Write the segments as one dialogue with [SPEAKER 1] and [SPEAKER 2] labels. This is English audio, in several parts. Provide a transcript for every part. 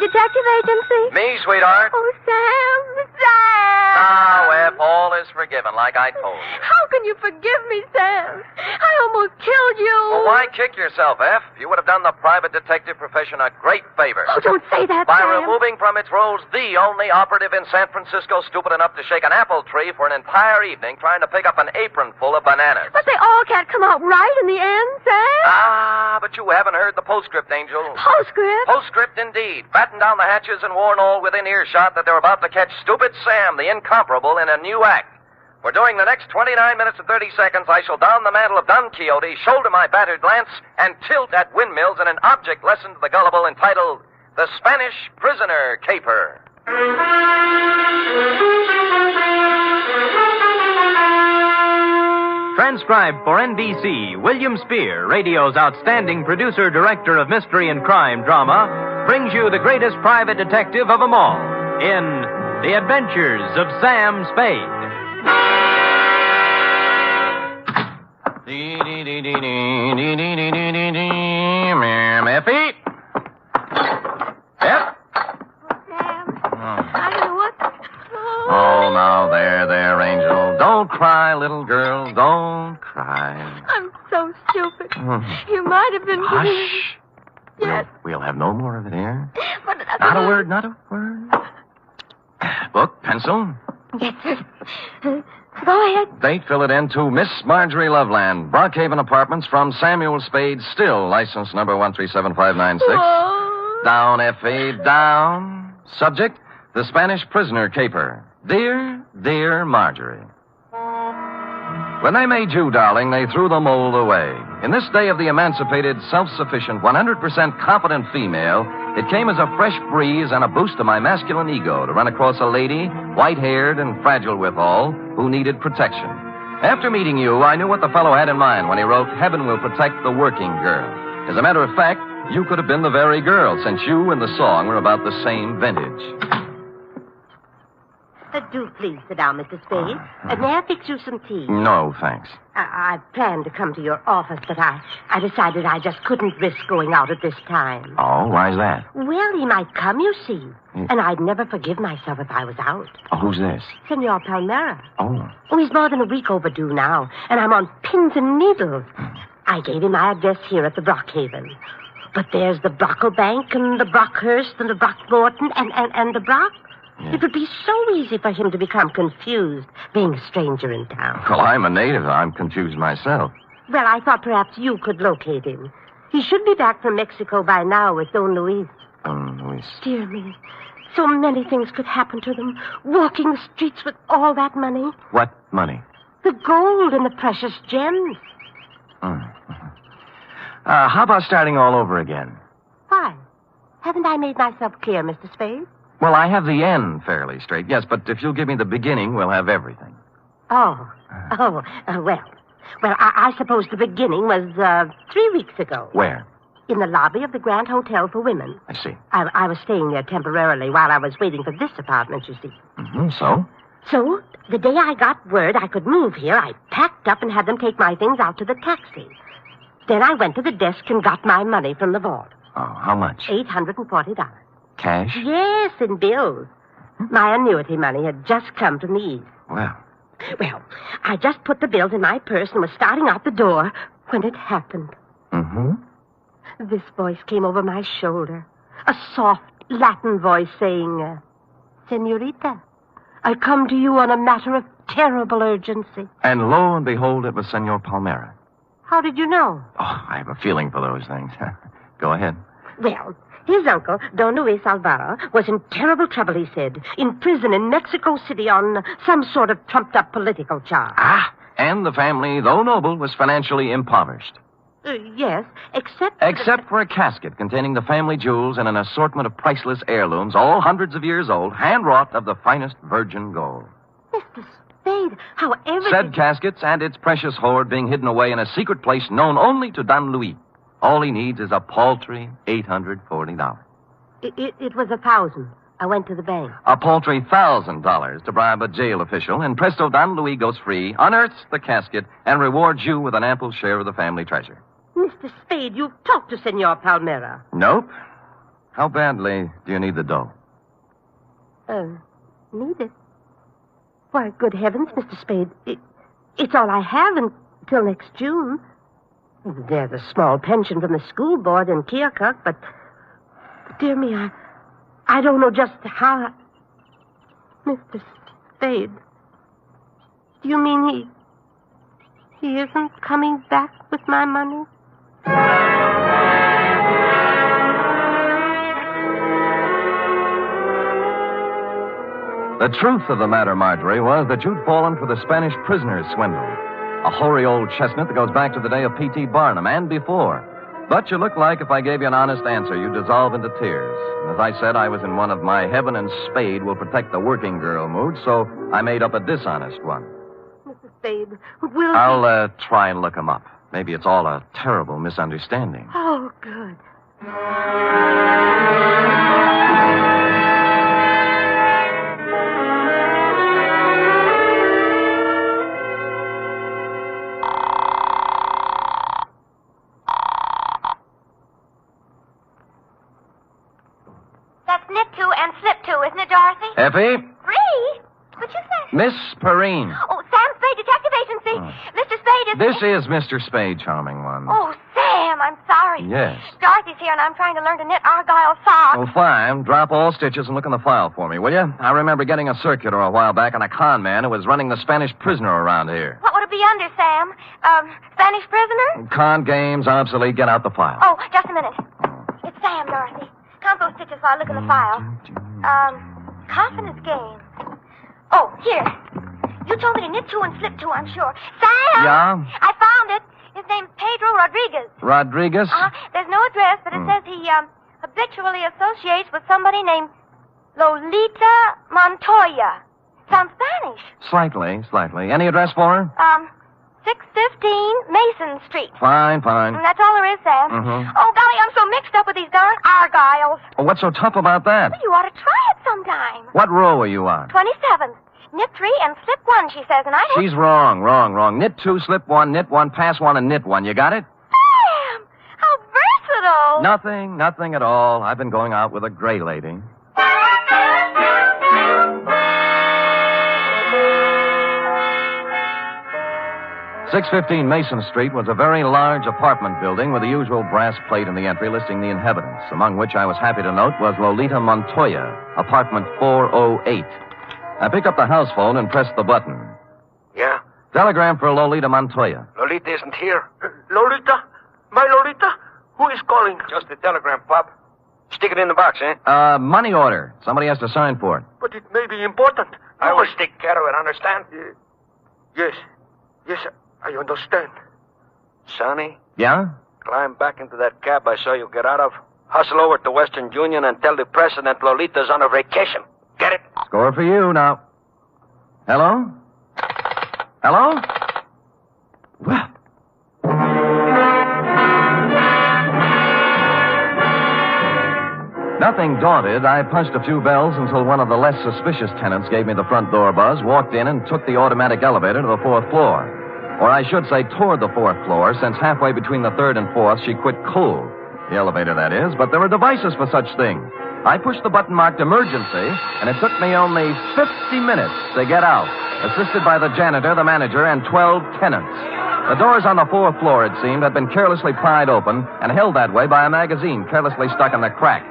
[SPEAKER 1] detective agency?
[SPEAKER 2] Me, sweetheart.
[SPEAKER 1] Oh, Sam.
[SPEAKER 2] Now, F, all is forgiven, like I told you.
[SPEAKER 1] How can you forgive me, Sam? I almost killed you.
[SPEAKER 2] Well, why kick yourself, F? You would have done the private detective profession a great favor.
[SPEAKER 1] Oh, don't say that,
[SPEAKER 2] By
[SPEAKER 1] Sam.
[SPEAKER 2] removing from its rolls the only operative in San Francisco stupid enough to shake an apple tree for an entire evening trying to pick up an apron full of bananas.
[SPEAKER 1] But they all can't come out right in the end, Sam.
[SPEAKER 2] Ah, but you haven't heard the postscript, Angel.
[SPEAKER 1] Postscript?
[SPEAKER 2] Postscript, indeed. Batten down the hatches and warn all within earshot that they're about to catch Stupid Sam, the incomparable, in a new act. For during the next 29 minutes and 30 seconds, I shall don the mantle of Don Quixote, shoulder my battered lance, and tilt at windmills in an object lesson to the gullible entitled The Spanish Prisoner Caper.
[SPEAKER 3] Transcribed for NBC, William Spear, radio's outstanding producer-director of mystery and crime drama, brings you the greatest private detective of them all in The Adventures of Sam Spade.
[SPEAKER 2] Effie? F?
[SPEAKER 1] Sam, I don't know what...
[SPEAKER 2] Oh, now, there, Angel. Don't cry, little girl. Don't cry.
[SPEAKER 1] I'm so stupid. You might have been...
[SPEAKER 2] Hush.
[SPEAKER 1] Yes.
[SPEAKER 2] We'll have no more of it here.
[SPEAKER 1] But...
[SPEAKER 2] Not a word, not a word. Book, pencil.
[SPEAKER 1] Yes, sir. Go ahead.
[SPEAKER 2] Date, fill it in to Miss Marjorie Loveland, Brockhaven Apartments, from Samuel Spade, still license number 1375596.
[SPEAKER 1] Oh.
[SPEAKER 2] Down, F.A., down. Subject, the Spanish prisoner caper. Dear Marjorie. When they made you, darling, they threw the mold away. In this day of the emancipated, self-sufficient, 100% competent female, it came as a fresh breeze and a boost to my masculine ego to run across a lady, white-haired and fragile withal, who needed protection. After meeting you, I knew what the fellow had in mind when he wrote, "Heaven will protect the working girl." As a matter of fact, you could have been the very girl, since you and the song were about the same vintage.
[SPEAKER 4] Do please sit down, Mr. Spade. May I fix you some tea?
[SPEAKER 2] No, thanks.
[SPEAKER 4] I planned to come to your office, but I decided I just couldn't risk going out at this time.
[SPEAKER 2] Oh, why's that?
[SPEAKER 4] Well, he might come, you see. And I'd never forgive myself if I was out.
[SPEAKER 2] Oh, who's this?
[SPEAKER 4] Senor Palmera.
[SPEAKER 2] Oh.
[SPEAKER 4] Oh, he's more than a week overdue now, and I'm on pins and needles. I gave him my address here at the Brockhaven. But there's the Brocklebank and the Brockhurst and the Brockmorton and the Brock. Yeah. It would be so easy for him to become confused, being a stranger in town.
[SPEAKER 2] Well, I'm a native. I'm confused myself.
[SPEAKER 4] Well, I thought perhaps you could locate him. He should be back from Mexico by now with Don Luis.
[SPEAKER 2] Don Luis.
[SPEAKER 4] Dear me. So many things could happen to them. Walking the streets with all that money.
[SPEAKER 2] What money?
[SPEAKER 4] The gold and the precious gems.
[SPEAKER 2] How about starting all over again?
[SPEAKER 4] Why? Haven't I made myself clear, Mr. Spade?
[SPEAKER 2] Well, I have the end fairly straight, yes, but if you'll give me the beginning, we'll have everything.
[SPEAKER 4] Well, I suppose the beginning was 3 weeks ago.
[SPEAKER 2] Where?
[SPEAKER 4] In the lobby of the Grand Hotel for Women.
[SPEAKER 2] I see.
[SPEAKER 4] I was staying there temporarily while I was waiting for this apartment, you see.
[SPEAKER 2] So?
[SPEAKER 4] So, the day I got word I could move here, I packed up and had them take my things out to the taxi. Then I went to the desk and got my money from the vault.
[SPEAKER 2] Oh, how much?
[SPEAKER 4] $840.
[SPEAKER 2] Cash?
[SPEAKER 4] Yes, in bills. My annuity money had just come from the East.
[SPEAKER 2] Well,
[SPEAKER 4] I just put the bills in my purse and was starting out the door when it happened. This voice came over my shoulder. A soft Latin voice saying, "Senorita, I come to you on a matter of terrible urgency."
[SPEAKER 2] And lo and behold, it was Senor Palmera.
[SPEAKER 4] How did you know?
[SPEAKER 2] Oh, I have a feeling for those things. Go ahead.
[SPEAKER 4] Well, his uncle, Don Luis Alvaro, was in terrible trouble, he said. In prison in Mexico City on some sort of trumped-up political charge.
[SPEAKER 2] And the family, though noble, was financially impoverished.
[SPEAKER 4] Yes, except...
[SPEAKER 2] Except for a casket containing the family jewels and an assortment of priceless heirlooms, all hundreds of years old, hand-wrought of the finest virgin gold.
[SPEAKER 4] Mr. Spade, however...
[SPEAKER 2] Said caskets and its precious hoard being hidden away in a secret place known only to Don Luis. All he needs is a paltry $840.
[SPEAKER 4] It was 1,000. I went to the bank.
[SPEAKER 2] A paltry $1,000 to bribe a jail official, and presto, Don Luis goes free, unearths the casket, and rewards you with an ample share of the family treasure.
[SPEAKER 4] Mr. Spade, you've talked to Senor Palmera.
[SPEAKER 2] Nope. How badly do you need the dough?
[SPEAKER 4] Need it? Why, good heavens, Mr. Spade. It's all I have until next June. There's a small pension from the school board in Keokuk, but dear me, I don't know just how... Mr. Spade, do you mean he isn't coming back with my money?
[SPEAKER 2] The truth of the matter, Marjorie, was that you'd fallen for the Spanish prisoner's swindle. A hoary old chestnut that goes back to the day of P.T. Barnum and before. But you look like if I gave you an honest answer, you'd dissolve into tears. And as I said, I was in one of my heaven and Spade will protect the working girl moods, so I made up a dishonest one.
[SPEAKER 4] Mr. Spade, will...
[SPEAKER 2] I'll try and look him up. Maybe it's all a terrible misunderstanding.
[SPEAKER 4] Oh, good.
[SPEAKER 1] That's knit two and slip two, isn't it, Dorothy?
[SPEAKER 2] Effie?
[SPEAKER 1] Free? What'd you say?
[SPEAKER 2] Miss Perrine.
[SPEAKER 1] Oh, Sam Spade Detective Agency. Mr. Spade is...
[SPEAKER 2] This is Mr. Spade, charming one.
[SPEAKER 1] Oh, Sam, I'm sorry.
[SPEAKER 2] Yes.
[SPEAKER 1] Dorothy's here, and I'm trying to learn to knit argyle socks.
[SPEAKER 2] Well, fine. Drop all stitches and look in the file for me, will you? I remember getting a circular a while back on a con man who was running the Spanish prisoner around here.
[SPEAKER 1] What would it be under, Sam? Spanish prisoner?
[SPEAKER 2] Con games, obsolete. Get out the file.
[SPEAKER 1] Oh, just a minute. It's Sam, Dorothy. Count those stitches while I look in the file. Confidence game. Oh, here. You told me to knit two and slip two, I'm sure. Sam!
[SPEAKER 2] Yeah?
[SPEAKER 1] I found it. His name's Pedro Rodriguez.
[SPEAKER 2] Rodriguez?
[SPEAKER 1] There's no address, but it says he, habitually associates with somebody named Lolita Montoya. Sounds Spanish.
[SPEAKER 2] Slightly. Any address for her?
[SPEAKER 1] 615 Mason Street.
[SPEAKER 2] Fine.
[SPEAKER 1] And that's all there is, Sam. Oh, golly, I'm so mixed up with these darn argyles.
[SPEAKER 2] Oh, what's so tough about that?
[SPEAKER 1] Well, you ought to try it sometime.
[SPEAKER 2] What row are you on?
[SPEAKER 1] 27th. Knit three and slip one, she says, and I...
[SPEAKER 2] She's wrong. Knit two, slip one, knit one, pass one, and knit one. You got it?
[SPEAKER 1] Sam! How versatile.
[SPEAKER 2] Nothing at all. I've been going out with a gray lady. .615 Mason Street was a very large apartment building with the usual brass plate in the entry listing the inhabitants, among which I was happy to note was Lolita Montoya, apartment 408. I picked up the house phone and pressed the button.
[SPEAKER 5] Yeah?
[SPEAKER 2] Telegram for Lolita Montoya.
[SPEAKER 5] Lolita isn't here.
[SPEAKER 6] Lolita? My Lolita? Who is calling?
[SPEAKER 5] Just a telegram, Pop. Stick it in the box, eh?
[SPEAKER 2] Money order. Somebody has to sign for it.
[SPEAKER 6] But it may be important.
[SPEAKER 5] I will take care of it, understand?
[SPEAKER 6] Yes, I understand.
[SPEAKER 5] Sonny?
[SPEAKER 2] Yeah?
[SPEAKER 5] Climb back into that cab I saw you get out of. Hustle over to Western Union and tell the president Lolita's on a vacation. Get it?
[SPEAKER 2] Score for you now. Hello? Well. Nothing daunted, I punched a few bells until one of the less suspicious tenants gave me the front door buzz, walked in, and took the automatic elevator to the fourth floor. Or I should say toward the fourth floor, since halfway between the third and fourth she quit cold. The elevator, that is, but there are devices for such things. I pushed the button marked emergency, and it took me only 50 minutes to get out, assisted by the janitor, the manager, and 12 tenants. The doors on the fourth floor, it seemed, had been carelessly pried open and held that way by a magazine carelessly stuck in the crack.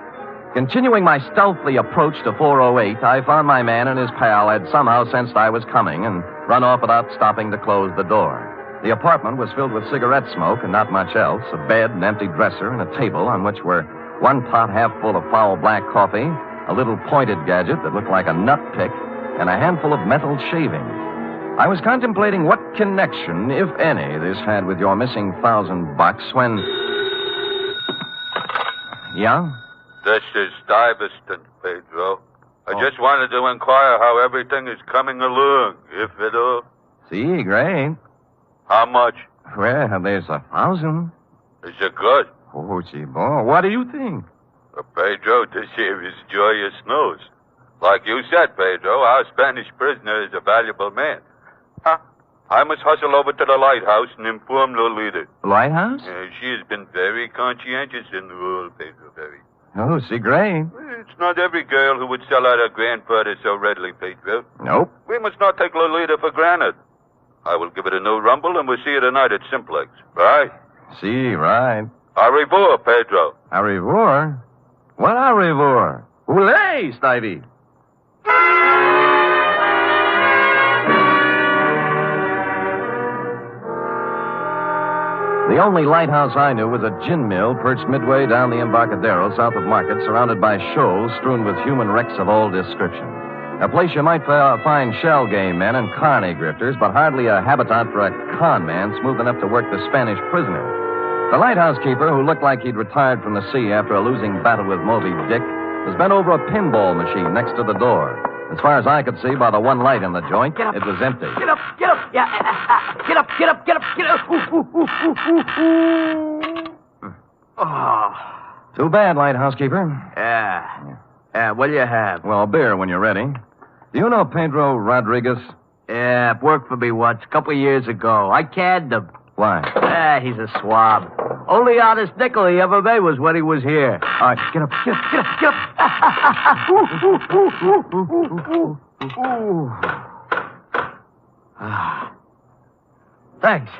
[SPEAKER 2] Continuing my stealthy approach to 408, I found my man and his pal had somehow sensed I was coming and run off without stopping to close the door. The apartment was filled with cigarette smoke and not much else, a bed, an empty dresser, and a table on which were one pot half full of foul black coffee, a little pointed gadget that looked like a nut pick, and a handful of metal shavings. I was contemplating what connection, if any, this had with your missing $1,000 when... Yeah?
[SPEAKER 7] This is Stuyvesant, Pedro. I just wanted to inquire how everything is coming along, if at all.
[SPEAKER 2] See, great.
[SPEAKER 7] How much?
[SPEAKER 2] Well, there's 1,000.
[SPEAKER 7] Is it good?
[SPEAKER 2] Oh, gee, boy, what do you think?
[SPEAKER 7] Pedro, this here is joyous news. Like you said, Pedro, our Spanish prisoner is a valuable man. I must hustle over to the lighthouse and inform Lolita.
[SPEAKER 2] The lighthouse?
[SPEAKER 7] She has been very conscientious in the role, Pedro, very.
[SPEAKER 2] Oh, see, Gray.
[SPEAKER 7] It's not every girl who would sell out her grandfather so readily, Pedro.
[SPEAKER 2] Nope.
[SPEAKER 7] We must not take Lolita for granted. I will give it a new rumble, and we'll see you tonight at Simplex. Right?
[SPEAKER 2] See, right.
[SPEAKER 7] Au revoir, Pedro.
[SPEAKER 2] Au revoir? What au revoir? Oulé, Stevie. The only lighthouse I knew was a gin mill perched midway down the Embarcadero south of Market, surrounded by shoals strewn with human wrecks of all description. A place you might find shell game men and carny grifters, but hardly a habitat for a con man smooth enough to work the Spanish prisoner. The lighthouse keeper, who looked like he'd retired from the sea after a losing battle with Moby Dick, was bent over a pinball machine next to the door. As far as I could see by the one light in the joint, it was empty.
[SPEAKER 8] Get up, get up. Yeah, get up, get up, get up, get up.
[SPEAKER 2] Oh. Too bad, lighthouse keeper.
[SPEAKER 8] Yeah, what do you have?
[SPEAKER 2] Well, beer when you're ready. Do you know Pedro Rodriguez?
[SPEAKER 8] Yeah, worked for me once, a couple of years ago. I canned him.
[SPEAKER 2] Why?
[SPEAKER 8] He's a swab. Only honest nickel he ever made was when he was here.
[SPEAKER 2] All right, get up, get up, get up, get
[SPEAKER 8] up. Thanks.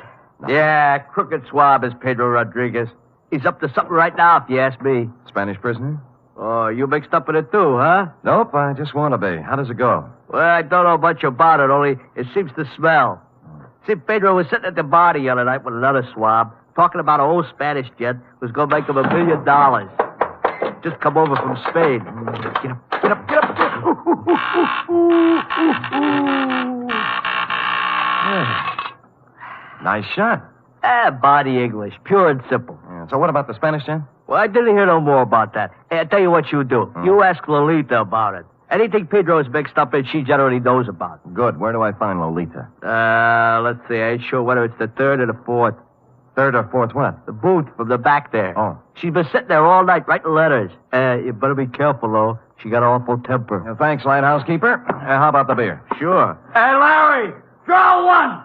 [SPEAKER 8] Yeah, crooked swab is Pedro Rodriguez. He's up to something right now, if you ask me.
[SPEAKER 2] Spanish prisoner?
[SPEAKER 8] Oh, you mixed up in it too, huh?
[SPEAKER 2] Nope, I just want to be. How does it go?
[SPEAKER 8] Well, I don't know much about it, only it seems to smell. See, Pedro was sitting at the bar the other night with another swab, talking about an old Spanish gent who's going to make him $1 million. Just come over from Spain. Get up, get up, get up.
[SPEAKER 2] Nice shot.
[SPEAKER 8] Body English, pure and simple.
[SPEAKER 2] Yeah, so what about the Spanish gent?
[SPEAKER 8] Well, I didn't hear no more about that. Hey, I'll tell you what you do. You ask Lolita about it. Anything Pedro is mixed up in, she generally knows about.
[SPEAKER 2] Good. Where do I find Lolita?
[SPEAKER 8] Let's see. I ain't sure whether it's the third or the fourth.
[SPEAKER 2] Third or fourth what?
[SPEAKER 8] The booth from the back there.
[SPEAKER 2] Oh.
[SPEAKER 8] She's been sitting there all night writing letters. You better be careful, though. She got an awful temper.
[SPEAKER 2] Well, thanks, lighthouse keeper. How about the beer?
[SPEAKER 8] Sure. Hey, Larry, draw one.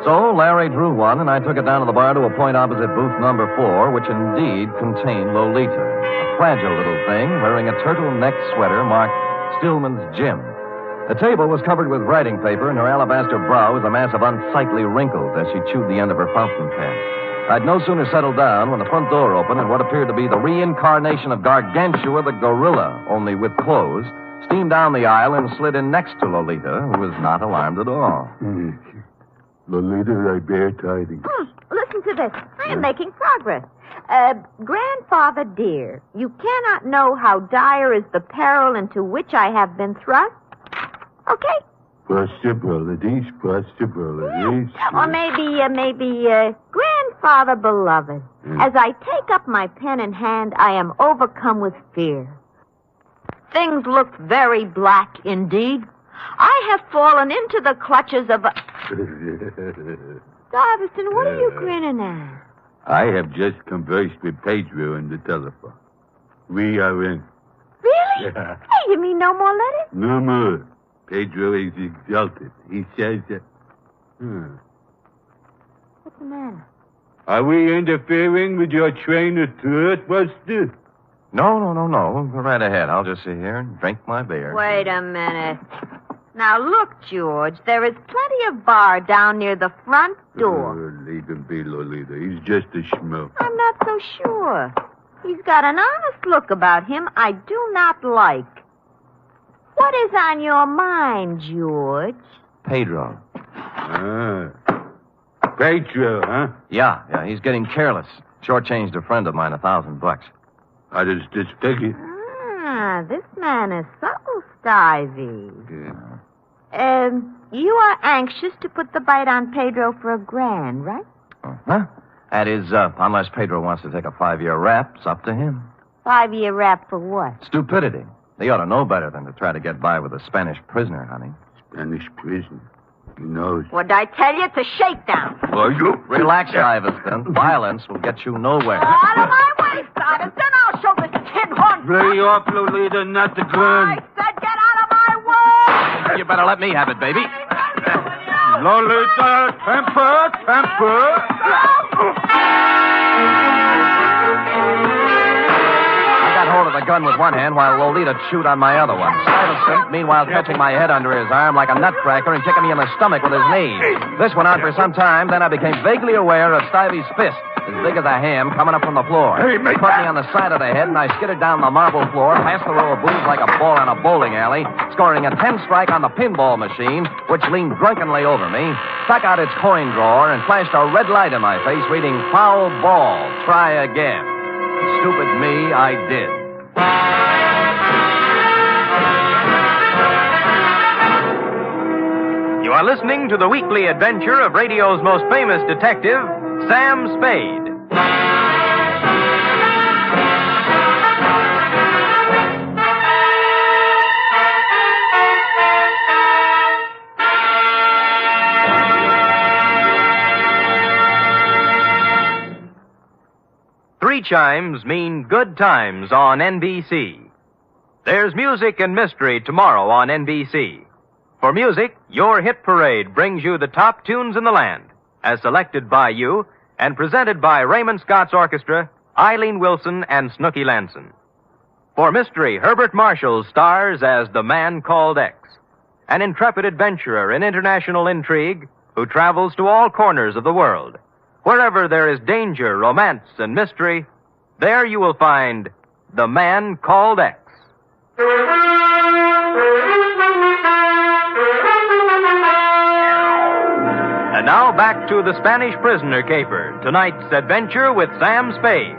[SPEAKER 2] So Larry drew one, and I took it down to the bar to a point opposite booth number 4, which indeed contained Lolita, a fragile little thing wearing a turtleneck sweater marked Stillman's Gym. The table was covered with writing paper, and her alabaster brow was a mass of unsightly wrinkles as she chewed the end of her fountain pen. I'd no sooner settled down when the front door opened and what appeared to be the reincarnation of Gargantua the gorilla, only with clothes, steamed down the aisle and slid in next to Lolita, who was not alarmed at all.
[SPEAKER 9] Lolita, I bear tidings.
[SPEAKER 1] Listen to this. I am making progress. Grandfather dear, you cannot know how dire is the peril into which I have been thrust. Okay?
[SPEAKER 9] Possibilities.
[SPEAKER 1] Or maybe, Grandfather beloved. As I take up my pen in hand, I am overcome with fear. Things look very black indeed. I have fallen into the clutches of a... Darvison, what are you grinning at?
[SPEAKER 9] I have just conversed with Pedro on the telephone. We are in.
[SPEAKER 1] Really?
[SPEAKER 9] Yeah.
[SPEAKER 1] Hey, you mean no more letters?
[SPEAKER 9] No more. Pedro is exalted. He says that...
[SPEAKER 1] What's the matter?
[SPEAKER 9] Are we interfering with your train of thought, Buster?
[SPEAKER 2] No. Go right ahead. I'll just sit here and drink my beer.
[SPEAKER 1] Wait a minute. Now, look, George, there is plenty of bar down near the front door.
[SPEAKER 9] Leave him be, Lolita. He's just a schmuck.
[SPEAKER 1] I'm not so sure. He's got an honest look about him I do not like. What is on your mind, George?
[SPEAKER 2] Pedro.
[SPEAKER 9] Pedro, huh?
[SPEAKER 2] Yeah, he's getting careless. Shortchanged a friend of mine $1,000.
[SPEAKER 9] How does this figure?
[SPEAKER 1] This man is so stivey.
[SPEAKER 9] Yeah.
[SPEAKER 1] You are anxious to put the bite on Pedro for $1,000, right?
[SPEAKER 2] Huh? That is, unless Pedro wants to take a 5-year rap, it's up to him.
[SPEAKER 1] 5-year rap for what?
[SPEAKER 2] Stupidity. They ought to know better than to try to get by with a Spanish prisoner, honey.
[SPEAKER 9] Spanish prisoner? He knows.
[SPEAKER 1] What'd I tell you? It's a shakedown.
[SPEAKER 9] Are you?
[SPEAKER 2] Relax, Iverson. Violence will get you nowhere.
[SPEAKER 1] Out of my way, Iverson. I'll show this tin horn.
[SPEAKER 9] Lay off, Lolita, not the gun.
[SPEAKER 1] I said get out of my way.
[SPEAKER 2] You better let me have it, baby.
[SPEAKER 9] Lolita, temper.
[SPEAKER 2] I got hold of the gun with one hand while Lolita chewed on my other one. Stuyvesant, meanwhile, catching my head under his arm like a nutcracker and kicking me in the stomach with his knee. This went on for some time, then I became vaguely aware of Stuyves's fist, as big as a ham, coming up from the floor. He caught me on the side of the head, and I skittered down the marble floor, past the row of booths like a ball in a bowling alley, scoring a 10-strike on the pinball machine, which leaned drunkenly over me, stuck out its coin drawer, and flashed a red light in my face, reading, "Foul ball, try again." Stupid me, I did.
[SPEAKER 3] You are listening to the weekly adventure of radio's most famous detective, Sam Spade. Three chimes mean good times on NBC. There's music and mystery tomorrow on NBC. For music, your hit parade brings you the top tunes in the land, as selected by you and presented by Raymond Scott's Orchestra, Eileen Wilson, and Snooky Lanson. For mystery, Herbert Marshall stars as the Man Called X, an intrepid adventurer in international intrigue who travels to all corners of the world. Wherever there is danger, romance, and mystery, there you will find the Man Called X. And now back to the Spanish Prisoner Caper, tonight's adventure with Sam Spade.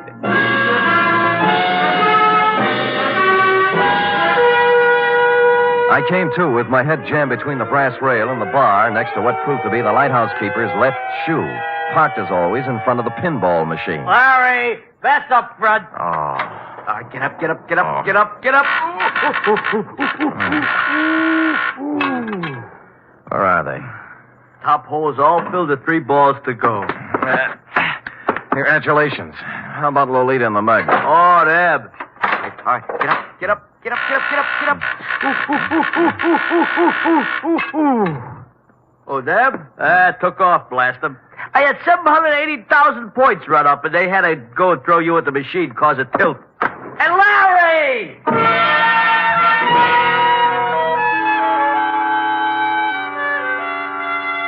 [SPEAKER 2] I came to with my head jammed between the brass rail and the bar next to what proved to be the lighthouse keeper's left shoe, parked as always in front of the pinball machine.
[SPEAKER 8] Larry, that's up front.
[SPEAKER 2] Oh.
[SPEAKER 8] Get up.
[SPEAKER 2] Where are they?
[SPEAKER 8] Top hole's all filled with 3 balls to go.
[SPEAKER 2] Congratulations. How about Lolita and the mug?
[SPEAKER 8] Oh, Deb. All right, get up. Oh, Deb? Took off, blast them. I had 780,000 points run up, and they had to go and throw you at the machine, cause a tilt. And Larry!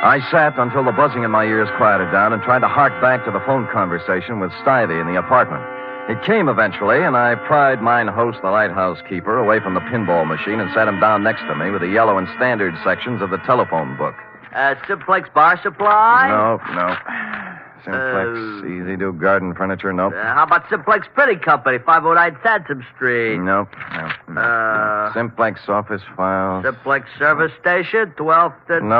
[SPEAKER 2] I sat until the buzzing in my ears quieted down and tried to hark back to the phone conversation with Stuyvesant in the apartment. It came eventually, and I pried mine host, the lighthouse keeper, away from the pinball machine and sat him down next to me with the yellow and standard sections of the telephone book.
[SPEAKER 8] Simplex Bar Supply?
[SPEAKER 2] No. Simplex, Easy Do Garden Furniture, nope.
[SPEAKER 8] How about Simplex Printing Company, 509 Sansom Street?
[SPEAKER 2] Nope. Simplex Office Files.
[SPEAKER 8] Simplex Service Station, 12th and...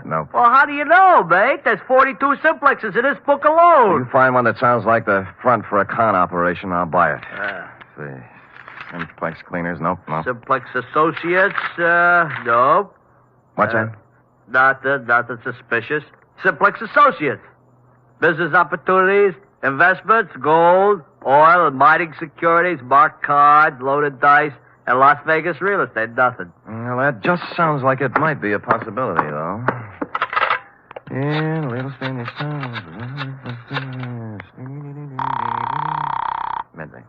[SPEAKER 2] Nope.
[SPEAKER 8] Well, how do you know, mate? There's 42 Simplexes in this book alone.
[SPEAKER 2] You find one that sounds like the front for a con operation, I'll buy it. Let's see. Simplex Cleaners, nope.
[SPEAKER 8] Simplex Associates, nope.
[SPEAKER 2] What's that?
[SPEAKER 8] Nothing suspicious. Simplex Associates. Business opportunities, investments, gold, oil, and mining securities, marked cards, loaded dice, and Las Vegas real estate. Nothing.
[SPEAKER 2] Well, that just sounds like it might be a possibility, though. Yeah, real estate Midday.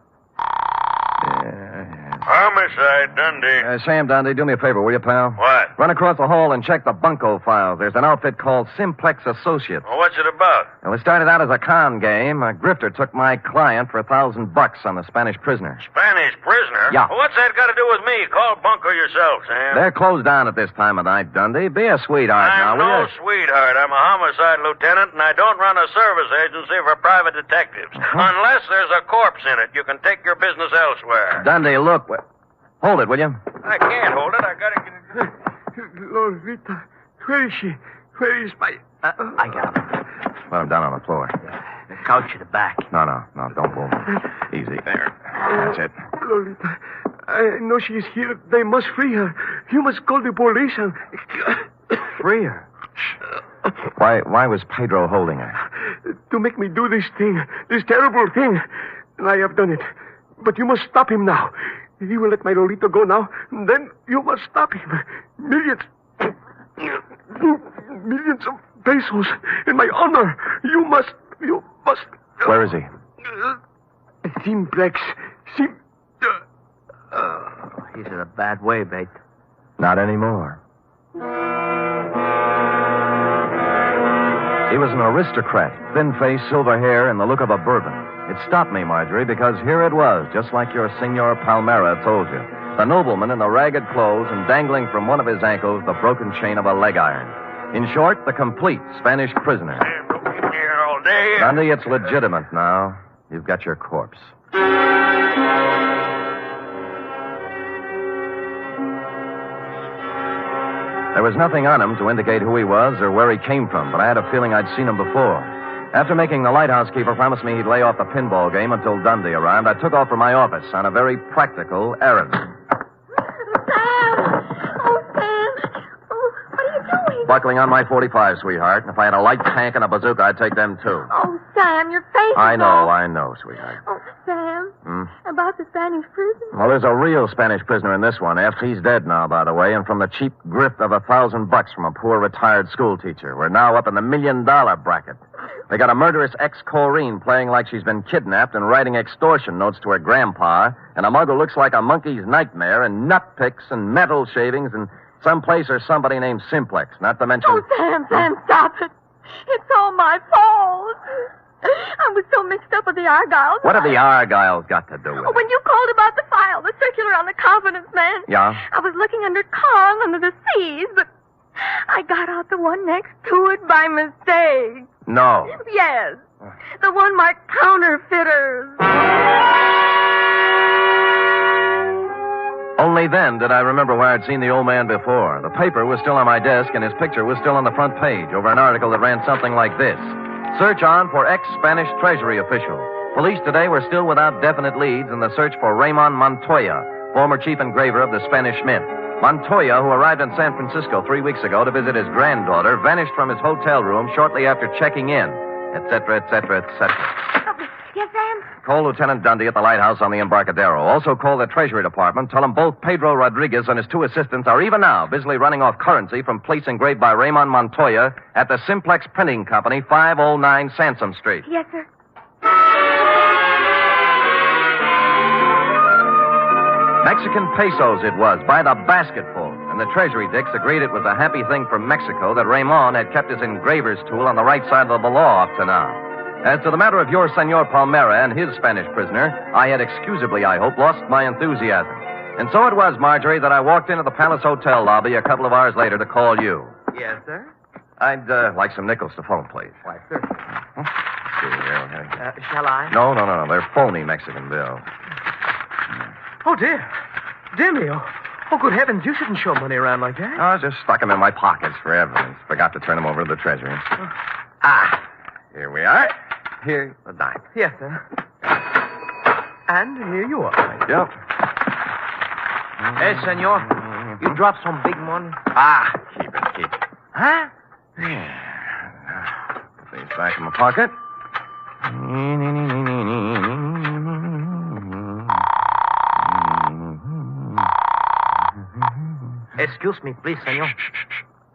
[SPEAKER 5] Homicide, Dundee.
[SPEAKER 2] Sam Dundee, do me a favor, will you, pal?
[SPEAKER 5] What?
[SPEAKER 2] Run across the hall and check the bunco files. There's an outfit called Simplex Associates.
[SPEAKER 5] Well, what's it about?
[SPEAKER 2] Well, it started out as a con game. A grifter took my client for $1,000 on the Spanish prisoner.
[SPEAKER 5] Spanish prisoner?
[SPEAKER 2] Yeah.
[SPEAKER 5] Well, what's that got to do with me? Call Bunko yourself, Sam.
[SPEAKER 2] They're closed down at this time of night, Dundee. Be a sweetheart now,
[SPEAKER 5] I'm
[SPEAKER 2] will
[SPEAKER 5] no
[SPEAKER 2] you?
[SPEAKER 5] sweetheart. I'm a homicide lieutenant, and I don't run a service agency for private detectives. Unless there's a corpse in it, you can take your business elsewhere.
[SPEAKER 2] Dundee, look. Hold it, will you?
[SPEAKER 5] I can't hold it. I got to get it.
[SPEAKER 6] Lolita, where is she? Where is my...
[SPEAKER 8] I got him.
[SPEAKER 2] Put him down on the floor.
[SPEAKER 8] The couch in the back.
[SPEAKER 2] No, don't move. Easy. There. That's it.
[SPEAKER 6] Lolita, I know she is here. They must free her. You must call the police and...
[SPEAKER 2] Free her? Why was Pedro holding her?
[SPEAKER 6] To make me do this thing, this terrible thing. And I have done it. But you must stop him now. He will let my Lolita go now. Then you must stop him. Millions. millions of pesos in my honor. You must...
[SPEAKER 2] Where is he?
[SPEAKER 6] Simplex.
[SPEAKER 8] He's in a bad way, mate.
[SPEAKER 2] Not anymore. He was an aristocrat, thin face, silver hair, and the look of a bourbon. It stopped me, Marjorie, because here it was, just like your Senor Palmera told you. The nobleman in the ragged clothes and dangling from one of his ankles the broken chain of a leg iron. In short, the complete Spanish prisoner.
[SPEAKER 5] Here all day.
[SPEAKER 2] Dundee, it's legitimate now. You've got your corpse. There was nothing on him to indicate who he was or where he came from, but I had a feeling I'd seen him before. After making the lighthouse keeper promise me he'd lay off the pinball game until Dundee arrived, I took off for my office on a very practical errand.
[SPEAKER 1] Sam! Oh, Sam! Oh, what are you doing?
[SPEAKER 2] Buckling on my .45, sweetheart. If I had a light tank and a bazooka, I'd take them, too.
[SPEAKER 1] Oh, Sam, your face
[SPEAKER 2] I
[SPEAKER 1] is all...
[SPEAKER 2] know, sweetheart.
[SPEAKER 1] Oh, Sam. About the Spanish prison?
[SPEAKER 2] Well, there's a real Spanish prisoner in this one. He's dead now, by the way, and from the cheap grift of $1,000 from a poor retired school teacher. We're now up in the $1 million bracket. They got a murderous ex-Corrine playing like she's been kidnapped and writing extortion notes to her grandpa, and a mug who looks like a monkey's nightmare, and nut picks and metal shavings, and someplace or somebody named Simplex, not to mention...
[SPEAKER 1] Oh, Sam, stop it. It's all my fault. I was so mixed up with the Argyles.
[SPEAKER 2] What have the Argyles got to do with it?
[SPEAKER 1] When you called about the file, the circular on the confidence man.
[SPEAKER 2] Yeah?
[SPEAKER 1] I was looking under Kong under the seas, but I got out the one next to it by mistake.
[SPEAKER 2] No.
[SPEAKER 1] Yes. The one marked counterfeiters.
[SPEAKER 2] Only then did I remember where I'd seen the old man before. The paper was still on my desk, and his picture was still on the front page over an article that ran something like this. Search on for ex-Spanish Treasury official. Police today were still without definite leads in the search for Raymond Montoya, former chief engraver of the Spanish Mint. Montoya, who arrived in San Francisco 3 weeks ago to visit his granddaughter, vanished from his hotel room shortly after checking in, etc., etc., etc.
[SPEAKER 1] Yes, Sam?
[SPEAKER 2] Call Lieutenant Dundee at the lighthouse on the Embarcadero. Also call the Treasury Department. Tell them both Pedro Rodriguez and his 2 assistants are even now busily running off currency from plates engraved by Raymond Montoya at the Simplex Printing Company, 509 Sansom Street.
[SPEAKER 1] Yes, sir.
[SPEAKER 2] Mexican pesos it was, by the basketful. And the Treasury dicks agreed it was a happy thing for Mexico that Raymond had kept his engraver's tool on the right side of the law up to now. As to the matter of your Senor Palmera and his Spanish prisoner, I had excusably, I hope, lost my enthusiasm. And so it was, Marjorie, that I walked into the Palace Hotel lobby a couple of hours later to call you.
[SPEAKER 8] Yes, sir?
[SPEAKER 2] I'd like some nickels to phone, please.
[SPEAKER 8] Why, sir.
[SPEAKER 2] Shall
[SPEAKER 8] I?
[SPEAKER 2] No. They're phony Mexican bills.
[SPEAKER 10] Oh, dear. Dear me. Oh, good heavens, you shouldn't show money around like that.
[SPEAKER 2] I just stuck them in my pockets for evidence. Forgot to turn them over to the Treasury. Here we are. Here's the dime.
[SPEAKER 10] Yes, sir. And here you are.
[SPEAKER 2] Thank you.
[SPEAKER 8] Hey, senor. You dropped some big money.
[SPEAKER 2] Keep it.
[SPEAKER 8] Huh?
[SPEAKER 2] Yeah. Put these back in my pocket.
[SPEAKER 8] Excuse me, please, senor.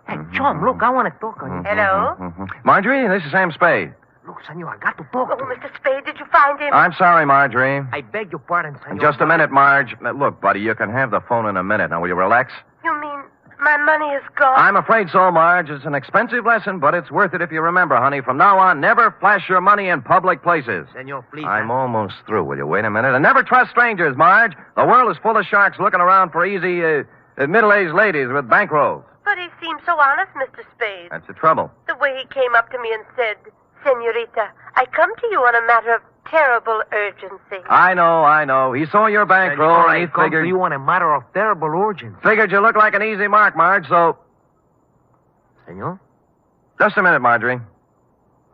[SPEAKER 8] Hey, Chum, look, I want to talk on you.
[SPEAKER 1] Hello?
[SPEAKER 2] Marjorie, this is Sam Spade.
[SPEAKER 8] Look, senor, I got to talk to you.
[SPEAKER 1] Mr. Spade, did you find him?
[SPEAKER 2] I'm sorry, Marjorie.
[SPEAKER 8] I beg your pardon, senor.
[SPEAKER 2] Just a minute, Marge. Look, buddy, you can have the phone in a minute. Now, will you relax?
[SPEAKER 1] You mean my money is gone?
[SPEAKER 2] I'm afraid so, Marge. It's an expensive lesson, but it's worth it if you remember, honey. From now on, never flash your money in public places.
[SPEAKER 8] Senor, please.
[SPEAKER 2] I'm almost through. Will you wait a minute? And never trust strangers, Marge. The world is full of sharks looking around for easy, middle-aged ladies with bankrolls.
[SPEAKER 1] But he seemed so honest, Mr. Spade.
[SPEAKER 2] That's the trouble.
[SPEAKER 1] The way he came up to me and said, Senorita, I come to you on a matter of terrible urgency.
[SPEAKER 2] I know. He saw your bankroll,
[SPEAKER 8] Senor,
[SPEAKER 2] and he
[SPEAKER 8] I come
[SPEAKER 2] figured...
[SPEAKER 8] to you on a matter of terrible urgency.
[SPEAKER 2] Figured you look like an easy mark, Marge, so...
[SPEAKER 8] Senor?
[SPEAKER 2] Just a minute, Marjorie.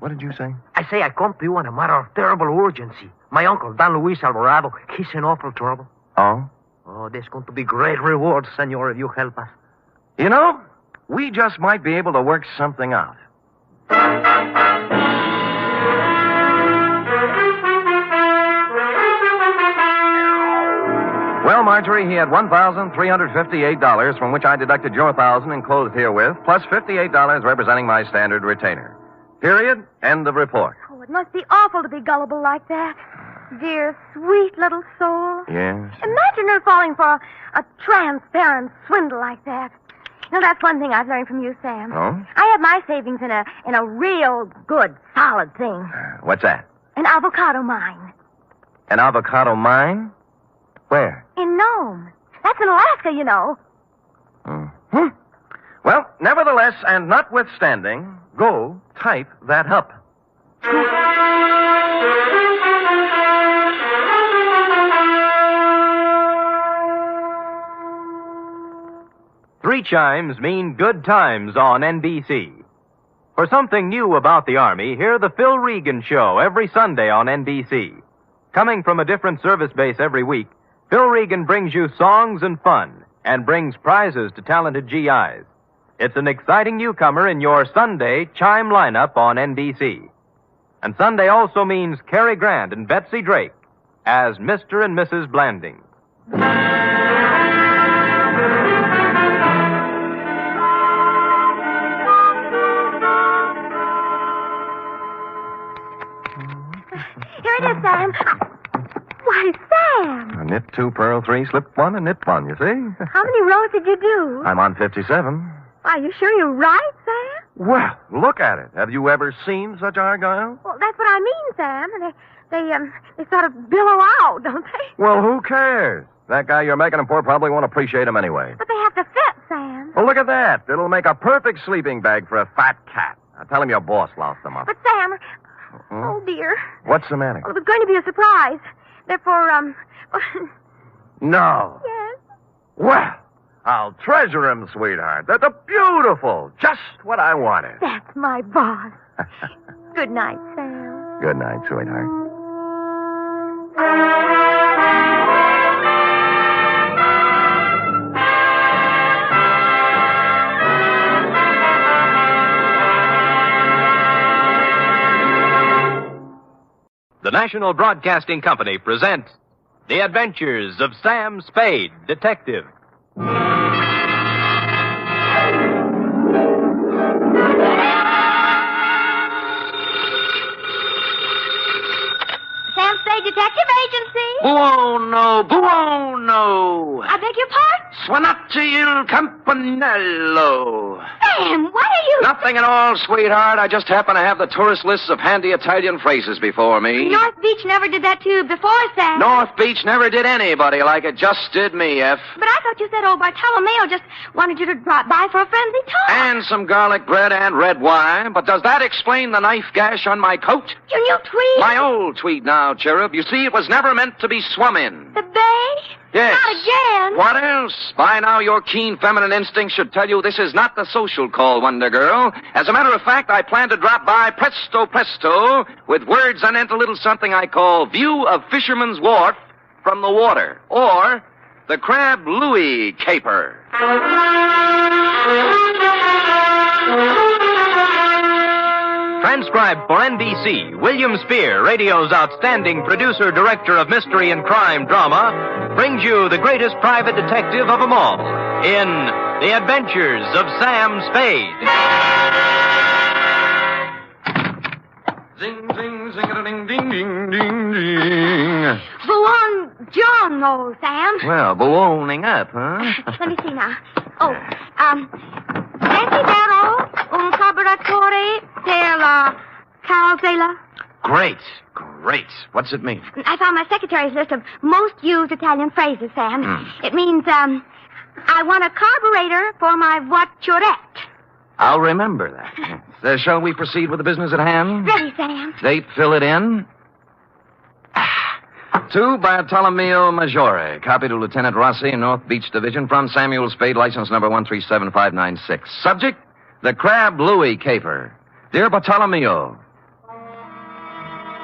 [SPEAKER 2] What did you say?
[SPEAKER 8] I say I come to you on a matter of terrible urgency. My uncle, Don Luis Alvarado, he's in awful trouble.
[SPEAKER 2] Oh?
[SPEAKER 8] Oh, there's going to be great rewards, senor, if you help us.
[SPEAKER 2] You know, we just might be able to work something out. Well, Marjorie, he had $1,358, from which I deducted your $1,000 enclosed herewith, plus $58 representing my standard retainer. Period. End of report.
[SPEAKER 1] Oh, it must be awful to be gullible like that. Dear, sweet little soul.
[SPEAKER 2] Yes.
[SPEAKER 1] Imagine her falling for a transparent swindle like that. You know, that's one thing I've learned from you, Sam.
[SPEAKER 2] Oh?
[SPEAKER 1] I have my savings in a real good, solid thing.
[SPEAKER 2] What's that?
[SPEAKER 1] An avocado mine.
[SPEAKER 2] An avocado mine? Where?
[SPEAKER 1] In Nome. That's in Alaska, you know.
[SPEAKER 2] Hmm. Well, nevertheless, and notwithstanding, go type that up.
[SPEAKER 3] 3 chimes mean good times on NBC. For something new about the Army, hear the Phil Regan Show every Sunday on NBC. Coming from a different service base every week, Phil Regan brings you songs and fun and brings prizes to talented GIs. It's an exciting newcomer in your Sunday chime lineup on NBC. And Sunday also means Cary Grant and Betsy Drake as Mr. and Mrs. Blanding.
[SPEAKER 1] Here it is, Sam. Why, Sam.
[SPEAKER 2] A knit 2, purl 3, slip 1, and knit 1, you see?
[SPEAKER 1] How many rows did you do?
[SPEAKER 2] I'm on 57.
[SPEAKER 1] Are you sure you're right, Sam?
[SPEAKER 2] Well, look at it. Have you ever seen such argyle?
[SPEAKER 1] Well, that's what I mean, Sam. They sort of billow out, don't they?
[SPEAKER 2] Well, who cares? That guy you're making him for probably won't appreciate him anyway.
[SPEAKER 1] But they have to fit, Sam.
[SPEAKER 2] Well, look at that. It'll make a perfect sleeping bag for a fat cat. Now, tell him your boss loused them up.
[SPEAKER 1] But, Sam, oh, dear.
[SPEAKER 2] What's the matter?
[SPEAKER 1] Well, it was going to be a surprise. Therefore,
[SPEAKER 2] No.
[SPEAKER 1] Yes?
[SPEAKER 2] Well, I'll treasure him, sweetheart. They're beautiful. Just what I wanted.
[SPEAKER 1] That's my boss. Good night, Sam.
[SPEAKER 2] Good night, sweetheart.
[SPEAKER 3] The National Broadcasting Company presents The Adventures of Sam Spade, Detective.
[SPEAKER 1] Sam Spade Detective Agency.
[SPEAKER 11] Buono, buono.
[SPEAKER 1] I beg your pardon?
[SPEAKER 11] Suonati il campanello.
[SPEAKER 1] Sam, what are you...
[SPEAKER 11] Nothing at all, sweetheart. I just happen to have the tourist lists of handy Italian phrases before me.
[SPEAKER 1] North Beach never did that to you before, Sam.
[SPEAKER 11] North Beach never did anybody like it. Just did me, F.
[SPEAKER 1] But I thought you said old Bartolomeo just wanted you to drop by for a friendly talk.
[SPEAKER 11] And some garlic bread and red wine. But does that explain the knife gash on my coat?
[SPEAKER 1] Your new tweed?
[SPEAKER 11] My old tweed now, Cherub. You see, it was never meant to be swum in.
[SPEAKER 1] The bay?
[SPEAKER 11] Yes.
[SPEAKER 1] Not again.
[SPEAKER 11] What else? By now, your keen feminine instinct should tell you this is not the social call, Wonder Girl. As a matter of fact, I plan to drop by presto presto with words anent a little something I call View of Fisherman's Wharf from the Water, or the Crab Louis Caper.
[SPEAKER 3] Transcribed for NBC, William Spear, radio's outstanding producer, director of mystery and crime drama, brings you the greatest private detective of them all in The Adventures of Sam Spade.
[SPEAKER 2] Zing, zing, zing, ding, ding, ding, ding.
[SPEAKER 1] Buongiorno, Sam.
[SPEAKER 2] Well, ballooning up, huh?
[SPEAKER 1] Let me see now. Oh, desidero un carburatore per la Calcutta.
[SPEAKER 2] Great. What's it mean?
[SPEAKER 1] I found my secretary's list of most used Italian phrases, Sam. It means, I want a carburetor for my voiturette.
[SPEAKER 2] I'll remember that. Shall we proceed with the business at hand?
[SPEAKER 1] Ready, Sam.
[SPEAKER 2] Date, fill it in. To Bartolomeo Maggiore, copy to Lieutenant Rossi, North Beach Division, from Samuel Spade, license number 137596. Subject, the Crab Louis Caper. Dear Bartolomeo,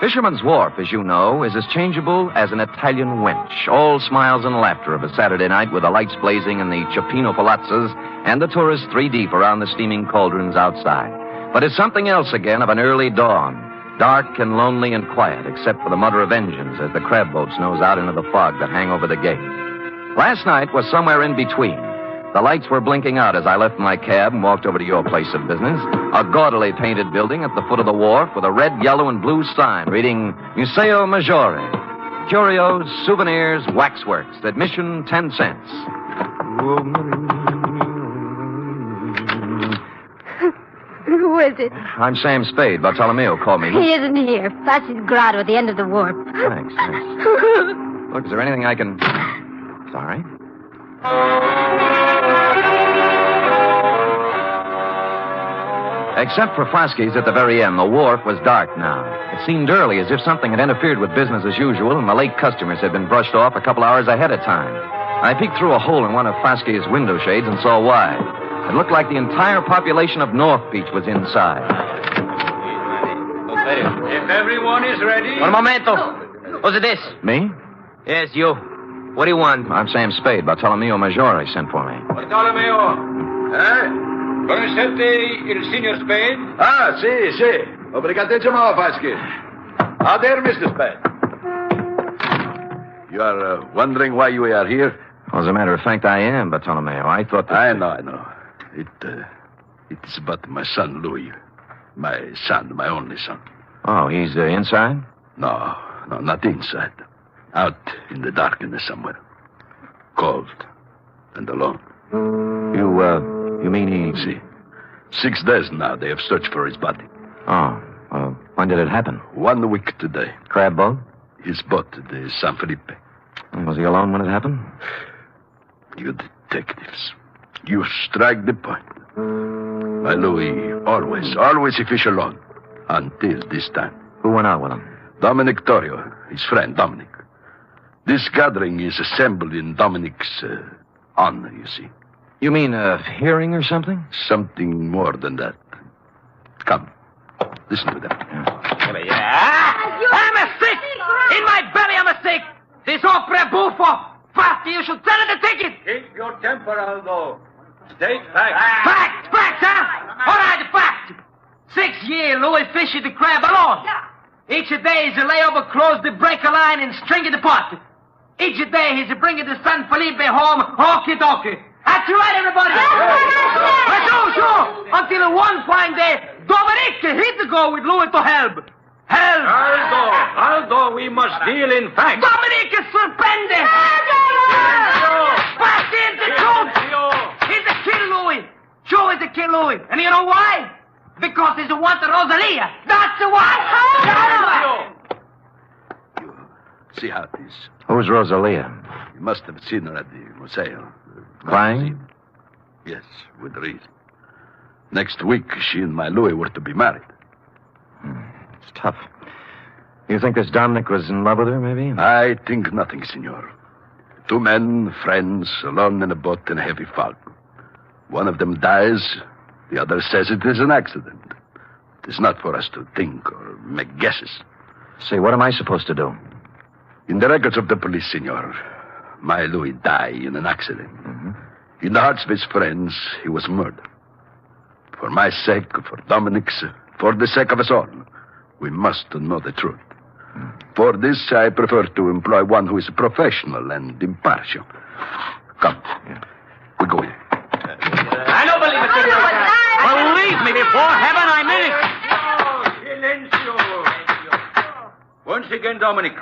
[SPEAKER 2] Fisherman's Wharf, as you know, is as changeable as an Italian wench. All smiles and laughter of a Saturday night with the lights blazing in the Cioppino palazzas and the tourists 3 deep around the steaming cauldrons outside. But it's something else again of an early dawn. Dark and lonely and quiet, except for the mutter of engines as the crab boats nose out into the fog that hang over the gate. Last night was somewhere in between. The lights were blinking out as I left my cab and walked over to your place of business, a gaudily painted building at the foot of the wharf with a red, yellow, and blue sign reading Museo Maggiore. Curios, souvenirs, waxworks. Admission 10 cents.
[SPEAKER 12] Who is it?
[SPEAKER 2] I'm Sam Spade. Bartolomeo called me.
[SPEAKER 12] He isn't here. Flashy's grotto at the end of the wharf.
[SPEAKER 2] Thanks. Look, is there anything I can... Sorry. Except for Flasky's at the very end, the wharf was dark now. It seemed early, as if something had interfered with business as usual, and the late customers had been brushed off a couple hours ahead of time. I peeked through a hole in one of Flasky's window shades and saw why. It looked like the entire population of North Beach was inside.
[SPEAKER 13] If everyone is ready...
[SPEAKER 10] Un momento. Who's this?
[SPEAKER 2] Me?
[SPEAKER 10] Yes, you. What do you want?
[SPEAKER 2] I'm Sam Spade. Bartolomeo Maggiore sent for me.
[SPEAKER 13] Bartolomeo. Conoscete il signor Spade?
[SPEAKER 14] Ah, sì. Obrigatissimo, Flasky. Ah, there, Mr. Spade. You are wondering why you are here?
[SPEAKER 2] Well, as a matter of fact, I am, Bartolomeo. I thought that...
[SPEAKER 14] I know. It is about my son, Louis. My son, my only son.
[SPEAKER 2] Oh, he's inside?
[SPEAKER 14] No, not inside. Out in the darkness somewhere. Cold and alone.
[SPEAKER 2] You mean he...
[SPEAKER 14] See. 6 days now they have searched for his body.
[SPEAKER 2] Oh, when did it happen?
[SPEAKER 14] 1 week today.
[SPEAKER 2] Crab boat?
[SPEAKER 14] His boat, the San Felipe.
[SPEAKER 2] Was he alone when it happened?
[SPEAKER 14] You detectives. You strike the point. My Louis always he fish alone. Until this time.
[SPEAKER 2] Who went out with him?
[SPEAKER 14] Dominic Torrio, his friend Dominic. This gathering is assembled in Dominic's honor, you see.
[SPEAKER 2] You mean a hearing or something?
[SPEAKER 14] Something more than that. Come, listen to them.
[SPEAKER 10] I'm a sick! In my belly, I'm a sick! This opera buffo! Fasti, you should sell the ticket!
[SPEAKER 13] Keep your temper, Aldo. State facts.
[SPEAKER 10] Facts, huh? All right, fact. 6 years, Louis fished the crab alone. Each day he's a layover, close the breaker line, and string the pot. Each day he's bringing the San Felipe home, okie-dokie. That's right, everybody. Sure. Until one fine day, Dominic hit the go with Louis to help.
[SPEAKER 13] Aldo, we must deal in facts.
[SPEAKER 10] Dominic is suspended. Fast in the truth. He's a kill Louis. Sure, he's a kill Louis. And you know why? Because he's the one to Rosalia. That's the one.
[SPEAKER 14] You see how it is.
[SPEAKER 2] Who's Rosalia?
[SPEAKER 14] You must have seen her at the museo.
[SPEAKER 2] Crying?
[SPEAKER 14] Yes, with reason. Next week, she and my Louis were to be married.
[SPEAKER 2] It's tough. You think this Dominic was in love with her, maybe?
[SPEAKER 14] I think nothing, senor. 2 men, friends, alone in a boat in a heavy fog. One of them dies. The other says it is an accident. It is not for us to think or make guesses.
[SPEAKER 2] Say, what am I supposed to do?
[SPEAKER 14] In the records of the police, senor, my Louis died in an accident.
[SPEAKER 2] Mm-hmm.
[SPEAKER 14] In the hearts of his friends, he was murdered. For my sake, for Dominic's, for the sake of us all, we must know the truth. For this, I prefer to employ one who is professional and impartial. Come. We go in.
[SPEAKER 10] I don't believe it. Believe me, before heaven, I mean it.
[SPEAKER 13] Silencio. Once again, Dominic.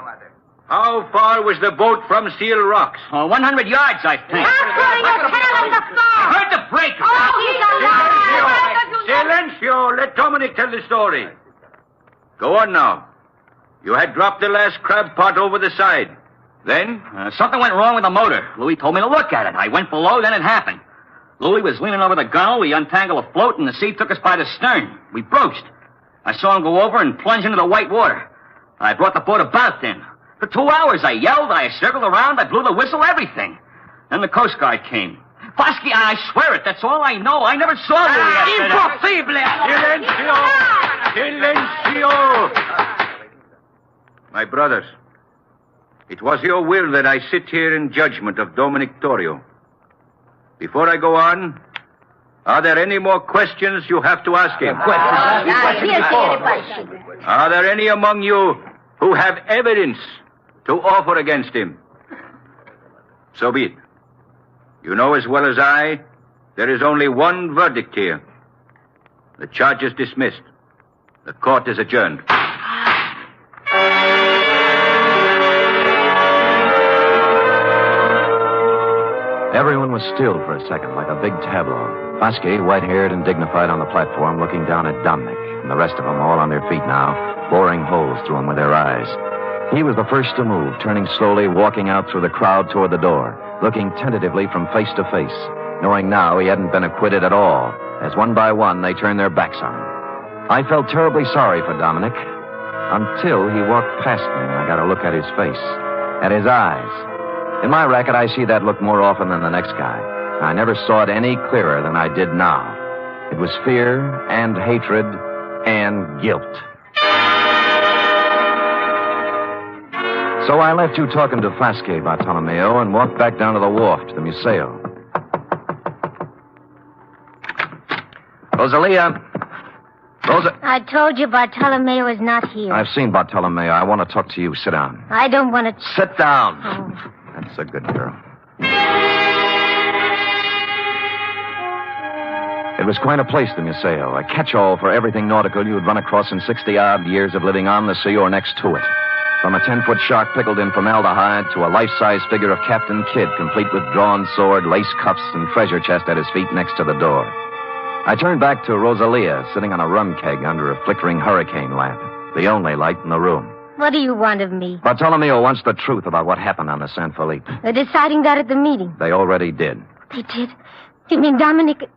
[SPEAKER 13] How far was the boat from Seal Rocks?
[SPEAKER 10] 100 yards, I think. Heard the break.
[SPEAKER 13] Silencio. Let Dominic tell the story. Go on now. You had dropped the last crab pot over the side. Then?
[SPEAKER 10] Something went wrong with the motor. Louis told me to look at it. I went below, then it happened. Louis was leaning over the gunwale. We untangled a float, and the sea took us by the stern. We broached. I saw him go over and plunge into the white water. I brought the boat about then. For 2 hours, I yelled, I circled around, I blew the whistle, everything. Then the Coast Guard came. Fosky, I swear it, that's all I know. I never saw Louis. Impossible!
[SPEAKER 13] Silencio! My brothers, it was your will that I sit here in judgment of Dominic Torrio. Before I go on, are there any more questions you have to ask him? Are there any among you who have evidence to offer against him? So be it. You know as well as I, there is only one verdict here. The charge is dismissed. The court is adjourned.
[SPEAKER 2] Everyone was still for a second, like a big tableau. Vasquez, white-haired and dignified on the platform, looking down at Dominic, and the rest of them all on their feet now, boring holes through them with their eyes. He was the first to move, turning slowly, walking out through the crowd toward the door, looking tentatively from face to face, knowing now he hadn't been acquitted at all, as one by one they turned their backs on him. I felt terribly sorry for Dominic, until he walked past me and I got a look at his face, at his eyes. In my racket, I see that look more often than the next guy. I never saw it any clearer than I did now. It was fear and hatred and guilt. So I left you talking to Vasquez, Bartolomeo, and walked back down to the wharf to the Museo. Rosalia.
[SPEAKER 12] I told you Bartolomeo is not here.
[SPEAKER 2] I've seen Bartolomeo. I want to talk to you. Sit down.
[SPEAKER 12] I don't want to...
[SPEAKER 2] Sit down.
[SPEAKER 12] Oh.
[SPEAKER 2] That's a good girl. It was quite a place, the Museo, a catch-all for everything nautical you'd run across in 60-odd years of living on the sea or next to it. From a 10-foot shark pickled in formaldehyde to a life-size figure of Captain Kidd, complete with drawn sword, lace cuffs, and treasure chest at his feet next to the door. I turned back to Rosalia, sitting on a rum keg under a flickering hurricane lamp, the only light in the room.
[SPEAKER 12] What do you want of me?
[SPEAKER 2] Bartolomeo wants the truth about what happened on the San Felipe.
[SPEAKER 12] They're deciding that at the meeting.
[SPEAKER 2] They already did.
[SPEAKER 12] They did? You mean Dominic...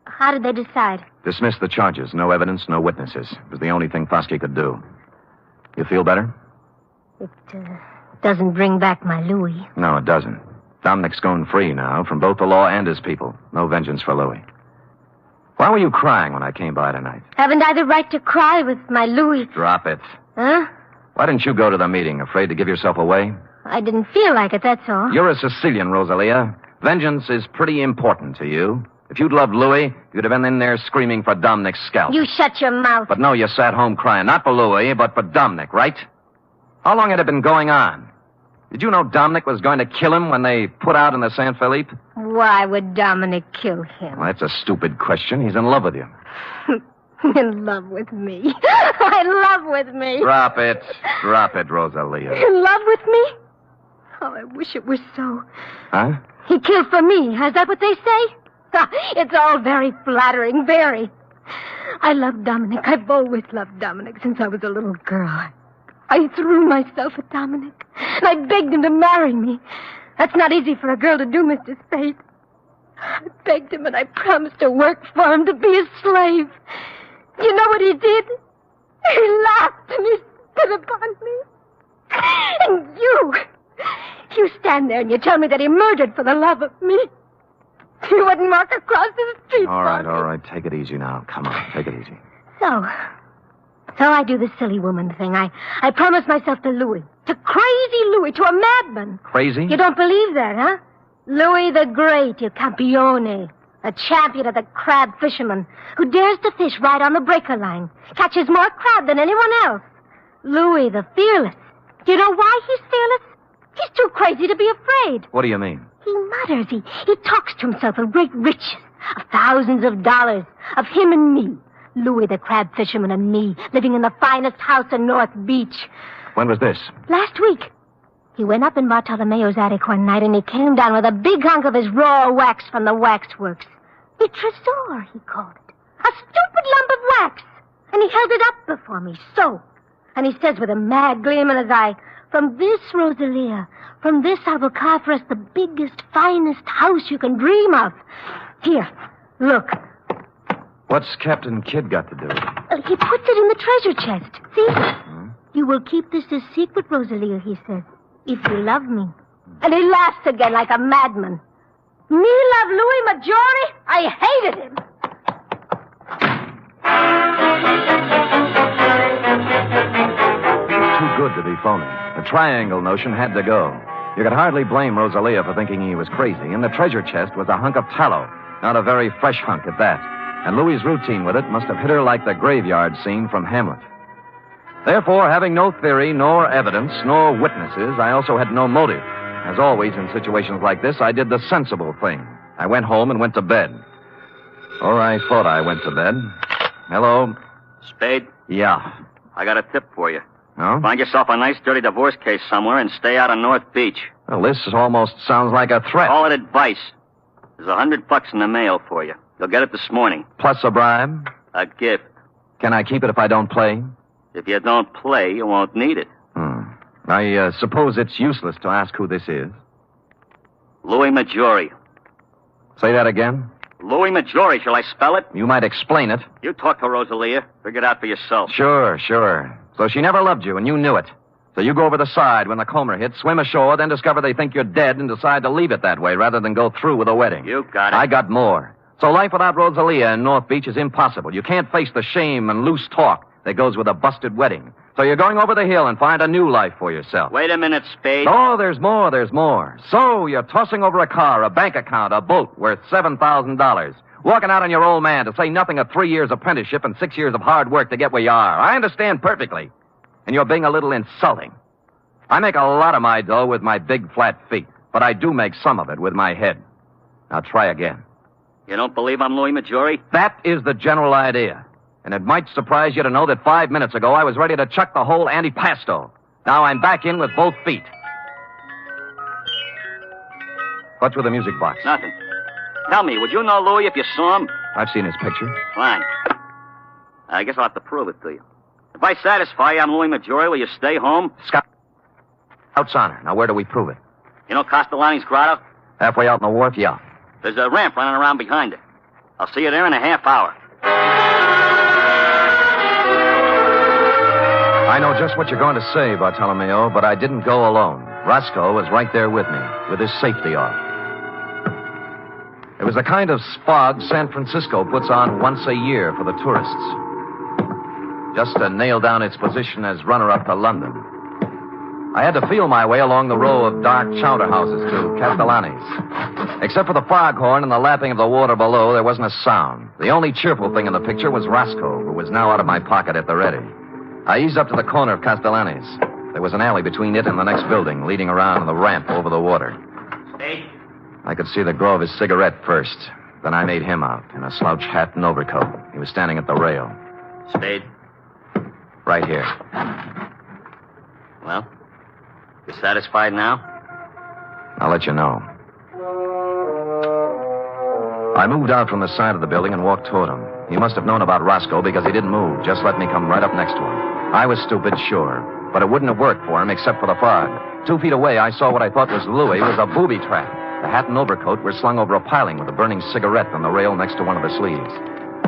[SPEAKER 12] How did they decide?
[SPEAKER 2] Dismiss the charges. No evidence, no witnesses. It was the only thing Vasquez could do. You feel better?
[SPEAKER 12] It doesn't bring back my Louis.
[SPEAKER 2] No, it doesn't. Dominic's going free now, from both the law and his people. No vengeance for Louis. Why were you crying when I came by tonight?
[SPEAKER 12] Haven't I the right to cry with my Louis?
[SPEAKER 2] Drop it.
[SPEAKER 12] Huh?
[SPEAKER 2] Why didn't you go to the meeting? Afraid to give yourself away?
[SPEAKER 12] I didn't feel like it, that's all.
[SPEAKER 2] You're a Sicilian, Rosalia. Vengeance is pretty important to you. If you'd loved Louis, you'd have been in there screaming for Dominic's scalp.
[SPEAKER 12] You shut your mouth.
[SPEAKER 2] But no, you sat home crying. Not for Louis, but for Dominic, right? How long had it been going on? Did you know Dominic was going to kill him when they put out in the San Felipe?
[SPEAKER 12] Why would Dominic kill him?
[SPEAKER 2] Well, that's a stupid question. He's in love with you.
[SPEAKER 12] In love with me. In love with me.
[SPEAKER 2] Drop it. Drop it, Rosalia.
[SPEAKER 12] In love with me? Oh, I wish it was so.
[SPEAKER 2] Huh?
[SPEAKER 12] He killed for me. Is that what they say? It's all very flattering, very. I love Dominic. I've always loved Dominic since I was a little girl. I threw myself at Dominic, and I begged him to marry me. That's not easy for a girl to do, Mr. Spade. I begged him, and I promised to work for him, to be his slave. You know what he did? He laughed and he spit upon me. And you stand there and you tell me that he murdered for the love of me. He wouldn't walk across the street.
[SPEAKER 2] All right. Take it easy now. Come on, take it easy.
[SPEAKER 12] So I do the silly woman thing. I promise myself to Louis. To crazy Louis, to a madman.
[SPEAKER 2] Crazy?
[SPEAKER 12] You don't believe that, huh? Louis the Great, il campione. A champion of the crab fishermen who dares to fish right on the breaker line. Catches more crab than anyone else. Louis the Fearless. Do you know why he's fearless? He's too crazy to be afraid.
[SPEAKER 2] What do you mean?
[SPEAKER 12] He mutters. He talks to himself of great riches, of thousands of dollars, of him and me. Louis the crab fisherman and me, living in the finest house in North Beach.
[SPEAKER 2] When was this?
[SPEAKER 12] Last week. He went up in Bartolomeo's attic one night and he came down with a big hunk of his raw wax from the waxworks. A tresor, he called it. A stupid lump of wax. And he held it up before me, so. And he says with a mad gleam in his eye, "From this, Rosalia, from this I will carve for us the biggest, finest house you can dream of. Here, look."
[SPEAKER 2] What's Captain Kidd got to do with it?
[SPEAKER 12] He puts it in the treasure chest. See? You will keep this a secret, Rosalia, he says, if you love me. And he laughs again like a madman. Me love Louis Maggiore? I hated him.
[SPEAKER 2] Too good to be phony. The triangle notion had to go. You could hardly blame Rosalia for thinking he was crazy. In the treasure chest was a hunk of tallow. Not a very fresh hunk at that. And Louis's routine with it must have hit her like the graveyard scene from Hamlet. Therefore, having no theory, nor evidence, nor witnesses, I also had no motive. As always in situations like this, I did the sensible thing. I went home and went to bed. Or I thought I went to bed. Hello?
[SPEAKER 10] Spade?
[SPEAKER 2] Yeah.
[SPEAKER 10] I got a tip for you.
[SPEAKER 2] No?
[SPEAKER 10] Find yourself a nice, dirty divorce case somewhere and stay out of North Beach.
[SPEAKER 2] Well, this almost sounds like a threat.
[SPEAKER 10] Call it advice. There's $100 in the mail for you. You'll get it this morning.
[SPEAKER 2] Plus a bribe?
[SPEAKER 10] A gift.
[SPEAKER 2] Can I keep it if I don't play?
[SPEAKER 10] If you don't play, you won't need it.
[SPEAKER 2] I suppose it's useless to ask who this is.
[SPEAKER 10] Louis Maggiore.
[SPEAKER 2] Say that again?
[SPEAKER 10] Louis Maggiore, shall I spell it?
[SPEAKER 2] You might explain it.
[SPEAKER 10] You talk to Rosalia. Figure it out for yourself.
[SPEAKER 2] Sure. So she never loved you, and you knew it. So you go over the side when the Comer hits, swim ashore, then discover they think you're dead and decide to leave it that way rather than go through with a wedding.
[SPEAKER 10] You got it.
[SPEAKER 2] I got more. So life without Rosalia in North Beach is impossible. You can't face the shame and loose talk that goes with a busted wedding. So you're going over the hill and find a new life for yourself.
[SPEAKER 10] Wait a minute, Spade.
[SPEAKER 2] Oh, there's more. So you're tossing over a car, a bank account, a boat worth $7,000. Walking out on your old man, to say nothing of 3 years apprenticeship and 6 years of hard work to get where you are. I understand perfectly. And you're being a little insulting. I make a lot of my dough with my big flat feet, but I do make some of it with my head. Now try again.
[SPEAKER 10] You don't believe I'm Louis Maggiore?
[SPEAKER 2] That is the general idea. And it might surprise you to know that 5 minutes ago I was ready to chuck the whole antipasto. Now I'm back in with both feet. What's with the music box?
[SPEAKER 10] Nothing. Tell me, would you know Louis if you saw him?
[SPEAKER 2] I've seen his picture.
[SPEAKER 10] Fine. I guess I'll have to prove it to you. If I satisfy you I'm Louis Maggiore, will you stay home?
[SPEAKER 2] Scout's honor. Now where do we prove it?
[SPEAKER 10] You know Castellani's grotto?
[SPEAKER 2] Halfway out on the wharf, yeah.
[SPEAKER 10] There's a ramp running around behind it. I'll see you there in a half hour.
[SPEAKER 2] I know just what you're going to say, Bartolomeo, but I didn't go alone. Roscoe was right there with me, with his safety off. It was the kind of spog San Francisco puts on once a year for the tourists. Just to nail down its position as runner-up to London. I had to feel my way along the row of dark chowder houses to Castellani's. Except for the foghorn and the lapping of the water below, there wasn't a sound. The only cheerful thing in the picture was Roscoe, who was now out of my pocket at the ready. I eased up to the corner of Castellani's. There was an alley between it and the next building, leading around the ramp over the water.
[SPEAKER 10] Spade?
[SPEAKER 2] I could see the glow of his cigarette first. Then I made him out in a slouch hat and overcoat. He was standing at the rail.
[SPEAKER 10] Spade?
[SPEAKER 2] Right here.
[SPEAKER 10] Well, you satisfied now?
[SPEAKER 2] I'll let you know. I moved out from the side of the building and walked toward him. He must have known about Roscoe because he didn't move, just let me come right up next to him. I was stupid, sure, but it wouldn't have worked for him except for the fog. 2 feet away, I saw what I thought was Louis was a booby trap. The hat and overcoat were slung over a piling with a burning cigarette on the rail next to one of the sleeves.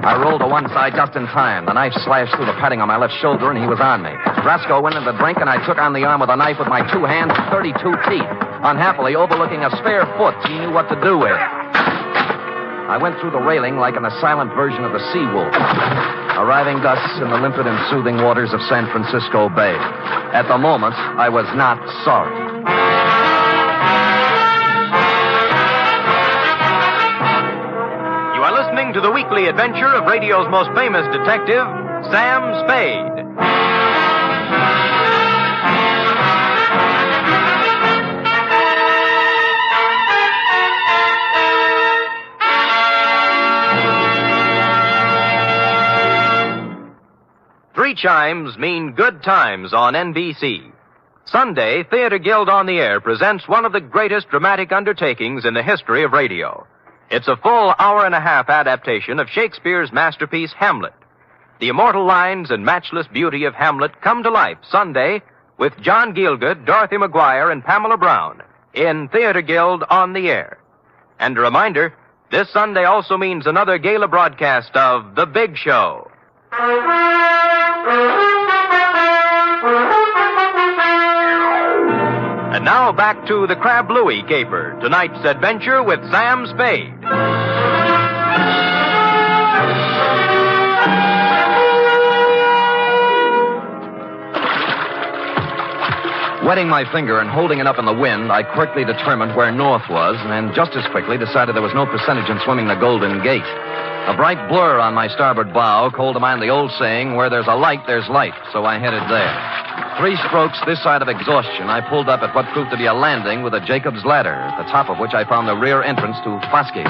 [SPEAKER 2] I rolled to one side just in time. The knife slashed through the padding on my left shoulder, and he was on me. Roscoe went into the drink, and I took on the arm with a knife with my 2 hands and 32 teeth. Unhappily, overlooking a spare foot he knew what to do with. I went through the railing like in a silent version of the Sea Wolf, arriving thus in the limpid and soothing waters of San Francisco Bay. At the moment, I was not sorry.
[SPEAKER 3] You are listening to the weekly adventure of radio's most famous detective, Sam Spade. Three chimes mean good times on NBC. Sunday, Theater Guild on the Air presents one of the greatest dramatic undertakings in the history of radio. It's a full hour-and-a-half adaptation of Shakespeare's masterpiece, Hamlet. The immortal lines and matchless beauty of Hamlet come to life Sunday with John Gielgud, Dorothy McGuire, and Pamela Brown in Theater Guild on the Air. And a reminder, this Sunday also means another gala broadcast of The Big Show. And now back to the Crab Louie caper, tonight's adventure with Sam Spade.
[SPEAKER 2] Wetting my finger and holding it up in the wind, I quickly determined where north was, and just as quickly decided there was no percentage in swimming the Golden Gate. A bright blur on my starboard bow called to mind the old saying, where there's a light, there's light, so I headed there. 3 strokes this side of exhaustion, I pulled up at what proved to be a landing with a Jacob's ladder, at the top of which I found the rear entrance to Foskey's,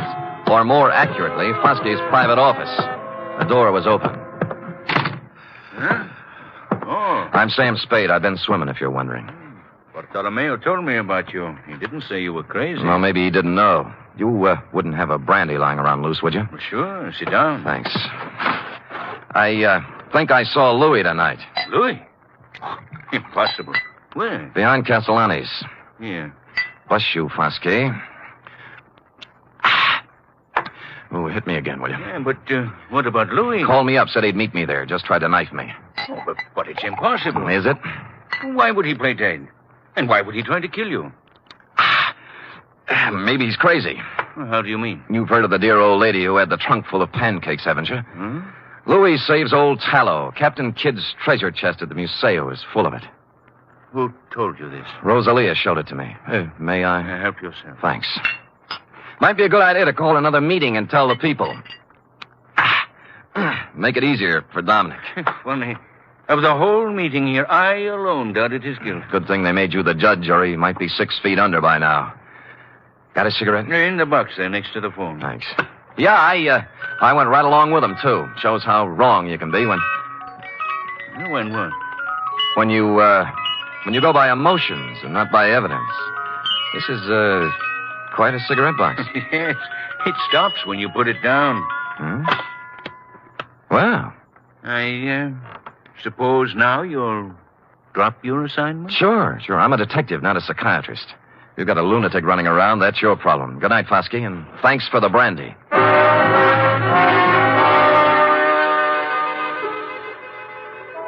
[SPEAKER 2] or more accurately, Foskey's private office. The door was open.
[SPEAKER 13] Huh? Oh.
[SPEAKER 2] I'm Sam Spade. I've been swimming, if you're wondering.
[SPEAKER 13] Bartolomeo told me about you. He didn't say you were crazy.
[SPEAKER 2] Well, maybe he didn't know. You wouldn't have a brandy lying around loose, would you?
[SPEAKER 13] Well, sure. Sit down.
[SPEAKER 2] Thanks. I think I saw Louis tonight.
[SPEAKER 13] Louis? Impossible. Where?
[SPEAKER 2] Behind Castellani's.
[SPEAKER 13] Yeah.
[SPEAKER 2] Bless you, Foskey. Oh, hit me again, will you?
[SPEAKER 13] Yeah, but what about Louis?
[SPEAKER 2] Called me up, said he'd meet me there. Just tried to knife me.
[SPEAKER 13] Oh, but it's impossible.
[SPEAKER 2] Is it?
[SPEAKER 13] Why would he play dead? And why would he try to kill you?
[SPEAKER 2] Maybe he's crazy.
[SPEAKER 13] Well, how do you mean?
[SPEAKER 2] You've heard of the dear old lady who had the trunk full of pancakes, haven't you?
[SPEAKER 13] Hmm?
[SPEAKER 2] Louis saves old Tallow. Captain Kidd's treasure chest at the Museo is full of it.
[SPEAKER 13] Who told you this?
[SPEAKER 2] Rosalia showed it to me. May I?
[SPEAKER 13] Help yourself.
[SPEAKER 2] Thanks. Might be a good idea to call another meeting and tell the people. Make it easier for Dominic.
[SPEAKER 13] Funny. Of the whole meeting here, I alone doubted his guilt.
[SPEAKER 2] Good thing they made you the judge, or he might be 6 feet under by now. Got a cigarette?
[SPEAKER 13] In the box there, next to the phone.
[SPEAKER 2] Thanks. Yeah, I went right along with him, too. Shows how wrong you can be when...
[SPEAKER 13] When what?
[SPEAKER 2] When you go by emotions and not by evidence. This is, quite a cigarette box.
[SPEAKER 13] Yes, it stops when you put it down.
[SPEAKER 2] Hmm? Well.
[SPEAKER 13] I suppose now you'll drop your assignment?
[SPEAKER 2] Sure. I'm a detective, not a psychiatrist. You've got a lunatic running around, that's your problem. Good night, Foskey, and thanks for the brandy.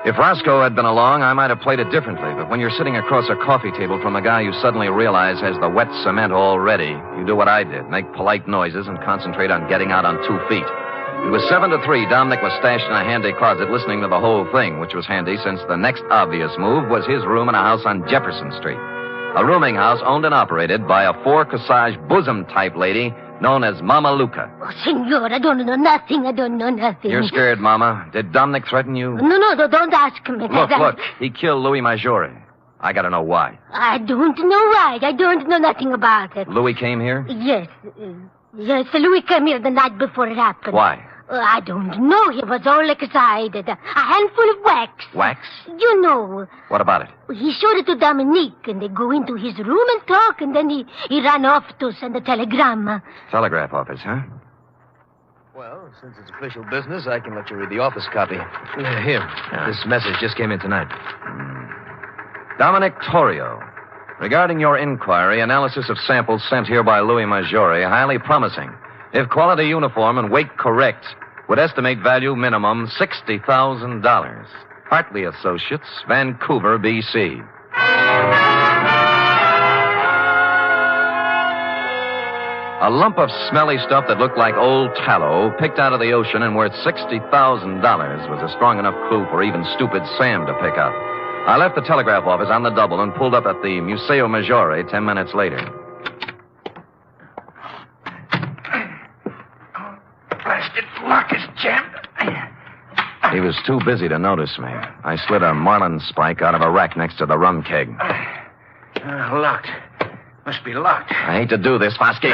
[SPEAKER 2] If Roscoe had been along, I might have played it differently, but when you're sitting across a coffee table from a guy you suddenly realize has the wet cement all ready, you do what I did, make polite noises and concentrate on getting out on 2 feet. It was 7 to 3. Dominic was stashed in a handy closet listening to the whole thing, which was handy since the next obvious move was his room in a house on Jefferson Street. A rooming house owned and operated by a 4-corsage bosom-type lady known as Mama Luca.
[SPEAKER 12] Oh, senor, I don't know nothing.
[SPEAKER 2] You're scared, Mama. Did Dominic threaten you?
[SPEAKER 12] No, don't ask me.
[SPEAKER 2] Look. He killed Louis Maggiore. I gotta know why.
[SPEAKER 12] I don't know why. I don't know nothing about it.
[SPEAKER 2] Louis came here?
[SPEAKER 12] Yes, Louis came here the night before it happened.
[SPEAKER 2] Why?
[SPEAKER 12] I don't know. He was all excited. A handful of wax.
[SPEAKER 2] Wax?
[SPEAKER 12] You know.
[SPEAKER 2] What about it?
[SPEAKER 12] He showed it to Dominique, and they go into his room and talk, and then he ran off to send a telegram.
[SPEAKER 2] Telegraph office, huh?
[SPEAKER 15] Well, since it's official business, I can let you read the office copy. Here. This message just came in tonight.
[SPEAKER 2] Dominic Torrio. Regarding your inquiry, analysis of samples sent here by Louis Maggiore, highly promising. If quality uniform and weight correct, would estimate value minimum $60,000. Hartley Associates, Vancouver, B.C. A lump of smelly stuff that looked like old tallow, picked out of the ocean and worth $60,000, was a strong enough clue for even stupid Sam to pick up. I left the telegraph office on the double and pulled up at the Museo Maggiore 10 minutes later.
[SPEAKER 6] Blasted lock is jammed.
[SPEAKER 2] He was too busy to notice me. I slid a marlin spike out of a rack next to the rum keg.
[SPEAKER 6] Locked. Must be locked.
[SPEAKER 2] I hate to do this, Foskey.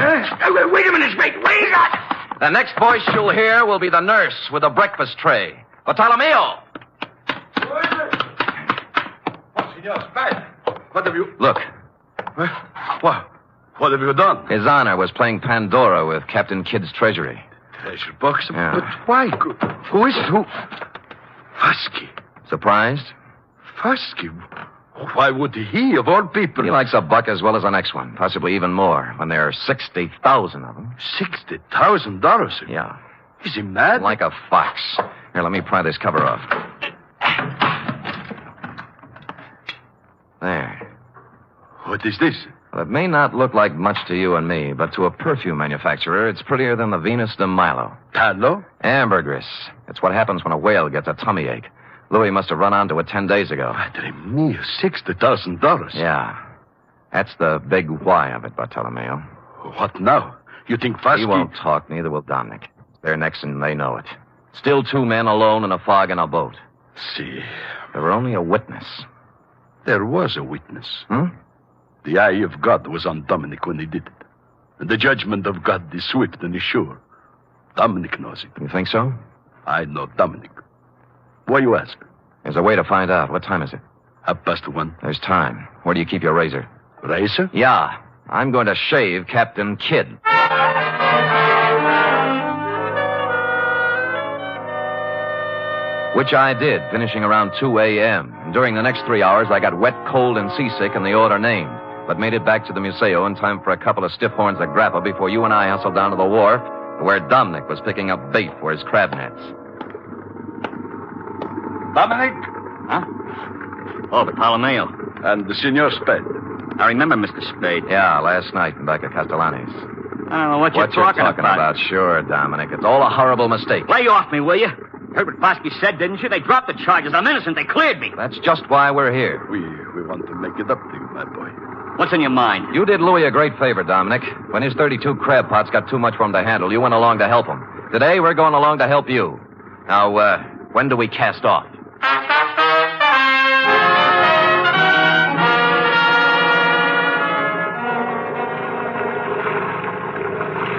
[SPEAKER 6] Wait a minute, mate. Wait up!
[SPEAKER 2] The next voice you'll hear will be the nurse with the breakfast tray. Bartolomeo!
[SPEAKER 14] Senor Spade, what have you...
[SPEAKER 2] Look.
[SPEAKER 14] What have you done?
[SPEAKER 2] His Honor was playing Pandora with Captain Kidd's treasury.
[SPEAKER 14] Treasure box?
[SPEAKER 2] Yeah.
[SPEAKER 14] But why? Who is it? Who? Foskey.
[SPEAKER 2] Surprised?
[SPEAKER 14] Foskey? Why would he, of all people...
[SPEAKER 2] He likes a buck as well as the next one, possibly even more, when there are 60,000 of them.
[SPEAKER 14] $60,000?
[SPEAKER 2] Yeah.
[SPEAKER 14] Is he mad?
[SPEAKER 2] Like a fox. Here, let me pry this cover off. There.
[SPEAKER 14] What is this?
[SPEAKER 2] Well, it may not look like much to you and me, but to a perfume manufacturer, it's prettier than the Venus de Milo.
[SPEAKER 14] Tallow?
[SPEAKER 2] Ambergris. It's what happens when a whale gets a tummy ache. Louis must have run onto it 10 days ago.
[SPEAKER 14] Madre mia, $60,000.
[SPEAKER 2] Yeah. That's the big why of it, Bartolomeo.
[SPEAKER 14] What now? You think Foskey...
[SPEAKER 2] He won't talk, neither will Dominic. They're next and they know it. Still 2 men alone in a fog in a boat.
[SPEAKER 14] See.
[SPEAKER 2] There were only a witness.
[SPEAKER 14] There was a witness. The eye of God was on Dominic when he did it. And the judgment of God is swift and is sure. Dominic knows it.
[SPEAKER 2] You think so?
[SPEAKER 14] I know Dominic. Why you ask?
[SPEAKER 2] There's a way to find out. What time is it?
[SPEAKER 14] 1:30.
[SPEAKER 2] There's time. Where do you keep your razor?
[SPEAKER 14] Razor?
[SPEAKER 2] Yeah. I'm going to shave Captain Kidd. Which I did, finishing around 2 a.m. And during the next 3 hours, I got wet, cold, and seasick in the order named, but made it back to the Museo in time for a couple of stiff horns of grappa before you and I hustled down to the wharf where Dominic was picking up bait for his crab nets.
[SPEAKER 10] Dominic? Huh? Oh, Bartolomeo.
[SPEAKER 14] And the Senor Spade.
[SPEAKER 10] I remember Mr. Spade.
[SPEAKER 2] Yeah, last night back at Castellani's.
[SPEAKER 10] I don't know what you're talking about.
[SPEAKER 2] Sure, Dominic. It's all a horrible mistake.
[SPEAKER 10] Lay off me, will you? Heard what Bosky said, didn't you? They dropped the charges. I'm innocent. They cleared me.
[SPEAKER 2] That's just why we're here.
[SPEAKER 14] We want to make it up to you, my boy.
[SPEAKER 10] What's in your mind?
[SPEAKER 2] You did Louis a great favor, Dominic. When his 32 crab pots got too much for him to handle, you went along to help him. Today, we're going along to help you. Now, when do we cast off?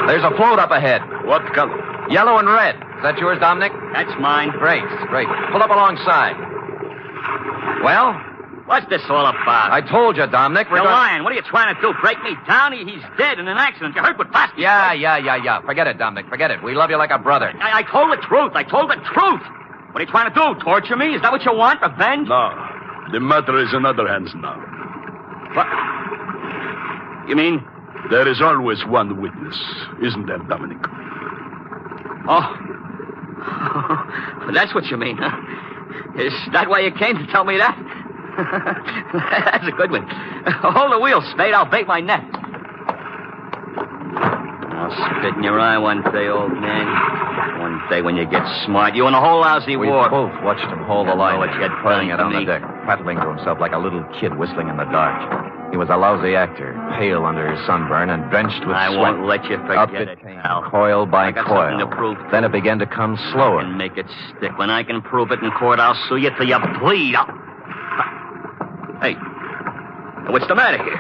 [SPEAKER 2] There's a float up ahead.
[SPEAKER 14] What color?
[SPEAKER 2] Yellow and red. Is that yours, Dominic?
[SPEAKER 10] That's mine.
[SPEAKER 2] Great. Pull up alongside. Well?
[SPEAKER 10] What's this all about?
[SPEAKER 2] I told you, Dominic.
[SPEAKER 10] You're lying. What are you trying to do? Break me down? He's dead in an accident. You heard what Bosky said?
[SPEAKER 2] Yeah. Forget it, Dominic. Forget it. We love you like a brother.
[SPEAKER 10] I told the truth. What are you trying to do? Torture me? Is that what you want? Revenge?
[SPEAKER 14] No. The matter is in other hands now.
[SPEAKER 10] What? You mean?
[SPEAKER 14] There is always one witness, isn't there, Dominic?
[SPEAKER 10] Oh. That's what you mean, huh? Is that why you came to tell me that? That's a good one. Hold the wheel, Spade. I'll bait my net. I'll spit in your eye one day, old man. One day when you get smart. You and the whole lousy
[SPEAKER 2] we
[SPEAKER 10] war.
[SPEAKER 2] We both watched him hold the line, playing it on the
[SPEAKER 10] me.
[SPEAKER 2] deck, prattling to himself like a little kid whistling in the dark. He was a lousy actor, pale under his sunburn and drenched with sweat.
[SPEAKER 10] I won't let you
[SPEAKER 2] Up
[SPEAKER 10] forget
[SPEAKER 2] it
[SPEAKER 10] it,
[SPEAKER 2] came, coil by coil.
[SPEAKER 10] To prove.
[SPEAKER 2] Then it began to come slower.
[SPEAKER 10] I can make it stick. When I can prove it in court, I'll sue you till you bleed. Hey, what's the matter here?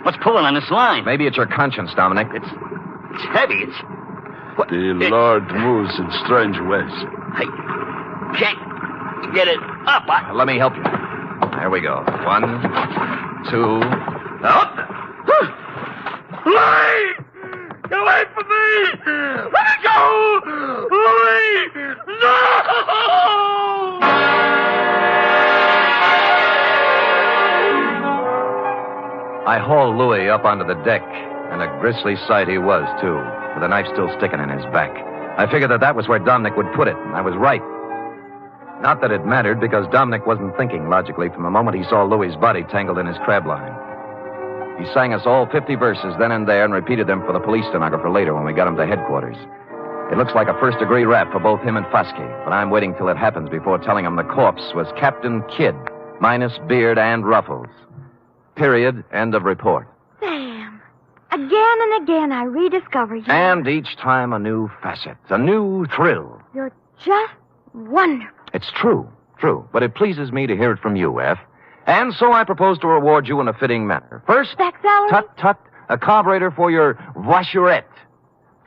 [SPEAKER 10] What's pulling on this line?
[SPEAKER 2] Maybe it's your conscience, Dominic.
[SPEAKER 10] It's heavy.
[SPEAKER 14] The Lord moves in strange ways.
[SPEAKER 10] Hey, can't get it up.
[SPEAKER 2] Let me help you. There we go. 1, 2...
[SPEAKER 10] Up!
[SPEAKER 6] Louis! Get away from me! Let me go! Louis! No!
[SPEAKER 2] I hauled Louis up onto the deck, and a grisly sight he was, too, with a knife still sticking in his back. I figured that was where Dominic would put it, and I was right. Not that it mattered, because Dominic wasn't thinking logically from the moment he saw Louis's body tangled in his crab line. He sang us all 50 verses then and there and repeated them for the police stenographer later when we got him to headquarters. It looks like a first-degree rap for both him and Fosky, but I'm waiting till it happens before telling him the corpse was Captain Kidd, minus beard and ruffles. Period. End of report.
[SPEAKER 1] Sam, again and again I rediscover you.
[SPEAKER 2] And each time a new facet, a new thrill.
[SPEAKER 1] You're just wonderful.
[SPEAKER 2] It's true, but it pleases me to hear it from you, F. And so I propose to reward you in a fitting manner. First,
[SPEAKER 1] back salary?
[SPEAKER 2] Tut, a carburetor for your voiturette.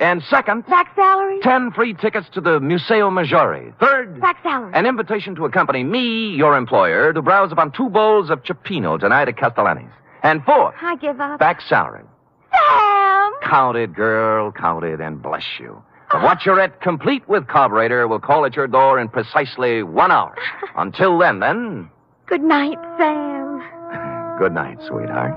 [SPEAKER 2] And second,
[SPEAKER 1] back salary?
[SPEAKER 2] 10 free tickets to the Museo Maggiore. Third,
[SPEAKER 1] back salary.
[SPEAKER 2] An invitation to accompany me, your employer, to browse upon 2 bowls of cioppino tonight at Castellani's. And fourth,
[SPEAKER 1] I give up.
[SPEAKER 2] Back salary.
[SPEAKER 1] Sam!
[SPEAKER 2] Count it, girl, count it, and bless you. The voiturette, complete with carburetor, will call at your door in precisely 1 hour. Until then...
[SPEAKER 1] Good night, Sam.
[SPEAKER 2] Good night, sweetheart.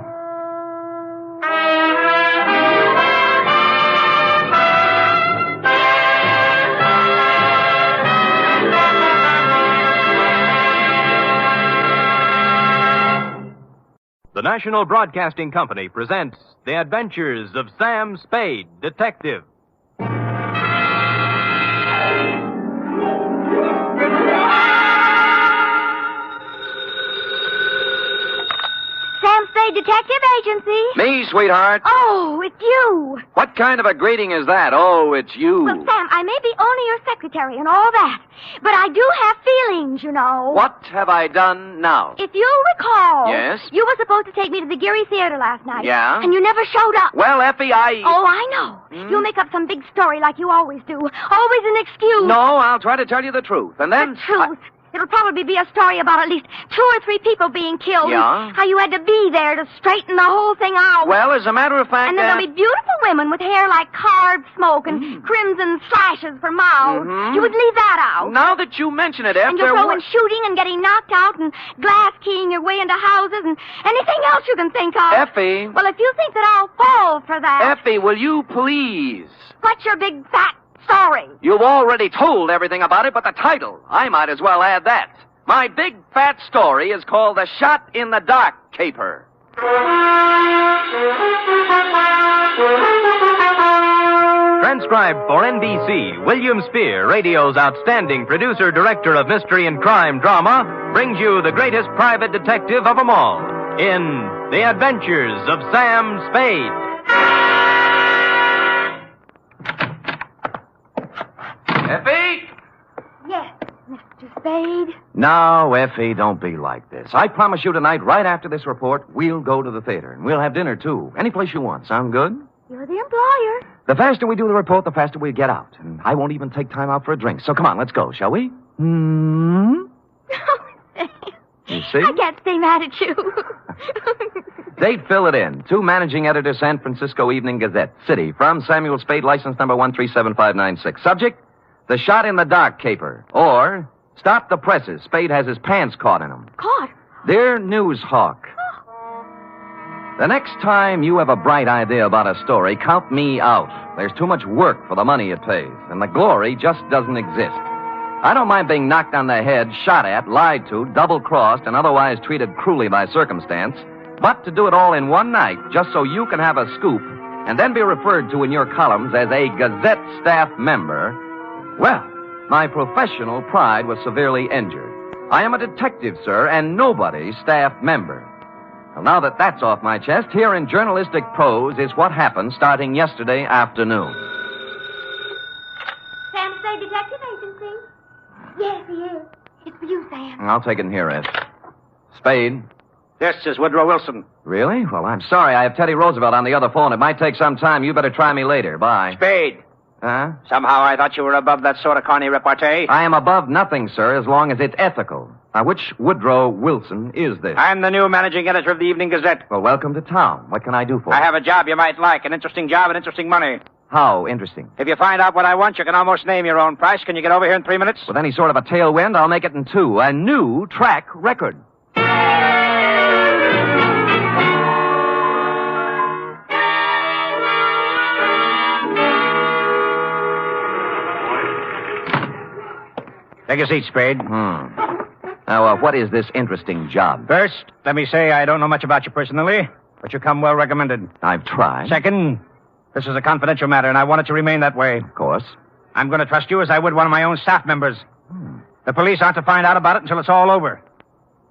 [SPEAKER 3] The National Broadcasting Company presents The Adventures of Sam Spade, Detective.
[SPEAKER 1] Sam Spade, Detective agency?
[SPEAKER 11] Me, sweetheart?
[SPEAKER 1] Oh, it's you.
[SPEAKER 11] What kind of a greeting is that? Oh, it's you.
[SPEAKER 1] Well, Sam, I may be only your secretary and all that, but I do have feelings, you know.
[SPEAKER 11] What have I done now?
[SPEAKER 1] If you recall...
[SPEAKER 11] Yes?
[SPEAKER 1] You were supposed to take me to the Geary Theater last night.
[SPEAKER 11] Yeah?
[SPEAKER 1] And you never showed up.
[SPEAKER 11] Well, Effie,
[SPEAKER 1] Oh, I know. You'll make up some big story like you always do. Always an excuse.
[SPEAKER 11] No, I'll try to tell you the truth. And then...
[SPEAKER 1] The truth? It'll probably be a story about at least 2 or 3 people being killed.
[SPEAKER 11] Yeah?
[SPEAKER 1] How you had to be there to straighten the whole thing out.
[SPEAKER 11] Well, as a matter of fact...
[SPEAKER 1] And then there'll be beautiful women with hair like carved smoke and crimson slashes for mouths. You would leave that out.
[SPEAKER 11] Now that you mention it, Effie...
[SPEAKER 1] And you'll throw in shooting and getting knocked out and glass keying your way into houses and anything else you can think of.
[SPEAKER 11] Effie...
[SPEAKER 1] Well, if you think that I'll fall for that...
[SPEAKER 11] Effie, will you please...
[SPEAKER 1] What's your big fat story?
[SPEAKER 11] You've already told everything about it, but the title, I might as well add that. My big fat story is called The Shot in the Dark Caper.
[SPEAKER 3] Transcribed for NBC, William Spear, radio's outstanding producer, director of mystery and crime drama, brings you the greatest private detective of them all in The Adventures of Sam Spade.
[SPEAKER 11] Effie?
[SPEAKER 1] Yes, Mr. Spade.
[SPEAKER 2] No, Effie, don't be like this. I promise you tonight, right after this report, we'll go to the theater. And we'll have dinner, too. Any place you want. Sound good?
[SPEAKER 1] You're the employer.
[SPEAKER 2] The faster we do the report, the faster we get out. And I won't even take time out for a drink. So come on, let's go, shall we? You see?
[SPEAKER 1] I can't stay mad at you.
[SPEAKER 2] Date, fill it in. To managing editor, San Francisco Evening Gazette. City, from Samuel Spade, license number 137596. Subject, The Shot in the Dark Caper. Or, Stop the Presses. Spade has his pants caught in them.
[SPEAKER 1] Caught?
[SPEAKER 2] Dear News Hawk. The next time you have a bright idea about a story, count me out. There's too much work for the money it pays, and the glory just doesn't exist. I don't mind being knocked on the head, shot at, lied to, double-crossed, and otherwise treated cruelly by circumstance, but to do it all in one night, just so you can have a scoop, and then be referred to in your columns as a Gazette staff member, well, my professional pride was severely injured. I am a detective, sir, and nobody's staff member. Well, now that that's off my chest, here in journalistic prose is what happened starting yesterday afternoon.
[SPEAKER 1] Sam Spade Detective Agency? Yes, he is. It's for you, Sam.
[SPEAKER 2] I'll take it in here, Ed. Spade.
[SPEAKER 16] This is Woodrow Wilson.
[SPEAKER 2] Really? Well, I'm sorry. I have Teddy Roosevelt on the other phone. It might take some time. You better try me later. Bye.
[SPEAKER 16] Spade.
[SPEAKER 2] Huh?
[SPEAKER 16] Somehow I thought you were above that sort of corny repartee.
[SPEAKER 2] I am above nothing, sir, as long as it's ethical. Now, which Woodrow Wilson is this?
[SPEAKER 16] I'm the new managing editor of the Evening Gazette.
[SPEAKER 2] Well, welcome to town. What can I do for you?
[SPEAKER 16] I have a job you might like, an interesting job and interesting money.
[SPEAKER 2] How interesting?
[SPEAKER 16] If you find out what I want, you can almost name your own price. Can you get over here in 3 minutes?
[SPEAKER 2] With any sort of a tailwind, I'll make it in 2. A new track record.
[SPEAKER 16] Take a seat, Spade.
[SPEAKER 2] Now, what is this interesting job?
[SPEAKER 16] First, let me say I don't know much about you personally, but you come well recommended.
[SPEAKER 2] I've tried.
[SPEAKER 16] Second, this is a confidential matter, and I want it to remain that way.
[SPEAKER 2] Of course.
[SPEAKER 16] I'm going to trust you as I would one of my own staff members. The police aren't to find out about it until it's all over.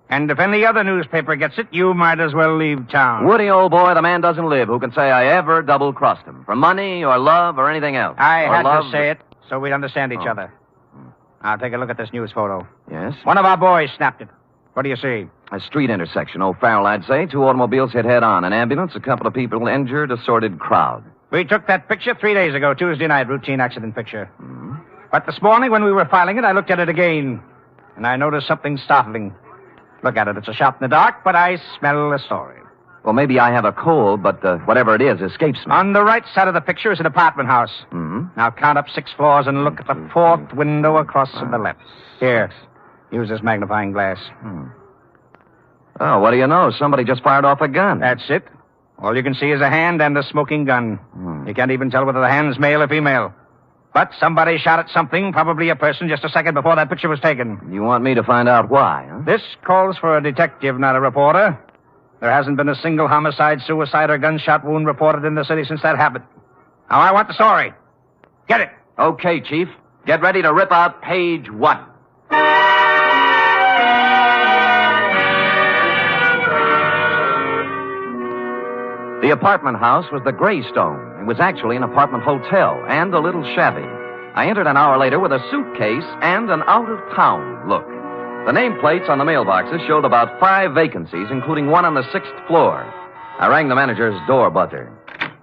[SPEAKER 16] And if any other newspaper gets it, you might as well leave town.
[SPEAKER 2] Woody, old boy, the man doesn't live who can say I ever double-crossed him. For money or love or anything else.
[SPEAKER 16] I
[SPEAKER 2] or
[SPEAKER 16] had
[SPEAKER 2] love...
[SPEAKER 16] to say it so we'd understand each other. Now, take a look at this news photo.
[SPEAKER 2] Yes?
[SPEAKER 16] One of our boys snapped it. What do you see?
[SPEAKER 2] A street intersection. O'Farrell, I'd say. 2 automobiles hit head-on. An ambulance, a couple of people injured, a sordid crowd.
[SPEAKER 16] We took that picture 3 days ago, Tuesday night, routine accident picture. But this morning, when we were filing it, I looked at it again, and I noticed something startling. Look at it. It's a shot in the dark, but I smell a story.
[SPEAKER 2] Well, maybe I have a cold, but whatever it is escapes me.
[SPEAKER 16] On the right side of the picture is an apartment house. Now count up 6 floors and look at the 4th window across to the left. Here, use this magnifying glass.
[SPEAKER 2] Oh, what do you know? Somebody just fired off a gun.
[SPEAKER 16] That's it. All you can see is a hand and a smoking gun. You can't even tell whether the hand's male or female. But somebody shot at something, probably a person, just a second before that picture was taken.
[SPEAKER 2] You want me to find out why, huh?
[SPEAKER 16] This calls for a detective, not a reporter. There hasn't been a single homicide, suicide, or gunshot wound reported in the city since that happened. Now, I want the story. Get it.
[SPEAKER 2] Okay, Chief. Get ready to rip out page 1. The apartment house was the Greystone. It was actually an apartment hotel and a little shabby. I entered an hour later with a suitcase and an out-of-town look. The nameplates on the mailboxes showed about 5 vacancies, including one on the 6th floor. I rang the manager's door buzzer.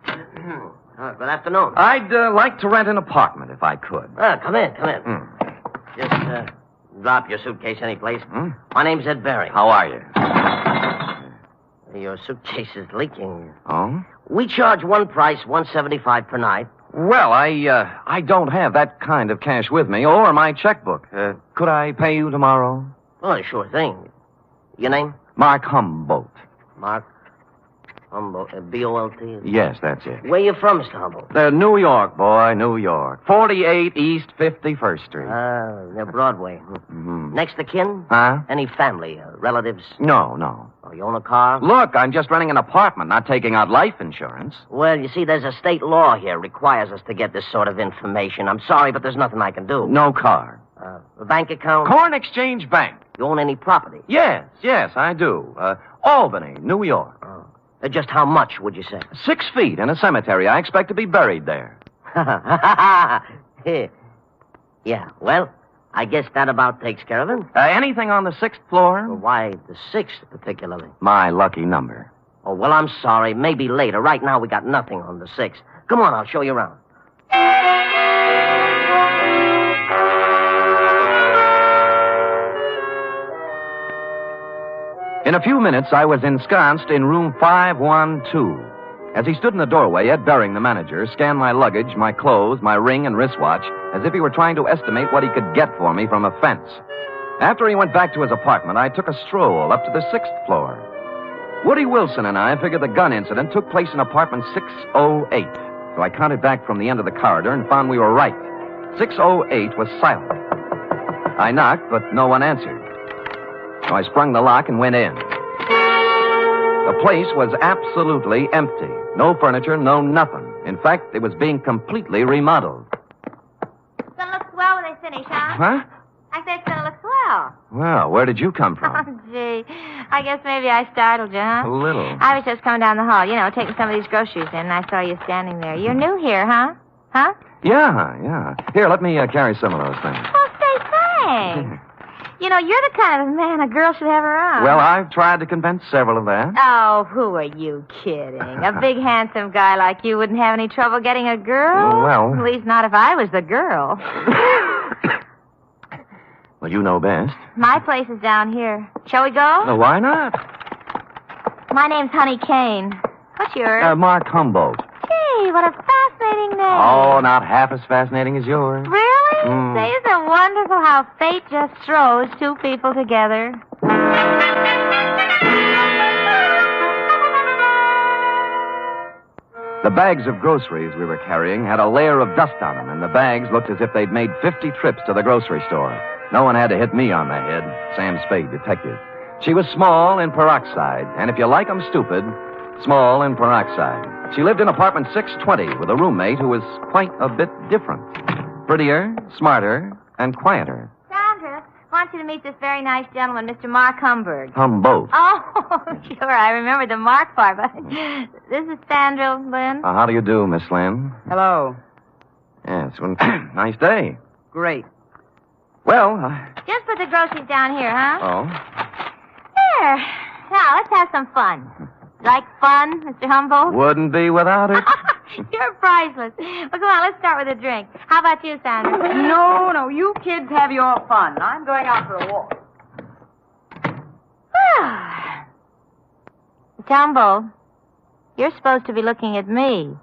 [SPEAKER 8] Good afternoon.
[SPEAKER 2] I'd like to rent an apartment if I could.
[SPEAKER 8] Come in. Just drop your suitcase anyplace. My name's Ed Barry.
[SPEAKER 2] How are you?
[SPEAKER 8] Your suitcase is leaking.
[SPEAKER 2] Oh?
[SPEAKER 8] We charge one price, $175 per night.
[SPEAKER 2] Well, I don't have that kind of cash with me, or my checkbook. Could I pay you tomorrow?
[SPEAKER 8] Oh, sure thing. Your name?
[SPEAKER 2] Mark Humboldt.
[SPEAKER 8] Mark Humboldt. B-O-L-T?
[SPEAKER 2] Yes, that's it.
[SPEAKER 8] Where you from, Mr. Humboldt?
[SPEAKER 2] New York, boy, New York. 48 East 51st Street.
[SPEAKER 8] Near Broadway. Next to kin?
[SPEAKER 2] Huh?
[SPEAKER 8] Any family, relatives?
[SPEAKER 2] No.
[SPEAKER 8] Oh, you own a car?
[SPEAKER 2] Look, I'm just renting an apartment, not taking out life insurance.
[SPEAKER 8] Well, you see, there's a state law here requires us to get this sort of information. I'm sorry, but there's nothing I can do.
[SPEAKER 2] No car.
[SPEAKER 8] A bank account?
[SPEAKER 2] Corn Exchange Bank.
[SPEAKER 8] You own any property?
[SPEAKER 2] Yes, I do. Albany, New York.
[SPEAKER 8] Just how much, would you say?
[SPEAKER 2] 6 feet in a cemetery. I expect to be buried there.
[SPEAKER 8] Yeah, well, I guess that about takes care of it.
[SPEAKER 2] Anything on the 6th floor?
[SPEAKER 8] Well, why the 6th particularly?
[SPEAKER 2] My lucky number.
[SPEAKER 8] Oh, well, I'm sorry. Maybe later. Right now, we got nothing on the 6th. Come on, I'll show you around.
[SPEAKER 2] In a few minutes, I was ensconced in room 512. As he stood in the doorway, Ed Bering, the manager, scanned my luggage, my clothes, my ring and wristwatch, as if he were trying to estimate what he could get for me from a fence. After he went back to his apartment, I took a stroll up to the 6th floor. Woody Wilson and I figured the gun incident took place in apartment 608. So I counted back from the end of the corridor and found we were right. 608 was silent. I knocked, but no one answered. So I sprung the lock and went in. The place was absolutely empty. No furniture, no nothing. In fact, it was being completely remodeled.
[SPEAKER 1] It's gonna look swell when they finish, huh?
[SPEAKER 2] Huh?
[SPEAKER 1] I said it's gonna look swell.
[SPEAKER 2] Well, where did you come from?
[SPEAKER 1] Oh, gee. I guess maybe I startled you, huh?
[SPEAKER 2] A little.
[SPEAKER 1] I was just coming down the hall, taking some of these groceries in, and I saw you standing there. You're new here, huh? Huh?
[SPEAKER 2] Yeah. Here, let me carry some of those things.
[SPEAKER 1] Well, say thanks. You're the kind of man a girl should have around.
[SPEAKER 2] Well, I've tried to convince several of that.
[SPEAKER 1] Oh, who are you kidding? A big, handsome guy like you wouldn't have any trouble getting a girl?
[SPEAKER 2] Well...
[SPEAKER 1] At least not if I was the girl.
[SPEAKER 2] Well, you know best.
[SPEAKER 1] My place is down here. Shall we go?
[SPEAKER 2] Well, why not?
[SPEAKER 1] My name's Honey Kane. What's yours?
[SPEAKER 2] Mark Humboldt.
[SPEAKER 1] Gee, what a fascinating name.
[SPEAKER 2] Oh, not half as fascinating as yours.
[SPEAKER 1] Really? Say, isn't it wonderful how fate just throws two people together?
[SPEAKER 2] The bags of groceries we were carrying had a layer of dust on them, and the bags looked as if they'd made 50 trips to the grocery store. No one had to hit me on the head. Sam Spade, detective. She was small in peroxide, and if you like 'em stupid, small in peroxide. She lived in apartment 620 with a roommate who was quite a bit different. Prettier, smarter, and quieter.
[SPEAKER 1] Sandra, I want you to meet this very nice gentleman, Mr. Mark Humberg.
[SPEAKER 2] Humboldt.
[SPEAKER 1] Oh, sure, I remember the Mark part, but this is Sandra Lynn.
[SPEAKER 2] How do you do, Miss Lynn?
[SPEAKER 17] Hello.
[SPEAKER 2] Yes, well, nice day.
[SPEAKER 17] Great.
[SPEAKER 2] Well,
[SPEAKER 1] Just put the groceries down here, huh?
[SPEAKER 2] Oh?
[SPEAKER 1] Here. Now, let's have some fun. Like fun, Mr. Humboldt?
[SPEAKER 2] Wouldn't be without it.
[SPEAKER 1] You're priceless. Well, come on, let's start with a drink. How about you, Sandra?
[SPEAKER 17] No, you kids have your fun. I'm going out for a walk.
[SPEAKER 1] Mr. Humboldt, you're supposed to be looking at me.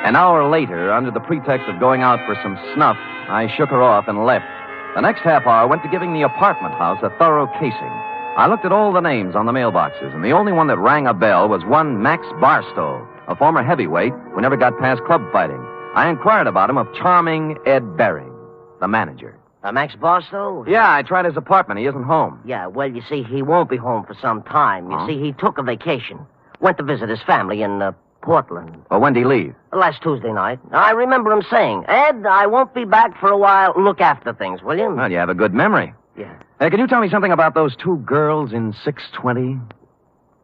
[SPEAKER 2] An hour later, under the pretext of going out for some snuff, I shook her off and left. The next half hour went to giving the apartment house a thorough casing. I looked at all the names on the mailboxes, and the only one that rang a bell was one Max Barstow, a former heavyweight who never got past club fighting. I inquired about him of charming Ed Bering, the manager.
[SPEAKER 8] Max Barstow?
[SPEAKER 2] Yeah, I tried his apartment. He isn't home.
[SPEAKER 8] Yeah, well, you see, he won't be home for some time. You see, he took a vacation. Went to visit his family in Portland.
[SPEAKER 2] Well, when did he leave?
[SPEAKER 8] Last Tuesday night. I remember him saying, Ed, I won't be back for a while. Look after things, will you?
[SPEAKER 2] Well, you have a good memory.
[SPEAKER 8] Yeah.
[SPEAKER 2] Hey, can you tell me something about those two girls in 620?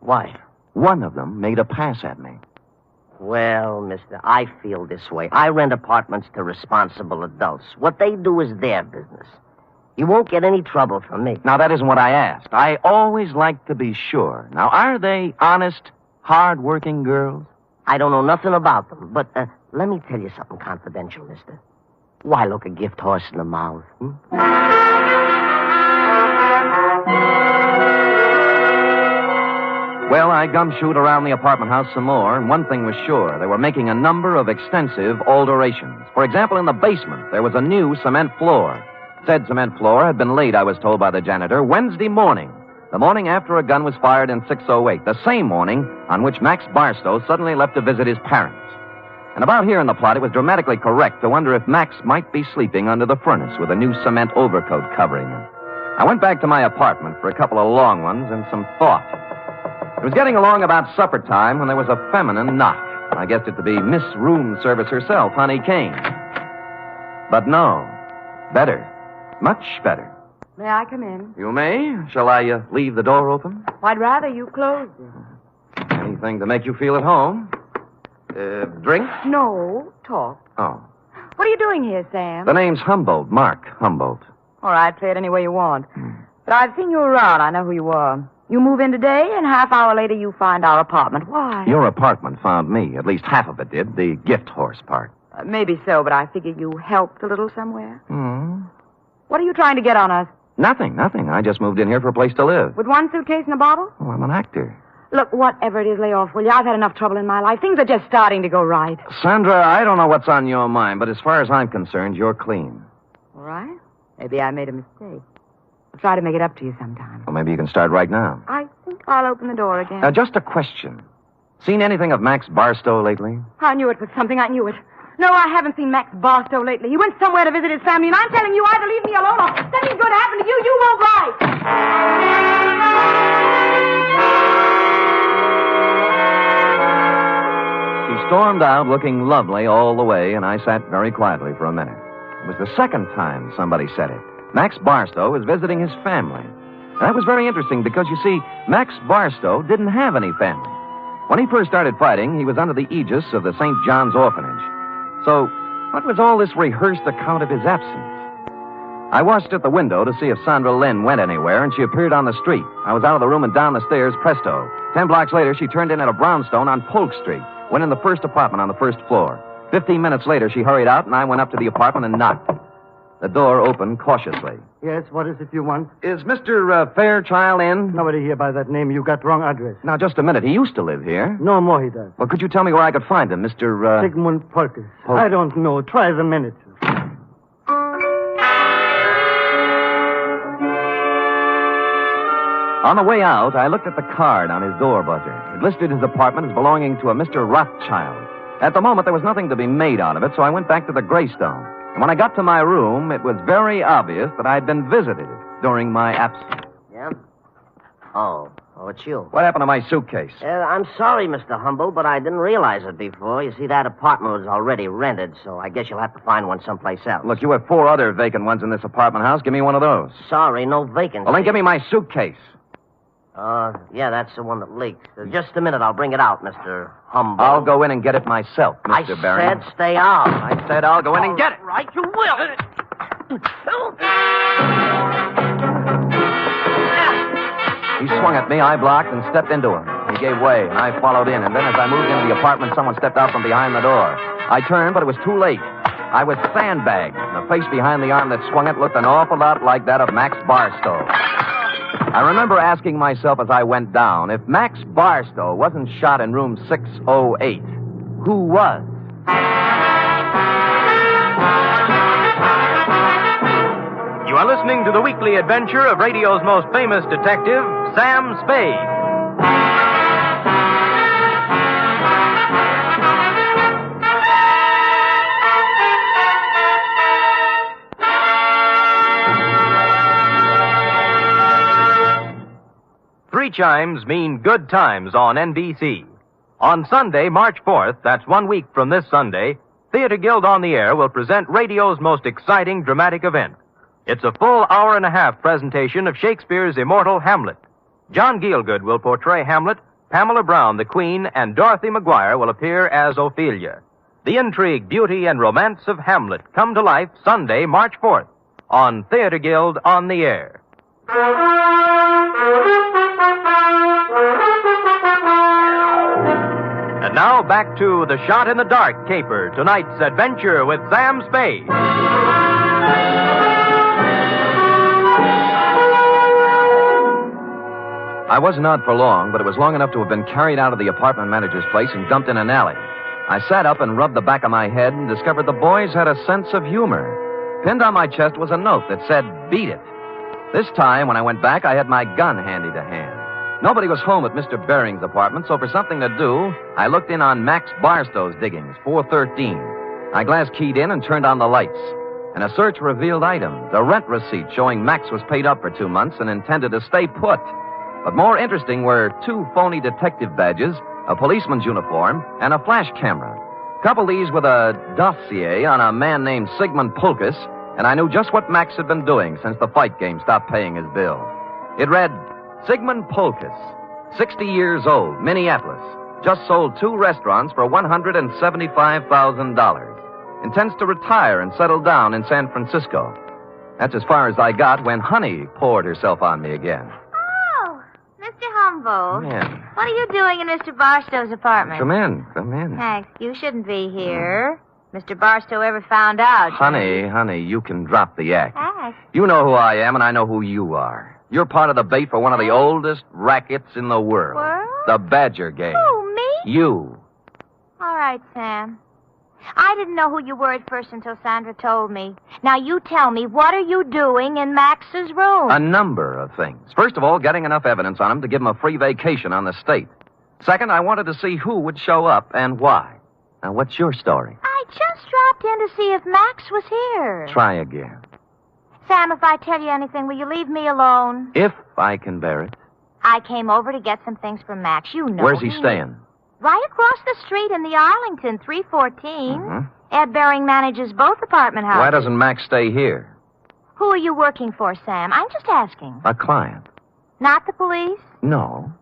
[SPEAKER 8] Why?
[SPEAKER 2] One of them made a pass at me.
[SPEAKER 8] Well, mister, I feel this way. I rent apartments to responsible adults. What they do is their business. You won't get any trouble from me.
[SPEAKER 2] Now, that isn't what I asked. I always like to be sure. Now, are they honest, hard-working girls?
[SPEAKER 8] I don't know nothing about them, but let me tell you something confidential, mister. Why look a gift horse in the mouth?
[SPEAKER 2] Well, I gumshoed around the apartment house some more, and one thing was sure. They were making a number of extensive alterations. For example, in the basement, there was a new cement floor. Said cement floor had been laid, I was told by the janitor, Wednesday morning, the morning after a gun was fired in 608, the same morning on which Max Barstow suddenly left to visit his parents. And about here in the plot, it was dramatically correct to wonder if Max might be sleeping under the furnace with a new cement overcoat covering him. I went back to my apartment for a couple of long ones and some thought. It was getting along about supper time when there was a feminine knock. I guessed it to be Miss Room Service herself, Honey Kane. But no. Better. Much better.
[SPEAKER 17] May I come in?
[SPEAKER 2] You may. Shall I leave the door open?
[SPEAKER 17] I'd rather you closed it.
[SPEAKER 2] Anything to make you feel at home? Drink?
[SPEAKER 17] No, talk.
[SPEAKER 2] Oh.
[SPEAKER 17] What are you doing here, Sam?
[SPEAKER 2] The name's Humboldt, Mark Humboldt.
[SPEAKER 17] All right, play it any way you want. But I've seen you around. I know who you are. You move in today, and half hour later you find our apartment. Why?
[SPEAKER 2] Your apartment found me. At least half of it did. The gift horse part.
[SPEAKER 17] Maybe so, but I figure you helped a little somewhere.
[SPEAKER 2] Hmm.
[SPEAKER 17] What are you trying to get on us?
[SPEAKER 2] Nothing. I just moved in here for a place to live.
[SPEAKER 17] With one suitcase and a bottle?
[SPEAKER 2] Oh, I'm an actor.
[SPEAKER 17] Look, whatever it is, lay off, will you? I've had enough trouble in my life. Things are just starting to go right.
[SPEAKER 2] Sandra, I don't know what's on your mind, but as far as I'm concerned, you're clean.
[SPEAKER 17] All right. Maybe I made a mistake. I'll try to make it up to you sometime.
[SPEAKER 2] Well, maybe you can start right now.
[SPEAKER 17] I think I'll open the door again.
[SPEAKER 2] Now, just a question. Seen anything of Max Barstow lately?
[SPEAKER 17] I knew it was something. I knew it. No, I haven't seen Max Barstow lately. He went somewhere to visit his family, and I'm telling you, either leave me alone or something's going to happen to you. You won't write.
[SPEAKER 2] She stormed out looking lovely all the way, and I sat very quietly for a minute. It was the second time somebody said it. Max Barstow was visiting his family. That was very interesting because, you see, Max Barstow didn't have any family. When he first started fighting, he was under the aegis of the St. John's Orphanage. So, what was all this rehearsed account of his absence? I watched at the window to see if Sandra Lynn went anywhere, and she appeared on the street. I was out of the room and down the stairs, presto. 10 blocks later, she turned in at a brownstone on Polk Street, went in the first apartment on the first floor. 15 minutes later, she hurried out, and I went up to the apartment and knocked. The door opened cautiously.
[SPEAKER 18] Yes, what is it you want?
[SPEAKER 2] Is Mr. Fairchild in?
[SPEAKER 18] Nobody here by that name. You got wrong address.
[SPEAKER 2] Now, just a minute. He used to live here.
[SPEAKER 18] No more he does.
[SPEAKER 2] Well, could you tell me where I could find him, Mr.
[SPEAKER 18] Sigmund Polkus. I don't know. Try the manager.
[SPEAKER 2] On the way out, I looked at the card on his door buzzer. It listed his apartment as belonging to a Mr. Rothschild. At the moment, there was nothing to be made out of it, so I went back to the Greystone. And when I got to my room, it was very obvious that I'd been visited during my absence.
[SPEAKER 8] Yeah? Oh, it's you.
[SPEAKER 2] What happened to my suitcase?
[SPEAKER 8] I'm sorry, Mr. Humble, but I didn't realize it before. You see, that apartment was already rented, so I guess you'll have to find one someplace else.
[SPEAKER 2] Look, you have 4 other vacant ones in this apartment house. Give me one of those.
[SPEAKER 8] Sorry, no vacancy.
[SPEAKER 2] Well, then give me my suitcase.
[SPEAKER 8] Yeah, that's the one that leaked. Just a minute, I'll bring it out, Mr. Humble.
[SPEAKER 2] I'll go in and get it myself, Mr. Barry.
[SPEAKER 8] I said stay out.
[SPEAKER 2] I said I'll go in and get it.
[SPEAKER 8] Right, you will.
[SPEAKER 2] He swung at me, I blocked, and stepped into him. He gave way, and I followed in, and then as I moved into the apartment, someone stepped out from behind the door. I turned, but it was too late. I was sandbagged, and the face behind the arm that swung it looked an awful lot like that of Max Barstow. I remember asking myself as I went down, if Max Barstow wasn't shot in room 608, who was?
[SPEAKER 3] You are listening to the weekly adventure of radio's most famous detective, Sam Spade. Three chimes mean good times on NBC. On Sunday, March 4th, that's 1 week from this Sunday, Theater Guild on the Air will present radio's most exciting dramatic event, It's a full hour and a half presentation of Shakespeare's immortal Hamlet. John Gielgud will portray Hamlet, Pamela Brown, the Queen, and Dorothy Maguire will appear as Ophelia. The intrigue, beauty, and romance of Hamlet come to life Sunday, March 4th on Theater Guild on the Air. And now back to The Shot in the Dark caper, tonight's adventure with Sam Spade.
[SPEAKER 2] I wasn't out for long, but it was long enough to have been carried out of the apartment manager's place and dumped in an alley. I sat up and rubbed the back of my head and discovered the boys had a sense of humor. Pinned on my chest was a note that said, "Beat it." This time, when I went back, I had my gun handy to hand. Nobody was home at Mr. Bering's apartment, so for something to do, I looked in on Max Barstow's diggings, 413. I glass keyed in and turned on the lights. And a search revealed items, a rent receipt showing Max was paid up for 2 months and intended to stay put. But more interesting were 2 phony detective badges, a policeman's uniform, and a flash camera. Couple these with a dossier on a man named Sigmund Polkus, and I knew just what Max had been doing since the fight game stopped paying his bill. It read, Sigmund Polkus, 60 years old, Minneapolis, just sold 2 restaurants for $175,000. Intends to retire and settle down in San Francisco. That's as far as I got when Honey poured herself on me again.
[SPEAKER 1] Mr. Humboldt.
[SPEAKER 2] Yeah.
[SPEAKER 1] What are you doing in Mr. Barstow's apartment?
[SPEAKER 2] Come in.
[SPEAKER 1] Thanks. You shouldn't be here. Mr. Barstow ever found out.
[SPEAKER 2] Honey, you can drop the act.
[SPEAKER 1] Act?
[SPEAKER 2] You know who I am, and I know who you are. You're part of the bait for one of the oldest rackets in the world.
[SPEAKER 1] World?
[SPEAKER 2] The Badger Game.
[SPEAKER 1] Who, me?
[SPEAKER 2] You.
[SPEAKER 1] All right, Sam. I didn't know who you were at first until Sandra told me. Now, you tell me, what are you doing in Max's room?
[SPEAKER 2] A number of things. First of all, getting enough evidence on him to give him a free vacation on the state. Second, I wanted to see who would show up and why. Now, what's your story?
[SPEAKER 1] I just dropped in to see if Max was here.
[SPEAKER 2] Try again.
[SPEAKER 1] Sam, if I tell you anything, will you leave me alone?
[SPEAKER 2] If I can bear it.
[SPEAKER 1] I came over to get some things from Max. You know.
[SPEAKER 2] Where's he staying?
[SPEAKER 1] Right across the street in the Arlington, 314.
[SPEAKER 2] Mm-hmm.
[SPEAKER 1] Ed Bering manages both apartment houses.
[SPEAKER 2] Why doesn't Max stay here?
[SPEAKER 1] Who are you working for, Sam? I'm just asking.
[SPEAKER 2] A client.
[SPEAKER 1] Not the police?
[SPEAKER 2] No.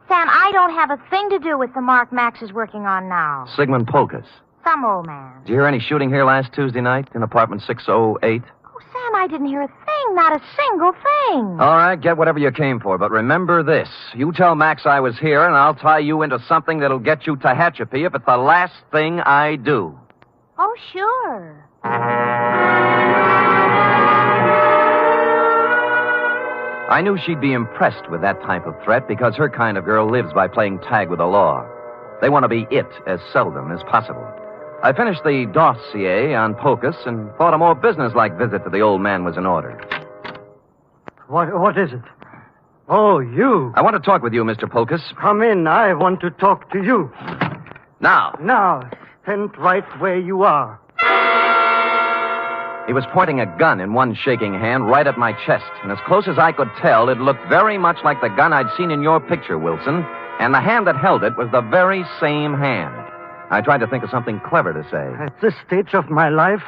[SPEAKER 1] Sam, I don't have a thing to do with the mark Max is working on now.
[SPEAKER 2] Sigmund Polkus.
[SPEAKER 1] Some old man.
[SPEAKER 2] Did you hear any shooting here last Tuesday night in apartment 608?
[SPEAKER 1] Oh, Sam, I didn't hear a thing. Not a single thing.
[SPEAKER 2] All right, get whatever you came for, but remember this. You tell Max I was here, and I'll tie you into something that'll get you Tehachapi if it's the last thing I do.
[SPEAKER 1] Oh, sure.
[SPEAKER 2] I knew she'd be impressed with that type of threat because her kind of girl lives by playing tag with the law. They want to be it as seldom as possible. I finished the dossier on Polkus and thought a more businesslike visit to the old man was in order.
[SPEAKER 18] What is it? Oh, you.
[SPEAKER 2] I want to talk with you, Mr. Polkus.
[SPEAKER 18] Come in. I want to talk to you.
[SPEAKER 2] Now.
[SPEAKER 18] Now, stand right where you are.
[SPEAKER 2] He was pointing a gun in one shaking hand right at my chest, and as close as I could tell, it looked very much like the gun I'd seen in your picture, Wilson, and the hand that held it was the very same hand. I tried to think of something clever to say.
[SPEAKER 18] At this stage of my life,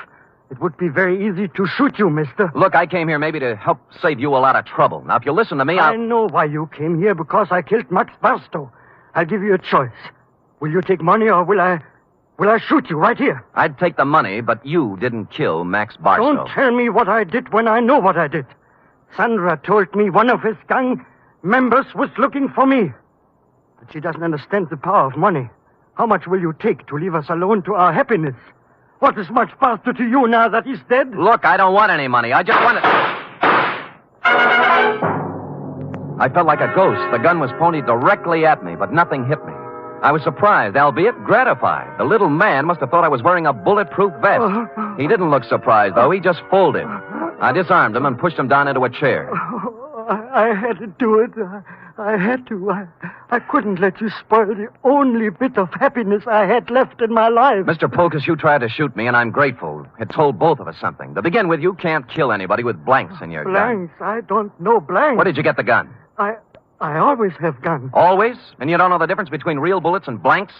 [SPEAKER 18] it would be very easy to shoot you, mister.
[SPEAKER 2] Look, I came here maybe to help save you a lot of trouble. Now, if you listen to me,
[SPEAKER 18] I know why you came here, because I killed Max Barstow. I'll give you a choice. Will you take money, or will I shoot you right here?
[SPEAKER 2] I'd take the money, but you didn't kill Max Barstow.
[SPEAKER 18] Don't tell me what I did when I know what I did. Sandra told me one of his gang members was looking for me. But she doesn't understand the power of money. How much will you take to leave us alone to our happiness? What is Max Barstow to you now that he's dead?
[SPEAKER 2] Look, I don't want any money. I just want to... I felt like a ghost. The gun was pointed directly at me, but nothing hit me. I was surprised, albeit gratified. The little man must have thought I was wearing a bulletproof vest. He didn't look surprised, though. He just folded. I disarmed him and pushed him down into a chair.
[SPEAKER 18] I had to do it. I had to. I couldn't let you spoil the only bit of happiness I had left in my life.
[SPEAKER 2] Mr. Polkus, you tried to shoot me, and I'm grateful. It told both of us something. To begin with, you can't kill anybody with blanks in your gun.
[SPEAKER 18] Blanks? I don't know blanks.
[SPEAKER 2] Where did you get the gun?
[SPEAKER 18] I always have guns.
[SPEAKER 2] Always? And you don't know the difference between real bullets and blanks?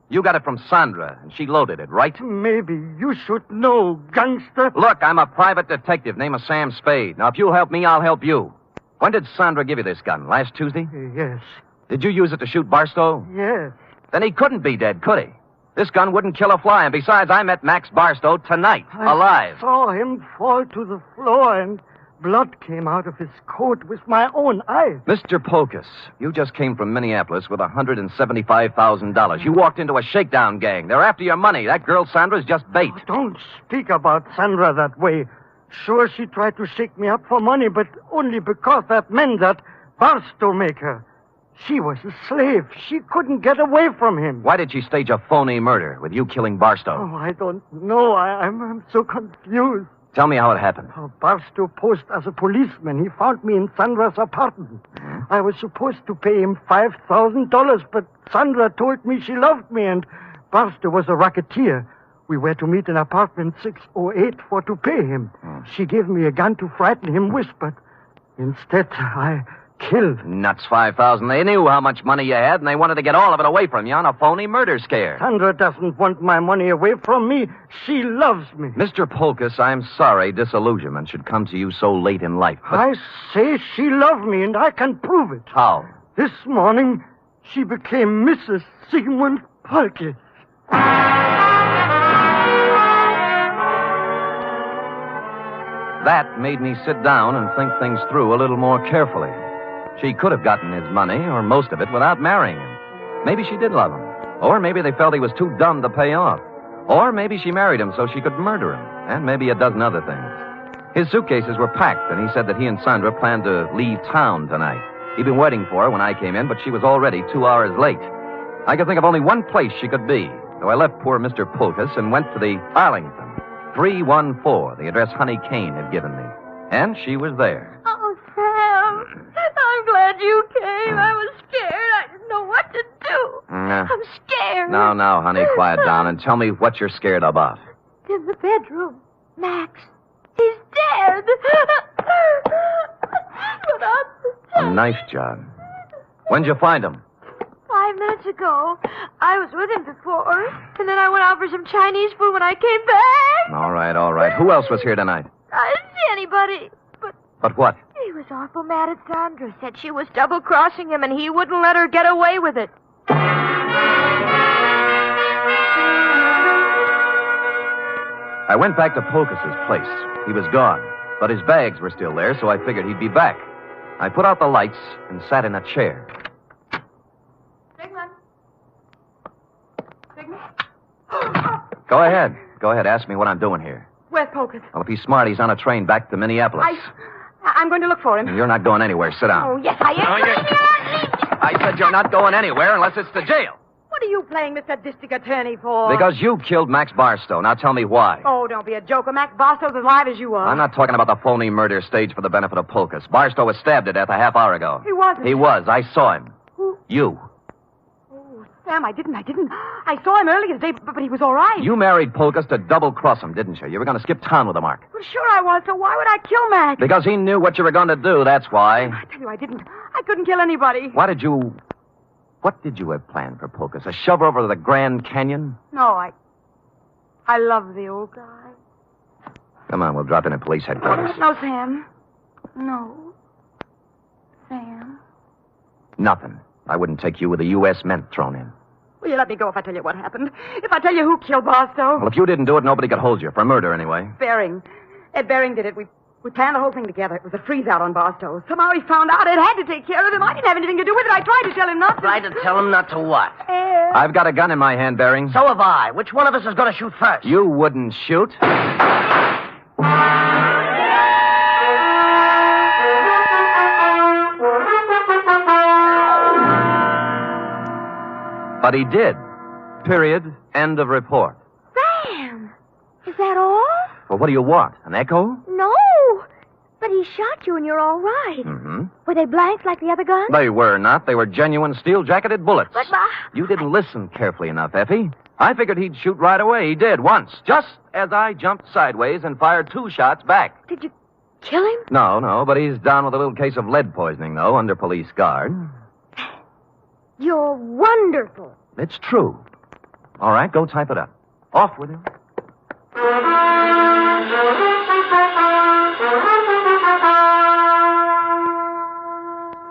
[SPEAKER 2] You got it from Sandra, and she loaded it, right?
[SPEAKER 18] Maybe you should know, gangster.
[SPEAKER 2] Look, I'm a private detective named Sam Spade. Now, if you'll help me, I'll help you. When did Sandra give you this gun? Last Tuesday?
[SPEAKER 18] Yes.
[SPEAKER 2] Did you use it to shoot Barstow?
[SPEAKER 18] Yes.
[SPEAKER 2] Then he couldn't be dead, could he? This gun wouldn't kill a fly, and besides, I met Max Barstow tonight, alive.
[SPEAKER 18] I saw him fall to the floor, and blood came out of his coat with my own eyes.
[SPEAKER 2] Mr. Polkus, you just came from Minneapolis with $175,000. You walked into a shakedown gang. They're after your money. That girl Sandra's just bait.
[SPEAKER 18] Oh, don't speak about Sandra that way. Sure, she tried to shake me up for money, but only because that man, that Barstow maker. She was a slave. She couldn't get away from him.
[SPEAKER 2] Why did she stage a phony murder with you killing Barstow?
[SPEAKER 18] Oh, I don't know. I'm so confused.
[SPEAKER 2] Tell me how it happened.
[SPEAKER 18] Oh, Barstow posed as a policeman. He found me in Sandra's apartment. I was supposed to pay him $5,000, but Sandra told me she loved me, and Barstow was a racketeer. We were to meet in apartment 608 to pay him. She gave me a gun to frighten him with, but instead I killed.
[SPEAKER 2] Nuts, 5,000. They knew how much money you had, and they wanted to get all of it away from you on a phony murder scare.
[SPEAKER 18] Sandra doesn't want my money away from me. She loves me.
[SPEAKER 2] Mr. Polkus, I'm sorry disillusionment should come to you so late in life. But...
[SPEAKER 18] I say she loved me, and I can prove it.
[SPEAKER 2] How?
[SPEAKER 18] This morning, she became Mrs. Sigmund Polkus.
[SPEAKER 2] That made me sit down and think things through a little more carefully. She could have gotten his money, or most of it, without marrying him. Maybe she did love him. Or maybe they felt he was too dumb to pay off. Or maybe she married him so she could murder him. And maybe a dozen other things. His suitcases were packed, and he said that he and Sandra planned to leave town tonight. He'd been waiting for her when I came in, but she was already 2 hours late. I could think of only one place she could be. So I left poor Mr. Polkus and went to the Arlington. 314, the address Honey Kane had given me. And she was there.
[SPEAKER 1] Oh, Sam. I'm glad you came. I was scared. I didn't know what to do. I'm scared.
[SPEAKER 2] Now, honey, quiet down and tell me what you're scared about.
[SPEAKER 1] In the bedroom. Max. He's dead.
[SPEAKER 2] A knife job. When'd you find him?
[SPEAKER 1] 5 minutes ago. I was with him before, and then I went out for some Chinese food when I came back.
[SPEAKER 2] All right. Who else was here tonight?
[SPEAKER 1] I didn't see anybody.
[SPEAKER 2] But what?
[SPEAKER 1] He was awful mad at Sandra. Said she was double-crossing him, and he wouldn't let her get away with it.
[SPEAKER 2] I went back to Polkus's place. He was gone, but his bags were still there, so I figured he'd be back. I put out the lights and sat in a chair. Go ahead. Ask me what I'm doing here.
[SPEAKER 17] Where's Polkus?
[SPEAKER 2] Well, if he's smart, he's on a train back to Minneapolis.
[SPEAKER 17] I'm going to look for him.
[SPEAKER 2] You're not going anywhere. Sit down.
[SPEAKER 17] Oh, yes, I am.
[SPEAKER 2] I said you're not going anywhere unless it's to jail.
[SPEAKER 17] What are you playing Mr. District Attorney for?
[SPEAKER 2] Because you killed Max Barstow. Now tell me why.
[SPEAKER 17] Oh, don't be a joker. Max Barstow's as alive as you are.
[SPEAKER 2] I'm not talking about the phony murder staged for the benefit of Polkus. Barstow was stabbed to death a half hour ago.
[SPEAKER 17] He wasn't.
[SPEAKER 2] He was. I saw him.
[SPEAKER 17] Who?
[SPEAKER 2] You.
[SPEAKER 17] Sam, I didn't. I saw him earlier today, but he was all right.
[SPEAKER 2] You married Polkus to double-cross him, didn't you? You were going to skip town with him, Mark.
[SPEAKER 17] Well, sure I was, so why would I kill Max?
[SPEAKER 2] Because he knew what you were going to do, that's why.
[SPEAKER 17] I tell you, I didn't. I couldn't kill anybody.
[SPEAKER 2] What did you have planned for Polkus? A shove over to the Grand Canyon?
[SPEAKER 17] No, I love the old guy.
[SPEAKER 2] Come on, we'll drop in at police headquarters.
[SPEAKER 17] No, Sam. No. Sam.
[SPEAKER 2] Nothing. I wouldn't take you with a U.S. mint thrown in.
[SPEAKER 17] Will you let me go if I tell you what happened? If I tell you who killed Barstow?
[SPEAKER 2] Well, if you didn't do it, nobody could hold you. For murder, anyway.
[SPEAKER 17] Bering. Ed Bering did it. We planned the whole thing together. It was a freeze-out on Barstow. Somehow he found out Ed had to take care of him. I didn't have anything to do with it. I tried to tell him not to.
[SPEAKER 8] Tried to tell him not to what?
[SPEAKER 17] Ed.
[SPEAKER 2] I've got a gun in my hand, Bering.
[SPEAKER 8] So have I. Which one of us is going to shoot first?
[SPEAKER 2] You wouldn't shoot. But he did. Period. End of report.
[SPEAKER 1] Sam! Is that all?
[SPEAKER 2] Well, what do you want? An echo?
[SPEAKER 1] No. But he shot you and you're all right.
[SPEAKER 2] Mm-hmm.
[SPEAKER 1] Were they blanks like the other guns?
[SPEAKER 2] They were not. They were genuine steel-jacketed bullets.
[SPEAKER 1] But,
[SPEAKER 2] You didn't listen carefully enough, Effie. I figured he'd shoot right away. He did, once. Just as I jumped sideways and fired 2 shots back.
[SPEAKER 1] Did you kill him?
[SPEAKER 2] No, but he's down with a little case of lead poisoning, though, under police guard.
[SPEAKER 1] You're wonderful.
[SPEAKER 2] It's true. All right, go type it up. Off with him.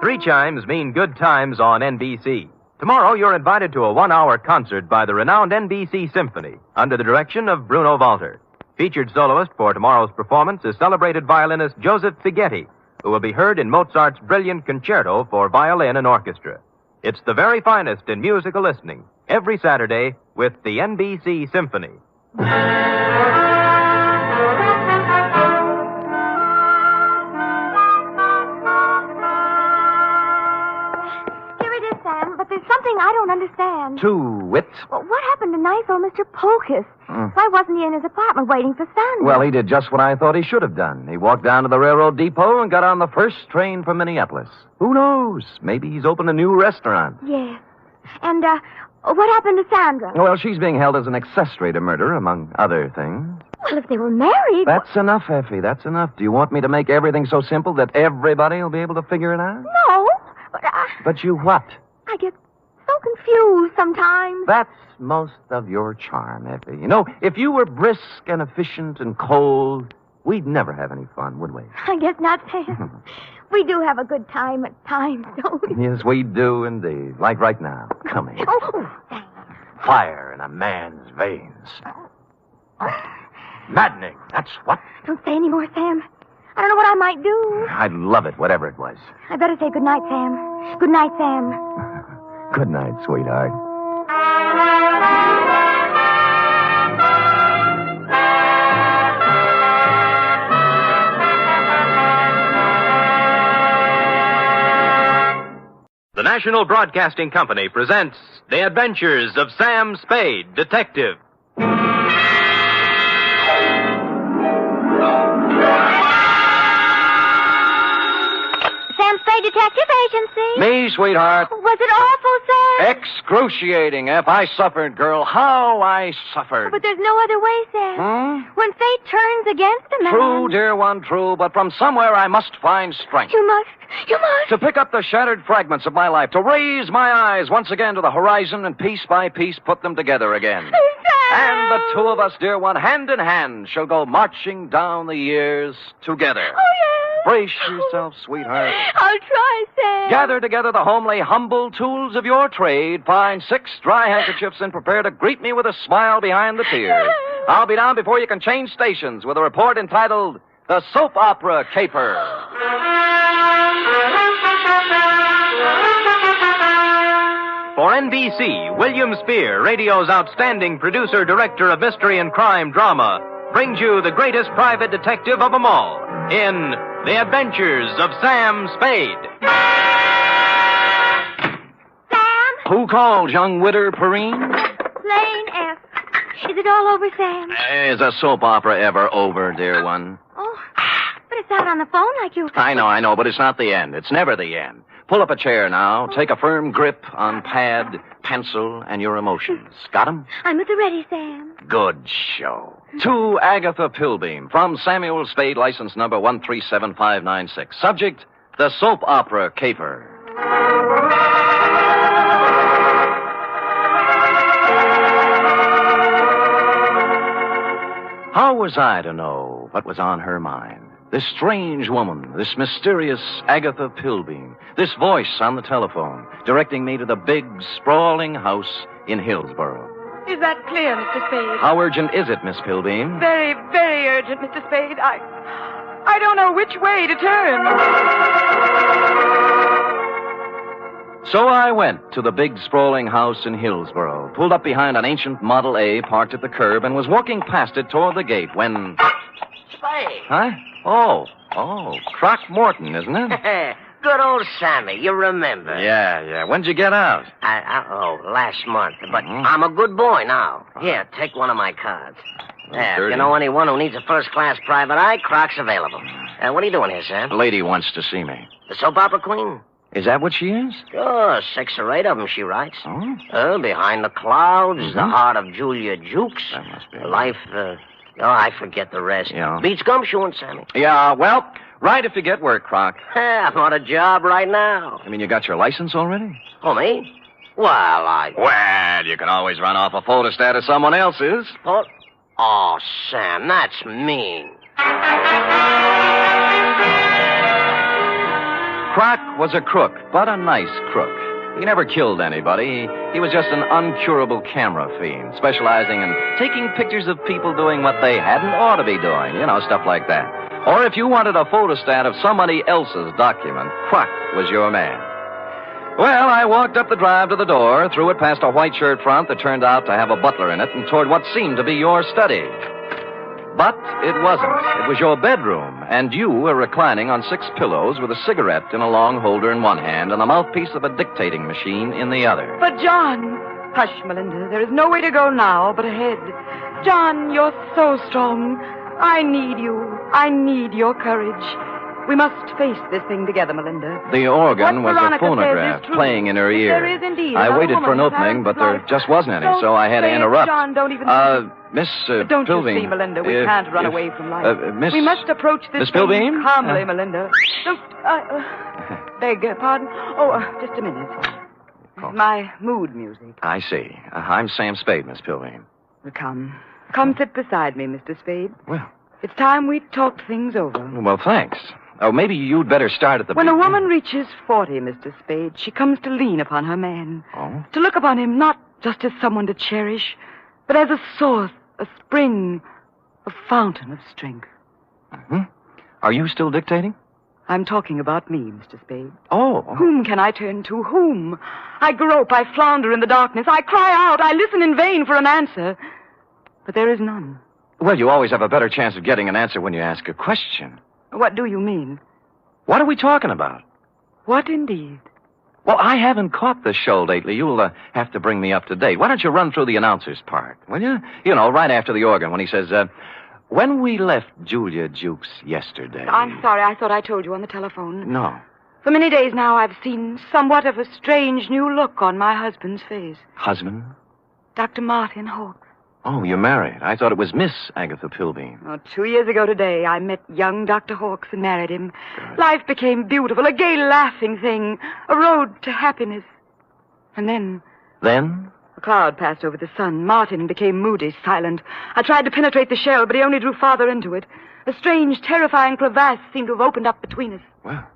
[SPEAKER 3] Three chimes mean good times on NBC. Tomorrow, you're invited to a 1-hour concert by the renowned NBC Symphony under the direction of Bruno Walter. Featured soloist for tomorrow's performance is celebrated violinist Joseph Fighetti, who will be heard in Mozart's brilliant concerto for violin and orchestra. It's the very finest in musical listening, every Saturday with the NBC Symphony.
[SPEAKER 1] There's something I don't understand.
[SPEAKER 2] To wit?
[SPEAKER 1] Well, what happened to nice old Mr. Pocus? Why wasn't he in his apartment waiting for Sandra?
[SPEAKER 2] Well, he did just what I thought he should have done. He walked down to the railroad depot and got on the first train from Minneapolis. Who knows? Maybe he's opened a new restaurant.
[SPEAKER 1] Yes. And, what happened to Sandra?
[SPEAKER 2] Well, she's being held as an accessory to murder, among other things.
[SPEAKER 1] Well, if they were married...
[SPEAKER 2] That's enough, Effie. That's enough. Do you want me to make everything so simple that everybody will be able to figure it out?
[SPEAKER 1] No.
[SPEAKER 2] But you what?
[SPEAKER 1] I get so confused sometimes.
[SPEAKER 2] That's most of your charm, Effie. You know, if you were brisk and efficient and cold, we'd never have any fun, would we?
[SPEAKER 1] I guess not, Sam. We do have a good time at times, don't we?
[SPEAKER 2] Yes, we do indeed. Like right now. Come here.
[SPEAKER 1] Oh,
[SPEAKER 16] Fire in a man's veins. Maddening, that's what.
[SPEAKER 1] Don't say any more, Sam. I don't know what I might do.
[SPEAKER 2] I'd love it, whatever it was.
[SPEAKER 1] I better say good night, Sam. Good night, Sam.
[SPEAKER 2] Good night, sweetheart.
[SPEAKER 3] The National Broadcasting Company presents The Adventures of Sam Spade, Detective.
[SPEAKER 1] Sam Spade Detective Agency.
[SPEAKER 2] Me, sweetheart.
[SPEAKER 1] Was it awful, Sam?
[SPEAKER 2] Excruciating, F. I suffered, girl. How I suffered.
[SPEAKER 1] But there's no other way, Sam. When fate turns against a man...
[SPEAKER 2] True, dear one, true. But from somewhere I must find strength.
[SPEAKER 1] You must.
[SPEAKER 2] To pick up the shattered fragments of my life, to raise my eyes once again to the horizon and piece by piece put them together again. And the two of us, dear one, hand in hand, shall go marching down the years together.
[SPEAKER 1] Oh, yes.
[SPEAKER 2] Brace yourself, sweetheart.
[SPEAKER 1] I'll try, Sam.
[SPEAKER 2] Gather together the homely, humble tools of your trade. Find 6 dry handkerchiefs and prepare to greet me with a smile behind the tears. I'll be down before you can change stations with a report entitled The Soap Opera Caper.
[SPEAKER 3] For NBC, William Spear, radio's outstanding producer-director of mystery and crime drama, brings you the greatest private detective of them all in The Adventures of Sam Spade.
[SPEAKER 1] Sam?
[SPEAKER 2] Who called, young widder Perrine?
[SPEAKER 1] Plain F. Is it all over, Sam?
[SPEAKER 2] Is a soap opera ever over, dear one?
[SPEAKER 1] Oh, but it's out on the phone like you...
[SPEAKER 2] I know, but it's not the end. It's never the end. Pull up a chair now. Take a firm grip on pad, pencil, and your emotions. Got 'em?
[SPEAKER 1] I'm at the ready, Sam.
[SPEAKER 2] Good show. To Agatha Pilbeam, from Samuel Spade, license number 137596. Subject, the soap opera caper. How was I to know what was on her mind? This strange woman, this mysterious Agatha Pilbeam, this voice on the telephone, directing me to the big, sprawling house in Hillsborough.
[SPEAKER 17] Is that clear, Mr. Spade?
[SPEAKER 2] How urgent is it, Miss Pilbeam?
[SPEAKER 17] Very, very urgent, Mr. Spade. I don't know which way to turn.
[SPEAKER 2] So I went to the big, sprawling house in Hillsborough, pulled up behind an ancient Model A parked at the curb, and was walking past it toward the gate when...
[SPEAKER 19] Spade.
[SPEAKER 2] Huh? Oh, Croc Morton, isn't it?
[SPEAKER 19] Good old Sammy, you remember.
[SPEAKER 2] Yeah. When'd you get out?
[SPEAKER 19] Last month. But I'm a good boy now. Here, take one of my cards. If you know anyone who needs a first-class private eye, Croc's available. What are you doing here, Sam?
[SPEAKER 2] A lady wants to see me.
[SPEAKER 19] The soap opera queen?
[SPEAKER 2] Is that what she is?
[SPEAKER 19] Sure, 6 or 8 of them, she writes. Behind the Clouds, The Heart of Julia Jukes.
[SPEAKER 2] That must be
[SPEAKER 19] Life, I forget the rest.
[SPEAKER 2] Yeah.
[SPEAKER 19] Beats gumshoeing, Sammy.
[SPEAKER 2] Yeah, well, right if you get work, Croc.
[SPEAKER 19] I'm on a job right now.
[SPEAKER 2] I mean, you got your license already?
[SPEAKER 19] Oh, me?
[SPEAKER 2] Well, you can always run off a photostat of someone else's.
[SPEAKER 19] Oh, Sam, that's mean.
[SPEAKER 2] Croc was a crook, but a nice crook. He never killed anybody. He was just an uncurable camera fiend, specializing in taking pictures of people doing what they hadn't ought to be doing. You know, stuff like that. Or if you wanted a photostat of somebody else's document, Croc was your man. Well, I walked up the drive to the door, threw it past a white shirt front that turned out to have a butler in it, and toward what seemed to be your study. But it wasn't. It was your bedroom, and you were reclining on 6 pillows with a cigarette in a long holder in one hand and the mouthpiece of a dictating machine in the other.
[SPEAKER 17] But, John... Hush, Melinda. There is no way to go now but ahead. John, you're so strong. I need you. I need your courage. We must face this thing together, Melinda.
[SPEAKER 2] The organ
[SPEAKER 17] What
[SPEAKER 2] was a
[SPEAKER 17] Veronica
[SPEAKER 2] phonograph
[SPEAKER 17] says is true.
[SPEAKER 2] playing in her
[SPEAKER 17] If
[SPEAKER 2] ear.
[SPEAKER 17] there is indeed
[SPEAKER 2] I
[SPEAKER 17] another
[SPEAKER 2] waited for an
[SPEAKER 17] woman who
[SPEAKER 2] opening, but there
[SPEAKER 17] has
[SPEAKER 2] just wasn't any,
[SPEAKER 17] Don't
[SPEAKER 2] so I had to
[SPEAKER 17] say it,
[SPEAKER 2] interrupt.
[SPEAKER 17] John, don't even
[SPEAKER 2] Miss
[SPEAKER 17] Don't
[SPEAKER 2] Pilbeam.
[SPEAKER 17] you see, Melinda, we can't run away from life.
[SPEAKER 2] Miss...
[SPEAKER 17] We must approach this
[SPEAKER 2] Miss
[SPEAKER 17] thing
[SPEAKER 2] Pilbeam?
[SPEAKER 17] calmly, Melinda. Don't... beg pardon? Just a minute. My mood music.
[SPEAKER 2] I see. I'm Sam Spade, Miss Pilbeam.
[SPEAKER 17] Come. Come sit beside me, Mr. Spade.
[SPEAKER 2] Well.
[SPEAKER 17] It's time we talked things over.
[SPEAKER 2] Well, thanks. Oh, maybe you'd better start at the
[SPEAKER 17] When a
[SPEAKER 2] beginning.
[SPEAKER 17] woman reaches 40, Mr. Spade, she comes to lean upon her man.
[SPEAKER 2] Oh?
[SPEAKER 17] To look upon him not just as someone to cherish, but as a source, a spring, a fountain of strength.
[SPEAKER 2] Mm-hmm. Are you still dictating?
[SPEAKER 17] I'm talking about me, Mr. Spade.
[SPEAKER 2] Oh.
[SPEAKER 17] Whom can I turn to? Whom? I grope, I flounder in the darkness. I cry out, I listen in vain for an answer. But there is none.
[SPEAKER 2] Well, you always have a better chance of getting an answer when you ask a question.
[SPEAKER 17] What do you mean?
[SPEAKER 2] What are we talking about?
[SPEAKER 17] What indeed?
[SPEAKER 2] Well, I haven't caught the show lately. You'll have to bring me up to date. Why don't you run through the announcer's part, will you? You know, right after the organ when he says, when we left Julia Jukes yesterday...
[SPEAKER 17] I'm sorry, I thought I told you on the telephone.
[SPEAKER 2] No.
[SPEAKER 17] For many days now, I've seen somewhat of a strange new look on my husband's face.
[SPEAKER 2] Husband?
[SPEAKER 17] Dr. Martin Hawkes.
[SPEAKER 2] Oh, you're married. I thought it was Miss Agatha Pilbeam.
[SPEAKER 17] 2 years ago today, I met young Dr. Hawkes and married him. Good. Life became beautiful, a gay, laughing thing, a road to happiness. And then...
[SPEAKER 2] Then?
[SPEAKER 17] A cloud passed over the sun. Martin became moody, silent. I tried to penetrate the shell, but he only drew farther into it. A strange, terrifying crevasse seemed to have opened up between us.
[SPEAKER 2] Well...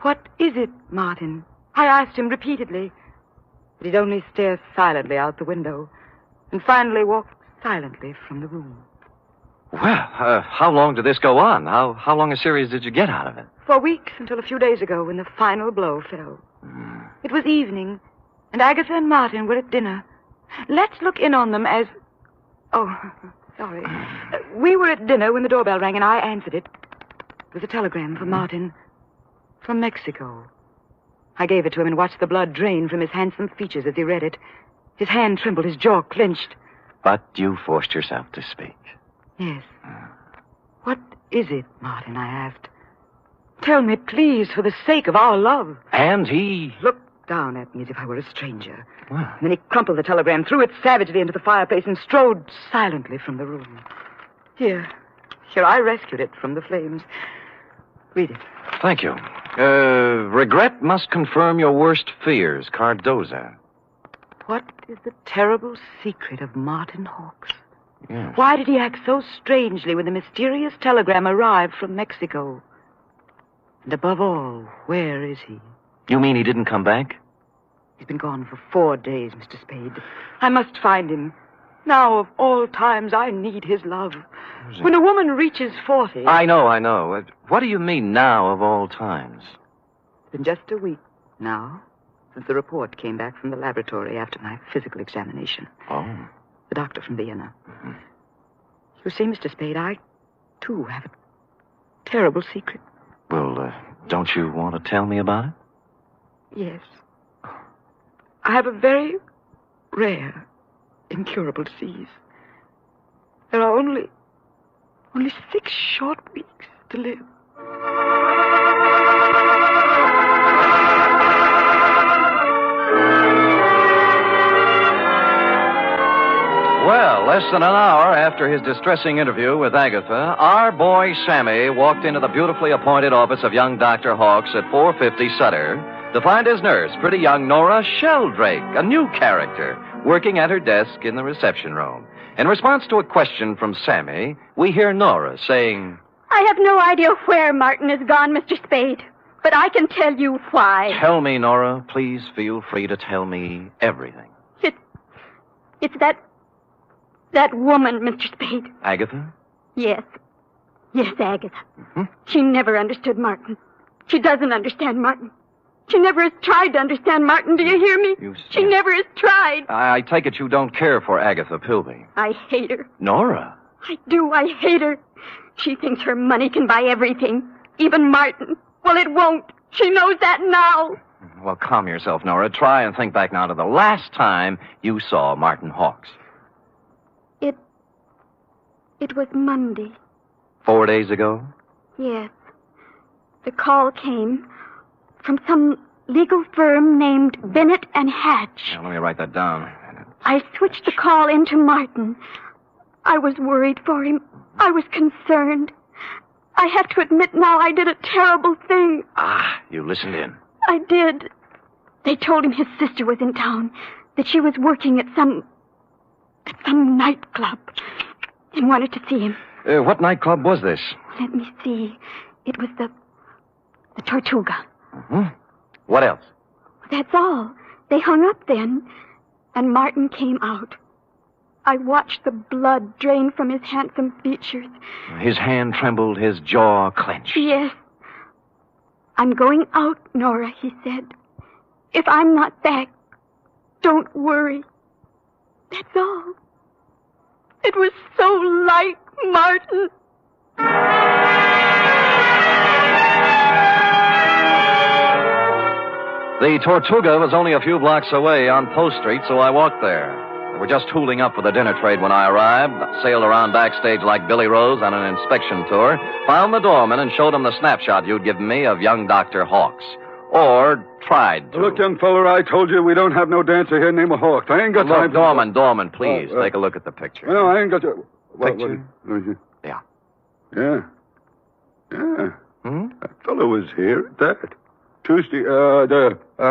[SPEAKER 17] What is it, Martin? I asked him repeatedly. But he'd only stare silently out the window, and finally walked silently from the room.
[SPEAKER 2] Well, how long did this go on? How long a series did you get out of it?
[SPEAKER 17] For weeks, until a few days ago when the final blow fell. It was evening, and Agatha and Martin were at dinner. Let's look in on them as... Oh, sorry. We were at dinner when the doorbell rang, and I answered it. It was a telegram from Martin. From Mexico. I gave it to him and watched the blood drain from his handsome features as he read it. His hand trembled, his jaw clenched.
[SPEAKER 2] But you forced yourself to speak.
[SPEAKER 17] Yes. What is it, Martin, I asked. Tell me, please, for the sake of our love.
[SPEAKER 2] And he...
[SPEAKER 17] Looked down at me as if I were a stranger.
[SPEAKER 2] Well.
[SPEAKER 17] And then he crumpled the telegram, threw it savagely into the fireplace, and strode silently from the room. Here, I rescued it from the flames. Read it.
[SPEAKER 2] Thank you. Regret must confirm your worst fears, Cardoza.
[SPEAKER 17] What is the terrible secret of Martin Hawkes?
[SPEAKER 2] Yes.
[SPEAKER 17] Why did he act so strangely when the mysterious telegram arrived from Mexico? And above all, where is he?
[SPEAKER 2] You mean he didn't come back?
[SPEAKER 17] He's been gone for 4 days, Mr. Spade. I must find him. Now, of all times, I need his love. When a woman reaches 40...
[SPEAKER 2] I know. What do you mean, now of all times?
[SPEAKER 17] It's been just a week now since the report came back from the laboratory after my physical examination.
[SPEAKER 2] Oh.
[SPEAKER 17] The doctor from Vienna. Mm-hmm. You see, Mr. Spade, I, too, have a terrible secret.
[SPEAKER 2] Well, don't you want to tell me about it?
[SPEAKER 17] Yes. I have a very rare, incurable disease. There are only 6 short weeks to live.
[SPEAKER 2] Well, less than an hour after his distressing interview with Agatha, our boy Sammy walked into the beautifully appointed office of young Dr. Hawkes at 450 Sutter to find his nurse, pretty young Nora Sheldrake, a new character, working at her desk in the reception room. In response to a question from Sammy, we hear Nora saying,
[SPEAKER 12] I have no idea where Martin has gone, Mr. Spade, but I can tell you why.
[SPEAKER 2] Tell me, Nora. Please feel free to tell me everything.
[SPEAKER 12] It's that woman, Mr. Spade.
[SPEAKER 2] Agatha?
[SPEAKER 12] Yes. Yes, Agatha. She never understood Martin. She doesn't understand Martin. She never has tried to understand Martin. Do you hear me? She never has tried.
[SPEAKER 2] I take it you don't care for Agatha Pilby.
[SPEAKER 12] I hate her.
[SPEAKER 2] Nora?
[SPEAKER 12] I do. I hate her. She thinks her money can buy everything, even Martin. Well, it won't. She knows that now.
[SPEAKER 2] Well, calm yourself, Nora. Try and think back now to the last time you saw Martin Hawks.
[SPEAKER 12] It was Monday.
[SPEAKER 2] 4 days ago?
[SPEAKER 12] Yes. The call came from some legal firm named Bennett and Hatch.
[SPEAKER 2] Now, let me write that down.
[SPEAKER 12] I switched the call into Martin. I was worried for him. I was concerned. I have to admit now I did a terrible thing.
[SPEAKER 2] You listened in.
[SPEAKER 12] I did. They told him his sister was in town, that she was working at some nightclub, and wanted to see him.
[SPEAKER 2] What nightclub was this?
[SPEAKER 12] Let me see. It was the Tortuga.
[SPEAKER 2] What else?
[SPEAKER 12] That's all. They hung up then, and Martin came out. I watched the blood drain from his handsome features.
[SPEAKER 2] His hand trembled, his jaw clenched.
[SPEAKER 12] Yes. I'm going out, Nora, he said. If I'm not back, don't worry. That's all. It was so like Martin.
[SPEAKER 2] The Tortuga was only a few blocks away on Post Street, so I walked there. They were just tooling up for the dinner trade when I arrived. I sailed around backstage like Billy Rose on an inspection tour, found the doorman and showed him the snapshot you'd given me of young Dr. Hawks. Or tried to.
[SPEAKER 14] Look, young feller, I told you we don't have no dancer here named Hawks. I ain't got time for...
[SPEAKER 2] Doorman, please, take a look at the picture.
[SPEAKER 14] No, I ain't got to...
[SPEAKER 2] Picture?
[SPEAKER 14] Yeah.
[SPEAKER 2] Yeah.
[SPEAKER 14] Yeah. That fellow was here at that. Tuesday,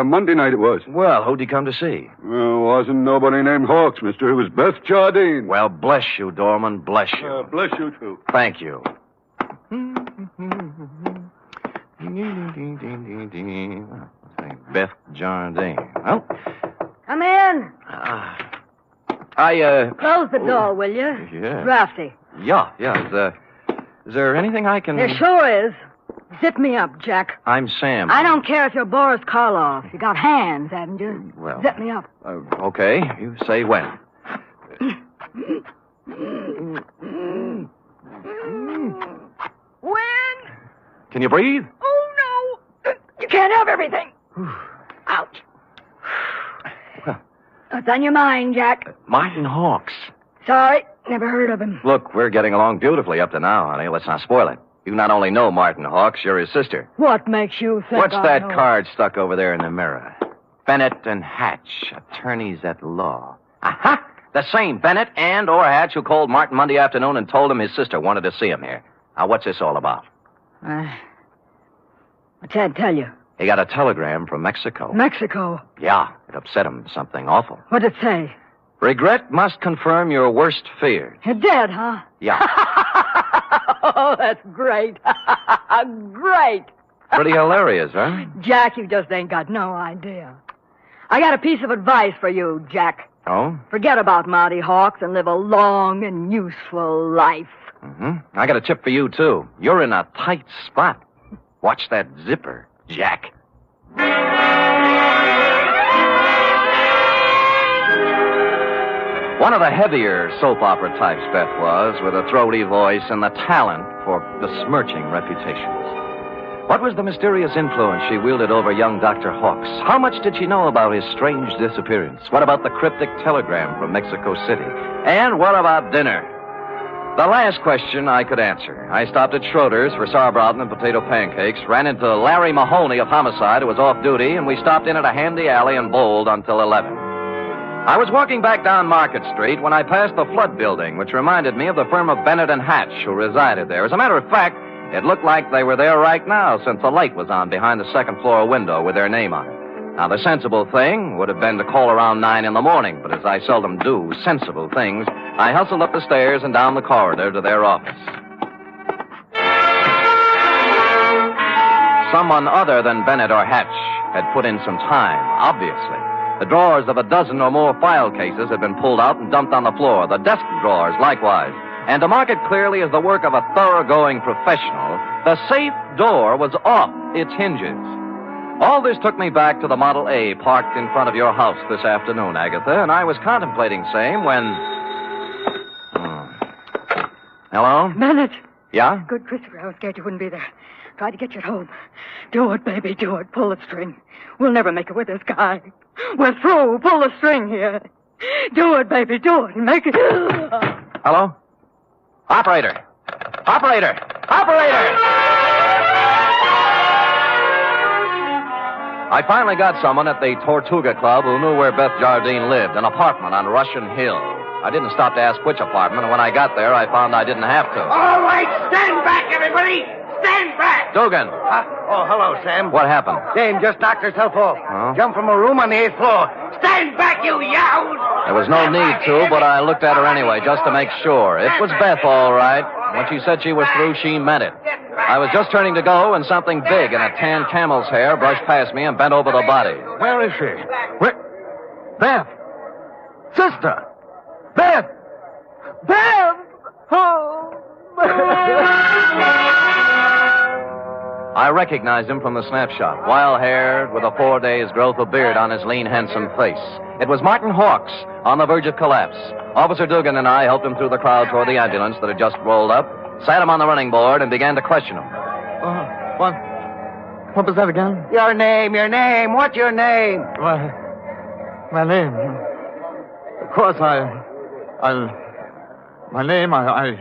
[SPEAKER 14] Monday night it was.
[SPEAKER 2] Well, who'd he come to see?
[SPEAKER 14] Well, wasn't nobody named Hawks, mister. It was Beth Jardine.
[SPEAKER 2] Well, bless you, Doorman, bless you.
[SPEAKER 14] Bless you, too.
[SPEAKER 2] Thank you. Beth Jardine. Well,
[SPEAKER 4] Come in. Close the door, will you?
[SPEAKER 2] Yeah.
[SPEAKER 4] Drafty.
[SPEAKER 2] Yeah. Is there anything I can...
[SPEAKER 4] There sure is. Zip me up, Jack.
[SPEAKER 2] I'm Sam.
[SPEAKER 4] I don't care if you're Boris Karloff. You got hands, haven't you?
[SPEAKER 2] Well...
[SPEAKER 4] Zip me up.
[SPEAKER 2] Okay. You say when.
[SPEAKER 4] When?
[SPEAKER 2] Can you breathe?
[SPEAKER 4] Oh, no. You can't have everything. Ouch. What's on your mind, Jack?
[SPEAKER 2] Martin Hawks.
[SPEAKER 4] Sorry, never heard of him.
[SPEAKER 2] Look, we're getting along beautifully up to now, honey. Let's not spoil it. You not only know Martin Hawks, you're his sister.
[SPEAKER 4] What makes you think
[SPEAKER 2] What's
[SPEAKER 4] I
[SPEAKER 2] that
[SPEAKER 4] know?
[SPEAKER 2] card stuck over there in the mirror? Bennett and Hatch, attorneys at law. Aha! The same Bennett and or Hatch who called Martin Monday afternoon and told him his sister wanted to see him here. Now, what's this all about?
[SPEAKER 4] I can't tell you.
[SPEAKER 2] He got a telegram from Mexico.
[SPEAKER 4] Mexico?
[SPEAKER 2] Yeah, it upset him. Something awful.
[SPEAKER 4] What'd it say?
[SPEAKER 2] Regret must confirm your worst fears.
[SPEAKER 4] You're dead, huh?
[SPEAKER 2] Yeah.
[SPEAKER 4] Oh, that's great. Great.
[SPEAKER 2] Pretty hilarious, huh?
[SPEAKER 4] Jack, you just ain't got no idea. I got a piece of advice for you, Jack.
[SPEAKER 2] Oh?
[SPEAKER 4] Forget about Marty Hawks and live a long and useful life.
[SPEAKER 2] I got a tip for you, too. You're in a tight spot. Watch that zipper, Jack. One of the heavier soap opera types, Beth was, with a throaty voice and the talent for besmirching reputations. What was the mysterious influence she wielded over young Dr. Hawks? How much did she know about his strange disappearance? What about the cryptic telegram from Mexico City? And what about dinner? The last question I could answer. I stopped at Schroeder's for sauerbraten and potato pancakes, ran into Larry Mahoney of Homicide, who was off duty, and we stopped in at a handy alley and bowled until 11. I was walking back down Market Street when I passed the Flood Building, which reminded me of the firm of Bennett and Hatch, who resided there. As a matter of fact, It looked like they were there right now since the light was on behind the second floor window with their name on it. Now, the sensible thing would have been to call around 9 in the morning, but as I seldom do sensible things, I hustled up the stairs and down the corridor to their office. Someone other than Bennett or Hatch had put in some time, obviously. The drawers of a dozen or more file cases had been pulled out and dumped on the floor, the desk drawers likewise. And to mark it clearly as the work of a thoroughgoing professional, the safe door was off its hinges. All this took me back to the Model A parked in front of your house this afternoon, Agatha, and I was contemplating same when... Hello?
[SPEAKER 20] Bennett.
[SPEAKER 2] Yeah?
[SPEAKER 20] Good, Christopher. I was scared you wouldn't be there. Tried to get you home. Do it, baby, do it. Pull the string. We'll never make it with this guy. We're through. Pull the string here. Do it, baby, do it. Make it...
[SPEAKER 2] Hello? Operator! Operator! Operator! I finally got someone at the Tortuga Club who knew where Beth Jardine lived, an apartment on Russian Hill. I didn't stop to ask which apartment, and when I got there, I found I didn't have to.
[SPEAKER 21] All right, stand back, everybody! Stand back!
[SPEAKER 2] Dugan!
[SPEAKER 21] Hello, Sam.
[SPEAKER 2] What happened?
[SPEAKER 21] Dame just knocked herself off.
[SPEAKER 2] Huh?
[SPEAKER 21] Jumped from a room on the 8th floor. Stand back, you yahoos!
[SPEAKER 2] There was no need to, but I looked at her anyway, just to make sure. It was Beth, all right. When she said she was through, she meant it. I was just turning to go, and something big in a tan camel's hair brushed past me and bent over the body.
[SPEAKER 21] Where is she? Where? Beth! Sister! Beth! Beth! Oh!
[SPEAKER 2] I recognized him from the snapshot. Wild-haired, with a 4 days' growth of beard on his lean, handsome face. It was Martin Hawks, on the verge of collapse. Officer Dugan and I helped him through the crowd toward the ambulance that had just rolled up, sat him on the running board, and began to question him.
[SPEAKER 21] What was that again? Your name. What's your name?
[SPEAKER 18] My name. Of course, my name, I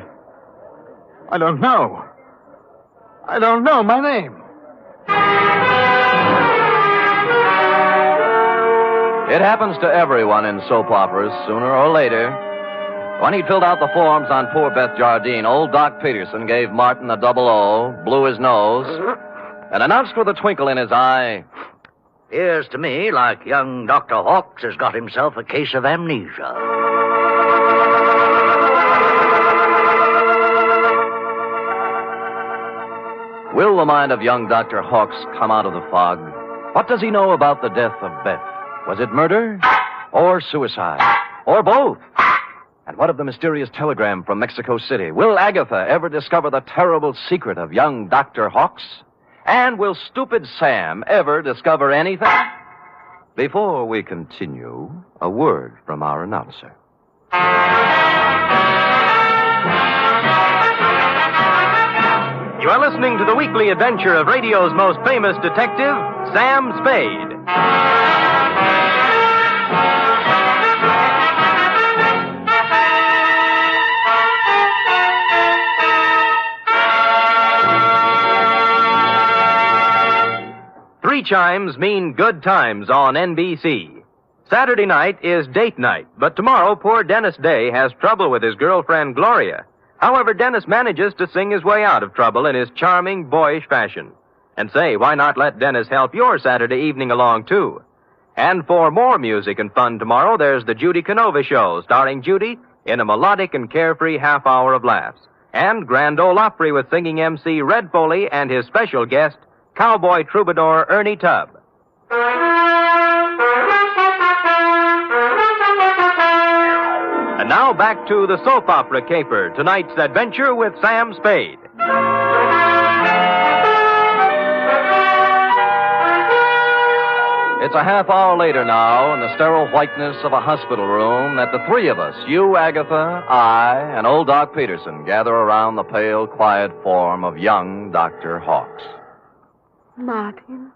[SPEAKER 18] don't know. I don't know my name.
[SPEAKER 2] It happens to everyone in soap operas, sooner or later. When he filled out the forms on poor Beth Jardine, old Doc Peterson gave Martin a double O, blew his nose, and announced with a twinkle in his eye,
[SPEAKER 8] "Appears to me like young Dr. Hawks has got himself a case of amnesia."
[SPEAKER 2] Will the mind of young Dr. Hawks come out of the fog? What does he know about the death of Beth? Was it murder? Or suicide? Or both? And what of the mysterious telegram from Mexico City? Will Agatha ever discover the terrible secret of young Dr. Hawks? And will stupid Sam ever discover anything? Before we continue, a word from our announcer.
[SPEAKER 3] You are listening to the weekly adventure of radio's most famous detective, Sam Spade. Three chimes mean good times on NBC. Saturday night is date night, but tomorrow poor Dennis Day has trouble with his girlfriend Gloria. However, Dennis manages to sing his way out of trouble in his charming, boyish fashion. And say, why not let Dennis help your Saturday evening along, too? And for more music and fun tomorrow, there's the Judy Canova Show, starring Judy in a melodic and carefree half hour of laughs. And Grand Ole Opry with singing MC Red Foley and his special guest, cowboy troubadour Ernie Tubb. And now back to the soap opera caper, tonight's adventure with Sam Spade.
[SPEAKER 2] It's a half hour later now, in the sterile whiteness of a hospital room, that the three of us, you, Agatha, I, and old Doc Peterson, gather around the pale, quiet form of young Dr. Hawks.
[SPEAKER 20] Martin.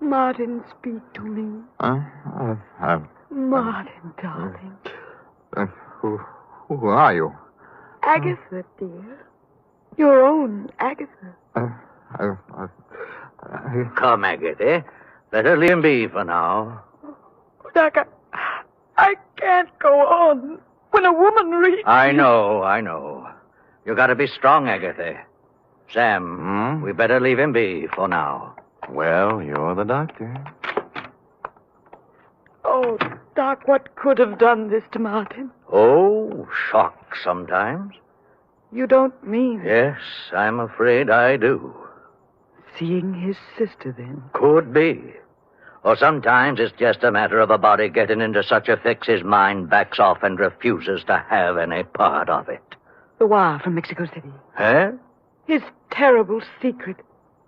[SPEAKER 20] Martin, speak to me. Martin, darling.
[SPEAKER 18] Who are you?
[SPEAKER 20] Agatha, dear. Your own Agatha.
[SPEAKER 8] Come, Agatha. Let her leave him be for now.
[SPEAKER 20] Doc, I can't go on. When a woman reads...
[SPEAKER 8] I know. You gotta be strong, Agatha. Sam, we better leave him be for now.
[SPEAKER 2] Well, you're the doctor.
[SPEAKER 17] Oh, Doc, what could have done this to Martin?
[SPEAKER 8] Oh, shock sometimes.
[SPEAKER 17] You don't mean...
[SPEAKER 8] Yes, I'm afraid I do.
[SPEAKER 17] Seeing his sister, then?
[SPEAKER 8] Could be. Or sometimes it's just a matter of a body getting into such a fix his mind backs off and refuses to have any part of it.
[SPEAKER 17] The wire from Mexico City.
[SPEAKER 8] Huh?
[SPEAKER 17] His terrible secret.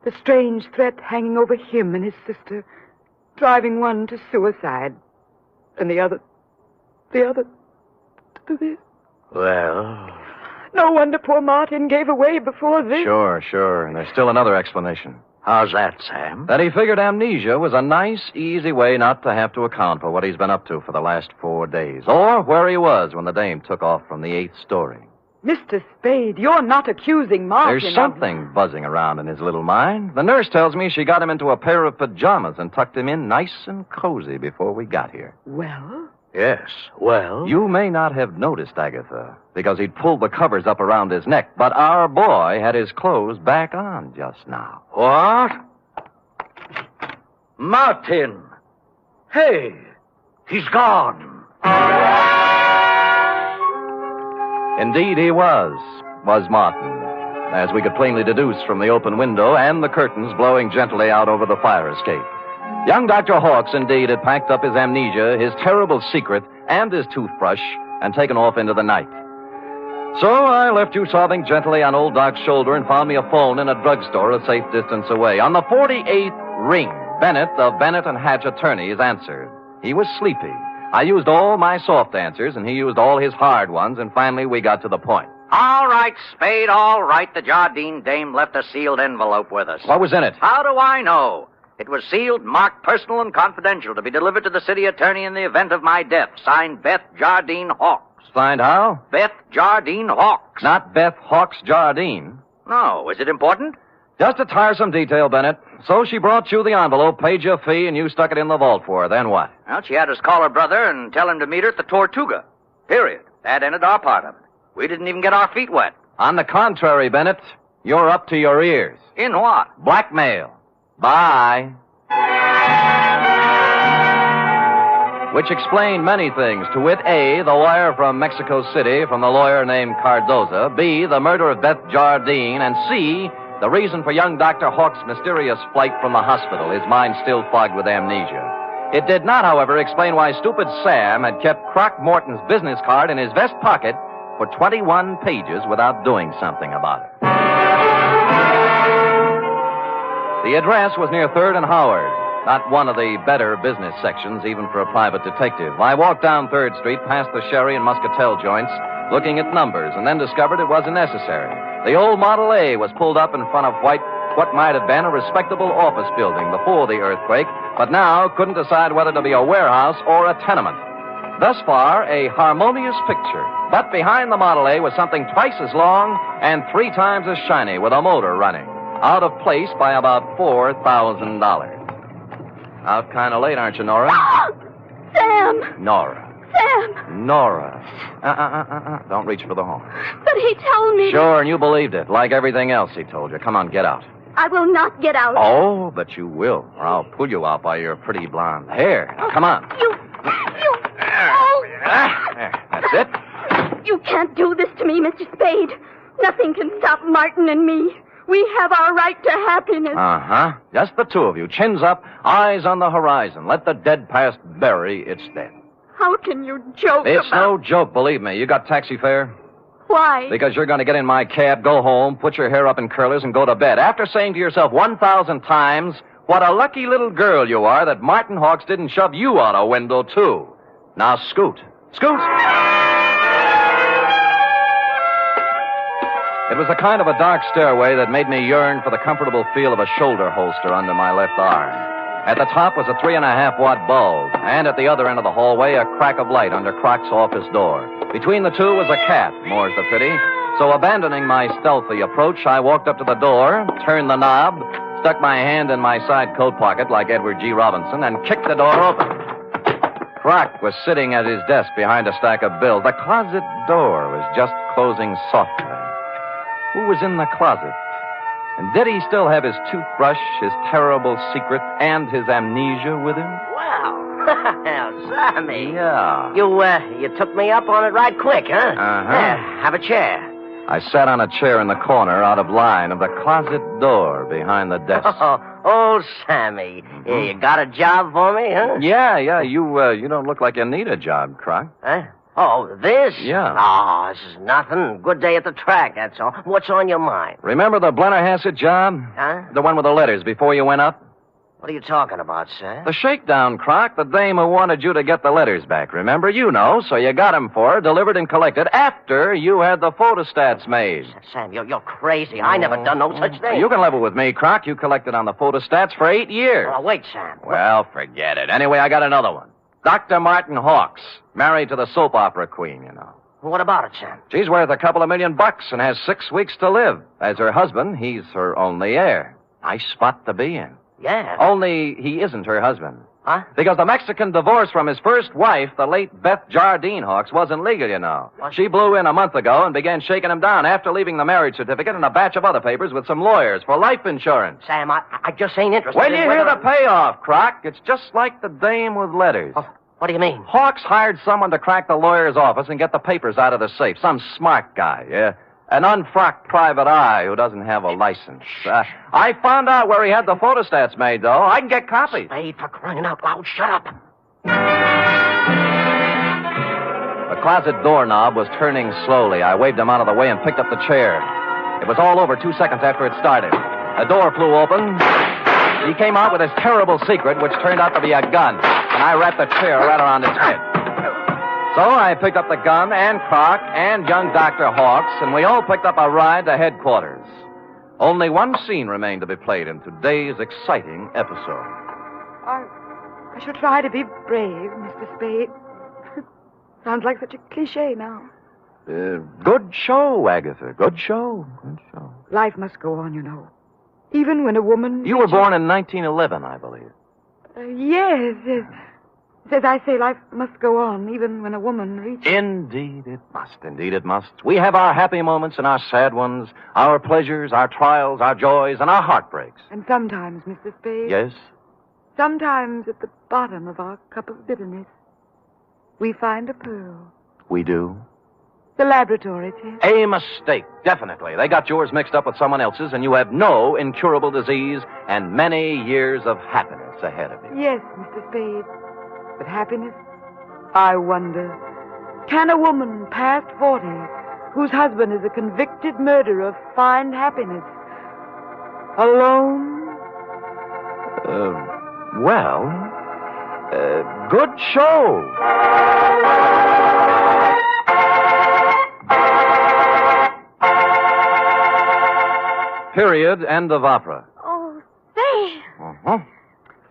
[SPEAKER 17] The strange threat hanging over him and his sister. Driving one to suicide. And the other to this.
[SPEAKER 2] Well...
[SPEAKER 17] No wonder poor Martin gave away before this.
[SPEAKER 2] Sure. And there's still another explanation.
[SPEAKER 8] How's that, Sam?
[SPEAKER 2] That he figured amnesia was a nice, easy way not to have to account for what he's been up to for the last 4 days. Or where he was when the dame took off from the 8th story.
[SPEAKER 17] Mr. Spade, you're not accusing Martin
[SPEAKER 2] There's something buzzing around in his little mind. The nurse tells me she got him into a pair of pajamas and tucked him in nice and cozy before we got here.
[SPEAKER 17] Well?
[SPEAKER 8] Yes, well?
[SPEAKER 2] You may not have noticed, Agatha, because he'd pulled the covers up around his neck, but our boy had his clothes back on just now.
[SPEAKER 8] What? Martin! Hey, he's gone.
[SPEAKER 2] Indeed he was Martin, as we could plainly deduce from the open window and the curtains blowing gently out over the fire escape. Young Dr. Hawkes, indeed, had packed up his amnesia, his terrible secret, and his toothbrush, and taken off into the night. So I left you sobbing gently on old Doc's shoulder and found me a phone in a drugstore a safe distance away. On the 48th ring, Bennett of Bennett and Hatch attorneys answered. He was sleepy. I used all my soft answers, and he used all his hard ones, and finally we got to the point.
[SPEAKER 8] All right, Spade, all right. The Jardine dame left a sealed envelope with us.
[SPEAKER 2] What was in it?
[SPEAKER 8] How do I know? It was sealed, marked personal and confidential, to be delivered to the city attorney in the event of my death. Signed, Beth Jardine Hawkes.
[SPEAKER 2] Signed how?
[SPEAKER 8] Beth Jardine Hawkes.
[SPEAKER 2] Not Beth Hawkes Jardine.
[SPEAKER 8] No, is it important?
[SPEAKER 2] Just a tiresome detail, Bennett. So she brought you the envelope, paid you a fee, and you stuck it in the vault for her. Then what?
[SPEAKER 8] Well, she had us call her brother and tell him to meet her at the Tortuga. Period. That ended our part of it. We didn't even get our feet wet.
[SPEAKER 2] On the contrary, Bennett, you're up to your ears.
[SPEAKER 8] In what?
[SPEAKER 2] Blackmail. Bye. Which explained many things. To wit, A, the wire from Mexico City from the lawyer named Cardoza. B, the murder of Beth Jardine. And C, the reason for young Dr. Hawkes' mysterious flight from the hospital, his mind still fogged with amnesia. It did not, however, explain why stupid Sam had kept Croc Morton's business card in his vest pocket for 21 pages without doing something about it. The address was near 3rd and Howard, not one of the better business sections, even for a private detective. I walked down 3rd Street, past the sherry and muscatel joints, looking at numbers, and then discovered it wasn't necessary. The old Model A was pulled up in front of what might have been a respectable office building before the earthquake, but now couldn't decide whether to be a warehouse or a tenement. Thus far, a harmonious picture. But behind the Model A was something twice as long and 3 times as shiny, with a motor running. Out of place by about $4,000. Out kind of late, aren't you, Nora?
[SPEAKER 12] Sam!
[SPEAKER 2] Nora.
[SPEAKER 12] Sam!
[SPEAKER 2] Nora. Don't reach for the horn.
[SPEAKER 12] But he told me...
[SPEAKER 2] Sure, and you believed it, like everything else he told you. Come on, get out.
[SPEAKER 12] I will not get out.
[SPEAKER 2] Oh, but you will, or I'll pull you out by your pretty blonde hair. Now, come on.
[SPEAKER 12] You... Oh!
[SPEAKER 2] There, that's it.
[SPEAKER 12] You can't do this to me, Mr. Spade. Nothing can stop Martin and me. We have our right to happiness.
[SPEAKER 2] Uh-huh. Just the two of you. Chins up, eyes on the horizon. Let the dead past bury its dead.
[SPEAKER 12] How can you joke
[SPEAKER 2] It's
[SPEAKER 12] about...
[SPEAKER 2] no joke, believe me. You got taxi fare?
[SPEAKER 12] Why?
[SPEAKER 2] Because you're going to get in my cab, go home, put your hair up in curlers, and go to bed. After saying to yourself 1,000 times, what a lucky little girl you are that Martin Hawkes didn't shove you out a window, too. Now scoot. Scoot! It was a kind of a dark stairway that made me yearn for the comfortable feel of a shoulder holster under my left arm. At the top was a 3.5-watt bulb, and at the other end of the hallway, a crack of light under Croc's office door. Between the two was a cat, more's the pity. So abandoning my stealthy approach, I walked up to the door, turned the knob, stuck my hand in my side coat pocket like Edward G. Robinson, and kicked the door open. Croc was sitting at his desk behind a stack of bills. The closet door was just closing softly. Who was in the closet? And did he still have his toothbrush, his terrible secret, and his amnesia with him?
[SPEAKER 19] Wow. Sammy.
[SPEAKER 2] Yeah.
[SPEAKER 19] You took me up on it right quick, huh?
[SPEAKER 2] Uh-huh.
[SPEAKER 19] Yeah, have a chair.
[SPEAKER 2] I sat on a chair in the corner out of line of the closet door behind the desk.
[SPEAKER 19] Oh, Sammy. Yeah, you got a job for me, huh?
[SPEAKER 2] Yeah. You don't look like you need a job, Croc.
[SPEAKER 19] Huh? Oh, this?
[SPEAKER 2] Yeah.
[SPEAKER 19] Oh, this is nothing. Good day at the track, that's all. What's on your mind?
[SPEAKER 2] Remember the Blennerhassett job?
[SPEAKER 19] Huh?
[SPEAKER 2] The one with the letters before you went up?
[SPEAKER 19] What are you talking about, Sam?
[SPEAKER 2] The shakedown, Croc. The dame who wanted you to get the letters back. Remember? You know, so you got 'em for her, delivered and collected after you had the photostats made.
[SPEAKER 19] Sam, you're crazy. I never done no such thing.
[SPEAKER 2] You can level with me, Croc. You collected on the photostats for 8 years.
[SPEAKER 19] Oh, wait, Sam.
[SPEAKER 2] Well, forget it. Anyway, I got another one. Dr. Martin Hawks, married to the soap opera queen, you know.
[SPEAKER 19] What about it, Sam?
[SPEAKER 2] She's worth a couple of $1 million and has 6 weeks to live. As her husband, he's her only heir. Nice spot to be in.
[SPEAKER 19] Yeah.
[SPEAKER 2] Only he isn't her husband.
[SPEAKER 19] Huh?
[SPEAKER 2] Because the Mexican divorce from his first wife, the late Beth Jardine Hawks, wasn't legal, you know.
[SPEAKER 19] What?
[SPEAKER 2] She blew in a month ago and began shaking him down after leaving the marriage certificate and a batch of other papers with some lawyers for life insurance.
[SPEAKER 19] Sam, I just ain't interested
[SPEAKER 2] When
[SPEAKER 19] in
[SPEAKER 2] you hear the payoff, Croc, it's just like the dame with letters.
[SPEAKER 19] Oh, what do you mean?
[SPEAKER 2] Hawks hired someone to crack the lawyer's office and get the papers out of the safe. Some smart guy, yeah. An unfrocked private eye who doesn't have a license. I found out where he had the photostats made, though. I can get copies.
[SPEAKER 19] Spade, for crying out loud, shut up.
[SPEAKER 2] The closet doorknob was turning slowly. I waved him out of the way and picked up the chair. It was all over 2 seconds after it started. The door flew open. He came out with his terrible secret, which turned out to be a gun. And I wrapped the chair right around his head. So I picked up the gun and Croc and young Dr. Hawks, and we all picked up a ride to headquarters. Only one scene remained to be played in today's exciting episode.
[SPEAKER 17] I should try to be brave, Mr. Spade. Sounds like such a cliche now.
[SPEAKER 2] Good show, Agatha. Good show. Good show.
[SPEAKER 17] Life must go on, you know. Even when a woman...
[SPEAKER 2] You were born in 1911, I believe.
[SPEAKER 17] Yes. As I say, life must go on, even when a woman reaches...
[SPEAKER 2] Indeed it must. Indeed it must. We have our happy moments and our sad ones, our pleasures, our trials, our joys, and our heartbreaks.
[SPEAKER 17] And sometimes, Mr. Spade...
[SPEAKER 2] Yes?
[SPEAKER 17] Sometimes at the bottom of our cup of bitterness, we find a pearl.
[SPEAKER 2] We do?
[SPEAKER 17] The laboratory test.
[SPEAKER 2] A mistake, definitely. They got yours mixed up with someone else's, and you have no incurable disease and many years of happiness ahead of you.
[SPEAKER 17] Yes, Mr. Spade. But happiness? I wonder, can a woman past 40, whose husband is a convicted murderer, find happiness? Alone?
[SPEAKER 2] Good show. Period. End of opera.
[SPEAKER 1] Oh, Sam.
[SPEAKER 2] Uh-huh.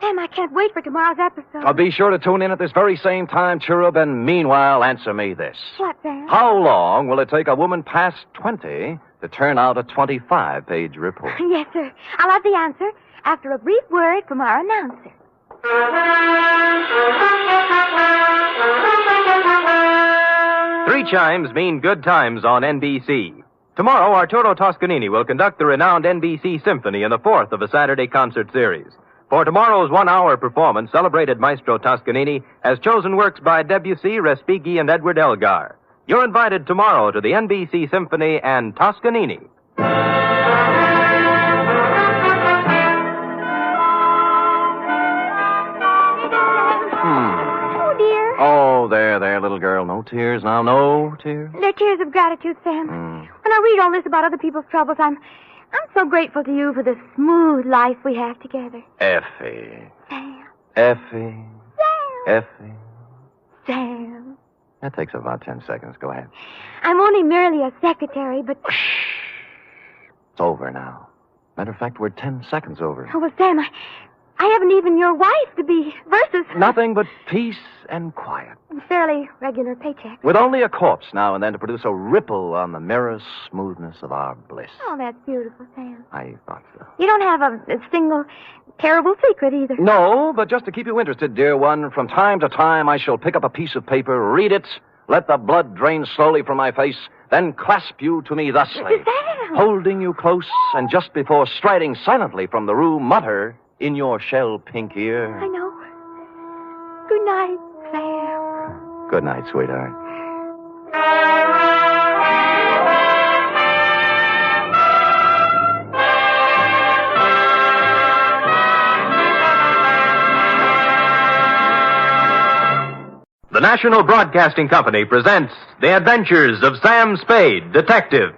[SPEAKER 1] Sam, I can't wait for tomorrow's episode.
[SPEAKER 2] Be sure to tune in at this very same time, Cherub, and meanwhile, answer me this.
[SPEAKER 1] What, Sam?
[SPEAKER 2] How long will it take a woman past 20 to turn out a 25-page report?
[SPEAKER 1] Yes, sir. I'll have the answer after a brief word from our announcer.
[SPEAKER 3] 3 chimes mean good times on NBC. Tomorrow, Arturo Toscanini will conduct the renowned NBC Symphony in the 4th of a Saturday concert series. For tomorrow's 1-hour performance, celebrated Maestro Toscanini has chosen works by Debussy, Respighi, and Edward Elgar. You're invited tomorrow to the NBC Symphony and Toscanini.
[SPEAKER 1] Oh, dear.
[SPEAKER 2] Oh, there, little girl. No tears now. No tears.
[SPEAKER 1] They're tears of gratitude, Sam. When I read all this about other people's troubles, I'm so grateful to you for the smooth life we have together.
[SPEAKER 2] Effie.
[SPEAKER 1] Sam.
[SPEAKER 2] Effie.
[SPEAKER 1] Sam.
[SPEAKER 2] Effie.
[SPEAKER 1] Sam.
[SPEAKER 2] That takes about 10 seconds. Go ahead.
[SPEAKER 1] I'm only merely a secretary, but...
[SPEAKER 2] It's over now. Matter of fact, we're 10 seconds over.
[SPEAKER 1] Oh, well, Sam, I haven't even your wife to be versus...
[SPEAKER 2] Nothing but peace and quiet.
[SPEAKER 1] Fairly regular paycheck.
[SPEAKER 2] With only a corpse now and then to produce a ripple on the mirror smoothness of our bliss.
[SPEAKER 1] Oh, that's beautiful, Sam.
[SPEAKER 2] I thought so.
[SPEAKER 1] You don't have a single terrible secret either.
[SPEAKER 2] No, but just to keep you interested, dear one, from time to time I shall pick up a piece of paper, read it, let the blood drain slowly from my face, then clasp you to me thusly.
[SPEAKER 1] Sam!
[SPEAKER 2] holding you close, and just before striding silently from the room, mutter in your shell-pink ear.
[SPEAKER 1] I know. Good night, Sam.
[SPEAKER 2] Good night, sweetheart.
[SPEAKER 3] The National Broadcasting Company presents The Adventures of Sam Spade, Detective.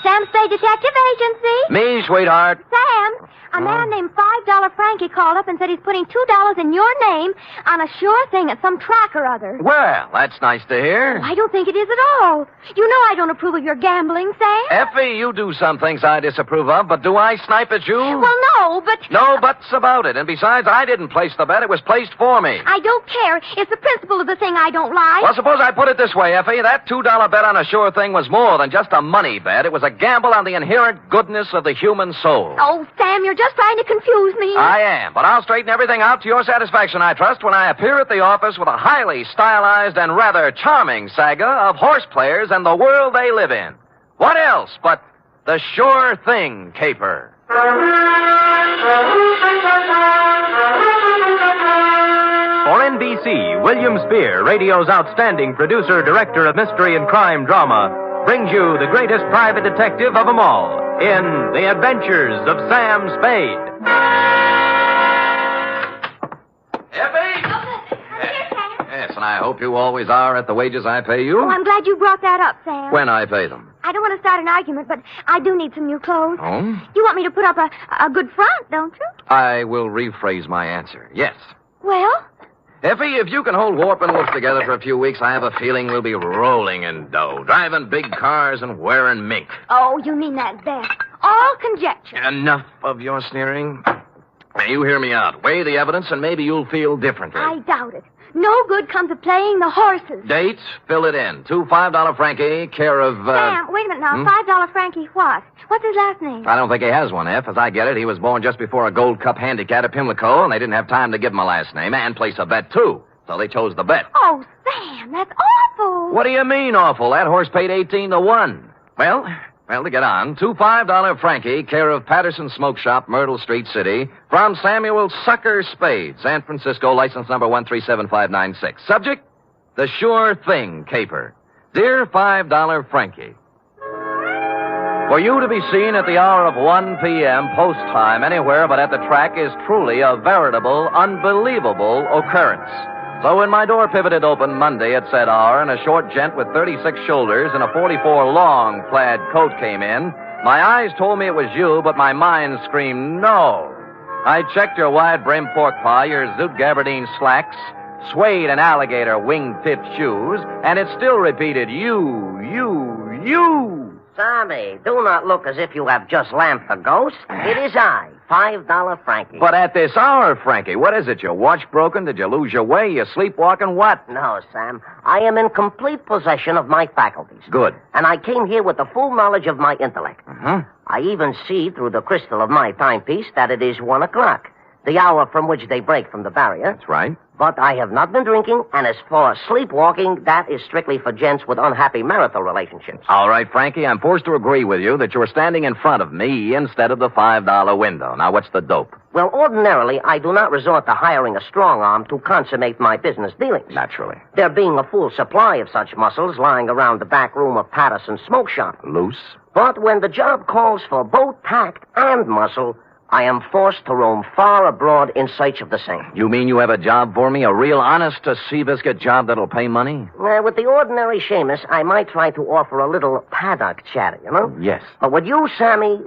[SPEAKER 1] Sam Spade Detective Agency.
[SPEAKER 2] Me, sweetheart.
[SPEAKER 1] Sam, a man named $5 Frankie called up and said he's putting $2 in your name on a sure thing at some track or other.
[SPEAKER 2] Well, that's nice to hear.
[SPEAKER 1] I don't think it is at all. You know I don't approve of your gambling, Sam.
[SPEAKER 2] Effie, you do some things I disapprove of, but do I snipe at you?
[SPEAKER 1] Well, no, but...
[SPEAKER 2] No buts about it. And besides, I didn't place the bet. It was placed for me.
[SPEAKER 1] I don't care. It's the principle of the thing I don't like.
[SPEAKER 2] Well, suppose I put it this way, Effie. That $2 bet on a sure thing was more than just a money bet. It was a gamble on the inherent goodness of the human soul.
[SPEAKER 1] Oh, Sam, you're just trying to confuse me.
[SPEAKER 2] I am, but I'll straighten everything out to your satisfaction, I trust, when I appear at the office with a highly stylized and rather charming saga of horse players and the world they live in. What else but the sure thing caper?
[SPEAKER 3] For NBC, William Spear, radio's outstanding producer, director of mystery and crime drama, brings you the greatest private detective of them all in The Adventures of Sam Spade.
[SPEAKER 2] Yes, and I hope you always are at the wages I pay you.
[SPEAKER 1] Oh, I'm glad you brought that up, Sam.
[SPEAKER 2] When I pay them.
[SPEAKER 1] I don't want to start an argument, but I do need some new clothes.
[SPEAKER 2] Oh?
[SPEAKER 1] You want me to put up a good front, don't you?
[SPEAKER 2] I will rephrase my answer. Yes.
[SPEAKER 1] Well?
[SPEAKER 2] Effie, if you can hold Warp and Wolf together for a few weeks, I have a feeling we'll be rolling in dough, driving big cars and wearing mink.
[SPEAKER 1] Oh, you mean that best. All conjecture.
[SPEAKER 2] Enough of your sneering. Now, you hear me out. Weigh the evidence, and maybe you'll feel differently.
[SPEAKER 1] I doubt it. No good comes of playing the horses.
[SPEAKER 2] Dates, fill it in. $2 $5 Frankie, care of...
[SPEAKER 1] Sam, wait a minute now. $5 Frankie what? What's his last name?
[SPEAKER 2] I don't think he has one, F. As I get it, he was born just before a Gold Cup handicap at Pimlico, and they didn't have time to give him a last name and place a bet, too. So they chose the bet.
[SPEAKER 1] Oh, Sam, that's awful.
[SPEAKER 2] What do you mean, awful? That horse paid 18 to 1. Well, to get on, $2 $5 Frankie, care of Patterson Smoke Shop, Myrtle Street City, from Samuel Sucker Spade, San Francisco, license number 137596. Subject, the sure thing caper. Dear $5 Frankie, for you to be seen at the hour of 1 p.m. post time anywhere but at the track is truly a veritable, unbelievable occurrence. So when my door pivoted open Monday at said hour and a short gent with 36 shoulders and a 44 long plaid coat came in, my eyes told me it was you, but my mind screamed no. I checked your wide-brimmed pork pie, your zoot gabardine slacks, suede and alligator wingtip shoes, and it still repeated you.
[SPEAKER 19] Sammy, do not look as if you have just lamped the ghost. It is I, $5 Frankie.
[SPEAKER 2] But at this hour, Frankie, what is it? Your watch broken? Did you lose your way? You sleepwalking? What?
[SPEAKER 19] No, Sam. I am in complete possession of my faculties.
[SPEAKER 2] Good.
[SPEAKER 19] And I came here with the full knowledge of my intellect. I even see through the crystal of my timepiece that it is 1 o'clock, the hour from which they break from the barrier.
[SPEAKER 2] That's right.
[SPEAKER 19] But I have not been drinking, and as for sleepwalking, that is strictly for gents with unhappy marital relationships.
[SPEAKER 2] All right, Frankie, I'm forced to agree with you that you're standing in front of me instead of the $5 window. Now, what's the dope?
[SPEAKER 19] Well, ordinarily, I do not resort to hiring a strong arm to consummate my business dealings.
[SPEAKER 2] Naturally.
[SPEAKER 19] There being a full supply of such muscles lying around the back room of Patterson's Smoke Shop.
[SPEAKER 2] Loose?
[SPEAKER 19] But when the job calls for both tact and muscle, I am forced to roam far abroad in search of the same.
[SPEAKER 2] You mean you have a job for me? A real honest-to-sea-biscuit job that'll pay money?
[SPEAKER 19] With the ordinary Seamus, I might try to offer a little paddock chatter, you know?
[SPEAKER 2] Yes.
[SPEAKER 19] But with you, Sammy,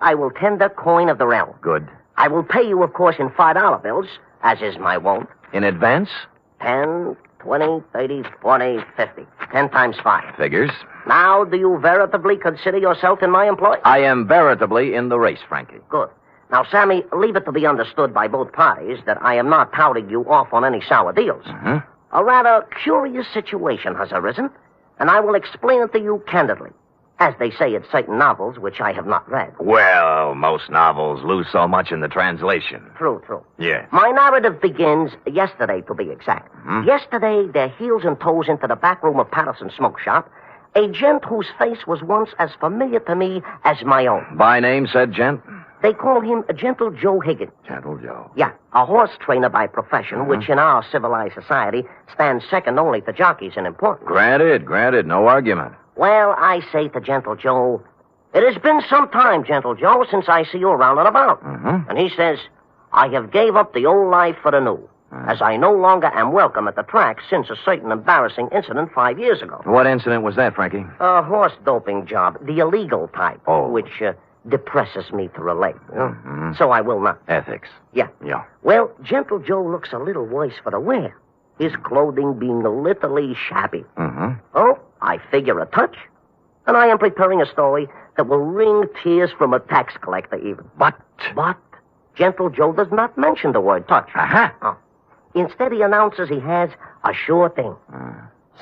[SPEAKER 19] I will tender coin of the realm.
[SPEAKER 2] Good.
[SPEAKER 19] I will pay you, of course, in $5 bills, as is my wont.
[SPEAKER 2] In advance?
[SPEAKER 19] 10, 20, 30, 40, 50. 10 times 5.
[SPEAKER 2] Figures.
[SPEAKER 19] Now, do you veritably consider yourself in my employ?
[SPEAKER 2] I am veritably in the race, Frankie.
[SPEAKER 19] Good. Now, Sammy, leave it to be understood by both parties that I am not touting you off on any sour deals. A rather curious situation has arisen, and I will explain it to you candidly. as they say in certain novels, which I have not read.
[SPEAKER 11] Well, most novels lose so much in the translation.
[SPEAKER 19] True.
[SPEAKER 11] Yeah.
[SPEAKER 19] My narrative begins yesterday, to be exact. Yesterday, their heels and toes into the back room of Patterson's smoke shop, a gent whose face was once as familiar to me as my own.
[SPEAKER 2] By name, said gent?
[SPEAKER 19] They call him Gentle Joe Higgins.
[SPEAKER 2] Gentle Joe.
[SPEAKER 19] Yeah, a horse trainer by profession, which in our civilized society stands second only to jockeys in importance.
[SPEAKER 2] Granted, no argument.
[SPEAKER 19] Well, I say to Gentle Joe, it has been some time, Gentle Joe, since I see you around and about. And he says, I have gave up the old life for the new, as I no longer am welcome at the track since a certain embarrassing incident 5 years ago.
[SPEAKER 2] What incident was that, Frankie?
[SPEAKER 19] A horse doping job, the illegal type, which depresses me to relate. You know? So I will not.
[SPEAKER 2] Ethics.
[SPEAKER 19] Yeah. Well, Gentle Joe looks a little worse for the wear, his clothing being literally shabby. Oh, I figure a touch, and I am preparing a story that will wring tears from a tax collector even. But Gentle Joe does not mention the word touch. Oh. Instead, he announces he has a sure thing.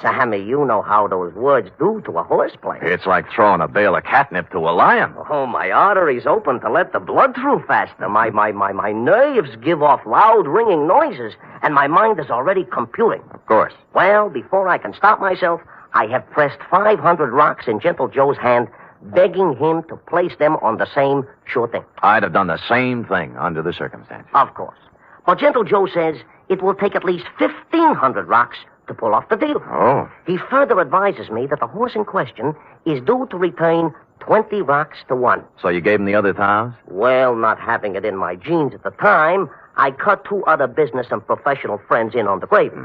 [SPEAKER 19] Sammy, you know how those words do to a horse player.
[SPEAKER 2] It's like throwing a bale of catnip to a lion.
[SPEAKER 19] Oh, my arteries open to let the blood through faster. My nerves give off loud ringing noises, and my mind is already computing.
[SPEAKER 2] Of course.
[SPEAKER 19] Well, before I can stop myself, I have pressed 500 rocks in Gentle Joe's hand, begging him to place them on the same sure thing.
[SPEAKER 2] I'd have done the same thing under the circumstances.
[SPEAKER 19] Of course. But Gentle Joe says it will take at least 1,500 rocks to pull off the deal.
[SPEAKER 2] Oh.
[SPEAKER 19] He further advises me that the horse in question is due to return 20 rocks to 1.
[SPEAKER 2] So you gave him the other 1,000?
[SPEAKER 19] Well, not having it in my genes at the time, I cut 2 other business and professional friends in on the gravy.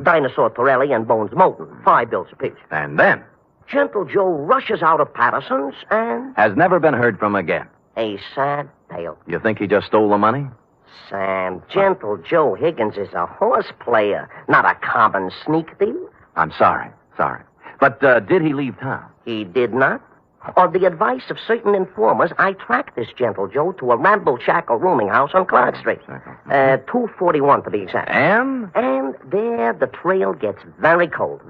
[SPEAKER 19] Dinosaur Torelli and Bones Moulton, 5 bills apiece.
[SPEAKER 2] And then?
[SPEAKER 19] Gentle Joe rushes out of Patterson's and...
[SPEAKER 2] has never been heard from again.
[SPEAKER 19] A sad tale.
[SPEAKER 2] You think he just stole the money?
[SPEAKER 19] Sam, Gentle Joe Higgins is a horse player, not a common sneak thief.
[SPEAKER 2] I'm sorry. But did he leave town?
[SPEAKER 19] He did not. On the advice of certain informers, I tracked this Gentle Joe to a ramble-shackle rooming house on Clark Street. 241 to be exact.
[SPEAKER 2] And?
[SPEAKER 19] And there the trail gets very cold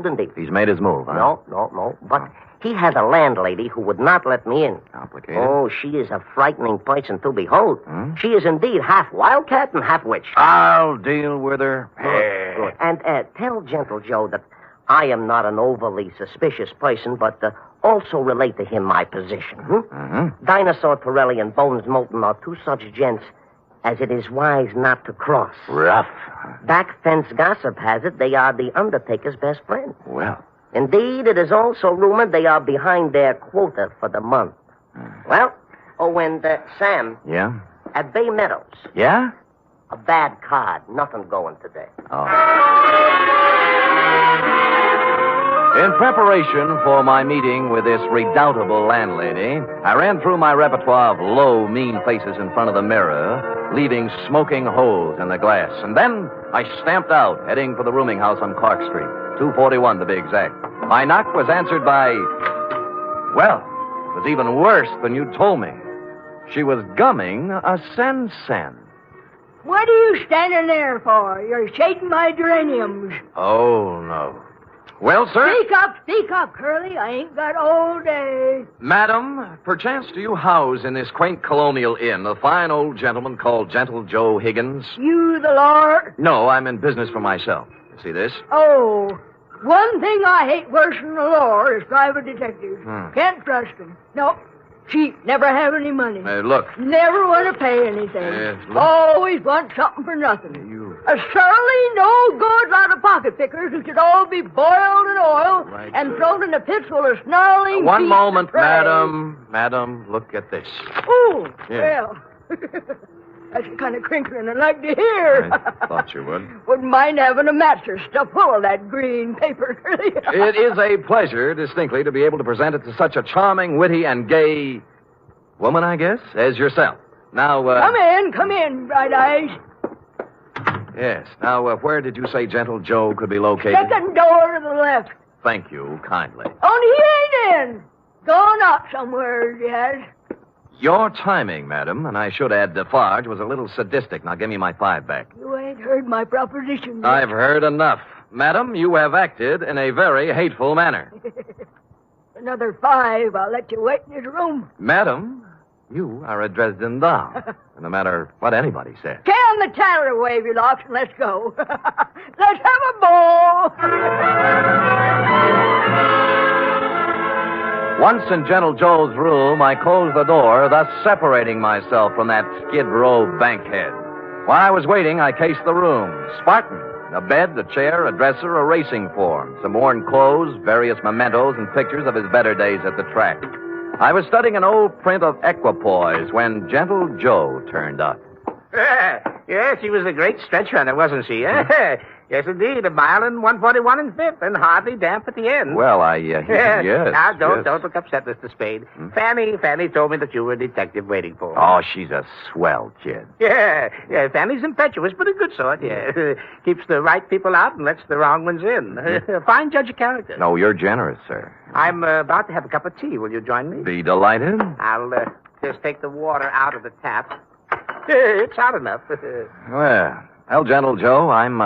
[SPEAKER 19] indeed.
[SPEAKER 2] He's made his move, huh?
[SPEAKER 19] No. But he had a landlady who would not let me in.
[SPEAKER 2] Complicated.
[SPEAKER 19] Oh, she is a frightening person to behold. She is indeed half wildcat and half witch.
[SPEAKER 2] I'll deal with her.
[SPEAKER 19] Good. And tell Gentle Joe that I am not an overly suspicious person, but also relate to him my position. Dinosaur Torelli and Bones Moulton are 2 such gents as it is wise not to cross.
[SPEAKER 2] Rough.
[SPEAKER 19] Back fence gossip has it they are the Undertaker's best friends.
[SPEAKER 2] Well.
[SPEAKER 19] Indeed, it is also rumored they are behind their quota for the month. Well, and Sam.
[SPEAKER 2] Yeah?
[SPEAKER 19] At Bay Meadows.
[SPEAKER 2] Yeah?
[SPEAKER 19] A bad card. Nothing going today.
[SPEAKER 2] In preparation for my meeting with this redoubtable landlady, I ran through my repertoire of low, mean faces in front of the mirror, leaving smoking holes in the glass. And then I stamped out, heading for the rooming house on Clark Street, 241 to be exact. My knock was answered by... well, it was even worse than you told me. She was gumming a sen-sen.
[SPEAKER 7] What are you standing there for? You're shading my geraniums.
[SPEAKER 2] Oh, no. Well, sir?
[SPEAKER 7] Speak up, Curly. I ain't got all day.
[SPEAKER 2] Madam, perchance do you house in this quaint colonial inn a fine old gentleman called Gentle Joe Higgins?
[SPEAKER 7] You the Lord?
[SPEAKER 2] No, I'm in business for myself. You see this?
[SPEAKER 7] Oh, one thing I hate worse than the law is private detectives. Can't trust them. No. Cheap. Never have any money.
[SPEAKER 2] Look.
[SPEAKER 7] Never want to pay anything.
[SPEAKER 2] Look.
[SPEAKER 7] Always want something for nothing. A surly, no good lot of pocket pickers who should all be boiled in oil and thrown in a pit full of snarling
[SPEAKER 2] One moment,
[SPEAKER 7] prey.
[SPEAKER 2] Madam, look at this.
[SPEAKER 7] Oh,
[SPEAKER 2] Yeah.
[SPEAKER 7] well. That's the kind of crinkling I'd like to hear.
[SPEAKER 2] I thought you would.
[SPEAKER 7] Wouldn't mind having a mattress stuffed full of that green paper.
[SPEAKER 2] It is a pleasure, distinctly, to be able to present it to such a charming, witty, and gay woman, I guess, as yourself. Now,
[SPEAKER 7] Come in, Bright Eyes.
[SPEAKER 2] Yes. Now, where did you say Gentle Joe could be located?
[SPEAKER 7] Second door to the left.
[SPEAKER 2] Thank you, kindly.
[SPEAKER 7] Only he ain't in. Gone out somewhere, he has.
[SPEAKER 2] Your timing, madam, and I should add Defarge, was a little sadistic. Now, give me my 5 back.
[SPEAKER 7] You ain't heard my proposition yet.
[SPEAKER 2] I've heard enough. Madam, you have acted in a very hateful manner.
[SPEAKER 7] another 5, I'll let you wait in his room.
[SPEAKER 15] Madam, you are a Dresden doll. No matter what anybody says.
[SPEAKER 7] Get on the taller wavy locks and let's go. Let's have a ball.
[SPEAKER 2] Once in Gentle Joe's room, I closed the door, thus separating myself from that Skid Row bankhead. While I was waiting, I cased the room. Spartan. A bed, a chair, a dresser, a racing form, some worn clothes, various mementos, and pictures of his better days at the track. I was studying an old print of Equipoise when Gentle Joe turned up.
[SPEAKER 9] Yes, she was a great stretch runner, wasn't she? Yes, indeed. 1 mile and 1:41 and 5th, and hardly damp at the end.
[SPEAKER 2] Well, yes.
[SPEAKER 9] Now, don't
[SPEAKER 2] yes.
[SPEAKER 9] look upset, Mr. Spade. Fanny told me that you were a detective waiting for her.
[SPEAKER 2] Oh, she's a swell kid.
[SPEAKER 9] Yeah, Fanny's impetuous, but a good sort, yeah. Keeps the right people out and lets the wrong ones in. Fine judge of character.
[SPEAKER 2] No, you're generous, sir.
[SPEAKER 9] I'm about to have a cup of tea. Will you join me?
[SPEAKER 2] Be delighted.
[SPEAKER 9] I'll just take the water out of the tap. It's hot enough.
[SPEAKER 2] Well, Gentle Joe, I'm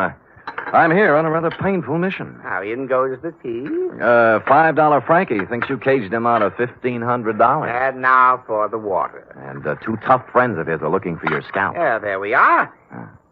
[SPEAKER 2] here on a rather painful mission.
[SPEAKER 9] How in goes the tea?
[SPEAKER 2] $5 Frankie thinks you caged him out of $1,500.
[SPEAKER 9] And now for the water.
[SPEAKER 2] And 2 tough friends of his are looking for your scalp.
[SPEAKER 9] Yeah, there we are.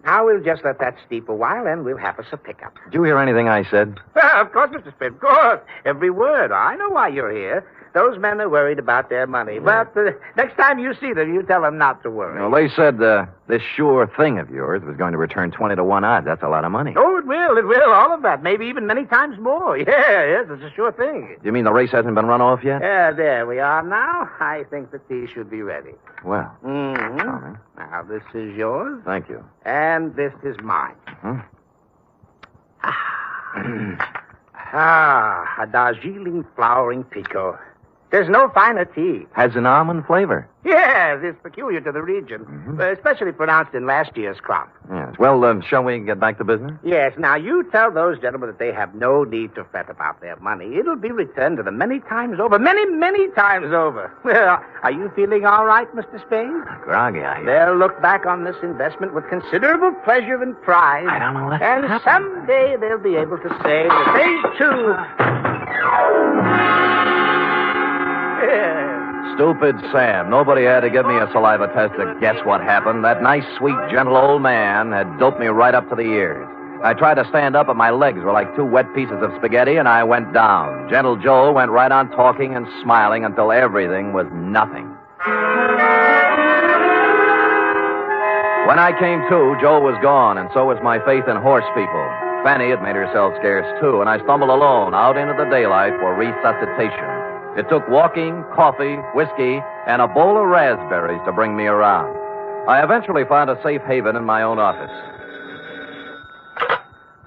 [SPEAKER 9] Now we'll just let that steep a while, and we'll have us a pickup.
[SPEAKER 2] Did you hear anything I said?
[SPEAKER 9] Of course, Mr. Spade, of course. Every word. I know why you're here. Those men are worried about their money. But next time you see them, you tell them not to worry.
[SPEAKER 2] Well, they said this sure thing of yours was going to return 20 to 1 odds. That's a lot of money.
[SPEAKER 9] Oh, it will. All of that. Maybe even many times more. Yes, it's a sure thing.
[SPEAKER 2] You mean the race hasn't been run off yet?
[SPEAKER 9] Yeah, there we are now. I think the tea should be ready.
[SPEAKER 2] Well.
[SPEAKER 9] Mm-hmm. Now, this is yours.
[SPEAKER 2] Thank you.
[SPEAKER 9] And this is mine. A Darjeeling flowering pekoe. There's no finer tea.
[SPEAKER 2] Has an almond flavor.
[SPEAKER 9] Yes, it's peculiar to the region, especially pronounced in last year's crop.
[SPEAKER 2] Yes. Well, shall we get back to business?
[SPEAKER 9] Yes. Now, you tell those gentlemen that they have no need to fret about their money. It'll be returned to them many times over. Many, many times over. Well, are you feeling all right, Mr. Spade?
[SPEAKER 2] Groggy, I hear.
[SPEAKER 9] They'll look back on this investment with considerable pleasure and pride.
[SPEAKER 2] I don't know what
[SPEAKER 9] And someday they'll be able to say that they, too...
[SPEAKER 2] Stupid Sam. Nobody had to give me a saliva test to guess what happened. That nice, sweet, gentle old man had doped me right up to the ears. I tried to stand up, but my legs were like 2 wet pieces of spaghetti, and I went down. Gentle Joe went right on talking and smiling until everything was nothing. When I came to, Joe was gone, and so was my faith in horse people. Fanny had made herself scarce, too, and I stumbled alone out into the daylight for resuscitation. It took walking, coffee, whiskey, and a bowl of raspberries to bring me around. I eventually found a safe haven in my own office.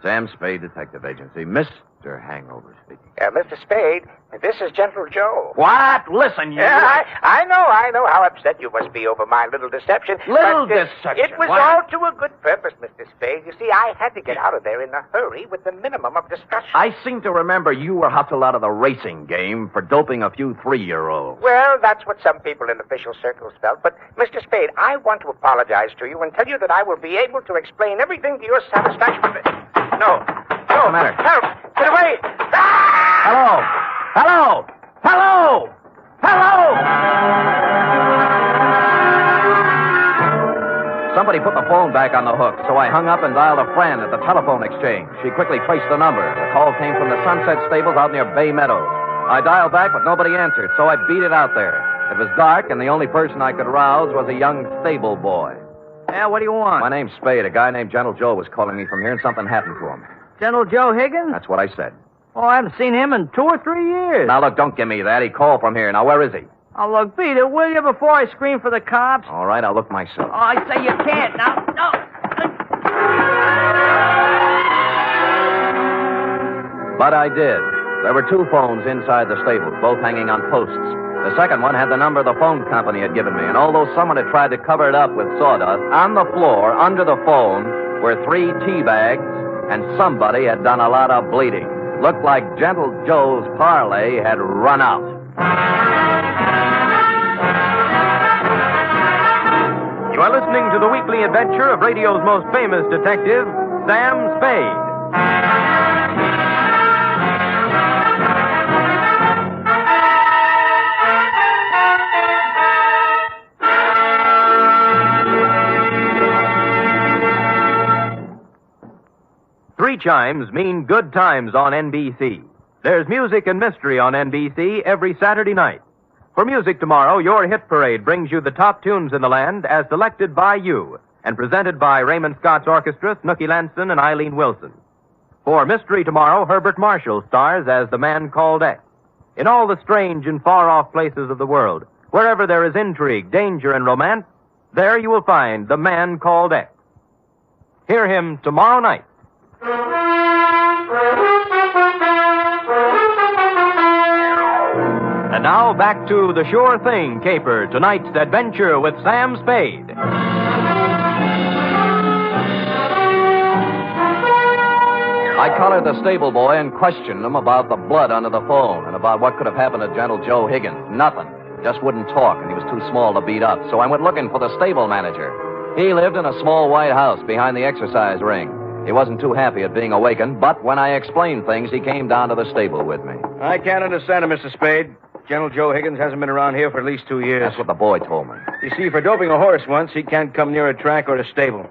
[SPEAKER 2] Sam Spade Detective Agency. Mr. Hangover speaking.
[SPEAKER 9] Mr. Spade, this is Gentle Joe.
[SPEAKER 16] What? Listen, you...
[SPEAKER 9] Yeah, I know how upset you must be over my little deception.
[SPEAKER 16] Deception?
[SPEAKER 9] It was all to a good purpose, Mr. Spade. You see, I had to get out of there in a hurry with the minimum of discussion.
[SPEAKER 2] I seem to remember you were hustled out of the racing game for doping a few 3-year-olds.
[SPEAKER 9] Well, that's what some people in official circles felt. But, Mr. Spade, I want to apologize to you and tell you that I will be able to explain everything to your satisfaction. No.
[SPEAKER 2] What's the matter?
[SPEAKER 9] Help! Get away!
[SPEAKER 2] Hello! Hello! Hello! Hello! Somebody put the phone back on the hook, so I hung up and dialed a friend at the telephone exchange. She quickly traced the number. The call came from the Sunset Stables out near Bay Meadows. I dialed back, but nobody answered, so I beat it out there. It was dark, and the only person I could rouse was a young stable boy.
[SPEAKER 8] Yeah, what do you want?
[SPEAKER 2] My name's Spade. A guy named Gentle Joe was calling me from here, and something happened to him.
[SPEAKER 8] Gentle Joe Higgins?
[SPEAKER 2] That's what I said.
[SPEAKER 8] Oh, I haven't seen him in 2 or 3 years.
[SPEAKER 2] Now, look, don't give me that. He called from here. Now, where is he?
[SPEAKER 8] Oh, look, beat it, will you, before I scream for the cops?
[SPEAKER 2] All right, I'll look myself.
[SPEAKER 8] Oh, I say you can't. Now, no.
[SPEAKER 2] But I did. There were 2 phones inside the stables, both hanging on posts. The second one had the number the phone company had given me, and although someone had tried to cover it up with sawdust, on the floor, under the phone, were 3 tea bags, and somebody had done a lot of bleeding. Looked like Gentle Joe's parlay had run out.
[SPEAKER 3] You are listening to the weekly adventure of radio's most famous detective, Sam Spade. 3 chimes mean good times on NBC. There's music and mystery on NBC every Saturday night. For music tomorrow, your hit parade brings you the top tunes in the land as selected by you and presented by Raymond Scott's Orchestra, Snooky Lanson, and Eileen Wilson. For mystery tomorrow, Herbert Marshall stars as the man called X. In all the strange and far-off places of the world, wherever there is intrigue, danger, and romance, there you will find the man called X. Hear him tomorrow night. And now back to The Sure Thing caper, tonight's adventure with Sam Spade.
[SPEAKER 2] I collared the stable boy and questioned him about the blood under the phone and about what could have happened to Gentle Joe Higgins. Nothing. Just wouldn't talk, and he was too small to beat up. So I went looking for the stable manager. He lived in a small white house behind the exercise ring. He wasn't too happy at being awakened, but when I explained things, he came down to the stable with me.
[SPEAKER 15] I can't understand it, Mr. Spade. General Joe Higgins hasn't been around here for at least 2 years.
[SPEAKER 2] That's what the boy told me.
[SPEAKER 15] You see, for doping a horse once, he can't come near a track or a stable.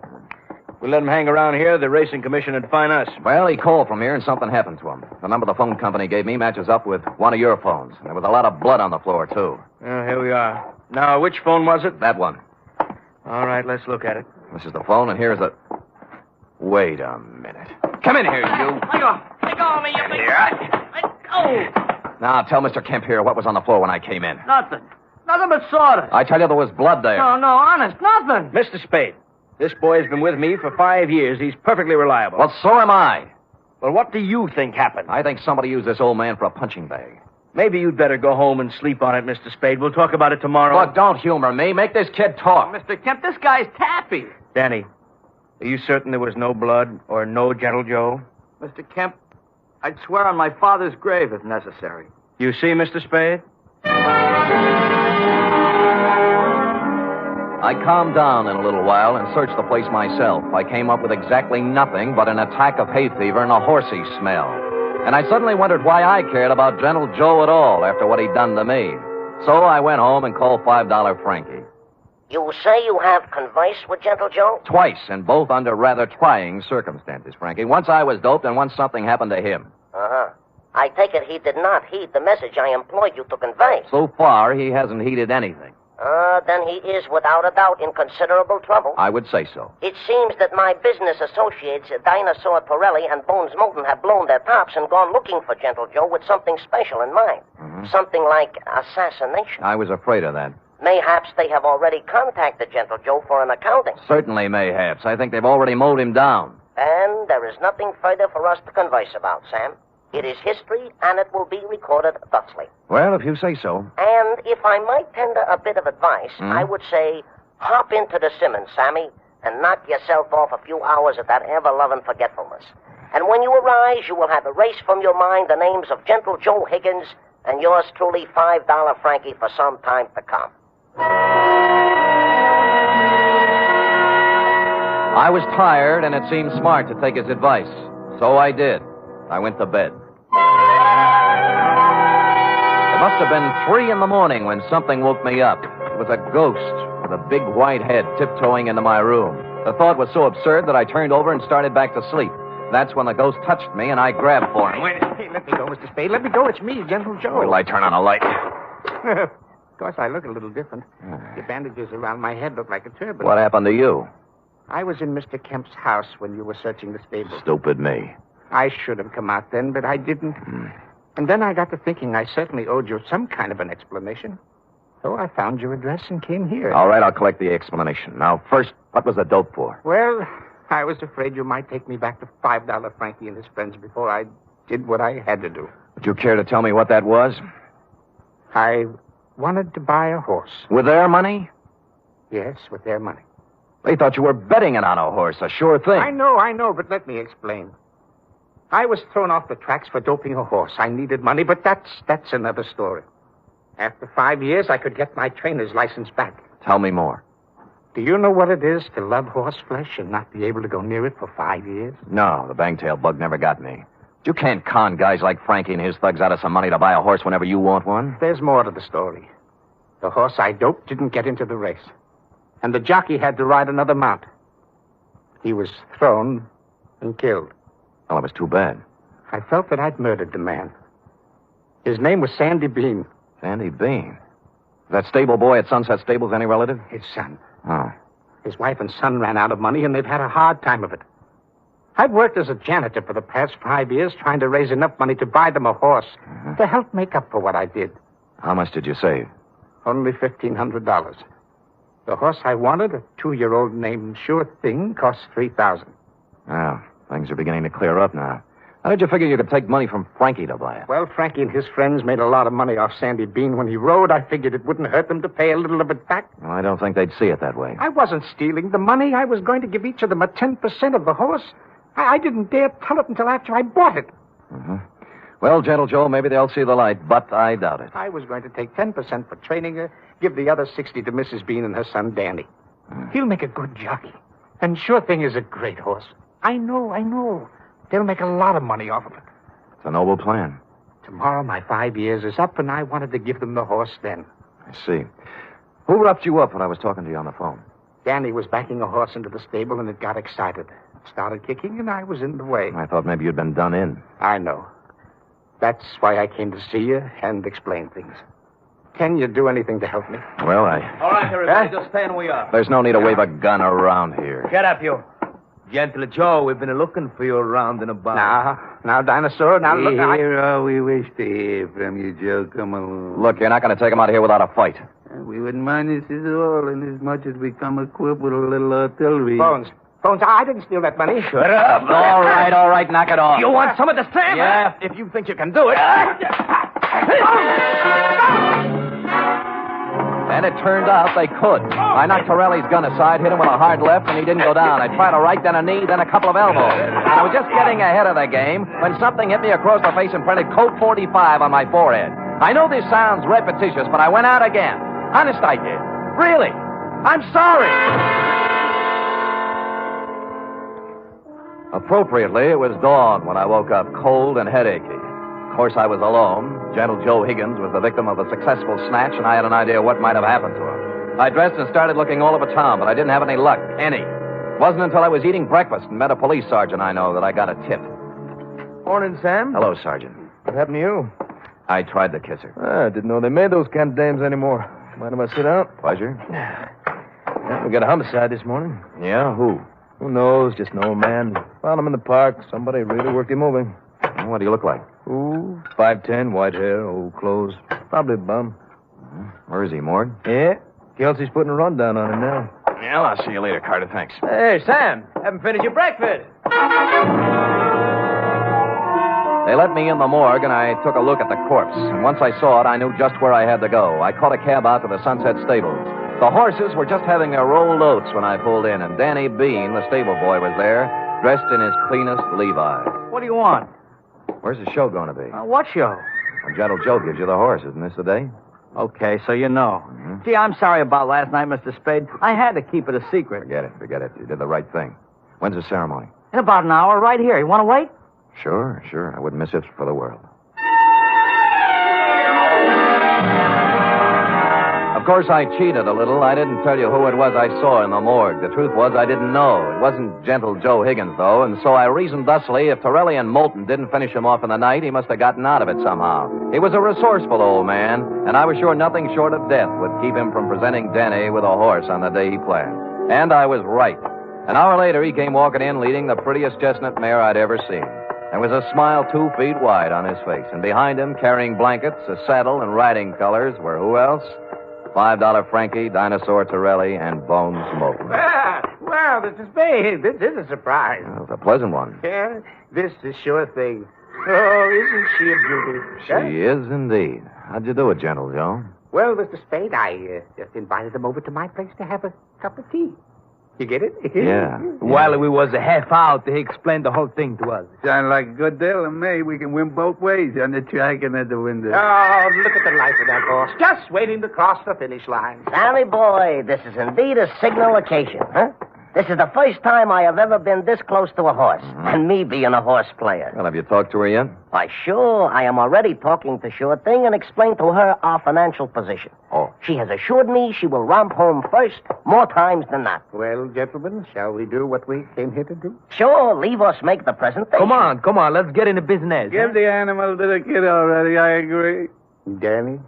[SPEAKER 15] If we let him hang around here, the racing commission would fine us.
[SPEAKER 2] Well, he called from here and something happened to him. The number the phone company gave me matches up with one of your phones. And there was a lot of blood on the floor, too.
[SPEAKER 15] Well, here we are. Now, which phone was it?
[SPEAKER 2] That one.
[SPEAKER 15] All right, let's look at it.
[SPEAKER 2] This is the phone, and here's the... Wait a minute. Come in here, you.
[SPEAKER 7] Let go of me, you big... Let go!
[SPEAKER 2] Now, tell Mr. Kemp here what was on the floor when I came in.
[SPEAKER 7] Nothing. Nothing but sawdust.
[SPEAKER 2] I tell you, there was blood there.
[SPEAKER 7] No, honest, nothing.
[SPEAKER 15] Mr. Spade, this boy's been with me for 5 years. He's perfectly reliable.
[SPEAKER 2] Well, so am I.
[SPEAKER 15] Well, what do you think happened?
[SPEAKER 2] I think somebody used this old man for a punching bag.
[SPEAKER 15] Maybe you'd better go home and sleep on it, Mr. Spade. We'll talk about it tomorrow.
[SPEAKER 2] Look, don't humor me. Make this kid talk.
[SPEAKER 7] Mr. Kemp, this guy's taffy.
[SPEAKER 15] Danny, are you certain there was no blood or no Gentle Joe?
[SPEAKER 7] Mr. Kemp, I'd swear on my father's grave if necessary.
[SPEAKER 15] You see, Mr. Spade?
[SPEAKER 2] I calmed down in a little while and searched the place myself. I came up with exactly nothing but an attack of hay fever and a horsey smell. And I suddenly wondered why I cared about Gentle Joe at all after what he'd done to me. So I went home and called $5 Frankie.
[SPEAKER 19] You say you have conversed with Gentle Joe?
[SPEAKER 2] Twice, and both under rather trying circumstances, Frankie. Once I was doped, and once something happened to him.
[SPEAKER 19] Uh-huh. I take it he did not heed the message I employed you to convey.
[SPEAKER 2] So far, he hasn't heeded anything.
[SPEAKER 19] Then he is, without a doubt, in considerable trouble.
[SPEAKER 2] I would say so.
[SPEAKER 19] It seems that my business associates, Dinosaur Torelli and Bones Moulton, have blown their tops and gone looking for Gentle Joe with something special in mind.
[SPEAKER 2] Mm-hmm.
[SPEAKER 19] Something like assassination.
[SPEAKER 2] I was afraid of that.
[SPEAKER 19] Mayhaps they have already contacted Gentle Joe for an accounting.
[SPEAKER 2] Certainly, mayhaps. I think they've already mowed him down.
[SPEAKER 19] And there is nothing further for us to converse about, Sam. It is history, and it will be recorded thusly.
[SPEAKER 2] Well, if you say so.
[SPEAKER 19] And if I might tender a bit of advice, I would say, hop into the Simmons, Sammy, and knock yourself off a few hours of that ever-loving forgetfulness. And when you arise, you will have erased from your mind the names of Gentle Joe Higgins and yours truly, $5 Frankie, for some time to come.
[SPEAKER 2] I was tired, and it seemed smart to take his advice. So I did. I went to bed. It must have been 3 a.m. when something woke me up. It was a ghost with a big white head tiptoeing into my room. The thought was so absurd that I turned over and started back to sleep. That's when the ghost touched me, and I grabbed for him.
[SPEAKER 9] Hey, let me go, Mr. Spade. Let me go. It's me, Gentle Joe.
[SPEAKER 2] Wait till I turn on a light.
[SPEAKER 9] Of course, I look a little different. The bandages around my head look like a turban.
[SPEAKER 2] What happened to you?
[SPEAKER 9] I was in Mr. Kemp's house when you were searching the stable.
[SPEAKER 2] Stupid me.
[SPEAKER 9] I should have come out then, but I didn't. And then I got to thinking I certainly owed you some kind of an explanation. So I found your address and came here.
[SPEAKER 2] All right, I'll collect the explanation. Now, first, what was the dope for?
[SPEAKER 9] Well, I was afraid you might take me back to $5 Frankie and his friends before I did what I had to do.
[SPEAKER 2] Would you care to tell me what that was?
[SPEAKER 9] I wanted to buy a horse.
[SPEAKER 2] With their money?
[SPEAKER 9] Yes, with their money.
[SPEAKER 2] They thought you were betting it on a horse, a sure thing.
[SPEAKER 9] I know, but let me explain. I was thrown off the tracks for doping a horse. I needed money, but that's another story. After 5 years, I could get my trainer's license back.
[SPEAKER 2] Tell me more.
[SPEAKER 9] Do you know what it is to love horse flesh and not be able to go near it for 5 years?
[SPEAKER 2] No, the bangtail bug never got me. You can't con guys like Frankie and his thugs out of some money to buy a horse whenever you want one.
[SPEAKER 9] There's more to the story. The horse I doped didn't get into the race. And the jockey had to ride another mount. He was thrown and killed.
[SPEAKER 2] Well, it was too bad.
[SPEAKER 9] I felt that I'd murdered the man. His name was Sandy Bean.
[SPEAKER 2] Sandy Bean? That stable boy at Sunset Stables any relative?
[SPEAKER 9] His son.
[SPEAKER 2] Oh.
[SPEAKER 9] His wife and son ran out of money, and they've had a hard time of it. I've worked as a janitor for the past 5 years, trying to raise enough money to buy them a horse to help make up for what I did.
[SPEAKER 2] How much did you save?
[SPEAKER 9] Only $1,500. The horse I wanted, a 2-year-old named Sure Thing, cost $3,000.
[SPEAKER 2] Well, things are beginning to clear up now. How did you figure you could take money from Frankie to buy it?
[SPEAKER 9] Well, Frankie and his friends made a lot of money off Sandy Bean when he rode. I figured it wouldn't hurt them to pay a little of it back.
[SPEAKER 2] Well, I don't think they'd see it that way.
[SPEAKER 9] I wasn't stealing the money. I was going to give each of them a 10% of the horse. I didn't dare tell it until after I bought it.
[SPEAKER 2] Mm-hmm. Well, Gentle Joe, maybe they'll see the light, but I doubt it.
[SPEAKER 9] I was going to take 10% for training her, give the other 60 to Mrs. Bean and her son, Danny. He'll make a good jockey. And Sure Thing is a great horse. I know. They'll make a lot of money off of it.
[SPEAKER 2] It's a noble plan.
[SPEAKER 9] Tomorrow my 5 years is up, and I wanted to give them the horse then.
[SPEAKER 2] I see. Who roughed you up when I was talking to you on the phone?
[SPEAKER 9] Danny was backing a horse into the stable, and it got excited. It started kicking, and I was in the way.
[SPEAKER 2] I thought maybe you'd been done in.
[SPEAKER 9] I know. That's why I came to see you and explain things. Can you do anything to help me?
[SPEAKER 2] Well,
[SPEAKER 8] All right, everybody, just stand where you are.
[SPEAKER 2] There's no need to wave a gun around here.
[SPEAKER 8] Get up, you. Gentle Joe, we've been looking for you around and about.
[SPEAKER 9] Now, Dinosaur, now look...
[SPEAKER 5] Here all we wish to hear from you, Joe. Come along.
[SPEAKER 2] Look, you're not going to take him out of here without a fight.
[SPEAKER 5] We wouldn't mind this at all, inasmuch as we come equipped with a little artillery.
[SPEAKER 9] Bones, I didn't steal that money.
[SPEAKER 8] Shut up.
[SPEAKER 2] All right, knock it off.
[SPEAKER 8] You want some of the Sam?
[SPEAKER 2] Yeah, if you think you can do it. And it turned out they could. I knocked Torelli's gun aside, hit him with a hard left, and he didn't go down. I tried a right, then a knee, then a couple of elbows. And I was just getting ahead of the game when something hit me across the face and printed Code 45 on my forehead. I know this sounds repetitious, but I went out again. Honest, I did. Really. I'm sorry. Appropriately, it was dawn when I woke up cold and headachy. Of course, I was alone. Gentle Joe Higgins was the victim of a successful snatch, and I had an idea what might have happened to him. I dressed and started looking all over town, but I didn't have any luck. Any. It wasn't until I was eating breakfast and met a police sergeant I know that I got a tip.
[SPEAKER 15] Morning, Sam.
[SPEAKER 2] Hello, Sergeant.
[SPEAKER 15] What happened to you?
[SPEAKER 2] I tried to kiss her.
[SPEAKER 15] I didn't know they made those kind of dames anymore. Mind if I sit down?
[SPEAKER 2] Pleasure.
[SPEAKER 15] Yeah, we got a homicide this morning.
[SPEAKER 2] Yeah, who?
[SPEAKER 15] Who knows? Just an old man. Found him in the park. Somebody really worked him over.
[SPEAKER 2] What do you look like?
[SPEAKER 15] Ooh, 5'10", white hair, old clothes. Probably a bum.
[SPEAKER 2] Where is he, Morgan?
[SPEAKER 15] Yeah. Kelsey's putting a rundown on him now.
[SPEAKER 2] Yeah, I'll see you later, Carter. Thanks.
[SPEAKER 15] Hey, Sam. Haven't finished your breakfast.
[SPEAKER 2] They let me in the morgue, and I took a look at the corpse. And once I saw it, I knew just where I had to go. I caught a cab out to the Sunset Stables. The horses were just having their rolled oats when I pulled in, and Danny Bean, the stable boy, was there, dressed in his cleanest Levi's.
[SPEAKER 8] What do you want?
[SPEAKER 2] Where's the show going to be?
[SPEAKER 8] What show?
[SPEAKER 2] When Gentle Joe gives you the horse. Isn't this the day?
[SPEAKER 8] Okay, so you know. Mm-hmm. Gee, I'm sorry about last night, Mr. Spade. I had to keep it a secret.
[SPEAKER 2] Forget it. You did the right thing. When's the ceremony?
[SPEAKER 8] In about an hour, right here. You want to wait?
[SPEAKER 2] Sure. I wouldn't miss it for the world. Of course, I cheated a little. I didn't tell you who it was I saw in the morgue. The truth was I didn't know. It wasn't Gentle Joe Higgins, though, and so I reasoned thusly if Torelli and Moulton didn't finish him off in the night, he must have gotten out of it somehow. He was a resourceful old man, and I was sure nothing short of death would keep him from presenting Danny with a horse on the day he planned. And I was right. An hour later, he came walking in leading the prettiest chestnut mare I'd ever seen. There was a smile 2 feet wide on his face, and behind him, carrying blankets, a saddle, and riding colors, were who else? $5 Frankie, Dinosaur Torelli, and Bones Moulton.
[SPEAKER 9] Well, Mr. Spade, this is a surprise.
[SPEAKER 2] Well, it's a pleasant one.
[SPEAKER 9] Yeah, this is Sure Thing. Oh, isn't she a beauty?
[SPEAKER 2] She is indeed. How'd you do it, Gentle Joe?
[SPEAKER 9] Well, Mr. Spade, I just invited them over to my place to have a cup of tea. You get it?
[SPEAKER 2] Yeah.
[SPEAKER 8] While we was a half out, he explained the whole thing to us.
[SPEAKER 5] Sound like a good deal to me. We can win both ways on the track and at the window.
[SPEAKER 9] Oh, look at the life of that horse. Just waiting to cross the finish line.
[SPEAKER 19] Sammy boy, this is indeed a signal occasion, huh? This is the first time I have ever been this close to a horse, and me being a horse player.
[SPEAKER 2] Well, have you talked to her yet?
[SPEAKER 19] Why, sure. I am already talking to Sure Thing and explained to her our financial position.
[SPEAKER 2] Oh.
[SPEAKER 19] She has assured me she will romp home first more times than not.
[SPEAKER 9] Well, gentlemen, shall we do what we came here to do?
[SPEAKER 19] Sure, leave us make the presentation.
[SPEAKER 8] Come on, let's get into business.
[SPEAKER 5] Give the animal to the kid already, I agree.
[SPEAKER 9] Danny?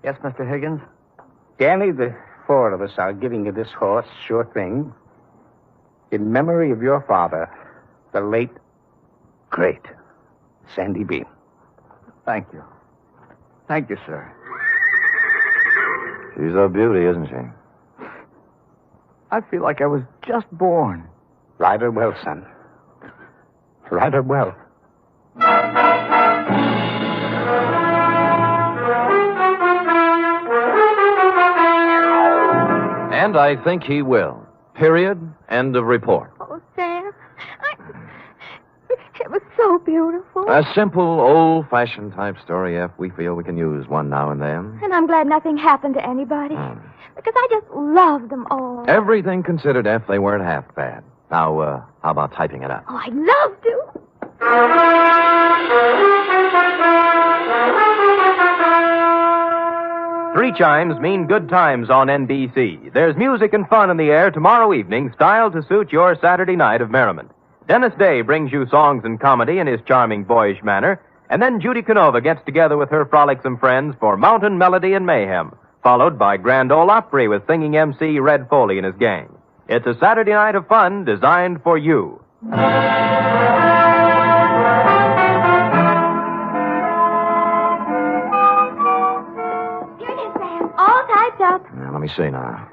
[SPEAKER 8] Yes, Mr. Higgins?
[SPEAKER 9] Danny, the four of us are giving you this horse, Sure Thing, in memory of your father, the late, great Sandy Bean.
[SPEAKER 8] Thank you. Thank you, sir.
[SPEAKER 2] She's a beauty, isn't she?
[SPEAKER 8] I feel like I was just born.
[SPEAKER 9] Ride her well, son. Ride her well.
[SPEAKER 2] And I think he will. Period. End of report.
[SPEAKER 12] Oh, Sam. It was so beautiful.
[SPEAKER 2] A simple, old-fashioned type story, F. We feel we can use one now and then.
[SPEAKER 12] And I'm glad nothing happened to anybody. Because I just love them all.
[SPEAKER 2] Everything considered, F, they weren't half bad. Now, how about typing it up?
[SPEAKER 12] Oh, I'd love to.
[SPEAKER 3] Three chimes mean good times on NBC. There's music and fun in the air tomorrow evening, styled to suit your Saturday night of merriment. Dennis Day brings you songs and comedy in his charming, boyish manner, and then Judy Canova gets together with her frolicsome friends for Mountain Melody and Mayhem, followed by Grand Ole Opry with singing MC Red Foley and his gang. It's a Saturday night of fun designed for you.
[SPEAKER 12] All typed up.
[SPEAKER 2] Now, let me see now.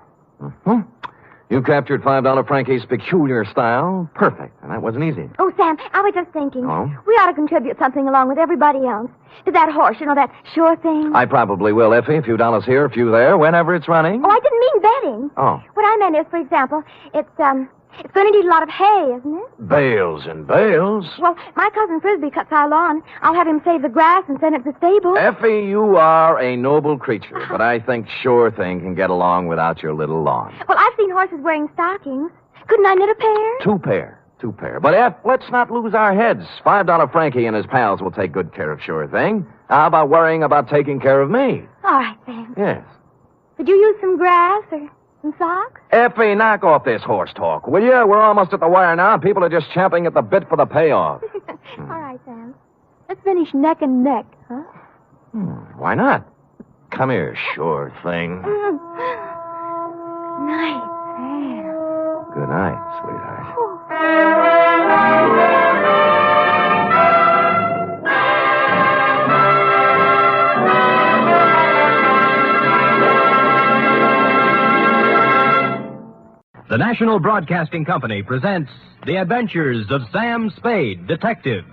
[SPEAKER 2] You captured $5 Frankie's peculiar style. Perfect. And that wasn't easy.
[SPEAKER 12] Oh, Sam, I was just thinking.
[SPEAKER 2] Oh?
[SPEAKER 12] We ought to contribute something along with everybody else. To that horse, that Sure Thing.
[SPEAKER 2] I probably will, Effie. A few dollars here, a few there, whenever it's running.
[SPEAKER 12] Oh, I didn't mean betting.
[SPEAKER 2] Oh.
[SPEAKER 12] What I meant is, for example, it's going to need a lot of hay, isn't it?
[SPEAKER 2] Bales and bales.
[SPEAKER 12] Well, my cousin Frisbee cuts our lawn. I'll have him save the grass and send it to the stable.
[SPEAKER 2] Effie, you are a noble creature, but I think Sure Thing can get along without your little lawn.
[SPEAKER 12] Well, I've seen horses wearing stockings. Couldn't I knit a pair?
[SPEAKER 2] Two pair. But, F, let's not lose our heads. $5 Frankie and his pals will take good care of Sure Thing. How about worrying about taking care of me?
[SPEAKER 12] All right, Sam.
[SPEAKER 2] Yes.
[SPEAKER 12] Could you use some grass or some socks?
[SPEAKER 2] Effie, knock off this horse talk, will you? We're almost at the wire now. People are just champing at the bit for the payoff.
[SPEAKER 12] All right, Sam. Let's finish neck and neck, huh?
[SPEAKER 2] Why not? Come here, Sure Thing.
[SPEAKER 12] Night, Sam.
[SPEAKER 2] Good night, sweetheart.
[SPEAKER 3] The National Broadcasting Company presents The Adventures of Sam Spade, Detective.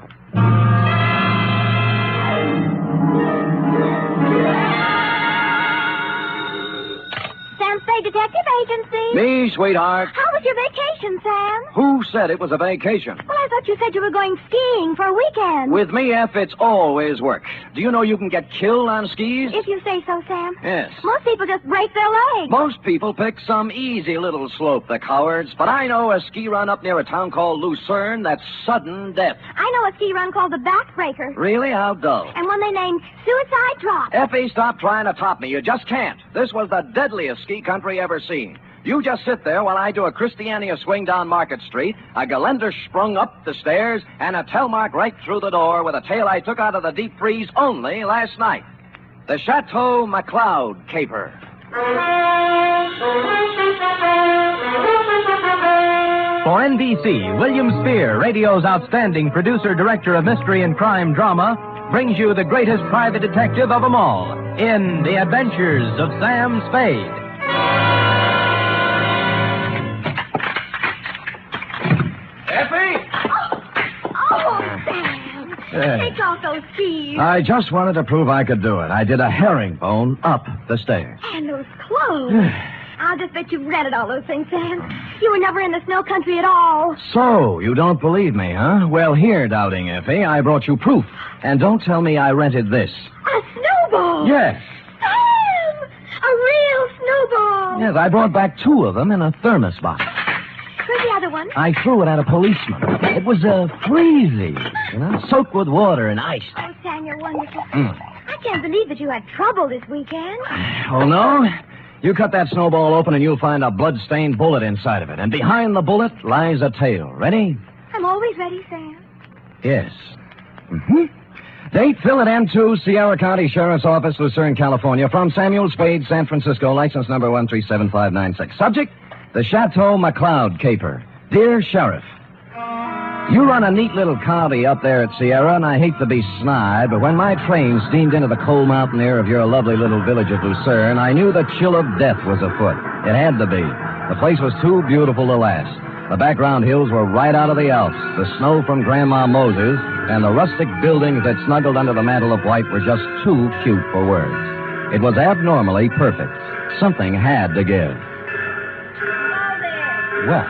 [SPEAKER 1] Sam Spade Detective Agency.
[SPEAKER 2] Me, sweetheart.
[SPEAKER 1] How was your vacation, Sam?
[SPEAKER 2] Who said it was a vacation?
[SPEAKER 1] Well, I thought you said you were going skiing for a weekend.
[SPEAKER 2] With me, F, it's always work. Do you know you can get killed on skis?
[SPEAKER 1] If you say so, Sam.
[SPEAKER 2] Yes.
[SPEAKER 1] Most people just break their legs.
[SPEAKER 2] Most people pick some easy little slope, the cowards. But I know a ski run up near a town called Lucerne that's sudden death.
[SPEAKER 1] I know a ski run called the Backbreaker.
[SPEAKER 2] Really? How dull.
[SPEAKER 1] And one they named Suicide Drop.
[SPEAKER 2] Effie, stop trying to top me. You just can't. This was the deadliest ski country ever seen. You just sit there while I do a Christiania swing down Market Street, a Geländer sprung up the stairs, and a Telmark right through the door with a tail I took out of the deep freeze only last night. The Chateau McCloud caper.
[SPEAKER 3] For NBC, William Spear, radio's outstanding producer-director of mystery and crime drama, brings you the greatest private detective of them all in The Adventures of Sam Spade.
[SPEAKER 2] Effie!
[SPEAKER 1] Oh, Sam. Take off those skis.
[SPEAKER 2] I just wanted to prove I could do it. I did a herringbone up the stairs.
[SPEAKER 1] And those clothes. I'll just bet you've rented all those things, Sam. You were never in the snow country at all.
[SPEAKER 2] So, you don't believe me, huh? Well, here, Doubting Effie, I brought you proof. And don't tell me I rented this.
[SPEAKER 1] A snowball.
[SPEAKER 2] Yes.
[SPEAKER 1] Sam! A real snowball.
[SPEAKER 2] Yes, I brought back 2 of them in a thermos box.
[SPEAKER 1] other one?
[SPEAKER 13] I threw it at a policeman. It was freezy, soaked with water and ice.
[SPEAKER 1] Oh, Sam, you're wonderful. I can't believe that you had trouble this weekend.
[SPEAKER 13] Oh, no? You cut that snowball open and you'll find a blood-stained bullet inside of it. And behind the bullet lies a tale. Ready?
[SPEAKER 1] I'm always ready, Sam.
[SPEAKER 13] Yes. Date, fill it M2, Sierra County Sheriff's Office, Lucerne, California. From Samuel Spade, San Francisco, license number 137596. Subject, the Chateau McCloud caper. Dear Sheriff, you run a neat little county up there at Sierra, and I hate to be snide, but when my train steamed into the cold mountain air of your lovely little village of Lucerne, I knew the chill of death was afoot. It had to be. The place was too beautiful to last. The background hills were right out of the Alps. The snow from Grandma Moses and the rustic buildings that snuggled under the mantle of white were just too cute for words. It was abnormally perfect. Something had to give. Well,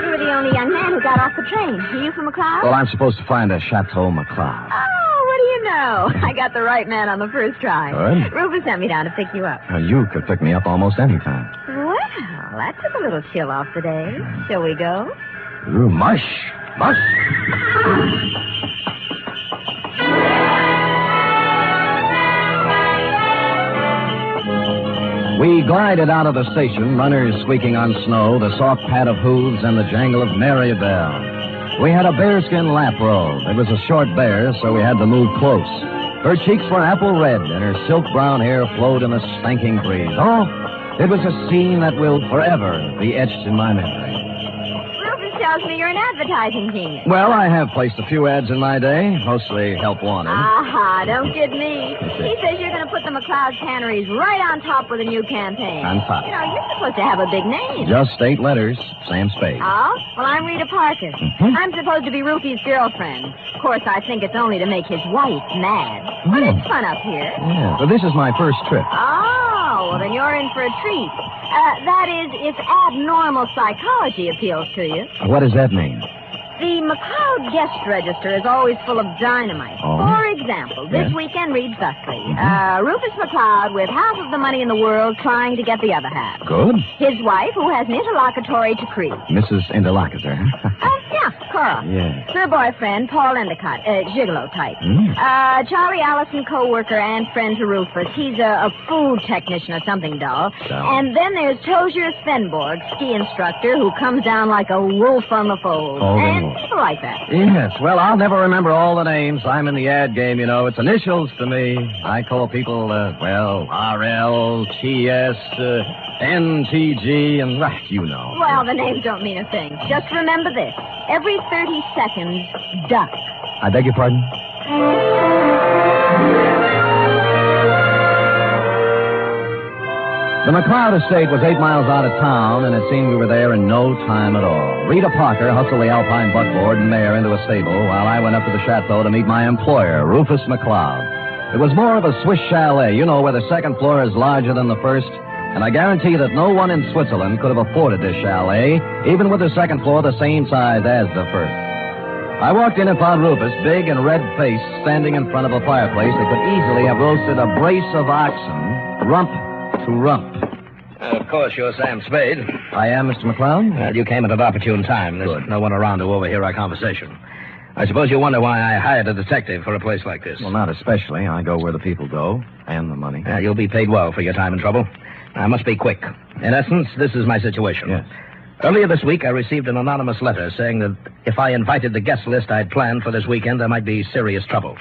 [SPEAKER 1] You were the only young man who got off the train. Are you from McCloud?
[SPEAKER 13] well, I'm supposed to find a Chateau McCloud.
[SPEAKER 22] Oh, what do you know? I got the right man on the first try.
[SPEAKER 13] Good.
[SPEAKER 22] Rufus sent me down to pick you up.
[SPEAKER 13] You could pick me up almost any time.
[SPEAKER 22] Well, that took a little chill off the day. Shall we go?
[SPEAKER 13] Ooh, mush. Mush. We glided out of the station, runners squeaking on snow, the soft pad of hooves, and the jangle of merry bells. We had a bearskin lap robe. It was a short bear, so we had to move close. Her cheeks were apple red, and her silk brown hair flowed in the stanking breeze. Oh, it was a scene that will forever be etched in my memory.
[SPEAKER 22] Rufus tells me you're an advertising genius.
[SPEAKER 13] Well, I have placed a few ads in my day, mostly help wanted.
[SPEAKER 22] Aha, don't kid me. He says you're going to put the McCloud canneries right on top with a new campaign.
[SPEAKER 13] On top.
[SPEAKER 22] You know, you're supposed to have a big name.
[SPEAKER 13] Just 8 letters, Sam Spade.
[SPEAKER 22] Oh? Well, I'm Rita Parker. I'm supposed to be Rufy's girlfriend. Of course, I think it's only to make his wife mad. But it's fun up here.
[SPEAKER 13] Yeah, but this is my first trip.
[SPEAKER 22] Oh, well, then you're in for a treat. That is, if abnormal psychology appeals to you.
[SPEAKER 13] What does that mean?
[SPEAKER 22] The McCloud guest register is always full of dynamite.
[SPEAKER 13] Oh?
[SPEAKER 22] For example, this
[SPEAKER 13] Yeah.
[SPEAKER 22] weekend reads thusly. Rufus McCloud with half of the money in the world trying to get the other half.
[SPEAKER 13] Good.
[SPEAKER 22] His wife, who has an interlocutory decree.
[SPEAKER 13] Mrs. Interlocutor.
[SPEAKER 22] Yeah, Cora.
[SPEAKER 13] Yes.
[SPEAKER 22] Her boyfriend, Paul Endicott, gigolo type. Charlie Allison, co-worker and friend to Rufus. He's a food technician or something dull.
[SPEAKER 13] So?
[SPEAKER 22] And then there's Tozier Svenborg, ski instructor, who comes down like a wolf on the fold.
[SPEAKER 13] Oh,
[SPEAKER 22] and people like that.
[SPEAKER 13] Yes, well, I'll never remember all the names. I'm in the ad game, you know. It's initials to me. I call people, RL, TS, NTG, and, you know.
[SPEAKER 22] Well, the names don't mean a thing. Just remember this. Every 30 seconds, duck.
[SPEAKER 13] I beg your pardon? The McCloud estate was 8 miles out of town, and it seemed we were there in no time at all. Rita Parker hustled the Alpine buckboard and mare into a stable, while I went up to the chateau to meet my employer, Rufus McCloud. It was more of a Swiss chalet, you know, where the second floor is larger than the first, and I guarantee that no one in Switzerland could have afforded this chalet, even with the second floor the same size as the first. I walked in and found Rufus, big and red-faced, standing in front of a fireplace that could easily have roasted a brace of oxen, rump to rump.
[SPEAKER 15] Of course, you're Sam Spade.
[SPEAKER 13] I am, Mr. McCloud.
[SPEAKER 15] Well, you came at an opportune time. There's no one around to overhear our conversation. I suppose you wonder why I hired a detective for a place like this.
[SPEAKER 13] Well, not especially. I go where the people go, and the money.
[SPEAKER 15] You'll be paid well for your time and trouble. I must be quick. In essence, this is my situation.
[SPEAKER 13] Yes.
[SPEAKER 15] Earlier this week, I received an anonymous letter saying that if I invited the guest list I'd planned for this weekend, there might be serious trouble.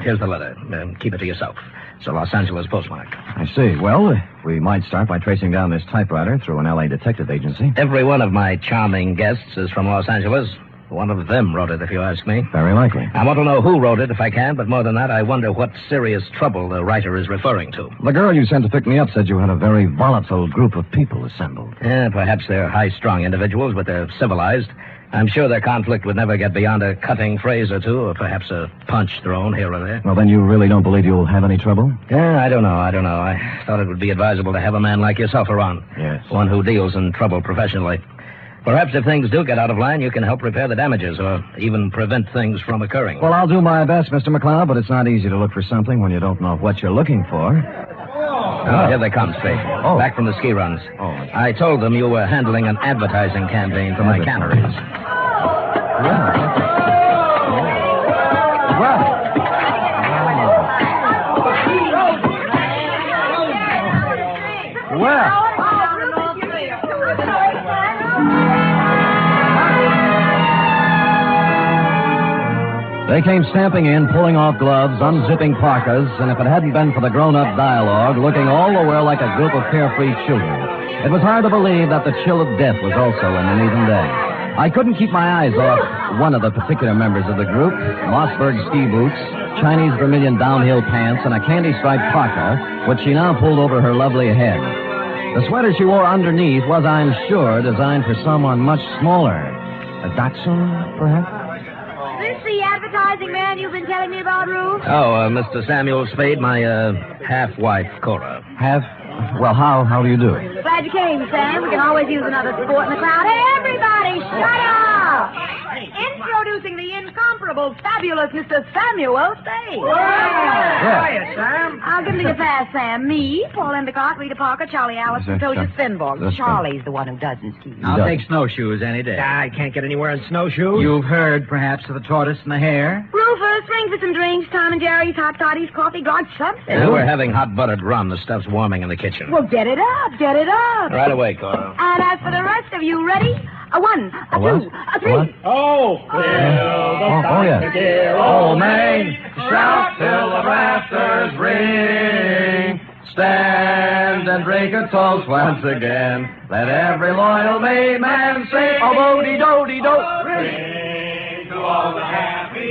[SPEAKER 15] Here's the letter. Keep it to yourself. It's a Los Angeles postmark.
[SPEAKER 13] I see. Well, we might start by tracing down this typewriter through an L.A. detective agency.
[SPEAKER 15] Every one of my charming guests is from Los Angeles. One of them wrote it, if you ask me.
[SPEAKER 13] Very likely.
[SPEAKER 15] I want to know who wrote it, if I can, but more than that, I wonder what serious trouble the writer is referring to.
[SPEAKER 13] The girl you sent to pick me up said you had a very volatile group of people assembled.
[SPEAKER 15] Yeah, perhaps they're high-strung individuals, but they're civilized. I'm sure their conflict would never get beyond a cutting phrase or two, or perhaps a punch thrown here or there.
[SPEAKER 13] Well, then you really don't believe you'll have any trouble?
[SPEAKER 15] Yeah, I don't know. I thought it would be advisable to have a man like yourself around.
[SPEAKER 13] Yes.
[SPEAKER 15] One who deals in trouble professionally. Perhaps if things do get out of line, you can help repair the damages or even prevent things from occurring.
[SPEAKER 13] Well, I'll do my best, Mr. McCloud, but it's not easy to look for something when you don't know what you're looking for.
[SPEAKER 15] Oh, here they come, Spade.
[SPEAKER 13] Oh.
[SPEAKER 15] Back from the ski runs.
[SPEAKER 13] Oh.
[SPEAKER 15] I told them you were handling an advertising campaign for my canneries.
[SPEAKER 13] Well. They came stamping in, pulling off gloves, unzipping parkas, and if it hadn't been for the grown-up dialogue, looking all the while like a group of carefree children, it was hard to believe that the chill of death was also in them even then. I couldn't keep my eyes off one of the particular members of the group, Mossberg ski boots, Chinese vermilion downhill pants, and a candy-striped parka, which she now pulled over her lovely head. The sweater she wore underneath was, I'm sure, designed for someone much smaller. A Dachshund, perhaps?
[SPEAKER 22] Is this the advertising man you've been telling me about, Ruth?
[SPEAKER 15] Oh, Mr. Samuel Spade, my half-wife, Cora.
[SPEAKER 13] Well, how do you do?
[SPEAKER 22] Glad you came, Sam. We can always use another sport in the crowd. Hey, everybody, shut up! Introducing the incomparable, fabulous Mr. Samuel Spade.
[SPEAKER 21] Hiya, Sam.
[SPEAKER 22] I'll give me a pass, Sam. Me, Paul Endicott, Rita Parker, Charlie Allison, Toja Svenborg. Charlie's the one who doesn't ski.
[SPEAKER 6] I'll take snowshoes any day. I can't get anywhere in snowshoes. You've heard, perhaps, of the tortoise and the hare?
[SPEAKER 22] Rufus, ring for some drinks. Tom and Jerry's, hot toddies, coffee, God, something.
[SPEAKER 15] We're having hot buttered rum. The stuff's warming in the kitchen.
[SPEAKER 22] Well, get it up, get it up.
[SPEAKER 15] Right away, Cora.
[SPEAKER 22] And as for the rest of you, ready? A 1, a 2, a 3.
[SPEAKER 21] Oh,
[SPEAKER 13] yeah.
[SPEAKER 21] dear old Maine, shout till the rafters ring.
[SPEAKER 13] Stand and drink a toast once again. Let every loyal Maine man sing. Oh, do-de-do-de-do.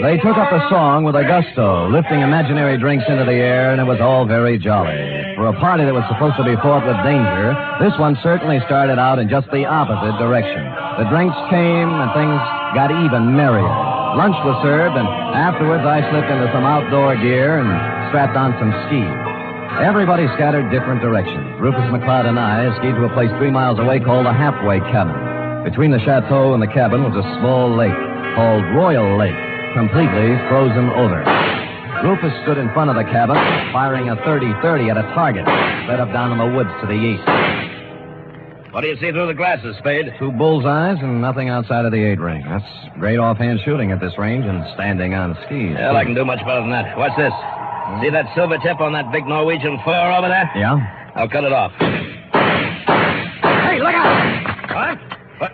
[SPEAKER 13] They took up the song with a gusto, lifting imaginary drinks into the air, and it was all very jolly. For a party that was supposed to be fraught with danger, this one certainly started out in just the opposite direction. The drinks came, and things got even merrier. Lunch was served, and afterwards I slipped into some outdoor gear and strapped on some skis. Everybody scattered different directions. Rufus McCloud and I skied to a place 3 miles away called the Halfway Cabin. Between the chateau and the cabin was a small lake called Royal Lake, completely frozen over. Rufus stood in front of the cabin, firing a .30-30 at a target set up down in the woods to the east.
[SPEAKER 15] What do you see through the glasses, Spade?
[SPEAKER 13] 2 bullseyes and nothing outside of the 8 ring. That's great offhand shooting at this range and standing on skis.
[SPEAKER 15] Well, I can do much better than that. Watch this. See that silver tip on that big Norwegian fur over there?
[SPEAKER 13] Yeah?
[SPEAKER 15] I'll cut it off. Hey, look out! What?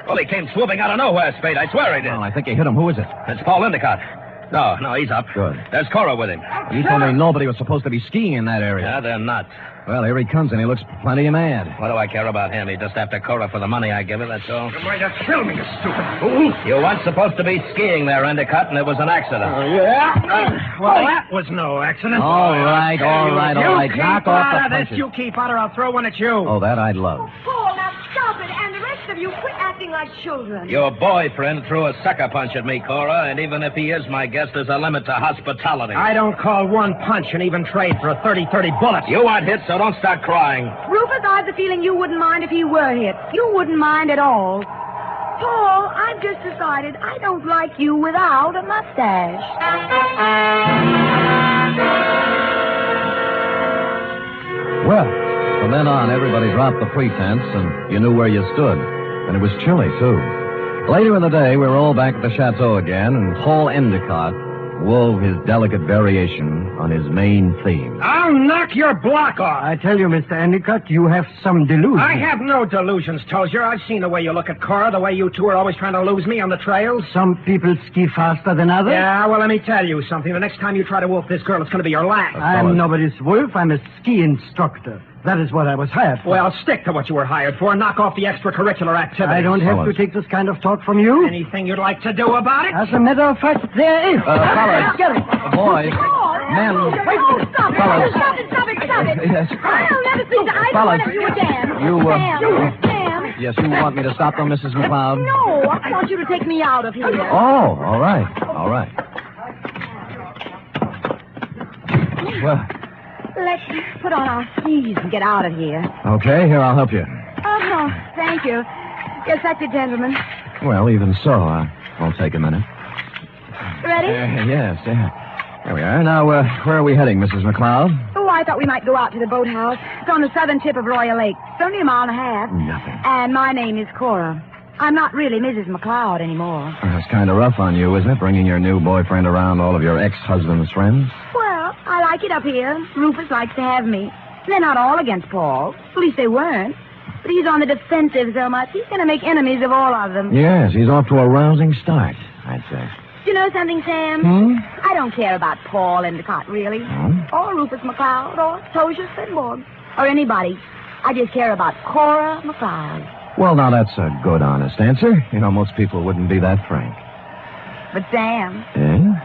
[SPEAKER 15] Well, he came swooping out of nowhere, Spade. I swear he did.
[SPEAKER 13] Well, I think he hit him. Who is it?
[SPEAKER 15] It's Paul Endicott. No, he's up.
[SPEAKER 13] Good.
[SPEAKER 15] There's Cora with him.
[SPEAKER 13] You told me nobody was supposed to be skiing in that area.
[SPEAKER 15] Yeah, they're not.
[SPEAKER 13] Well, here he comes, and he looks plenty mad.
[SPEAKER 15] What do I care about him? He's just after Cora for the money I give her, that's all.
[SPEAKER 21] You're going to kill me, you stupid fool.
[SPEAKER 15] You weren't supposed to be skiing there, Endicott, and it was an accident.
[SPEAKER 21] Yeah? Well, that was no accident.
[SPEAKER 13] All right. Knock off the punches.
[SPEAKER 21] You keep out, or I'll throw one at you.
[SPEAKER 13] Oh, that I'd love.
[SPEAKER 22] Paul, now stop it. And the rest of you, quit acting like children.
[SPEAKER 15] Your boyfriend threw a sucker punch at me, Cora, and even if he is my guest, there's a limit to hospitality.
[SPEAKER 6] I don't call one punch an even trade for a 30-30 bullet.
[SPEAKER 15] You weren't hit, so don't start crying.
[SPEAKER 22] Rufus, I have the feeling you wouldn't mind if he were hit. You wouldn't mind at all. Paul, I've just decided I don't like you without a mustache.
[SPEAKER 13] Well, from then on, everybody dropped the pretense, and you knew where you stood. And it was chilly, too. Later in the day, we were all back at the chateau again, and Paul Endicott wove his delicate variation on his main theme.
[SPEAKER 6] I'll knock your block off.
[SPEAKER 18] I tell you, Mr. Endicott, you have some delusions.
[SPEAKER 6] I have no delusions, Tozier. I've seen the way you look at Cora, the way you two are always trying to lose me on the trails.
[SPEAKER 18] Some people ski faster than others.
[SPEAKER 6] Yeah, well, let me tell you something. The next time you try to wolf this girl, it's going to be your last.
[SPEAKER 18] I'm nobody's wolf. I'm a ski instructor. That is what I was hired for.
[SPEAKER 6] Well, stick to what you were hired for and knock off the extracurrillar activities.
[SPEAKER 18] I don't have to take this kind of talk from you.
[SPEAKER 6] Anything you'd like to do about it?
[SPEAKER 18] As a matter of fact, there is.
[SPEAKER 13] Fellas.
[SPEAKER 18] Get it.
[SPEAKER 13] Boys. Men.
[SPEAKER 22] Stop it.
[SPEAKER 13] Yes.
[SPEAKER 22] I'll never speak to either one of you again. Sam.
[SPEAKER 13] Yes, you want me to stop them, Mrs. McCloud?
[SPEAKER 22] No, I want you to take me out of here.
[SPEAKER 13] Oh, all right. Well,
[SPEAKER 22] Let's put on our skis and get out of here.
[SPEAKER 13] okay, here, I'll help you.
[SPEAKER 22] Oh, thank you. Yes, that's it, gentlemen.
[SPEAKER 13] Well, even so, I'll take a minute.
[SPEAKER 22] Ready?
[SPEAKER 13] Yes. There we are. Now, where are we heading, Mrs. McCloud?
[SPEAKER 22] Why, I thought we might go out to the boathouse. It's on the southern tip of Royal Lake. It's only a mile and a half.
[SPEAKER 13] Nothing.
[SPEAKER 22] And my name is Cora. I'm not really Mrs. McCloud anymore.
[SPEAKER 13] That's kind of rough on you, isn't it, bringing your new boyfriend around all of your ex-husband's friends?
[SPEAKER 22] Well, I like it up here. Rufus likes to have me. They're not all against Paul. At least they weren't. But he's on the defensive so much, he's going to make enemies of all of them.
[SPEAKER 13] Yes, he's off to a rousing start, I'd say.
[SPEAKER 22] Do you know something, Sam? I don't care about Paul Endicott, really. Or Rufus McCloud, or Tosia Finborg, or anybody. I just care about Cora McCloud.
[SPEAKER 13] Well, now, that's a good, honest answer. You know, most people wouldn't be that frank.
[SPEAKER 22] But, Sam,
[SPEAKER 13] Yeah?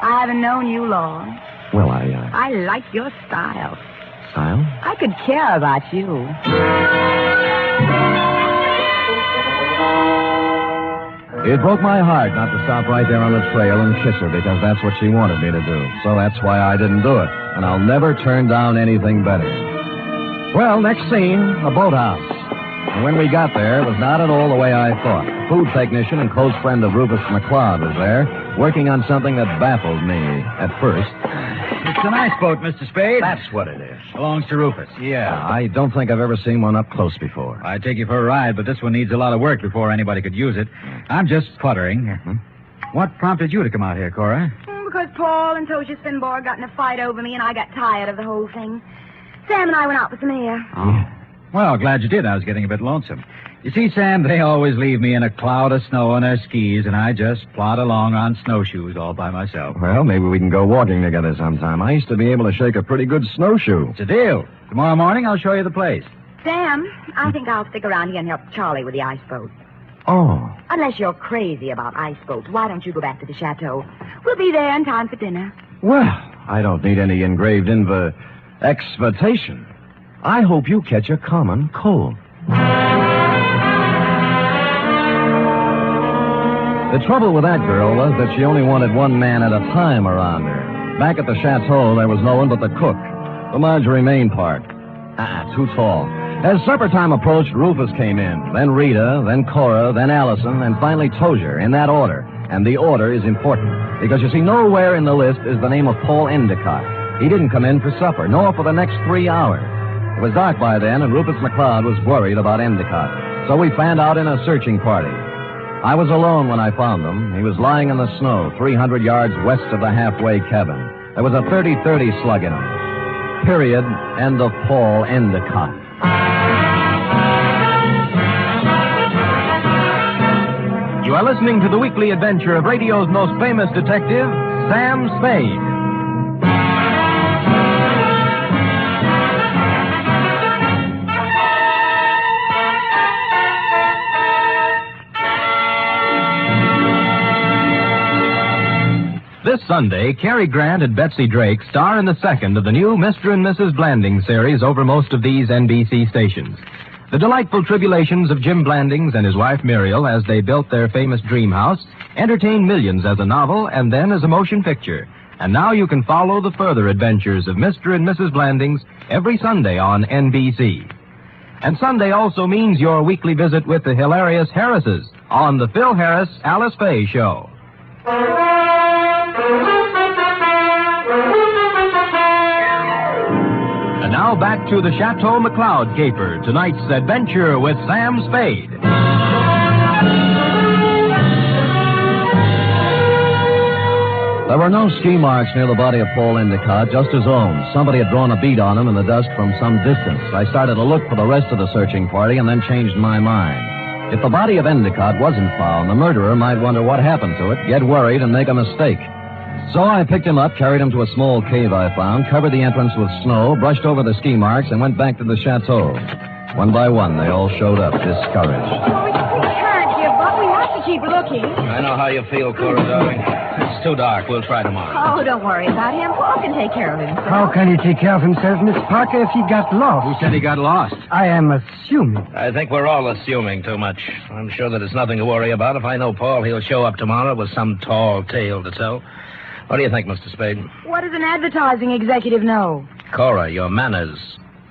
[SPEAKER 22] I haven't known you long.
[SPEAKER 13] Well,
[SPEAKER 22] I like your style.
[SPEAKER 13] Style?
[SPEAKER 22] I could care about you.
[SPEAKER 13] It broke my heart not to stop right there on the trail and kiss her because that's what she wanted me to do. So that's why I didn't do it. And I'll never turn down anything better. Well, next scene, the boathouse. And when we got there, it was not at all the way I thought. The food technician and close friend of Rufus McCloud was there, working on something that baffled me at first.
[SPEAKER 6] It's an ice boat, Mr. Spade.
[SPEAKER 13] That's what it is.
[SPEAKER 6] Belongs to Rufus.
[SPEAKER 13] Yeah, I don't think I've ever seen one up close before.
[SPEAKER 6] I'd take you for a ride, but this one needs a lot of work before anybody could use it. I'm just cluttering. What prompted you to come out here, Cora?
[SPEAKER 22] Because Paul and Tosia Finborg got in a fight over me, and I got tired of the whole thing. Sam and I went out for some air.
[SPEAKER 6] Oh. Well, glad you did. I was getting a bit lonesome. You see, Sam, they always leave me in a cloud of snow on their skis, and I just plod along on snowshoes all by myself.
[SPEAKER 13] Well, maybe we can go walking together sometime. I used to be able to shake a pretty good snowshoe.
[SPEAKER 6] It's a deal. Tomorrow morning, I'll show you the place.
[SPEAKER 22] Sam, I think I'll stick around here and help Charlie with the ice boat.
[SPEAKER 13] Oh.
[SPEAKER 22] Unless you're crazy about ice boats, why don't you go back to the chateau? We'll be there in time for dinner.
[SPEAKER 13] Well, I don't need any engraved exvitation. I hope you catch a common cold. The trouble with that girl was that she only wanted one man at a time around her. Back at the chateau, there was no one but the cook, the Marjorie Main part. Too tall. As supper time approached, Rufus came in, then Rita, then Cora, then Allison, and finally Tozier, in that order. And the order is important, because you see, nowhere in the list is the name of Paul Endicott. He didn't come in for supper, nor for the next 3 hours. It was dark by then, and Rufus McCloud was worried about Endicott. So we fanned out in a searching party. I was alone when I found him. He was lying in the snow, 300 yards west of the halfway cabin. There was a 30-30 slug in him. Period. End of Paul Endicott.
[SPEAKER 3] You are listening to the weekly adventure of radio's most famous detective, Sam Spade. This Sunday, Cary Grant and Betsy Drake star in the second of the new Mr. and Mrs. Blanding series over most of these NBC stations. The delightful tribulations of Jim Blandings and his wife Muriel as they built their famous dream house entertained millions as a novel and then as a motion picture. And now you can follow the further adventures of Mr. and Mrs. Blandings every Sunday on NBC. And Sunday also means your weekly visit with the hilarious Harrises on the Phil Harris Alice Faye Show. And now back to the Chateau McCloud caper, tonight's adventure with Sam Spade.
[SPEAKER 13] There were no ski marks near the body of Paul Endicott, just his own. Somebody had drawn a bead on him in the dust from some distance. I started to look for the rest of the searching party and then changed my mind. If the body of Endicott wasn't found, the murderer might wonder what happened to it, get worried, and make a mistake. So I picked him up, carried him to a small cave I found, covered the entrance with snow, brushed over the ski marks, and went back to the chateau. One by one, they all showed up, discouraged.
[SPEAKER 22] We can't give up. We have to keep looking.
[SPEAKER 15] I know how you feel, Cora, darling. It's too dark. We'll try tomorrow.
[SPEAKER 22] Oh, don't worry about him. Paul can take care of himself.
[SPEAKER 18] How can he take care of himself, Miss Parker, if he got lost?
[SPEAKER 6] Who said he got lost?
[SPEAKER 18] I am assuming.
[SPEAKER 15] I think we're all assuming too much. I'm sure that it's nothing to worry about. If I know Paul, he'll show up tomorrow with some tall tale to tell. What do you think, Mr. Spade?
[SPEAKER 22] What does an advertising executive know?
[SPEAKER 15] Cora, your manners.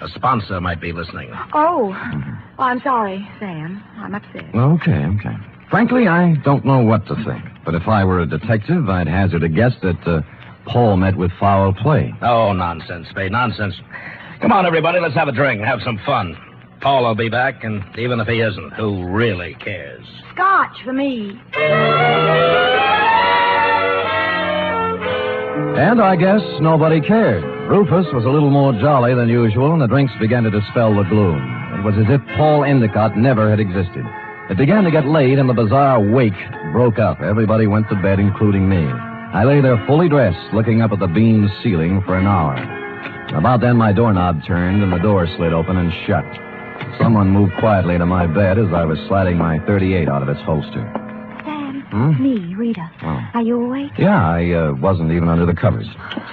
[SPEAKER 15] A sponsor might be listening.
[SPEAKER 22] Oh, I'm sorry, Sam. I'm upset.
[SPEAKER 13] Okay. Frankly, I don't know what to think. But if I were a detective, I'd hazard a guess that
[SPEAKER 2] Paul met with foul play.
[SPEAKER 15] Oh, nonsense, Spade, nonsense. Come on, everybody, let's have a drink, have some fun. Paul will be back, and even if he isn't, who really cares?
[SPEAKER 22] Scotch for me.
[SPEAKER 2] And I guess nobody cared. Rufus was a little more jolly than usual, and the drinks began to dispel the gloom. It was as if Paul Endicott never had existed. It began to get late, and the bizarre wake broke up. Everybody went to bed, including me. I lay there fully dressed, looking up at the beamed ceiling for an hour. About then, my doorknob turned, and the door slid open and shut. Someone moved quietly to my bed as I was sliding my .38 out of its holster.
[SPEAKER 22] Sam, me, Rita.
[SPEAKER 2] Oh.
[SPEAKER 22] Are you awake?
[SPEAKER 2] Yeah, I wasn't even under the covers.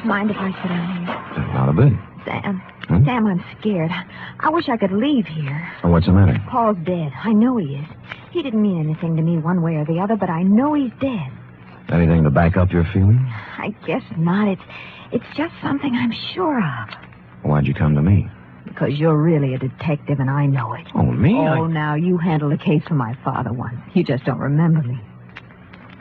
[SPEAKER 22] Mind if I sit down here?
[SPEAKER 2] Not a bit.
[SPEAKER 22] Sam, Sam, I'm scared. I wish I could leave here.
[SPEAKER 2] Oh, what's the matter?
[SPEAKER 22] Paul's dead. I know he is. He didn't mean anything to me one way or the other, but I know he's dead.
[SPEAKER 2] Anything to back up your feeling?
[SPEAKER 22] I guess not. It's just something I'm sure of.
[SPEAKER 2] Why'd you come to me?
[SPEAKER 22] Because you're really a detective, and I know it.
[SPEAKER 2] Oh, me?
[SPEAKER 22] Oh, now, you handled a case for my father once. You just don't remember me.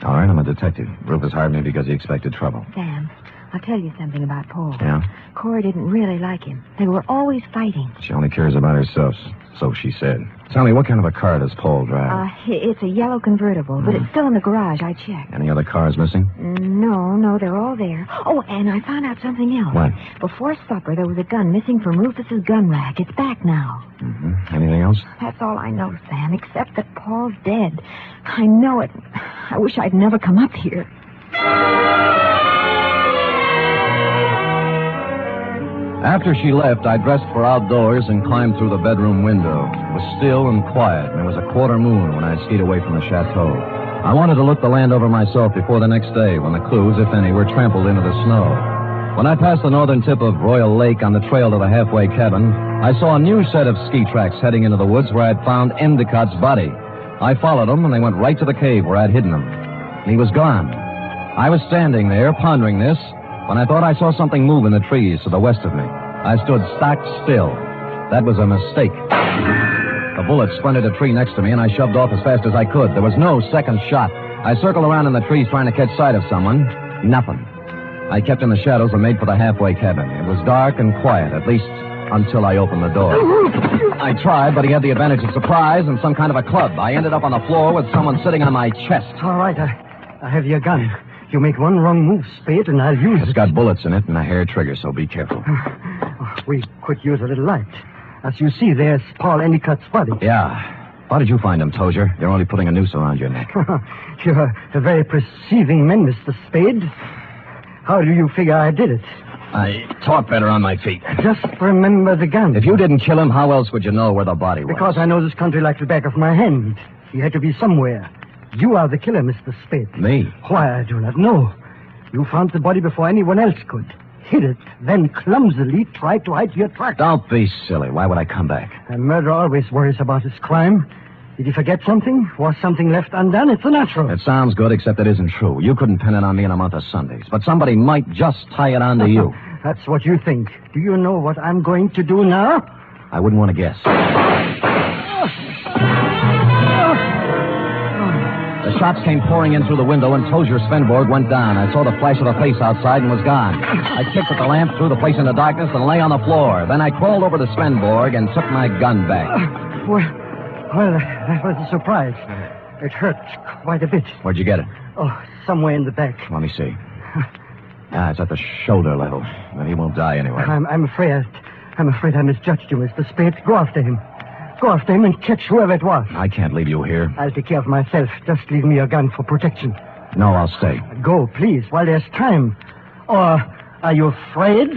[SPEAKER 2] All right, I'm a detective. Rufus hired me because he expected trouble.
[SPEAKER 22] Sam, I'll tell you something about Paul.
[SPEAKER 2] Yeah?
[SPEAKER 22] Cora didn't really like him. They were always fighting.
[SPEAKER 2] She only cares about herself, so she said. Tell me, what kind of a car does Paul drive?
[SPEAKER 22] It's a yellow convertible, but it's still in the garage. I checked.
[SPEAKER 2] Any other cars missing?
[SPEAKER 22] No, they're all there. Oh, and I found out something else.
[SPEAKER 2] What?
[SPEAKER 22] Before supper, there was a gun missing from Rufus's gun rack. It's back now.
[SPEAKER 2] Mm-hmm. Anything else?
[SPEAKER 22] That's all I know, Sam, except that Paul's dead. I know it. I wish I'd never come up here.
[SPEAKER 2] After she left, I dressed for outdoors and climbed through the bedroom window. It was still and quiet, and it was a quarter moon when I skied away from the chateau. I wanted to look the land over myself before the next day, when the clues, if any, were trampled into the snow. When I passed the northern tip of Royal Lake on the trail to the halfway cabin, I saw a new set of ski tracks heading into the woods where I'd found Endicott's body. I followed them, and they went right to the cave where I'd hidden him. And he was gone. I was standing there, pondering this, when I thought I saw something move in the trees to the west of me. I stood stock still. That was a mistake. A bullet splintered a tree next to me, and I shoved off as fast as I could. There was no second shot. I circled around in the trees trying to catch sight of someone. Nothing. I kept in the shadows and made for the halfway cabin. It was dark and quiet, at least until I opened the door. I tried, but he had the advantage of surprise and some kind of a club. I ended up on the floor with someone sitting on my chest.
[SPEAKER 18] All right, I have your gun. You make one wrong move, Spade, and I'll use it.
[SPEAKER 2] It's got bullets in it and a hair trigger, so be careful.
[SPEAKER 18] We could use a little light. As you see, there's Paul Endicott's body.
[SPEAKER 2] Yeah. How did you find him, Tozier? You're only putting a noose around your neck.
[SPEAKER 18] You're a very perceiving man, Mr. Spade. How do you figure I did it?
[SPEAKER 2] I talk better on my feet.
[SPEAKER 18] Just remember the gun.
[SPEAKER 2] If you didn't kill him, how else would you know where the body was?
[SPEAKER 18] Because I know this country like the back of my hand. He had to be somewhere. You are the killer, Mr. Spade.
[SPEAKER 2] Me?
[SPEAKER 18] Why, I do not know. You found the body before anyone else could. Hid it, then clumsily tried to hide your tracks.
[SPEAKER 2] Don't be silly. Why would I come back?
[SPEAKER 18] A murderer always worries about his crime. Did he forget something? Was something left undone? It's a natural.
[SPEAKER 2] It sounds good, except it isn't true. You couldn't pin it on me in a month of Sundays. But somebody might just tie it on to you.
[SPEAKER 18] That's what you think. Do you know what I'm going to do now?
[SPEAKER 2] I wouldn't want to guess. The shots came pouring in through the window, and Tozier Svenborg went down. I saw the flash of a face outside and was gone. I kicked at the lamp, threw the place into darkness, and lay on the floor. Then I crawled over to Svenborg and took my gun back.
[SPEAKER 18] Well, that was a surprise. It hurt quite a bit.
[SPEAKER 2] Where'd you get it?
[SPEAKER 18] Oh, somewhere in the back.
[SPEAKER 2] Let me see. It's at the shoulder level. But he won't die anyway.
[SPEAKER 18] I'm afraid I misjudged you, Mr. Spade. Go after him. Go after him and catch whoever it was.
[SPEAKER 2] I can't leave you here.
[SPEAKER 18] I'll take care of myself. Just leave me your gun for protection.
[SPEAKER 2] No, I'll stay.
[SPEAKER 18] Go, please, while there's time. Or are you afraid?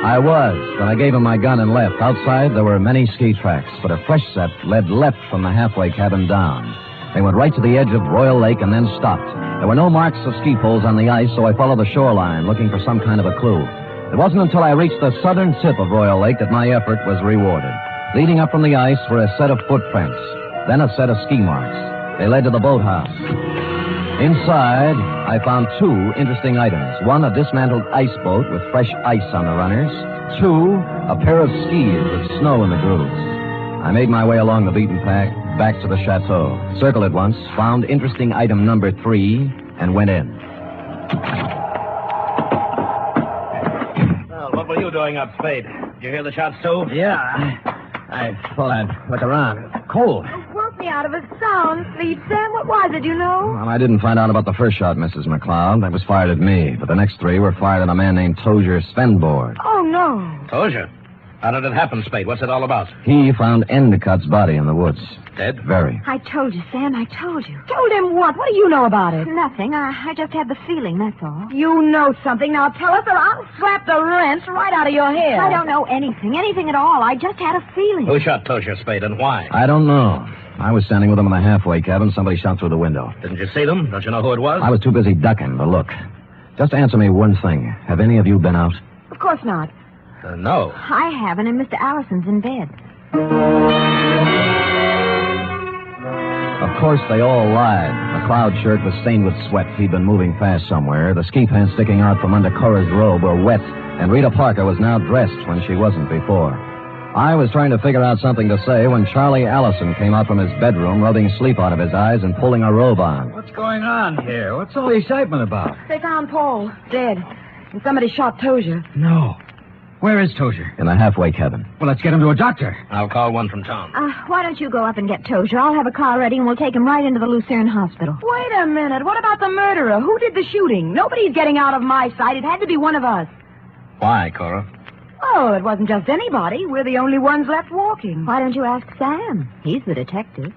[SPEAKER 2] I was, but I gave him my gun and left. Outside, there were many ski tracks, but a fresh set led left from the halfway cabin down. They went right to the edge of Royal Lake and then stopped. There were no marks of ski poles on the ice, so I followed the shoreline, looking for some kind of a clue. It wasn't until I reached the southern tip of Royal Lake that my effort was rewarded. Leading up from the ice were a set of footprints, then a set of ski marks. They led to the boathouse. Inside, I found two interesting items. One, a dismantled ice boat with fresh ice on the runners. Two, a pair of skis with snow in the grooves. I made my way along the beaten path,
[SPEAKER 13] back to the chateau, circled it once, found interesting item number 3, and went in.
[SPEAKER 15] Well, what were you doing up, Spade? Did you hear the shots, too?
[SPEAKER 10] Yeah, I thought I'd look around. Cold.
[SPEAKER 22] Woke me out of a sound sleep, Sam. What was it, you know?
[SPEAKER 13] Well, I didn't find out about the first shot, Mrs. McCloud. That was fired at me. But the next 3 were fired at a man named Tozier Svenborg.
[SPEAKER 22] Oh, no.
[SPEAKER 15] Tozier? How did it happen, Spade? What's it all about?
[SPEAKER 13] He found Endicott's body in the woods.
[SPEAKER 15] Dead?
[SPEAKER 13] Very.
[SPEAKER 22] I told you, Sam. I told you.
[SPEAKER 12] Told him what? What do you know about it?
[SPEAKER 22] Nothing. I just had the feeling, that's all.
[SPEAKER 12] You know something. Now tell us or I'll slap the rents right out of your head.
[SPEAKER 22] I don't know anything at all. I just had a feeling.
[SPEAKER 15] Who shot Tozier, Spade, and why?
[SPEAKER 13] I don't know. I was standing with them in the halfway cabin. Somebody shot through the window.
[SPEAKER 15] Didn't you see them? Don't you know who it was?
[SPEAKER 13] I was too busy ducking to look. Just answer me one thing. Have any of you been out?
[SPEAKER 22] Of course not.
[SPEAKER 15] No.
[SPEAKER 22] I haven't, and Mr. Allison's in bed.
[SPEAKER 13] Of course, they all lied. McCloud's shirt was stained with sweat. He'd been moving fast somewhere. The ski pants sticking out from under Cora's robe were wet, and Rita Parker was now dressed when she wasn't before. I was trying to figure out something to say when Charlie Allison came out from his bedroom, rubbing sleep out of his eyes and pulling a robe on.
[SPEAKER 6] What's going on here? What's all the excitement about?
[SPEAKER 22] They found Paul, dead, and somebody shot Tozier.
[SPEAKER 6] No. Where is Tozier?
[SPEAKER 13] In the halfway cabin.
[SPEAKER 6] Well, let's get him to a doctor.
[SPEAKER 15] I'll call one from town.
[SPEAKER 22] Why don't you go up and get Tozier? I'll have a car ready, and we'll take him right into the Lucerne Hospital.
[SPEAKER 12] Wait a minute. What about the murderer? Who did the shooting? Nobody's getting out of my sight. It had to be one of us.
[SPEAKER 15] Why, Cora?
[SPEAKER 12] Oh, it wasn't just anybody. We're the only ones left walking.
[SPEAKER 22] Why don't you ask Sam? He's the detective.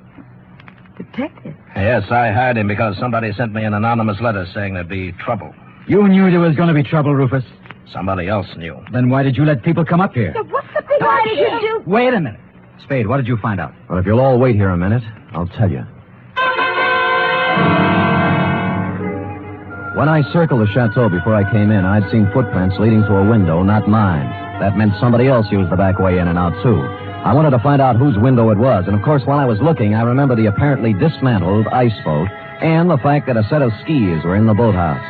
[SPEAKER 12] Detective?
[SPEAKER 15] Yes, I hired him because somebody sent me an anonymous letter saying there'd be trouble.
[SPEAKER 6] You knew there was going to be trouble, Rufus.
[SPEAKER 15] Somebody else knew.
[SPEAKER 6] Then why did you let people come up here?
[SPEAKER 12] What's the big Why did you do...
[SPEAKER 6] Wait a minute. Spade, what did you find out?
[SPEAKER 13] Well, if you'll all wait here a minute, I'll tell you. When I circled the chateau before I came in, I'd seen footprints leading to a window, not mine. That meant somebody else used the back way in and out, too. I wanted to find out whose window it was, and of course, while I was looking, I remember the apparently dismantled ice boat and the fact that a set of skis were in the boathouse.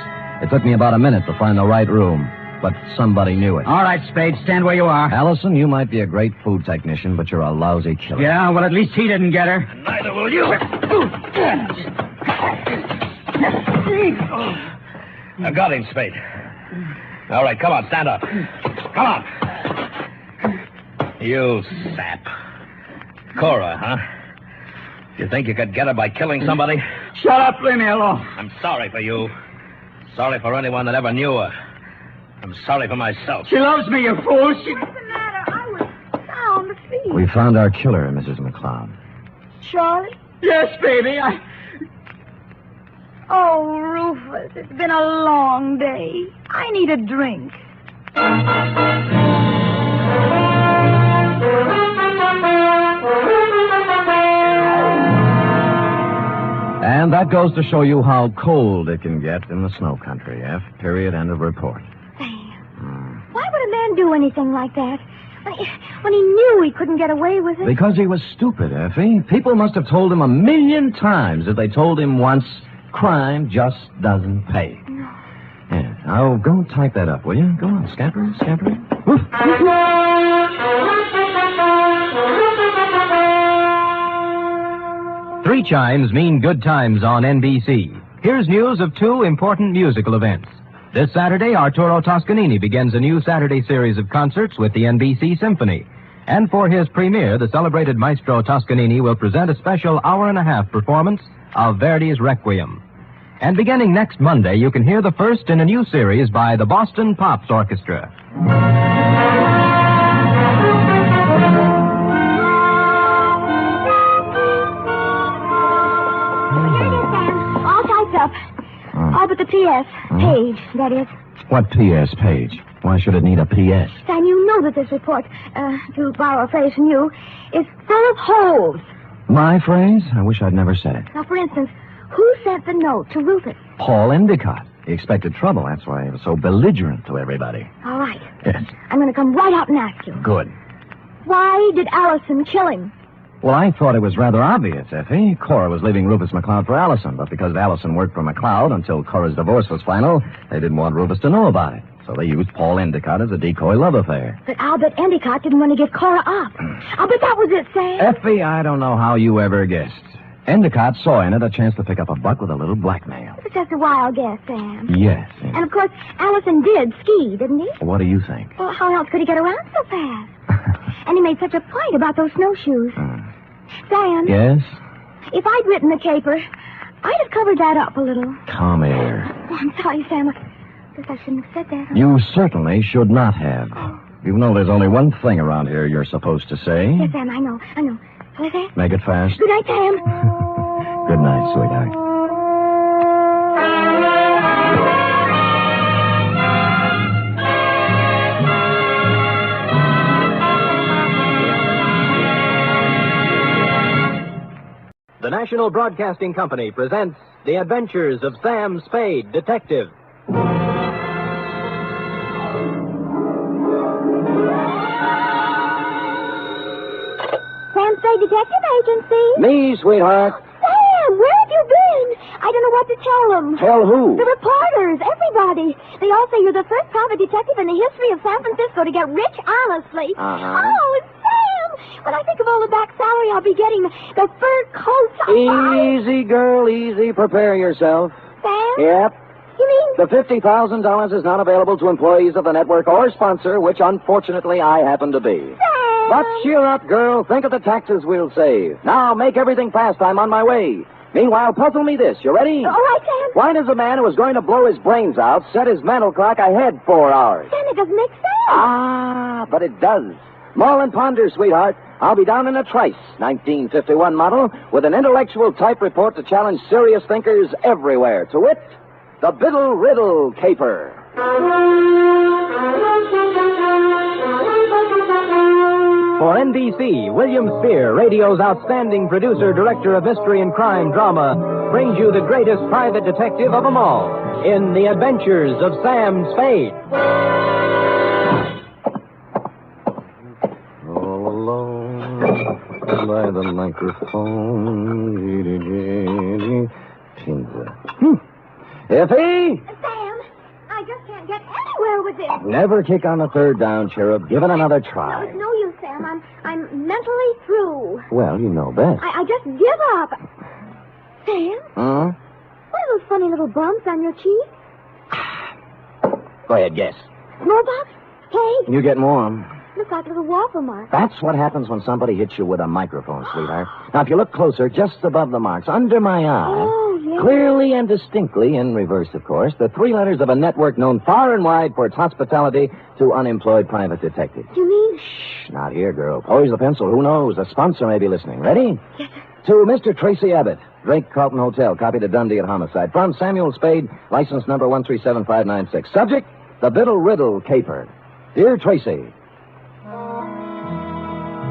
[SPEAKER 13] It took me about a minute to find the right room, but somebody knew it.
[SPEAKER 6] All right, Spade, stand where you are.
[SPEAKER 13] Allison, you might be a great food technician, but you're a lousy killer.
[SPEAKER 6] Yeah, well, at least he didn't get her.
[SPEAKER 15] Neither will you. I got him, Spade. All right, come on, stand up. Come on. You sap. Cora, huh? You think you could get her by killing somebody?
[SPEAKER 6] Shut up, leave me alone.
[SPEAKER 15] I'm sorry for you. Sorry for anyone that ever knew her. I'm sorry for myself.
[SPEAKER 6] She loves me, you fool.
[SPEAKER 22] What's the matter? I was sound asleep.
[SPEAKER 13] We found our killer, Mrs. McCloud.
[SPEAKER 22] Charlie?
[SPEAKER 6] Yes, baby,
[SPEAKER 22] Oh, Rufus, it's been a long day. I need a drink.
[SPEAKER 13] And that goes to show you how cold it can get in the snow country. F. Period. End of report.
[SPEAKER 22] Why would a man do anything like that? When he knew he couldn't get away with it?
[SPEAKER 13] Because he was stupid, Effie. People must have told him 1,000,000 times if they told him once, crime just doesn't pay. Yeah. Now, go type that up, will you? Go on, scamper, scamper. Woof.
[SPEAKER 3] 3 chimes mean good times on NBC. Here's news of 2 important musical events. This Saturday, Arturo Toscanini begins a new Saturday series of concerts with the NBC Symphony. And for his premiere, the celebrated maestro Toscanini will present a special hour-and-a-half performance of Verdi's Requiem. And beginning next Monday, you can hear the first in a new series by the Boston Pops Orchestra.
[SPEAKER 22] All typed up. All but the P.S. page, that is.
[SPEAKER 13] What P.S. page? Why should it need a P.S.?
[SPEAKER 22] Sam, you know that this report, to borrow a phrase from you, is full of holes.
[SPEAKER 13] My phrase? I wish I'd never said it.
[SPEAKER 22] Now, for instance, who sent the note to Rufus?
[SPEAKER 13] Paul Endicott. He expected trouble. That's why he was so belligerent to everybody.
[SPEAKER 22] All right.
[SPEAKER 13] Yes.
[SPEAKER 22] I'm going to come right out and ask you.
[SPEAKER 13] Good.
[SPEAKER 22] Why did Allison kill him?
[SPEAKER 13] Well, I thought it was rather obvious, Effie. Cora was leaving Rufus McCloud for Allison, but because Allison worked for McCloud until Cora's divorce was final, they didn't want Rufus to know about it. So they used Paul Endicott as a decoy love affair.
[SPEAKER 12] But I'll bet Endicott didn't want to give Cora up. I'll bet that was it, Sam.
[SPEAKER 13] Effie, I don't know how you ever guessed. Endicott saw in it a chance to pick up a buck with a little blackmail.
[SPEAKER 12] It was just a wild guess, Sam.
[SPEAKER 13] Yes.
[SPEAKER 12] And, of course, Allison did ski, didn't he?
[SPEAKER 13] What do you think?
[SPEAKER 12] Well, how else could he get around so fast? And he made such a point about those snowshoes. Sam?
[SPEAKER 13] Yes?
[SPEAKER 12] If I'd written the caper, I'd have covered that up a little.
[SPEAKER 13] Come here.
[SPEAKER 12] Oh, I'm sorry, Sam. I guess I shouldn't have said that.
[SPEAKER 13] You certainly should not have. You know there's only one thing around here you're supposed to say.
[SPEAKER 12] Yes, Sam, I know. Shall I say it?
[SPEAKER 13] Make it fast.
[SPEAKER 12] Good night, Sam.
[SPEAKER 13] Good night, sweetheart.
[SPEAKER 3] The National Broadcasting Company presents The Adventures of Sam Spade, Detective.
[SPEAKER 12] Sam Spade Detective Agency.
[SPEAKER 13] Me, sweetheart.
[SPEAKER 12] Sam, where have you been? I don't know what to tell them.
[SPEAKER 13] Tell who?
[SPEAKER 12] The reporters, everybody. They all say you're the first private detective in the history of San Francisco to get rich honestly. Oh, Sam! When I think of all the back salary I'll be getting, the fur coats...
[SPEAKER 13] Easy, girl, easy. Prepare yourself.
[SPEAKER 12] Sam?
[SPEAKER 13] Yep.
[SPEAKER 12] You mean...
[SPEAKER 13] The $50,000 is not available to employees of the network or sponsor, which unfortunately I happen to be.
[SPEAKER 12] Sam!
[SPEAKER 13] But cheer up, girl. Think of the taxes we'll save. Now, make everything fast. I'm on my way. Meanwhile, puzzle me this. You ready?
[SPEAKER 12] All right, Sam.
[SPEAKER 13] Why does a man who is going to blow his brains out set his mental clock ahead 4 hours?
[SPEAKER 12] Sam, it doesn't make sense.
[SPEAKER 13] Ah, but it does. Mull and ponder, sweetheart. I'll be down in a trice, 1951 model, with an intellectual type report to challenge serious thinkers everywhere. To wit, the Biddle Riddle caper.
[SPEAKER 3] For NBC, William Spear, radio's outstanding producer, director of mystery and crime drama, brings you the greatest private detective of them all in The Adventures of Sam Spade.
[SPEAKER 13] All alone by the microphone. Effie?
[SPEAKER 12] Sam, I just can't get anywhere with this.
[SPEAKER 13] Never kick on the third down, Cherub. Give it another try.
[SPEAKER 12] No, it's no use, Sam. I'm mentally through.
[SPEAKER 13] Well, you know best.
[SPEAKER 12] I just give up. Sam?
[SPEAKER 13] Huh?
[SPEAKER 12] What are those funny little bumps on your cheek?
[SPEAKER 13] Go ahead, guess.
[SPEAKER 12] Smallpox? Hey?
[SPEAKER 13] You get warm.
[SPEAKER 12] Looks like little waffle marks.
[SPEAKER 13] That's what happens when somebody hits you with a microphone, sweetheart. Now, if you look closer, just above the marks, under my eye,
[SPEAKER 12] yes.
[SPEAKER 13] Clearly and distinctly, in reverse, of course, the 3 letters of a network known far and wide for its hospitality to unemployed private detectives.
[SPEAKER 12] You mean?
[SPEAKER 13] Shh, not here, girl. Poise the pencil. Who knows? A sponsor may be listening. Ready?
[SPEAKER 12] Yes,
[SPEAKER 13] To Mr. Tracy Abbott, Drake Carlton Hotel, copy to Dundee at homicide. From Samuel Spade, license number 1377596. Subject, the Biddle Riddle caper. Dear Tracy,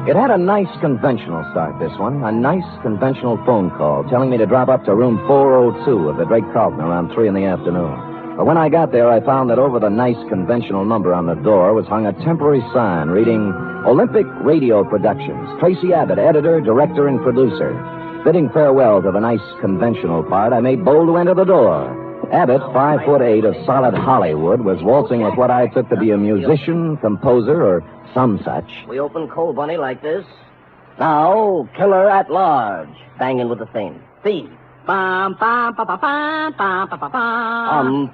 [SPEAKER 13] it had a nice conventional start, this one. A nice conventional phone call telling me to drop up to room 402 of the Drake Carlton around 3 in the afternoon. But when I got there, I found that over the nice conventional number on the door was hung a temporary sign reading Olympic Radio Productions. Tracy Abbott, editor, director, and producer. Bidding farewell to the nice conventional part, I made bold to enter the door. Abbott, 5'8" of solid Hollywood, was waltzing with what I took to be a musician, composer, or some such.
[SPEAKER 19] We open Coal Bunny like this. Now, killer at large. Banging with the theme. Theme. Bum, bum, bum, bum, bum, bum, bum, bum,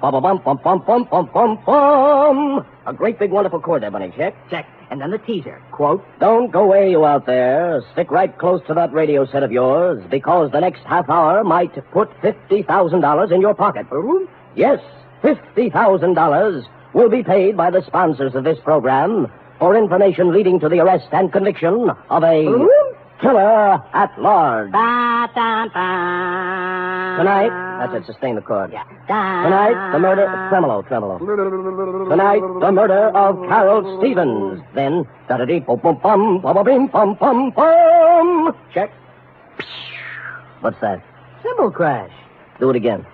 [SPEAKER 19] bum, bum, bum, bum, bum, bum, bum, bum, bum. A great big wonderful chord there, Bunny. Check.
[SPEAKER 22] Check. And then the teaser.
[SPEAKER 19] Quote, don't go away, you out there. Stick right close to that radio set of yours, because the next half hour might put $50,000 in your pocket. Yes, $50,000 will be paid by the sponsors of this program for information leading to the arrest and conviction of a killer at large.
[SPEAKER 22] Ba, da, da.
[SPEAKER 19] Tonight, that's it, sustain the chord.
[SPEAKER 22] Yeah.
[SPEAKER 19] Tonight, the murder, tremolo. Tonight, the murder of Carol Stevens. Then, da-da-dee-bum-bum-bum-bum-bum-bum. Check. What's that?
[SPEAKER 22] Cymbal crash.
[SPEAKER 19] Do it again.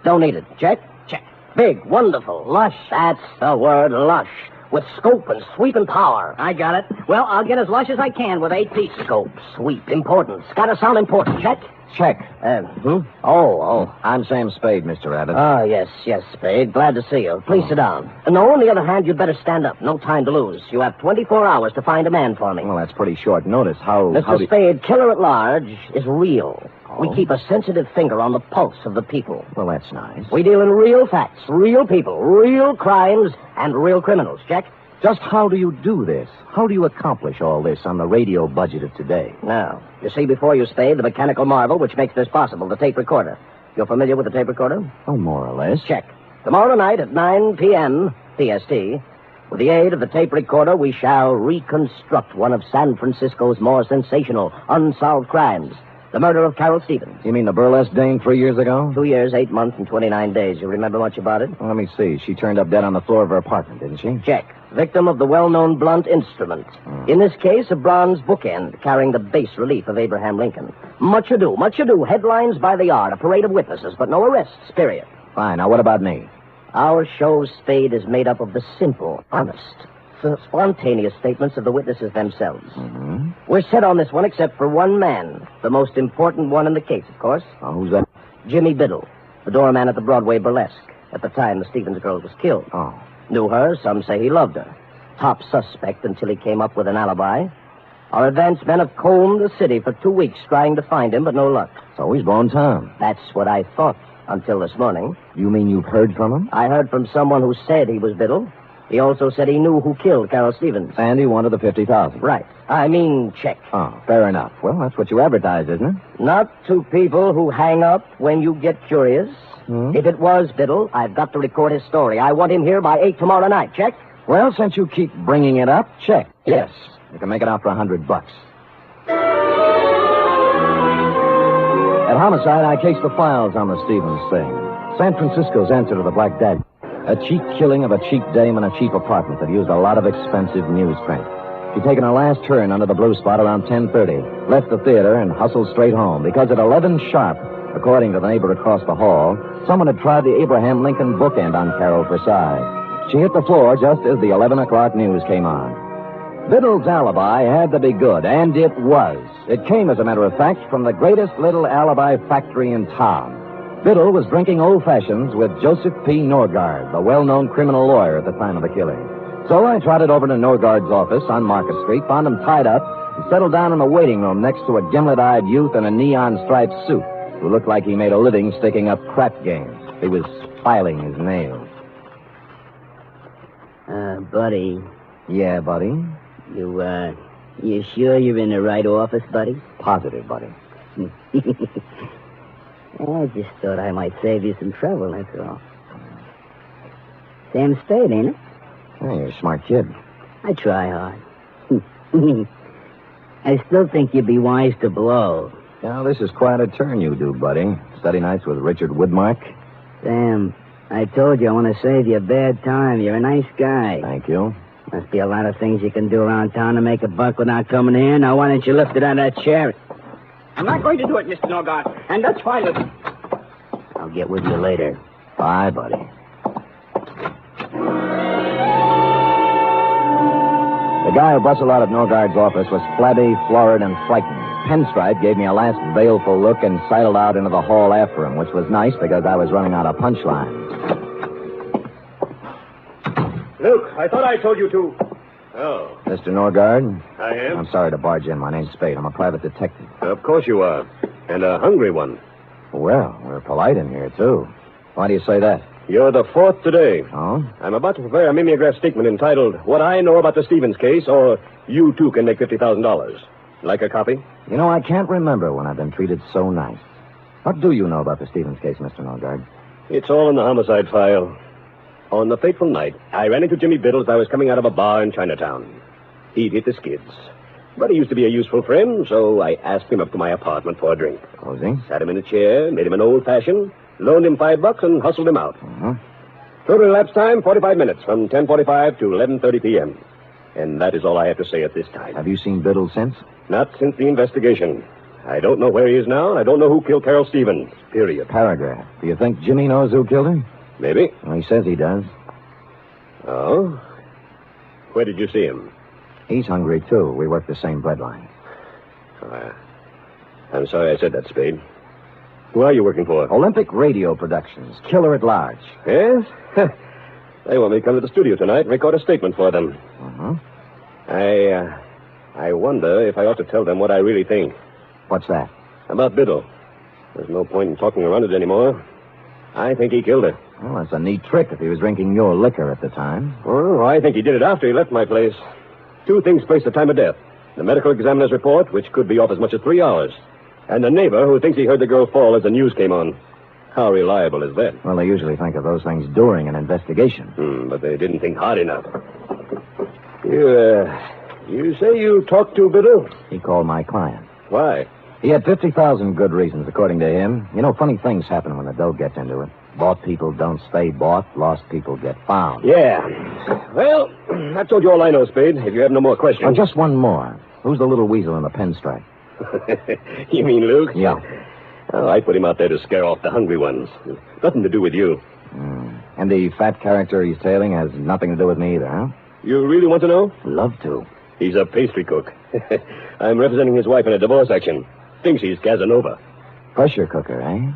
[SPEAKER 19] Don't need it. Check.
[SPEAKER 22] Check.
[SPEAKER 19] Big, wonderful, lush. That's the word, lush. with scope and sweep and power.
[SPEAKER 22] I got it. Well, I'll get as lush as I can with 8 pieces.
[SPEAKER 19] Scope, sweep, importance. Gotta sound important. Check?
[SPEAKER 13] Check. I'm Sam Spade, Mr. Abbott.
[SPEAKER 19] Oh, yes, Spade. Glad to see you. Please sit down. No, on the other hand, you'd better stand up. No time to lose. You have 24 hours to find a man for me.
[SPEAKER 13] Well, that's pretty short notice.
[SPEAKER 19] Mr. Spade, killer at large is real. We keep a sensitive finger on the pulse of the people.
[SPEAKER 13] Well, that's nice.
[SPEAKER 19] We deal in real facts, real people, real crimes, and real criminals. Check?
[SPEAKER 13] Just how do you do this? How do you accomplish all this on the radio budget of today?
[SPEAKER 19] Now, you see before you, Spade, the mechanical marvel which makes this possible, the tape recorder. You're familiar with the tape recorder?
[SPEAKER 13] Oh, more or less.
[SPEAKER 19] Check. Tomorrow night at 9 p.m. PST, with the aid of the tape recorder, we shall reconstruct one of San Francisco's more sensational, unsolved crimes. The murder of Carol Stevens.
[SPEAKER 13] You mean the burlesque dame 3 years ago?
[SPEAKER 19] 2 years, 8 months, and 29 days. You remember much about it?
[SPEAKER 13] Well, let me see. She turned up dead on the floor of her apartment, didn't she?
[SPEAKER 19] Check. Victim of the well-known blunt instrument. In this case, a bronze bookend carrying the bas relief of Abraham Lincoln. Much ado. Headlines by the hour, a parade of witnesses, but no arrests, period.
[SPEAKER 13] Fine. Now, what about me?
[SPEAKER 19] Our show, Spade, is made up of the simple, honest, spontaneous statements of the witnesses themselves.
[SPEAKER 13] Mm-hmm.
[SPEAKER 19] We're set on this one except for one man, the most important one in the case, of course.
[SPEAKER 13] Oh, who's that?
[SPEAKER 19] Jimmy Biddle, the doorman at the Broadway Burlesque, at the time the Stevens girl was killed.
[SPEAKER 13] Oh.
[SPEAKER 19] Knew her, some say he loved her. Top suspect until he came up with an alibi. Our advance men have combed the city for 2 weeks trying to find him, but no luck.
[SPEAKER 13] So he's blown town.
[SPEAKER 19] That's what I thought until this morning.
[SPEAKER 13] You mean you've heard from him?
[SPEAKER 19] I heard from someone who said he was Biddle. He also said he knew who killed Carol Stevens.
[SPEAKER 13] And he wanted the $50,000.
[SPEAKER 19] Right. I mean, check.
[SPEAKER 13] Oh, fair enough. Well, that's what you advertised, isn't it?
[SPEAKER 19] Not to people who hang up when you get curious. If it was Biddle, I've got to record his story. I want him here by 8 tomorrow night. Check?
[SPEAKER 13] Well, since you keep bringing it up, check.
[SPEAKER 19] Yes.
[SPEAKER 13] You can make it out for $100. At Homicide, I cased the files on the Stevens thing. San Francisco's answer to the Black Dad. A cheap killing of a cheap dame in a cheap apartment that used a lot of expensive newsprint. She'd taken her last turn under the blue spot around 10:30, left the theater, and hustled straight home, because at 11 sharp, according to the neighbor across the hall, someone had tried the Abraham Lincoln bookend on Carol for size. She hit the floor just as the 11 o'clock news came on. Biddle's alibi had to be good, and it was. It came, as a matter of fact, from the greatest little alibi factory in town. Biddle was drinking old fashions with Joseph P. Norgard, the well-known criminal lawyer at the time of the killing. So I trotted over to Norgard's office on Market Street, found him tied up, and settled down in the waiting room next to a gimlet-eyed youth in a neon-striped suit who looked like he made a living sticking up crap games. He was filing his nails.
[SPEAKER 22] Buddy.
[SPEAKER 13] Yeah, buddy?
[SPEAKER 22] You sure you're in the right office, buddy?
[SPEAKER 13] Positive, buddy.
[SPEAKER 22] I just thought I might save you some trouble, that's all. Sam Spade, ain't it?
[SPEAKER 13] Hey, you're a smart kid.
[SPEAKER 22] I try hard. I still think you'd be wise to blow.
[SPEAKER 13] Now, this is quite a turn you do, buddy. Study nights with Richard Woodmark.
[SPEAKER 22] Sam, I told you I want to save you a bad time. You're a nice guy.
[SPEAKER 13] Thank you.
[SPEAKER 22] Must be a lot of things you can do around town to make a buck without coming here. Now, why don't you lift it out of that chair?
[SPEAKER 4] I'm not going to do it, Mr. Norgard, and that's fine with me.
[SPEAKER 22] I'll get with you later.
[SPEAKER 13] Bye, buddy. The guy who bustled out of Norgard's office was flabby, florid, and frightened. Pinstripe gave me a last baleful look and sidled out into the hall after him, which was nice because I was running out of punchlines.
[SPEAKER 14] Luke, I thought I told you to. Oh.
[SPEAKER 13] Mr. Norgard?
[SPEAKER 14] I am?
[SPEAKER 13] I'm sorry to barge in. My name's Spade. I'm a private detective.
[SPEAKER 14] Of course you are. And a hungry one.
[SPEAKER 13] Well, we're polite in here, too. Why do you say that?
[SPEAKER 14] You're the fourth today.
[SPEAKER 13] Oh?
[SPEAKER 14] I'm about to prepare a mimeograph statement entitled, What I Know About the Stevens Case, or You Too Can Make $50,000. Like a copy?
[SPEAKER 13] You know, I can't remember when I've been treated so nice. What do you know about the Stevens case, Mr. Norgard?
[SPEAKER 14] It's all in the homicide file. On the fateful night, I ran into Jimmy Biddle as I was coming out of a bar in Chinatown. He'd hit the skids. But he used to be a useful friend, so I asked him up to my apartment for a drink.
[SPEAKER 13] Cozy?
[SPEAKER 14] Sat him in a chair, made him an old-fashioned, loaned him $5, and hustled him out.
[SPEAKER 13] Uh-huh.
[SPEAKER 14] Total elapsed time, 45 minutes, from 10:45 to 11:30 p.m. And that is all I have to say at this time.
[SPEAKER 13] Have you seen Biddle since?
[SPEAKER 14] Not since the investigation. I don't know where he is now, and I don't know who killed Carol Stevens, period.
[SPEAKER 13] Paragraph. Do you think Jimmy knows who killed her?
[SPEAKER 14] Maybe.
[SPEAKER 13] Well, he says he does.
[SPEAKER 14] Oh? Where did you see him?
[SPEAKER 13] He's hungry, too. We work the same breadline.
[SPEAKER 14] I'm sorry I said that, Spade. Who are you working for?
[SPEAKER 13] Olympic Radio Productions. Killer at large.
[SPEAKER 14] Yes? They want me to come to the studio tonight and record a statement for them.
[SPEAKER 13] Uh-huh.
[SPEAKER 14] I wonder if I ought to tell them what I really think.
[SPEAKER 13] What's that?
[SPEAKER 14] About Biddle. There's no point in talking around it anymore. I think he killed her.
[SPEAKER 13] Well, that's a neat trick if he was drinking your liquor at the time.
[SPEAKER 14] Oh, I think he did it after he left my place. 2 things place the time of death. The medical examiner's report, which could be off as much as 3 hours. And the neighbor who thinks he heard the girl fall as the news came on. How reliable is that?
[SPEAKER 13] Well, they usually think of those things during an investigation.
[SPEAKER 14] But they didn't think hard enough. You say you talked to Biddle?
[SPEAKER 13] He called my client.
[SPEAKER 14] Why?
[SPEAKER 13] He had 50,000 good reasons, according to him. You know, funny things happen when the dough gets into it. Bought people don't stay bought. Lost people get found.
[SPEAKER 14] Yeah. Well, I've told you all I know, Spade. If you have no more questions.
[SPEAKER 13] Oh, just one more. Who's the little weasel in the pinstripe?
[SPEAKER 14] You mean Luke?
[SPEAKER 13] Yeah.
[SPEAKER 14] Oh, I put him out there to scare off the hungry ones. Nothing to do with you.
[SPEAKER 13] And the fat character he's tailing has nothing to do with me either, huh?
[SPEAKER 14] You really want to know?
[SPEAKER 13] Love to.
[SPEAKER 14] He's a pastry cook. I'm representing his wife in a divorce action. Thinks he's Casanova.
[SPEAKER 13] Pressure cooker, eh?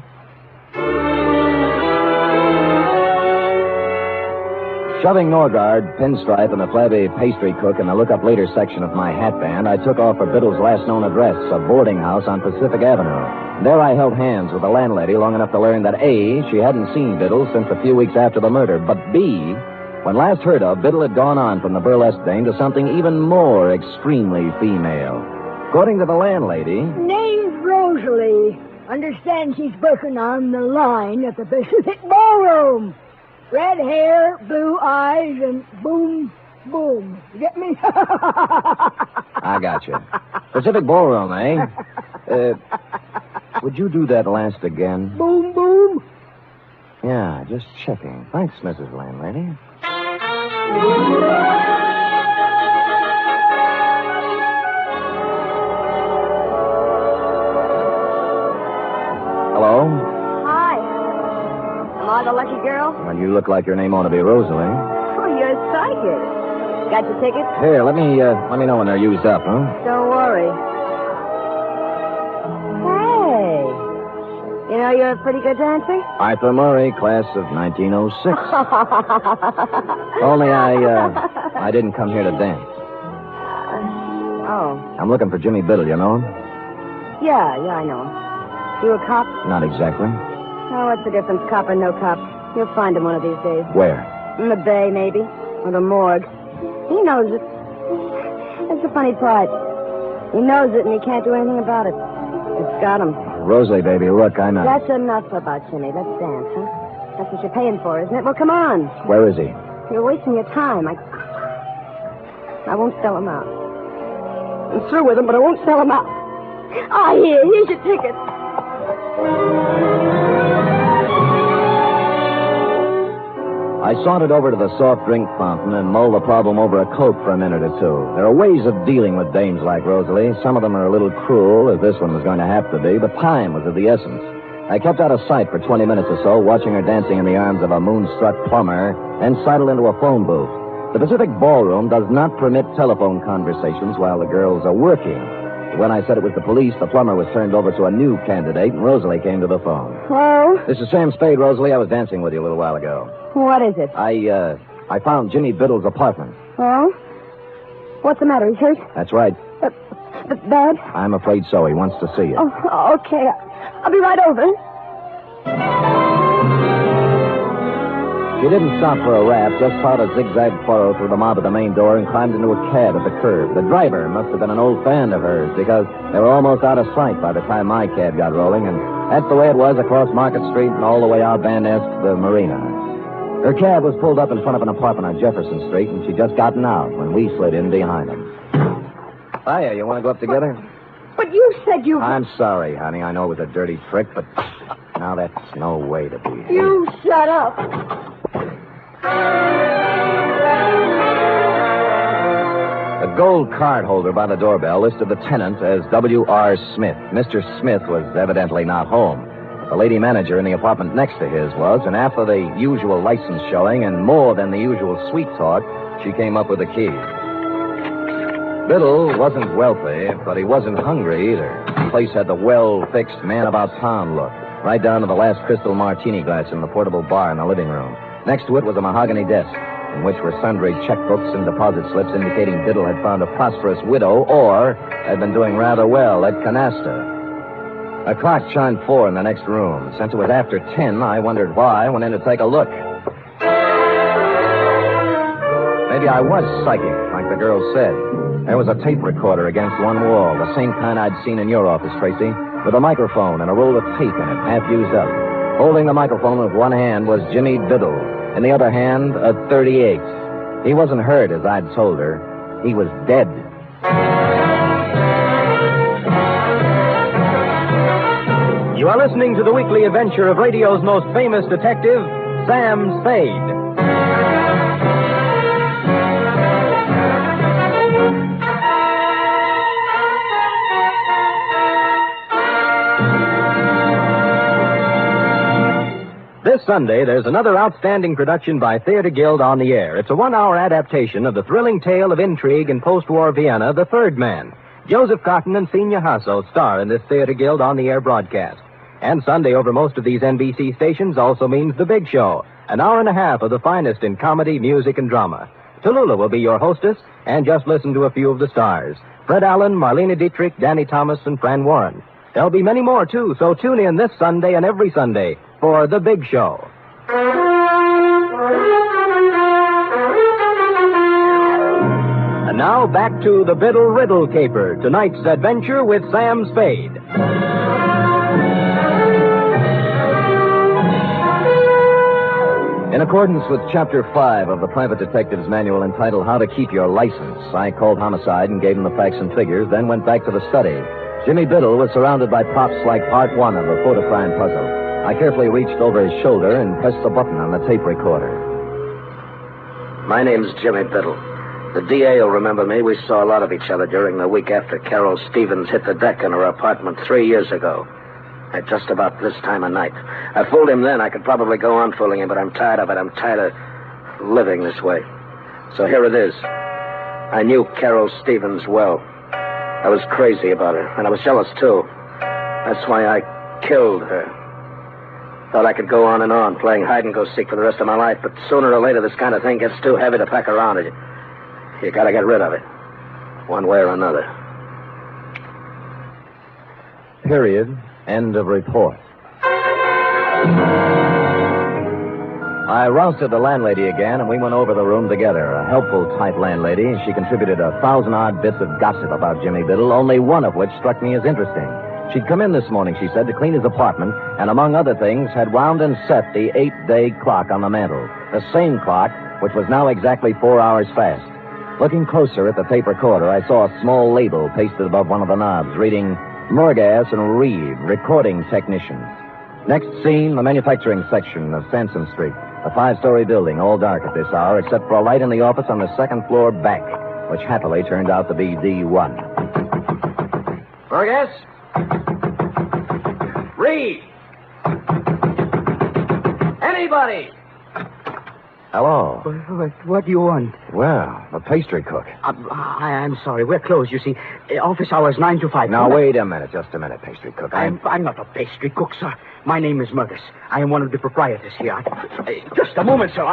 [SPEAKER 13] Shoving Norgard, Pinstripe, and the flabby pastry cook in the look-up later section of my hat band, I took off for Biddle's last known address, a boarding house on Pacific Avenue. There I held hands with the landlady long enough to learn that A, she hadn't seen Biddle since a few weeks after the murder, but B, when last heard of, Biddle had gone on from the burlesque dame to something even more extremely female. According to the landlady...
[SPEAKER 7] Name's Rosalie. Understand she's working on the line at the Pacific Ballroom. Red hair, blue eyes, and boom, boom. You get me?
[SPEAKER 13] I got you. Pacific Ballroom, eh? Would you do that last again?
[SPEAKER 7] Boom, boom.
[SPEAKER 13] Yeah, just checking. Thanks, Mrs. Landlady. Hello?
[SPEAKER 22] Hi. Am I the lucky girl?
[SPEAKER 13] Well, you look like your name ought to be Rosalie.
[SPEAKER 22] Oh, you're psychic. Got your tickets?
[SPEAKER 13] Here, let me know when they're used up, huh?
[SPEAKER 22] Don't worry. Hey. You know you're a pretty good dancer?
[SPEAKER 13] Arthur Murray, class of 1906. Only I didn't come here to dance.
[SPEAKER 22] Oh.
[SPEAKER 13] I'm looking for Jimmy Biddle, you know him?
[SPEAKER 22] Yeah, I know him. You a cop?
[SPEAKER 13] Not exactly.
[SPEAKER 22] Oh, what's the difference, cop or no cop? You'll find him one of these days.
[SPEAKER 13] Where?
[SPEAKER 22] In the bay, maybe. Or the morgue. He knows it. That's the funny part. He knows it, and he can't do anything about it. It's got him.
[SPEAKER 13] Rosalie, baby, look, I'm not...
[SPEAKER 22] That's enough about Jimmy. Let's dance, huh? That's what you're paying for, isn't it? Well, come on.
[SPEAKER 13] Where is he?
[SPEAKER 22] You're wasting your time. I won't sell him out. I'm through with him, but I won't sell him out. Oh, here's your ticket.
[SPEAKER 13] I sauntered over to the soft drink fountain and mulled the problem over a Coke for a minute or two. There are ways of dealing with dames like Rosalie. Some of them are a little cruel, as this one was going to have to be, but time was of the essence. I kept out of sight for 20 minutes or so, watching her dancing in the arms of a moonstruck plumber, and sidled into a phone booth. The Pacific Ballroom does not permit telephone conversations while the girls are working. When I said it was the police, the plumber was turned over to a new candidate, and Rosalie came to the phone.
[SPEAKER 22] Hello?
[SPEAKER 13] This is Sam Spade, Rosalie. I was dancing with you a little while ago.
[SPEAKER 22] What is it?
[SPEAKER 13] I found Jimmy Biddle's apartment.
[SPEAKER 22] Oh? What's the matter? He's hurt?
[SPEAKER 13] That's right.
[SPEAKER 22] Bad?
[SPEAKER 13] I'm afraid so. He wants to see you.
[SPEAKER 22] Oh, okay. I'll be right over.
[SPEAKER 13] She didn't stop for a rap, just plowed a zigzag furrow through the mob at the main door and climbed into a cab at the curb. The driver must have been an old fan of hers, because they were almost out of sight by the time my cab got rolling, and that's the way it was across Market Street and all the way out Van Ness to the marina. Her cab was pulled up in front of an apartment on Jefferson Street, and she'd just gotten out when we slid in behind them. Hiya, you want to go up together?
[SPEAKER 22] But you said you...
[SPEAKER 13] I'm sorry, honey. I know it was a dirty trick, but now that's no way to be.
[SPEAKER 22] You shut up.
[SPEAKER 13] The gold card holder by the doorbell listed the tenant as W.R. Smith. Mr. Smith was evidently not home. The lady manager in the apartment next to his was, and after the usual license showing and more than the usual sweet talk, she came up with the key. Biddle wasn't wealthy, but he wasn't hungry either. The place had the well-fixed, man-about-town look, right down to the last crystal martini glass in the portable bar in the living room. Next to it was a mahogany desk, in which were sundry checkbooks and deposit slips indicating Biddle had found a prosperous widow or had been doing rather well at canasta. A clock chimed 4 in the next room. Since it was after 10, I wondered why I went in to take a look. Maybe I was psychic, like the girl said. There was a tape recorder against one wall, the same kind I'd seen in your office, Tracy, with a microphone and a roll of tape in it, half used up. Holding the microphone with one hand was Jimmy Biddle. In the other hand, a .38. He wasn't hurt, as I'd told her. He was dead.
[SPEAKER 3] You are listening to the weekly adventure of radio's most famous detective, Sam Spade. This Sunday, there's another outstanding production by Theater Guild on the air. It's a 1-hour adaptation of the thrilling tale of intrigue in post-war Vienna, The Third Man. Joseph Cotton and Senior Hasso star in this Theater Guild on the air broadcast. And Sunday over most of these NBC stations also means The Big Show, an hour and a half of the finest in comedy, music, and drama. Tallulah will be your hostess, and just listen to a few of the stars. Fred Allen, Marlena Dietrich, Danny Thomas, and Fran Warren. There'll be many more, too, so tune in this Sunday and every Sunday for The Big Show. And now back to the Biddle Riddle Caper, tonight's adventure with Sam Spade.
[SPEAKER 13] In accordance with Chapter 5 of the Private Detective's Manual entitled How to Keep Your License, I called Homicide and gave him the facts and figures, then went back to the study. Jimmy Biddle was surrounded by props like Part 1 of the photo crime puzzle. I carefully reached over his shoulder and pressed the button on the tape recorder.
[SPEAKER 8] My name's Jimmy Biddle. The DA will remember me. We saw a lot of each other during the week after Carol Stevens hit the deck in her apartment 3 years ago. At just about this time of night. I fooled him then. I could probably go on fooling him, but I'm tired of it. I'm tired of living this way. So here it is. I knew Carol Stevens well. I was crazy about her, and I was jealous, too. That's why I killed her. Thought I could go on and on, playing hide-and-go-seek for the rest of my life, but sooner or later this kind of thing gets too heavy to pack around. You gotta get rid of it. One way or another.
[SPEAKER 13] Period. End of report. I rousted the landlady again, and we went over the room together. A helpful type landlady. She contributed 1,000-odd bits of gossip about Jimmy Biddle, only one of which struck me as interesting. She'd come in this morning, she said, to clean his apartment, and among other things, had wound and set the 8-day clock on the mantel. The same clock, which was now exactly 4 hours fast. Looking closer at the tape recorder, I saw a small label pasted above one of the knobs, reading Murgas and Reed, recording technicians. Next scene, the manufacturing section of Sansom Street. A 5-story building, all dark at this hour, except for a light in the office on the second floor back, which happily turned out to be D1.
[SPEAKER 3] Murgas? Reed! Anybody!
[SPEAKER 13] Hello.
[SPEAKER 18] What do you want?
[SPEAKER 13] Well, the pastry cook.
[SPEAKER 18] I'm sorry. We're closed, you see. Office hours 9 to 5.
[SPEAKER 13] Now, wait a minute. Just a minute, pastry cook.
[SPEAKER 18] I'm not a pastry cook, sir. My name is Murgas. I am one of the proprietors here. Just a moment, sir.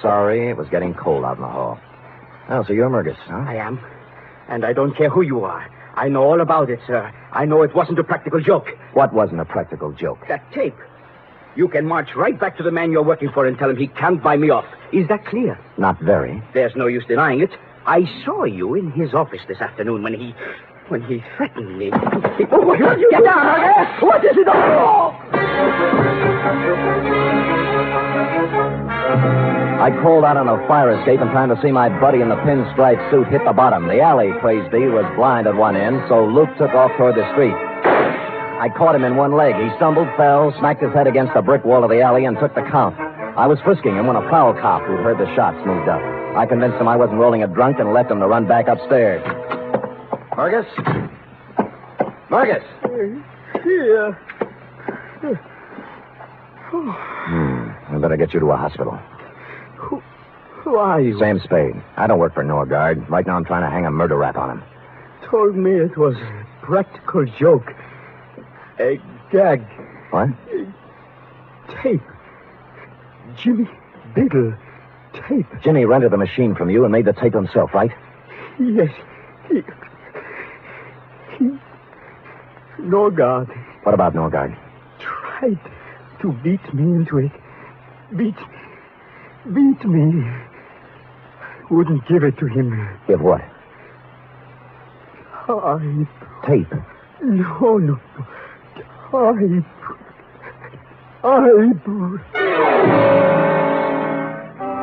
[SPEAKER 13] Sorry. It was getting cold out in the hall. Oh, so you're Murgas, huh?
[SPEAKER 18] I am. And I don't care who you are. I know all about it, sir. I know it wasn't a practical joke.
[SPEAKER 13] What wasn't a practical joke?
[SPEAKER 18] That tape. You can march right back to the man you're working for and tell him he can't buy me off. Is that clear?
[SPEAKER 13] Not very.
[SPEAKER 18] There's no use denying it. I saw you in his office this afternoon when he threatened me. Get down, Murgas! What is it all?
[SPEAKER 13] I crawled out on a fire escape in time to see my buddy in the pinstripe suit hit the bottom. The alley, crazed B, was blind at one end, so Luke took off toward the street. I caught him in one leg. He stumbled, fell, smacked his head against the brick wall of the alley, and took the count. I was frisking him when a prowl cop who'd heard the shots moved up. I convinced him I wasn't rolling a drunk and left him to run back upstairs. Murgas? Murgas!
[SPEAKER 18] Here.
[SPEAKER 13] I better get you to a hospital.
[SPEAKER 18] Who are you?
[SPEAKER 13] Sam Spade. I don't work for Norgard. Right now I'm trying to hang a murder rap on him.
[SPEAKER 18] Told me it was a practical joke. A gag.
[SPEAKER 13] What?
[SPEAKER 18] Tape. Jimmy Biddle. Tape.
[SPEAKER 13] Jimmy rented the machine from you and made the tape himself, right?
[SPEAKER 18] Yes. He... Norgard.
[SPEAKER 13] What about Norgard?
[SPEAKER 18] Tried to beat me into it. Beat me. Wouldn't give it to him.
[SPEAKER 13] Give what?
[SPEAKER 18] Tape.
[SPEAKER 13] Tape.
[SPEAKER 18] No. Tape.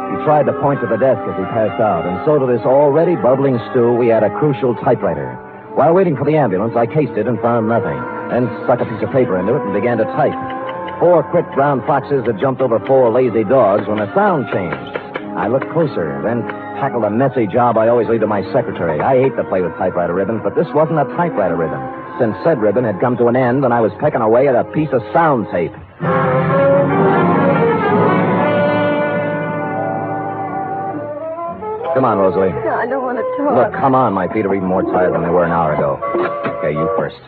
[SPEAKER 13] He tried to point to the desk as he passed out, and so to this already bubbling stew, we had a crucial typewriter. While waiting for the ambulance, I cased it and found nothing. Then stuck a piece of paper into it and began to type. 4 quick brown foxes had jumped over 4 lazy dogs when the sound changed. I looked closer, then tackled a messy job I always leave to my secretary. I hate to play with typewriter ribbons, but this wasn't a typewriter ribbon, since said ribbon had come to an end and I was pecking away at a piece of sound tape. Come on, Rosalie.
[SPEAKER 12] No, I don't want to talk.
[SPEAKER 13] Look, come on. My feet are even more tired than they were an hour ago. Okay, you first.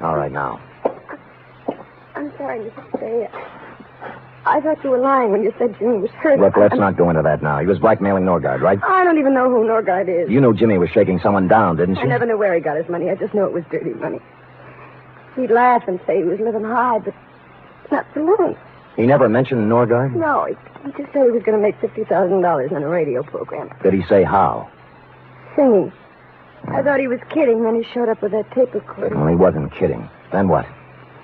[SPEAKER 13] All right, now.
[SPEAKER 12] I'm sorry, Mr. Spade. I thought you were lying when you said Jimmy was hurt.
[SPEAKER 13] Look, let's not go into that now. He was blackmailing Norgard, right?
[SPEAKER 12] I don't even know who Norgard is.
[SPEAKER 13] You knew Jimmy was shaking someone down, didn't you?
[SPEAKER 12] I never knew where he got his money. I just knew it was dirty money. He'd laugh and say he was living high, but not for long.
[SPEAKER 13] He never mentioned Norgard?
[SPEAKER 12] No, he just said he was going to make $50,000 on a radio program.
[SPEAKER 13] Did he say how?
[SPEAKER 12] Singing. I thought he was kidding, then he showed up with that tape recorder.
[SPEAKER 13] Well, he wasn't kidding. Then what?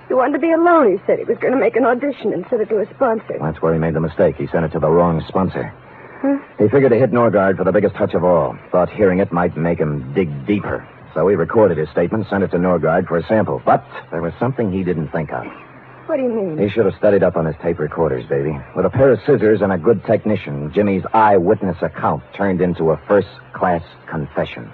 [SPEAKER 12] He wanted to be alone, he said. He was going to make an audition and send it to a sponsor.
[SPEAKER 13] That's where he made the mistake. He sent it to the wrong sponsor.
[SPEAKER 12] Huh?
[SPEAKER 13] He figured to hit Norgard for the biggest touch of all. Thought hearing it might make him dig deeper. So he recorded his statement, sent it to Norgard for a sample. But there was something he didn't think of.
[SPEAKER 12] What do you mean?
[SPEAKER 13] He should have studied up on his tape recorders, baby. With a pair of scissors and a good technician, Jimmy's eyewitness account turned into a first-class confession.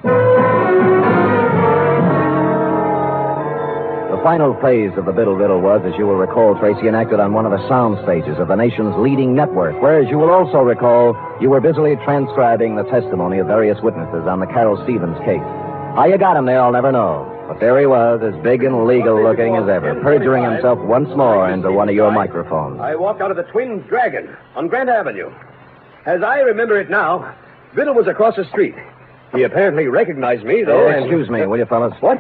[SPEAKER 13] The final phase of the Biddle Riddle was, as you will recall, Tracy, enacted on one of the sound stages of the nation's leading network, where, as you will also recall, you were busily transcribing the testimony of various witnesses on the Carol Stevens case. How you got him there, I'll never know. But there he was, as big and legal-looking as ever, perjuring himself once more into one of your microphones.
[SPEAKER 14] I walked out of the Twin Dragon on Grant Avenue. As I remember it now, Biddle was across the street. He apparently recognized me, though, and...
[SPEAKER 13] Excuse me, will you, fellas?
[SPEAKER 14] What?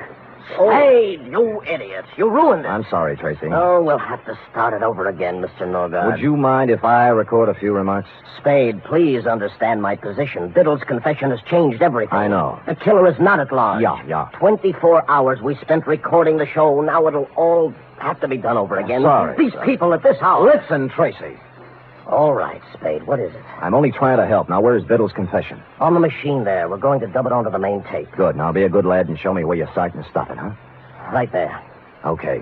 [SPEAKER 19] Oh. Hey, you idiots. You ruined it.
[SPEAKER 13] I'm sorry, Tracy.
[SPEAKER 19] Oh, we'll have to start it over again, Mr. Norgard.
[SPEAKER 13] Would you mind if I record a few remarks?
[SPEAKER 19] Spade, please understand my position. Biddle's confession has changed everything.
[SPEAKER 13] I know.
[SPEAKER 19] The killer is not at large.
[SPEAKER 13] Yeah.
[SPEAKER 19] 24 hours we spent recording the show. Now it'll all have to be done over again.
[SPEAKER 13] Sorry.
[SPEAKER 19] These people at this house.
[SPEAKER 13] Listen, Tracy.
[SPEAKER 19] All right, Spade. What is it?
[SPEAKER 13] I'm only trying to help. Now, where's Biddle's confession?
[SPEAKER 19] On the machine there. We're going to dub it onto the main tape.
[SPEAKER 13] Good. Now, be a good lad and show me where you're starting to stop it, huh?
[SPEAKER 19] Right there.
[SPEAKER 13] Okay.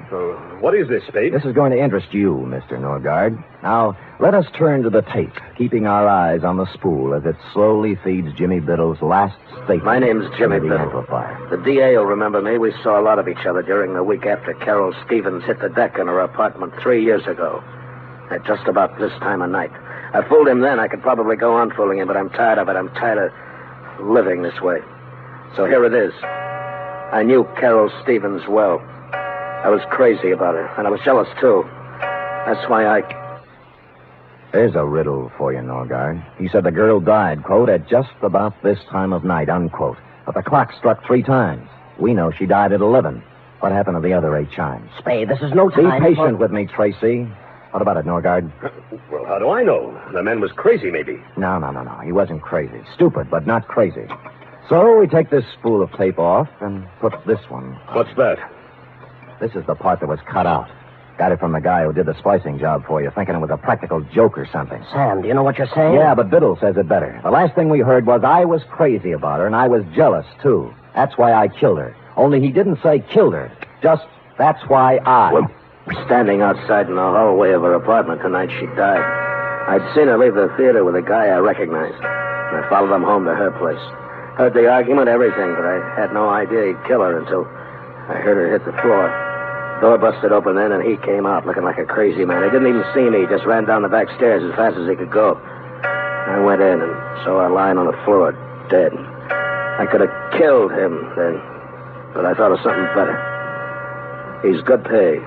[SPEAKER 14] What is this, Spade?
[SPEAKER 13] This is going to interest you, Mr. Norgard. Now, let us turn to the tape, keeping our eyes on the spool as it slowly feeds Jimmy Biddle's last statement.
[SPEAKER 8] My name's Jimmy
[SPEAKER 13] into the
[SPEAKER 8] Biddle.
[SPEAKER 13] amplifier.
[SPEAKER 8] The DA will remember me. We saw a lot of each other during the week after Carol Stevens hit the deck in her apartment 3 years ago. At just about this time of night. I fooled him then. I could probably go on fooling him, but I'm tired of it. I'm tired of living this way. So here it is. I knew Carol Stevens well. I was crazy about her, and I was jealous, too. That's why
[SPEAKER 13] There's a riddle for you, Norgard. He said the girl died, quote, at just about this time of night, unquote. But the clock struck 3 times. We know she died at 11. What happened to the other 8 chimes?
[SPEAKER 19] Spade, this is no
[SPEAKER 13] Be
[SPEAKER 19] time.
[SPEAKER 13] patient with me, Tracy. What about it, Norgard?
[SPEAKER 14] Well, how do I know? The man was crazy, maybe.
[SPEAKER 13] No. He wasn't crazy. Stupid, but not crazy. So we take this spool of tape off and put this one.
[SPEAKER 14] What's that?
[SPEAKER 13] This is the part that was cut out. Got it from the guy who did the splicing job for you, thinking it was a practical joke or something.
[SPEAKER 19] Sam, do you know what you're saying?
[SPEAKER 13] Yeah, but Biddle says it better. The last thing we heard was I was crazy about her, and I was jealous, too. That's why I killed her. Only he didn't say killed her. Just, that's why I...
[SPEAKER 8] Well, standing outside in the hallway of her apartment the night she died. I'd seen her leave the theater with a guy I recognized. And I followed him home to her place. Heard the argument, everything, but I had no idea he'd kill her until I heard her hit the floor. Door busted open then, and he came out looking like a crazy man. He didn't even see me. He just ran down the back stairs as fast as he could go.
[SPEAKER 14] I went in and saw her lying on the floor, dead. I could have killed him then, but I thought of something better. He's good pay.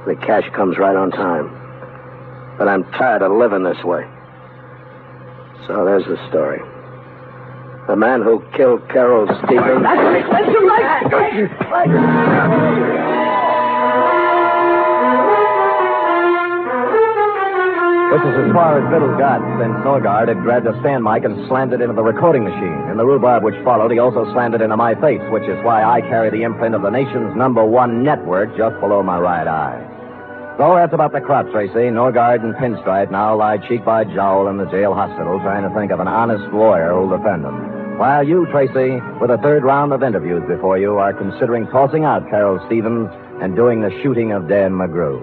[SPEAKER 14] The cash comes right on time. But I'm tired of living this way. So there's the story. The man who killed Carol Stevens...
[SPEAKER 13] Which is as far as Biddle got, since Norgard had grabbed a stand mic and slammed it into the recording machine. In the rhubarb which followed, he also slammed it into my face, which is why I carry the imprint of the nation's #1 network just below my right eye. So that's about the crop, Tracy. Norgard and Pinstripe now lie cheek by jowl in the jail hospital trying to think of an honest lawyer who'll defend them. While you, Tracy, with a third round of interviews before you, are considering tossing out Carol Stevens and doing the shooting of Dan McGrew.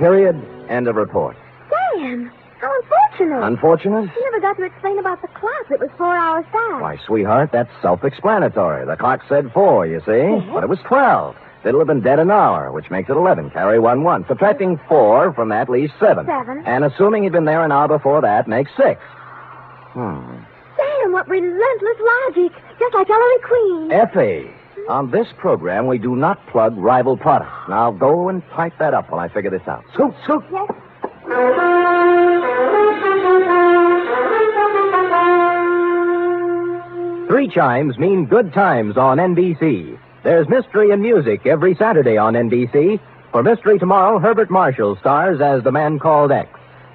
[SPEAKER 13] Period. End of report.
[SPEAKER 1] Sam, how unfortunate.
[SPEAKER 13] Unfortunate?
[SPEAKER 1] You never got to explain about the clock. It was 4 hours fast.
[SPEAKER 13] Why, sweetheart, that's self-explanatory. The clock said 4, you see?
[SPEAKER 1] Yes.
[SPEAKER 13] But it was 12. Biddle have been dead an hour, which makes it 11. Carry 1. Subtracting 4 from that leaves 7.
[SPEAKER 1] 7.
[SPEAKER 13] And assuming he'd been there an hour before that makes 6.
[SPEAKER 1] Sam, what relentless logic. Just like Ellery Queen.
[SPEAKER 13] Effie, on this program, we do not plug rival products. Now go and type that up while I figure this out. Scoot, scoot.
[SPEAKER 1] Yes.
[SPEAKER 13] 3 chimes mean good times on NBC. There's mystery and music every Saturday on NBC. For Mystery Tomorrow, Herbert Marshall stars as the Man Called X.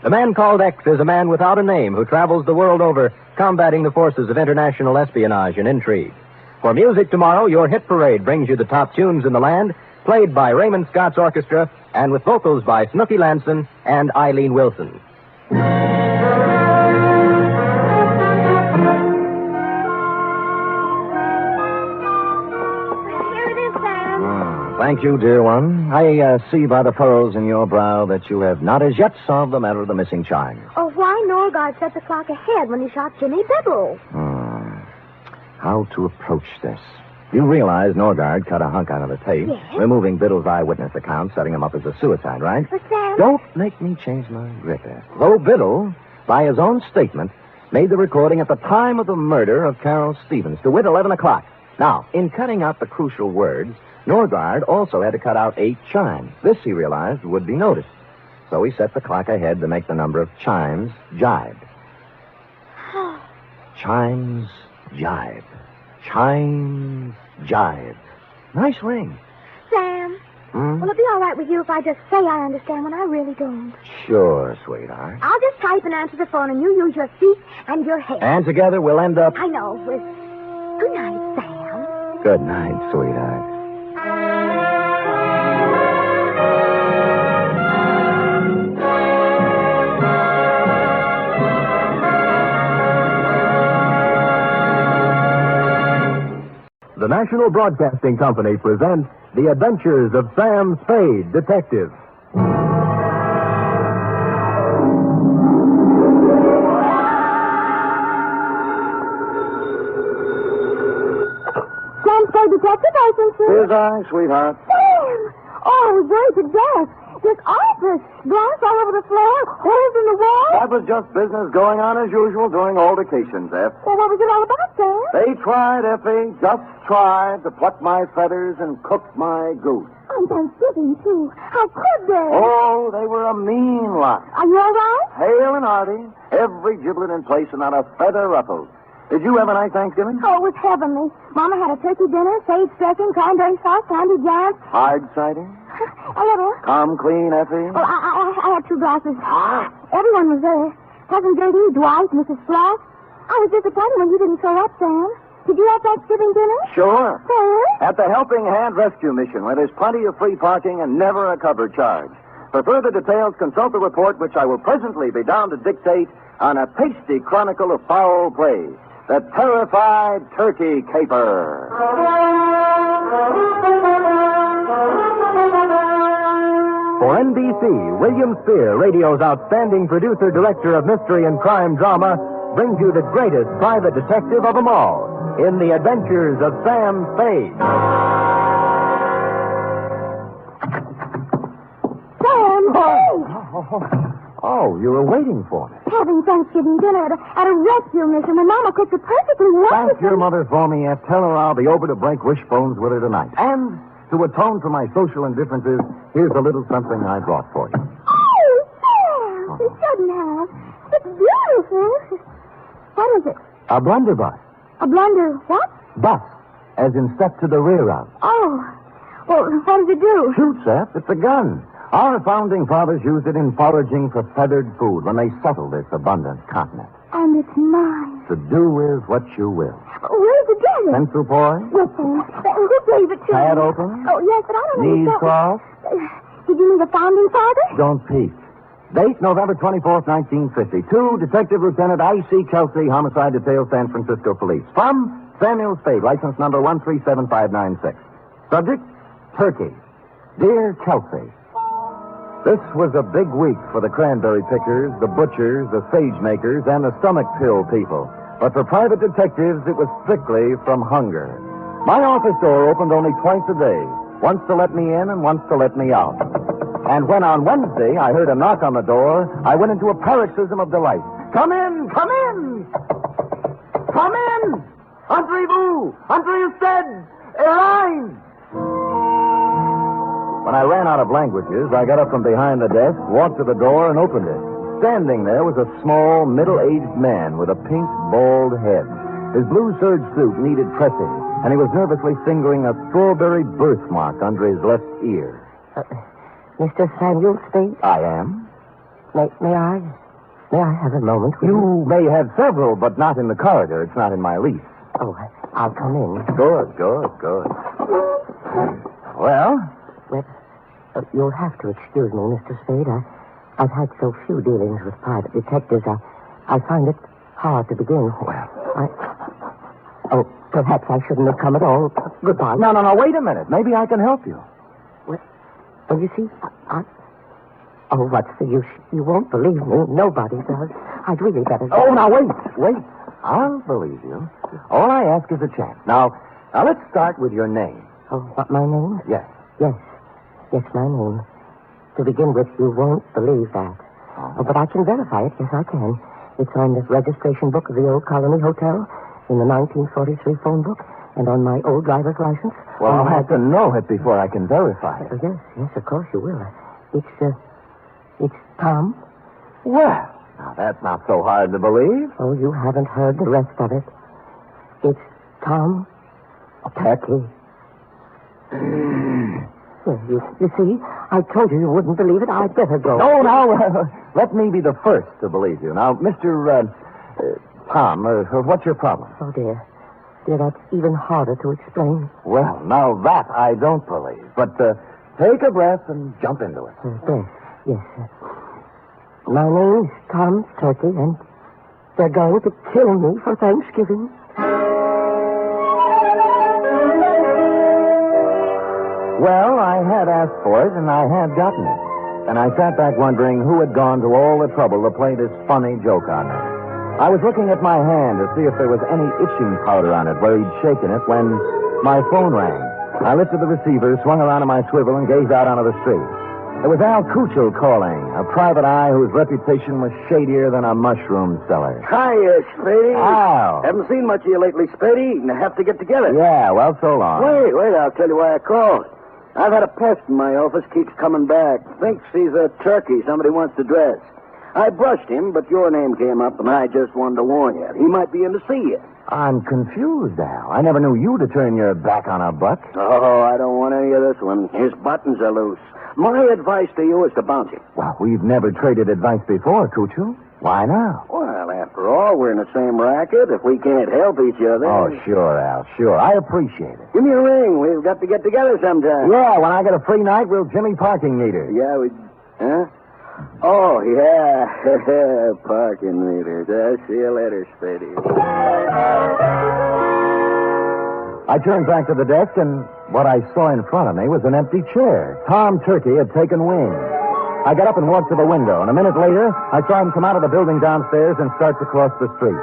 [SPEAKER 13] The Man Called X is a man without a name who travels the world over combating the forces of international espionage and intrigue. For Music Tomorrow, your hit parade brings you the top tunes in the land, played by Raymond Scott's orchestra, and with vocals by Snooky Lanson and Eileen Wilson. Thank you, dear one. I see by the furrows in your brow that you have not as yet solved the matter of the missing chime.
[SPEAKER 1] Oh, why Norgard set the clock ahead when he shot Jimmy Biddle?
[SPEAKER 13] How to approach this? You realize Norgard cut a hunk out of the tape,
[SPEAKER 1] Yes.
[SPEAKER 13] removing Biddle's eyewitness account, setting him up as a suicide, right?
[SPEAKER 1] But Sam...
[SPEAKER 13] Don't make me change my grip, Ed. Though Biddle, by his own statement, made the recording at the time of the murder of Carol Stevens, to wit 11 o'clock. Now, in cutting out the crucial words, Norgard also had to cut out 8 chimes. This, he realized, would be noticed. So he set the clock ahead to make the number of chimes jibe. Chimes jibe. Chimes jibe. Nice ring.
[SPEAKER 1] Sam, will it be all right with you if I just say I understand when I really don't?
[SPEAKER 13] Sure, sweetheart.
[SPEAKER 1] I'll just type and answer the phone, and you use your feet and your head.
[SPEAKER 13] And together we'll end up...
[SPEAKER 1] I know, with... Good night, Sam.
[SPEAKER 13] Good night, sweetheart.
[SPEAKER 17] The National Broadcasting Company presents The Adventures of Sam Spade, Detective.
[SPEAKER 1] Sam Spade, Detective Agency.
[SPEAKER 14] Here's I, sweetheart.
[SPEAKER 1] Sam! Oh, I was worried to death. This office. Glass all over the floor, holes in the wall.
[SPEAKER 14] That was just business going on as usual during all vacations, F.
[SPEAKER 1] Well, what was it all about, Sam?
[SPEAKER 14] They tried, Effie, just tried to pluck my feathers and cook my goose.
[SPEAKER 1] On Thanksgiving, too. How could they?
[SPEAKER 14] Oh, they were a mean lot.
[SPEAKER 1] Are you all right?
[SPEAKER 14] Hale and hearty, every giblet in place and not a feather ruffled. Did you have a nice Thanksgiving?
[SPEAKER 1] Oh, it was heavenly. Mama had a turkey dinner, sage dressing, cranberry sauce, candy jams.
[SPEAKER 14] Hard cider?
[SPEAKER 1] A little.
[SPEAKER 14] Come clean, Effie?
[SPEAKER 1] Well, I had 2 glasses. Everyone was there. Cousin Gertie, Dwight, Mrs. Flash. I was disappointed when you didn't show up, Sam. Did you have Thanksgiving dinner?
[SPEAKER 14] Sure.
[SPEAKER 1] Sam?
[SPEAKER 14] At the Helping Hand Rescue Mission, where there's plenty of free parking and never a cover charge. For further details, consult the report, which I will presently be down to dictate on a tasty chronicle of foul play. The Terrified Turkey Caper.
[SPEAKER 17] For NBC, William Spear, radio's outstanding producer-director of mystery and crime drama, brings you the greatest private detective of them all in The Adventures of Sam Spade.
[SPEAKER 1] Sam, hey!
[SPEAKER 17] Oh, you were waiting for me.
[SPEAKER 1] Hey, having Thanksgiving dinner at a rescue mission when Mama cooked it perfectly wonderful.
[SPEAKER 17] Thank your mother for me, Eth. Tell her I'll be over to break wishbones with her tonight. And to atone for my social indifferences, here's a little something I brought for you.
[SPEAKER 1] Oh, Sam, you shouldn't have. It's beautiful. What is it?
[SPEAKER 17] A blunderbuss.
[SPEAKER 1] A blunder what?
[SPEAKER 17] Bus, as in step to the rear of.
[SPEAKER 1] Oh. Well, what does it do?
[SPEAKER 17] Shoots, Eth. It's a gun. Our founding fathers used it in foraging for feathered food when they settled this abundant continent.
[SPEAKER 1] And it's mine.
[SPEAKER 17] To do with what you will.
[SPEAKER 1] Where's the desert?
[SPEAKER 17] Pencil boy?
[SPEAKER 1] With him. Who gave it to
[SPEAKER 17] Pad
[SPEAKER 1] me?
[SPEAKER 17] open?
[SPEAKER 1] Oh, yes, but I don't know.
[SPEAKER 17] Knees crossed?
[SPEAKER 1] Did you mean the founding fathers?
[SPEAKER 17] Don't peek. Date, November 24th, 1950. To Detective Lieutenant I.C. Kelsey, Homicide Detail, San Francisco Police. From Samuel Spade, license number 137596. Subject, Turkey. Dear Kelsey, this was a big week for the cranberry pickers, the butchers, the sage makers, and the stomach pill people. But for private detectives, it was strictly from hunger. My office door opened only twice a day, once to let me in and once to let me out. And when on Wednesday I heard a knock on the door, I went into a paroxysm of delight. Come in! Come in! Come in! Entrez-vous! Entrez usted! Airline! When I ran out of languages, I got up from behind the desk, walked to the door, and opened it. Standing there was a small, middle-aged man with a pink, bald head. His blue serge suit needed pressing, and he was nervously fingering a strawberry birthmark under his left ear.
[SPEAKER 19] Mr. Samuel Spade?
[SPEAKER 17] I am.
[SPEAKER 19] May I have a moment with
[SPEAKER 17] you? May have several, but not in the corridor. It's not in my lease.
[SPEAKER 19] Oh, I'll come in.
[SPEAKER 17] Good. Well?
[SPEAKER 19] You'll have to excuse me, Mr. Spade. I've had so few dealings with private detectives. I find it hard to begin.
[SPEAKER 17] Well.
[SPEAKER 19] Perhaps I shouldn't have come at all. Goodbye.
[SPEAKER 17] No, wait a minute. Maybe I can help you.
[SPEAKER 19] Well, you see, Oh, what's the use? You won't believe me. Nobody does. I'd really better...
[SPEAKER 17] Oh, now, wait. I'll believe you. All I ask is a chance. Now, let's start with your name.
[SPEAKER 19] Oh, what, my name?
[SPEAKER 17] Yes.
[SPEAKER 19] Yes, my name. To begin with, you won't believe that. Oh, but I can verify it. Yes, I can. It's on the registration book of the old Colony Hotel, in the 1943 phone book, and on my old driver's license.
[SPEAKER 17] Well, I'll have to know it before I can verify it.
[SPEAKER 19] Yes, of course you will. It's Tom.
[SPEAKER 17] Well, now that's not so hard to believe.
[SPEAKER 19] Oh, you haven't heard the rest of it. It's Tom Turkey. You see, I told you wouldn't believe it. I'd better go.
[SPEAKER 17] No, now, let me be the first to believe you. Now, Mr. Tom, what's your problem?
[SPEAKER 19] Oh, dear, that's even harder to explain.
[SPEAKER 17] Well, now that I don't believe. But take a breath and jump into it.
[SPEAKER 19] Yes. My name's Tom Turkey, and they're going to kill me for Thanksgiving.
[SPEAKER 17] Well, I had asked for it, and I had gotten it. And I sat back wondering who had gone to all the trouble to play this funny joke on me. I was looking at my hand to see if there was any itching powder on it where he'd shaken it when my phone rang. I lifted the receiver, swung around on my swivel, and gazed out onto the street. It was Al Cuccio calling, a private eye whose reputation was shadier than a mushroom cellar.
[SPEAKER 11] Hi, Spady.
[SPEAKER 17] Al.
[SPEAKER 11] Haven't seen much of you lately, Spady. And have to get together.
[SPEAKER 17] Yeah, well, so long.
[SPEAKER 11] Wait, I'll tell you why I called. I've had a pest in my office, keeps coming back. Thinks he's a turkey somebody wants to dress. I brushed him, but your name came up, and I just wanted to warn you. He might be in to see you.
[SPEAKER 17] I'm confused, Al. I never knew you to turn your back on a buck.
[SPEAKER 11] Oh, I don't want any of this one. His buttons are loose. My advice to you is to bounce him.
[SPEAKER 17] Well, we've never traded advice before, Cuccio. Why now?
[SPEAKER 11] Well, after all, we're in the same racket. If we can't help each other...
[SPEAKER 17] Oh, sure, Al, sure. I appreciate it.
[SPEAKER 11] Give me a ring. We've got to get together sometime.
[SPEAKER 17] Yeah, when I get a free night, we'll Jimmy parking meter.
[SPEAKER 11] Yeah, Huh? Oh, yeah. Parking meters. I'll see you later, Spady.
[SPEAKER 17] I turned back to the desk, and what I saw in front of me was an empty chair. Tom Turkey had taken wing. I got up and walked to the window, and a minute later, I saw him come out of the building downstairs and start to cross the street.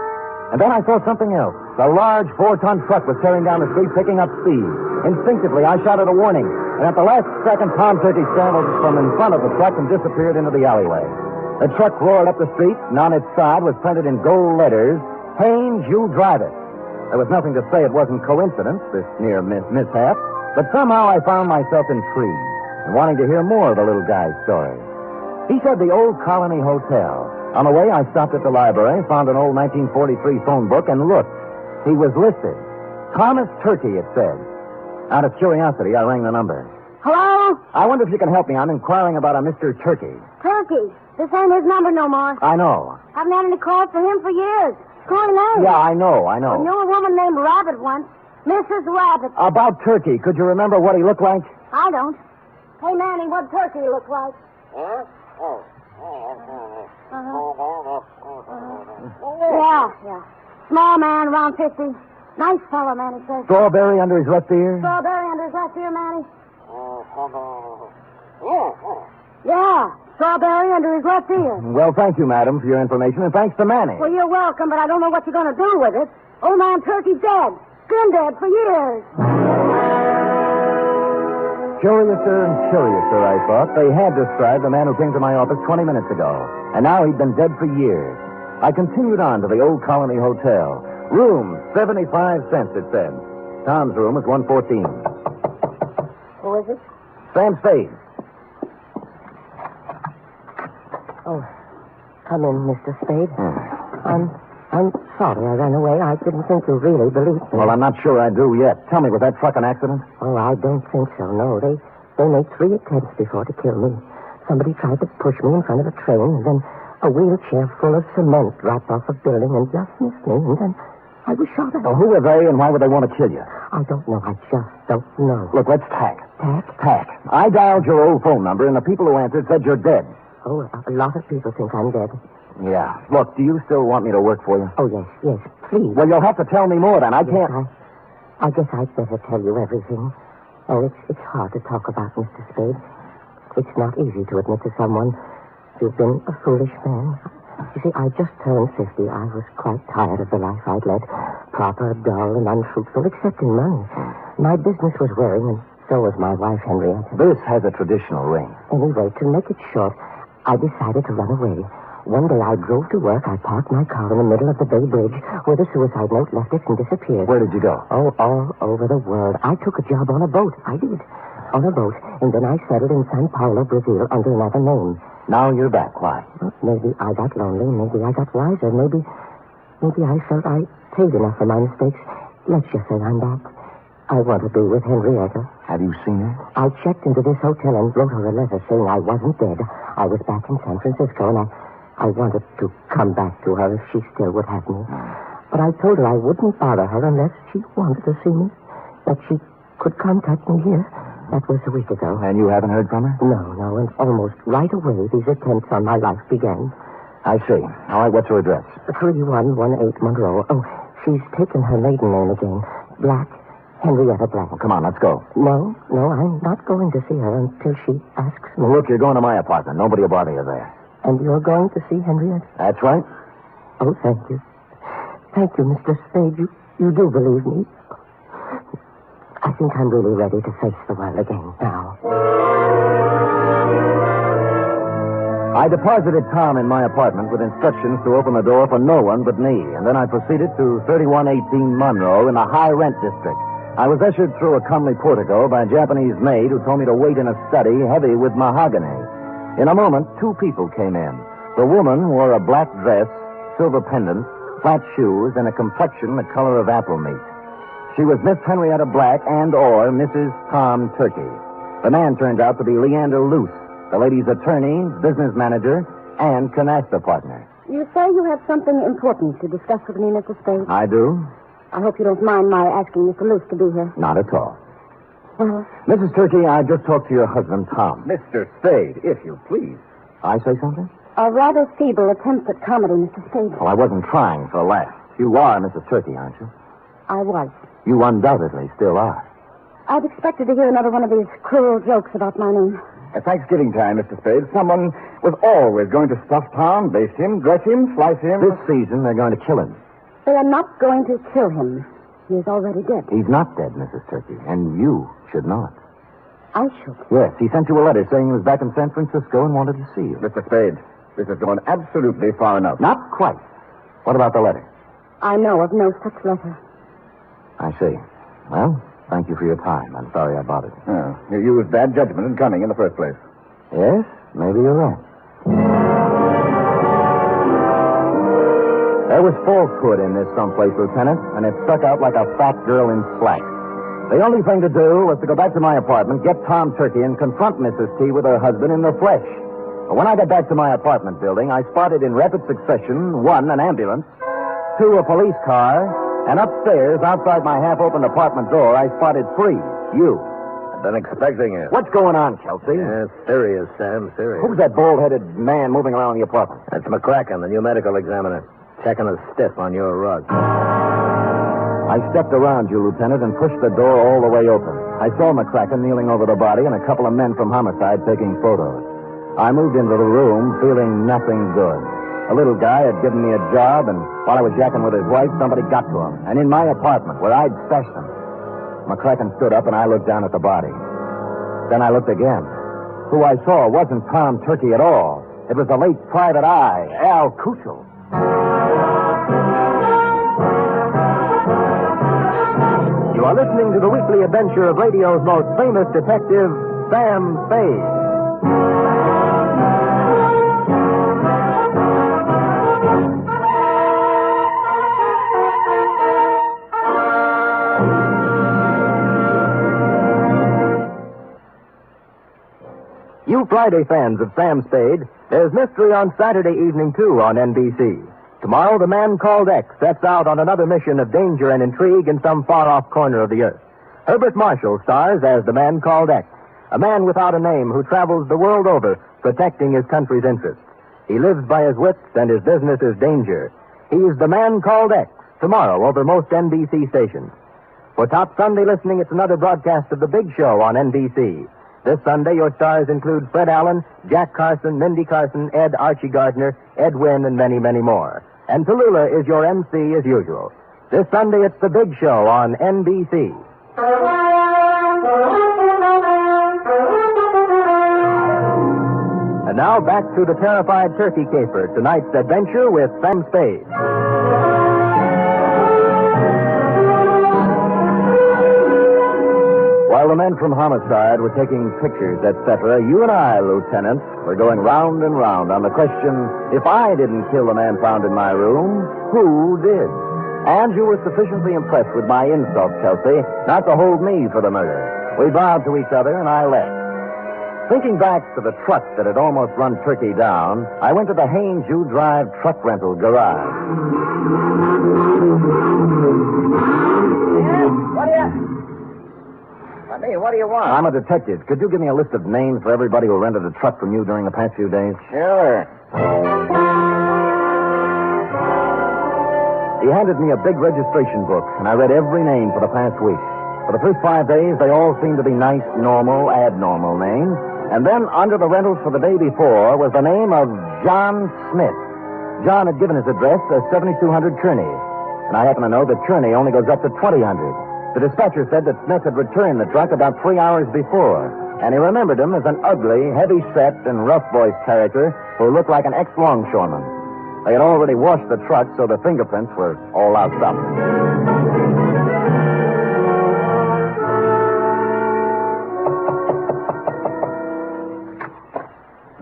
[SPEAKER 17] And then I saw something else. A large 4-ton truck was tearing down the street, picking up speed. Instinctively, I shouted a warning, and at the last second, Tom Turkey scrambled from in front of the truck and disappeared into the alleyway. The truck roared up the street, and on its side was printed in gold letters, Haynes, you drive it. There was nothing to say it wasn't coincidence, this near mishap, but somehow I found myself intrigued and wanting to hear more of the little guy's story. He said the Old Colony Hotel. On the way, I stopped at the library, found an old 1943 phone book, and looked. He was listed. Thomas Turkey, it said. Out of curiosity, I rang the number.
[SPEAKER 7] Hello?
[SPEAKER 17] I wonder if you can help me. I'm inquiring about a Mr. Turkey.
[SPEAKER 7] Turkey. This ain't his number no more.
[SPEAKER 17] I know.
[SPEAKER 7] Haven't had any calls for him for years. Calling name.
[SPEAKER 17] Yeah, I know.
[SPEAKER 7] I knew a woman named Rabbit once. Mrs. Rabbit.
[SPEAKER 17] About Turkey, could you remember what he looked like?
[SPEAKER 7] I don't. Hey, Manny, what Turkey look like? Yeah. Small man, around 50. Nice fellow, Manny says.
[SPEAKER 17] Strawberry under his left ear?
[SPEAKER 7] Strawberry under his left ear, Manny? Yeah, strawberry under his left ear.
[SPEAKER 17] Well, thank you, madam, for your information, and thanks to Manny.
[SPEAKER 7] Well, you're welcome, but I don't know what you're going to do with it. Old man Turkey's dead. Been dead for years.
[SPEAKER 17] Curiouser and curiouser, I thought. They had described the man who came to my office 20 minutes ago, and now he'd been dead for years. I continued on to the Old Colony Hotel. Room, 75 cents, it said. Tom's room was 114.
[SPEAKER 7] Who is it?
[SPEAKER 17] Sam Spade.
[SPEAKER 16] Oh, come in, Mr. Spade. I'm sorry I ran away. I didn't think you really believed me.
[SPEAKER 17] Well, I'm not sure I do yet. Tell me, was that truck an accident?
[SPEAKER 16] Oh, I don't think so, no. They made 3 attempts before to kill me. Somebody tried to push me in front of a train, and then a wheelchair full of cement dropped off a building and just missed me, and then I was shot at.
[SPEAKER 17] Well, who were they, and why would they want to kill you?
[SPEAKER 16] I don't know. I just don't know.
[SPEAKER 17] Look, let's tack.
[SPEAKER 16] Tack?
[SPEAKER 17] Tack. I dialed your old phone number, and the people who answered said you're dead.
[SPEAKER 16] Oh, a lot of people think I'm dead.
[SPEAKER 17] Yeah. Look, do you still want me to work for you?
[SPEAKER 16] Oh, yes, please.
[SPEAKER 17] Well, you'll have to tell me more then. I can't...
[SPEAKER 16] I guess I'd better tell you everything. Oh, it's hard to talk about, Mr. Spade. It's not easy to admit to someone you've been a foolish man. You see, I just turned 50. I was quite tired of the life I'd led. Proper, dull, and unfruitful, except in money. My business was wearing, and so was my wife, Henrietta.
[SPEAKER 17] This has a traditional ring.
[SPEAKER 16] Anyway, to make it short, I decided to run away. One day I drove to work. I parked my car in the middle of the Bay Bridge where the suicide note left it and disappeared.
[SPEAKER 17] Where did you go?
[SPEAKER 16] Oh, all over the world. I took a job on a boat. I did. On a boat. And then I settled in Sao Paulo, Brazil, under another name.
[SPEAKER 17] Now you're back. Why?
[SPEAKER 16] Well, maybe I got lonely. Maybe I got wiser. Maybe I felt I paid enough for my mistakes. Let's just say I'm back. I want to be with Henrietta.
[SPEAKER 17] Have you seen her?
[SPEAKER 16] I checked into this hotel and wrote her a letter saying I wasn't dead. I was back in San Francisco, and I wanted to come back to her if she still would have me. But I told her I wouldn't bother her unless she wanted to see me, that she could contact me here. That was a week ago.
[SPEAKER 17] And you haven't heard from her?
[SPEAKER 16] No, and almost right away these attempts on my life began.
[SPEAKER 17] I see. All right, what's her address?
[SPEAKER 16] 3118 Monroe. Oh, she's taken her maiden name again. Black. Henrietta Black.
[SPEAKER 17] Well, come on, let's go.
[SPEAKER 16] No, I'm not going to see her until she asks me.
[SPEAKER 17] Well, look, you're going to my apartment. Nobody will bother you there.
[SPEAKER 16] And you're going to see Henrietta?
[SPEAKER 17] That's right.
[SPEAKER 16] Oh, thank you. Thank you, Mr. Spade. You do believe me. I think I'm really ready to face the world again now.
[SPEAKER 17] I deposited Tom in my apartment with instructions to open the door for no one but me, and then I proceeded to 3118 Monroe in the high-rent district. I was ushered through a comely portico by a Japanese maid who told me to wait in a study heavy with mahogany. In a moment, 2 people came in. The woman wore a black dress, silver pendant, flat shoes, and a complexion the color of apple meat. She was Miss Henrietta Black and/or Mrs. Tom Turkey. The man turned out to be Leander Luce, the lady's attorney, business manager, and canasta partner.
[SPEAKER 7] You say you have something important to discuss with me, Mr. Spade?
[SPEAKER 17] I do.
[SPEAKER 7] I hope you don't mind my asking Mr. Luce to be here.
[SPEAKER 17] Not at all.
[SPEAKER 7] Well,
[SPEAKER 17] Mrs. Turkey, I just talked to your husband, Tom.
[SPEAKER 9] Mr. Spade, if you please.
[SPEAKER 17] I say something?
[SPEAKER 7] a rather feeble attempt at comedy, Mr. Spade.
[SPEAKER 17] Oh, I wasn't trying for a laugh. You are Mrs. Turkey, aren't you?
[SPEAKER 7] I was.
[SPEAKER 17] You undoubtedly still are.
[SPEAKER 7] I'd expected to hear another one of these cruel jokes about my name.
[SPEAKER 9] At Thanksgiving time, Mr. Spade, someone was always going to stuff Tom, baste him, dress him, slice him.
[SPEAKER 17] This season, they're going to kill him.
[SPEAKER 7] They are not going to kill him. He is already dead.
[SPEAKER 17] He's not dead, Mrs. Turkey, and you should not.
[SPEAKER 7] I should.
[SPEAKER 17] Yes, he sent you a letter saying he was back in San Francisco and wanted to see you.
[SPEAKER 9] Mr. Spade,
[SPEAKER 5] This is going absolutely far enough.
[SPEAKER 13] Not quite. What about the letter?
[SPEAKER 16] I know of no such letter.
[SPEAKER 13] I see. Well, thank you for your time. I'm sorry I bothered you.
[SPEAKER 5] Oh, you used bad judgment in coming in the first place.
[SPEAKER 13] Yes, maybe you're right. There was falsehood in this someplace, Lieutenant, and it stuck out like a fat girl in slacks. The only thing to do was to go back to my apartment, get Tom Turkey, and confront Mrs. T with her husband in the flesh. But when I got back to my apartment building, I spotted in rapid succession, 1, an ambulance, 2, a police car, and upstairs, outside my half-opened apartment door, I spotted 3, you.
[SPEAKER 10] I've been expecting you.
[SPEAKER 13] What's going on, Kelsey?
[SPEAKER 10] Yeah, serious, Sam, serious.
[SPEAKER 13] Who's that bald-headed man moving around the apartment?
[SPEAKER 10] That's McCracken, the new medical examiner. Checking a stiff on your rug.
[SPEAKER 13] I stepped around you, Lieutenant, and pushed the door all the way open. I saw McCracken kneeling over the body and a couple of men from homicide taking photos. I moved into the room feeling nothing good. A little guy had given me a job, and while I was yakking with his wife, somebody got to him. And in my apartment, where I'd stashed him. McCracken stood up, and I looked down at the body. Then I looked again. Who I saw wasn't Tom Turkey at all. It was the late private eye, Al Kuchel. You are listening to the weekly adventure of radio's most famous detective, Sam Spade. You Friday fans of Sam Spade, there's mystery on Saturday evening, too, on NBC. Tomorrow, the man called X sets out on another mission of danger and intrigue in some far-off corner of the earth. Herbert Marshall stars as the man called X, a man without a name who travels the world over protecting his country's interests. He lives by his wits, and his business is danger. He's the man called X, tomorrow over most NBC stations. For top Sunday listening, it's another broadcast of The Big Show on NBC. This Sunday, your stars include Fred Allen, Jack Carson, Mindy Carson, Ed Archie Gardner, Ed Wynn, and many, many more. And Tallulah is your MC as usual. This Sunday, it's The Big Show on NBC. And now back to the terrified turkey caper, tonight's adventure with Sam Spade. While the men from homicide were taking pictures, etc., you and I, Lieutenant, were going round and round on the question, if I didn't kill the man found in my room, who did? And you were sufficiently impressed with my insult, Kelsey, not to hold me for the murder. We bowed to each other, and I left. Thinking back to the truck that had almost run Turkey down, I went to the Haynes U Drive truck rental garage.
[SPEAKER 5] What do you want?
[SPEAKER 13] I'm a detective. Could you give me a list of names for everybody who rented a truck from you during the past few days?
[SPEAKER 5] Sure.
[SPEAKER 13] He handed me a big registration book, and I read every name for the past week. For the first 5 days, they all seemed to be nice, normal, abnormal names. And then, under the rentals for the day before, was the name of John Smith. John had given his address as 7200 Kearney. And I happen to know that Kearney only goes up to 2000. The dispatcher said that Smith had returned the truck about 3 hours before, and he remembered him as an ugly, heavy-set, and rough-voiced character who looked like an ex-longshoreman. They had already washed the truck, so the fingerprints were all loused up.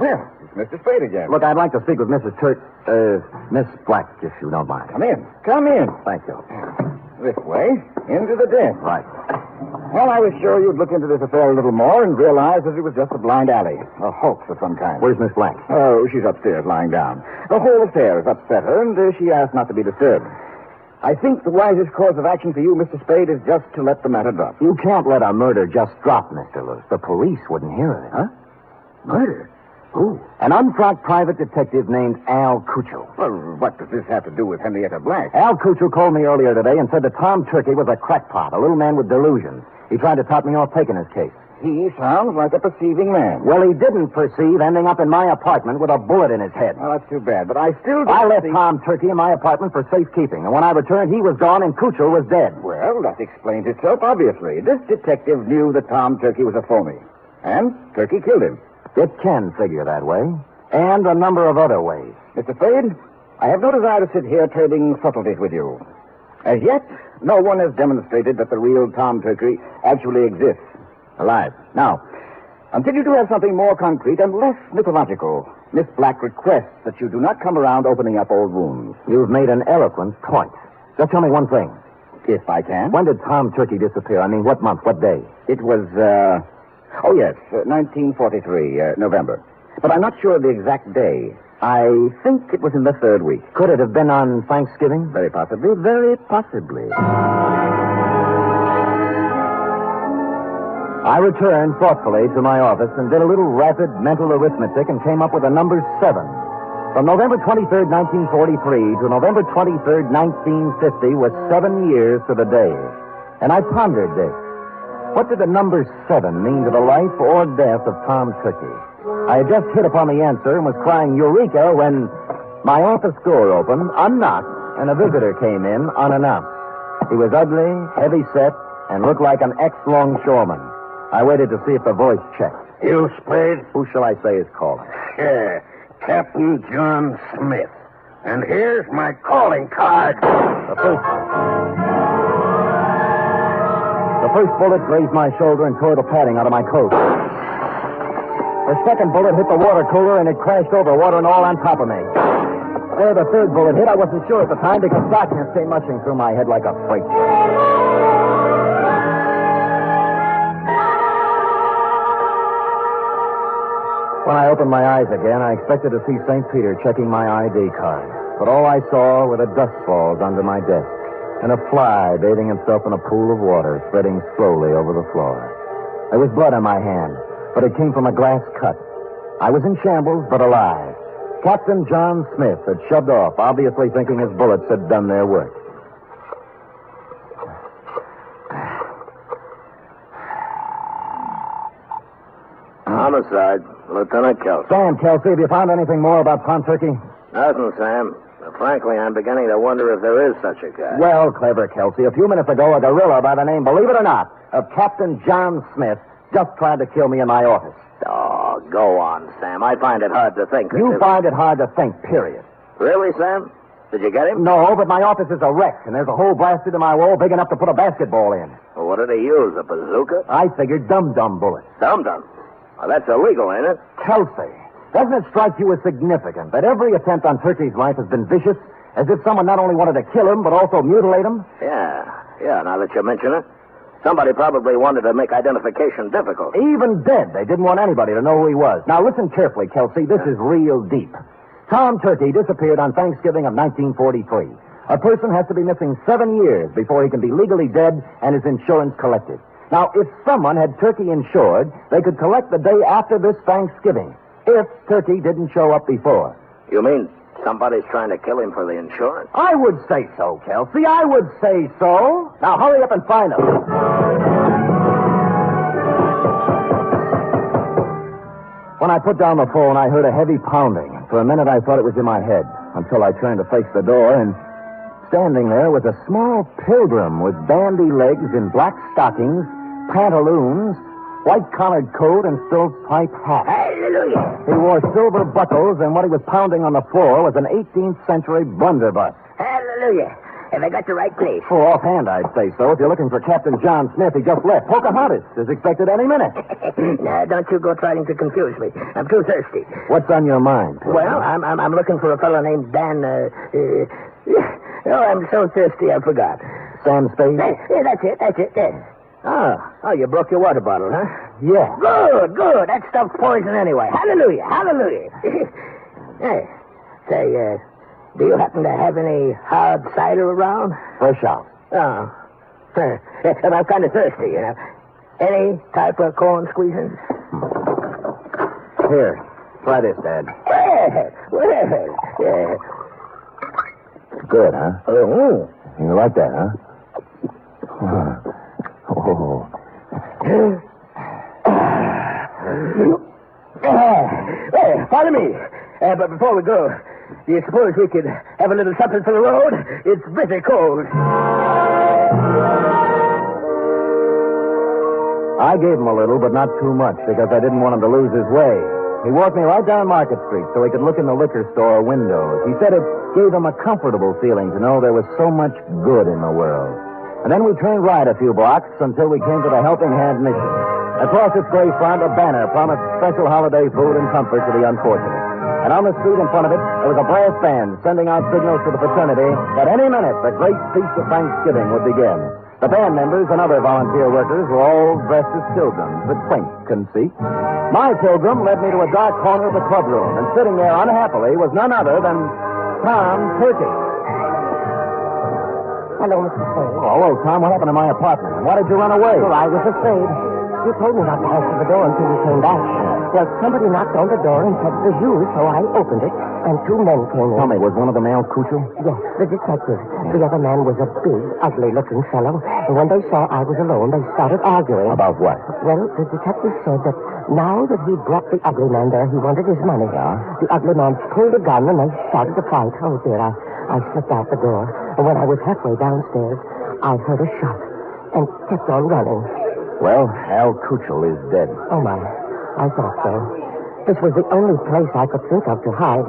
[SPEAKER 5] Well, it's Mr. Spade again.
[SPEAKER 13] Look, I'd like to speak with Miss Black, if you don't mind.
[SPEAKER 5] Come in. Come in.
[SPEAKER 13] Thank you.
[SPEAKER 5] This way, into the den.
[SPEAKER 13] Right.
[SPEAKER 5] Well, I was sure you'd look into this affair a little more and realize that it was just a blind alley, a hoax of some kind.
[SPEAKER 13] Where's Miss Black?
[SPEAKER 5] Oh, she's upstairs, lying down. The whole affair has upset her, and she asked not to be disturbed. I think the wisest course of action for you, Mr. Spade, is just to let the matter drop.
[SPEAKER 13] You can't let a murder just drop, Mr. Lewis. The police wouldn't hear of it.
[SPEAKER 5] Huh? Murder? Who?
[SPEAKER 13] An unfrocked private detective named Al Kuchel.
[SPEAKER 5] Well, what does this have to do with Henrietta Black?
[SPEAKER 13] Al Kuchel called me earlier today and said that Tom Turkey was a crackpot, a little man with delusions. He tried to top me off taking his case.
[SPEAKER 5] He sounds like a perceiving man.
[SPEAKER 13] Well, he didn't perceive ending up in my apartment with a bullet in his head.
[SPEAKER 5] Well, that's too bad, but I still
[SPEAKER 13] I left Tom Turkey in my apartment for safekeeping, and when I returned, he was gone and Kuchel was dead.
[SPEAKER 5] Well, that explains itself, obviously. This detective knew that Tom Turkey was a phony, and Turkey killed him.
[SPEAKER 13] It can figure that way.
[SPEAKER 5] And a number of other ways. Mr. Spade, I have no desire to sit here trading subtleties with you. As yet, no one has demonstrated that the real Tom Turkey actually exists, alive. Now, until you do have something more concrete and less mythological, Miss Black requests that you do not come around opening up old wounds.
[SPEAKER 17] You've made an eloquent point. Just tell me one thing.
[SPEAKER 5] If I can.
[SPEAKER 17] When did Tom Turkey disappear? I mean, what month, what day?
[SPEAKER 5] It was, 1943, November. But I'm not sure of the exact day. I think it was in the third week.
[SPEAKER 17] Could it have been on Thanksgiving?
[SPEAKER 5] Very possibly, very possibly.
[SPEAKER 17] I returned thoughtfully to my office and did a little rapid mental arithmetic and came up with the number 7. From November 23rd, 1943 to November 23rd, 1950 was 7 years to the day. And I pondered this. What did the number 7 mean to the life or death of Tom Turkey? I had just hit upon the answer and was crying Eureka when my office door opened, unlocked, and a visitor came in unannounced. He was ugly, heavy-set, and looked like an ex-longshoreman. I waited to see if the voice checked.
[SPEAKER 11] You, Spade?
[SPEAKER 17] Who shall I say is calling?
[SPEAKER 11] Yeah, Captain John Smith. And here's my calling card.
[SPEAKER 17] The first bullet grazed my shoulder and tore the padding out of my coat. The second bullet hit the water cooler and it crashed over, water and all on top of me. Where the third bullet hit, I wasn't sure at the time because darkness came rushing through my head like a freight train. When I opened my eyes again, I expected to see St. Peter checking my ID card. But all I saw were the dust balls under my desk and a fly bathing himself in a pool of water spreading slowly over the floor. There was blood on my hand, but it came from a glass cut. I was in shambles, but alive. Captain John Smith had shoved off, obviously thinking his bullets had done their work.
[SPEAKER 11] Homicide, Lieutenant Kelsey.
[SPEAKER 17] Sam, Kelsey, have you found anything more about Tom Turkey?
[SPEAKER 11] Nothing, Sam. Frankly, I'm beginning to wonder if there is such a guy.
[SPEAKER 17] Well, clever, Kelsey. A few minutes ago, a gorilla by the name, believe it or not, of Captain John Smith just tried to kill me in my office.
[SPEAKER 11] Oh, go on, Sam. I find it hard to think.
[SPEAKER 17] You find it hard to think, period.
[SPEAKER 11] Really, Sam? Did you get him?
[SPEAKER 17] No, but my office is a wreck, and there's a hole blasted in my wall big enough to put a basketball in.
[SPEAKER 11] Well, what did he use, a bazooka?
[SPEAKER 17] I figured dum-dum bullets.
[SPEAKER 11] Dum-dum? Well, that's illegal, ain't it?
[SPEAKER 17] Kelsey, doesn't it strike you as significant that every attempt on Turkey's life has been vicious, as if someone not only wanted to kill him, but also mutilate him?
[SPEAKER 11] Yeah, now that you mention it. Somebody probably wanted to make identification difficult.
[SPEAKER 17] Even dead, they didn't want anybody to know who he was. Now, listen carefully, Kelsey. This is real deep. Tom Turkey disappeared on Thanksgiving of 1943. A person has to be missing 7 years before he can be legally dead and his insurance collected. Now, if someone had Turkey insured, they could collect the day after this Thanksgiving, if Turkey didn't show up before.
[SPEAKER 11] You mean somebody's trying to kill him for the insurance?
[SPEAKER 17] I would say so, Kelsey. I would say so. Now, hurry up and find him. When I put down the phone, I heard a heavy pounding. For a minute, I thought it was in my head, until I turned to face the door, and standing there was a small pilgrim with bandy legs in black stockings, pantaloons, white-collared coat, and stovepipe hat.
[SPEAKER 11] Hallelujah!
[SPEAKER 17] He wore silver buckles, and what he was pounding on the floor was an 18th century blunderbuss.
[SPEAKER 11] Hallelujah! Have I got the right place?
[SPEAKER 17] Oh, offhand, I'd say so. If you're looking for Captain John Smith, he just left. Pocahontas is expected any minute.
[SPEAKER 11] Now, don't you go trying to confuse me. I'm too thirsty.
[SPEAKER 17] What's on your mind?
[SPEAKER 11] Well, I'm looking for a fellow named Dan, I'm so thirsty I forgot.
[SPEAKER 17] Sam Spade?
[SPEAKER 11] Yeah, that's it. Yeah.
[SPEAKER 17] Oh, you broke your water bottle, huh? Yeah.
[SPEAKER 11] Good. That stuff's poison anyway. Hallelujah. Hey, say, do you happen to have any hard cider around?
[SPEAKER 17] Fresh out.
[SPEAKER 11] Oh. I'm kind of thirsty, you know. Any type of corn squeezing?
[SPEAKER 17] Here, try this, Dad.
[SPEAKER 11] Well, yeah.
[SPEAKER 17] Good, huh?
[SPEAKER 11] Oh.
[SPEAKER 17] You like that, huh? Oh.
[SPEAKER 11] Well, follow me. But before we go, do you suppose we could have a little something for the road? It's bitter cold.
[SPEAKER 17] I gave him a little, but not too much, because I didn't want him to lose his way. He walked me right down Market Street so he could look in the liquor store windows. He said it gave him a comfortable feeling to know there was so much good in the world. And then we trained right a few blocks until we came to the Helping Hand Mission. Across its gray front, a banner promised special holiday food and comfort to the unfortunate. And on the street in front of it, there was a brass band sending out signals to the fraternity that any minute the great feast of Thanksgiving would begin. The band members and other volunteer workers were all dressed as pilgrims with quaint conceit. My pilgrim led me to a dark corner of the clubroom, and sitting there unhappily was none other than Tom Turkey.
[SPEAKER 16] Hello, Mr. Spade.
[SPEAKER 17] Oh, hello, Tom. What happened to my apartment? And why did you run away?
[SPEAKER 16] Well, I was afraid. You told me not to answer the door until you came back. Well, somebody knocked on the door and said it was you, so I opened it, and two men came in.
[SPEAKER 17] Tell me, was one of them Al Cuccio?
[SPEAKER 16] Yes, the detective. The other man was a big, ugly-looking fellow, and when they saw I was alone, they started arguing.
[SPEAKER 17] About what?
[SPEAKER 16] Well, the detective said that now that he'd brought the ugly man there, he wanted his money.
[SPEAKER 17] Yeah?
[SPEAKER 16] The ugly man pulled a gun, and they started to fight. Oh, dear, I slipped out the door, and when I was halfway downstairs, I heard a shot and kept on running.
[SPEAKER 17] Well, Al Cuccio is dead.
[SPEAKER 16] Oh, my. I thought so. This was the only place I could think of to hide.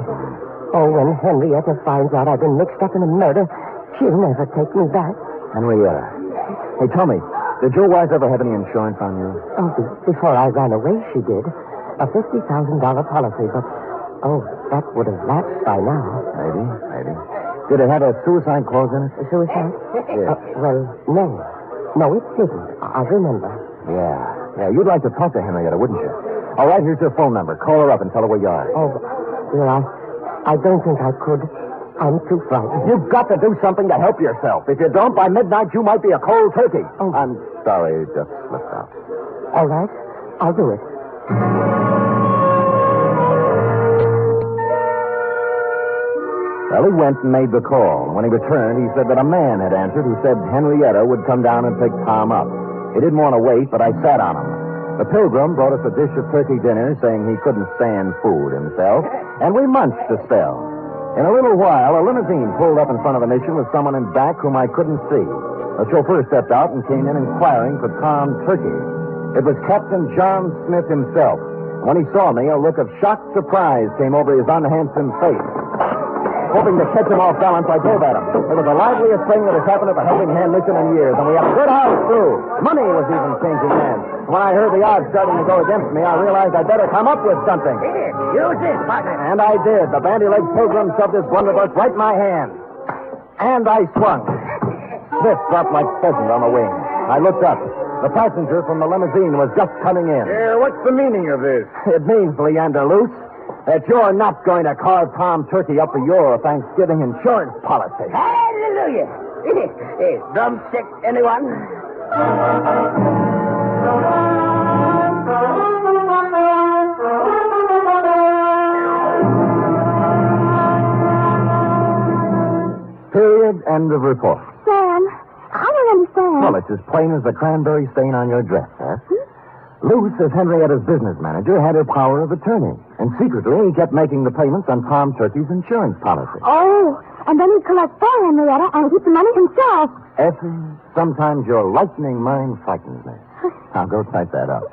[SPEAKER 16] Oh, when Henrietta finds out I've been mixed up in a murder, she'll never take me back.
[SPEAKER 17] Henrietta. Hey, tell me, did your wife ever have any insurance on you?
[SPEAKER 16] Oh, before I ran away, she did. A $50,000 policy, but, oh, that would have lapsed by now.
[SPEAKER 17] Maybe. Did it have a suicide clause in it?
[SPEAKER 16] A suicide?
[SPEAKER 17] Yes.
[SPEAKER 16] Well, no. No, it didn't. I remember.
[SPEAKER 17] Yeah, you'd like to talk to Henrietta, wouldn't you? All right, here's her phone number. Call her up and tell her where you are.
[SPEAKER 16] Oh, dear, I don't think I could. I'm too frightened.
[SPEAKER 17] You've got to do something to help yourself. If you don't, by midnight, you might be a cold turkey.
[SPEAKER 16] Oh.
[SPEAKER 17] I'm sorry, it just slipped out.
[SPEAKER 16] All right, I'll do it.
[SPEAKER 17] Well, he went and made the call. When he returned, he said that a man had answered who said Henrietta would come down and pick Tom up. He didn't want to wait, but I sat on him. The pilgrim brought us a dish of turkey dinner, saying he couldn't stand food himself, and we munched a spell. In a little while, a limousine pulled up in front of the mission with someone in back whom I couldn't see. The chauffeur stepped out and came in inquiring for Tom Turkey. It was Captain John Smith himself. When he saw me, a look of shocked surprise came over his unhandsome face. Hoping to catch him off balance, I drove at him. It was the liveliest thing that has happened at the Helping Hand Mission in years, and we had a good house, too. Money was even changing hands. When I heard the odds starting to go against me, I realized I'd better come up with something.
[SPEAKER 11] Use this, partner.
[SPEAKER 17] And I did. The bandy-legged pilgrim shoved his blunderbuss right in my hand. And I swung. Smith dropped like pheasant on the wing. I looked up. The passenger from the limousine was just coming in.
[SPEAKER 11] What's the meaning of this?
[SPEAKER 17] It means, Leander Luce, that you're not going to carve Tom Turkey up for your Thanksgiving insurance policy.
[SPEAKER 11] Hallelujah. Drumstick, anyone?
[SPEAKER 17] Period. End of report.
[SPEAKER 1] Sam, I don't understand.
[SPEAKER 17] Well, it's as plain as the cranberry stain on your dress, huh? Luce, as Henrietta's business manager, had her power of attorney. And secretly, he kept making the payments on Tom Turkey's insurance policy.
[SPEAKER 1] Oh, and then he'd collect for Henrietta and keep the money himself.
[SPEAKER 17] Effie, sometimes your lightning mind frightens me. Now, go type that up.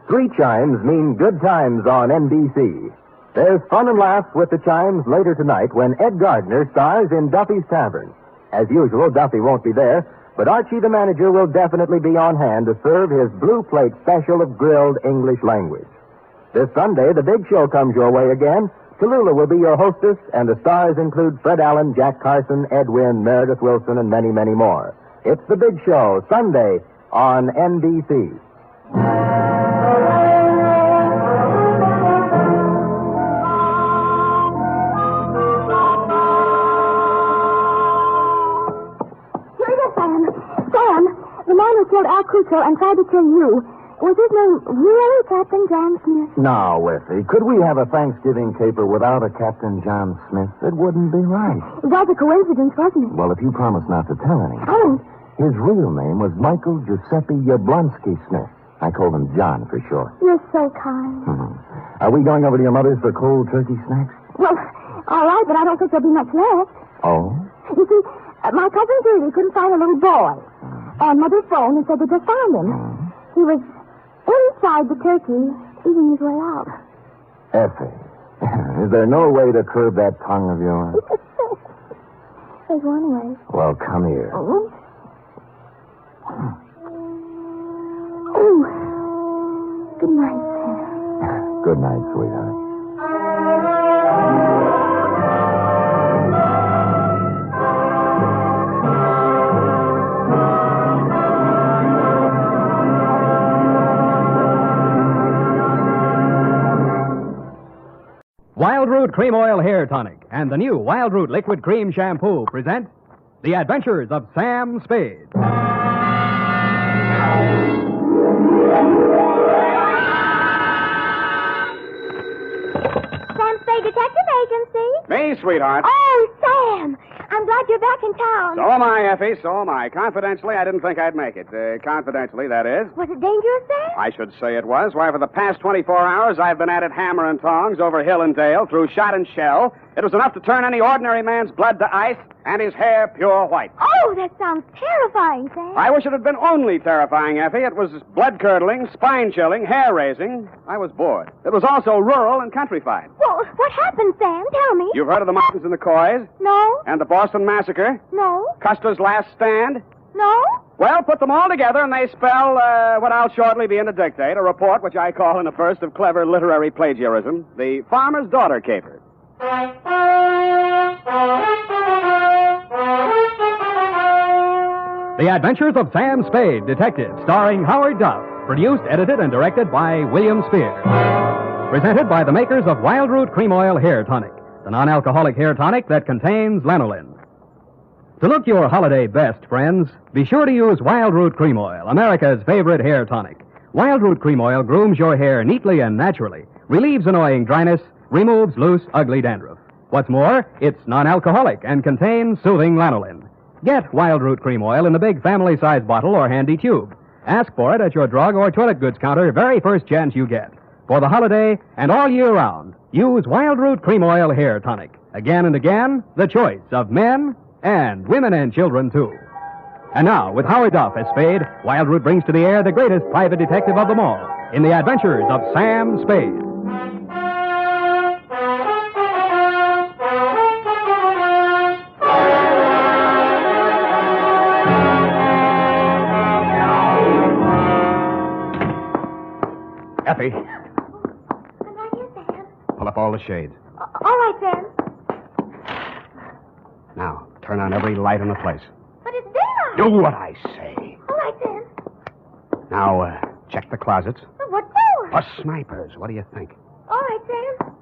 [SPEAKER 17] 3 chimes mean good times on NBC. There's fun and laughs with the chimes later tonight when Ed Gardner stars in Duffy's Tavern. As usual, Duffy won't be there, but Archie the manager will definitely be on hand to serve his blue plate special of grilled English language. This Sunday, the big show comes your way again. Tallulah will be your hostess, and the stars include Fred Allen, Jack Carson, Ed Wynn, Meredith Wilson, and many, many more. It's the big show, Sunday on NBC.
[SPEAKER 1] Sam, the man who killed Al Cuccio and tried to kill you, was his name really Captain John Smith?
[SPEAKER 17] Now, Effie, could we have a Thanksgiving caper without a Captain John Smith? It wouldn't be right.
[SPEAKER 1] It was a coincidence, wasn't it?
[SPEAKER 17] Well, if you promise not to tell anyone.
[SPEAKER 1] I won't.
[SPEAKER 17] His real name was Michael Giuseppe Yablonsky Smith. I called him John for short.
[SPEAKER 1] You're so kind.
[SPEAKER 17] Are we going over to your mother's for cold turkey snacks?
[SPEAKER 1] Well, all right, but I don't think there'll be much left.
[SPEAKER 17] Oh?
[SPEAKER 1] You see, my cousin Judy couldn't find a little boy. And Mother phoned and said they just found him. He was in inside the turkey, eating his way out.
[SPEAKER 5] Effie, is there no way to curb that tongue of yours?
[SPEAKER 1] There's one way.
[SPEAKER 5] Well, come here.
[SPEAKER 1] Oh. Good night, Sam.
[SPEAKER 5] Good night, sweetheart.
[SPEAKER 20] Wild Root Cream Oil Hair Tonic and the new Wild Root Liquid Cream Shampoo present The Adventures of Sam Spade.
[SPEAKER 1] Sam Spade Detective Agency.
[SPEAKER 9] Me, sweetheart.
[SPEAKER 1] Oh, Sam! I'm glad you're back in town.
[SPEAKER 9] So am I, Effie, so am I. Confidentially, I didn't think I'd make it. Confidentially, that is.
[SPEAKER 1] Was it dangerous, Sam?
[SPEAKER 9] I should say it was. Why, for the past 24 hours, I've been at it hammer and tongs over hill and dale, through shot and shell. It was enough to turn any ordinary man's blood to ice and his hair pure white.
[SPEAKER 1] Oh, that sounds terrifying, Sam.
[SPEAKER 9] I wish it had been only terrifying, Effie. It was blood-curdling, spine-chilling, hair-raising. I was bored. It was also rural and countrified.
[SPEAKER 1] Well, what happened, Sam? Tell me.
[SPEAKER 9] You've heard of the Martins and the Coys?
[SPEAKER 1] No.
[SPEAKER 9] And the Boston Massacre?
[SPEAKER 1] No.
[SPEAKER 9] Custer's Last Stand?
[SPEAKER 1] No.
[SPEAKER 9] Well, put them all together, and they spell what I'll shortly be in to dictate, a report which I call, in a burst of clever literary plagiarism, The Farmer's Daughter Caper.
[SPEAKER 20] The Adventures of Sam Spade, Detective, starring Howard Duff. Produced, edited, and directed by William Spear. Presented by the makers of Wild Root Cream Oil Hair Tonic, the non-alcoholic hair tonic that contains lanolin. To look your holiday best, friends, be sure to use Wild Root Cream Oil, America's favorite hair tonic. Wild Root Cream Oil grooms your hair neatly and naturally, relieves annoying dryness, removes loose, ugly dandruff. What's more, it's non-alcoholic and contains soothing lanolin. Get Wild Root Cream Oil in the big family-size bottle or handy tube. Ask for it at your drug or toilet goods counter very first chance you get. For the holiday and all year round, use Wild Root Cream Oil Hair Tonic. Again and again, the choice of men and women and children, too. And now, with Howard Duff as Spade, Wild Root brings to the air the greatest private detective of them all in The Adventures of Sam Spade.
[SPEAKER 9] Effie,
[SPEAKER 1] I'm right here, Sam.
[SPEAKER 9] pull up all the shades.
[SPEAKER 1] All right, Sam.
[SPEAKER 9] Now, turn on every light in the place.
[SPEAKER 1] But it's daylight.
[SPEAKER 9] Do what I say.
[SPEAKER 1] All right, Sam.
[SPEAKER 9] Now, check the closets.
[SPEAKER 1] But what for?
[SPEAKER 9] For snipers. What do you think?
[SPEAKER 1] All right, Sam.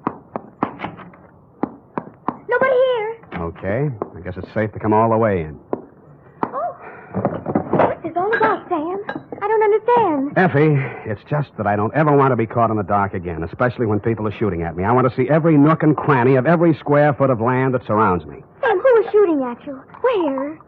[SPEAKER 1] Nobody here.
[SPEAKER 9] Okay. I guess it's safe to come all the way in.
[SPEAKER 1] Oh. What's this all about, Sam? I don't understand.
[SPEAKER 9] Effie, it's just that I don't ever want to be caught in the dark again, especially when people are shooting at me. I want to see every nook and cranny of every square foot of land that surrounds me.
[SPEAKER 1] Sam, who was shooting at you? Where?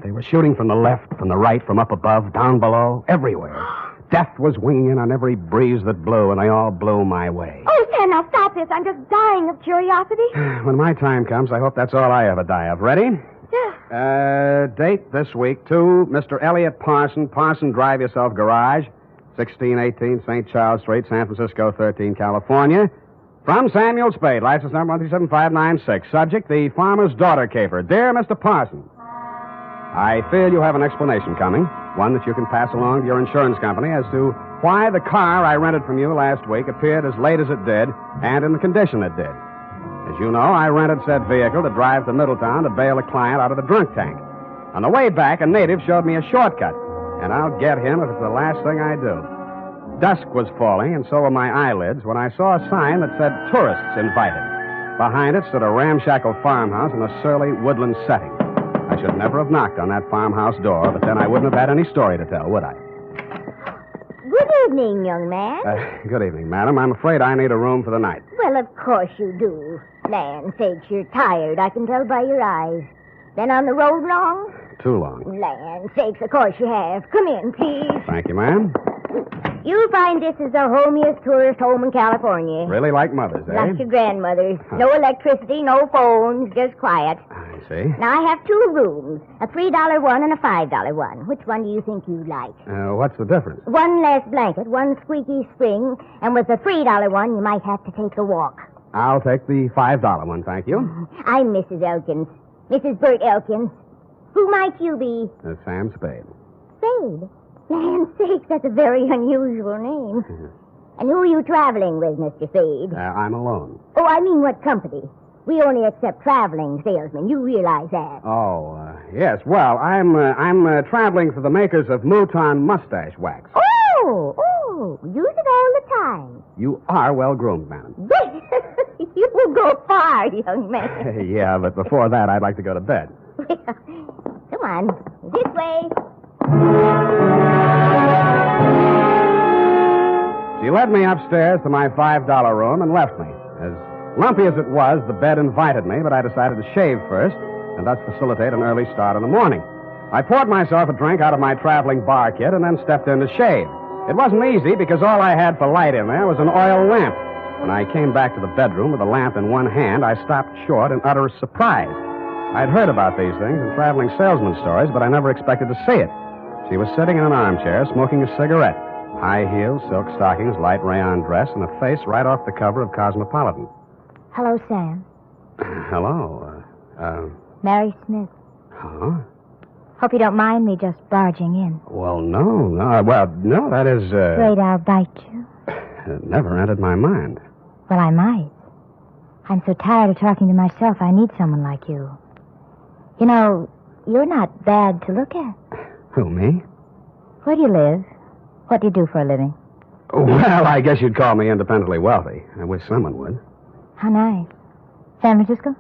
[SPEAKER 9] They were shooting from the left, from the right, from up above, down below, everywhere. Death was winging in on every breeze that blew, and they all blew my way.
[SPEAKER 1] Oh, Sam, now stop this. I'm just dying of curiosity.
[SPEAKER 9] When my time comes, I hope that's all I ever die of. Ready?
[SPEAKER 1] Yeah.
[SPEAKER 9] Date this week, to Mr. Elliot Parson, Drive Yourself Garage, 1618 St. Charles Street, San Francisco, 13, California. From Samuel Spade, license number 137596. Subject, the farmer's daughter caper. Dear Mr. Parson, I fear you have an explanation coming, one that you can pass along to your insurance company as to why the car I rented from you last week appeared as late as it did and in the condition it did. As you know, I rented said vehicle to drive to Middletown to bail a client out of the drunk tank. On the way back, a native showed me a shortcut, and I'll get him if it's the last thing I do. Dusk was falling, and so were my eyelids, when I saw a sign that said tourists invited. Behind it stood a ramshackle farmhouse in a surly woodland setting. I should never have knocked on that farmhouse door, but then I wouldn't have had any story to tell, would I?
[SPEAKER 1] Good evening, young man.
[SPEAKER 9] Good evening, madam. I'm afraid I need a room for the night.
[SPEAKER 1] Well, of course you do. Land sakes, you're tired. I can tell by your eyes. Been on the road long?
[SPEAKER 9] Too long.
[SPEAKER 1] Land sakes, of course you have. Come in, please.
[SPEAKER 9] Thank you, ma'am.
[SPEAKER 1] You'll find this is the homiest tourist home in California.
[SPEAKER 9] Really like mothers, eh?
[SPEAKER 1] Like your grandmother's. No electricity, no phones, just quiet.
[SPEAKER 2] I see.
[SPEAKER 21] Now, I have two rooms, a $3 one and a $5 one. Which one do you think you'd like?
[SPEAKER 2] What's the difference?
[SPEAKER 21] One less blanket, one squeaky spring, and with the $3 one, you might have to take a walk.
[SPEAKER 2] I'll take the $5 one, thank you.
[SPEAKER 21] I'm Mrs. Elkins. Mrs. Bert Elkins. Who might you be?
[SPEAKER 2] Sam Spade.
[SPEAKER 21] Spade? Land's sakes, that's a very unusual name. And who are you traveling with, Mr. Spade?
[SPEAKER 2] I'm alone.
[SPEAKER 21] Oh, I mean what company? We only accept traveling salesmen. You realize that.
[SPEAKER 2] Oh, yes. Well, I'm traveling for the makers of Mouton Mustache Wax.
[SPEAKER 21] Oh, use it all the time.
[SPEAKER 2] You are well-groomed, madam.
[SPEAKER 21] You will go far, young man.
[SPEAKER 2] Yeah, but before that, I'd like to go to bed.
[SPEAKER 21] Come on, this way.
[SPEAKER 2] She led me upstairs to my $5 room and left me. As lumpy as it was, the bed invited me, but I decided to shave first and thus facilitate an early start in the morning. I poured myself a drink out of my traveling bar kit and then stepped in to shave. It wasn't easy because all I had for light in there was an oil lamp. When I came back to the bedroom with the lamp in one hand, I stopped short in utter surprise. I'd heard about these things in traveling salesman stories, but I never expected to see it. She was sitting in an armchair, smoking a cigarette. High heels, silk stockings, light rayon dress, and a face right off the cover of Cosmopolitan.
[SPEAKER 21] Hello, Sam.
[SPEAKER 2] Hello.
[SPEAKER 21] Mary Smith.
[SPEAKER 2] Huh?
[SPEAKER 21] Hope you don't mind me just barging in.
[SPEAKER 2] Well, no. No, that is,
[SPEAKER 21] Afraid I'll bite you?
[SPEAKER 2] It never entered my mind.
[SPEAKER 21] Well, I might. I'm so tired of talking to myself, I need someone like you. You know, you're not bad to look at.
[SPEAKER 2] Who, me?
[SPEAKER 21] Where do you live? What do you do for a living?
[SPEAKER 2] Well, I guess you'd call me independently wealthy. I wish someone would.
[SPEAKER 21] How nice. San Francisco?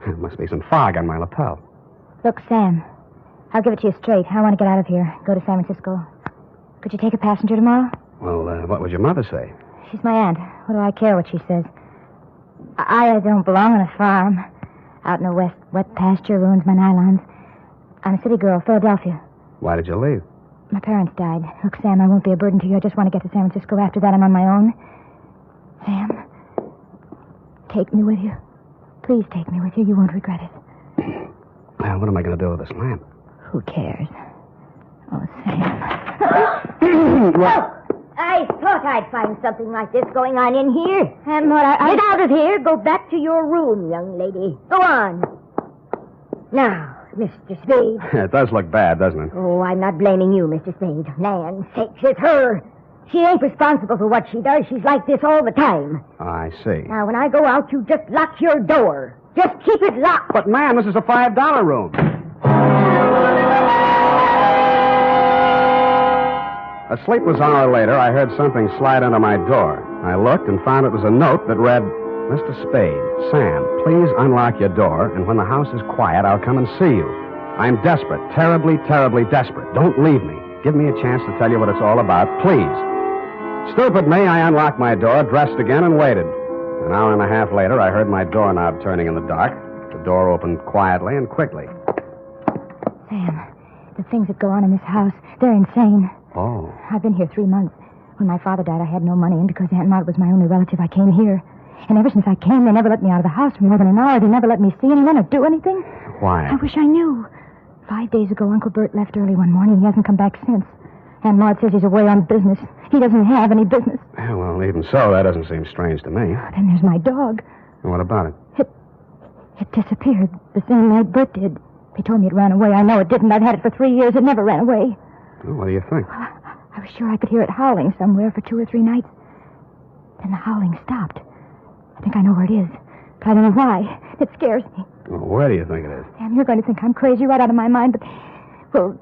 [SPEAKER 2] There must be some fog on my lapel.
[SPEAKER 21] Look, Sam, I'll give it to you straight. I want to get out of here, go to San Francisco. Could you take a passenger tomorrow?
[SPEAKER 2] Well, what would your mother say?
[SPEAKER 21] She's my aunt. What do I care what she says? I don't belong on a farm. Out in the wet pasture ruins my nylons. I'm a city girl, Philadelphia.
[SPEAKER 2] Why did you leave?
[SPEAKER 21] My parents died. Look, Sam, I won't be a burden to you. I just want to get to San Francisco. After that, I'm on my own. Sam, take me with you. Please take me with you. You won't regret it.
[SPEAKER 2] Well, what am I going to do with this lamp?
[SPEAKER 21] Who cares? Oh, Sam. Well, I thought I'd find something like this going on in here. And what Get out of here. Go back to your room, young lady. Go on. Now, Mr. Spade.
[SPEAKER 2] It does look bad, doesn't it?
[SPEAKER 21] Oh, I'm not blaming you, Mr. Spade. Land's sakes, it's her. She ain't responsible for what she does. She's like this all the time.
[SPEAKER 2] I see.
[SPEAKER 21] Now, when I go out, you just lock your door. Just keep it locked.
[SPEAKER 2] But, ma'am, this is a $5 room. A sleepless hour later, I heard something slide under my door. I looked and found it was a note that read, Mr. Spade, Sam, please unlock your door, and when the house is quiet, I'll come and see you. I'm desperate, terribly, terribly desperate. Don't leave me. Give me a chance to tell you what it's all about, please. Stupid me, I unlocked my door, dressed again, and waited. An hour and a half later, I heard my doorknob turning in the dark. The door opened quietly and quickly.
[SPEAKER 21] Sam, the things that go on in this house, they're insane.
[SPEAKER 2] Oh.
[SPEAKER 21] I've been here 3 months. When my father died, I had no money, and because Aunt Maud was my only relative, I came here. And ever since I came, they never let me out of the house for more than an hour. They never let me see anyone or do anything.
[SPEAKER 2] Why?
[SPEAKER 21] I wish I knew. 5 days ago, Uncle Bert left early one morning. He hasn't come back since. Aunt Maud says he's away on business. He doesn't have any business.
[SPEAKER 2] Yeah, well, even so, that doesn't seem strange to me.
[SPEAKER 21] Then there's my dog.
[SPEAKER 2] And what about it?
[SPEAKER 21] It disappeared the same night Bert did. They told me it ran away. I know it didn't. I've had it for 3 years. It never ran away.
[SPEAKER 2] Well, what do you think?
[SPEAKER 21] I was sure I could hear it howling somewhere for 2 or 3 nights. Then the howling stopped. I think I know where it is, but I don't know why. It scares me.
[SPEAKER 2] Well, where do you think it is?
[SPEAKER 21] Sam, you're going to think I'm crazy right out of my mind, but... Well,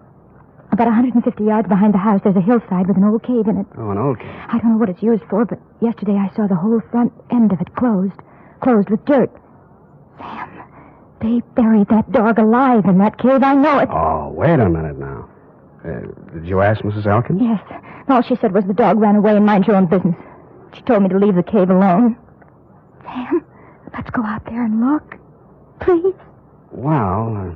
[SPEAKER 21] about 150 yards behind the house, there's a hillside with an old cave in it.
[SPEAKER 2] Oh, an old cave.
[SPEAKER 21] I don't know what it's used for, but yesterday I saw the whole front end of it closed with dirt. Sam, they buried that dog alive in that cave. I know it.
[SPEAKER 2] Oh, wait a minute now. Did you ask Mrs. Elkins?
[SPEAKER 21] Yes. All she said was the dog ran away and mind your own business. She told me to leave the cave alone. Sam, let's go out there and look. Please.
[SPEAKER 2] Well...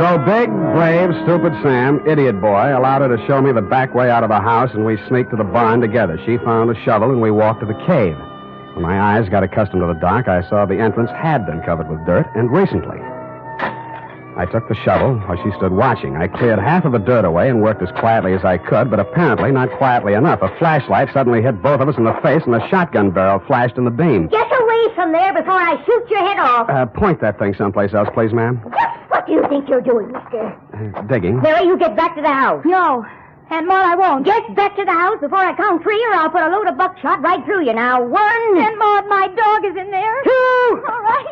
[SPEAKER 2] So big, brave, stupid Sam, idiot boy, allowed her to show me the back way out of the house, and we sneaked to the barn together. She found a shovel, and we walked to the cave. When my eyes got accustomed to the dark, I saw the entrance had been covered with dirt, and recently. I took the shovel while she stood watching. I cleared half of the dirt away and worked as quietly as I could, but apparently not quietly enough. A flashlight suddenly hit both of us in the face, and a shotgun barrel flashed in the beam.
[SPEAKER 21] Get away from there before I shoot your head off.
[SPEAKER 2] Point that thing someplace else, please, ma'am.
[SPEAKER 21] What do you think you're doing, mister?
[SPEAKER 2] Digging.
[SPEAKER 21] Mary, you get back to the house.
[SPEAKER 22] No. Aunt Maud, I won't.
[SPEAKER 21] Get back to the house before I count 3, or I'll put a load of buckshot right through you. Now, 1.
[SPEAKER 22] Aunt Maud, my dog is in there.
[SPEAKER 21] 2.
[SPEAKER 22] All right.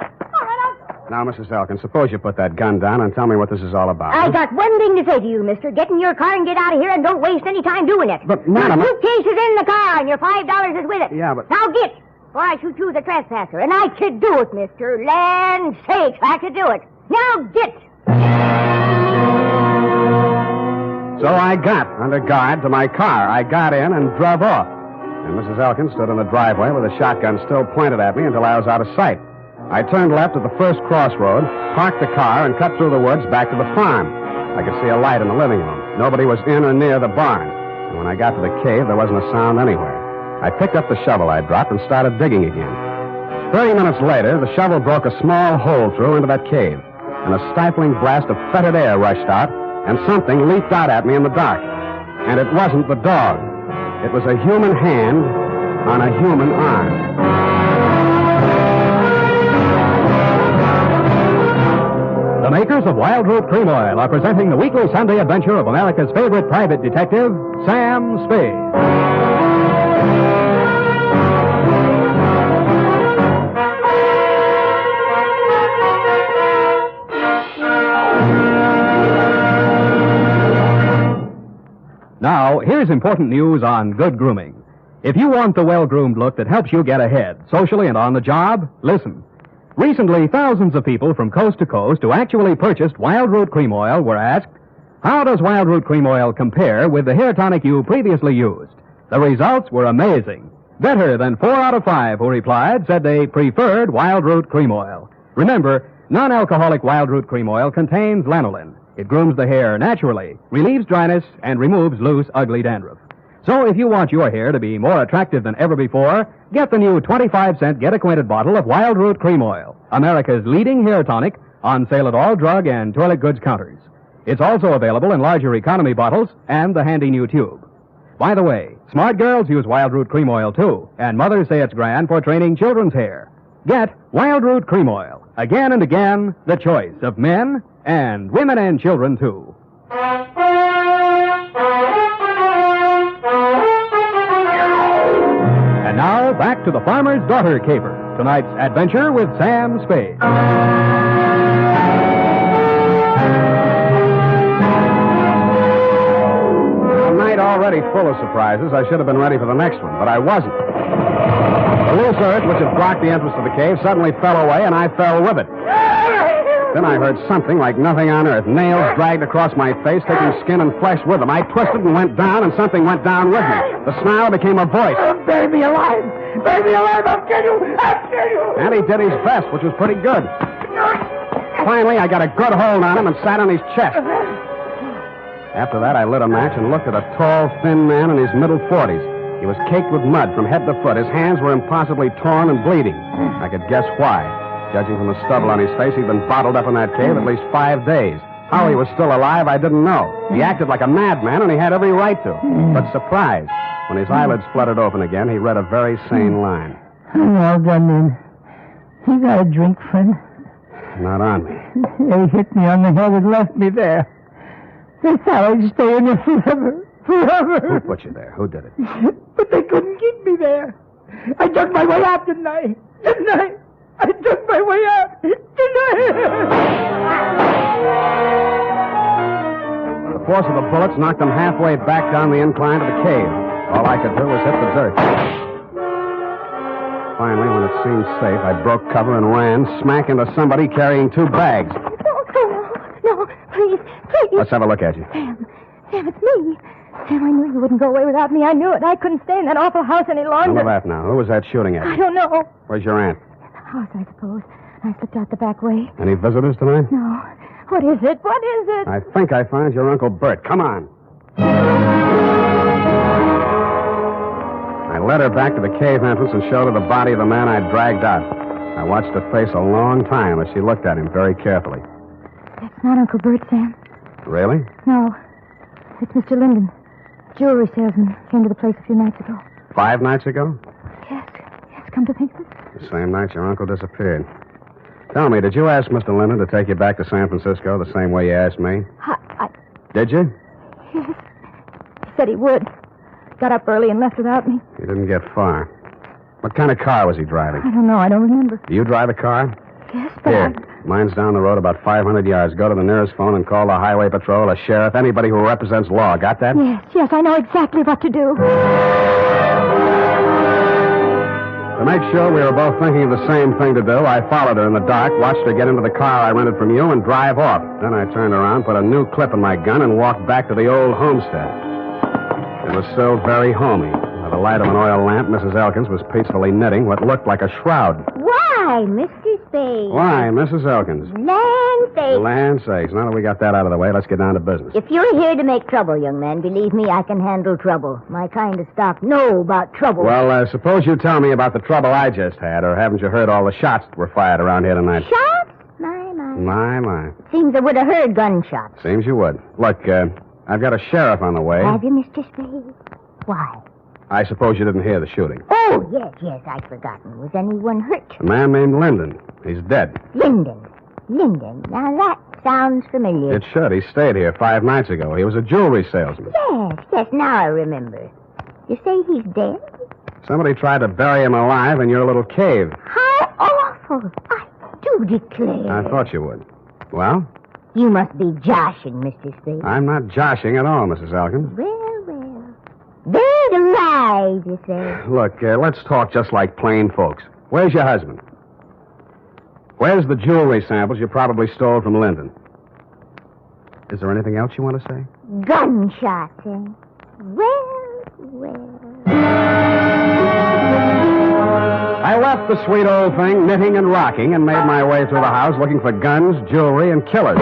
[SPEAKER 2] Now, Mrs. Elkins, suppose you put that gun down and tell me what this is all about.
[SPEAKER 21] I got one thing to say to you, mister. Get in your car and get out of here, and don't waste any time doing it.
[SPEAKER 2] But, madam...
[SPEAKER 21] Your suitcase is in the car, and your $5 is with it.
[SPEAKER 2] Yeah, but...
[SPEAKER 21] Now get, before I shoot you as a trespasser. And I could do it, mister. Land sakes, I could do it. Now get.
[SPEAKER 2] So I got under guard to my car. I got in and drove off. And Mrs. Elkins stood in the driveway with a shotgun still pointed at me until I was out of sight. I turned left at the first crossroad, parked the car, and cut through the woods back to the farm. I could see a light in the living room. Nobody was in or near the barn. And when I got to the cave, there wasn't a sound anywhere. I picked up the shovel I dropped and started digging again. 30 minutes later, the shovel broke a small hole through into that cave, and a stifling blast of fetid air rushed out, and something leaped out at me in the dark. And it wasn't the dog. It was a human hand on a human arm.
[SPEAKER 20] The makers of Wild Root Cream Oil are presenting the weekly Sunday adventure of America's favorite private detective, Sam Spade. Now, here's important news on good grooming. If you want the well-groomed look that helps you get ahead, socially and on the job, listen. Recently, thousands of people from coast to coast who actually purchased Wild Root Cream Oil were asked, how does Wild Root Cream Oil compare with the hair tonic you previously used? The results were amazing. Better than 4 out of 5 who replied said they preferred Wild Root Cream Oil. Remember, non-alcoholic Wild Root Cream Oil contains lanolin. It grooms the hair naturally, relieves dryness, and removes loose, ugly dandruff. So if you want your hair to be more attractive than ever before, get the new 25-cent get-acquainted bottle of Wild Root Cream Oil, America's leading hair tonic, on sale at all drug and toilet goods counters. It's also available in larger economy bottles and the handy new tube. By the way, smart girls use Wild Root Cream Oil, too, and mothers say it's grand for training children's hair. Get Wild Root Cream Oil. Again and again, the choice of men and women and children, too. And now, back to the Farmer's Daughter caper. Tonight's adventure with Sam Spade.
[SPEAKER 2] A night already full of surprises. I should have been ready for the next one, but I wasn't. The loose earth, which had blocked the entrance to the cave, suddenly fell away, and I fell with it. Then I heard something like nothing on earth. Nails dragged across my face, taking skin and flesh with them. I twisted and went down, and something went down with me. The snarl became a voice.
[SPEAKER 11] Bury me alive! Bury me alive! I'll kill you! I'll kill you!
[SPEAKER 2] And he did his best, which was pretty good. Finally, I got a good hold on him and sat on his chest. After that, I lit a match and looked at a tall, thin man in his middle 40s. He was caked with mud from head to foot. His hands were impossibly torn and bleeding. I could guess why. Judging from the stubble on his face, he'd been bottled up in that cave at least 5 days. How he was still alive, I didn't know. He acted like a madman, and he had every right to. But surprise, when his eyelids fluttered open again, he read a very sane line.
[SPEAKER 11] I'm all done in. You got a drink, friend?
[SPEAKER 2] Not on me.
[SPEAKER 11] They hit me on the head and left me there. They thought I'd stay in there forever. Forever.
[SPEAKER 2] Who put you there? Who did it?
[SPEAKER 11] But they couldn't keep me there. I dug my way out, didn't I? Didn't I? I took my way out, didn't I?
[SPEAKER 2] The force of the bullets knocked them halfway back down the incline to the cave. All I could do was hit the dirt. Finally, when it seemed safe, I broke cover and ran smack into somebody carrying 2 bags.
[SPEAKER 21] No, please.
[SPEAKER 2] Let's have a look at you.
[SPEAKER 21] Sam, it's me. Sam, I knew you wouldn't go away without me. I knew it. I couldn't stay in that awful house any longer.
[SPEAKER 2] None of that now. Who was that shooting at you?
[SPEAKER 21] I don't know.
[SPEAKER 2] Where's your aunt?
[SPEAKER 21] House, I suppose. I slipped out the back way.
[SPEAKER 2] Any visitors tonight?
[SPEAKER 21] No. What is it? What is it?
[SPEAKER 2] I think I found your Uncle Bert. Come on. I let led her back to the cave entrance and showed her the body of the man I'd dragged out. I watched her face a long time as she looked at him very carefully.
[SPEAKER 12] That's not Uncle Bert, Sam.
[SPEAKER 2] Really?
[SPEAKER 12] No. It's Mr. Linden. Jewelry salesman. Came to the place a few nights ago.
[SPEAKER 2] 5 nights ago?
[SPEAKER 12] Yes, come to think of it.
[SPEAKER 2] The same night your uncle disappeared. Tell me, did you ask Mr. Linden to take you back to San Francisco the same way you asked me? Did you?
[SPEAKER 12] Yes. He said he would. Got up early and left without me.
[SPEAKER 2] He didn't get far. What kind of car was he driving?
[SPEAKER 12] I don't know. I don't remember.
[SPEAKER 2] Do you drive a car?
[SPEAKER 12] Yes, but
[SPEAKER 2] Here. Mine's down the road about 500 yards. Go to the nearest phone and call the highway patrol, a sheriff, anybody who represents law. Got that?
[SPEAKER 12] Yes, I know exactly what to do.
[SPEAKER 2] To make sure we were both thinking of the same thing to do, I followed her in the dark, watched her get into the car I rented from you, and drive off. Then I turned around, put a new clip in my gun, and walked back to the old homestead. It was still very homey. By the light of an oil lamp, Mrs. Elkins was peacefully knitting what looked like a shroud.
[SPEAKER 21] Why, Mr. Spade?
[SPEAKER 2] Why, Mrs. Elkins?
[SPEAKER 21] Land sakes.
[SPEAKER 2] Land sakes. Now that we got that out of the way, let's get down to business.
[SPEAKER 21] If you're here to make trouble, young man, believe me, I can handle trouble. My kind of stock know about trouble.
[SPEAKER 2] Well, suppose you tell me about the trouble I just had, or haven't you heard all the shots that were fired around here tonight?
[SPEAKER 21] Shots? My. Seems I would have heard gunshots.
[SPEAKER 2] Seems you would. Look, I've got a sheriff on the way.
[SPEAKER 21] Have you, Mr. Spade? Why?
[SPEAKER 2] I suppose you didn't hear the shooting.
[SPEAKER 21] Oh, yes, I'd forgotten. Was anyone hurt?
[SPEAKER 2] A man named Linden. He's dead.
[SPEAKER 21] Linden. Now that sounds familiar.
[SPEAKER 2] It should. He stayed here 5 nights ago. He was a jewelry salesman.
[SPEAKER 21] Yes, now I remember. You say he's dead?
[SPEAKER 2] Somebody tried to bury him alive in your little cave.
[SPEAKER 21] How awful. I do declare.
[SPEAKER 2] I thought you would. Well?
[SPEAKER 21] You must be joshing, Mr. Spade.
[SPEAKER 2] I'm not joshing at all, Mrs. Elkins.
[SPEAKER 21] Well. Buried alive, you say?
[SPEAKER 2] Look, let's talk just like plain folks. Where's your husband? Where's the jewelry samples you probably stole from Linden? Is there anything else you want to say?
[SPEAKER 21] Gunshots, eh? Well.
[SPEAKER 2] I left the sweet old thing knitting and rocking and made my way through the house looking for guns, jewelry, and killers.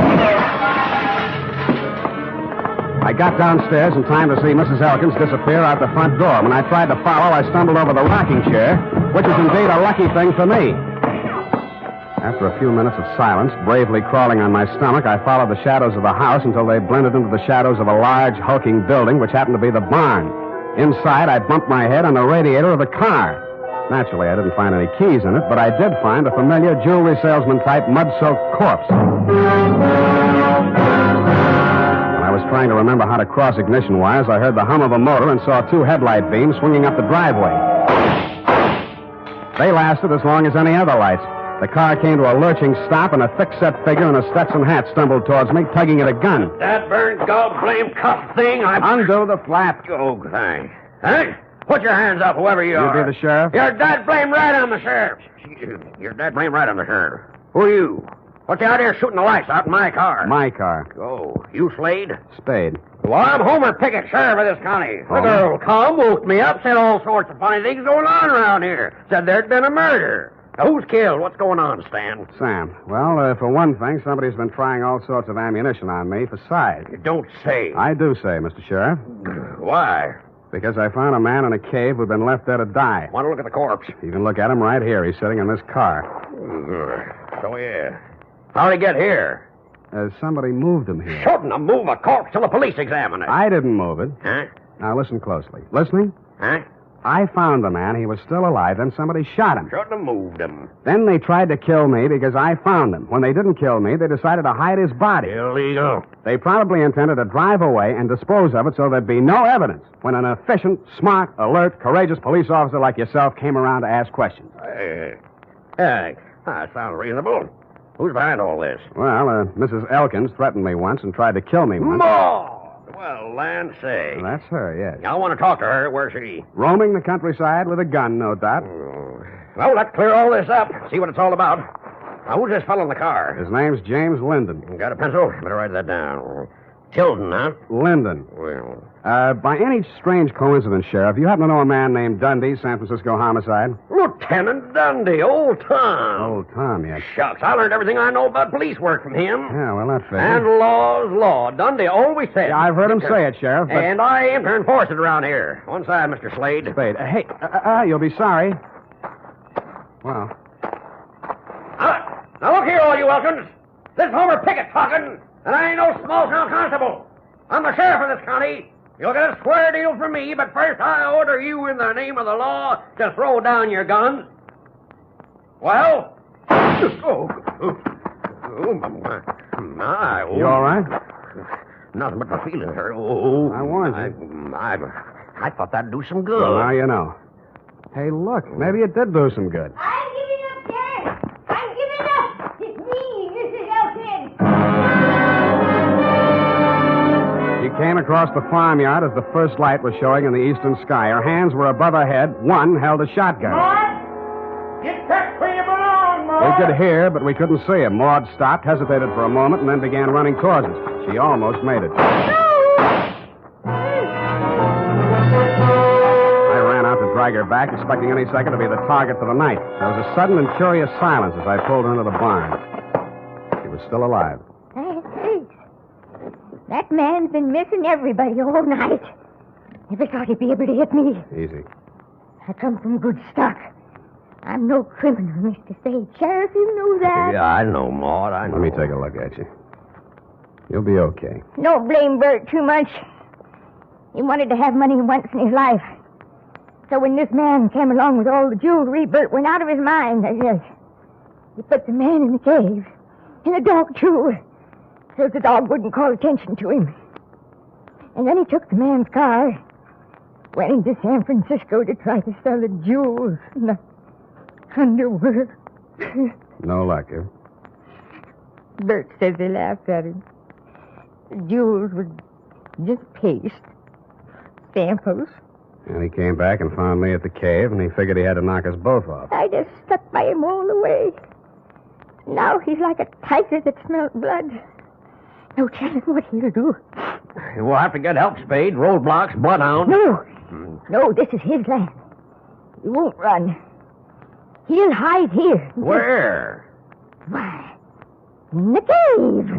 [SPEAKER 2] I got downstairs in time to see Mrs. Elkins disappear out the front door. When I tried to follow, I stumbled over the rocking chair, which is indeed a lucky thing for me. After a few minutes of silence, bravely crawling on my stomach, I followed the shadows of the house until they blended into the shadows of a large, hulking building, which happened to be the barn. Inside, I bumped my head on the radiator of the car. Naturally, I didn't find any keys in it, but I did find a familiar jewelry salesman-type mud-soaked corpse. I was trying to remember how to cross ignition wires. I heard the hum of a motor and saw 2 headlight beams swinging up the driveway. They lasted as long as any other lights. The car came to a lurching stop, and a thick-set figure in a Stetson hat stumbled towards me, tugging at a gun.
[SPEAKER 6] That burned gall-blame cuff thing,
[SPEAKER 2] Undo the flap.
[SPEAKER 6] Oh, thanks. Huh? Put your hands up, whoever you are.
[SPEAKER 2] You be the sheriff?
[SPEAKER 6] You're dead blame right on the sheriff. You're dead blame right on the sheriff. Who are you? What's the idea of shooting the lights out in my car?
[SPEAKER 2] My car.
[SPEAKER 6] Oh, you Slade?
[SPEAKER 2] Spade.
[SPEAKER 6] Well, I'm Homer Pickett, sheriff of this county. The girl come, woke me up, said all sorts of funny things going on around here. Said there'd been a murder. Now, who's killed? What's going on, Stan?
[SPEAKER 2] Sam. Well, for one thing, somebody's been trying all sorts of ammunition on me for size.
[SPEAKER 6] You don't say.
[SPEAKER 2] I do say, Mr. Sheriff.
[SPEAKER 6] Why?
[SPEAKER 2] Because I found a man in a cave who'd been left there to die.
[SPEAKER 6] Want to look at the corpse?
[SPEAKER 2] You can look at him right here. He's sitting in this car.
[SPEAKER 6] So, yeah. How'd he get here?
[SPEAKER 2] Somebody moved him here.
[SPEAKER 6] Shouldn't have moved a corpse till the police examine it.
[SPEAKER 2] I didn't move it.
[SPEAKER 6] Huh?
[SPEAKER 2] Now, listen closely. Listening?
[SPEAKER 6] Huh?
[SPEAKER 2] I found the man. He was still alive. Then somebody shot him.
[SPEAKER 6] Shouldn't have moved him.
[SPEAKER 2] Then they tried to kill me because I found him. When they didn't kill me, they decided to hide his body.
[SPEAKER 6] Illegal.
[SPEAKER 2] They probably intended to drive away and dispose of it so there'd be no evidence when an efficient, smart, alert, courageous police officer like yourself came around to ask questions.
[SPEAKER 6] That sounds reasonable. Who's behind all this?
[SPEAKER 2] Well, Mrs. Elkins threatened me once and tried to kill me once.
[SPEAKER 6] Well, land say.
[SPEAKER 2] Well, that's her, yes.
[SPEAKER 6] I want to talk to her. Where's she?
[SPEAKER 2] Roaming the countryside with a gun, no doubt.
[SPEAKER 6] Well, let's clear all this up. See what it's all about. Now, who's this fellow in the car?
[SPEAKER 2] His name's James Linden.
[SPEAKER 6] Got a pencil? Better write that down. Tilden, huh?
[SPEAKER 2] Linden.
[SPEAKER 6] Well,
[SPEAKER 2] By any strange coincidence, Sheriff, you happen to know a man named Dundee, San Francisco homicide?
[SPEAKER 6] Lieutenant Dundee, old Tom.
[SPEAKER 2] Old Tom, yes.
[SPEAKER 6] Shucks, I learned everything I know about police work from him.
[SPEAKER 2] Yeah, well, that figures.
[SPEAKER 6] And law's law. Dundee always said.
[SPEAKER 2] Yeah, I've heard him say it, Sheriff, but...
[SPEAKER 6] And I aim to enforce it around here. One side, Mr. Slade.
[SPEAKER 2] Spade. Hey, you'll be sorry. Well...
[SPEAKER 6] Now look here, all you Elkins. This is Homer Pickett talking, and I ain't no small-town constable. I'm the sheriff of this county. You'll get a square deal from me, but first I order you in the name of the law to throw down your guns. Well? My.
[SPEAKER 2] You all right?
[SPEAKER 6] Nothing but my feelings hurt. Oh,
[SPEAKER 2] I warned you.
[SPEAKER 6] I thought that'd do some good.
[SPEAKER 2] Well, now you know. Hey, look, maybe it did do some good.
[SPEAKER 21] I'm giving up, Sheriff. I'm giving up. It's me, Mrs. Elkins.
[SPEAKER 2] She came across the farmyard as the first light was showing in the eastern sky. Her hands were above her head. One held a shotgun.
[SPEAKER 6] Get back where you belong, Maud.
[SPEAKER 2] We could hear, but we couldn't see him. Maud stopped, hesitated for a moment, and then began running towards us. She almost made it. I ran out to drag her back, expecting any second to be the target for the night. There was a sudden and curious silence as I pulled her into the barn. She was still alive.
[SPEAKER 21] That man's been missing everybody all night. Never thought he'd be able to hit me.
[SPEAKER 2] Easy.
[SPEAKER 21] I come from good stock. I'm no criminal, Mr. Spade. Sheriff, you know that.
[SPEAKER 6] Yeah, I know, Maud. I know.
[SPEAKER 2] Let me take a look at you. You'll be okay.
[SPEAKER 21] Don't blame Bert too much. He wanted to have money once in his life. So when this man came along with all the jewelry, Bert went out of his mind. He put the man in the cave. And the dog, too. So the dog wouldn't call attention to him. And then he took the man's car, went into San Francisco to try to sell the jewels and the underwear.
[SPEAKER 2] No luck, eh?
[SPEAKER 21] Bert says they laughed at him. The jewels were just paste, samples.
[SPEAKER 2] And he came back and found me at the cave, and he figured he had to knock us both off.
[SPEAKER 21] I just stuck by him all the way. Now he's like a tiger that smelled blood. No telling what he'll do.
[SPEAKER 6] We'll have to get help, Spade. Roadblocks, bloodhound.
[SPEAKER 21] No, this is his land. He won't run. He'll hide here.
[SPEAKER 6] Where?
[SPEAKER 21] Why, in the cave.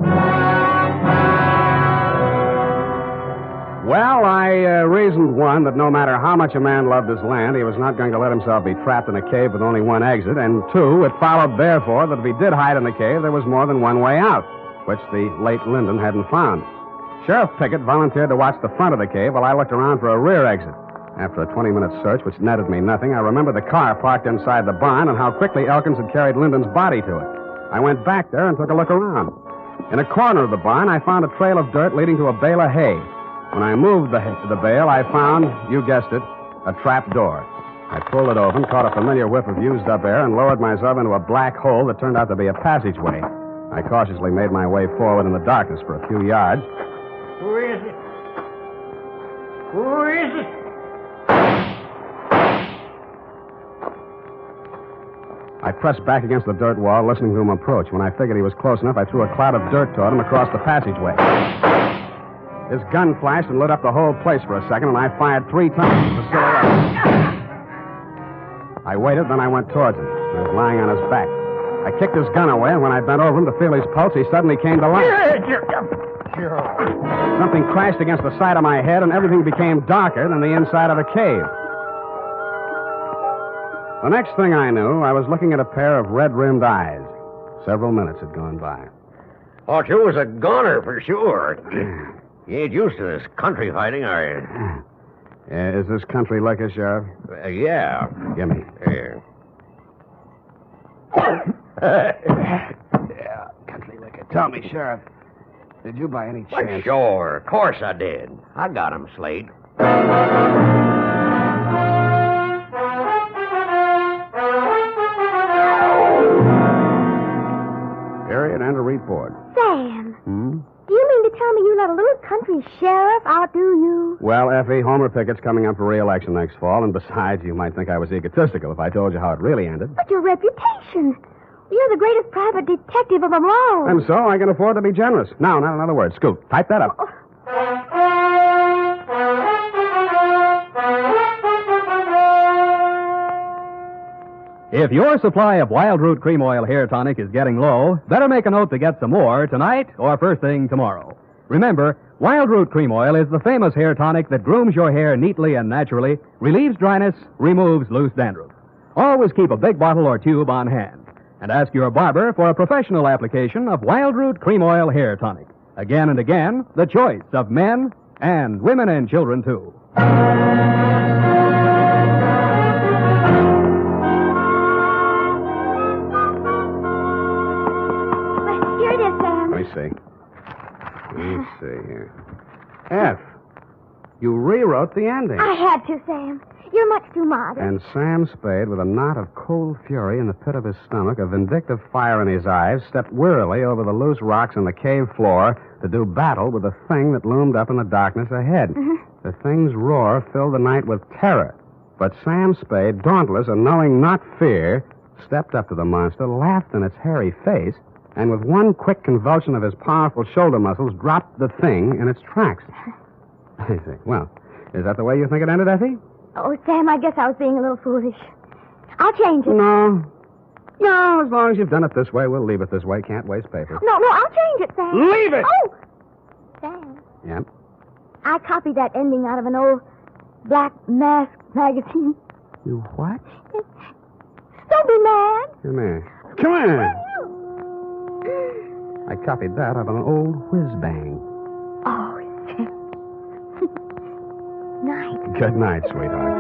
[SPEAKER 2] Well, I reasoned, one, that no matter how much a man loved his land, he was not going to let himself be trapped in a cave with only one exit. And two, it followed, therefore, that if he did hide in the cave, there was more than one way out, which the late Linden hadn't found. Sheriff Pickett volunteered to watch the front of the cave while I looked around for a rear exit. After a 20-minute search, which netted me nothing, I remembered the car parked inside the barn and how quickly Elkins had carried Linden's body to it. I went back there and took a look around. In a corner of the barn, I found a trail of dirt leading to a bale of hay. When I moved the bale, I found, you guessed it, a trap door. I pulled it open, caught a familiar whiff of used-up air, and lowered myself into a black hole that turned out to be a passageway. I cautiously made my way forward in the darkness for a few yards.
[SPEAKER 6] Who is it? Who is it?
[SPEAKER 2] I pressed back against the dirt wall, listening to him approach. When I figured he was close enough, I threw a cloud of dirt toward him across the passageway. His gun flashed and lit up the whole place for a second, and I fired 3 times at the silhouette. I waited, then I went towards him. He was lying on his back. I kicked his gun away, and when I bent over him to feel his pulse, he suddenly came to life. Something crashed against the side of my head, and everything became darker than the inside of the cave. The next thing I knew, I was looking at a pair of red-rimmed eyes. Several minutes had gone by.
[SPEAKER 6] Thought you was a goner for sure. You ain't used to this country fighting, are you?
[SPEAKER 2] Is this country liquor, Sheriff?
[SPEAKER 6] Yeah.
[SPEAKER 2] Gimme.
[SPEAKER 6] Here.
[SPEAKER 2] Yeah, country liquor. Tell me, Sheriff, did you by any chance...
[SPEAKER 6] Well, sure. Of course I did. I got him, Slade.
[SPEAKER 2] Period and a report.
[SPEAKER 21] Sam. Do you mean to tell me you let a little country sheriff outdo you?
[SPEAKER 2] Well, Effie, Homer Pickett's coming up for re-election next fall, and besides, you might think I was egotistical if I told you how it really ended.
[SPEAKER 21] But your reputation. You're the greatest private detective of them all.
[SPEAKER 2] And so I can afford to be generous. Now, not another word. Scoot, type that up.
[SPEAKER 20] If your supply of Wild Root Cream Oil Hair Tonic is getting low, better make a note to get some more tonight or first thing tomorrow. Remember, Wild Root Cream Oil is the famous hair tonic that grooms your hair neatly and naturally, relieves dryness, removes loose dandruff. Always keep a big bottle or tube on hand. And ask your barber for a professional application of Wild Root Cream Oil Hair Tonic. Again and again, the choice of men and women and children, too.
[SPEAKER 2] Let me see here. F, you rewrote the ending.
[SPEAKER 1] I had to, Sam. You're much too modest.
[SPEAKER 2] And Sam Spade, with a knot of cold fury in the pit of his stomach, a vindictive fire in his eyes, stepped wearily over the loose rocks on the cave floor to do battle with the thing that loomed up in the darkness ahead.
[SPEAKER 1] Mm-hmm.
[SPEAKER 2] The thing's roar filled the night with terror. But Sam Spade, dauntless and knowing not fear, stepped up to the monster, laughed in its hairy face, and with one quick convulsion of his powerful shoulder muscles, dropped the thing in its tracks. I see. Well, is that the way you think it ended, Effie?
[SPEAKER 1] Oh, Sam, I guess I was being a little foolish. I'll change it.
[SPEAKER 2] No, as long as you've done it this way, we'll leave it this way. Can't waste paper.
[SPEAKER 1] No, I'll change it, Sam.
[SPEAKER 2] Leave it!
[SPEAKER 1] Oh! Sam,
[SPEAKER 2] Yep.
[SPEAKER 1] I copied that ending out of an old Black Mask magazine.
[SPEAKER 2] You what?
[SPEAKER 1] Don't be mad.
[SPEAKER 2] Come here. Come here. I copied that out of an old whiz-bang.
[SPEAKER 1] Oh, night.
[SPEAKER 2] Good night, sweetheart.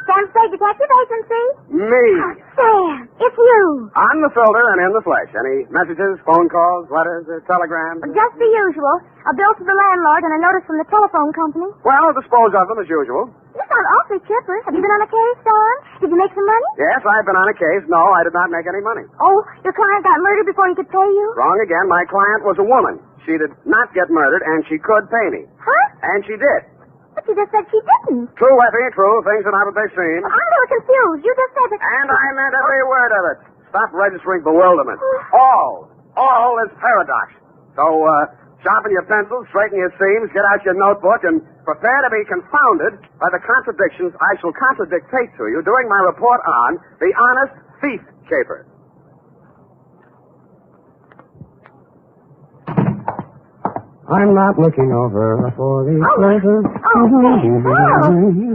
[SPEAKER 1] Sam Spade Detective Agency?
[SPEAKER 2] Me.
[SPEAKER 1] Sam, it's you.
[SPEAKER 2] On the filter and in the flesh. Any messages, phone calls, letters, telegrams?
[SPEAKER 1] Just the usual. A bill to the landlord and a notice from the telephone company.
[SPEAKER 2] Well, dispose of them as usual.
[SPEAKER 1] You sound awfully chipper. Have you been on a case, Sam? Did you make some money?
[SPEAKER 2] Yes, I've been on a case. No, I did not make any money.
[SPEAKER 1] Oh, your client got murdered before he could pay you?
[SPEAKER 2] Wrong again. My client was a woman. She did not get murdered, and she could pay me.
[SPEAKER 1] Huh?
[SPEAKER 2] And she did.
[SPEAKER 1] But you just said she didn't.
[SPEAKER 2] True, Effie, true. Things are not what they seem.
[SPEAKER 1] I'm a little confused. You just said that...
[SPEAKER 2] And I meant every word of it. Stop registering bewilderment. All is paradox. So, sharpen your pencils, straighten your seams, get out your notebook, and prepare to be confounded by the contradictions I shall contradictate to you during my report on the honest thief caper. I'm not looking over for the pleasure.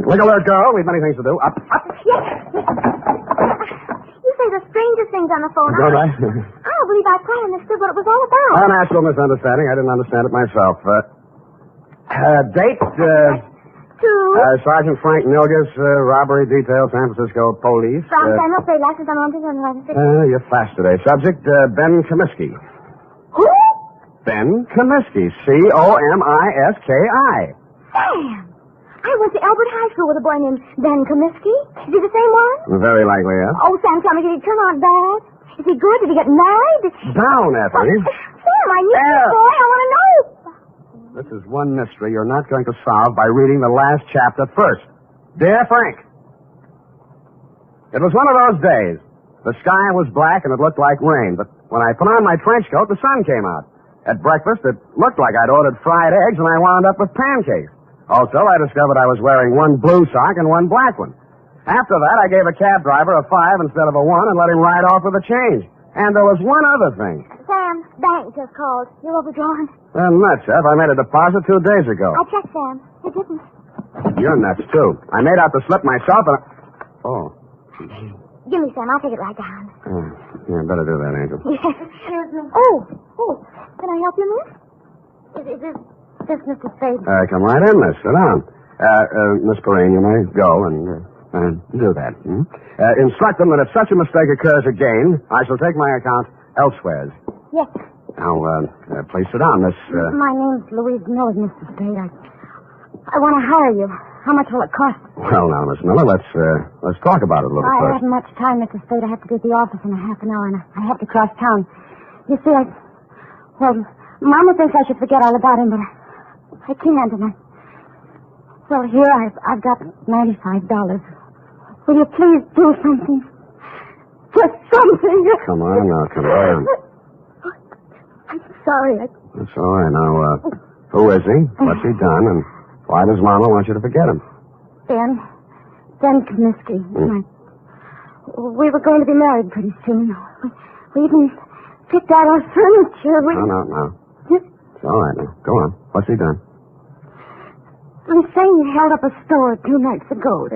[SPEAKER 2] Look alert, girl. We've many things to do. Up.
[SPEAKER 1] Yes. You say the strangest things on the phone.
[SPEAKER 2] Go right.
[SPEAKER 1] I don't believe I quite understood what it was all about.
[SPEAKER 2] An actual misunderstanding. I didn't understand it myself. Date, Sergeant Frank Nilgus, robbery detail, San Francisco police.
[SPEAKER 1] From Samuel Spade, license on 111.
[SPEAKER 2] You're fast today. Subject, Ben Comiskey.
[SPEAKER 1] Who?
[SPEAKER 2] Ben Comiskey. Comiski.
[SPEAKER 1] Sam! I went to Albert High School with a boy named Ben Comiskey. Is he the same one?
[SPEAKER 2] Very likely, yes.
[SPEAKER 1] Oh, Sam, tell me, did he turn out bad? Is he good? Did he get married?
[SPEAKER 2] Down, Effie.
[SPEAKER 1] Sam, I need this boy. I want to know.
[SPEAKER 2] This is one mystery you're not going to solve by reading the last chapter first. Dear Frank, it was one of those days. The sky was black and it looked like rain, but when I put on my trench coat, the sun came out. At breakfast, it looked like I'd ordered fried eggs, and I wound up with pancakes. Also, I discovered I was wearing one blue sock and one black one. After that, I gave a cab driver a 5 instead of a 1 and let him ride off with the change. And there was one other thing.
[SPEAKER 1] Sam, bank just called. You're overdrawn.
[SPEAKER 2] Nuts, Ev. I made a deposit 2 days ago.
[SPEAKER 1] I checked, Sam. It didn't.
[SPEAKER 2] You're nuts, too. I made out the slip myself, and... Oh.
[SPEAKER 1] Give me, Sam. I'll take it right down.
[SPEAKER 2] Yeah, better do that, Angel.
[SPEAKER 1] Yes. Oh. Can I help you, miss? Is this Mr. Spade?
[SPEAKER 2] Come right in, miss. Sit down. Miss Perrine, you may go and do that. Instruct them that if such a mistake occurs again, I shall take my account elsewhere.
[SPEAKER 1] Yes.
[SPEAKER 2] Now, please sit down, Miss...
[SPEAKER 1] My name's Louise Miller, Mr. Spade. I want to hire you. How much will it cost?
[SPEAKER 2] Well, now, Miss Miller, let's talk about it a little
[SPEAKER 1] I
[SPEAKER 2] first.
[SPEAKER 1] haven't much time, Mr. Spade. I have to be at the office in a half an hour, and I have to cross town. You see, Well, Mama thinks I should forget all about him, but I can't, and Well, here I've got $95. Will you please do something?
[SPEAKER 7] Just something.
[SPEAKER 2] Come on now, come on.
[SPEAKER 7] I'm sorry.
[SPEAKER 2] That's all right. Now, who is he? What's he done? And why does Mama want you to forget him?
[SPEAKER 7] Ben Comiskey. We were going to be married pretty soon. We even picked out our furniture.
[SPEAKER 2] No. It's all right now. Go on. What's he done?
[SPEAKER 7] I'm saying he held up a store 2 nights ago.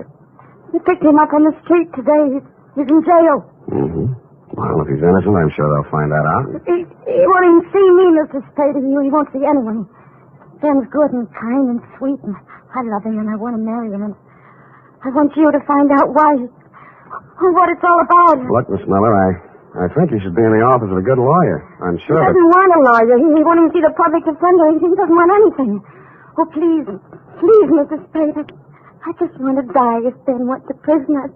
[SPEAKER 7] We picked him up on the street today. He's in jail.
[SPEAKER 2] Mm-hmm. Well, if he's innocent, I'm sure they'll find that out.
[SPEAKER 7] He won't even see me, Mr. Spade. He won't see anyone. Ben's good and kind and sweet, and I love him, and I want to marry him. And I want you to find out why, what it's all about.
[SPEAKER 2] Look, Miss Miller, I think you should be in the office of a good lawyer. I'm sure
[SPEAKER 7] He doesn't want a lawyer. He won't even see the public defender. He doesn't want anything. Oh, please, Mr. Spade. I just want to die if Ben went to prison. I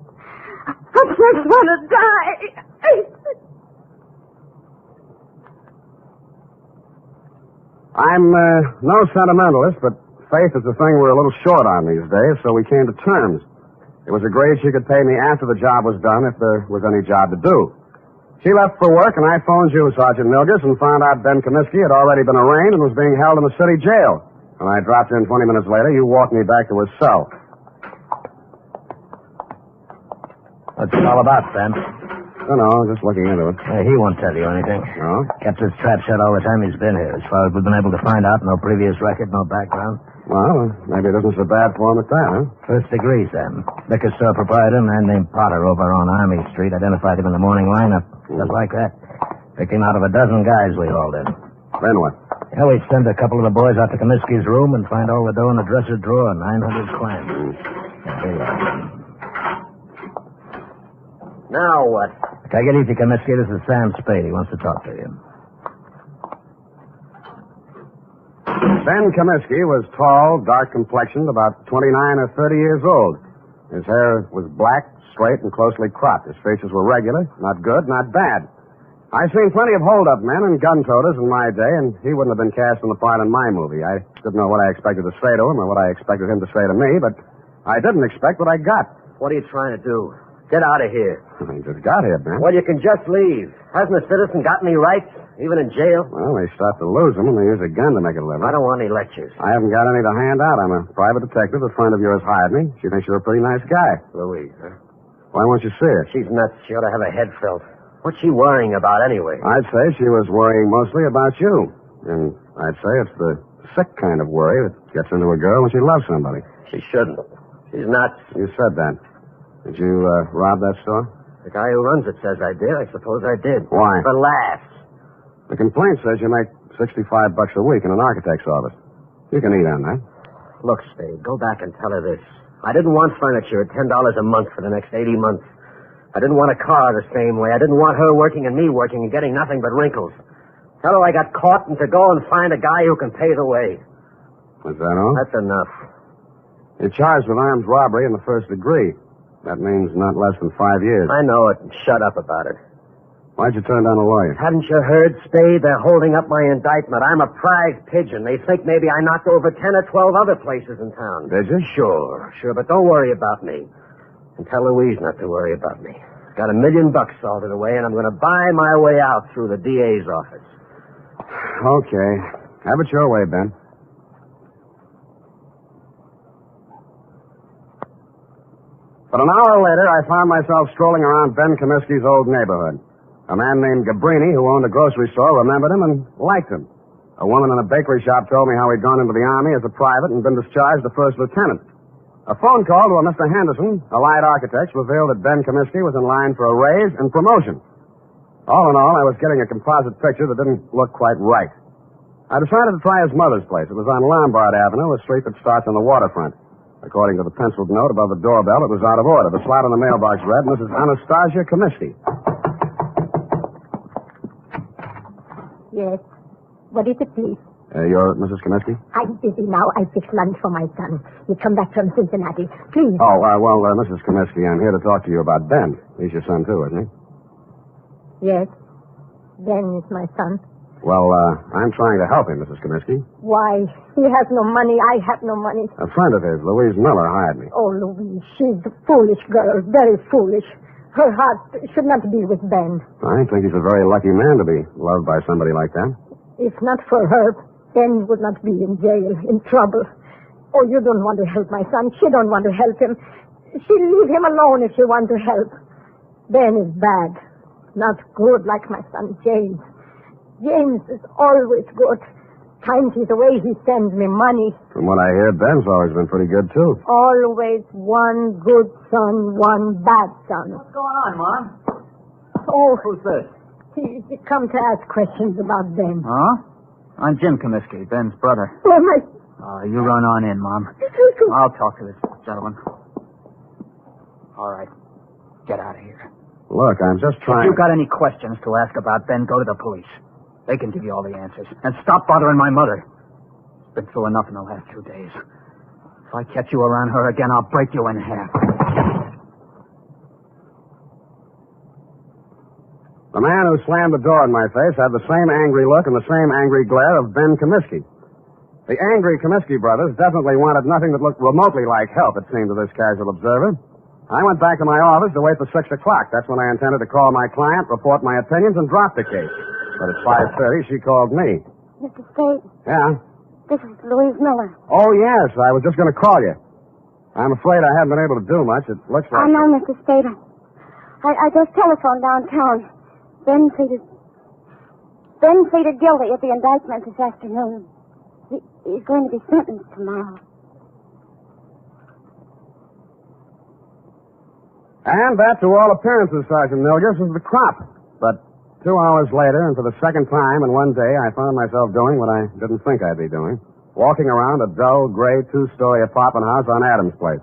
[SPEAKER 7] just want to die.
[SPEAKER 2] I'm no sentimentalist, but faith is the thing we're a little short on these days, so we came to terms. It was agreed she could pay me after the job was done if there was any job to do. She left for work, and I phoned you, Sergeant Milgus, and found out Ben Comiskey had already been arraigned and was being held in the city jail. When I dropped in 20 minutes later, you walked me back to his cell.
[SPEAKER 10] What's it all about, Sam?
[SPEAKER 2] No, just looking into it.
[SPEAKER 10] He won't tell you anything.
[SPEAKER 2] No?
[SPEAKER 10] Kept his trap shut all the time he's been here. As far as we've been able to find out, no previous record, no background.
[SPEAKER 2] Well, maybe it isn't so bad for him at that, huh?
[SPEAKER 10] First degree, Sam. Liquor store proprietor, a man named Potter over on Army Street, identified him in the morning lineup. Just like that. Picked him out of a dozen guys we hauled in.
[SPEAKER 2] Then what?
[SPEAKER 10] Yeah, we'd send a couple of the boys out to Comiskey's room and find all the dough in the dresser drawer and 900 clams.
[SPEAKER 19] Now what?
[SPEAKER 10] Take it easy, Comiskey. This is Sam Spade. He wants to talk to you.
[SPEAKER 2] Ben Comiskey was tall, dark-complexioned, about 29 or 30 years old. His hair was black, straight, and closely cropped. His features were regular, not good, not bad. I've seen plenty of hold-up men and gun-toters in my day, and he wouldn't have been cast in the part in my movie. I didn't know what I expected to say to him or what I expected him to say to me, but I didn't expect what I got.
[SPEAKER 19] What are you trying to do? Get out of here.
[SPEAKER 2] He just got here, Ben.
[SPEAKER 19] Well, you can just leave. Hasn't a citizen got any rights, even in jail?
[SPEAKER 2] Well, they start to lose them, and they use a gun to make a living.
[SPEAKER 19] I don't want any lectures.
[SPEAKER 2] I haven't got any to hand out. I'm a private detective. A friend of yours hired me. She thinks you're a pretty nice guy.
[SPEAKER 19] Louise, huh?
[SPEAKER 2] Why won't you see her?
[SPEAKER 19] She's nuts. She ought to have her head felt. What's she worrying about anyway?
[SPEAKER 2] I'd say she was worrying mostly about you. And I'd say it's the sick kind of worry that gets into a girl when she loves somebody.
[SPEAKER 19] She shouldn't. She's nuts.
[SPEAKER 2] You said that. Did you rob that store?
[SPEAKER 19] The guy who runs it says I did. I suppose I did.
[SPEAKER 2] Why?
[SPEAKER 19] For laughs.
[SPEAKER 2] The complaint says you make $65 a week in an architect's office. You can eat on that.
[SPEAKER 19] Look, Spade, go back and tell her this. I didn't want furniture at $10 a month for the next 80 months. I didn't want a car the same way. I didn't want her working and me working and getting nothing but wrinkles. Tell her I got caught and to go and find a guy who can pay the way.
[SPEAKER 2] Is that all?
[SPEAKER 19] That's enough.
[SPEAKER 2] You're charged with armed robbery in the first degree. That means not less than 5 years.
[SPEAKER 19] I know it. Shut up about it.
[SPEAKER 2] Why'd you turn down a lawyer?
[SPEAKER 19] Haven't you heard, Spade? They're holding up my indictment. I'm a prize pigeon. They think maybe I knocked over 10 or 12 other places in town.
[SPEAKER 2] Did you?
[SPEAKER 19] Sure, but don't worry about me. And tell Louise not to worry about me. Got $1 million salted away, and I'm going to buy my way out through the DA's office.
[SPEAKER 2] Okay. Have it your way, Ben. But an hour later, I found myself strolling around Ben Comiskey's old neighborhood. A man named Gabrini, who owned a grocery store, remembered him and liked him. A woman in a bakery shop told me how he'd gone into the Army as a private and been discharged a first lieutenant. A phone call to a Mr. Henderson, Allied Architects, revealed that Ben Comiskey was in line for a raise and promotion. All in all, I was getting a composite picture that didn't look quite right. I decided to try his mother's place. It was on Lombard Avenue, a street that starts on the waterfront. According to the penciled note above the doorbell, it was out of order. The slot on the mailbox read, Mrs. Anastasia Comiskey.
[SPEAKER 21] Yes. What is it, please?
[SPEAKER 2] You're Mrs. Comiskey?
[SPEAKER 21] I'm busy now. I fixed lunch for my son. He come back from Cincinnati. Please.
[SPEAKER 2] Oh, Mrs. Comiskey, I'm here to talk to you about Ben. He's your son, too, isn't he?
[SPEAKER 21] Yes. Ben is my son.
[SPEAKER 2] Well, I'm trying to help him, Mrs. Comiskey.
[SPEAKER 21] Why? He has no money. I have no money.
[SPEAKER 2] A friend of his, Louise Miller, hired me.
[SPEAKER 21] Oh, Louise, she's a foolish girl. Very foolish.
[SPEAKER 12] Her heart should not be with Ben.
[SPEAKER 2] I think he's a very lucky man to be loved by somebody like that.
[SPEAKER 12] If not for her, Ben would not be in jail, in trouble. Oh, you don't want to help my son. She don't want to help him. She'll leave him alone if she wants to help. Ben is bad. Not good like my son James. James is always good. Times he's away, he sends me money.
[SPEAKER 2] From what I hear, Ben's always been pretty good, too.
[SPEAKER 12] Always one good son, one bad son.
[SPEAKER 4] What's going on, Mom?
[SPEAKER 12] Oh.
[SPEAKER 4] Who's this?
[SPEAKER 12] He come to ask questions about Ben.
[SPEAKER 4] Huh? I'm Jim Comiskey, Ben's brother.
[SPEAKER 12] Oh, my...
[SPEAKER 4] You run on in, Mom. I'll talk to this gentleman. All right. Get out of here.
[SPEAKER 2] Look, I'm just trying...
[SPEAKER 4] If you've got any questions to ask about Ben, go to the police. They can give you all the answers. And stop bothering my mother. Been through enough in the last 2 days. If I catch you around her again, I'll break you in half.
[SPEAKER 2] The man who slammed the door in my face had the same angry look and the same angry glare of Ben Comiskey. The angry Comiskey brothers definitely wanted nothing that looked remotely like help, it seemed to this casual observer. I went back to my office to wait for 6 o'clock. That's when I intended to call my client, report my opinions, and drop the case. But at 5:30, she called me.
[SPEAKER 21] Mr. Spade,
[SPEAKER 2] Yeah?
[SPEAKER 21] this is Louise Miller.
[SPEAKER 2] Oh, yes. I was just going to call you. I'm afraid I haven't been able to do much. It looks like...
[SPEAKER 21] I know, Mr. Spade. I just telephoned downtown. Ben pleaded guilty at the indictment this afternoon. He's going to be sentenced tomorrow.
[SPEAKER 2] And that, to all appearances, Sergeant Milgers, was the crop. But 2 hours later, and for the second time in one day, I found myself doing what I didn't think I'd be doing. Walking around a dull, gray, 2-story apartment house on Adams Place.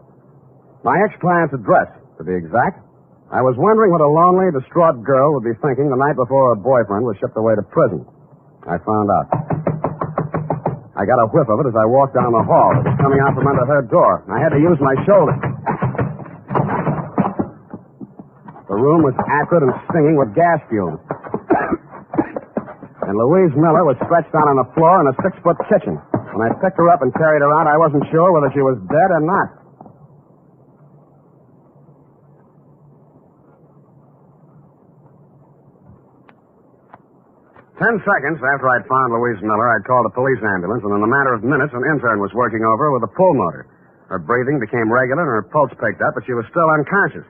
[SPEAKER 2] My ex-client's address, to be exact. I was wondering what a lonely, distraught girl would be thinking the night before her boyfriend was shipped away to prison. I found out. I got a whiff of it as I walked down the hall. It was coming out from under her door. I had to use my shoulder. The room was acrid and stinging with gas fumes. And Louise Miller was stretched out on the floor in a 6-foot kitchen. When I picked her up and carried her out, I wasn't sure whether she was dead or not. Ten seconds after I'd found Louise Miller, I'd called a police ambulance, and in a matter of minutes, an intern was working over her with a pull motor. Her breathing became regular, and her pulse picked up, but she was still unconscious.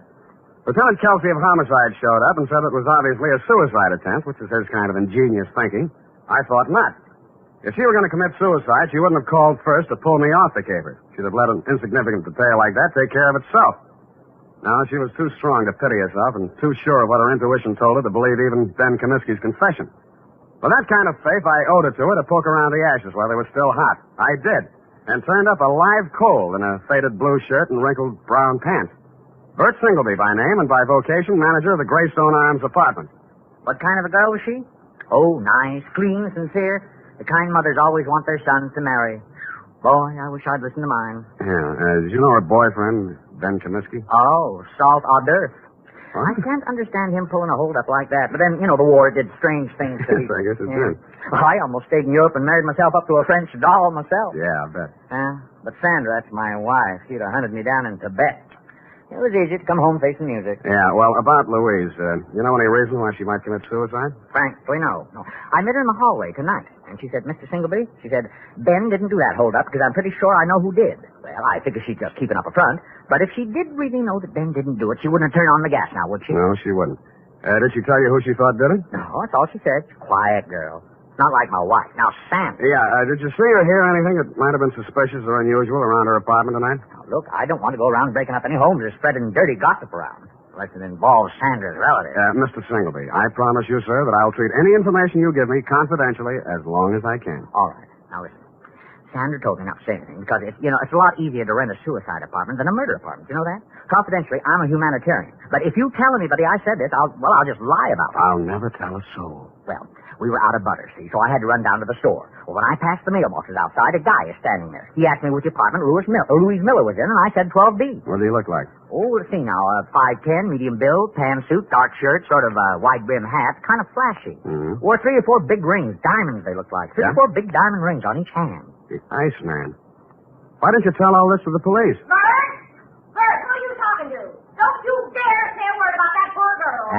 [SPEAKER 2] Lieutenant Kelsey of Homicide showed up and said it was obviously a suicide attempt, which is his kind of ingenious thinking. I thought not. If she were going to commit suicide, she wouldn't have called first to pull me off the caper. She'd have let an insignificant detail like that take care of itself. No, she was too strong to pity herself and too sure of what her intuition told her to believe even Ben Comiskey's confession. With that kind of faith, I owed it to her to poke around the ashes while they were still hot. I did, and turned up a live coal in a faded blue shirt and wrinkled brown pants. Bert Singleby by name and by vocation, manager of the Greystone Arms apartment.
[SPEAKER 15] What kind of a girl was she? Oh, nice, clean, sincere. The kind mothers always want their sons to marry. Boy, I wish I'd listened to mine.
[SPEAKER 2] Yeah, did you know her boyfriend, Ben Comiskey?
[SPEAKER 15] Oh, salt hors d'oeuvre. I can't understand him pulling a hold-up like that. But then, the war did strange things to me.
[SPEAKER 2] I guess it did.
[SPEAKER 15] Well, I almost stayed in Europe and married myself up to a French doll myself.
[SPEAKER 2] Yeah, I bet.
[SPEAKER 15] But Sandra, that's my wife. She'd have hunted me down in Tibet. It was easy to come home facing music.
[SPEAKER 2] Yeah, well, about Louise, you know any reason why she might commit suicide?
[SPEAKER 15] Frankly, no. I met her in the hallway tonight, and she said, Mr. Singleby, she said, Ben didn't do that hold-up because I'm pretty sure I know who did. Well, I figure she's just keeping up a front. But if she did really know that Ben didn't do it, she wouldn't have turned on the gas now, would she?
[SPEAKER 2] No, she wouldn't. Did she tell you who she thought did it?
[SPEAKER 15] No, that's all she said. Quiet girl. Not like my wife. Now, Sam.
[SPEAKER 2] Yeah, did you see or hear anything that might have been suspicious or unusual around her apartment tonight?
[SPEAKER 15] Now, look, I don't want to go around breaking up any homes or spreading dirty gossip around. Unless it involves Sandra's relatives.
[SPEAKER 2] Mr. Singleby, I promise you, sir, that I'll treat any information you give me confidentially as long as I can.
[SPEAKER 15] All right. Now, listen. Sandra told me not to say anything because, it's a lot easier to rent a suicide apartment than a murder apartment. You know that? Confidentially, I'm a humanitarian. But if you tell anybody I said this, I'll just lie about it.
[SPEAKER 2] I'll never tell a soul.
[SPEAKER 15] Well, we were out of butter, see, so I had to run down to the store. Well, when I passed the mailboxes outside, a guy is standing there. He asked me which apartment Louise Miller was in, and I said 12B.
[SPEAKER 2] What do he look like?
[SPEAKER 15] Oh, let's see now. 5'10", medium build, pantsuit, dark shirt, sort of a wide-brim hat, kind of flashy.
[SPEAKER 2] Mm-hmm.
[SPEAKER 15] Wore 3 or 4 big rings, diamonds they look like. 3 or 4 big diamond rings on each hand.
[SPEAKER 2] The Iceman. Why didn't you tell all this to the police?
[SPEAKER 21] Bert, who are you talking to? Don't you dare say a word about that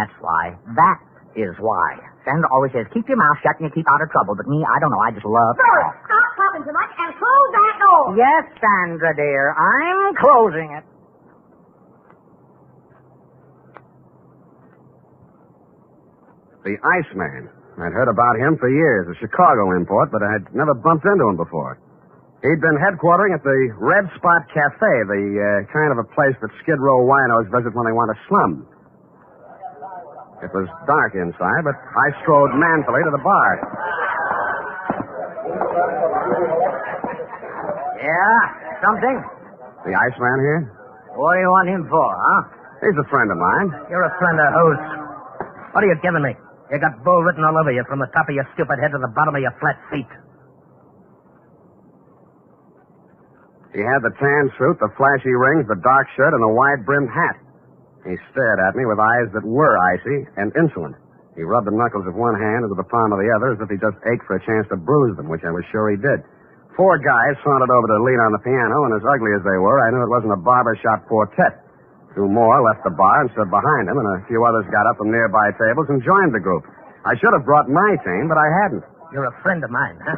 [SPEAKER 15] That's why. That is why. Sandra always says, keep your mouth shut and you keep out of trouble. But me, I don't know. I just love...
[SPEAKER 21] Doris, stop talking so much and close that door.
[SPEAKER 15] Yes, Sandra, dear. I'm closing it.
[SPEAKER 2] The Iceman. I'd heard about him for years, a Chicago import, but I'd never bumped into him before. He'd been headquartering at the Red Spot Cafe, the kind of a place that Skid Row winos visit when they want to slum. It was dark inside, but I strode manfully to the bar.
[SPEAKER 15] Yeah? Something?
[SPEAKER 2] The Iceman here?
[SPEAKER 15] What do you want him for, huh?
[SPEAKER 2] He's a friend of mine.
[SPEAKER 15] You're a friend of whose? What are you giving me? You got bull written all over you from the top of your stupid head to the bottom of your flat feet.
[SPEAKER 2] He had the tan suit, the flashy rings, the dark shirt, and the wide-brimmed hat. He stared at me with eyes that were icy and insolent. He rubbed the knuckles of one hand into the palm of the other as if he just ached for a chance to bruise them, which I was sure he did. 4 guys sauntered over to lean on the piano, and as ugly as they were, I knew it wasn't a barbershop quartet. 2 more left the bar and stood behind him, and a few others got up from nearby tables and joined the group. I should have brought my team, but I hadn't.
[SPEAKER 15] You're a friend of mine, huh?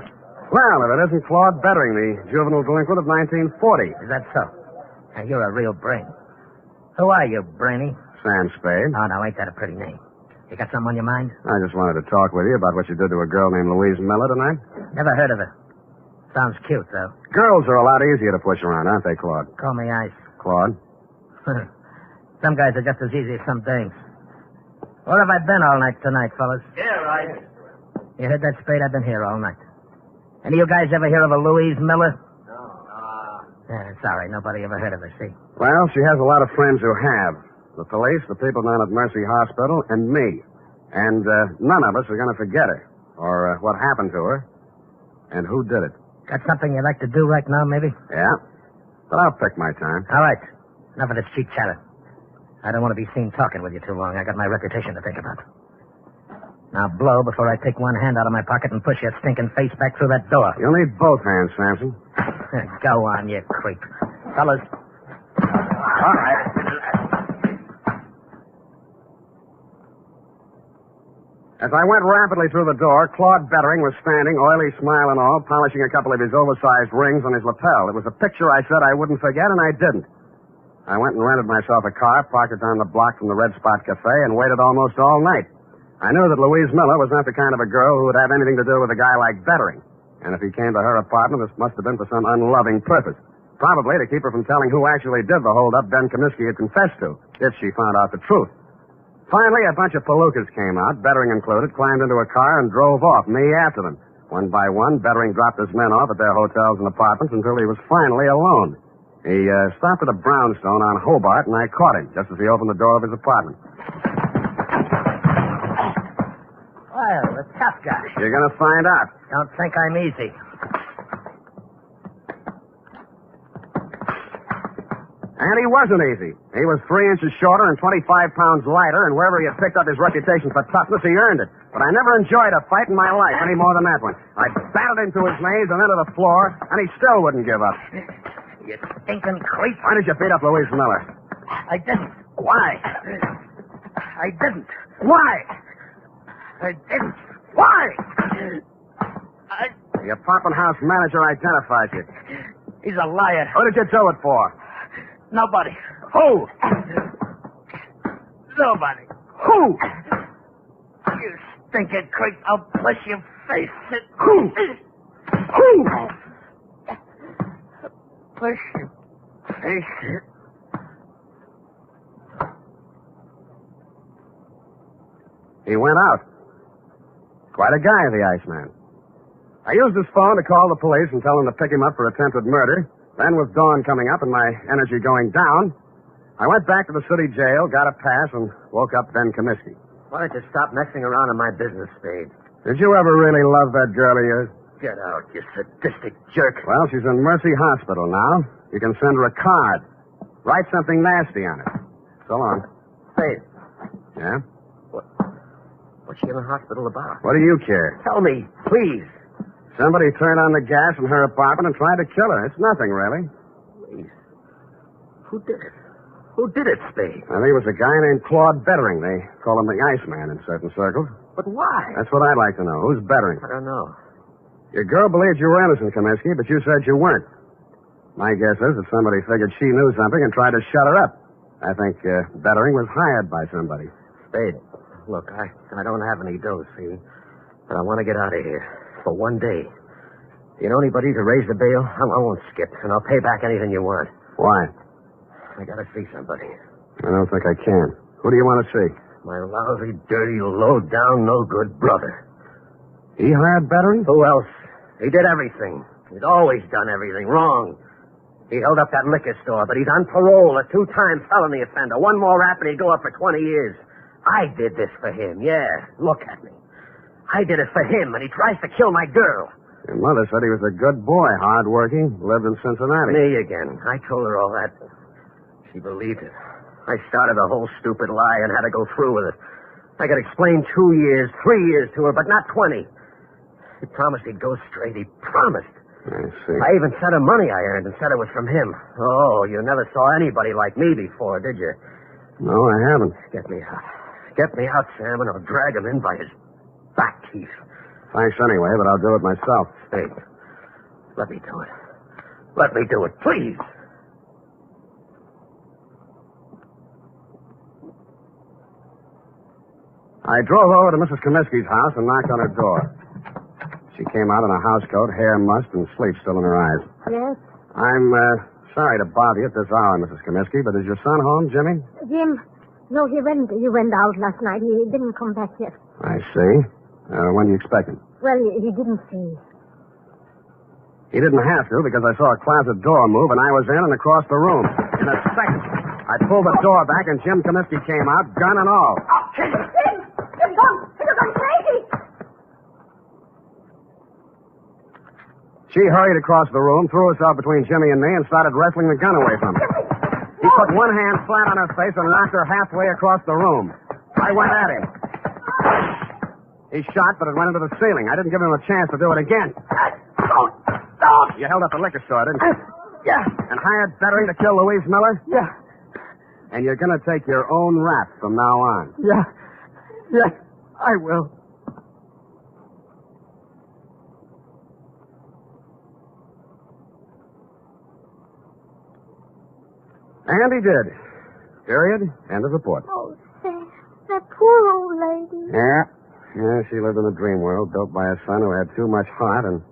[SPEAKER 2] Well, if it isn't Claude Bettering, the juvenile delinquent of 1940.
[SPEAKER 15] Is that so? Now, you're a real brain. Who are you, Brainy?
[SPEAKER 2] Sam Spade.
[SPEAKER 15] Oh, no, ain't that a pretty name? You got something on your mind?
[SPEAKER 2] I just wanted to talk with you about what you did to a girl named Louise Miller tonight.
[SPEAKER 15] Never heard of her. Sounds cute, though.
[SPEAKER 2] Girls are a lot easier to push around, aren't they, Claude?
[SPEAKER 15] Call me Ice.
[SPEAKER 2] Claude?
[SPEAKER 15] Some guys are just as easy as some dames. Where have I been all night tonight, fellas?
[SPEAKER 6] Here, Ice.
[SPEAKER 15] You heard that, Spade? I've been here all night. Any of you guys ever hear of a Louise Miller?
[SPEAKER 6] No.
[SPEAKER 15] Yeah, sorry, nobody ever heard of her, see?
[SPEAKER 2] Well, she has a lot of friends who have. The police, the people down at Mercy Hospital, and me. And none of us are going to forget her. Or what happened to her. And who did it.
[SPEAKER 15] Got something you'd like to do right now, maybe?
[SPEAKER 2] Yeah. But I'll pick my time.
[SPEAKER 15] All right. Enough of this cheap chatter. I don't want to be seen talking with you too long. I got my reputation to think about. Now blow before I take one hand out of my pocket and push your stinking face back through that door.
[SPEAKER 2] You'll need both hands, Samson.
[SPEAKER 15] Go on, you creep. Fellas.
[SPEAKER 2] All right. As I went rapidly through the door, Claude Bettering was standing, oily smile and all, polishing a couple of his oversized rings on his lapel. It was a picture I said I wouldn't forget, and I didn't. I went and rented myself a car, parked it down the block from the Red Spot Cafe, and waited almost all night. I knew that Louise Miller was not the kind of a girl who would have anything to do with a guy like Bettering. And if he came to her apartment, this must have been for some unloving purpose. Probably to keep her from telling who actually did the holdup Ben Comiskey had confessed to, if she found out the truth. Finally, a bunch of palookas came out, Bettering included, climbed into a car and drove off, me after them. One by one, Bettering dropped his men off at their hotels and apartments until he was finally alone. He stopped at a brownstone on Hobart, and I caught him just as he opened the door of his apartment.
[SPEAKER 15] Well, the tough guy.
[SPEAKER 2] You're going to find out.
[SPEAKER 15] Don't think I'm easy.
[SPEAKER 2] And he wasn't easy. He was 3 inches shorter and 25 pounds lighter, and wherever he had picked up his reputation for toughness, he earned it. But I never enjoyed a fight in my life any more than that one. I battled him to his knees and then to the floor, and he still wouldn't give up.
[SPEAKER 15] You stinking creep.
[SPEAKER 2] Why did you beat up Louise Miller?
[SPEAKER 15] I didn't.
[SPEAKER 2] Why?
[SPEAKER 15] I didn't.
[SPEAKER 2] Why?
[SPEAKER 15] I didn't.
[SPEAKER 2] Why? The apartment house manager identified you.
[SPEAKER 15] He's a liar.
[SPEAKER 2] Who did you do it for?
[SPEAKER 15] Nobody.
[SPEAKER 2] Who?
[SPEAKER 15] Nobody.
[SPEAKER 2] Who?
[SPEAKER 15] You stinking creep. I'll push your face.
[SPEAKER 2] Who? Who?
[SPEAKER 15] Push your face.
[SPEAKER 2] He went out. Quite a guy, the Iceman. I used his phone to call the police and tell them to pick him up for attempted murder. Then, with dawn coming up and my energy going down, I went back to the city jail, got a pass, and woke up Ben Comiskey.
[SPEAKER 19] Why don't you stop messing around in my business, Spade?
[SPEAKER 2] Did you ever really love that girl of yours?
[SPEAKER 19] Get out, you sadistic jerk.
[SPEAKER 2] Well, she's in Mercy Hospital now. You can send her a card. Write something nasty on it. So long.
[SPEAKER 19] Spade.
[SPEAKER 2] Yeah?
[SPEAKER 19] What's she in the hospital about?
[SPEAKER 2] What do you care?
[SPEAKER 19] Tell me, please.
[SPEAKER 2] Somebody turned on the gas in her apartment and tried to kill her. It's nothing, really.
[SPEAKER 19] Please. Who did it?
[SPEAKER 14] Who did it, Spade?
[SPEAKER 2] I think it was a guy named Claude Bettering. They call him the Iceman in certain circles.
[SPEAKER 14] But why?
[SPEAKER 2] That's what I'd like to know. Who's Bettering?
[SPEAKER 14] I don't know.
[SPEAKER 2] Your girl believed you were innocent, Comiskey, but you said you weren't. My guess is that somebody figured she knew something and tried to shut her up. I think Bettering was hired by somebody.
[SPEAKER 14] Spade, look, I don't have any dough, see? But I want to get out of here. For one day. You know anybody to raise the bail? I won't skip, and I'll pay back anything you want.
[SPEAKER 2] Why?
[SPEAKER 14] I gotta see somebody.
[SPEAKER 2] I don't think I can. Who do you want to see?
[SPEAKER 14] My lousy, dirty, low-down, no-good brother.
[SPEAKER 2] He hired Bettering?
[SPEAKER 14] Who else? He did everything. He's always done everything wrong. He held up that liquor store, but he's on parole, a 2-time felony offender. One more rap and he'd go up for 20 years. I did this for him, yeah. Look at me. I did it for him, and he tries to kill my girl.
[SPEAKER 2] Your mother said he was a good boy, hard-working, lived in Cincinnati.
[SPEAKER 14] Me again. I told her all that. She believed it. I started a whole stupid lie and had to go through with it. I could explain 2 years, 3 years to her, but not 20. He promised he'd go straight. He promised.
[SPEAKER 2] I see.
[SPEAKER 14] I even sent her money I earned and said it was from him. Oh, you never saw anybody like me before, did you?
[SPEAKER 2] No, I haven't.
[SPEAKER 14] Get me out. Get me out, Sam, and I'll drag him in by his back teeth.
[SPEAKER 2] Thanks anyway, but I'll do it myself.
[SPEAKER 14] Hey, let me do it. Let me do it, please.
[SPEAKER 2] I drove over to Mrs. Comiskey's house and knocked on her door. She came out in a housecoat, hair mussed, and sleep still in her eyes.
[SPEAKER 12] Yes?
[SPEAKER 2] I'm sorry to bother you at this hour, Mrs. Comiskey, but is your son home, Jimmy?
[SPEAKER 12] Jim, no, he went out last night. He didn't come back yet.
[SPEAKER 2] I see. When do you expect him?
[SPEAKER 12] Well, he didn't say.
[SPEAKER 2] He didn't have to, because I saw a closet door move, and I was in and across the room. In a second, I pulled the door back, and Jim Comiskey came out, gun and all.
[SPEAKER 12] Jim, you've gone crazy.
[SPEAKER 2] She hurried across the room, threw herself between Jimmy and me, and started wrestling the gun away from me. He put one hand flat on her face and knocked her halfway across the room. I went at him. He shot, but it went into the ceiling. I didn't give him a chance to do it again. Don't! You held up the liquor store, didn't you?
[SPEAKER 14] Yeah.
[SPEAKER 2] And hired Bettering to kill Louise Miller?
[SPEAKER 14] Yeah.
[SPEAKER 2] And you're going to take your own rap from now on?
[SPEAKER 14] Yeah. Yes, I will.
[SPEAKER 2] And he did. Period. End of report.
[SPEAKER 12] Oh, Sam, that poor old lady.
[SPEAKER 2] Yeah, she lived in a dream world built by a son who had too much heart and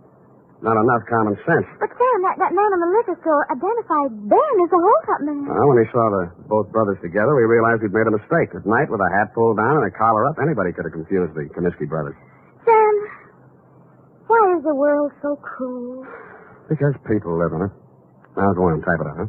[SPEAKER 2] not enough common sense.
[SPEAKER 12] But, Sam, that man in the liquor store identified Ben as the hold-up man.
[SPEAKER 2] Well, when he saw both brothers together, we realized he'd made a mistake. At night, with a hat pulled down and a collar up, anybody could have confused the Comiskey brothers.
[SPEAKER 12] Sam, why is the world so cruel?
[SPEAKER 2] Because people live in it. Now, go on, type it out, huh?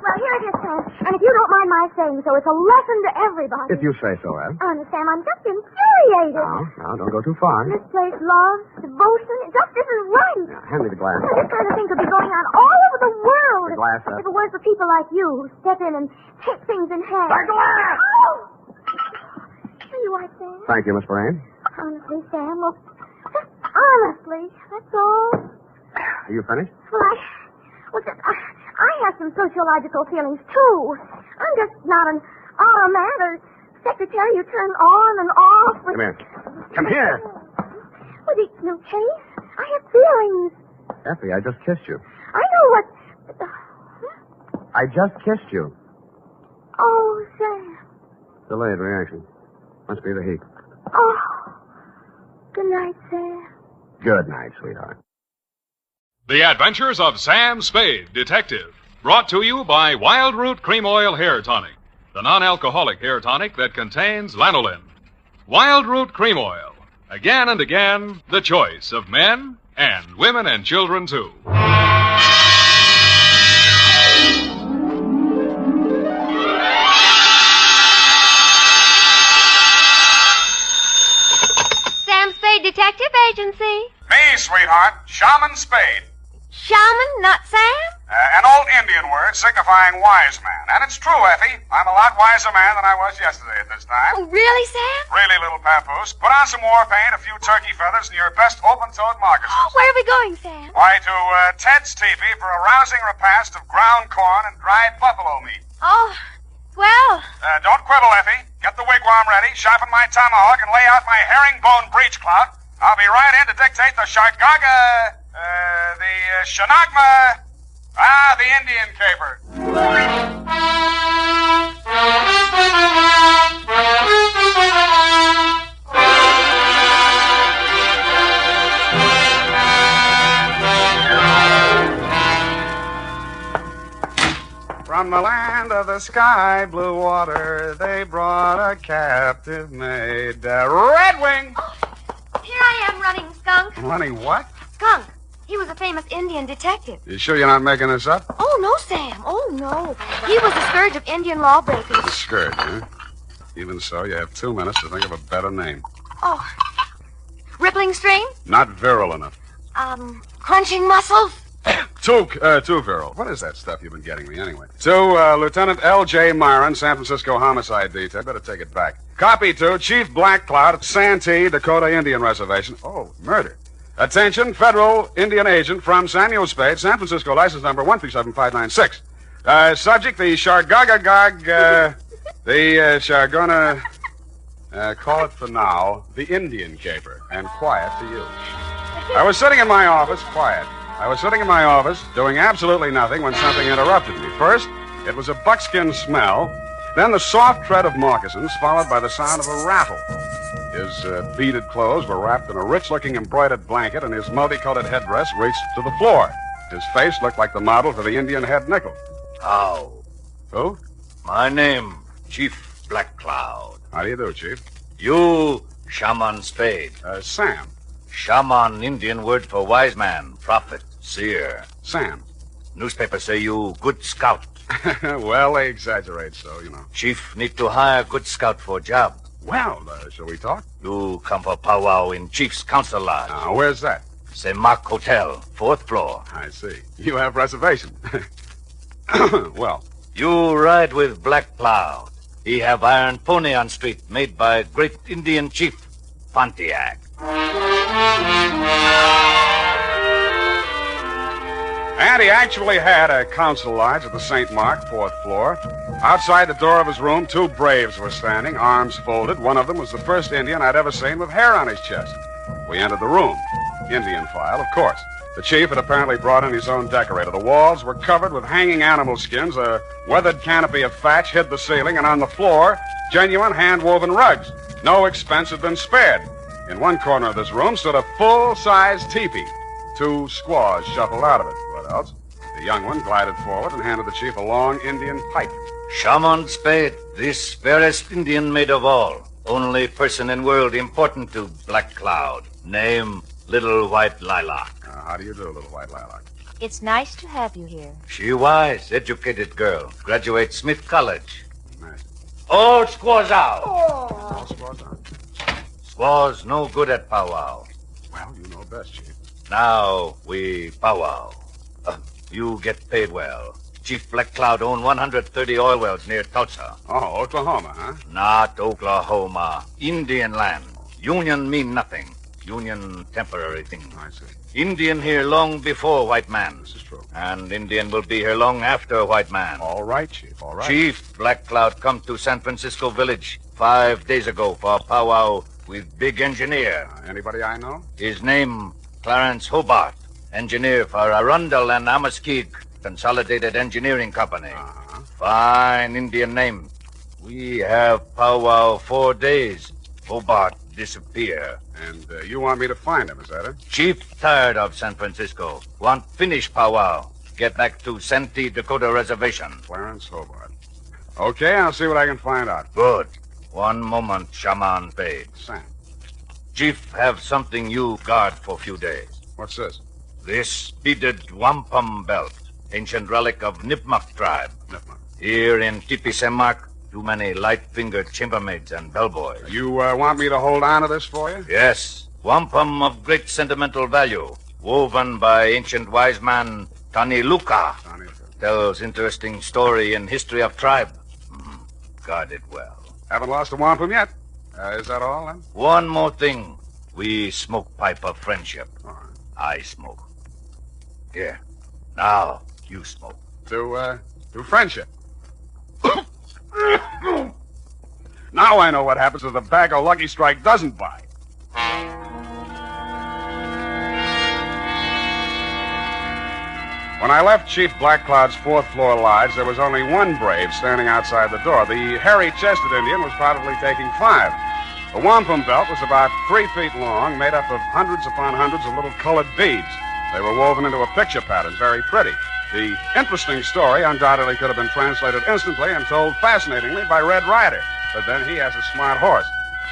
[SPEAKER 12] Well, here it is, Sam. And if you don't mind my saying so, it's a lesson to everybody.
[SPEAKER 2] If you say so, Ed.
[SPEAKER 12] Honest, Sam, I'm just infuriated.
[SPEAKER 2] Now, don't go too far.
[SPEAKER 12] Misplaced love, devotion, it just isn't right.
[SPEAKER 2] Now, hand me the glass.
[SPEAKER 12] This kind of thing could be going on all over the world.
[SPEAKER 2] The glass,
[SPEAKER 12] If it weren't for people like you who step in and take things in hand.
[SPEAKER 2] The glass!
[SPEAKER 12] Oh! Here you are, Sam.
[SPEAKER 2] Thank you, Miss Brain.
[SPEAKER 12] Honestly, Sam, look. Just honestly, that's all.
[SPEAKER 2] Are you finished?
[SPEAKER 12] Well, I have some sociological feelings, too. I'm just not an automat or secretary you turn on and off.
[SPEAKER 2] Come here. Come here.
[SPEAKER 12] Well, no case. I have feelings.
[SPEAKER 2] Effie, I just kissed you.
[SPEAKER 12] I know what...
[SPEAKER 2] I just kissed you.
[SPEAKER 12] Oh, Sam.
[SPEAKER 2] Delayed reaction. Must be the heat.
[SPEAKER 12] Oh. Good night, Sam.
[SPEAKER 2] Good night, sweetheart.
[SPEAKER 3] The Adventures of Sam Spade, Detective. Brought to you by Wild Root Cream Oil Hair Tonic, the non-alcoholic hair tonic that contains lanolin. Wild Root Cream Oil. Again and again, the choice of men and women and children, too.
[SPEAKER 1] Sam Spade Detective Agency.
[SPEAKER 18] Me, sweetheart. Shaman Spade.
[SPEAKER 1] Shaman, not Sam?
[SPEAKER 2] An old Indian word signifying wise man. And it's true, Effie. I'm a lot wiser man than I was yesterday at this time.
[SPEAKER 1] Oh, really, Sam?
[SPEAKER 2] Really, little papoose. Put on some war paint, a few turkey feathers, and your best open-toed moccasins.
[SPEAKER 1] Where are we going, Sam?
[SPEAKER 2] Why, to Ted's teepee for a rousing repast of ground corn and dried buffalo meat.
[SPEAKER 1] Oh, well.
[SPEAKER 2] Don't quibble, Effie. Get the wigwam ready, sharpen my tomahawk, and lay out my herringbone breech clout. I'll be right in to dictate the Shargaga, the Shanagma, the Indian caper. From the land of the sky blue water, they brought a captive maid, Red Wing.
[SPEAKER 1] Here I am running, Skunk.
[SPEAKER 2] Running what?
[SPEAKER 1] Skunk. He was a famous Indian detective.
[SPEAKER 2] You sure you're not making this up?
[SPEAKER 1] Oh, no, Sam. Oh, no. He was the scourge of Indian lawbreakers.
[SPEAKER 2] The scourge, huh? Even so, you have 2 minutes to think of a better name.
[SPEAKER 1] Oh. Rippling stream?
[SPEAKER 2] Not virile enough.
[SPEAKER 1] Crunching muscles?
[SPEAKER 2] Too virile. What is that stuff you've been getting me anyway? To Lieutenant L.J. Myron, San Francisco Homicide Detail. Better take it back. Copy to Chief Blackcloud at Santee, Dakota Indian Reservation. Oh, murder. Attention, federal Indian agent from Samuel Spade, San Francisco, license number 137596. Subject, the Shargagagag, the Shargona, call it for now, the Indian caper, and quiet to you. I was sitting in my office, doing absolutely nothing when something interrupted me. First, it was a buckskin smell, then the soft tread of moccasins, followed by the sound of a rattle. His beaded clothes were wrapped in a rich-looking embroidered blanket, and his multicolored headdress reached to the floor. His face looked like the model for the Indian head nickel.
[SPEAKER 8] How?
[SPEAKER 2] Who?
[SPEAKER 8] My name, Chief Blackcloud.
[SPEAKER 2] How do you do, Chief?
[SPEAKER 8] You, Shaman Spade.
[SPEAKER 2] Sam.
[SPEAKER 8] Shaman, Indian word for wise man, prophet, seer.
[SPEAKER 2] Sam.
[SPEAKER 8] Newspapers say you good scout.
[SPEAKER 2] Well, they exaggerate so, you know.
[SPEAKER 8] Chief need to hire good scout for job.
[SPEAKER 2] Well, shall we talk?
[SPEAKER 8] You come for powwow in Chief's Council Lodge.
[SPEAKER 2] Where's that?
[SPEAKER 8] St. Mark Hotel, 4th floor.
[SPEAKER 2] I see. You have reservation. Well.
[SPEAKER 8] You ride with Black Cloud. He have iron pony on street made by great Indian chief, Pontiac.
[SPEAKER 2] And he actually had a council lodge at the St. Mark, 4th floor. Outside the door of his room, 2 braves were standing, arms folded. One of them was the first Indian I'd ever seen with hair on his chest. We entered the room. Indian file, of course. The chief had apparently brought in his own decorator. The walls were covered with hanging animal skins. A weathered canopy of thatch hid the ceiling, and on the floor, genuine hand-woven rugs. No expense had been spared. In one corner of this room stood a full-size teepee. 2 squaws shuffled out of it. What else? The young one glided forward and handed the chief a long Indian pipe.
[SPEAKER 8] Shaman Spade, this fairest Indian maid of all. Only person in world important to Black Cloud. Name, Little White Lilac.
[SPEAKER 2] How do you do, Little White Lilac?
[SPEAKER 18] It's nice to have you here.
[SPEAKER 8] She wise, educated girl. Graduate Smith College. Nice. All squaws out.
[SPEAKER 2] All squaws out.
[SPEAKER 8] Squaws no good at powwow.
[SPEAKER 2] Well, you know best, Chief.
[SPEAKER 8] Now we powwow. You get paid well. Chief Black Cloud own 130 oil wells near Tulsa.
[SPEAKER 2] Oh, Oklahoma, huh?
[SPEAKER 8] Not Oklahoma. Indian land. Union mean nothing. Union temporary thing.
[SPEAKER 2] I see.
[SPEAKER 8] Indian here long before white man.
[SPEAKER 2] This is true.
[SPEAKER 8] And Indian will be here long after white man.
[SPEAKER 2] All right, Chief, all right.
[SPEAKER 8] Chief Black Cloud come to San Francisco Village 5 days ago for a powwow with big engineer.
[SPEAKER 2] Anybody I know?
[SPEAKER 8] His name, Clarence Hobart. Engineer for Arundel and Amaskig Consolidated Engineering Company. Fine Indian name. We have powwow 4 days. Hobart disappear.
[SPEAKER 2] And you want me to find him, is that it?
[SPEAKER 8] Chief tired of San Francisco. Want finish powwow. Get back to Santee, Dakota Reservation.
[SPEAKER 2] Clarence Hobart. Okay, I'll see what I can find out.
[SPEAKER 8] Good. One moment, Shaman Spade.
[SPEAKER 2] Sam.
[SPEAKER 8] Chief have something you guard for few days.
[SPEAKER 2] What's this?
[SPEAKER 8] This beaded wampum belt. Ancient relic of Nipmuc tribe.
[SPEAKER 2] Nipmuc.
[SPEAKER 8] Here in Tipi Semark, too many light-fingered chambermaids and bellboys.
[SPEAKER 2] You want me to hold on to this for you?
[SPEAKER 8] Yes. Wampum of great sentimental value. Woven by ancient wise man Tani Luka. Tells interesting story in history of tribe. Guard it well.
[SPEAKER 2] Haven't lost a wampum yet. Is that all, then?
[SPEAKER 8] One more thing. We smoke pipe of friendship. I smoke. Here. Now, you smoke.
[SPEAKER 2] To friendship. Now I know what happens if the bag of Lucky Strike doesn't buy. When I left Chief Blackcloud's fourth-floor lodge, there was only one brave standing outside the door. The hairy-chested Indian was probably taking 5. The wampum belt was about 3 feet long, made up of hundreds upon hundreds of little colored beads. They were woven into a picture pattern, very pretty. The interesting story undoubtedly could have been translated instantly and told fascinatingly by Red Ryder, but then he has a smart horse.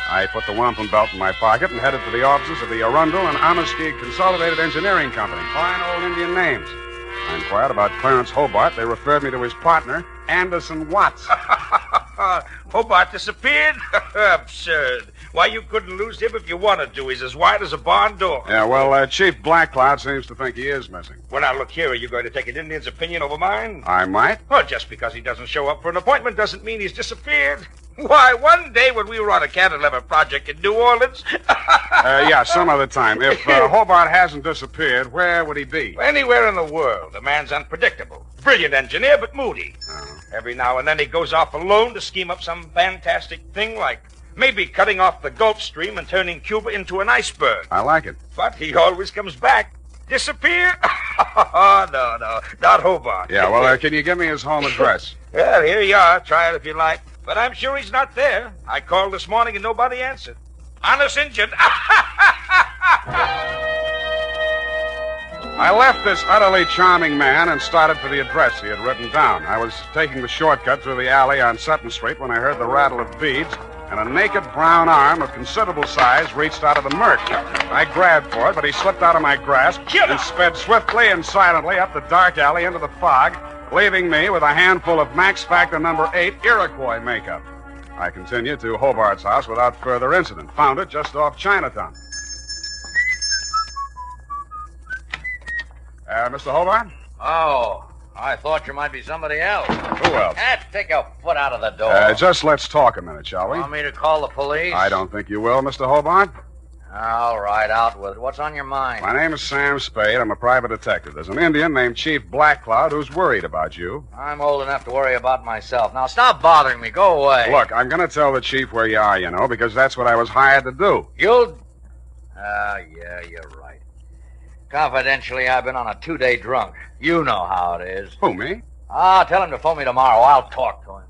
[SPEAKER 2] I put the wampum belt in my pocket and headed for the offices of the Arundel and Amaskig Consolidated Engineering Company. Fine old Indian names. I inquired about Clarence Hobart. They referred me to his partner, Anderson Watts.
[SPEAKER 13] Hobart disappeared? Absurd. Why, you couldn't lose him if you wanted to. He's as wide as a barn door.
[SPEAKER 2] Yeah, well, Chief Blackcloud seems to think he is missing.
[SPEAKER 13] Well, now, look here. Are you going to take an Indian's opinion over mine?
[SPEAKER 2] I might.
[SPEAKER 13] Well, just because he doesn't show up for an appointment doesn't mean he's disappeared. Why, one day when we were on a cantilever project in New Orleans...
[SPEAKER 2] Yeah, some other time. If Hobart hasn't disappeared, where would he be?
[SPEAKER 13] Anywhere in the world. The man's unpredictable. Brilliant engineer, but moody. Every now and then he goes off alone to scheme up some fantastic thing like maybe cutting off the Gulf Stream and turning Cuba into an iceberg.
[SPEAKER 2] I like it.
[SPEAKER 13] But he always comes back. Disappear? No, not Hobart.
[SPEAKER 2] Yeah, well, can you give me his home address?
[SPEAKER 13] Well, here you are. Try it if you like. But I'm sure he's not there. I called this morning and nobody answered. Honest Injun.
[SPEAKER 2] I left this utterly charming man and started for the address he had written down. I was taking the shortcut through the alley on Sutton Street when I heard the rattle of beads, and a naked brown arm of considerable size reached out of the murk. I grabbed for it, but he slipped out of my grasp and sped swiftly and silently up the dark alley into the fog, leaving me with a handful of Max Factor number 8 Iroquois makeup. I continued to Hobart's house without further incident. Found it just off Chinatown. Mr. Hobart?
[SPEAKER 8] Oh, I thought you might be somebody else.
[SPEAKER 2] Who else?
[SPEAKER 8] Take your foot out of the door.
[SPEAKER 2] Just let's talk a minute, shall we?
[SPEAKER 8] Want me to call the police?
[SPEAKER 2] I don't think you will, Mr. Hobart.
[SPEAKER 8] All right, out with it. What's on your mind?
[SPEAKER 2] My name is Sam Spade. I'm a private detective. There's an Indian named Chief Blackcloud who's worried about you.
[SPEAKER 8] I'm old enough to worry about myself. Now, stop bothering me. Go away.
[SPEAKER 2] Look, I'm going to tell the chief where you are, you know, because that's what I was hired to do.
[SPEAKER 8] You'll... yeah, you're right. Confidentially, I've been on a 2-day drunk. You know how it is.
[SPEAKER 2] Who, me?
[SPEAKER 8] Tell him to phone me tomorrow. I'll talk to him.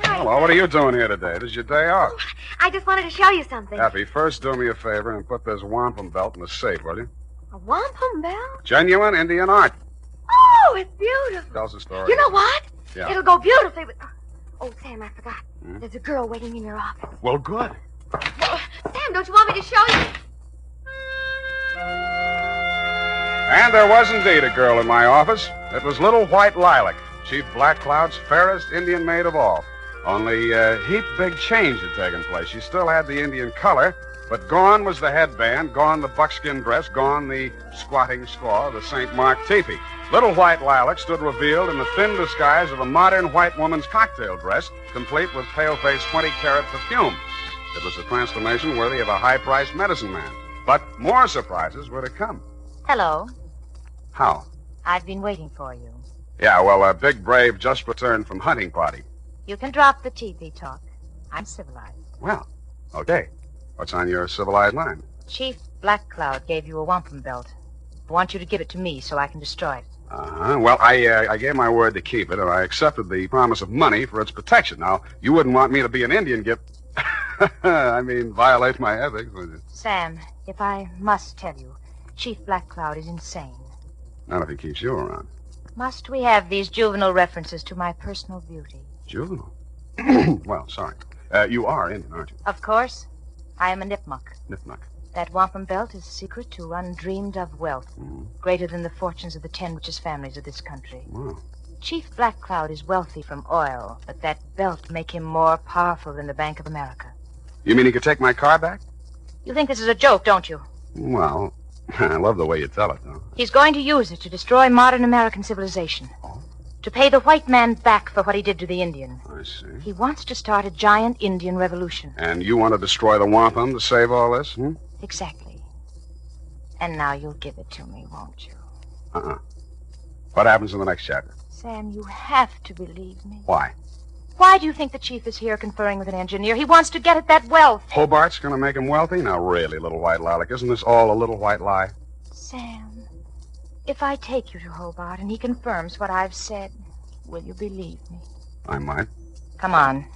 [SPEAKER 2] Hello, what are you doing here today? This is your day off.
[SPEAKER 1] I just wanted to show you something.
[SPEAKER 2] Happy, first do me a favor and put this wampum belt in the safe, will you?
[SPEAKER 1] A wampum belt?
[SPEAKER 2] Genuine Indian art.
[SPEAKER 1] Oh, it's beautiful.
[SPEAKER 2] Tells the story.
[SPEAKER 1] You know what?
[SPEAKER 2] Yeah.
[SPEAKER 1] It'll go beautifully with... Oh, Sam, I forgot. There's a girl waiting in your office.
[SPEAKER 2] Well, good.
[SPEAKER 1] Sam, don't you want me to show you?
[SPEAKER 2] And there was indeed a girl in my office. It was Little White Lilac, Chief Blackcloud's fairest Indian maid of all. Only a heap big change had taken place. She still had the Indian color, but gone was the headband, gone the buckskin dress, gone the squatting squaw, the St. Mark teepee. Little White Lilac stood revealed in the thin disguise of a modern white woman's cocktail dress, complete with pale-faced 20-carat perfume. It was a transformation worthy of a high-priced medicine man. But more surprises were to come.
[SPEAKER 18] Hello.
[SPEAKER 2] How?
[SPEAKER 18] I've been waiting for you.
[SPEAKER 2] Yeah, well, a big brave just returned from hunting party.
[SPEAKER 18] You can drop the teepee talk. I'm civilized.
[SPEAKER 2] Well, okay. What's on your civilized mind?
[SPEAKER 18] Chief Blackcloud gave you a wampum belt. I want you to give it to me so I can destroy it.
[SPEAKER 2] Well, I gave my word to keep it, and I accepted the promise of money for its protection. Now, you wouldn't want me to be an Indian violate my ethics, would you?
[SPEAKER 18] Sam, if I must tell you, Chief Blackcloud is insane.
[SPEAKER 2] Not if he keeps you around.
[SPEAKER 18] Must we have these juvenile references to my personal beauty?
[SPEAKER 2] Juvenile? Well, sorry. You are Indian, aren't you?
[SPEAKER 18] Of course. I am a Nipmuc.
[SPEAKER 2] Nipmuc.
[SPEAKER 18] That wampum belt is a secret to undreamed of wealth, greater than the fortunes of the 10 richest families of this country.
[SPEAKER 2] Wow.
[SPEAKER 18] Chief Black Cloud is wealthy from oil, but that belt make him more powerful than the Bank of America.
[SPEAKER 2] You mean he could take my car back?
[SPEAKER 18] You think this is a joke, don't you?
[SPEAKER 2] Well, I love the way you tell it, though.
[SPEAKER 18] He's going to use it to destroy modern American civilization. To pay the white man back for what he did to the Indian.
[SPEAKER 2] I see.
[SPEAKER 18] He wants to start a giant Indian revolution.
[SPEAKER 2] And you want to destroy the wampum to save all this, hmm?
[SPEAKER 18] Exactly. And now you'll give it to me, won't you?
[SPEAKER 2] Uh-uh. What happens in the next chapter?
[SPEAKER 18] Sam, you have to believe me.
[SPEAKER 2] Why?
[SPEAKER 18] Why do you think the chief is here conferring with an engineer? He wants to get at that wealth.
[SPEAKER 2] Hobart's going to make him wealthy? Now, really, little white lilac, isn't this all a little white lie?
[SPEAKER 18] Sam, if I take you to Hobart and he confirms what I've said, will you believe me?
[SPEAKER 2] I might.
[SPEAKER 18] Come on.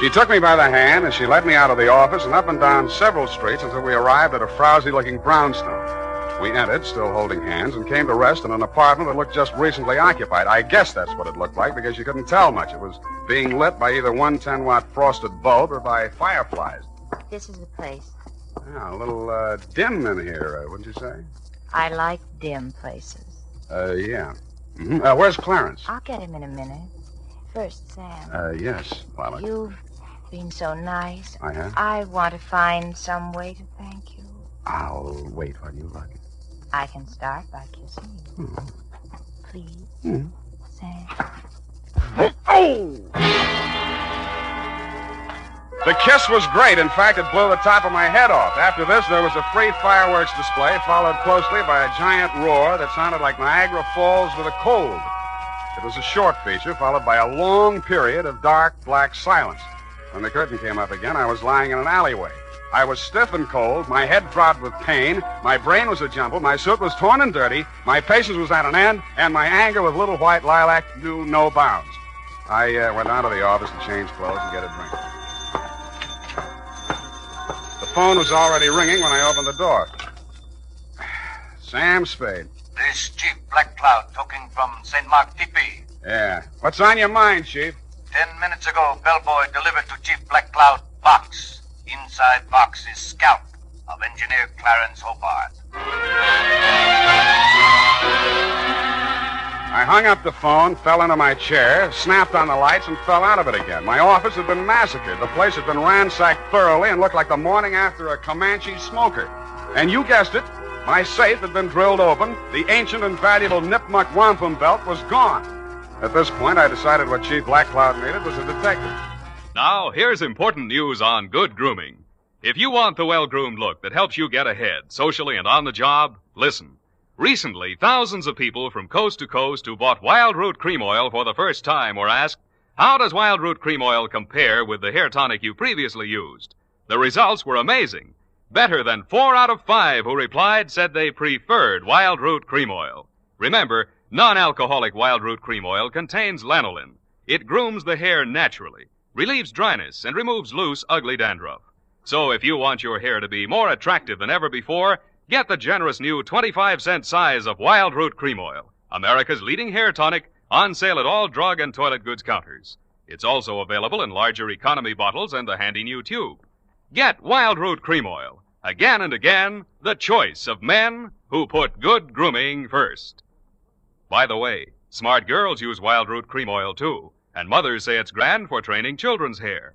[SPEAKER 2] She took me by the hand and she led me out of the office and up and down several streets until we arrived at a frowsy-looking brownstone. We entered, still holding hands, and came to rest in an apartment that looked just recently occupied. I guess that's what it looked like because you couldn't tell much. It was being lit by either one 10-watt frosted bulb or by fireflies.
[SPEAKER 18] This is the place.
[SPEAKER 2] Yeah, a little dim in here, wouldn't you say?
[SPEAKER 18] I like dim places.
[SPEAKER 2] Yeah. Mm-hmm. Where's Clarence?
[SPEAKER 18] I'll get him in a minute. First, Sam.
[SPEAKER 2] Yes, Lilac.
[SPEAKER 18] You've been so nice.
[SPEAKER 2] I have?
[SPEAKER 18] I want to find some way to thank you.
[SPEAKER 2] I'll wait while you look.
[SPEAKER 18] I can start by kissing you. Please, Sam.
[SPEAKER 2] Oh! The kiss was great. In fact, it blew the top of my head off. After this, there was a free fireworks display, followed closely by a giant roar that sounded like Niagara Falls with a cold. It was a short feature, followed by a long period of dark, black silence. When the curtain came up again, I was lying in an alleyway. I was stiff and cold, my head throbbed with pain, my brain was a jumble, my suit was torn and dirty, my patience was at an end, and my anger with little white lilac knew no bounds. I went down to the office to change clothes and get a drink. The phone was already ringing when I opened the door. Sam Spade.
[SPEAKER 8] This Chief Black Cloud talking from St. Mark Tipi.
[SPEAKER 2] Yeah. What's on your mind, Chief?
[SPEAKER 8] 10 minutes ago, bellboy delivered to Chief Black Cloud box. Inside box is scalp of engineer Clarence Hobart.
[SPEAKER 2] I hung up the phone, fell into my chair, snapped on the lights, and fell out of it again. My office had been massacred. The place had been ransacked thoroughly and looked like the morning after a Comanche smoker. And you guessed it, my safe had been drilled open. The ancient and valuable Nipmuc wampum belt was gone. At this point, I decided what Chief Black Cloud needed was a detective.
[SPEAKER 3] Now, here's important news on good grooming. If you want the well-groomed look that helps you get ahead, socially and on the job, listen. Recently, thousands of people from coast to coast who bought Wild Root Cream Oil for the first time were asked, how does Wild Root Cream Oil compare with the hair tonic you previously used? The results were amazing. Better than 4 out of 5 who replied said they preferred Wild Root Cream Oil. Remember, non-alcoholic Wild Root Cream Oil contains lanolin. It grooms the hair naturally, relieves dryness, and removes loose, ugly dandruff. So if you want your hair to be more attractive than ever before, get the generous new 25-cent size of Wild Root Cream Oil, America's leading hair tonic, on sale at all drug and toilet goods counters. It's also available in larger economy bottles and the handy new tube. Get Wild Root Cream Oil. Again and again, the choice of men who put good grooming first. By the way, smart girls use Wild Root Cream Oil, too, and mothers say it's grand for training children's hair.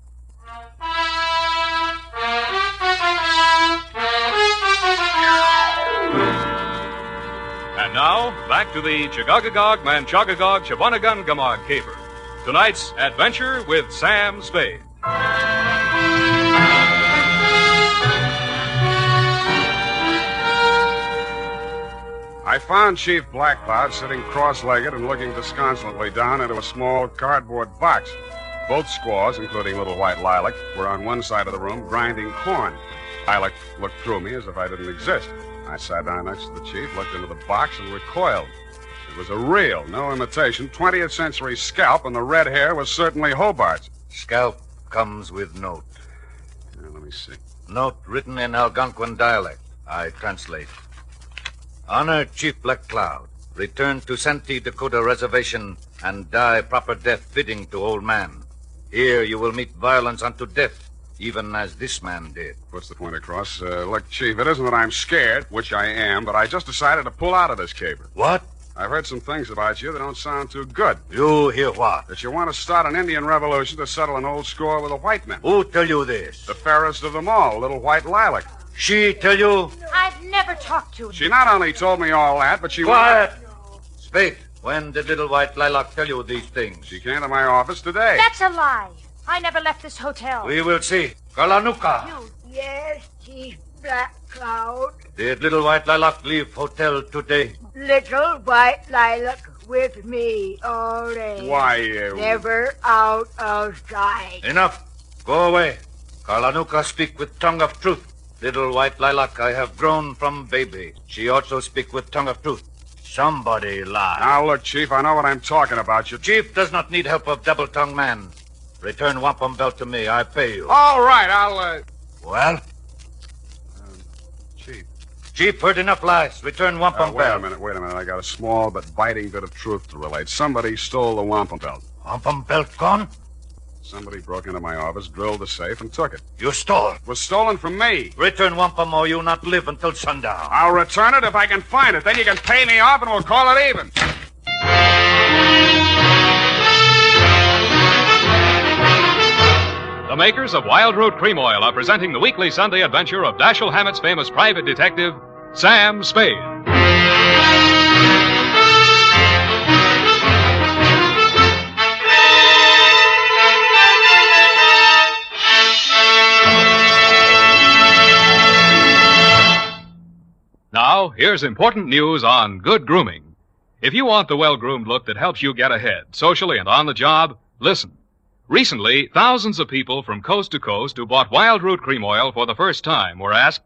[SPEAKER 3] And now, back to the Chagagagog, Manchagagog, Chabanagun, Gamog caper. Tonight's Adventure with Sam Spade.
[SPEAKER 2] I found Chief Black Cloud sitting cross-legged and looking disconsolately down into a small cardboard box. Both squaws, including little white Lilac, were on one side of the room grinding corn. Lilac looked through me as if I didn't exist. I sat down next to the chief, looked into the box, and recoiled. It was a real, no imitation, 20th century scalp, and the red hair was certainly Hobart's.
[SPEAKER 8] Scalp comes with note.
[SPEAKER 2] Let me see.
[SPEAKER 8] Note written in Algonquin dialect. I translate. Honor Chief Black Cloud. Return to Santee Dakota Reservation and die proper death fitting to old man. Here you will meet violence unto death, even as this man did.
[SPEAKER 2] Puts the point across. Look, Chief, it isn't that I'm scared, which I am, but I just decided to pull out of this caper.
[SPEAKER 8] What?
[SPEAKER 2] I've heard some things about you that don't sound too good.
[SPEAKER 8] You hear what?
[SPEAKER 2] That you want to start an Indian revolution to settle an old score with the white men.
[SPEAKER 8] Who tell you this?
[SPEAKER 2] The fairest of them all, little white lilac.
[SPEAKER 8] She tell you?
[SPEAKER 18] I've never talked to him.
[SPEAKER 2] She not only told me all that, but she...
[SPEAKER 8] Quiet! Spade, when did little white lilac tell you these things?
[SPEAKER 2] She came to my office today.
[SPEAKER 18] That's a lie. I never left this hotel.
[SPEAKER 8] We will see. Kalanuka.
[SPEAKER 7] Yes, Chief Black Cloud.
[SPEAKER 8] Did little white lilac leave hotel today?
[SPEAKER 7] Little white lilac with me all day.
[SPEAKER 2] Why,
[SPEAKER 7] Never out of sight.
[SPEAKER 8] Enough. Go away. Kalanuka speak with tongue of truth. Little white lilac I have grown from baby. She also speak with tongue of truth. Somebody lie.
[SPEAKER 2] Now, look, Chief, I know what I'm talking about. You...
[SPEAKER 8] Chief does not need help of double-tongued man. Return wampum belt to me. I pay you.
[SPEAKER 2] All right, I'll,
[SPEAKER 8] Well?
[SPEAKER 2] Chief.
[SPEAKER 8] Chief heard enough lies. Return wampum belt.
[SPEAKER 2] Wait a minute. I got a small but biting bit of truth to relate. Somebody stole the wampum belt.
[SPEAKER 8] Wampum belt gone?
[SPEAKER 2] Somebody broke into my office, drilled the safe, and took it.
[SPEAKER 8] You stole?
[SPEAKER 2] It was stolen from me.
[SPEAKER 8] Return wampum or you not live until sundown.
[SPEAKER 2] I'll return it if I can find it. Then you can pay me off and we'll call it even.
[SPEAKER 3] The makers of Wild Root Cream Oil are presenting the weekly Sunday adventure of Dashiell Hammett's famous private detective, Sam Spade. Now, here's important news on good grooming. If you want the well-groomed look that helps you get ahead, socially and on the job, listen. Recently, thousands of people from coast to coast who bought Wild Root Cream Oil for the first time were asked,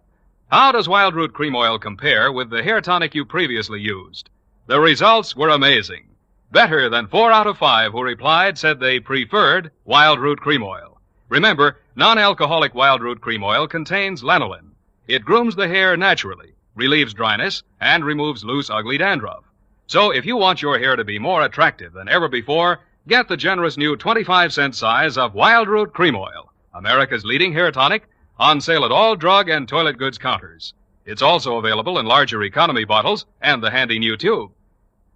[SPEAKER 3] how does Wild Root Cream Oil compare with the hair tonic you previously used? The results were amazing. Better than 4 out of 5 who replied said they preferred Wild Root Cream Oil. Remember, non-alcoholic Wild Root Cream Oil contains lanolin. It grooms the hair naturally, relieves dryness, and removes loose, ugly dandruff. So if you want your hair to be more attractive than ever before, get the generous new 25-cent size of Wild Root Cream Oil, America's leading hair tonic, on sale at all drug and toilet goods counters. It's also available in larger economy bottles and the handy new tube.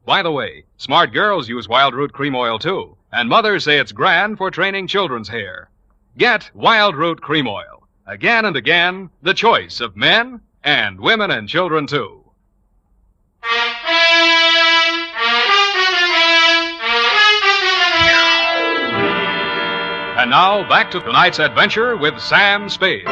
[SPEAKER 3] By the way, smart girls use Wild Root Cream Oil too, and mothers say it's grand for training children's hair. Get Wild Root Cream Oil. Again and again, the choice of men and women and children too. And now, back to tonight's adventure with Sam Spade.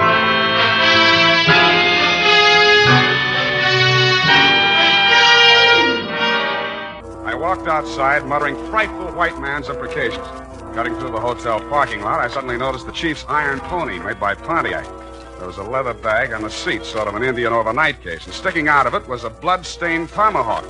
[SPEAKER 2] I walked outside, muttering frightful white man's imprecations. Cutting through the hotel parking lot, I suddenly noticed the chief's iron pony made by Pontiac. There was a leather bag on the seat, sort of an Indian overnight case, and sticking out of it was a blood-stained tomahawk.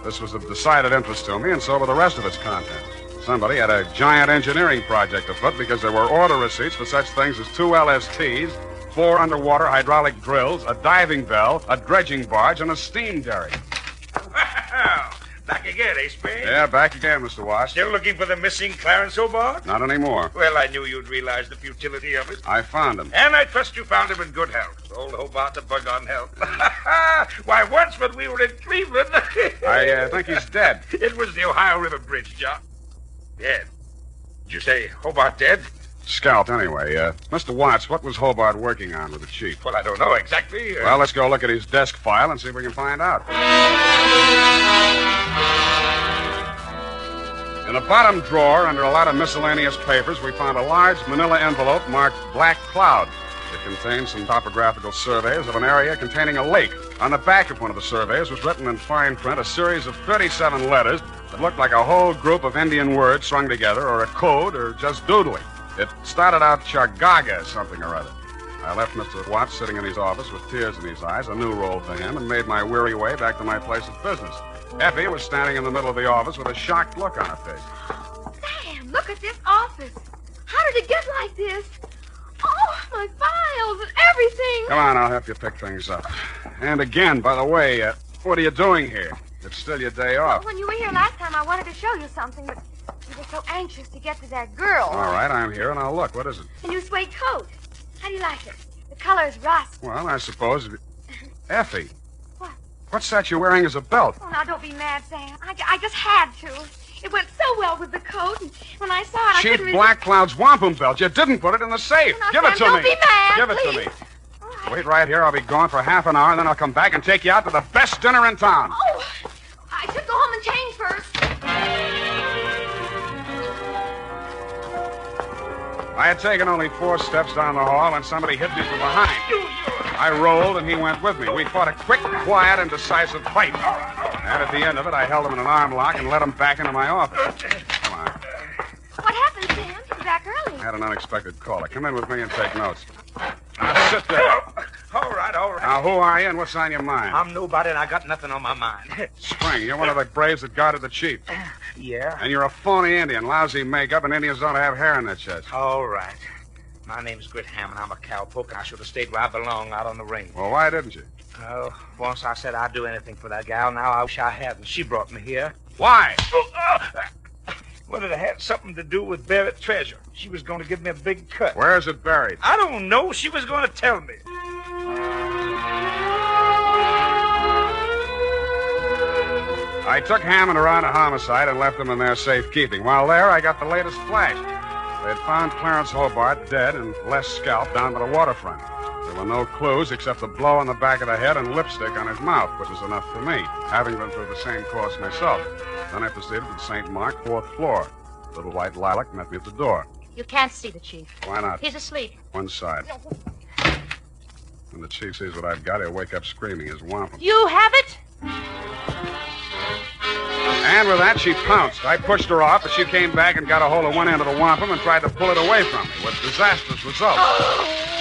[SPEAKER 2] This was of decided interest to me, and so were the rest of its contents. Somebody had a giant engineering project afoot because there were order receipts for such things as 2 LSTs, 4 underwater hydraulic drills, a diving bell, a dredging barge, and a steam derrick.
[SPEAKER 13] Back again, eh, Spade?
[SPEAKER 2] Yeah, back again, Mr. Watts.
[SPEAKER 13] Still looking for the missing Clarence Hobart?
[SPEAKER 2] Not anymore.
[SPEAKER 13] Well, I knew you'd realize the futility of it.
[SPEAKER 2] I found him.
[SPEAKER 13] And I trust you found him in good health. Old Hobart's a bug on health. Why, once when we were in Cleveland...
[SPEAKER 2] I think he's dead.
[SPEAKER 13] It was the Ohio River Bridge, John. Dead? Did you say Hobart dead?
[SPEAKER 2] Scalped, anyway. Mr. Watts, what was Hobart working on with the chief?
[SPEAKER 13] Well, I don't know exactly.
[SPEAKER 2] Well, let's go look at his desk file and see if we can find out. In the bottom drawer, under a lot of miscellaneous papers, we found a large manila envelope marked Black Cloud. It contained some topographical surveys of an area containing a lake. On the back of one of the surveys was written in fine print a series of 37 letters that looked like a whole group of Indian words strung together, or a code, or just doodling. It started out Chargaga something or other. I left Mr. Watts sitting in his office with tears in his eyes, a new role for him, and made my weary way back to my place of business. Effie was standing in the middle of the office with a shocked look on her face.
[SPEAKER 1] Sam, look at this office. How did it get like this? Oh, my files and everything.
[SPEAKER 2] Come on, I'll help you pick things up. And again, by the way, what are you doing here? It's still your day off.
[SPEAKER 1] When you were here last time, I wanted to show you something, but you were so anxious to get to that girl.
[SPEAKER 2] All right, I'm here, and I'll look. What is it?
[SPEAKER 1] A new suede coat. How do you like it? The color's rust.
[SPEAKER 2] Well, I suppose... Effie.
[SPEAKER 1] What?
[SPEAKER 2] What's that you're wearing as a belt?
[SPEAKER 1] Oh, now, don't be mad, Sam. I just had to. It went so well with the coat, and when I saw it, I
[SPEAKER 2] Cheap
[SPEAKER 1] couldn't resist.
[SPEAKER 2] Black Cloud's wampum belt. You didn't put it in the safe.
[SPEAKER 1] Now,
[SPEAKER 2] Give it
[SPEAKER 1] Sam,
[SPEAKER 2] to
[SPEAKER 1] don't
[SPEAKER 2] me.
[SPEAKER 1] be mad,
[SPEAKER 2] Give it
[SPEAKER 1] please.
[SPEAKER 2] to me. Wait right here. I'll be gone for half an hour, and then I'll come back and take you out to the best dinner in town.
[SPEAKER 1] Oh, I should go home and change first.
[SPEAKER 2] I had taken only 4 steps down the hall when somebody hit me from behind. I rolled, and he went with me. We fought a quick, quiet, and decisive fight. And at the end of it, I held him in an arm lock and led him back into my office. Come on.
[SPEAKER 1] What happened, Sam? You're back early.
[SPEAKER 2] I had an unexpected caller. Come in with me and take notes. Now, sit there.
[SPEAKER 13] All right.
[SPEAKER 2] Now, who are you and what's on your mind?
[SPEAKER 13] I'm nobody and I got nothing on my mind.
[SPEAKER 2] Spring, you're one of the braves that guarded the chief.
[SPEAKER 13] Yeah?
[SPEAKER 2] And you're a phony Indian, lousy makeup, and Indians don't have hair in their chests.
[SPEAKER 13] All right. My name's Grit Hammond. I'm a cowpoke, and I should have stayed where I belong, out on the range.
[SPEAKER 2] Well, why didn't you?
[SPEAKER 13] Oh, once I said I'd do anything for that gal. Now I wish I hadn't. She brought me here.
[SPEAKER 2] Why?
[SPEAKER 13] Well, it had something to do with buried treasure. She was going to give me a big cut.
[SPEAKER 2] Where is it buried?
[SPEAKER 13] I don't know. She was going to tell me.
[SPEAKER 2] I took Hammond around a homicide and left him in their safekeeping. While there, I got the latest flash. They had found Clarence Hobart dead and Les scalped down by the waterfront. There were no clues except a blow on the back of the head and lipstick on his mouth, which was enough for me, having been through the same course myself. Then I proceeded to St. Mark, 4th floor. Little white lilac met me at the door.
[SPEAKER 18] You can't see the chief.
[SPEAKER 2] Why not?
[SPEAKER 18] He's asleep.
[SPEAKER 2] One side. When the chief sees what I've got, he'll wake up screaming his wampum.
[SPEAKER 18] You have it?
[SPEAKER 2] And with that, she pounced. I pushed her off, but she came back and got a hold of one end of the wampum and tried to pull it away from me, with disastrous results.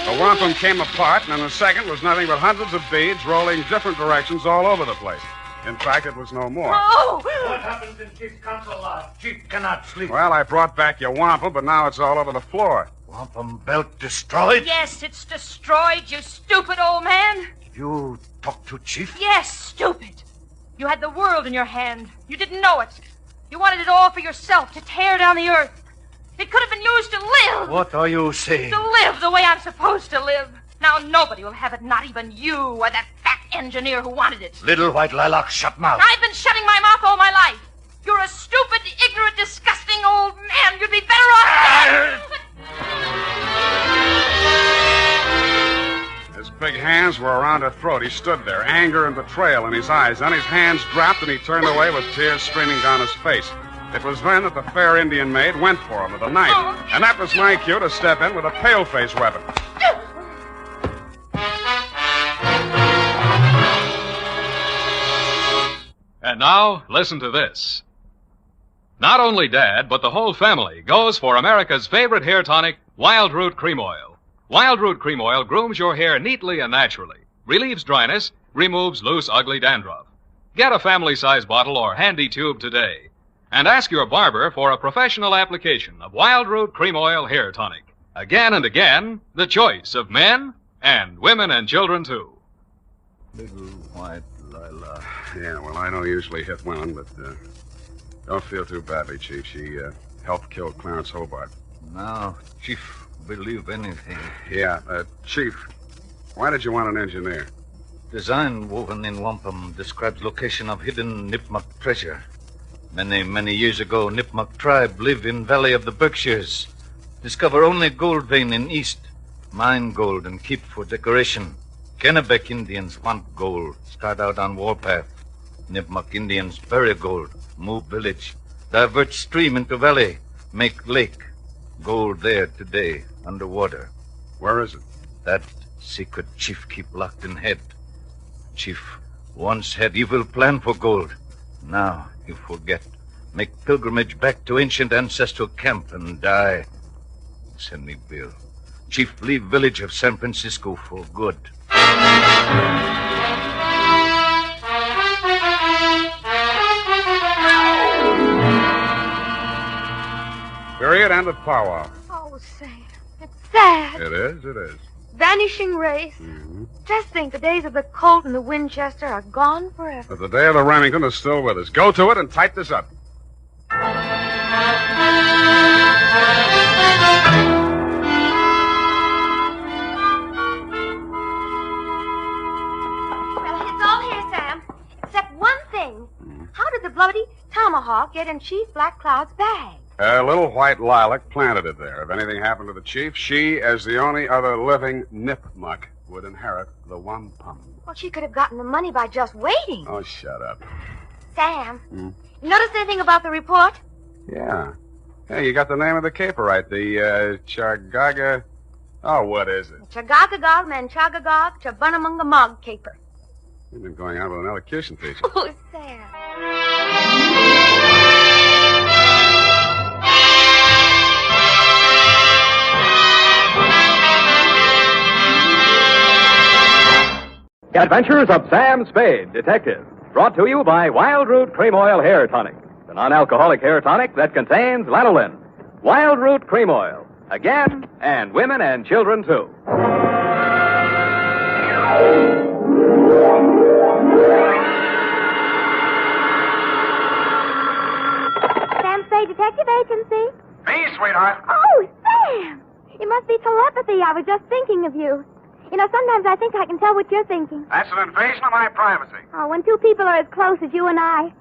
[SPEAKER 2] The wampum came apart, and in a second was nothing but hundreds of beads rolling different directions all over the place. In fact, it was no more.
[SPEAKER 18] Oh!
[SPEAKER 8] What happens in Chief's council lodge? Chief cannot sleep.
[SPEAKER 2] Well, I brought back your wampum, but now it's all over the floor.
[SPEAKER 8] Wampum belt destroyed?
[SPEAKER 18] Yes, it's destroyed, you stupid old man.
[SPEAKER 8] You talked to Chief?
[SPEAKER 18] Yes, stupid. You had the world in your hand. You didn't know it. You wanted it all for yourself, to tear down the earth. It could have been used to live.
[SPEAKER 8] What are you saying?
[SPEAKER 18] To live the way I'm supposed to live. Now nobody will have it, not even you or that fat engineer who wanted it.
[SPEAKER 8] Little white lilac, shut mouth.
[SPEAKER 18] I've been shutting my mouth all my life. You're a stupid, ignorant, disgusting old man. You'd be better off...
[SPEAKER 2] His big hands were around her throat. He stood there, anger and betrayal in his eyes. Then his hands dropped and he turned away with tears streaming down his face. It was then that the fair Indian maid went for him with a knife. And that was my cue to step in with a pale-face weapon.
[SPEAKER 3] And now, listen to this. Not only Dad, but the whole family goes for America's favorite hair tonic, Wild Root Cream Oil. Wild Root Cream Oil grooms your hair neatly and naturally, relieves dryness, removes loose, ugly dandruff. Get a family-size bottle or handy tube today. And ask your barber for a professional application of Wild Root Cream Oil Hair Tonic. Again and again, the choice of men and women and children, too.
[SPEAKER 2] Little white lilac. Yeah, well, I don't usually hit women, but don't feel too badly, Chief. She helped kill Clarence Hobart.
[SPEAKER 8] Now, Chief, believe anything.
[SPEAKER 2] Yeah, Chief, why did you want an engineer?
[SPEAKER 8] Design woven in wampum describes location of hidden Nipmuc treasure. Many years ago, Nipmuc tribe live in Valley of the Berkshires. Discover only gold vein in east. Mine gold and keep for decoration. Kennebec Indians want gold. Start out on warpath. Nipmuc Indians bury gold. Move village. Divert stream into valley. Make lake. Gold there today, underwater.
[SPEAKER 2] Where is it?
[SPEAKER 8] That secret chief keep locked in head. Chief once had evil plan for gold. Now you forget. Make pilgrimage back to ancient ancestral camp and die. Send me bill. Chief leave village of San Francisco for good.
[SPEAKER 2] Period. End of powwow.
[SPEAKER 1] Oh, Sam, it's sad.
[SPEAKER 2] It is, it is.
[SPEAKER 1] Vanishing race. Just think, the days of the Colt and the Winchester are gone forever.
[SPEAKER 2] But the day of the Remington is still with us. Go to it and type this up.
[SPEAKER 1] tomahawk get in Chief Black Cloud's bag?
[SPEAKER 2] Little white lilac planted it there. If anything happened to the chief, she, as the only other living nipmuck, would inherit the wampum.
[SPEAKER 1] Well, she could have gotten the money by just waiting.
[SPEAKER 2] Oh, shut up.
[SPEAKER 1] Sam, you noticed anything about the report?
[SPEAKER 2] Yeah. Hey, you got the name of the caper right. The, Chargaga... Oh, what is it?
[SPEAKER 1] Chagagagog, Manchagagog, Chabunamungamog caper.
[SPEAKER 2] You've been going out with an elocution teacher.
[SPEAKER 1] Oh, Sam.
[SPEAKER 20] The Adventures of Sam Spade, Detective. Brought to you by Wild Root Cream Oil Hair Tonic, the non-alcoholic hair tonic that contains lanolin. Wild Root Cream Oil. Again, and women and children, too.
[SPEAKER 1] Sam Spade Detective Agency.
[SPEAKER 6] Me, sweetheart.
[SPEAKER 1] Oh, Sam! It must be telepathy. I was just thinking of you. You know, sometimes I think I can tell what you're thinking.
[SPEAKER 6] That's an invasion of my privacy.
[SPEAKER 1] Oh, when two people are as close as you and I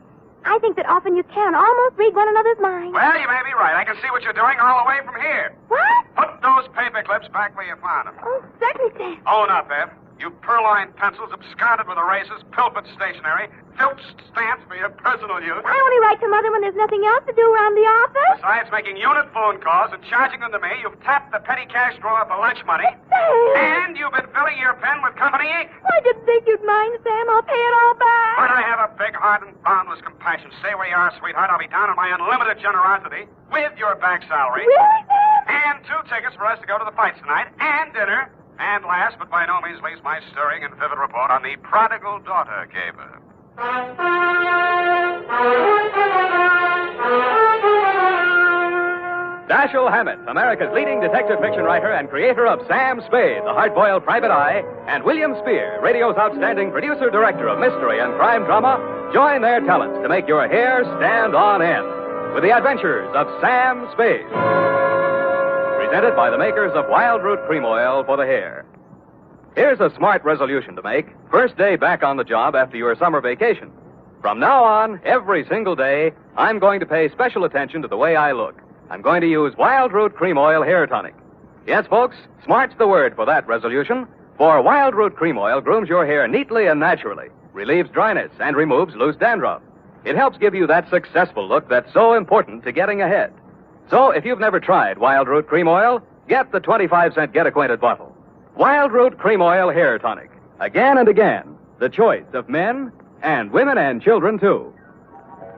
[SPEAKER 1] think that often you can almost read one another's mind.
[SPEAKER 6] Well, you may be right. I can see what you're doing all the way from here.
[SPEAKER 1] What?
[SPEAKER 6] Put those paper clips back where you found them.
[SPEAKER 1] Oh, certainly, Sam.
[SPEAKER 6] Own up, Ed. You purloined pencils, absconded with erasers, pilfered stationery, filched stamps for your personal use.
[SPEAKER 1] I only write to Mother when there's nothing else to do around the office.
[SPEAKER 6] Besides making unit phone calls and charging them to me, you've tapped the petty cash drawer for lunch money.
[SPEAKER 1] Sam!
[SPEAKER 6] And you've been filling your pen with company ink.
[SPEAKER 1] I didn't think you'd mind, Sam. I'll pay it all back.
[SPEAKER 6] But I have a big heart and boundless compassion. Stay where you are, sweetheart. I'll be down on my unlimited generosity with your back salary.
[SPEAKER 1] Really, Sam?
[SPEAKER 6] And 2 tickets for us to go to the fights tonight, and dinner. And last, but by no means least, my stirring and vivid report on the Prodigal Daughter caper.
[SPEAKER 20] Dashiell Hammett, America's leading detective fiction writer and creator of Sam Spade, the hard-boiled private eye, and William Spear, radio's outstanding producer-director of mystery and crime drama, join their talents to make your hair stand on end with the Adventures of Sam Spade. Presented by the makers of Wild Root Cream Oil for the hair. Here's a smart resolution to make. First day back on the job after your summer vacation. From now on, every single day, I'm going to pay special attention to the way I look. I'm going to use Wild Root Cream Oil Hair Tonic. Yes, folks, smart's the word for that resolution. For Wild Root Cream Oil grooms your hair neatly and naturally, relieves dryness, and removes loose dandruff. It helps give you that successful look that's so important to getting ahead. So, if you've never tried Wild Root Cream Oil, get the 25-cent get-acquainted bottle. Wild Root Cream Oil Hair Tonic. Again and again, the choice of men and women and children, too.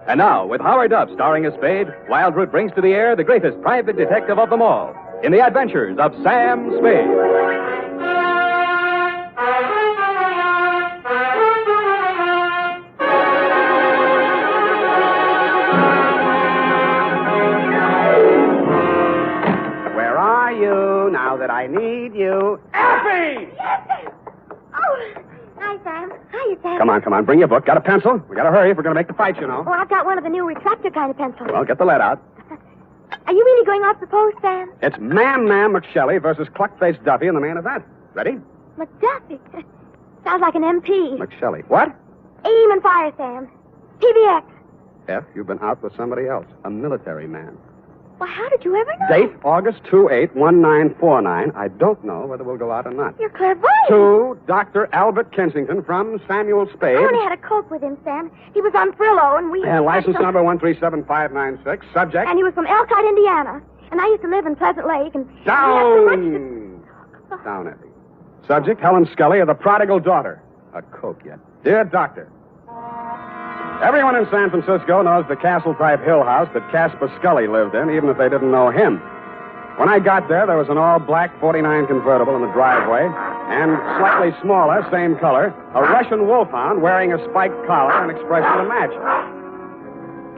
[SPEAKER 20] And now, with Howard Duff starring as Spade, Wild Root brings to the air the greatest private detective of them all in the Adventures of Sam Spade.
[SPEAKER 2] Now that I need you. Effie!
[SPEAKER 1] Yes. Oh, hi, Sam. Hiya, Sam.
[SPEAKER 2] Come on. Bring your book. Got a pencil? We gotta hurry if we're gonna make the fight, you know.
[SPEAKER 1] Oh, I've got one of the new retractor kind of pencils.
[SPEAKER 2] Well, get the lead out.
[SPEAKER 1] Are you really going off the post, Sam?
[SPEAKER 2] It's Man McShelly versus Cluck-Faced Duffy in the main event. Ready?
[SPEAKER 1] McDuffie. Sounds like an MP.
[SPEAKER 2] McShelly. What?
[SPEAKER 1] Aim and fire, Sam. PBX.
[SPEAKER 2] F, you've been out with somebody else. A military man.
[SPEAKER 1] Well, how did you ever know?
[SPEAKER 2] Date, August 28-1949. I don't know whether we'll go out or not.
[SPEAKER 1] You're clairvoyant.
[SPEAKER 2] To Dr. Albert Kensington from Samuel Spade.
[SPEAKER 1] I only had a coke with him, Sam. He was on Frillo, and we...
[SPEAKER 2] And license number 137596. Subject?
[SPEAKER 1] And he was from Elkhart, Indiana. And I used to live in Pleasant Lake, and...
[SPEAKER 2] Down! Down, Effie. Subject, Helen Scully of the Prodigal Daughter. A coke yet. Dear Doctor, everyone in San Francisco knows the castle-type hill house that Caspar Scully lived in, even if they didn't know him. When I got there was an all-black 49 convertible in the driveway, and slightly smaller, same color, a Russian wolfhound wearing a spiked collar and expression to match.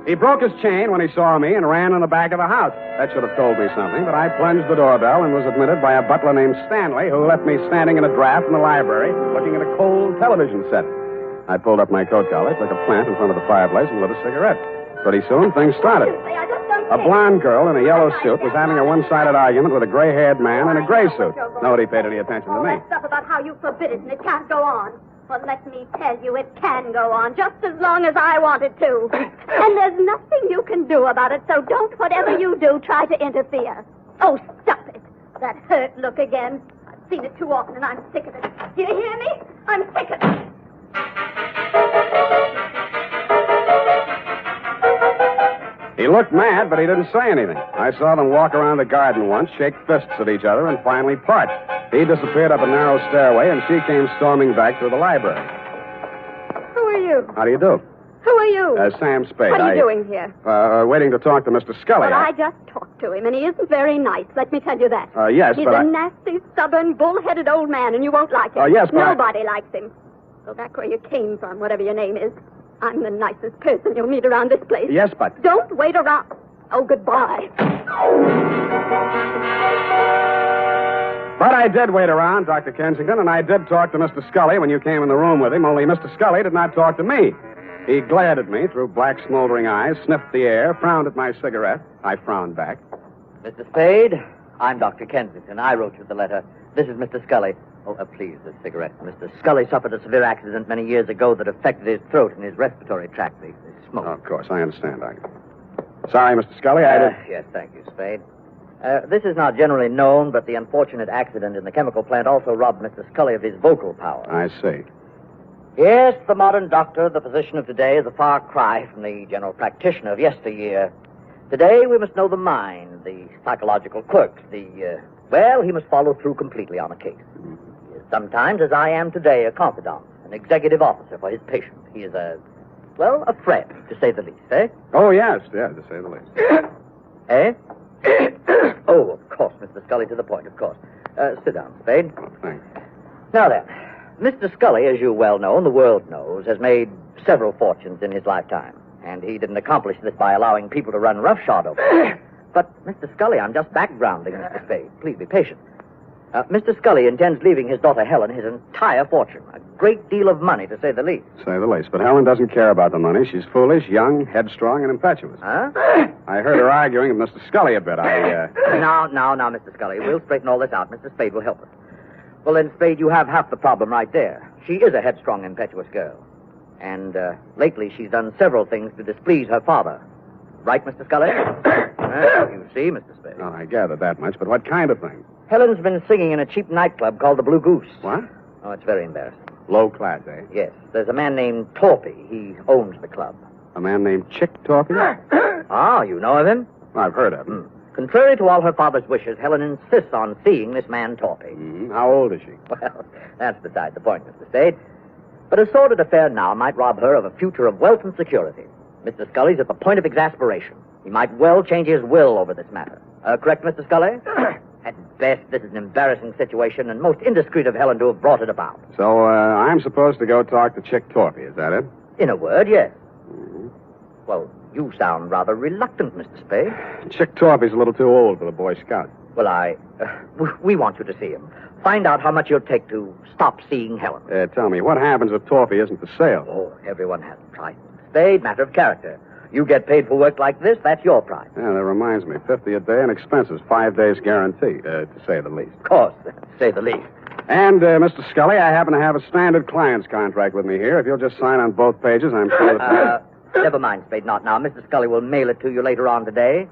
[SPEAKER 2] He broke his chain when he saw me and ran in the back of the house. That should have told me something, but I plunged the doorbell and was admitted by a butler named Stanley, who left me standing in a draft in the library, looking at a cold television set. I pulled up my coat collar, took a plant in front of the fireplace, and lit a cigarette. Pretty soon, things started. A blonde girl in a yellow suit was having a one-sided argument with a gray-haired man in a gray suit. Nobody paid any attention to me.
[SPEAKER 1] Stuff about how you forbid it and it can't go on.
[SPEAKER 16] Well, let me tell you, it can go on just as long as I want it to. And there's nothing you can do about it, so don't, whatever you do, try to interfere. Oh, stop it. That hurt look again. I've seen it too often, and I'm sick of it. Do you hear me? I'm sick of it.
[SPEAKER 2] He looked mad, but he didn't say anything. I saw them walk around the garden once, shake fists at each other, and finally part. He disappeared up a narrow stairway, and she came storming back through the library.
[SPEAKER 16] Who are you?
[SPEAKER 2] How do you do?
[SPEAKER 16] Who are you?
[SPEAKER 2] Sam Spade.
[SPEAKER 16] What are you doing here?
[SPEAKER 2] Waiting to talk to Mr. Scully.
[SPEAKER 16] Well, I just talked to him, and he isn't very nice. Let me tell you that.
[SPEAKER 2] Yes,
[SPEAKER 16] He's
[SPEAKER 2] but
[SPEAKER 16] a nasty, stubborn, bull-headed old man, and you won't like him.
[SPEAKER 2] Yes, but
[SPEAKER 16] Nobody likes him. Go back where you came from, whatever your name is. I'm the nicest person you'll meet around this place.
[SPEAKER 2] Yes, but...
[SPEAKER 16] Don't wait around. Oh, goodbye.
[SPEAKER 2] But I did wait around, Dr. Kensington, and I did talk to Mr. Scully when you came in the room with him, only Mr. Scully did not talk to me. He glared at me through black, smoldering eyes, sniffed the air, frowned at my cigarette. I frowned back.
[SPEAKER 17] Mr. Spade, I'm Dr. Kensington. I wrote you the letter. This is Mr. Scully. Oh, please, this cigarette. Mr. Scully suffered a severe accident many years ago that affected his throat and his respiratory tract. The smoke.
[SPEAKER 2] Oh, of course, I understand, Doctor. Sorry, Mr. Scully,
[SPEAKER 17] Yes, thank you, Spade. This is not generally known, but the unfortunate accident in the chemical plant also robbed Mr. Scully of his vocal power.
[SPEAKER 2] I see.
[SPEAKER 17] Yes, the modern doctor, the physician of today, is a far cry from the general practitioner of yesteryear. Today, we must know the mind, the psychological quirks, well, he must follow through completely on a case. He is sometimes, as I am today, a confidant, an executive officer for his patient. He is a friend, to say the least, eh?
[SPEAKER 2] Oh, yes, to say the least.
[SPEAKER 17] Eh? Oh, of course, Mr. Scully, to the point, of course. Sit down, Spade.
[SPEAKER 2] Oh, thanks.
[SPEAKER 17] Now then, Mr. Scully, as you well know, and the world knows, has made several fortunes in his lifetime. And he didn't accomplish this by allowing people to run roughshod over him. But, Mr. Scully, I'm just backgrounding Mr. Spade. Please be patient. Mr. Scully intends leaving his daughter Helen his entire fortune. A great deal of money, to say the least.
[SPEAKER 2] Say the least. But Helen doesn't care about the money. She's foolish, young, headstrong, and impetuous.
[SPEAKER 17] Huh?
[SPEAKER 2] I heard her arguing with Mr. Scully a bit.
[SPEAKER 17] Now, Mr. Scully. We'll straighten all this out. Mr. Spade will help us. Well, then, Spade, you have half the problem right there. She is a headstrong, impetuous girl. And lately she's done several things to displease her father. Right, Mr. Scully? You see, Mr. Spade.
[SPEAKER 2] Oh, I gathered that much, but what kind of thing?
[SPEAKER 17] Helen's been singing in a cheap nightclub called the Blue Goose.
[SPEAKER 2] What?
[SPEAKER 17] Oh, it's very embarrassing.
[SPEAKER 2] Low class, eh?
[SPEAKER 17] Yes. There's a man named Torpy. He owns the club.
[SPEAKER 2] A man named Chick Torpy?
[SPEAKER 17] Ah, you know of him?
[SPEAKER 2] I've heard of him.
[SPEAKER 17] Contrary to all her father's wishes, Helen insists on seeing this man Torpy.
[SPEAKER 2] How old is she?
[SPEAKER 17] Well, that's beside the point, Mr. Spade. But a sordid affair now might rob her of a future of wealth and security. Mr. Scully's at the point of exasperation. He might well change his will over this matter. Correct, Mr. Scully? At best, this is an embarrassing situation, and most indiscreet of Helen to have brought it about.
[SPEAKER 2] So, I'm supposed to go talk to Chick Torpy, is that it?
[SPEAKER 17] In a word, yes. Well, you sound rather reluctant, Mr. Spade.
[SPEAKER 2] Chick Torpy's a little too old for the Boy Scouts.
[SPEAKER 17] Well, we want you to see him. Find out how much you'll take to stop seeing Helen.
[SPEAKER 2] Tell me, what happens if Torpy isn't for sale?
[SPEAKER 17] Oh, everyone has a price, Mr. Spade. Matter of character. You get paid for work like this, that's your price.
[SPEAKER 2] Yeah, that reminds me. 50 a day and expenses. 5 days guarantee, to say the least.
[SPEAKER 17] Of course, to say the least.
[SPEAKER 2] And, Mr. Scully, I happen to have a standard client's contract with me here. If you'll just sign on both pages, I'm sure that...
[SPEAKER 17] Never mind, Spade, not now. Mr. Scully will mail it to you later on today.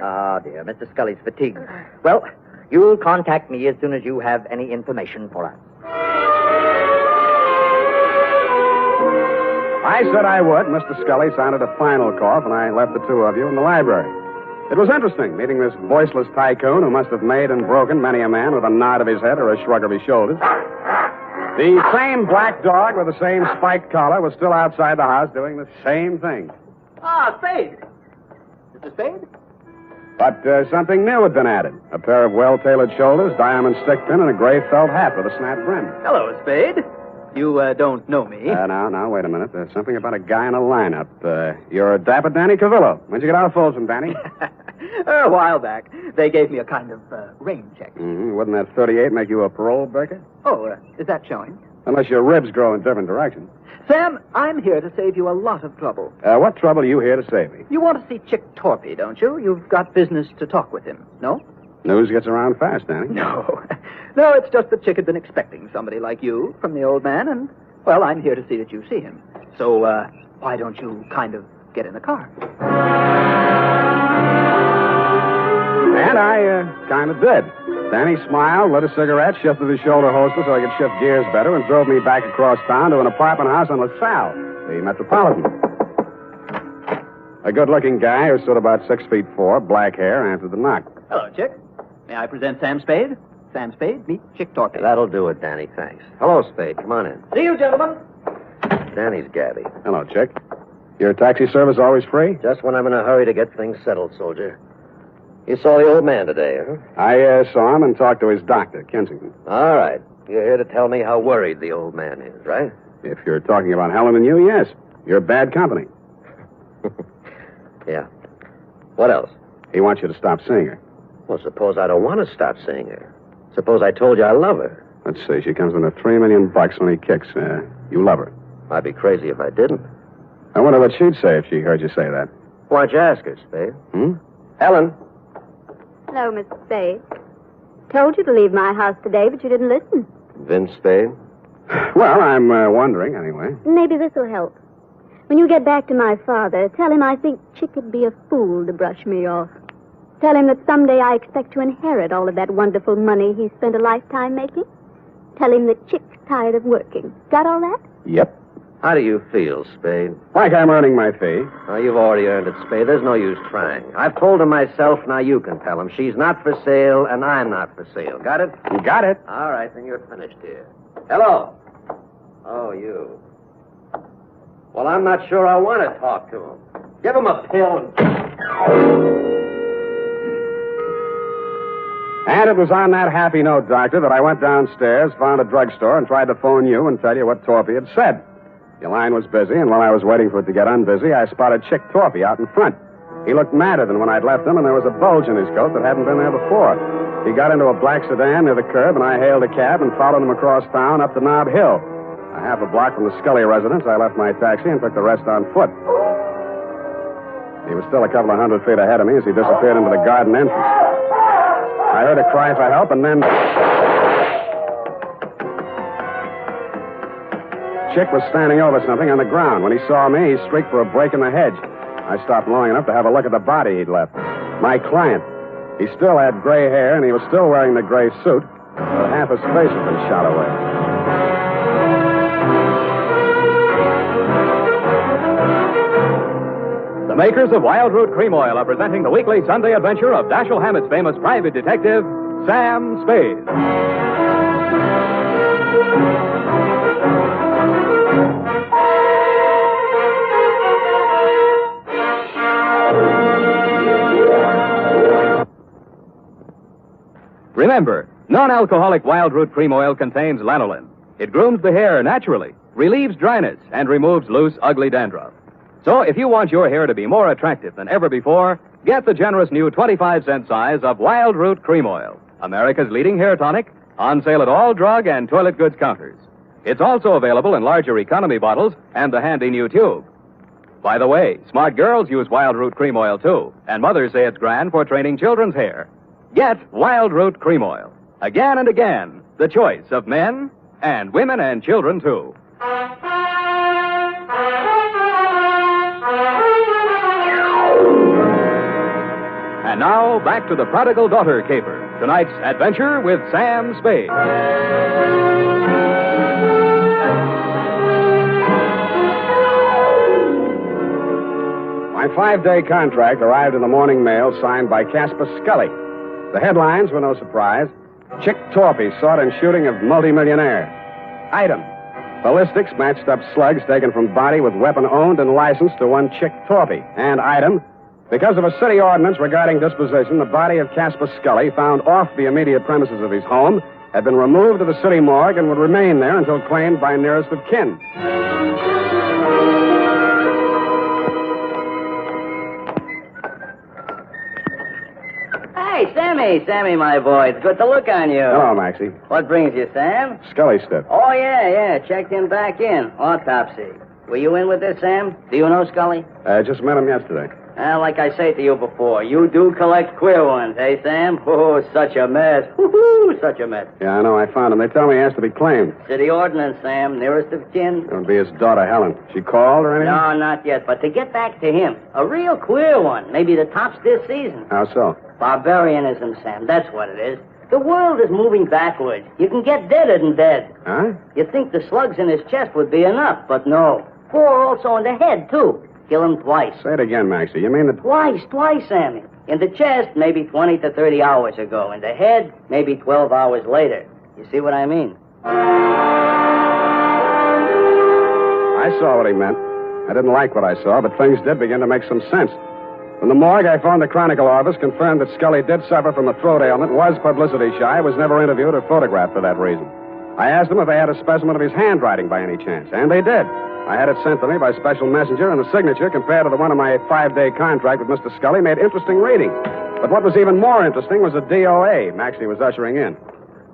[SPEAKER 17] Ah, dear, Mr. Scully's fatigued. Well, you'll contact me as soon as you have any information for us.
[SPEAKER 2] I said I would. Mr. Scully sounded a final cough, and I left the two of you in the library. It was interesting, meeting this voiceless tycoon who must have made and broken many a man with a nod of his head or a shrug of his shoulders. The same black dog with the same spiked collar was still outside the house doing the same thing.
[SPEAKER 9] Ah, Spade. Mr. Spade?
[SPEAKER 2] But something new had been added. A pair of well-tailored shoulders, diamond stickpin, and a gray felt hat with a snap brim.
[SPEAKER 9] Hello, Spade. You don't know me.
[SPEAKER 2] Now, wait a minute. There's something about a guy in a lineup. You're Dapper Danny Cavillo. When'd you get out of Folsom, Danny?
[SPEAKER 9] A while back. They gave me a kind of rain check.
[SPEAKER 2] Wouldn't that 38 make you a parole breaker?
[SPEAKER 9] Oh, is that showing?
[SPEAKER 2] Unless your ribs grow in different directions.
[SPEAKER 9] Sam, I'm here to save you a lot of trouble.
[SPEAKER 2] What trouble are you here to save me?
[SPEAKER 9] You want to see Chick Torpy, don't you? You've got business to talk with him, no?
[SPEAKER 2] News gets around fast, Danny.
[SPEAKER 9] No. No, it's just that Chick had been expecting somebody like you from the old man, and
[SPEAKER 4] Well, I'm here to see that you see him. So, why don't you kind of get in the car?
[SPEAKER 2] And I kind of did. Then he smiled, lit a cigarette, shifted his shoulder holster so I could shift gears better, and drove me back across town to an apartment house on LaSalle, the Metropolitan. A good-looking guy who stood about 6'4", black hair, answered the knock.
[SPEAKER 4] Hello, Chick. May I present Sam Spade? Sam Spade, meet Chick Torpy.
[SPEAKER 5] That'll do it, Danny, thanks. Hello, Spade. Come on in.
[SPEAKER 17] See you, gentlemen.
[SPEAKER 5] Danny's Gabby.
[SPEAKER 2] Hello, Chick. Your taxi service always free?
[SPEAKER 5] Just when I'm in a hurry to get things settled, soldier. You saw the old man today, huh?
[SPEAKER 2] I saw him and talked to his doctor, Kensington.
[SPEAKER 5] All right. You're here to tell me how worried the old man is, right?
[SPEAKER 2] If you're talking about Helen and you, yes. You're bad company.
[SPEAKER 5] Yeah. What else?
[SPEAKER 2] He wants you to stop seeing her.
[SPEAKER 5] Well, suppose I don't want to stop seeing her. Suppose I told you I love her.
[SPEAKER 2] Let's see. She comes in at $3 million when he kicks. You love her.
[SPEAKER 5] I'd be crazy if I didn't.
[SPEAKER 2] I wonder what she'd say if she heard you say that.
[SPEAKER 5] Why don't you ask her, Spade?
[SPEAKER 2] Helen.
[SPEAKER 16] Hello, Mr. Spade. Told you to leave my house today, but you didn't listen.
[SPEAKER 5] Vince Spade?
[SPEAKER 2] Well, I'm wondering, anyway.
[SPEAKER 16] Maybe this will help. When you get back to my father, tell him I think Chick would be a fool to brush me off. Tell him that someday I expect to inherit all of that wonderful money he spent a lifetime making. Tell him that Chick's tired of working. Got all that?
[SPEAKER 2] Yep.
[SPEAKER 5] How do you feel, Spade?
[SPEAKER 2] Like I'm earning my fee.
[SPEAKER 5] Oh, you've already earned it, Spade. There's no use trying. I've told him myself, now you can tell him. She's not for sale, and I'm not for sale. Got it?
[SPEAKER 2] You got it.
[SPEAKER 5] All right, then you're finished here. Hello. Oh, you. Well, I'm not sure I want to talk to him. Give him a pill.
[SPEAKER 2] And it was on that happy note, Doctor, that I went downstairs, found a drugstore, and tried to phone you and tell you what Torpy had said. Your line was busy, and while I was waiting for it to get unbusy, I spotted Chick Torpy out in front. He looked madder than when I'd left him, and there was a bulge in his coat that hadn't been there before. He got into a black sedan near the curb, and I hailed a cab and followed him across town up to Nob Hill. A half a block from the Scully residence, I left my taxi and took the rest on foot. He was still a couple of 100 feet ahead of me as he disappeared into the garden entrance. I heard a cry for help, and then Chick was standing over something on the ground. When he saw me, he shrieked for a break in the hedge. I stopped long enough to have a look at the body he'd left. My client. He still had gray hair, and he was still wearing the gray suit, but half his face had been shot away.
[SPEAKER 20] The makers of Wild Root Cream Oil are presenting the weekly Sunday adventure of Dashiell Hammett's famous private detective, Sam Spade. Remember, non-alcoholic Wild Root Cream Oil contains lanolin. It grooms the hair naturally, relieves dryness, and removes loose, ugly dandruff. So if you want your hair to be more attractive than ever before, get the generous new 25-cent size of Wild Root Cream Oil, America's leading hair tonic, on sale at all drug and toilet goods counters. It's also available in larger economy bottles and the handy new tube. By the way, smart girls use Wild Root Cream Oil, too, and mothers say it's grand for training children's hair. Get Wild Root Cream Oil. Again and again, the choice of men and women and children, too. And now, back to the Prodigal Daughter caper. Tonight's adventure with Sam Spade.
[SPEAKER 2] My 5-day contract arrived in the morning mail signed by Casper Scully. The headlines were no surprise. Chick Torpy sought in shooting of multimillionaire. Item: ballistics matched up slugs taken from body with weapon owned and licensed to one Chick Torpy. And item: because of a city ordinance regarding disposition, the body of Casper Scully, found off the immediate premises of his home, had been removed to the city morgue and would remain there until claimed by nearest of kin.
[SPEAKER 17] Hey, Sammy, my boy. It's good to look on you.
[SPEAKER 2] Hello, Maxie.
[SPEAKER 17] What brings you, Sam?
[SPEAKER 2] Scully stiff.
[SPEAKER 17] Oh, yeah. Checked him back in. Autopsy. Were you in with this, Sam? Do you know Scully?
[SPEAKER 2] I just met him yesterday.
[SPEAKER 11] Well, like I say to you before, you do collect queer ones, eh, Sam? Oh, such a mess. Woo-hoo, such a mess.
[SPEAKER 2] Yeah, I know. I found him. They tell me he has to be claimed.
[SPEAKER 11] City ordinance, Sam, nearest of kin.
[SPEAKER 2] It'll be his daughter, Helen. She called or anything?
[SPEAKER 11] No, not yet. But to get back to him, a real queer one. Maybe the tops this season.
[SPEAKER 2] How so?
[SPEAKER 11] Barbarianism, Sam. That's what it is. The world is moving backwards. You can get deader than dead.
[SPEAKER 2] Huh?
[SPEAKER 11] You'd think the slugs in his chest would be enough, but no. 4 also in the head, too. Kill him twice.
[SPEAKER 2] Say it again, Maxie. You mean that...
[SPEAKER 11] Twice, Sammy. In the chest, maybe 20 to 30 hours ago. In the head, maybe 12 hours later. You see what I mean?
[SPEAKER 2] I saw what he meant. I didn't like what I saw, but things did begin to make some sense. From the morgue, I phoned the Chronicle office, confirmed that Scully did suffer from a throat ailment, was publicity shy, was never interviewed or photographed for that reason. I asked them if they had a specimen of his handwriting by any chance, and they did. I had it sent to me by special messenger, and the signature, compared to the one of my 5-day contract with Mr. Scully, made interesting reading. But what was even more interesting was the DOA Maxie was ushering in.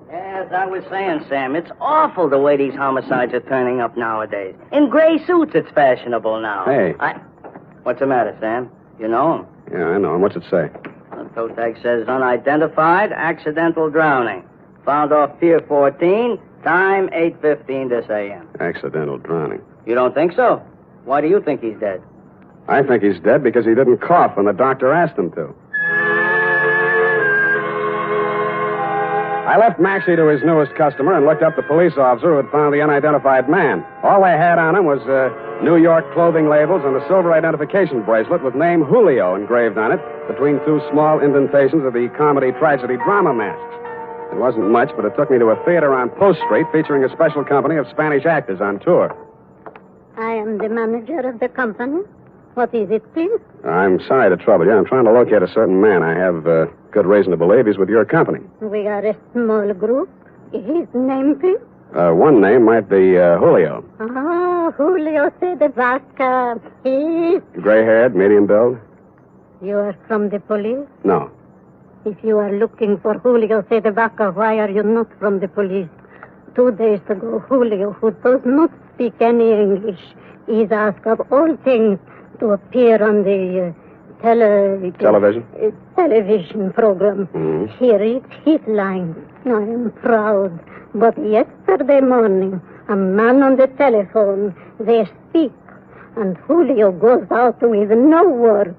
[SPEAKER 11] As I was saying, Sam, it's awful the way these homicides are turning up nowadays. In gray suits, it's fashionable now.
[SPEAKER 2] Hey.
[SPEAKER 11] What's the matter, Sam? You know him?
[SPEAKER 2] Yeah, I know him. What's it say?
[SPEAKER 11] The toe tag says unidentified, accidental drowning. Found off Pier 14, time 8:15 this a.m.
[SPEAKER 2] Accidental drowning.
[SPEAKER 11] You don't think so? Why do you think he's dead?
[SPEAKER 2] I think he's dead because he didn't cough when the doctor asked him to. I left Maxie to his newest customer and looked up the police officer who had found the unidentified man. All they had on him was New York clothing labels and a silver identification bracelet with name Julio engraved on it between 2 small indentations of the comedy tragedy drama masks. It wasn't much, but it took me to a theater on Post Street featuring a special company of Spanish actors on tour.
[SPEAKER 21] I am the manager of the company. What is it, please?
[SPEAKER 2] I'm sorry to trouble you. I'm trying to locate a certain man. I have good reason to believe he's with your company.
[SPEAKER 21] We are a small group. His name, please?
[SPEAKER 2] One name might be Julio.
[SPEAKER 21] Oh, Julio de Vaca. He...
[SPEAKER 2] Gray-haired, medium build?
[SPEAKER 21] You are from the police?
[SPEAKER 2] No.
[SPEAKER 21] If you are looking for Julio de Vaca, why are you not from the police? 2 days ago, Julio, who does not speak any English, is asked of all things to appear on the television program.
[SPEAKER 2] Mm-hmm.
[SPEAKER 21] Here is his line. I am proud. But yesterday morning, a man on the telephone, they speak, and Julio goes out with no word.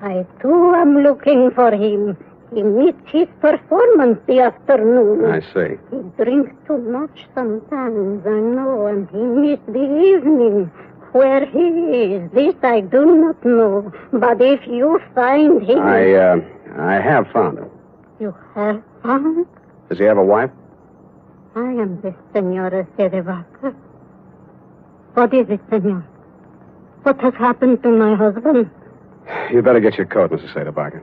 [SPEAKER 21] I, too, am looking for him. He missed his performance the afternoon.
[SPEAKER 2] I see.
[SPEAKER 21] He drinks too much sometimes, I know, and he missed the evening. Where he is, this I do not know. But if you find him...
[SPEAKER 2] I have found him.
[SPEAKER 21] You have found?
[SPEAKER 2] Does he have a wife?
[SPEAKER 21] I am the Senora de Vaca. What is it, senor? What has happened to my husband?
[SPEAKER 2] You better get your coat, Mrs. Sederbacher.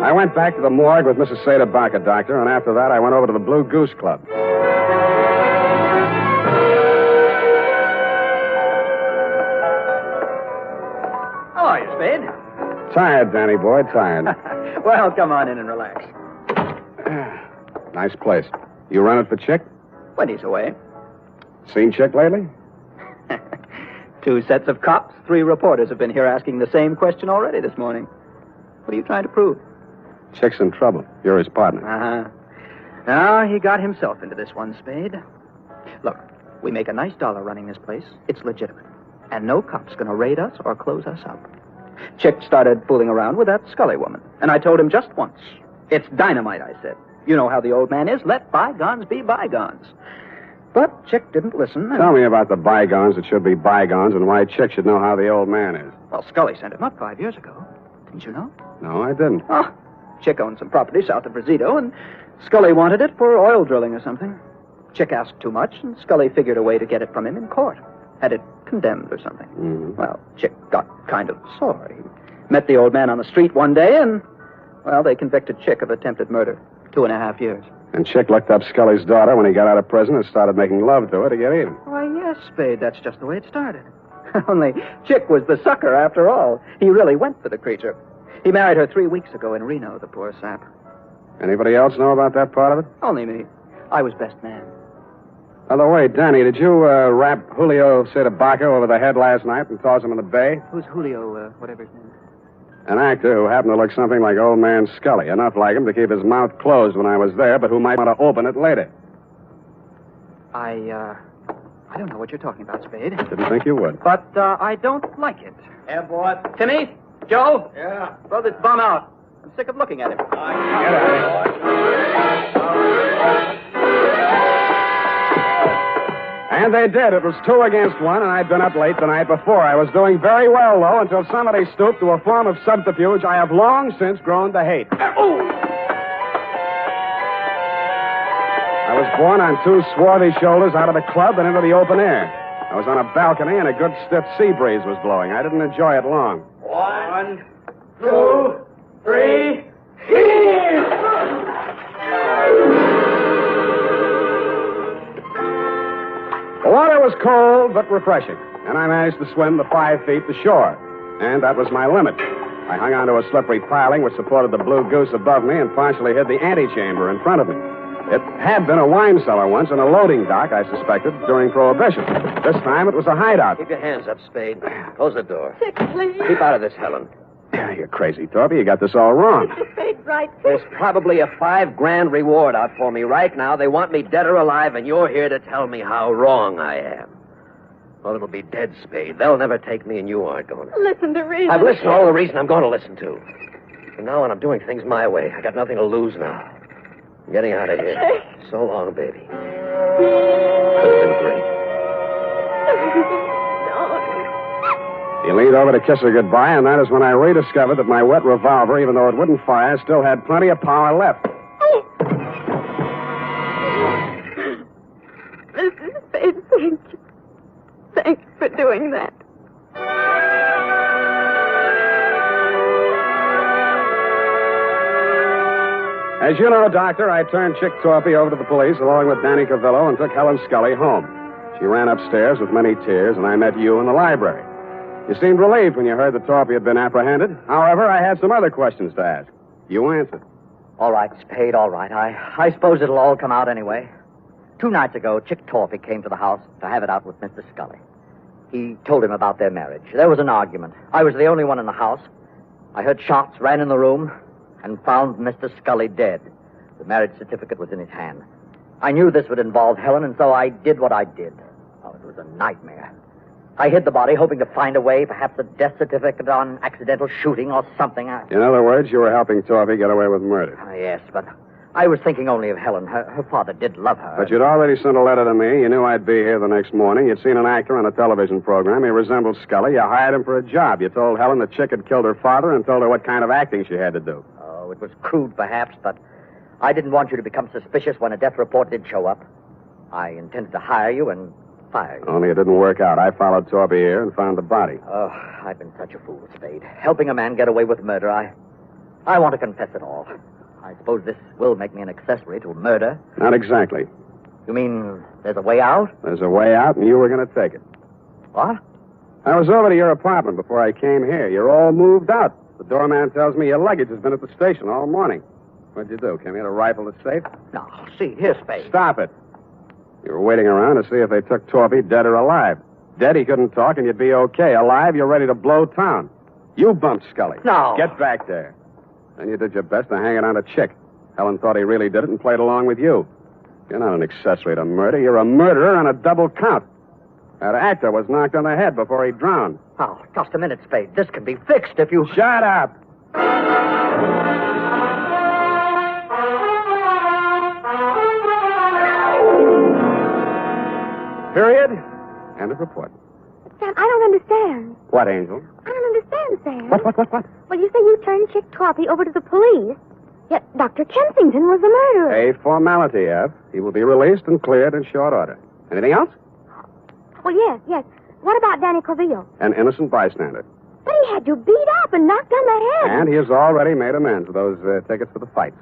[SPEAKER 2] I went back to the morgue with Mrs. Sederbacher, doctor, and after that I went over to the Blue Goose Club.
[SPEAKER 22] How are you, Spade?
[SPEAKER 2] Tired, Danny boy, tired.
[SPEAKER 22] Well, come on in and relax.
[SPEAKER 2] Nice place. You run it for Chick?
[SPEAKER 22] When he's away.
[SPEAKER 2] Seen Chick lately?
[SPEAKER 22] 2 sets of cops, 3 reporters have been here asking the same question already this morning. What are you trying to prove?
[SPEAKER 2] Chick's in trouble. You're his partner.
[SPEAKER 22] Uh-huh. Now, he got himself into this one, Spade. Look, we make a nice dollar running this place. It's legitimate. And no cop's going to raid us or close us up. Chick started fooling around with that Scully woman. And I told him just once. It's dynamite, I said. You know how the old man is. Let bygones be bygones. But Chick didn't listen. And...
[SPEAKER 2] Tell me about the bygones that should be bygones and why Chick should know how the old man is.
[SPEAKER 22] Well, Scully sent him up 5 years ago. Didn't you know?
[SPEAKER 2] No, I didn't.
[SPEAKER 22] Oh, Chick owned some property south of Rizito, and Scully wanted it for oil drilling or something. Chick asked too much, and Scully figured a way to get it from him in court. Had it condemned or something.
[SPEAKER 2] Mm-hmm.
[SPEAKER 22] Well, Chick got kind of sore. He met the old man on the street one day, and, well, they convicted Chick of attempted murder. 2.5 years.
[SPEAKER 2] And Chick looked up Scully's daughter when he got out of prison and started making love to her to get even.
[SPEAKER 22] Why, yes, Spade, that's just the way it started. Only Chick was the sucker after all. He really went for the creature. He married her 3 weeks ago in Reno, the poor sap.
[SPEAKER 2] Anybody else know about that part of it?
[SPEAKER 22] Only me. I was best man.
[SPEAKER 2] By the way, Danny, did you wrap Julio Cedebaca over the head last night and toss him in the bay?
[SPEAKER 22] Who's Julio, whatever his name is?
[SPEAKER 2] An actor who happened to look something like Old Man Scully, enough like him to keep his mouth closed when I was there, but who might want to open it later.
[SPEAKER 22] I don't know what you're talking about, Spade.
[SPEAKER 2] Didn't think you would.
[SPEAKER 22] But I don't like it.
[SPEAKER 9] Yeah, boy.
[SPEAKER 22] Timmy? Joe?
[SPEAKER 9] Yeah.
[SPEAKER 22] Throw this bum out. I'm sick of looking at him.
[SPEAKER 2] Get out of here. And they did. It was 2 against 1, and I'd been up late the night before. I was doing very well, though, until somebody stooped to a form of subterfuge I have long since grown to hate. I was borne on 2 swarthy shoulders out of the club and into the open air. I was on a balcony, and a good stiff sea breeze was blowing. I didn't enjoy it long.
[SPEAKER 9] 1, 2, 3,
[SPEAKER 2] The water was cold but refreshing, and I managed to swim the 5 feet to shore. And that was my limit. I hung onto a slippery piling which supported the blue goose above me and partially hid the antechamber in front of me. It had been a wine cellar once and a loading dock, I suspected, during Prohibition. This time it was a hideout.
[SPEAKER 5] Keep your hands up, Spade. Close the door.
[SPEAKER 16] Chick, please.
[SPEAKER 5] Keep out of this, Helen.
[SPEAKER 2] You're crazy, Torpy. You got this all wrong.
[SPEAKER 16] Mr. Spade, right.
[SPEAKER 5] There's probably a $5,000 reward out for me right now. They want me dead or alive, and you're here to tell me how wrong I am. Well, it'll be dead, Spade. They'll never take me, and you aren't going to.
[SPEAKER 16] Listen to reason.
[SPEAKER 5] I've listened to all the reason I'm going to listen to. From now on, I'm doing things my way. I got nothing to lose now. I'm getting out of here. So long, baby. It's been great.
[SPEAKER 2] He leaned over to kiss her goodbye, and that is when I rediscovered that my wet revolver, even though it wouldn't fire, still had plenty of power left.
[SPEAKER 16] Mr. Spade, thank you. Thanks for doing that.
[SPEAKER 2] As you know, Doctor, I turned Chick Torpy over to the police along with Danny Cavillo and took Helen Scully home. She ran upstairs with many tears, and I met you in the library. You seemed relieved when you heard that Torpy had been apprehended. However, I had some other questions to ask. You answered.
[SPEAKER 17] All right, Spade, all right. I suppose it'll all come out anyway. 2 nights ago, Chick Torpy came to the house to have it out with Mr. Scully. He told him about their marriage. There was an argument. I was the only one in the house. I heard shots, ran in the room, and found Mr. Scully dead. The marriage certificate was in his hand. I knew this would involve Helen, and so I did what I did. Oh, it was a nightmare. I hid the body, hoping to find a way, perhaps a death certificate on accidental shooting or something.
[SPEAKER 2] In other words, you were helping Torpy get away with murder.
[SPEAKER 17] Yes, but I was thinking only of Helen. Her father did love her.
[SPEAKER 2] But you'd already sent a letter to me. You knew I'd be here the next morning. You'd seen an actor on a television program. He resembled Scully. You hired him for a job. You told Helen that Chick had killed her father and told her what kind of acting she had to do.
[SPEAKER 17] Oh, it was crude, perhaps, but I didn't want you to become suspicious when a death report did show up. I intended to hire you and fire you.
[SPEAKER 2] Only it didn't work out. I followed Torpy here and found the body.
[SPEAKER 17] Oh, I've been such a fool, Spade. Helping a man get away with murder, I want to confess it all. I suppose this will make me an accessory to murder.
[SPEAKER 2] Not exactly.
[SPEAKER 17] You mean there's a way out?
[SPEAKER 2] There's a way out, and you were going to take it.
[SPEAKER 17] What?
[SPEAKER 2] I was over to your apartment before I came here. You're all moved out. The doorman tells me your luggage has been at the station all morning. What'd you do? Came here to rifle the safe?
[SPEAKER 17] No, see, here, Spade.
[SPEAKER 2] Stop it. You were waiting around to see if they took Torpy dead or alive. Dead, he couldn't talk, and you'd be okay. Alive, you're ready to blow town. You bumped Scully.
[SPEAKER 17] No.
[SPEAKER 2] Get back there. Then you did your best to hang it on a Chick. Helen thought he really did it and played along with you. You're not an accessory to murder. You're a murderer on a double count. That actor was knocked on the head before he drowned.
[SPEAKER 17] Oh, just a minute, Spade. This can be fixed if you...
[SPEAKER 2] Shut up! Period. End of report.
[SPEAKER 1] Sam, I don't understand.
[SPEAKER 2] What, Angel?
[SPEAKER 1] I don't understand, Sam.
[SPEAKER 2] What?
[SPEAKER 1] Well, you say you turned Chick Torpy over to the police, yet Dr. Kensington was the murderer.
[SPEAKER 2] A formality, F. He will be released and cleared in short order. Anything else?
[SPEAKER 1] Well, yes. What about Danny Cavillo?
[SPEAKER 2] An innocent bystander.
[SPEAKER 1] But he had you beat up and knocked on the head.
[SPEAKER 2] And he has already made amends with those tickets for the fight.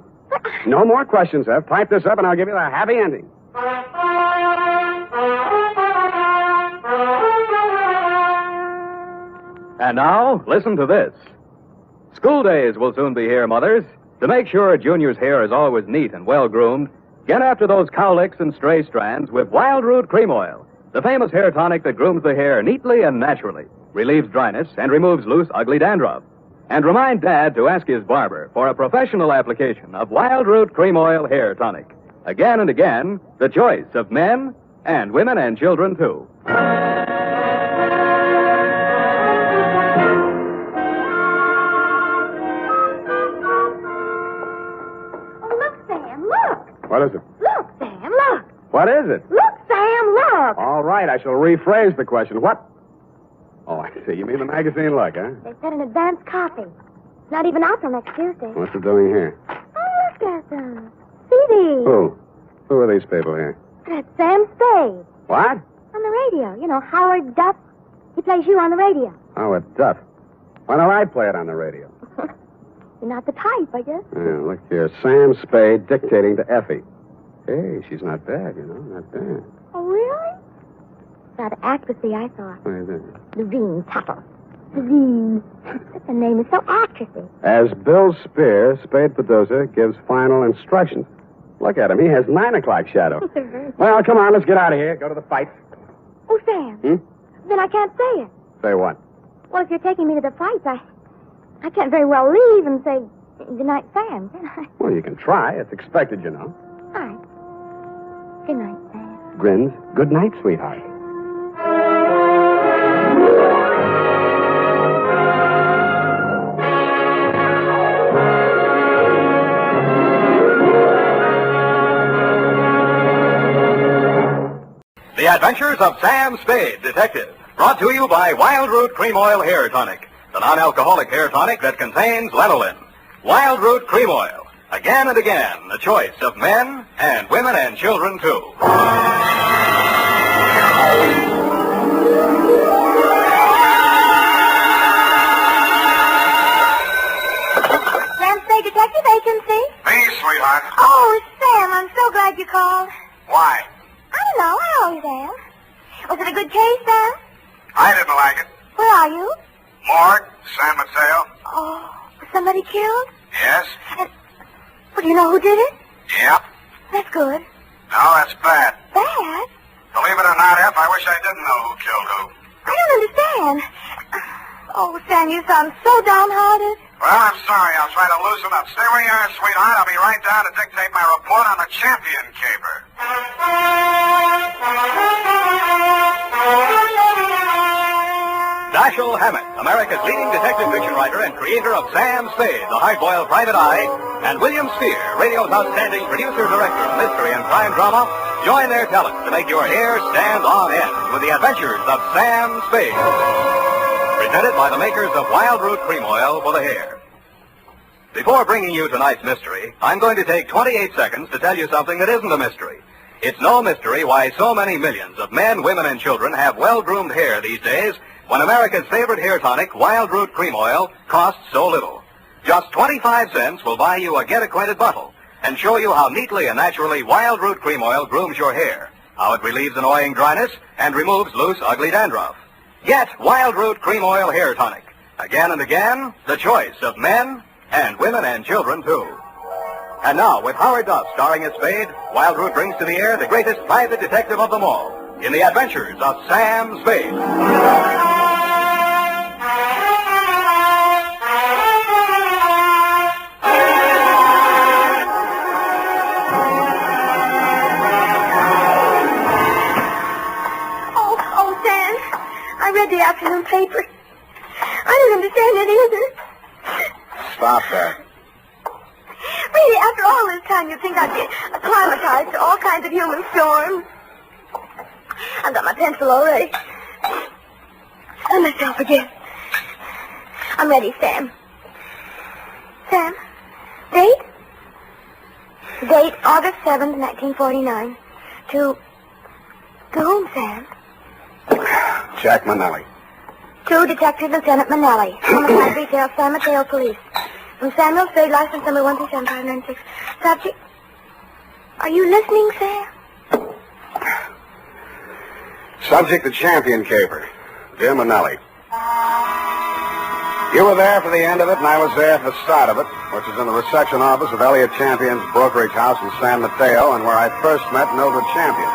[SPEAKER 2] No more questions, F. Type this up and I'll give you the happy ending.
[SPEAKER 20] And now, listen to this. School days will soon be here, mothers. To make sure Junior's hair is always neat and well-groomed, Get after those cowlicks and stray strands with Wild Root Cream Oil, the famous hair tonic that grooms the hair neatly and naturally, relieves dryness, and removes loose, ugly dandruff. And remind Dad to ask his barber for a professional application of Wild Root Cream Oil Hair Tonic. Again and again, the choice of men and women and children, too.
[SPEAKER 2] What is it?
[SPEAKER 1] Look, Sam, look.
[SPEAKER 2] What is it?
[SPEAKER 1] Look, Sam, look.
[SPEAKER 2] All right, I shall rephrase the question. What? Oh, I see. You mean the magazine Look, huh?
[SPEAKER 1] They said an advance copy. It's not even out till next Tuesday.
[SPEAKER 2] What's it doing here?
[SPEAKER 1] Oh, look at them. CDs.
[SPEAKER 2] Who? Who are these people here?
[SPEAKER 1] That's Sam Spade.
[SPEAKER 2] What?
[SPEAKER 1] On the radio. You know, Howard Duff. He plays you on the radio.
[SPEAKER 2] Howard Duff. Why don't I play it on the radio?
[SPEAKER 1] You're not the type, I guess.
[SPEAKER 2] Yeah, look here. Sam Spade dictating to Effie. Hey, she's not bad, you know. Not bad.
[SPEAKER 1] Oh, really? That actressy, I thought.
[SPEAKER 2] What is it?
[SPEAKER 1] Levine Tuttle. Levine. The name is so actressy.
[SPEAKER 2] As Bill Spear, Spade producer, gives final instructions. Look at him. He has 9 o'clock shadow. Well, come on. Let's get out of here. Go to the fight.
[SPEAKER 1] Oh, Sam. Then I can't say it.
[SPEAKER 2] Say what?
[SPEAKER 1] Well, if you're taking me to the fights, I can't very well leave and say good night, Sam, can I?
[SPEAKER 2] Well, you can try. It's expected, you know.
[SPEAKER 1] All right. Good night, Sam.
[SPEAKER 2] Grins. Good night, sweetheart.
[SPEAKER 20] The Adventures of Sam Spade, Detective. Brought to you by Wild Root Cream Oil Hair Tonic, the non-alcoholic hair tonic that contains lanolin. Wild Root Cream Oil. Again and again, the choice of men and women and children, too.
[SPEAKER 1] Sam Spade Detective Agency?
[SPEAKER 13] Me, sweetheart.
[SPEAKER 1] Oh, Sam, I'm so glad you called.
[SPEAKER 13] Why?
[SPEAKER 1] I don't know. I always am. Was it a good case, Sam?
[SPEAKER 13] I didn't like it.
[SPEAKER 1] Where are you?
[SPEAKER 13] Morgue, San Mateo.
[SPEAKER 1] Oh, was somebody killed?
[SPEAKER 13] Yes?
[SPEAKER 1] Well, do you know who did it?
[SPEAKER 13] Yep.
[SPEAKER 1] That's good.
[SPEAKER 13] No, that's bad.
[SPEAKER 1] Bad?
[SPEAKER 13] Believe it or not, F, I wish I didn't know who killed who.
[SPEAKER 1] I don't understand. Oh, Sam, you sound so downhearted.
[SPEAKER 13] Well, I'm sorry. I'll try to loosen up. Stay where you are, sweetheart. I'll be right down to dictate my report on the champion caper.
[SPEAKER 20] Dashiell Hammett, America's leading detective fiction writer and creator of Sam Spade, the hard-boiled private eye, and William Spear, radio's outstanding producer-director of mystery and crime drama, join their talents to make your hair stand on end with the Adventures of Sam Spade. Presented by the makers of Wild Root Cream Oil for the hair. Before bringing you tonight's mystery, I'm going to take 28 seconds to tell you something that isn't a mystery. It's no mystery why so many millions of men, women, and children have well-groomed hair these days when America's favorite hair tonic, Wild Root Cream Oil, costs so little. Just 25 cents will buy you a get-acquainted bottle and show you how neatly and naturally Wild Root Cream Oil grooms your hair, how it relieves annoying dryness and removes loose, ugly dandruff. Get Wild Root Cream Oil Hair Tonic. Again and again, the choice of men and women and children, too. And now, with Howard Duff starring as Spade, Wild Root brings to the air the greatest private detective of them all in the Adventures of Sam Spade.
[SPEAKER 1] I read the afternoon paper. I don't understand it either.
[SPEAKER 2] Stop that.
[SPEAKER 1] Really, after all this time, you'd think I'd be acclimatized to all kinds of human storms. I've got my pencil already. And myself again. I'm ready, Sam. Sam, date? Date August 7th, 1949. To whom, Sam?
[SPEAKER 2] Jack Manelli.
[SPEAKER 1] To Detective Lieutenant Manelli, Homicide Detail, San Mateo Police. From Samuel Spade, license number 137-596. Subject... Are you listening, Sam?
[SPEAKER 2] Subject, the champion caper. Dear Manelli. You were there for the end of it, and I was there for the start of it, which is in the reception office of Elliot Champion's brokerage house in San Mateo, and where I first met Mildred Champion.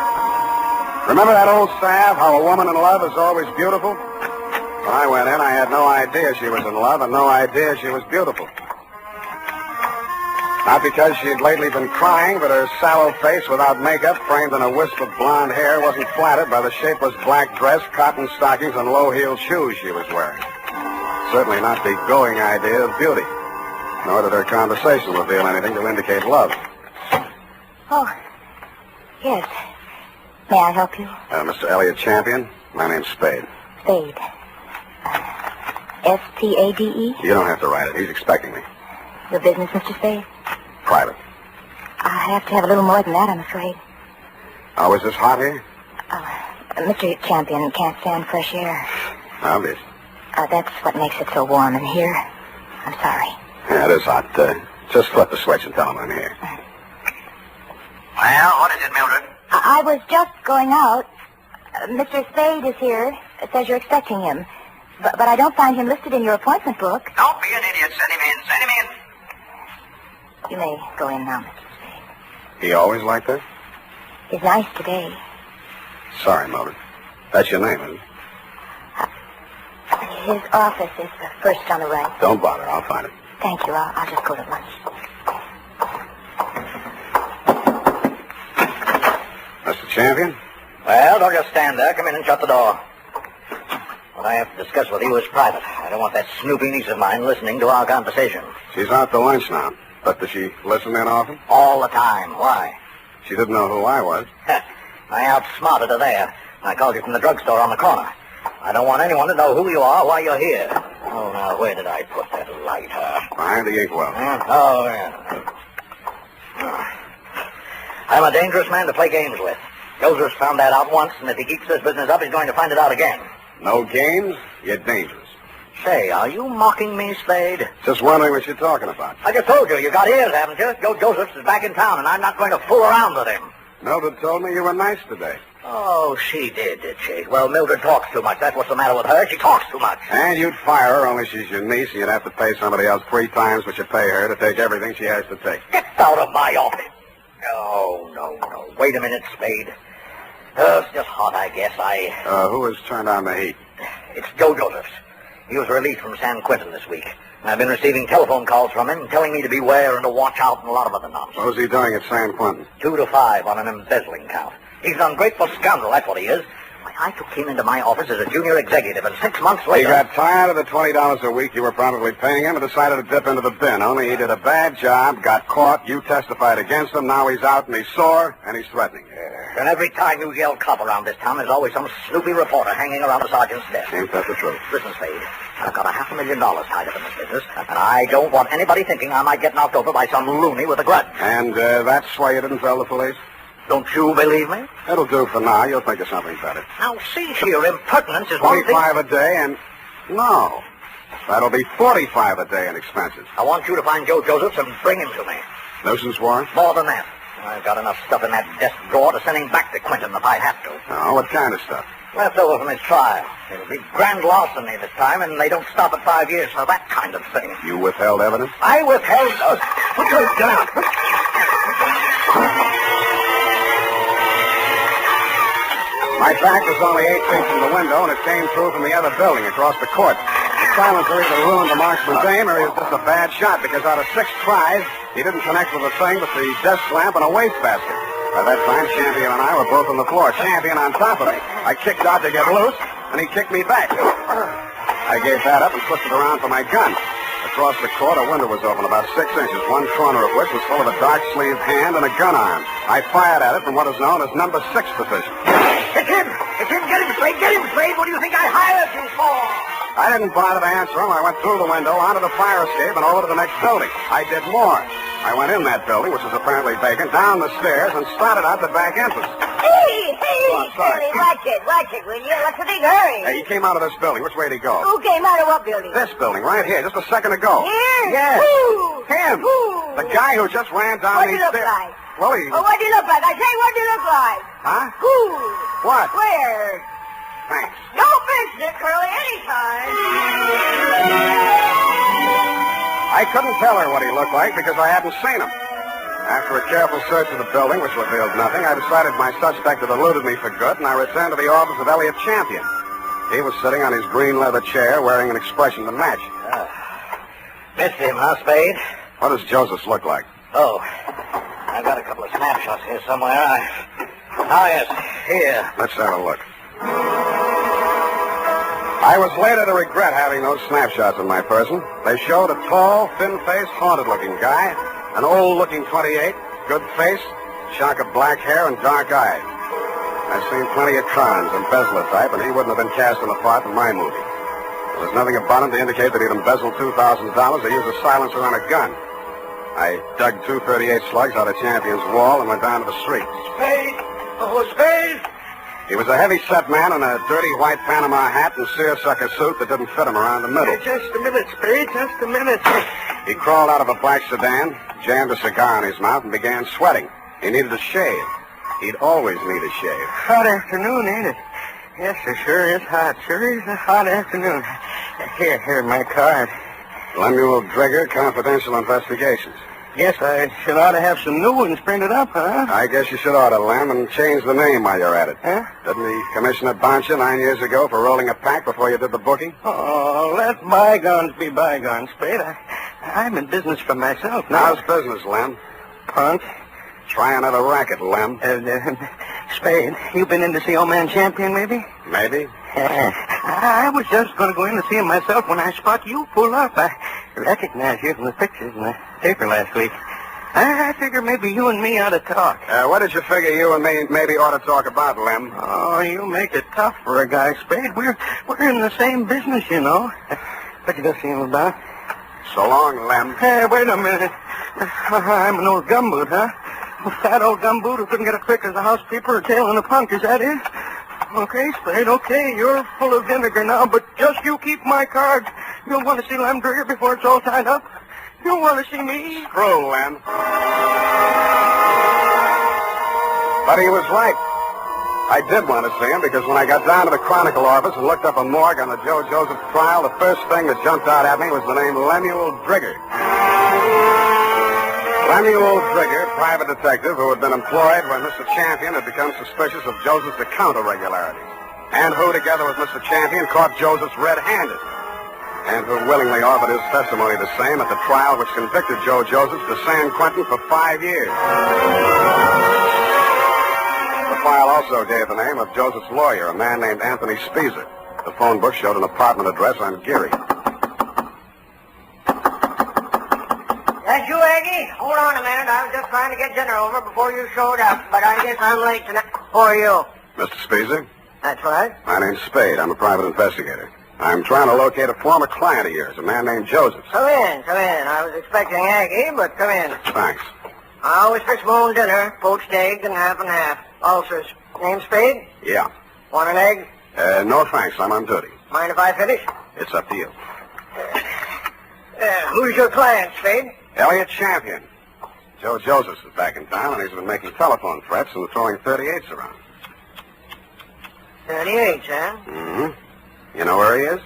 [SPEAKER 2] Remember that old salve, how a woman in love is always beautiful? When I went in, I had no idea she was in love and no idea she was beautiful. Not because she'd lately been crying, but her sallow face without makeup, framed in a wisp of blonde hair, wasn't flattered by the shapeless black dress, cotton stockings, and low-heeled shoes she was wearing. Certainly not the going idea of beauty. Nor did her conversation reveal anything to indicate love.
[SPEAKER 21] Oh, yes. May I help you?
[SPEAKER 2] Mr. Elliot Champion, my name's Spade.
[SPEAKER 21] Spade. S-P-A-D-E?
[SPEAKER 2] You don't have to write it. He's expecting me.
[SPEAKER 21] Your business, Mr. Spade?
[SPEAKER 2] Private.
[SPEAKER 21] I have to have a little more than that, I'm afraid.
[SPEAKER 2] Oh, is this hot here?
[SPEAKER 21] Mr. Champion can't stand fresh air.
[SPEAKER 2] Obvious.
[SPEAKER 21] That's what makes it so warm in here. I'm sorry.
[SPEAKER 2] Yeah, it is hot. Just flip the switch and tell him I'm here.
[SPEAKER 17] Well, what is it, Mildred?
[SPEAKER 21] I was just going out. Mr. Spade is here. It says you're expecting him. But I don't find him listed in your appointment book.
[SPEAKER 17] Don't be an idiot. Send him in. Send him in.
[SPEAKER 21] You may go in now, Mr. Spade.
[SPEAKER 2] He always like that?
[SPEAKER 21] He's nice today.
[SPEAKER 2] Sorry, Mildred. That's your name, isn't it?
[SPEAKER 21] His office is the first on the right.
[SPEAKER 2] Don't bother. I'll find it.
[SPEAKER 21] Thank you. I'll just go to lunch.
[SPEAKER 2] Mr. Champion?
[SPEAKER 17] Well, don't just stand there. Come in and shut the door. What I have to discuss with you is private. I don't want that snoopy niece of mine listening to our conversation.
[SPEAKER 2] She's out to lunch now. But does she listen in often?
[SPEAKER 17] All the time. Why?
[SPEAKER 2] She didn't know who I was.
[SPEAKER 17] I outsmarted her there. I called you from the drugstore on the corner. I don't want anyone to know who you are, why you're here. Oh, now, where did I put that lighter?
[SPEAKER 2] Behind the inkwell.
[SPEAKER 17] Oh, yeah. I'm a dangerous man to play games with. Joseph's found that out once, and if he keeps this business up, he's going to find it out again.
[SPEAKER 2] No games? You're dangerous.
[SPEAKER 17] Say, are you mocking me, Spade?
[SPEAKER 2] Just wondering what you're talking about.
[SPEAKER 17] I just told you, you got ears, haven't you? Joe Josephs is back in town, and I'm not going to fool around with him.
[SPEAKER 2] Mildred told me you were nice today.
[SPEAKER 17] Oh, she did she? Well, Mildred talks too much. That's what's the matter with her. She talks too much.
[SPEAKER 2] And you'd fire her, only she's your niece, and you'd have to pay somebody else 3 times what you pay her to take everything she has to take.
[SPEAKER 17] Get out of my office. No. Wait a minute, Spade. It's just hot, I guess.
[SPEAKER 2] Who has turned on the heat?
[SPEAKER 17] It's Joe Josephs. He was released from San Quentin this week. I've been receiving telephone calls from him telling me to beware and to watch out and a lot of other nonsense.
[SPEAKER 2] What was he doing at San Quentin?
[SPEAKER 17] 2 to 5 on an embezzling count. He's an ungrateful scoundrel, that's what he is. I took him into my office as a junior executive, and 6 months later...
[SPEAKER 2] He got tired of the $20 a week you were probably paying him and decided to dip into the bin. Only he did a bad job, got caught, you testified against him, now he's out and he's sore, and he's threatening you.
[SPEAKER 17] And every time you yell cop around this town, there's always some snoopy reporter hanging around the sergeant's desk.
[SPEAKER 2] Ain't that the truth?
[SPEAKER 17] Listen, Spade, I've got $500,000 tied up in this business, and I don't want anybody thinking I might get knocked over by some loony with a grudge.
[SPEAKER 2] And that's why you didn't tell the police?
[SPEAKER 17] Don't you believe me?
[SPEAKER 2] It'll do for now. You'll think of something better.
[SPEAKER 17] Now, see here, impertinence is one thing...
[SPEAKER 2] 25 a day and... No. That'll be 45 a day in expenses.
[SPEAKER 17] I want you to find Joe Josephs and bring him to me.
[SPEAKER 2] Nuisance warrant?
[SPEAKER 17] More than that. I've got enough stuff in that desk drawer to send him back to Quentin if I have to.
[SPEAKER 2] Oh, what kind of stuff?
[SPEAKER 17] Left over from his trial. It'll be grand larceny this time, and they don't stop at 5 years for that kind of thing.
[SPEAKER 2] You withheld evidence?
[SPEAKER 17] I withheld... Put your gun out.
[SPEAKER 2] My back was only 8 feet from the window, and it came through from the other building across the court. The silencer either ruined the marksman's aim, or he was just a bad shot, because out of 6 tries, he didn't connect with a thing but the desk lamp and a wastebasket. By that time, Champion and I were both on the floor, Champion on top of me. I kicked out to get loose, and he kicked me back. I gave that up and twisted around for my gun. Across the court, a window was open about 6 inches, one corner of which was full of a dark-sleeved hand and a gun arm. I fired at it from what is known as number 6 position.
[SPEAKER 17] It's him! It's him! Get him, Spade! Get him, Spade! What do you think I hired you for?
[SPEAKER 2] I didn't bother to answer him. I went through the window, onto the fire escape, and over to the next building. I did more. I went in that building, which was apparently vacant, down the stairs, and started out the back entrance.
[SPEAKER 21] Hey, Shirley, watch it, will you? What's the big hurry?
[SPEAKER 2] Hey, he came out of this building. Which way did he go?
[SPEAKER 21] Who came out of what building?
[SPEAKER 2] This building, right here, just a second ago.
[SPEAKER 21] Here?
[SPEAKER 2] Yes.
[SPEAKER 21] Who?
[SPEAKER 2] Him.
[SPEAKER 21] Who?
[SPEAKER 2] The guy who just ran down these stairs.
[SPEAKER 21] What do you look like?
[SPEAKER 2] Well, he...
[SPEAKER 21] Oh, what do you look like? I say, what do you look like?
[SPEAKER 2] Huh?
[SPEAKER 21] Who?
[SPEAKER 2] What?
[SPEAKER 21] Where?
[SPEAKER 2] Thanks.
[SPEAKER 21] Don't mention it, Curly, anytime.
[SPEAKER 2] I couldn't tell her what he looked like because I hadn't seen him. After a careful search of the building, which revealed nothing, I decided my suspect had eluded me for good, and I returned to the office of Elliot Champion. He was sitting on his green leather chair, wearing an expression to match.
[SPEAKER 17] Missed him, huh, Spade?
[SPEAKER 2] What does Joseph look like?
[SPEAKER 17] Oh, I got a couple of snapshots here somewhere. Yes, here.
[SPEAKER 2] Let's have a look. I was later to regret having those snapshots of my person. They showed a tall, thin-faced, haunted-looking guy, an old-looking 28, good face, shock of black hair, and dark eyes. I've seen plenty of Trons, embezzler type, and he wouldn't have been cast in a part in my movie. There was nothing about him to indicate that he'd embezzled $2,000 or used a silencer on a gun. I dug 238 slugs out of Champion's wall and went down to the street.
[SPEAKER 6] Spade! Oh, Spade!
[SPEAKER 2] He was a heavy-set man in a dirty white Panama hat and seersucker suit that didn't fit him around the middle.
[SPEAKER 6] Just a minute, Spade, just a minute.
[SPEAKER 2] He crawled out of a black sedan, jammed a cigar in his mouth, and began sweating. He needed a shave. He'd always need a shave.
[SPEAKER 6] Hot afternoon, ain't it? Yes, it sure is hot. Sure is a hot afternoon. Here, my card.
[SPEAKER 2] Lemuel Drigger, Confidential Investigations.
[SPEAKER 6] Guess I should ought to have some new ones printed up, huh?
[SPEAKER 2] I guess you should order, Lem, and change the name while you're at it.
[SPEAKER 6] Huh?
[SPEAKER 2] Didn't the commissioner bounce you 9 years ago for rolling a pack before you did the booking?
[SPEAKER 6] Oh, let bygones be bygones, Spade. I'm in business for myself now.
[SPEAKER 2] How's business, Lem?
[SPEAKER 6] Punk.
[SPEAKER 2] Try another racket, Lem.
[SPEAKER 6] Spade, you been in to see old man Champion, maybe?
[SPEAKER 2] Maybe.
[SPEAKER 6] I was just going to go in to see him myself when I spot you pull up. I recognize you from the pictures in the paper last week. I figure maybe you and me ought to talk.
[SPEAKER 2] What did you figure you and me maybe ought to talk about, Lem?
[SPEAKER 6] Oh, you make it tough for a guy, Spade. We're in the same business, you know. What you gonna see him about?
[SPEAKER 2] So long, Lem.
[SPEAKER 6] Hey, wait a minute. I'm an old gumboot, huh? A fat old gumboot who couldn't get a trick as a housekeeper or tail in a punk, is that it? Okay, Spade, okay. You're full of vinegar now, but just you keep my cards. You'll want to see Lem Drigger before it's all tied up. You'll want to see me.
[SPEAKER 2] Screw, Lem. But he was right. I did want to see him because when I got down to the Chronicle office and looked up a morgue on the Joe Joseph trial, the first thing that jumped out at me was the name Lemuel Drigger. Lemuel Drigger, private detective who had been employed when Mr. Champion had become suspicious of Joseph's account irregularities, and who, together with Mr. Champion, caught Joseph's red-handed, and who willingly offered his testimony the same at the trial which convicted Joe Joseph to San Quentin for 5 years. The file also gave the name of Joseph's lawyer, a man named Anthony Speezer. The phone book showed an apartment address on Geary.
[SPEAKER 10] That's you, Aggie? Hold on a minute. I was just trying to get dinner over before you showed up, but I guess I'm late tonight. Who are you?
[SPEAKER 2] Mr. Speezer?
[SPEAKER 10] That's right.
[SPEAKER 2] My name's Spade. I'm a private investigator. I'm trying to locate a former client of yours, a man named Joseph.
[SPEAKER 10] Come in. I was expecting Aggie, but come in.
[SPEAKER 2] Thanks.
[SPEAKER 10] I always fix my own dinner, poached egg and half and half. Ulcers. Name Spade?
[SPEAKER 2] Yeah.
[SPEAKER 10] Want an egg?
[SPEAKER 2] No thanks. I'm on duty.
[SPEAKER 10] Mind if I finish?
[SPEAKER 2] It's up to you.
[SPEAKER 10] Who's your client, Spade?
[SPEAKER 2] Elliot Champion. Joe Josephs is back in town, and he's been making telephone threats and throwing 38s around.
[SPEAKER 10] 38, huh?
[SPEAKER 2] Mm-hmm. You know where he is?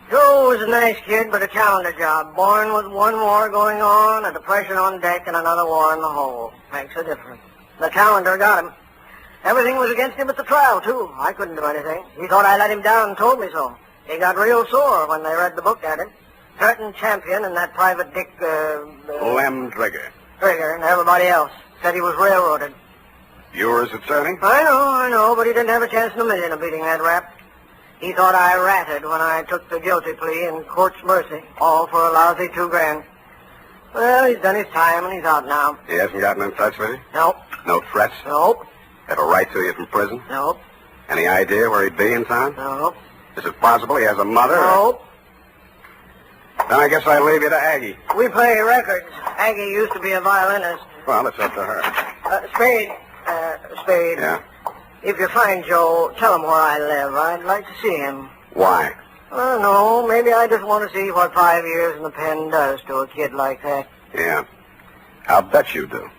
[SPEAKER 10] Joe was a nice kid, but a calendar job. Born with one war going on, a depression on deck, and another war in the hole. Makes a difference. The calendar got him. Everything was against him at the trial, too. I couldn't do anything. He thought I let him down and told me so. He got real sore when they read the book at him. Certain Champion and that private Dick,
[SPEAKER 2] Lem Drigger.
[SPEAKER 10] Drigger and everybody else said he was railroaded.
[SPEAKER 2] You were his attorney?
[SPEAKER 10] I know, but he didn't have a chance in a million of beating that rap. He thought I ratted when I took the guilty plea in court's mercy, all for a lousy $2,000. Well, he's done his time and he's out now.
[SPEAKER 2] He hasn't gotten in touch with you?
[SPEAKER 10] Nope.
[SPEAKER 2] No threats?
[SPEAKER 10] Nope.
[SPEAKER 2] Have a right to you from prison?
[SPEAKER 10] Nope.
[SPEAKER 2] Any idea where he'd be in town?
[SPEAKER 10] Nope.
[SPEAKER 2] Is it possible he has a mother?
[SPEAKER 10] Nope.
[SPEAKER 2] Then I guess I leave you to Aggie.
[SPEAKER 10] We play records. Aggie used to be a violinist.
[SPEAKER 2] Well, it's up to her.
[SPEAKER 10] Spade. Spade.
[SPEAKER 2] Yeah?
[SPEAKER 10] If you find Joe, tell him where I live. I'd like to see him.
[SPEAKER 2] Why?
[SPEAKER 10] I don't know. Maybe I just want to see what 5 years in the pen does to a kid like that.
[SPEAKER 2] Yeah. I'll bet you do.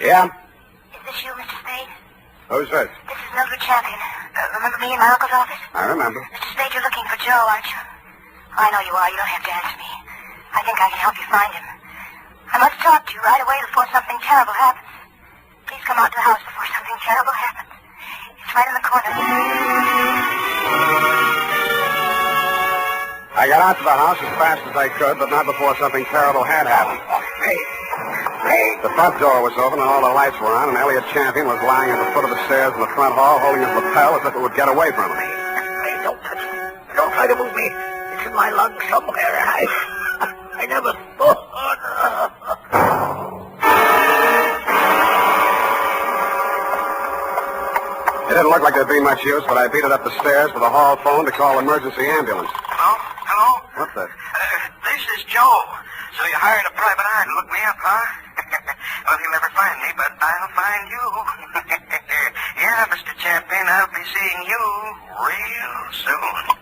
[SPEAKER 2] Yeah?
[SPEAKER 1] Is this you, Mr. Spade?
[SPEAKER 2] Who's this?
[SPEAKER 1] This is Mildred Champion. Remember me in my uncle's office?
[SPEAKER 2] I remember.
[SPEAKER 1] Mr. Spade, you're looking for Joe, aren't you? Oh, I know you are. You don't have to answer me. I think I can help you find him. I must talk to you right away before something terrible happens. Please come out to the house before something terrible happens. It's right in the corner.
[SPEAKER 2] I got out to the house as fast as I could, but not before something terrible had happened.
[SPEAKER 6] Hey!
[SPEAKER 2] The front door was open and all the lights were on, and Elliot Champion was lying at the foot of the stairs in the front hall, holding his lapel as if it would get away from him.
[SPEAKER 6] Hey, don't touch me. Don't try to move me. It's in my lungs somewhere. I never thought.
[SPEAKER 2] It didn't look like there'd be much use, but I beat it up the stairs to the hall phone to call emergency ambulance.
[SPEAKER 6] Hello?
[SPEAKER 2] What's that?
[SPEAKER 6] This is Joe. So you hired a private eye to look me up, huh? Well, you'll never find me, but I'll find you. Yeah, Mr. Champion, I'll be seeing you real soon.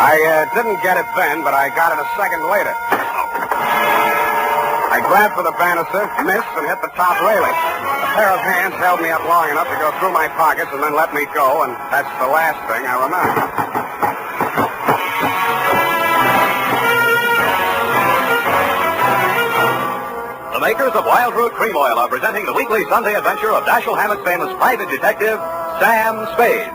[SPEAKER 2] I didn't get it then, but I got it a second later. I grabbed for the banister, missed, and hit the top railing. A pair of hands held me up long enough to go through my pockets and then let me go, and that's the last thing I remember.
[SPEAKER 15] The makers of Wild Root Cream Oil are presenting the weekly Sunday adventure of Dashiell Hammett's famous private detective, Sam Spade.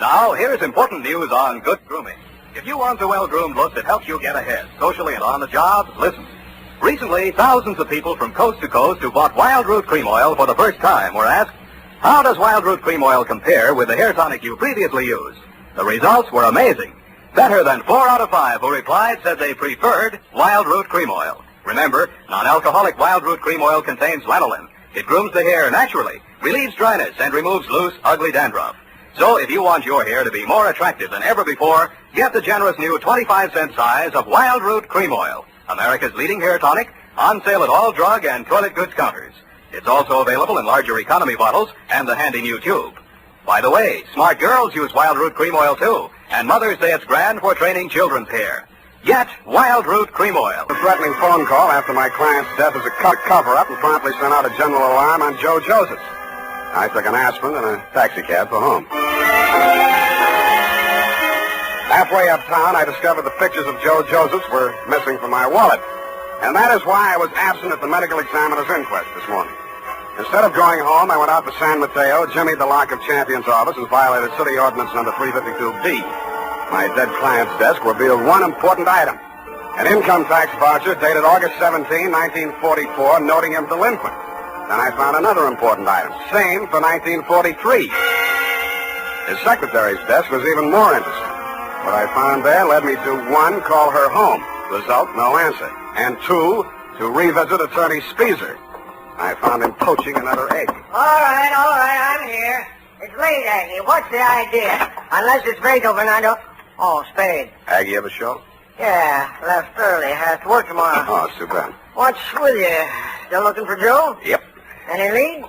[SPEAKER 15] Now, here's important news on good grooming. If you want a well-groomed look that helps you get ahead, socially and on the job, listen. Recently, thousands of people from coast to coast who bought Wild Root Cream Oil for the first time were asked, how does Wild Root Cream Oil compare with the hair tonic you previously used? The results were amazing. Better than 4 out of 5 who replied said they preferred Wild Root Cream Oil. Remember, non-alcoholic Wild Root Cream Oil contains lanolin. It grooms the hair naturally, relieves dryness, and removes loose, ugly dandruff. So if you want your hair to be more attractive than ever before, get the generous new 25-cent size of Wild Root Cream Oil, America's leading hair tonic, on sale at all drug and toilet goods counters. It's also available in larger economy bottles and the handy new tube. By the way, smart girls use Wild Root Cream Oil too, and mothers say it's grand for training children's hair. Get Wild Root Cream Oil.
[SPEAKER 2] A threatening phone call after my client's death as a cover-up and promptly sent out a general alarm on Joe Josephs. I took an aspirin and a taxicab for home. Halfway uptown, I discovered the pictures of Joe Josephs were missing from my wallet. And that is why I was absent at the medical examiner's inquest this morning. Instead of going home, I went out to San Mateo, jimmied the lock of Champion's office, and violated City Ordinance number 352B. My dead client's desk revealed one important item. An income tax voucher dated August 17, 1944, noting him delinquent. Then I found another important item, same for 1943. His secretary's desk was even more interesting. What I found there led me to 1, call her home. Result, no answer. And 2, to revisit Attorney Speezer. I found him poaching another egg.
[SPEAKER 10] All right, I'm here. It's late, Aggie. What's the idea? Unless it's Beethoven, Fernando. Oh, Spade.
[SPEAKER 2] Aggie have a show?
[SPEAKER 10] Yeah, left early. Has to work tomorrow.
[SPEAKER 2] Oh, it's too bad.
[SPEAKER 10] What's with you? Still looking for Joe?
[SPEAKER 2] Yep.
[SPEAKER 10] Any leads?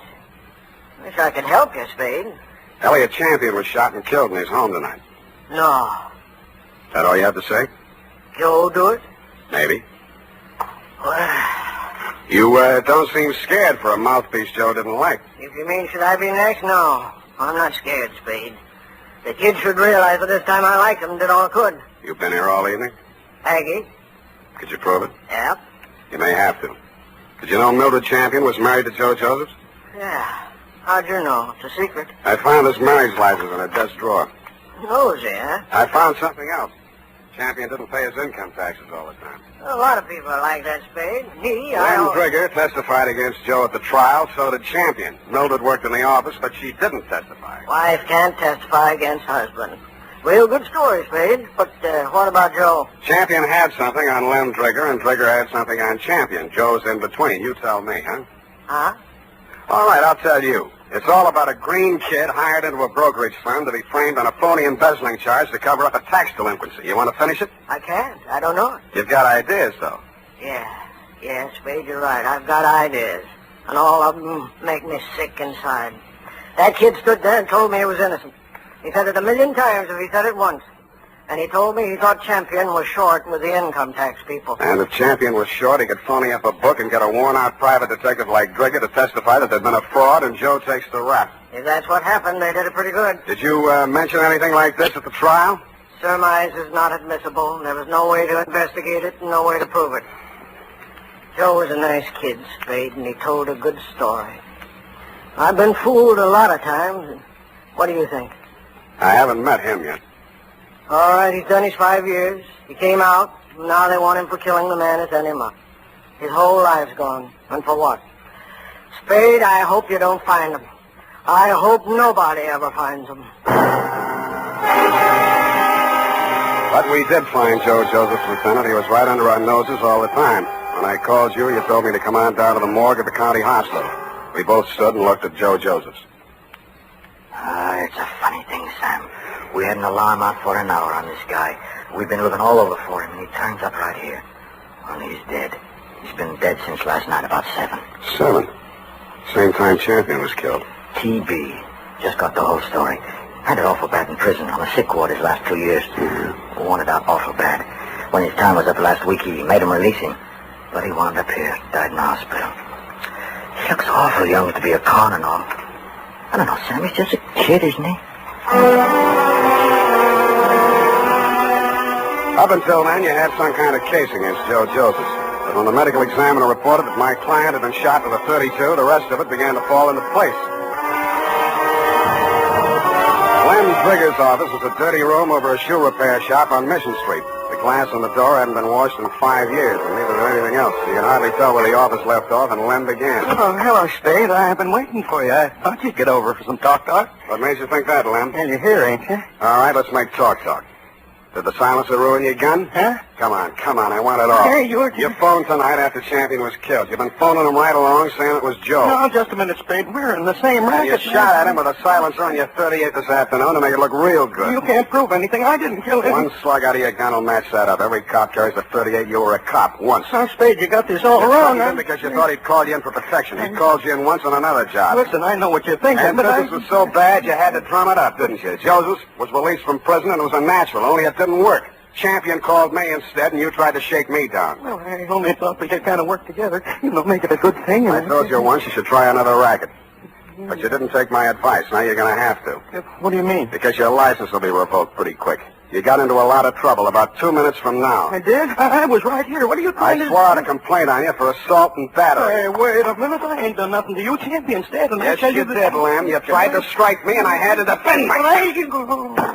[SPEAKER 10] Wish I could help you, Spade.
[SPEAKER 2] Elliot Champion was shot and killed in his home tonight.
[SPEAKER 10] No.
[SPEAKER 2] That all you have to say?
[SPEAKER 10] Joe do it?
[SPEAKER 2] Maybe.
[SPEAKER 10] Well,
[SPEAKER 2] You don't seem scared for a mouthpiece Joe didn't like.
[SPEAKER 10] if you mean should I be next, no. I'm not scared, Spade. The kid should realize that this time I like him and did all I could.
[SPEAKER 2] You've been here all evening?
[SPEAKER 10] Aggie?
[SPEAKER 2] Could you prove it?
[SPEAKER 10] Yep.
[SPEAKER 2] You may have to. Did you know Mildred Champion was married to Joe Josephs?
[SPEAKER 10] Yeah. How'd you know? It's a secret.
[SPEAKER 2] I found his marriage license in a desk drawer.
[SPEAKER 10] Nosy, huh?
[SPEAKER 2] I found something else. Champion didn't pay his income taxes all the time.
[SPEAKER 10] A lot of people are like that, Spade. Me,
[SPEAKER 2] Lem Drigger testified against Joe at the trial, so did Champion. Mildred worked in the office, but she didn't testify.
[SPEAKER 10] Wife can't testify against husband. Real good story, Spade. But what about Joe?
[SPEAKER 2] Champion had something on Lem Drigger, and Drigger had something on Champion. Joe's in between. You tell me, huh?
[SPEAKER 10] Huh?
[SPEAKER 2] All right, I'll tell you. It's all about a green kid hired into a brokerage firm to be framed on a phony embezzling charge to cover up a tax delinquency. You want to finish it?
[SPEAKER 10] I can't. I don't know it.
[SPEAKER 2] You've got ideas, though.
[SPEAKER 10] Yeah, Spade, you're right. I've got ideas. And all of them make me sick inside. That kid stood there and told me he was innocent. He said it 1,000,000 times if he said it once. And he told me he thought Champion was short with the income tax people.
[SPEAKER 2] And if Champion was short, he could phony up a book and get a worn-out private detective like Drigger to testify that there'd been a fraud, and Joe takes the rap.
[SPEAKER 10] If that's what happened, they did it pretty good.
[SPEAKER 2] Did you mention anything like this at the trial?
[SPEAKER 10] Surmise is not admissible. There was no way to investigate it and no way to prove it. Joe was a nice kid, Spade, and he told a good story. I've been fooled a lot of times. What do you think?
[SPEAKER 2] I haven't met him yet.
[SPEAKER 10] All right, he's done his 5 years. He came out, and now they want him for killing the man who sent him up. His whole life's gone. And for what? Spade, I hope you don't find him. I hope nobody ever finds him.
[SPEAKER 2] But we did find Joe Joseph, Lieutenant. He was right under our noses all the time. When I called you, you told me to come on down to the morgue at the county hospital. We both stood and looked at Joe Joseph's.
[SPEAKER 17] It's a funny thing, Sam. We had an alarm out for an hour on this guy. We've been looking all over for him, and he turns up right here. Only he's dead. He's been dead since last night, about 7.
[SPEAKER 2] 7? Same time Champion was killed.
[SPEAKER 17] TB. Just got the whole story. Had it awful bad in prison on the sick ward his last 2 years. Wanted out awful bad. When his time was up last week, he made him release him. But he wound up here, died in the hospital. He looks awful young to be a con and all. I don't know, Sam, he's just a kid, isn't he?
[SPEAKER 2] Up until then, you had some kind of case against Joe Joseph. But when the medical examiner reported that my client had been shot with a .32, the rest of it began to fall into place. Lem Trigger's office was a dirty room over a shoe repair shop on Mission Street. The glass on the door hadn't been washed in 5 years, and neither did anything else. You can hardly tell where the office left off and Lem began.
[SPEAKER 6] Oh, hello, Spade. I've been waiting for you. I thought you'd get over for some talk.
[SPEAKER 2] What made you think that, Lem?
[SPEAKER 6] Well, you're here, ain't you?
[SPEAKER 2] All right, let's make talk. Did the silencer ruin your gun?
[SPEAKER 6] Huh?
[SPEAKER 2] Come on, I want it all.
[SPEAKER 6] Hey, you
[SPEAKER 2] phoned tonight after Champion was killed. You've been phoning him right along saying it was Joe.
[SPEAKER 6] No, just a minute, Spade. We're in the same racket.
[SPEAKER 2] You shot at him with a silencer on your .38 this afternoon to make it look real good.
[SPEAKER 6] You can't prove anything. I didn't kill him.
[SPEAKER 2] One slug out of your gun will match that up. Every cop carries a .38. You were a cop once.
[SPEAKER 6] Now, Spade, you got this all wrong.
[SPEAKER 2] You because you thought he'd called you in for protection. He called you in once on another job.
[SPEAKER 6] Listen, I know what you're thinking,
[SPEAKER 2] and
[SPEAKER 6] but
[SPEAKER 2] this was so bad you had to drum it up, didn't you? Joseph was released from prison and it was a natural, only it didn't work. Champion called me instead, and you tried to shake me down.
[SPEAKER 6] Well, I only thought we could kind of work together. Make it a good thing.
[SPEAKER 2] I told you once you should try another racket. But you didn't take my advice. Now you're going to have to.
[SPEAKER 6] What do you mean?
[SPEAKER 2] Because your license will be revoked pretty quick. You got into a lot of trouble about 2 minutes from now.
[SPEAKER 6] I did? I was right here. What are you trying to do?
[SPEAKER 2] I swore out a complaint on you for assault and battery.
[SPEAKER 6] Hey, wait a minute. I ain't done nothing to you. Champion's dead. And
[SPEAKER 2] yes, you did, Lamb. You tried to strike me, and I had to defend myself.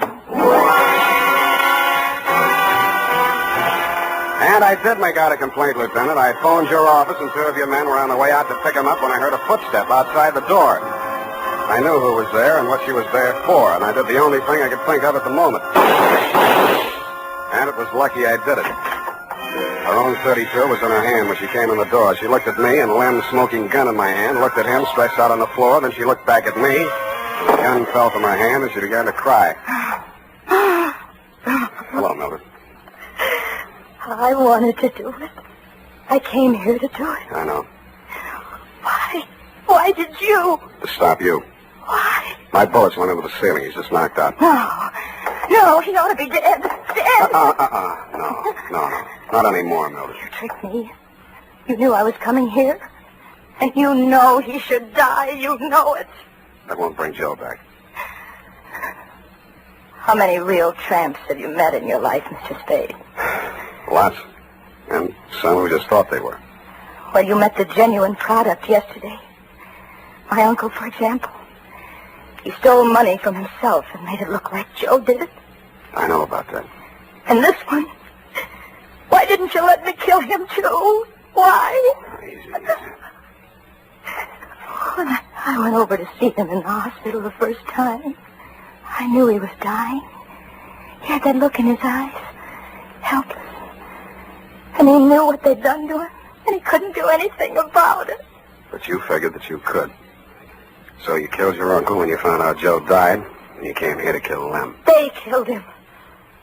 [SPEAKER 2] And I did make out a complaint, Lieutenant. I phoned your office, and 2 of your men were on the way out to pick him up when I heard a footstep outside the door. I knew who was there and what she was there for, and I did the only thing I could think of at the moment. And it was lucky I did it. Her own .32 was in her hand when she came in the door. She looked at me, and Lem's smoking gun in my hand, looked at him stretched out on the floor, then she looked back at me, and the gun fell from her hand, and she began to cry. Hello, Mildred.
[SPEAKER 16] I wanted to do it. I came here to do it.
[SPEAKER 2] I know.
[SPEAKER 16] Why? Why did you?
[SPEAKER 2] To stop you.
[SPEAKER 16] Why?
[SPEAKER 2] My bullets went into the ceiling. He's just knocked out.
[SPEAKER 16] No, he ought to be dead. Dead.
[SPEAKER 2] No. Not anymore, Mildred.
[SPEAKER 16] You tricked me. You knew I was coming here. And you know he should die. You know it.
[SPEAKER 2] That won't bring Joe back.
[SPEAKER 16] How many real tramps have you met in your life, Mr. Spade?
[SPEAKER 2] Lots. And some who just thought they were.
[SPEAKER 16] Well, you met the genuine product yesterday. My uncle, for example. He stole money from himself and made it look like Joe did it.
[SPEAKER 2] I know about that.
[SPEAKER 16] And this one? Why didn't you let me kill him, too? Why?
[SPEAKER 2] Easy.
[SPEAKER 16] When I went over to see him in the hospital the first time, I knew he was dying. He had that look in his eyes, helpless. And he knew what they'd done to him, and he couldn't do anything about it.
[SPEAKER 2] But you figured that you could. So you killed your uncle when you found out Joe died, and you came here to kill Lem.
[SPEAKER 16] They killed him.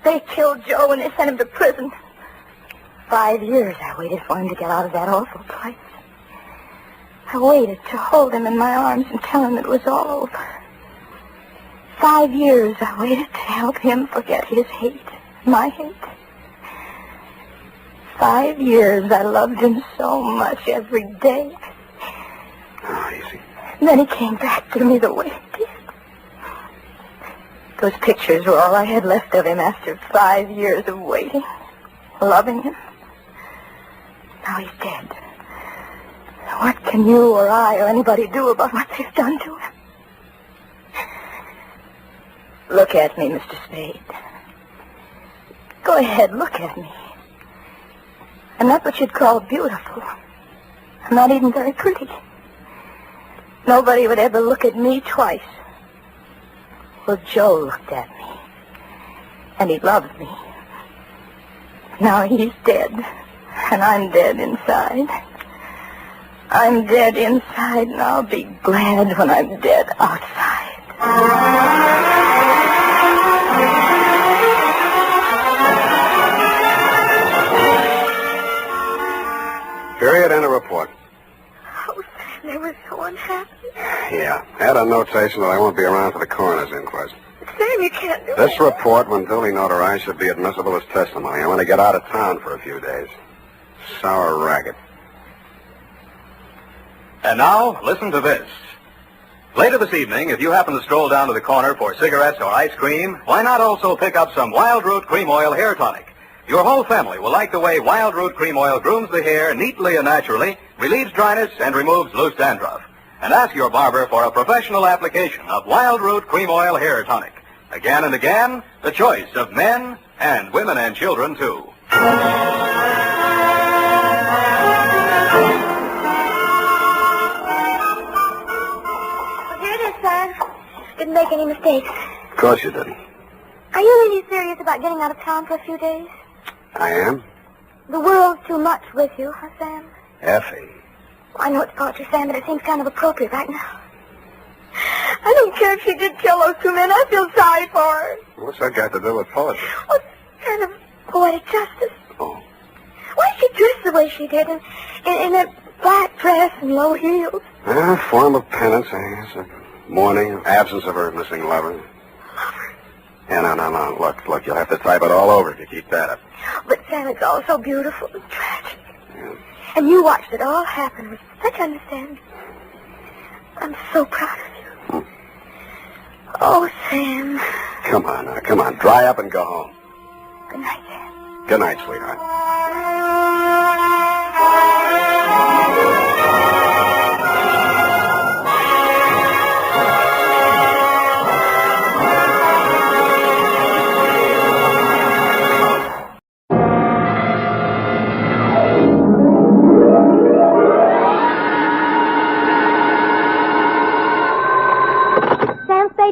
[SPEAKER 16] They killed Joe, and they sent him to prison. 5 years I waited for him to get out of that awful place. I waited to hold him in my arms and tell him it was all over.
[SPEAKER 14] 5 years I waited to help him forget his hate, my hate. 5 years I loved him so much every day.
[SPEAKER 2] Oh, easy.
[SPEAKER 14] And then he came back to me the way he did. Those pictures were all I had left of him after 5 years of waiting, loving him. Now he's dead. What can you or I or anybody do about what they've done to him? Look at me, Mr. Spade. Go ahead, look at me. I'm not what you'd call beautiful. I'm not even very pretty. Nobody would ever look at me twice. Well, Joe looked at me, and he loved me. Now he's dead, and I'm dead inside. I'm dead inside, and I'll be glad when I'm dead outside.
[SPEAKER 2] Period and a report.
[SPEAKER 14] Oh, they were so unhappy.
[SPEAKER 2] Yeah. Add a notation that I won't be around for the coroner's inquest.
[SPEAKER 14] Sam, you can't do
[SPEAKER 2] This report, when duly notarized, should be admissible as testimony. I want to get out of town for a few days. Sour racket.
[SPEAKER 15] And now, listen to this. Later this evening, if you happen to stroll down to the corner for cigarettes or ice cream, why not also pick up some Wild Root Cream Oil Hair Tonic? Your whole family will like the way Wild Root Cream Oil grooms the hair neatly and naturally, relieves dryness, and removes loose dandruff. And ask your barber for a professional application of Wild Root Cream Oil Hair Tonic. Again and again, the choice of men and women and children, too.
[SPEAKER 14] Here it is, Sam. Didn't make any mistakes.
[SPEAKER 2] Of course you didn't.
[SPEAKER 14] Are you really serious about getting out of town for a few days?
[SPEAKER 2] I am?
[SPEAKER 14] The world's too much with you, huh, Sam?
[SPEAKER 2] Effie.
[SPEAKER 14] I know it's poetry, Sam, but it seems kind of appropriate right now. I don't care if she did kill those 2 men. I feel sorry for her.
[SPEAKER 2] What's that got to do with poetry?
[SPEAKER 14] Well, it's kind of poetic justice.
[SPEAKER 2] Oh.
[SPEAKER 14] Why did she dress the way she did in that black dress and low heels?
[SPEAKER 2] A form of penance, I guess. A mourning, absence of her missing lover.
[SPEAKER 14] Lover?
[SPEAKER 2] Yeah, no. Look, you'll have to type it all over if you keep that up.
[SPEAKER 14] But, Sam, it's all so beautiful and tragic. Yeah. And you watched it all happen with such understanding. I'm so proud of you. Oh, Sam.
[SPEAKER 2] Come on. Dry up and go home.
[SPEAKER 14] Good night, Sam.
[SPEAKER 2] Good night, sweetheart.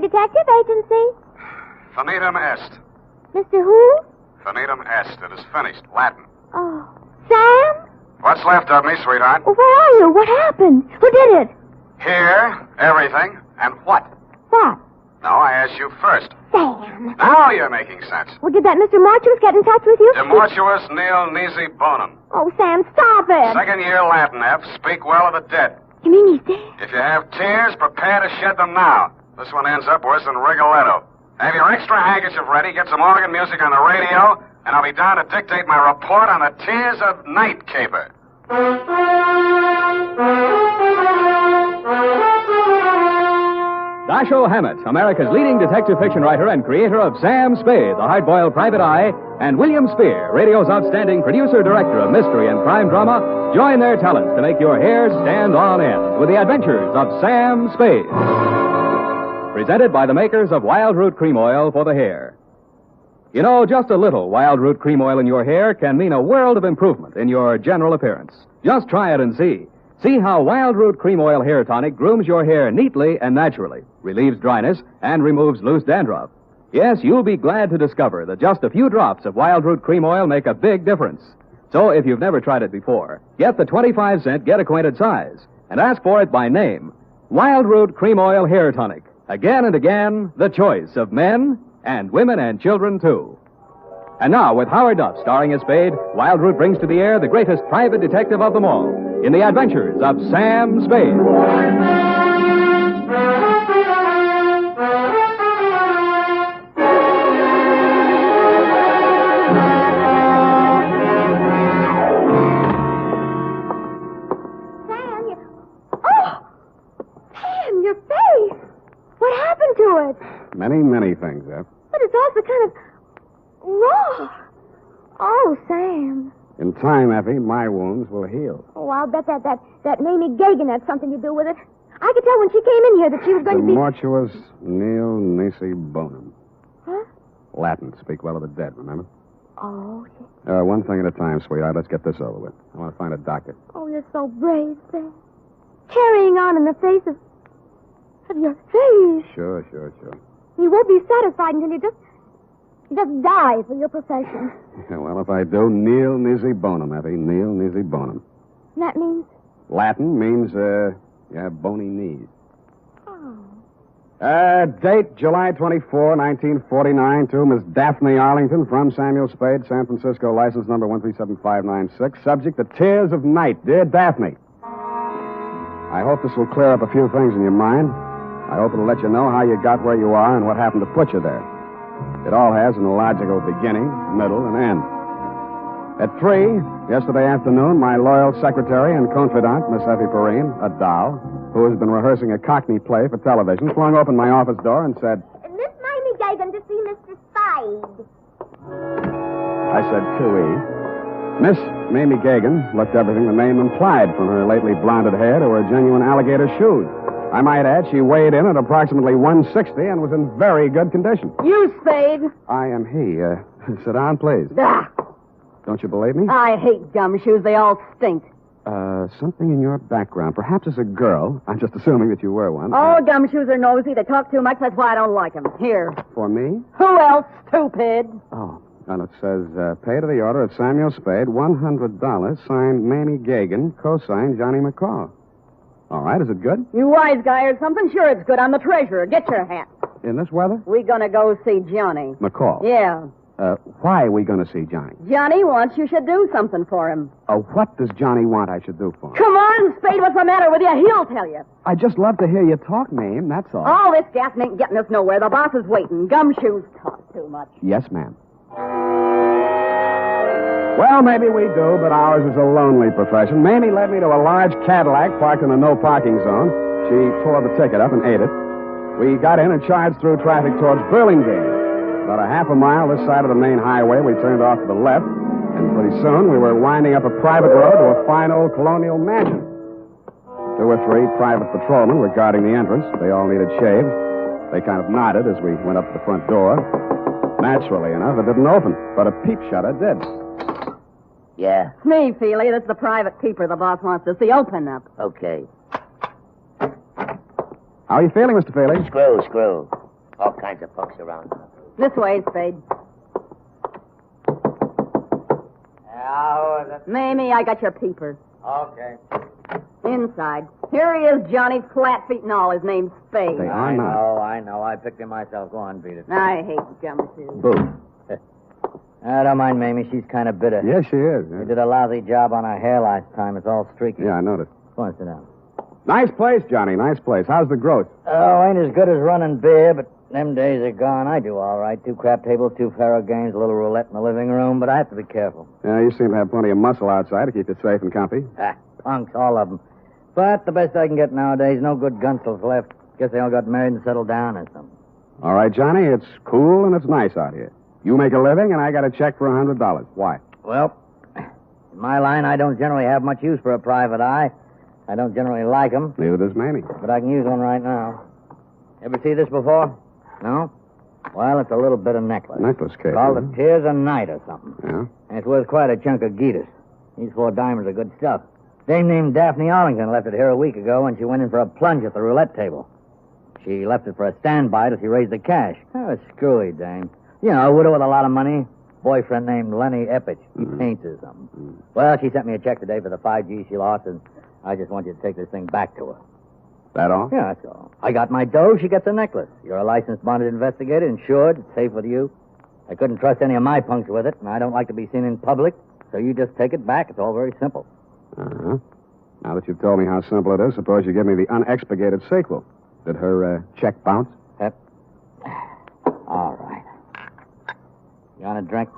[SPEAKER 21] Detective Agency?
[SPEAKER 2] Finitum est.
[SPEAKER 21] Mr. Who?
[SPEAKER 2] Finitum est. It is finished. Latin.
[SPEAKER 21] Oh. Sam?
[SPEAKER 2] What's left of me, sweetheart?
[SPEAKER 21] Well, where are you? What happened? Who did it?
[SPEAKER 2] Here, everything, and what?
[SPEAKER 21] What?
[SPEAKER 2] No, I asked you first.
[SPEAKER 21] Sam.
[SPEAKER 2] Now you're making sense.
[SPEAKER 21] Well, did that Mr. Mortuus get in touch with you?
[SPEAKER 2] Demortuus nil nisi bonum.
[SPEAKER 21] Oh, Sam, stop it.
[SPEAKER 2] Second year Latin, F. Speak well of the dead.
[SPEAKER 21] You mean he's dead?
[SPEAKER 2] If you have tears, prepare to shed them now. This one ends up worse than Rigoletto. Have your extra handkerchief ready, get some organ music on the radio, and I'll be down to dictate my report on the tears of Night Caper.
[SPEAKER 20] Dashiell Hammett, America's leading detective fiction writer and creator of Sam Spade, the hard-boiled private eye, and William Spear, radio's outstanding producer-director of mystery and crime drama, join their talents to make your hair stand on end with the adventures of Sam Spade. Presented by the makers of Wild Root Cream Oil for the hair. You know, just a little Wild Root Cream Oil in your hair can mean a world of improvement in your general appearance. Just try it and see. See how Wild Root Cream Oil Hair Tonic grooms your hair neatly and naturally, relieves dryness, and removes loose dandruff. Yes, you'll be glad to discover that just a few drops of Wild Root Cream Oil make a big difference. So if you've never tried it before, get the 25-cent get-acquainted size and ask for it by name. Wild Root Cream Oil Hair Tonic. Again and again, the choice of men and women and children, too. And now, with Howard Duff starring as Spade, Wild Root brings to the air the greatest private detective of them all in the adventures of Sam Spade.
[SPEAKER 1] eyes are kind of raw. Oh, Sam.
[SPEAKER 2] In time, Effie, my wounds will heal.
[SPEAKER 1] Oh, I'll bet that Mamie Gagan had something to do with it. I could tell when she came in here that she was going to be...
[SPEAKER 2] Mortuus nil nisi bonum.
[SPEAKER 1] Huh?
[SPEAKER 2] Latin. Speak well of the dead, remember?
[SPEAKER 1] Oh,
[SPEAKER 2] One thing at a time, sweetheart. Let's get this over with. I want to find a doctor.
[SPEAKER 1] oh, you're so brave, Sam. Carrying on in the face of your face.
[SPEAKER 2] Sure.
[SPEAKER 1] You won't be satisfied until you just die for your profession.
[SPEAKER 2] Yeah, well, if I do, nil nisi bonum, Effie. Nil nisi bonum.
[SPEAKER 1] That means...
[SPEAKER 2] Latin means, bony knees.
[SPEAKER 1] Oh.
[SPEAKER 2] Date, July 24, 1949, to Miss Daphne Arlington from Samuel Spade, San Francisco, license number 137596. Subject, The Tears of Night. Dear Daphne, I hope this will clear up a few things in your mind. I hope it'll let you know how you got where you are and what happened to put you there. It all has an illogical beginning, middle, and end. At 3, yesterday afternoon, my loyal secretary and confidant, Miss Effie Perrine, a doll, who has been rehearsing a Cockney play for television, flung open my office door and said,
[SPEAKER 1] Miss Mamie Gagan to see Mr. Spade.
[SPEAKER 2] I said, cooey. Miss Mamie Gagan looked everything the name implied, from her lately blonded hair to her genuine alligator shoes. I might add, she weighed in at approximately 160 and was in very good condition.
[SPEAKER 12] You, Spade.
[SPEAKER 2] I am he. Sit down, please.
[SPEAKER 12] Ah,
[SPEAKER 2] Don't you believe me?
[SPEAKER 12] I hate gumshoes. They all stink.
[SPEAKER 2] Something in your background. Perhaps as a girl. I'm just assuming that you were one.
[SPEAKER 12] All gumshoes are nosy. They talk too much. That's why I don't like them. Here.
[SPEAKER 2] For me?
[SPEAKER 12] Who else, stupid?
[SPEAKER 2] Oh. And it says, pay to the order of Samuel Spade, $100, signed Mamie Gagan, co-signed Johnny McCall. All right, is it good?
[SPEAKER 12] You wise guy or something? Sure it's good. I'm the treasurer. Get your hat.
[SPEAKER 2] In this weather?
[SPEAKER 12] We gonna go see Johnny.
[SPEAKER 2] McCall?
[SPEAKER 12] Yeah.
[SPEAKER 2] Why are we going to see Johnny?
[SPEAKER 12] Johnny wants you should do something for him.
[SPEAKER 2] What does Johnny want I should do for him?
[SPEAKER 12] Come on, Spade. What's the matter with you? He'll tell you.
[SPEAKER 2] I just love to hear you talk, Mame. That's all.
[SPEAKER 12] All this gassing ain't getting us nowhere. The boss is waiting. Gumshoes talk too much.
[SPEAKER 2] Yes, ma'am. Well, maybe we do, but ours is a lonely profession. Mamie led me to a large Cadillac parked in a no-parking zone. She tore the ticket up and ate it. We got in and charged through traffic towards Burlingame. About a half a mile this side of the main highway, we turned off to the left, and pretty soon we were winding up a private road to a fine old colonial mansion. 2 or 3 private patrolmen were guarding the entrance. They all needed shaves. They kind of nodded as we went up to the front door. Naturally enough, it didn't open, but a peep shutter did.
[SPEAKER 17] Yeah.
[SPEAKER 12] It's me, Feely. This is the private peeper the boss wants to see. Open up.
[SPEAKER 17] Okay.
[SPEAKER 2] How are you feeling, Mr. Feely?
[SPEAKER 17] Screw. All kinds of folks around.
[SPEAKER 12] This way, Spade.
[SPEAKER 17] How is it?
[SPEAKER 12] Mamie, I got your peeper.
[SPEAKER 17] Okay.
[SPEAKER 12] Inside. Here he is, Johnny, flat feet and all. His name's Spade.
[SPEAKER 2] They are not.
[SPEAKER 17] I know. I picked him myself. Go on, beat it.
[SPEAKER 12] I hate gumshoes.
[SPEAKER 2] Boo.
[SPEAKER 17] I don't mind Mamie. She's kind of bitter.
[SPEAKER 2] Yes, she is.
[SPEAKER 17] We did a lousy job on her hair last time. It's all streaky.
[SPEAKER 2] Yeah, I noticed.
[SPEAKER 17] Go on, sit down.
[SPEAKER 2] Nice place, Johnny. Nice place. How's the growth?
[SPEAKER 17] Oh, ain't as good as running beer, but them days are gone. I do all right. 2 crap tables, 2 faro games, a little roulette in the living room, but I have to be careful.
[SPEAKER 2] Yeah, you seem to have plenty of muscle outside to keep you safe and comfy.
[SPEAKER 17] Punks, all of them. But the best I can get nowadays, no good gunsels left. Guess they all got married and settled down or something.
[SPEAKER 2] All right, Johnny, it's cool and it's nice out here. You make a living, and I got a check for $100. Why?
[SPEAKER 17] Well, in my line, I don't generally have much use for a private eye. I don't generally like them.
[SPEAKER 2] Neither does Mamie.
[SPEAKER 17] But I can use one right now. Ever see this before? No? Well, it's a little bit of necklace.
[SPEAKER 2] Necklace case.
[SPEAKER 17] Called the Tears of Night or something.
[SPEAKER 2] Yeah?
[SPEAKER 17] And it's worth quite a chunk of Geetus. These 4 diamonds are good stuff. Dame named Daphne Arlington left it here a week ago when she went in for a plunge at the roulette table. She left it for a standby till she raised the cash. Oh, a screwy dame. You know, a widow with a lot of money. Boyfriend named Lenny Eppich. He paints or something. Well, she sent me a check today for the 5 G's she lost, and I just want you to take this thing back to her.
[SPEAKER 2] That all?
[SPEAKER 17] Yeah, that's all. I got my dough, she gets a necklace. You're a licensed bonded investigator, insured, it's safe with you. I couldn't trust any of my punks with it, and I don't like to be seen in public, so you just take it back. It's all very simple.
[SPEAKER 2] Uh-huh. Now that you've told me how simple it is, suppose you give me the unexpurgated sequel. Did her check bounce?
[SPEAKER 17] Yep. All right. You want a drink?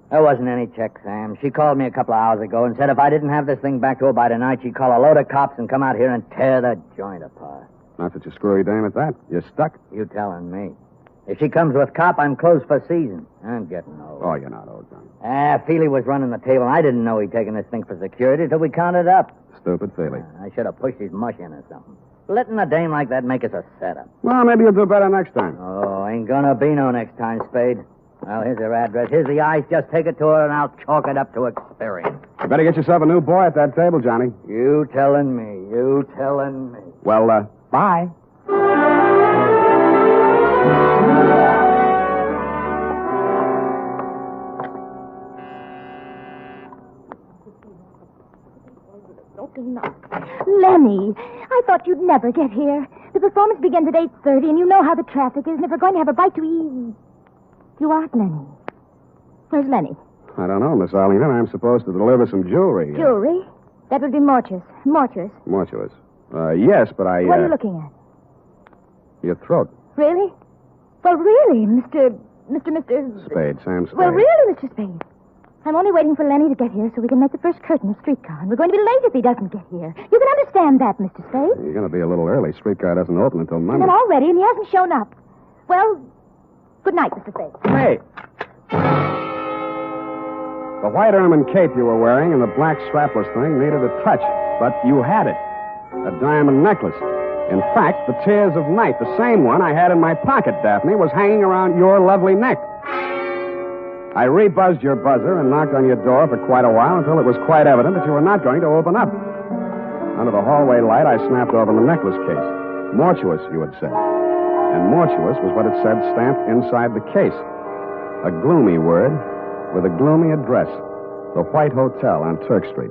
[SPEAKER 17] There wasn't any check, Sam. She called me a couple of hours ago and said if I didn't have this thing back to her by tonight, she'd call a load of cops and come out here and tear the joint apart.
[SPEAKER 2] Not such a screwy dame at that. You're stuck.
[SPEAKER 17] You telling me. If she comes with cop, I'm closed for season. I'm getting old.
[SPEAKER 2] Oh, you're not old, Johnny.
[SPEAKER 17] Feely was running the table. I didn't know he'd taken this thing for security till we counted up.
[SPEAKER 2] Stupid Feely.
[SPEAKER 17] I should have pushed his mush in or something. Letting a dame like that make us a setup.
[SPEAKER 2] Well, maybe you'll do better next time.
[SPEAKER 17] Oh, ain't gonna be no next time, Spade. Well, here's her address. Here's the ice. Just take it to her, and I'll chalk it up to experience.
[SPEAKER 2] You better get yourself a new boy at that table, Johnny.
[SPEAKER 17] You telling me. You telling me.
[SPEAKER 2] Well, bye.
[SPEAKER 21] Lenny, I thought you'd never get here. The performance begins at 8:30, and you know how the traffic is, and if we're going to have a bite to eat... You aren't Lenny. Where's Lenny?
[SPEAKER 2] I don't know, Miss Arlington. I'm supposed to deliver some jewelry.
[SPEAKER 21] Jewelry? That would be mortuous. Mortuous.
[SPEAKER 2] Mortuous. Yes, but I...
[SPEAKER 21] What are you looking at?
[SPEAKER 2] Your throat.
[SPEAKER 21] Really? Well, really, Mr.
[SPEAKER 2] Spade, Sam Spade.
[SPEAKER 21] Well, really, Mr. Spade. I'm only waiting for Lenny to get here so we can make the first curtain of streetcar. And we're going to be late if he doesn't get here. You can understand that, Mr. Spade.
[SPEAKER 2] You're going to be a little early. Streetcar doesn't open until Monday.
[SPEAKER 21] And already, and he hasn't shown up. Well, good night, Mr. Spade.
[SPEAKER 2] Hey. The white ermine cape you were wearing and the black strapless thing needed a touch, but you had it. A diamond necklace. In fact, the Tears of Night, the same one I had in my pocket, Daphne, was hanging around your lovely neck. I rebuzzed your buzzer and knocked on your door for quite a while until it was quite evident that you were not going to open up. Under the hallway light, I snapped open the necklace case. Mortuous, you had said. And mortuous was what it said stamped inside the case. A gloomy word with a gloomy address. The White Hotel on Turk Street.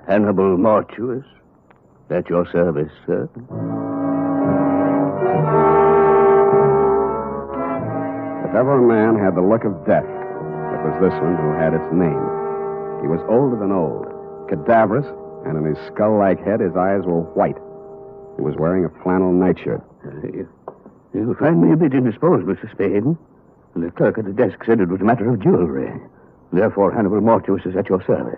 [SPEAKER 7] Hannibal Mortuous. At your service, sir.
[SPEAKER 2] If ever a man had the look of death, it was this one who had its name. He was older than old, cadaverous, and in his skull-like head his eyes were white. He was wearing a flannel nightshirt.
[SPEAKER 7] You find me a bit indisposed, Mr. Spade. The clerk at the desk said it was a matter of jewelry. Therefore, Hannibal Mortuous is at your service.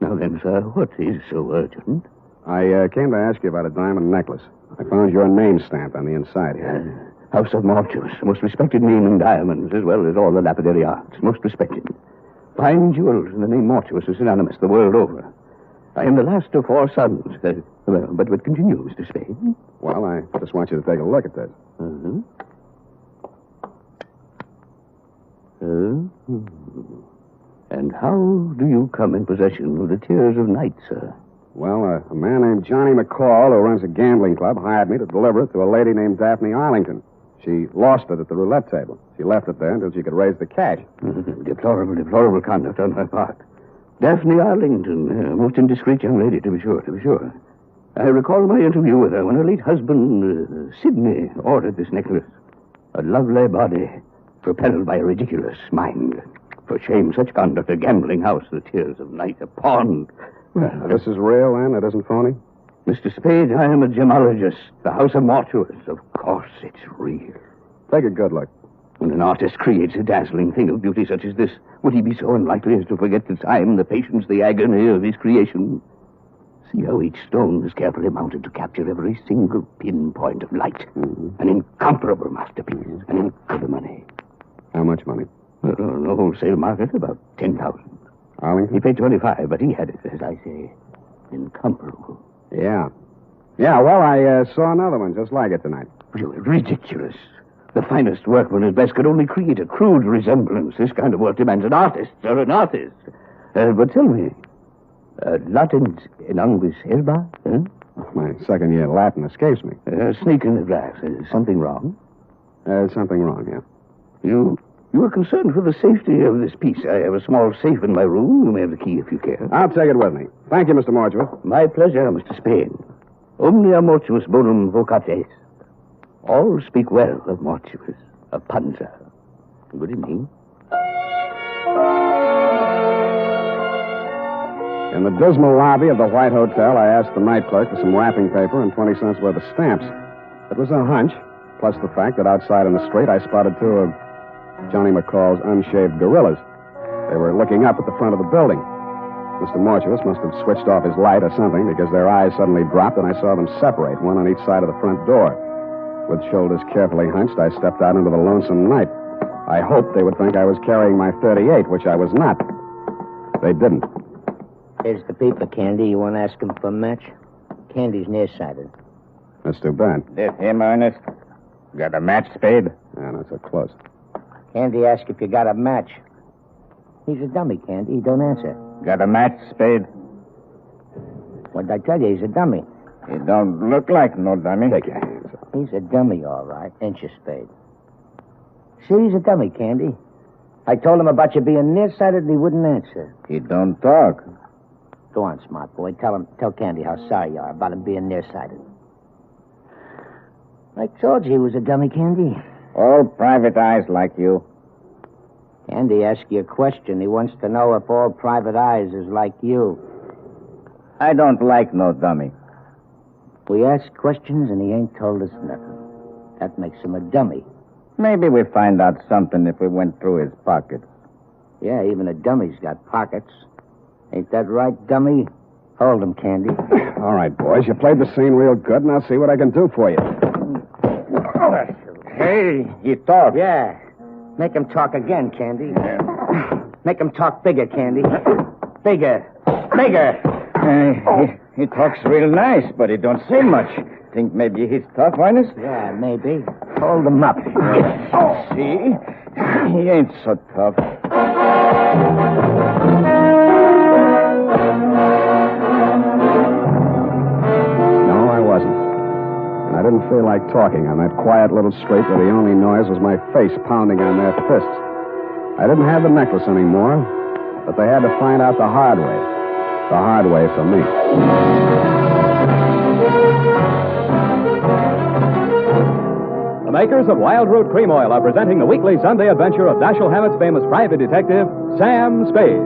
[SPEAKER 7] Now then, sir, what is so urgent?
[SPEAKER 2] I came to ask you about a diamond necklace. I found your name stamped on the inside here.
[SPEAKER 7] House of Mortuous, most respected name in diamonds, as well as all the lapidary arts. Most respected. Fine jewels and the name Mortuous is synonymous the world over. I am the last of 4 sons. But what continues, Mr. Spade?
[SPEAKER 2] Well, I just want you to take a look at this.
[SPEAKER 7] And how do you come in possession of the Tears of Night, sir?
[SPEAKER 2] Well, a man named Johnny McCloud, who runs a gambling club, hired me to deliver it to a lady named Daphne Arlington. She lost it at the roulette table. She left it there until she could raise the cash.
[SPEAKER 7] Deplorable conduct on her part. Daphne Arlington, a most indiscreet young lady, to be sure. I recall my interview with her when her late husband, Sidney, ordered this necklace. A lovely body, propelled by a ridiculous mind. For shame, such conduct, a gambling house, the Tears of Night, a pawn.
[SPEAKER 2] Well, this is real, then? It isn't phony?
[SPEAKER 7] Mr. Spade, I am a gemologist. The House of Mortuous. Of course, it's real.
[SPEAKER 2] Take a good look.
[SPEAKER 7] When an artist creates a dazzling thing of beauty such as this, would he be so unlikely as to forget the time, the patience, the agony of his creation? See how each stone is carefully mounted to capture every single pinpoint of light. An incomparable masterpiece. An incredible money.
[SPEAKER 2] How much money?
[SPEAKER 7] On the wholesale market, about 10,000.
[SPEAKER 2] Arlington?
[SPEAKER 7] He paid 25, but he had it, as I say, incomparable.
[SPEAKER 2] Yeah. Yeah, well, I saw another one just like it tonight.
[SPEAKER 7] Ridiculous. The finest workman at best could only create a crude resemblance. This kind of work demands an artist, or an artist. But tell me, Latin in Angus Herba?
[SPEAKER 2] My second year Latin escapes me.
[SPEAKER 7] Snake in the glass. Something wrong?
[SPEAKER 2] Something wrong, yeah.
[SPEAKER 7] You are concerned for the safety of this piece. I have a small safe in my room. You may have the key if you care.
[SPEAKER 2] I'll take it with me. Thank you, Mr. Mortuous.
[SPEAKER 7] My pleasure, Mr. Spade. Omnia mortuus bonum vocates. All speak well of Mortuous, of Panza. Good evening.
[SPEAKER 2] In the dismal lobby of the White Hotel, I asked the night clerk for some wrapping paper and 20 cents worth of stamps. It was a hunch, plus the fact that outside in the street I spotted two of Johnny McCall's unshaved gorillas. They were looking up at the front of the building. Mr. Mortuus must have switched off his light or something because their eyes suddenly dropped and I saw them separate, one on each side of the front door. With shoulders carefully hunched, I stepped out into the lonesome night. I hoped they would think I was carrying my .38, which I was not. They didn't.
[SPEAKER 11] Here's the paper, Candy. You want to ask him for a match? Candy's nearsighted.
[SPEAKER 2] That's too bad.
[SPEAKER 18] This him, Ernest? Got a match, Spade?
[SPEAKER 2] Yeah, not so close.
[SPEAKER 11] Candy asked if you got a match. He's a dummy, Candy. He don't answer.
[SPEAKER 18] Got a match, Spade?
[SPEAKER 11] What did I tell you? He's a dummy.
[SPEAKER 18] He don't look like no dummy.
[SPEAKER 2] Take your hands up.
[SPEAKER 11] He's a dummy, all right. Ain't you, Spade? See, he's a dummy, Candy. I told him about you being nearsighted and he wouldn't answer.
[SPEAKER 18] He don't talk.
[SPEAKER 11] Go on, smart boy. Tell Candy how sorry you are about him being nearsighted. I told you he was a dummy, Candy.
[SPEAKER 18] All private eyes like you.
[SPEAKER 11] Candy asked you a question. He wants to know if all private eyes is like you.
[SPEAKER 18] I don't like no dummy.
[SPEAKER 11] We ask questions and he ain't told us nothing. That makes him a dummy.
[SPEAKER 18] Maybe we find out something if we went through his pockets.
[SPEAKER 11] Yeah, even a dummy's got pockets. Ain't that right, dummy? Hold him, Candy.
[SPEAKER 2] All right, boys. You played the scene real good, and I'll see what I can do for you.
[SPEAKER 18] Hey, he talked.
[SPEAKER 11] Yeah. Make him talk again, Candy. Make him talk bigger, Candy. Bigger.
[SPEAKER 18] He talks real nice, but he don't say much. Think maybe he's tough, Ernest?
[SPEAKER 11] Yeah, maybe. Hold him up.
[SPEAKER 18] See? He ain't so tough.
[SPEAKER 2] No, I wasn't. And I didn't feel like talking on that quiet little street where the only noise was my face pounding on their fists. I didn't have the necklace anymore, but they had to find out the hard way. The hard way for me.
[SPEAKER 20] The makers of Wild Root Cream Oil are presenting the weekly Sunday adventure of Dashiell Hammett's famous private detective, Sam Spade.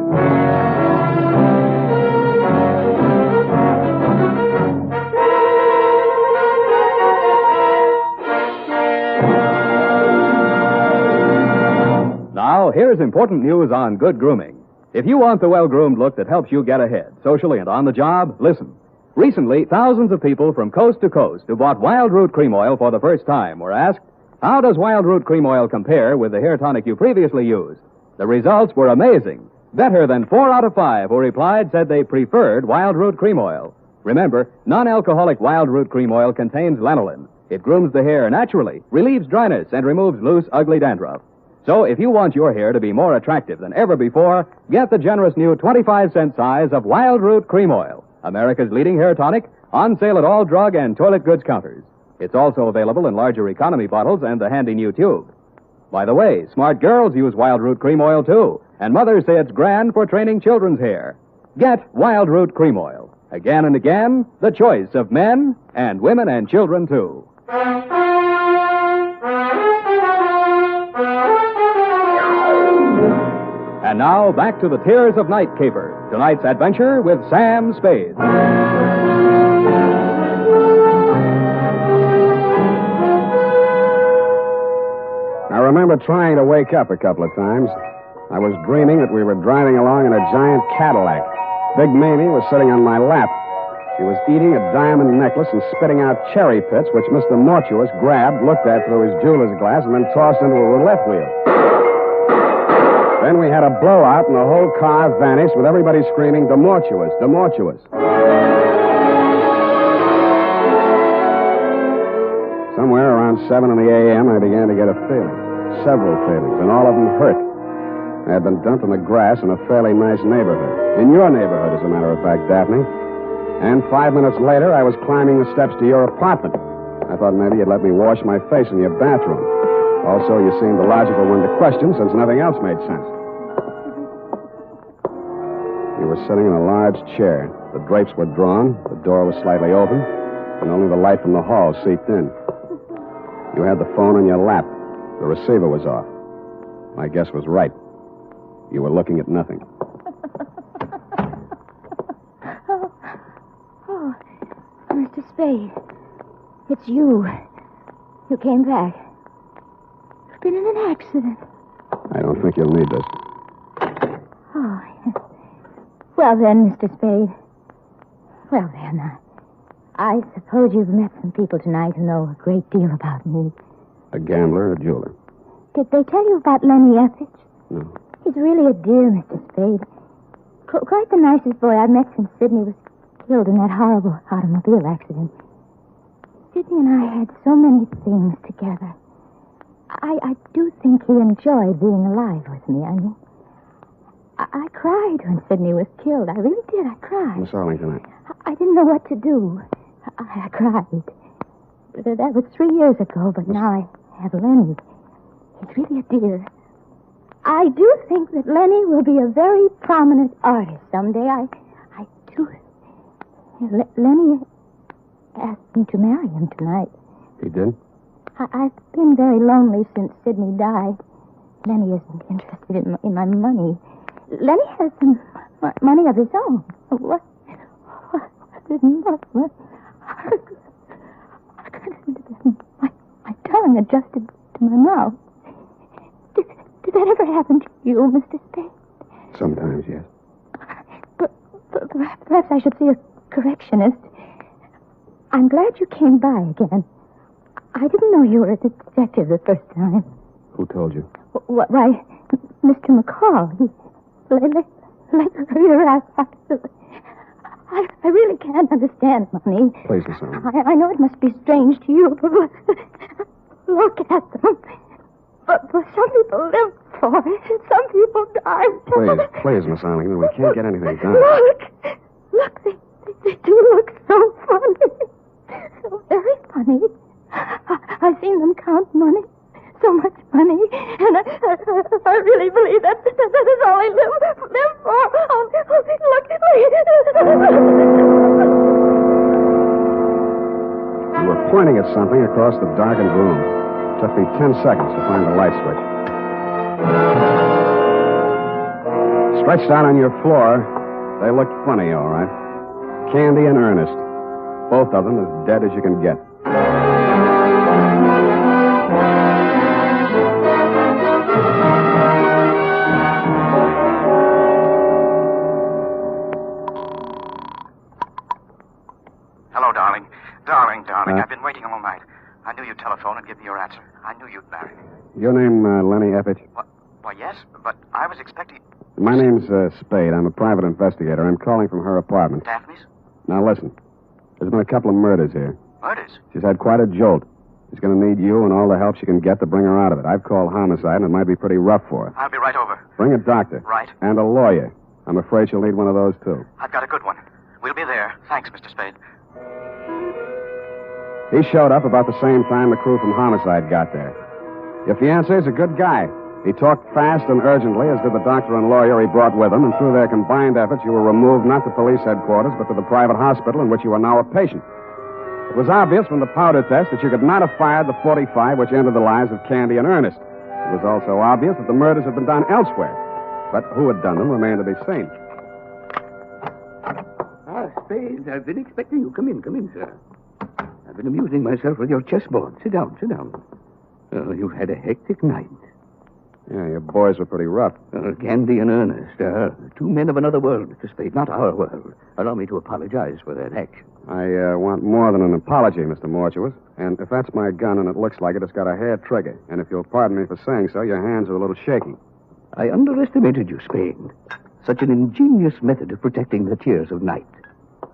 [SPEAKER 20] Now, here's important news on good grooming. If you want the well-groomed look that helps you get ahead, socially and on the job, listen. Recently, thousands of people from coast to coast who bought Wild Root Cream Oil for the first time were asked, how does Wild Root Cream Oil compare with the hair tonic you previously used? The results were amazing. Better than 4 out of 5 who replied said they preferred Wild Root Cream Oil. Remember, non-alcoholic Wild Root Cream Oil contains lanolin. It grooms the hair naturally, relieves dryness, and removes loose, ugly dandruff. So if you want your hair to be more attractive than ever before, get the generous new 25-cent size of Wild Root Cream Oil, America's leading hair tonic, on sale at all drug and toilet goods counters. It's also available in larger economy bottles and the handy new tube. By the way, smart girls use Wild Root Cream Oil, too, and mothers say it's grand for training children's hair. Get Wild Root Cream Oil. Again and again, the choice of men and women and children, too. And now, back to the Tears of Night caper. Tonight's adventure with Sam Spade.
[SPEAKER 2] I remember trying to wake up a couple of times. I was dreaming that we were driving along in a giant Cadillac. Big Mamie was sitting on my lap. She was eating a diamond necklace and spitting out cherry pits, which Mr. Mortuus grabbed, looked at through his jeweler's glass, and then tossed into a roulette wheel. Then we had a blowout, and the whole car vanished with everybody screaming, "De Mortuus, De Mortuus." Somewhere around 7 in the a.m., I began to get a feeling. Several feelings, and all of them hurt. I had been dumped in the grass in a fairly nice neighborhood. In your neighborhood, as a matter of fact, Daphne. And 5 minutes later, I was climbing the steps to your apartment. I thought maybe you'd let me wash my face in your bathroom. Also, you seemed the logical one to question since nothing else made sense. You were sitting in a large chair. The drapes were drawn, the door was slightly open, and only the light from the hall seeped in. You had the phone in your lap. The receiver was off. My guess was right. You were looking at nothing.
[SPEAKER 21] Oh, Mr. Spade. It's you. You came back. You've been in an accident.
[SPEAKER 2] I don't think you'll need this.
[SPEAKER 21] Oh, yes. Well then, Mr. Spade. Well then, I suppose you've met some people tonight who know a great deal about me.
[SPEAKER 2] A gambler, a jeweler.
[SPEAKER 21] Did they tell you about Lenny Eppich?
[SPEAKER 2] No.
[SPEAKER 21] He's really a dear, Mr. Spade. Quite the nicest boy I've met since Sidney was killed in that horrible automobile accident. Sidney and I had so many things together. I do think he enjoyed being alive with me. I mean, I cried when Sidney was killed. I really did. I cried.
[SPEAKER 2] Miss Arlington,
[SPEAKER 21] I didn't know what to do. I cried. That was 3 years ago, but now I have Lenny. He's really a dear. I do think that Lenny will be a very prominent artist someday. I do. Lenny asked me to marry him tonight.
[SPEAKER 2] He did?
[SPEAKER 21] I've been very lonely since Sidney died. Lenny isn't interested in my money. Lenny has some money of his own. What didn't what? I couldn't do that. My tongue adjusted to my mouth. Did that ever happen to you, Mr. Spade?
[SPEAKER 2] Sometimes, yes.
[SPEAKER 21] But perhaps I should see a correctionist. I'm glad you came by again. I didn't know you were a detective the first time.
[SPEAKER 2] Who told you?
[SPEAKER 21] Why, Mr. McCloud. I really can't understand money.
[SPEAKER 2] Please, Miss Arlington.
[SPEAKER 21] I know it must be strange to you, but look at them. But some people live for it, some people die.
[SPEAKER 2] Please, Miss Arlington, we can't get anything done.
[SPEAKER 21] Look, they do look so funny. So very funny. I've seen them count money. So much money. And I really believe that is all they live for. Oh, look.
[SPEAKER 2] You were pointing at something across the darkened room. It took me 10 seconds to find the light switch. Stretched out on your floor, they looked funny, all right. Candy and Ernest. Both of them as dead as you can get.
[SPEAKER 3] Hello, darling. Darling. I've been waiting all night. I knew you'd telephone and give me your answer. I knew you'd marry me.
[SPEAKER 2] Your name, Lenny Eppich?
[SPEAKER 3] Why, yes, but I was expecting...
[SPEAKER 2] My name's Spade. I'm a private investigator. I'm calling from her apartment.
[SPEAKER 3] Daphne's?
[SPEAKER 2] Now, listen. There's been a couple of murders here.
[SPEAKER 3] Murders?
[SPEAKER 2] She's had quite a jolt. She's going to need you and all the help she can get to bring her out of it. I've called homicide, and it might be pretty rough for her.
[SPEAKER 3] I'll be right over.
[SPEAKER 2] Bring a doctor.
[SPEAKER 3] Right.
[SPEAKER 2] And a lawyer. I'm afraid she'll need one of those, too.
[SPEAKER 3] I've got a good one. We'll be there. Thanks, Mr. Spade.
[SPEAKER 2] He showed up about the same time the crew from homicide got there. Your fiancé's a good guy. He talked fast and urgently, as did the doctor and lawyer he brought with him, and through their combined efforts, you were removed not to police headquarters, but to the private hospital in which you are now a patient. It was obvious from the powder test that you could not have fired the .45 which ended the lives of Candy and Ernest. It was also obvious that the murders had been done elsewhere. But who had done them remained to be seen.
[SPEAKER 7] Spade, I've been expecting you. Come in, sir. I've been amusing myself with your chessboard. Sit down. Oh, you've had a hectic night.
[SPEAKER 2] Yeah, your boys were pretty rough.
[SPEAKER 7] Candy and Ernest, two men of another world, Mr. Spade, not our world. Allow me to apologize for that action.
[SPEAKER 2] I want more than an apology, Mr. Mortuus. And if that's my gun and it looks like it's got a hair trigger. And if you'll pardon me for saying so, your hands are a little shaky.
[SPEAKER 7] I underestimated you, Spade. Such an ingenious method of protecting the tears of night.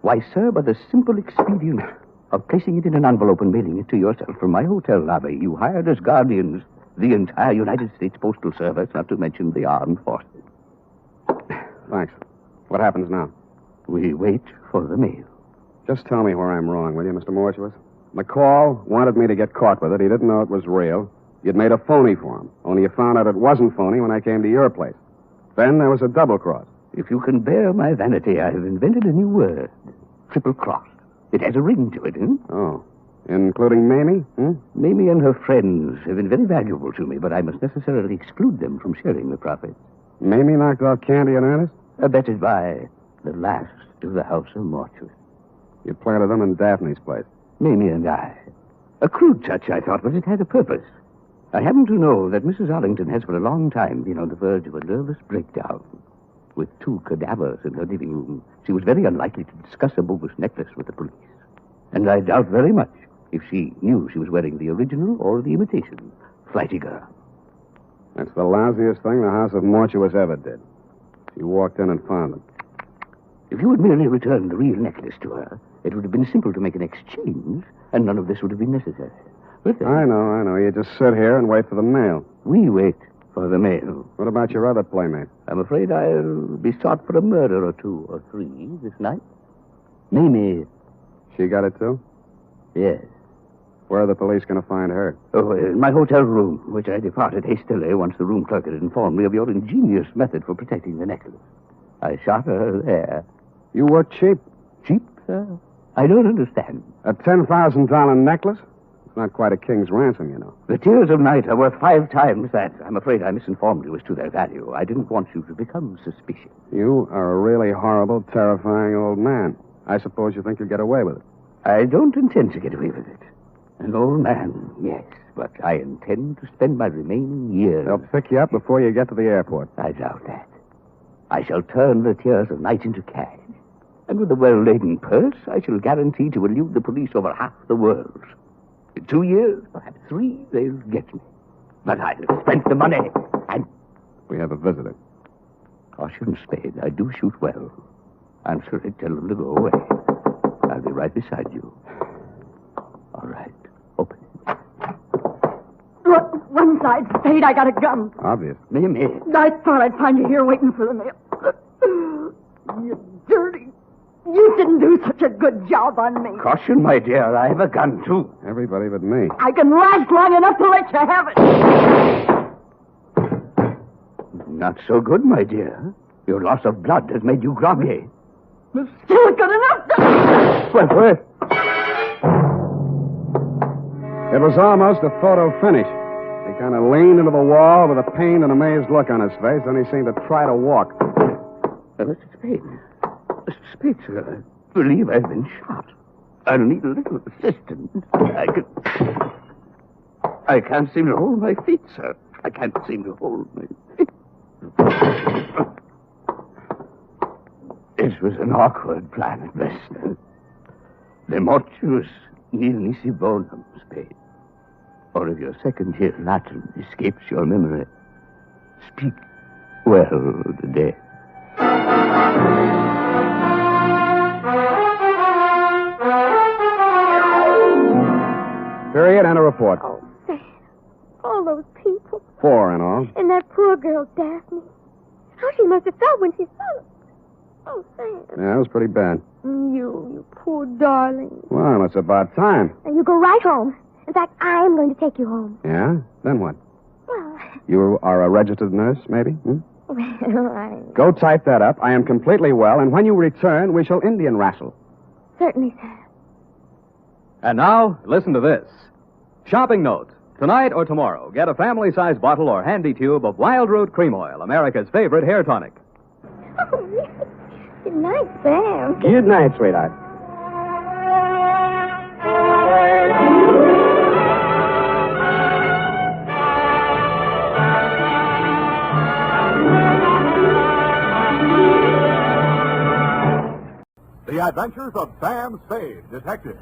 [SPEAKER 7] Why, sir, by the simple expedient of placing it in an envelope and mailing it to yourself from my hotel lobby, you hired as guardians the entire United States Postal Service, not to mention the armed forces.
[SPEAKER 2] Thanks. What happens now?
[SPEAKER 7] We wait for the mail.
[SPEAKER 2] Just tell me where I'm wrong, will you, Mr. Mortuus? McCall wanted me to get caught with it. He didn't know it was real. You'd made a phony for him. Only you found out it wasn't phony when I came to your place. Then there was a double cross.
[SPEAKER 7] If you can bear my vanity, I have invented a new word. Triple cross. It has a ring to it,
[SPEAKER 2] Oh. Including Mamie?
[SPEAKER 7] Mamie and her friends have been very valuable to me, but I must necessarily exclude them from sharing the profits.
[SPEAKER 2] Mamie knocked off Candy and Ernest?
[SPEAKER 7] Abetted by the last of the House of Mortuus.
[SPEAKER 2] You planted them in Daphne's place?
[SPEAKER 7] Mamie and I. A crude touch, I thought, but it had a purpose. I happen to know that Mrs. Arlington has for a long time been on the verge of a nervous breakdown. With 2 cadavers in her living room, she was very unlikely to discuss a bogus necklace with the police. And I doubt very much if she knew she was wearing the original or the imitation. Flighty girl.
[SPEAKER 2] That's the lousiest thing the House of Mortuus ever did. She walked in and found it.
[SPEAKER 7] If you had merely returned the real necklace to her, it would have been simple to make an exchange, and none of this would have been necessary. But
[SPEAKER 2] I know. You just sit here and wait for the mail.
[SPEAKER 7] We wait for the mail.
[SPEAKER 2] What about your other playmate?
[SPEAKER 7] I'm afraid I'll be sought for a murder or 2 or 3 this night. Mamie.
[SPEAKER 2] She got it, too?
[SPEAKER 7] Yes.
[SPEAKER 2] Where are the police going to find her?
[SPEAKER 7] Oh, in my hotel room, which I departed hastily once the room clerk had informed me of your ingenious method for protecting the necklace. I shot her there.
[SPEAKER 2] You were cheap.
[SPEAKER 7] Cheap, sir? I don't understand.
[SPEAKER 2] A $10,000 necklace? It's not quite a king's ransom, you know.
[SPEAKER 7] The tears of night are worth 5 times that. I'm afraid I misinformed you as to their value. I didn't want you to become suspicious.
[SPEAKER 2] You are a really horrible, terrifying old man. I suppose you think you'll get away with it.
[SPEAKER 7] I don't intend to get away with it. An old man, yes, but I intend to spend my remaining years...
[SPEAKER 2] They'll pick you up before you get to the airport.
[SPEAKER 7] I doubt that. I shall turn the tears of night into cash. And with a well-laden purse, I shall guarantee to elude the police over half the world. In 2 years, perhaps 3, they'll get me. But I'll have spent the money, and...
[SPEAKER 2] We have a visitor.
[SPEAKER 7] Caution, Spade. I do shoot well. I'm sorry, tell them to go away. I'll be right beside you. All right. Open it.
[SPEAKER 12] Look, one side, Spade, I got a gun.
[SPEAKER 2] Obvious.
[SPEAKER 7] Mamie.
[SPEAKER 12] I thought I'd find you here waiting for the mail. You dirty. You didn't do such a good job on me.
[SPEAKER 7] Caution, my dear. I have a gun, too.
[SPEAKER 2] Everybody but me.
[SPEAKER 12] I can last long enough to let you have it.
[SPEAKER 7] Not so good, my dear. Your loss of blood has made you groggy.
[SPEAKER 12] Still good enough.
[SPEAKER 7] Well,
[SPEAKER 2] It was almost a photo finish. He kind of leaned into the wall with a pained and amazed look on his face, then he seemed to try to walk.
[SPEAKER 7] Mr. Spade. Mr. Spade, sir, I believe I've been shot. I'll need a little assistance. I can't seem to hold my feet, sir. I can't seem to hold my feet. This was an awkward plan at best. The mortuus nil nisi bonum, Spade. Or if your second-year Latin escapes your memory, speak well the dead.
[SPEAKER 2] Period and a report.
[SPEAKER 1] Oh, Sam. All those people.
[SPEAKER 2] 4 in all.
[SPEAKER 1] And that poor girl, Daphne. How she must have felt when she saw it. Oh, Sam.
[SPEAKER 2] Yeah, it was pretty bad.
[SPEAKER 1] You poor darling.
[SPEAKER 2] Well, it's about time.
[SPEAKER 1] And you go right home. In fact, I am going to take you home.
[SPEAKER 2] Yeah? Then what?
[SPEAKER 1] Well...
[SPEAKER 2] You are a registered nurse, maybe?
[SPEAKER 1] Well,
[SPEAKER 2] Go type that up. I am completely well, and when you return, we shall Indian wrestle.
[SPEAKER 1] Certainly, sir.
[SPEAKER 20] And now, listen to this. Shopping note. Tonight or tomorrow, get a family-sized bottle or handy tube of Wild Root Cream Oil, America's favorite hair tonic.
[SPEAKER 1] Oh, yes. Good night, Sam.
[SPEAKER 2] Good night, sweetheart.
[SPEAKER 15] The Adventures of Sam Spade, Detective.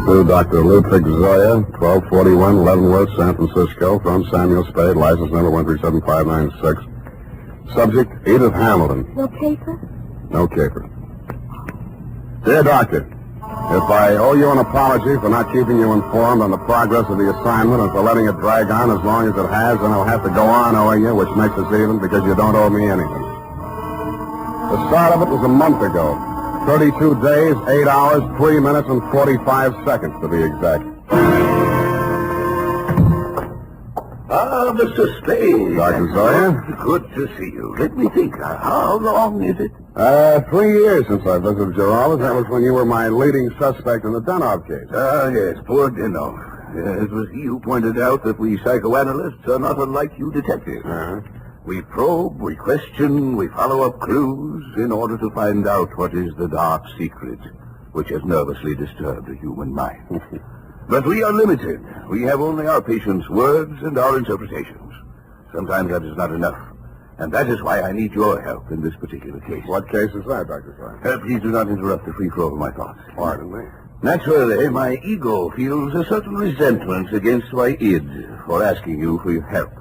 [SPEAKER 8] To Dr. Ludwig Zoya, 1241 Leavenworth, San Francisco, from Samuel Spade, license number 137596. Subject, Edith Hamilton.
[SPEAKER 1] No paper?
[SPEAKER 8] No caper. Dear Doctor, if I owe you an apology for not keeping you informed on the progress of the assignment and for letting it drag on as long as it has, then I'll have to go on owing you, which makes us even because you don't owe me anything. The start of it was a month ago. 32 days, 8 hours, 3 minutes, and 45 seconds to be exact.
[SPEAKER 7] Ah, Mr. Spade.
[SPEAKER 8] Dr. Zoya?
[SPEAKER 7] Good to see you. Let me think. How long is it?
[SPEAKER 8] 3 years since I visited your office. That was when you were my leading suspect in the Denov case.
[SPEAKER 7] Ah, yes, poor Denov. It was he who pointed out that we psychoanalysts are not unlike you detectives. We probe, we question, we follow up clues in order to find out what is the dark secret which has nervously disturbed the human mind. But we are limited. We have only our patients' words and our interpretations. Sometimes that is not enough. And that is why I need your help in this particular case.
[SPEAKER 8] What case is that, Dr. Sawyer?
[SPEAKER 7] Please do not interrupt the free flow of my thoughts.
[SPEAKER 8] Pardon me.
[SPEAKER 7] Naturally, my ego feels a certain resentment against my id for asking you for your help.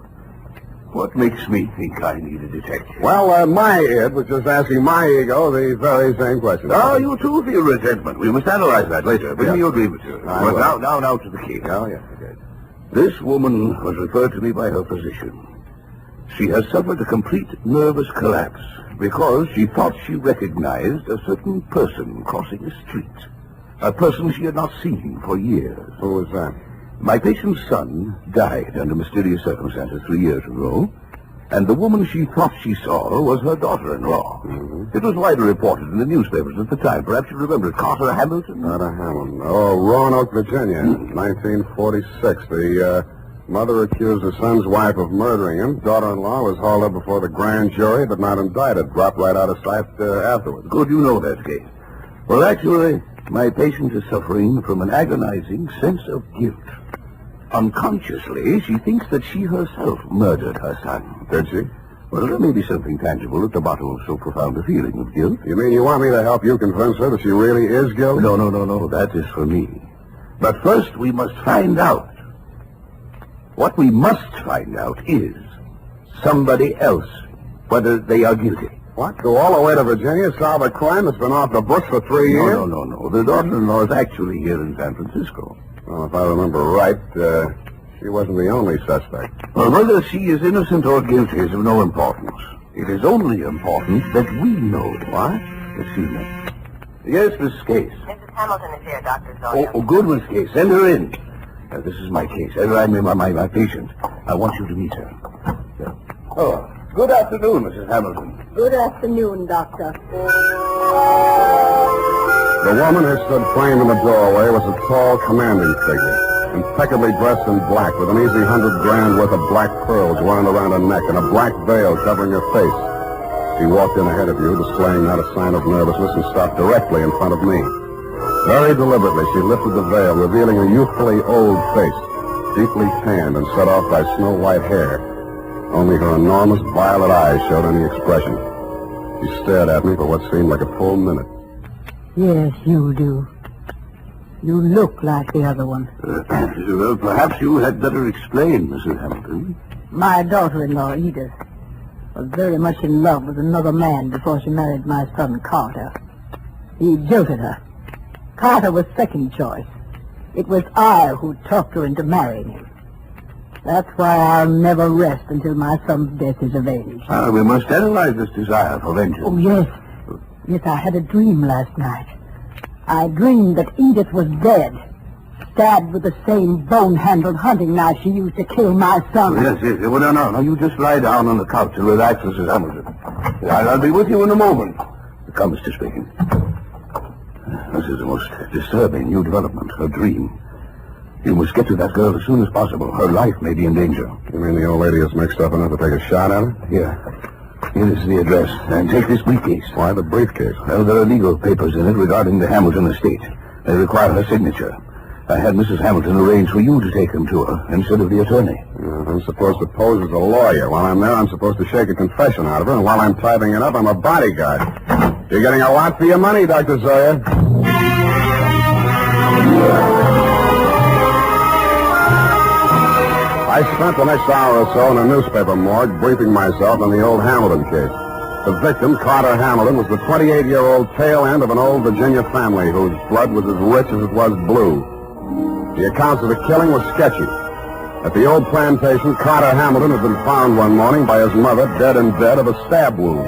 [SPEAKER 7] What makes me think I need a detective?
[SPEAKER 8] Well, my id was just asking my ego the very same question.
[SPEAKER 7] Oh, you too feel resentment. We must analyze that later. Bring me your grievances.
[SPEAKER 8] Well,
[SPEAKER 7] now to the case.
[SPEAKER 8] Oh, yes, okay.
[SPEAKER 7] This woman was referred to me by her physician. She has suffered a complete nervous collapse because she thought she recognized a certain person crossing the street. A person she had not seen for years.
[SPEAKER 8] Who was that?
[SPEAKER 7] My patient's son died under mysterious circumstances 3 years ago, and the woman she thought she saw was her daughter-in-law. Mm-hmm. It was widely reported in the newspapers at the time. Perhaps you remember it. Carter Hamilton?
[SPEAKER 8] Carter Hamilton. Oh, Roanoke, Virginia, 1946. The mother accused her son's wife of murdering him. Daughter-in-law was hauled up before the grand jury, but not indicted. Dropped right out of sight afterwards.
[SPEAKER 7] Good, you know that case. Well, actually, my patient is suffering from an agonizing sense of guilt. Unconsciously, she thinks that she herself murdered her son.
[SPEAKER 8] Did she?
[SPEAKER 7] Well, there may be something tangible at the bottom of so profound a feeling of guilt.
[SPEAKER 8] You mean you want me to help you convince her that she really is guilty?
[SPEAKER 7] No. That is for me. But first, we must find out. What we must find out is somebody else, whether they are guilty.
[SPEAKER 8] What? Go all the way to Virginia, solve a crime that's been off the books for 3 years?
[SPEAKER 7] No. The daughter-in-law is actually here in San Francisco.
[SPEAKER 8] Well, if I remember right, she wasn't the only suspect.
[SPEAKER 7] Well, whether she is innocent or guilty is of no importance. It is only important that we know. What? Excuse me. Yes, Miss Case.
[SPEAKER 4] Mrs. Hamilton is here, Dr. Sawyer.
[SPEAKER 7] Oh, good, Miss Case. Send her in. This is my case. I'm my patient. I want you to meet her. Oh, good afternoon, Mrs. Hamilton.
[SPEAKER 12] Good afternoon, Doctor.
[SPEAKER 8] The woman who stood framed in the doorway was a tall, commanding figure, impeccably dressed in black, with an easy $100,000 worth of black pearls wound around her neck and a black veil covering her face. She walked in ahead of you, displaying not a sign of nervousness, and stopped directly in front of me. Very deliberately, she lifted the veil, revealing a youthfully old face, deeply tanned and set off by snow-white hair. Only her enormous violet eyes showed any expression. She stared at me for what seemed like a full minute.
[SPEAKER 12] Yes, you do. You look like the other one.
[SPEAKER 7] Well, perhaps you had better explain, Mrs. Hamilton.
[SPEAKER 12] My daughter-in-law, Edith, was very much in love with another man before she married my son, Carter. He jilted her. Carter was second choice. It was I who talked her into marrying him. That's why I'll never rest until my son's death is avenged.
[SPEAKER 7] We must analyze this desire for vengeance.
[SPEAKER 12] Oh, yes. Yes, I had a dream last night. I dreamed that Edith was dead, stabbed with the same bone-handled hunting knife she used to kill my son.
[SPEAKER 7] Yes. Well, no. You just lie down on the couch and relax, Mrs. Hamilton. I'll be with you in a moment. Come, Mr. Spade. This is the most disturbing new development, her dream. You must get to that girl as soon as possible. Her life may be in danger.
[SPEAKER 8] You mean the old lady is mixed up enough to take a shot at her?
[SPEAKER 7] Here. Here is the address. And take this briefcase.
[SPEAKER 8] Why the briefcase?
[SPEAKER 7] Well, there are legal papers in it regarding the Hamilton estate. They require her signature. I had Mrs. Hamilton arrange for you to take them to her instead of the attorney.
[SPEAKER 8] I'm supposed to pose as a lawyer. While I'm there, I'm supposed to shake a confession out of her, and while I'm typing it up, I'm a bodyguard. You're getting a lot for your money, Dr. Sawyer. I spent the next hour or so in a newspaper morgue briefing myself on the old Hamilton case. The victim, Carter Hamilton, was the 28-year-old tail end of an old Virginia family whose blood was as rich as it was blue. The accounts of the killing were sketchy. At the old plantation, Carter Hamilton had been found one morning by his mother dead in bed of a stab wound.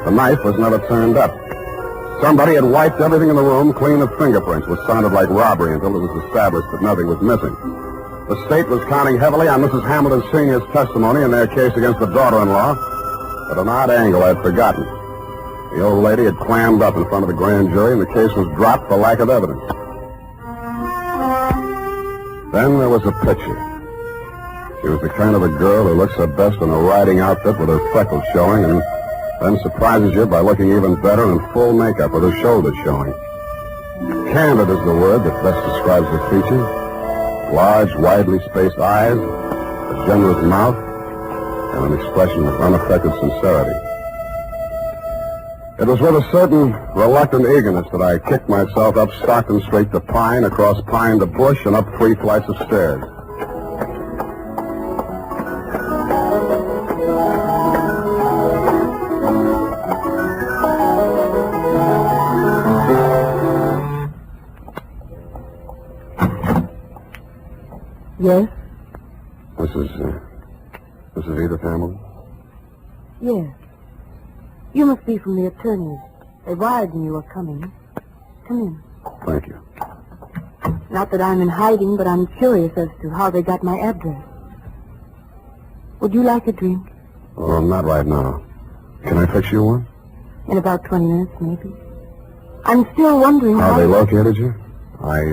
[SPEAKER 8] The knife was never turned up. Somebody had wiped everything in the room clean of fingerprints, which sounded like robbery until it was established that nothing was missing. The state was counting heavily on Mrs. Hamilton Sr.'s testimony in their case against the daughter-in-law, but an odd angle I'd forgotten. The old lady had clammed up in front of the grand jury, and the case was dropped for lack of evidence. Then there was a picture. She was the kind of a girl who looks her best in a riding outfit with her freckles showing and then surprises you by looking even better in full makeup with her shoulders showing. Candid is the word that best describes her features. Large, widely spaced eyes, a generous mouth, and an expression of unaffected sincerity. It was with a certain reluctant eagerness that I kicked myself up Stockton Street to Pine, across Pine to Bush, and up 3 flights of stairs.
[SPEAKER 12] Yes?
[SPEAKER 8] This is Edith Hamilton?
[SPEAKER 12] Yes. You must be from the attorneys. They wired me you were coming. Come in.
[SPEAKER 8] Thank you.
[SPEAKER 12] Not that I'm in hiding, but I'm curious as to how they got my address. Would you like a drink?
[SPEAKER 8] Oh, not right now. Can I fix you one?
[SPEAKER 12] In about 20 minutes, maybe. I'm still wondering
[SPEAKER 8] how they located you? I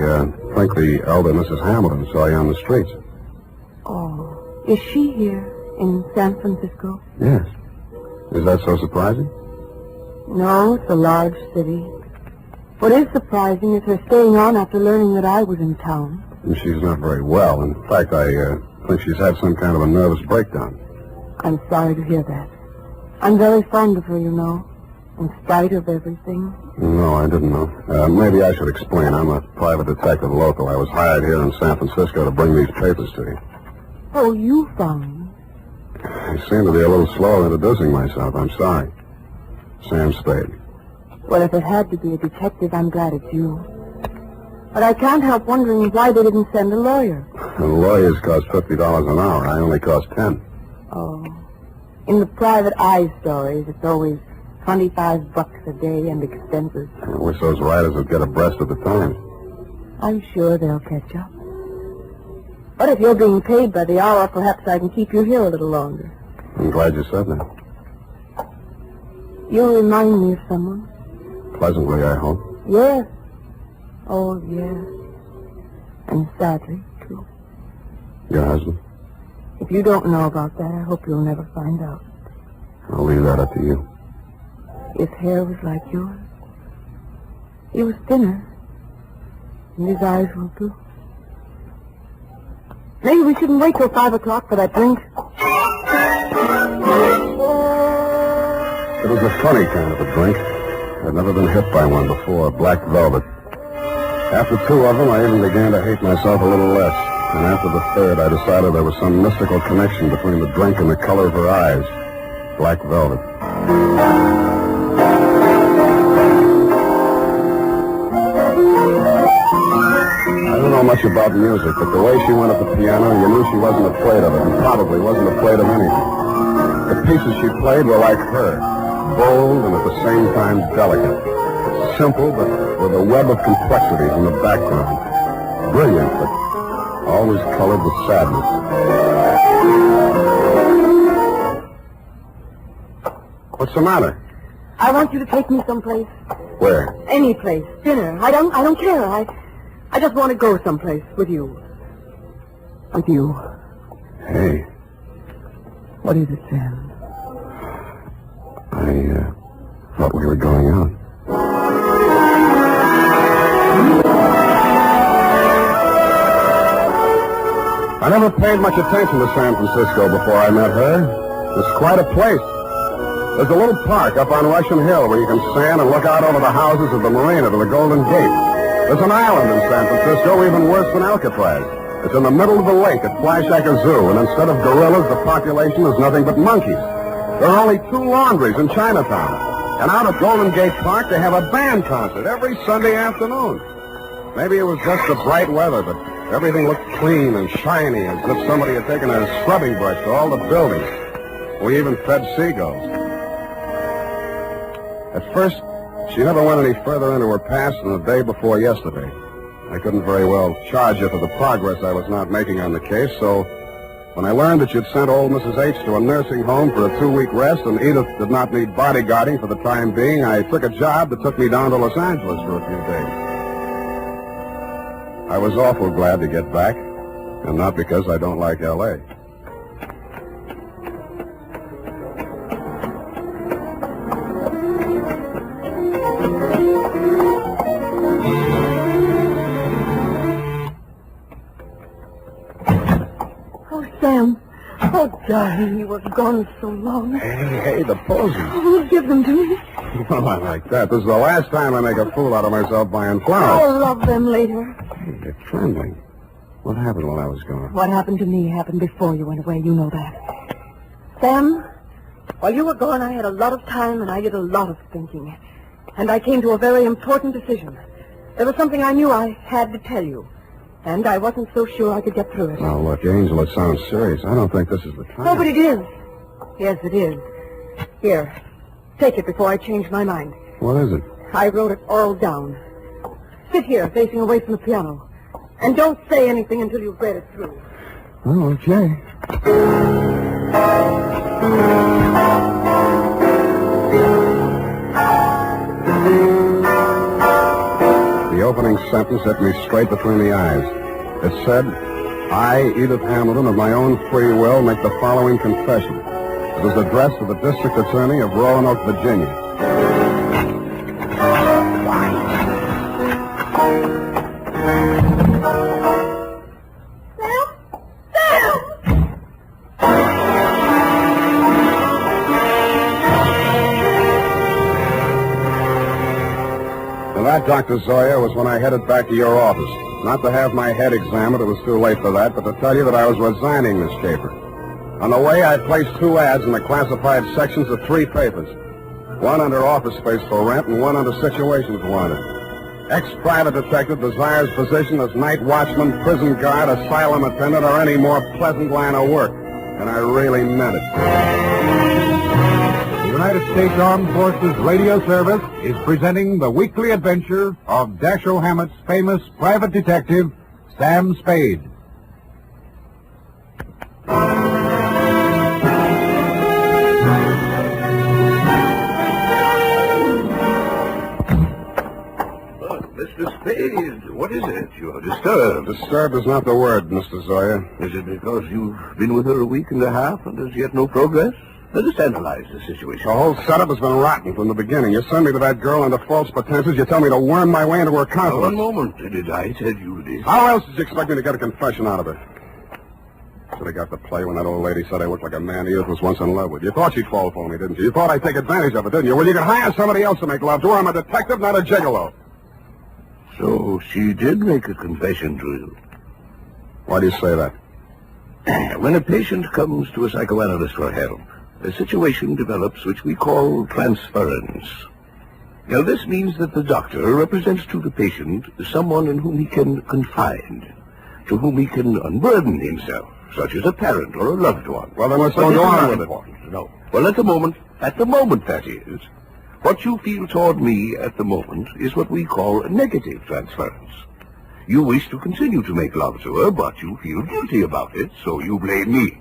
[SPEAKER 8] think the elder Mrs. Hamilton saw you on the streets.
[SPEAKER 12] Oh, is she here in San Francisco?
[SPEAKER 8] Yes. Is that so surprising?
[SPEAKER 12] No, it's a large city. What is surprising is her staying on after learning that I was in town.
[SPEAKER 8] And she's not very well. In fact, I think she's had some kind of a nervous breakdown.
[SPEAKER 12] I'm sorry to hear that. I'm very fond of her, you know, in spite of everything.
[SPEAKER 8] No, I didn't know. Maybe I should explain. I'm a private detective local. I was hired here in San Francisco to bring these papers to you.
[SPEAKER 12] Oh, you found me?
[SPEAKER 8] I seem to be a little slow introducing myself. I'm sorry. Sam Spade.
[SPEAKER 12] Well, if it had to be a detective, I'm glad it's you. But I can't help wondering why they didn't send a lawyer.
[SPEAKER 8] The lawyers cost $50 an hour. I only cost 10.
[SPEAKER 12] Oh. In the private eye stories, it's always $25 a day and expenses.
[SPEAKER 8] I wish those writers would get abreast of the times.
[SPEAKER 12] I'm sure they'll catch up. But if you're being paid by the hour, perhaps I can keep you here a little longer.
[SPEAKER 8] I'm glad you said that.
[SPEAKER 12] You remind me of someone.
[SPEAKER 8] Pleasantly, I hope.
[SPEAKER 12] Yes. Oh, yes. And sadly, too.
[SPEAKER 8] Your husband?
[SPEAKER 12] If you don't know about that, I hope you'll never find out.
[SPEAKER 8] I'll leave that up to you.
[SPEAKER 12] His hair was like yours. He was thinner. And his eyes were blue. Maybe we shouldn't wait till 5 o'clock for that drink.
[SPEAKER 8] It was a funny kind of a drink. I'd never been hit by one before, black velvet. After 2 of them, I even began to hate myself a little less. And after the third, I decided there was some mystical connection between the drink and the color of her eyes. Black velvet. I don't know much about music, but the way she went at the piano, you knew she wasn't afraid of it, and probably wasn't afraid of anything. The pieces she played were like her, bold and at the same time delicate. Simple, but with a web of complexities in the background. Brilliant, but always colored with sadness. What's the matter?
[SPEAKER 12] I want you to take me someplace.
[SPEAKER 8] Where?
[SPEAKER 12] Any place. Dinner. I don't care. I just want to go someplace with you. With you.
[SPEAKER 8] Hey.
[SPEAKER 12] What is it, Sam?
[SPEAKER 8] I thought we were going out. I never paid much attention to San Francisco before I met her. It's quite a place. There's a little park up on Russian Hill where you can stand and look out over the houses of the marina to the Golden Gate. There's an island in San Francisco even worse than Alcatraz. It's in the middle of the lake at Flyshacker Zoo, and instead of gorillas, the population is nothing but monkeys. There are only 2 laundries in Chinatown. And out at Golden Gate Park, they have a band concert every Sunday afternoon. Maybe it was just the bright weather, but everything looked clean and shiny, as if somebody had taken a scrubbing brush to all the buildings. We even fed seagulls. At first, she never went any further into her past than the day before yesterday. I couldn't very well charge her for the progress I was not making on the case, so when I learned that you'd sent old Mrs. H to a nursing home for a 2-week rest and Edith did not need bodyguarding for the time being, I took a job that took me down to Los Angeles for a few days. I was awful glad to get back. And not because I don't like L.A.
[SPEAKER 12] Oh, Sam. Oh, darling, you were gone so long.
[SPEAKER 8] Hey, the posies.
[SPEAKER 12] Oh, give them to me.
[SPEAKER 8] Well, not like that. This is the last time I make a fool out of myself buying flowers.
[SPEAKER 12] I'll love them later.
[SPEAKER 8] Hey, you're trembling. What happened while I was gone?
[SPEAKER 12] What happened to me happened before you went away. You know that. Sam, while you were gone, I had a lot of time and I did a lot of thinking. And I came to a very important decision. There was something I knew I had to tell you. And I wasn't so sure I could get through it.
[SPEAKER 8] Now, look, Angel, it sounds serious. I don't think this is the time.
[SPEAKER 12] No, but it is. Yes, it is. Here, take it before I change my mind.
[SPEAKER 8] What is it?
[SPEAKER 12] I wrote it all down. Sit here, facing away from the piano. And don't say anything until you've read it through.
[SPEAKER 8] Oh, okay. The opening sentence hit me straight between the eyes. It said, I, Edith Hamilton, of my own free will, make the following confession. It was addressed to the District Attorney of Roanoke, Virginia. That, Dr. Zoya, was when I headed back to your office. Not to have my head examined, it was too late for that, but to tell you that I was resigning, Miss Schaefer. On the way, I placed 2 ads in the classified sections of 3 papers. One under office space for rent and one under situations wanted. Ex-private detective desires position as night watchman, prison guard, asylum attendant, or any more pleasant line of work. And I really meant it.
[SPEAKER 19] The United States Armed Forces Radio Service is presenting the weekly adventure of Dashiell Hammett's famous private detective, Sam Spade.
[SPEAKER 7] Mr. Spade, what is it? You're disturbed.
[SPEAKER 8] Disturbed is not the word, Mr. Zoya.
[SPEAKER 7] Is it because you've been with her a week and a half and there's yet no progress? Let us analyze the situation.
[SPEAKER 8] The whole setup has been rotten from the beginning. You send me to that girl under false pretenses. You tell me to worm my way into her confidence.
[SPEAKER 7] One moment. Did I tell you this?
[SPEAKER 8] How else did you expect me to get a confession out of her? Should have got the play when that old lady said I looked like a man Edith was once in love with. You thought she'd fall for me, didn't you? You thought I'd take advantage of it, didn't you? Well, you could hire somebody else to make love to her. I'm a detective, not a gigolo.
[SPEAKER 7] So she did make a confession to you.
[SPEAKER 8] Why do you say that?
[SPEAKER 7] When a patient comes to a psychoanalyst for help, a situation develops which we call transference. Now, this means that the doctor represents to the patient someone in whom he can confide, to whom he can unburden himself, such as a parent or a loved one.
[SPEAKER 8] Well, then let's go on with it.
[SPEAKER 7] No. Well, at the moment, that is, what you feel toward me at the moment is what we call a negative transference. You wish to continue to make love to her, but you feel guilty about it, so you blame me.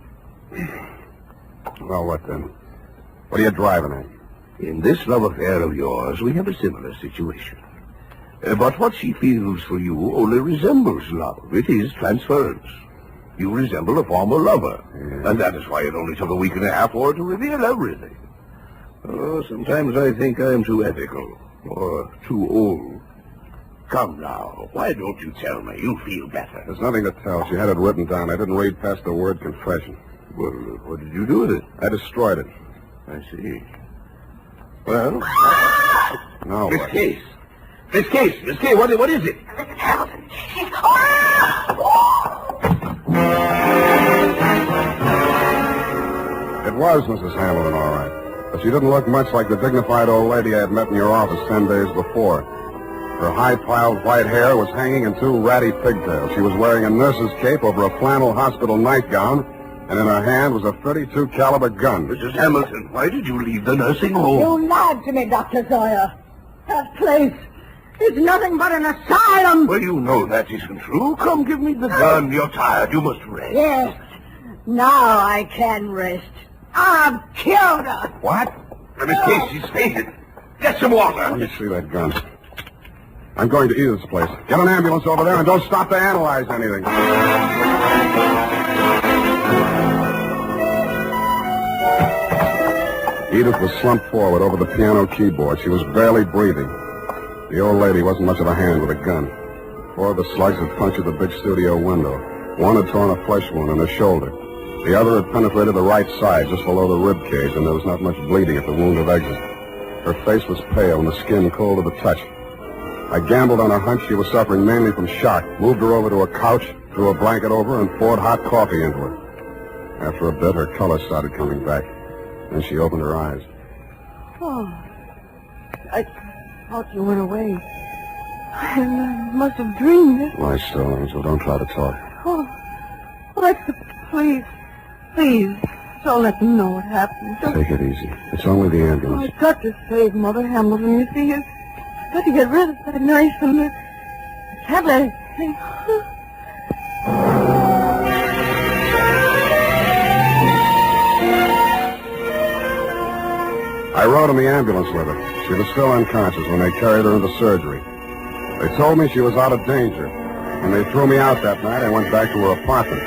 [SPEAKER 8] Well, what then? What are you driving at?
[SPEAKER 7] In this love affair of yours, we have a similar situation. But what she feels for you only resembles love. It is transference. You resemble a former lover. Yeah. And that is why it only took a week and a half for her to reveal everything. Oh, sometimes I think I am too ethical, or too old. Come now, why don't you tell me? You feel better.
[SPEAKER 8] There's nothing to tell. She had it written down. I didn't read past the word confession.
[SPEAKER 7] Well, what did you do with it?
[SPEAKER 8] I destroyed it.
[SPEAKER 7] I see. Well,
[SPEAKER 8] no.
[SPEAKER 7] Miss Case, what is it?
[SPEAKER 10] Mrs. Hamilton, she's...
[SPEAKER 8] It was Mrs. Hamilton, all right. But she didn't look much like the dignified old lady I had met in your office 10 days before. Her high-piled white hair was hanging in 2 ratty pigtails. She was wearing a nurse's cape over a flannel hospital nightgown, and in her hand was a .32 caliber gun.
[SPEAKER 7] Mrs. Hamilton, why did you leave the nursing home?
[SPEAKER 12] You lied to me, Dr. Zoya. That place is nothing but an asylum.
[SPEAKER 7] Well, you know that isn't true. Come, give me the gun. You're tired. You must rest.
[SPEAKER 12] Yes. Now I can rest. I've killed her.
[SPEAKER 7] What? Miss Case, she's fainted. Get some water.
[SPEAKER 8] Let me see that gun. I'm going to Edith's place. Get an ambulance over there and don't stop to analyze anything. Edith was slumped forward over the piano keyboard. She was barely breathing. The old lady wasn't much of a hand with a gun. 4 of the slugs had punctured the big studio window. 1 had torn a flesh wound in her shoulder. The other had penetrated the right side, just below the rib cage, and there was not much bleeding at the wound of exit. Her face was pale and the skin cold to the touch. I gambled on a hunch she was suffering mainly from shock, moved her over to a couch, threw a blanket over her, and poured hot coffee into her. After a bit, her color started coming back. Then she opened her eyes.
[SPEAKER 12] Oh, I thought you went away. I must have dreamed it.
[SPEAKER 8] Lie still, Angel. Don't try to talk.
[SPEAKER 12] Oh, Alexa, please. Don't let them know what happened.
[SPEAKER 8] Take it easy. It's only the ambulance.
[SPEAKER 12] I've got to save Mother Hamilton. You see, I've got to get rid of that knife and I can't let it think.
[SPEAKER 8] I rode in the ambulance with her. She was still unconscious when they carried her into surgery. They told me she was out of danger. When they threw me out that night, I went back to her apartment.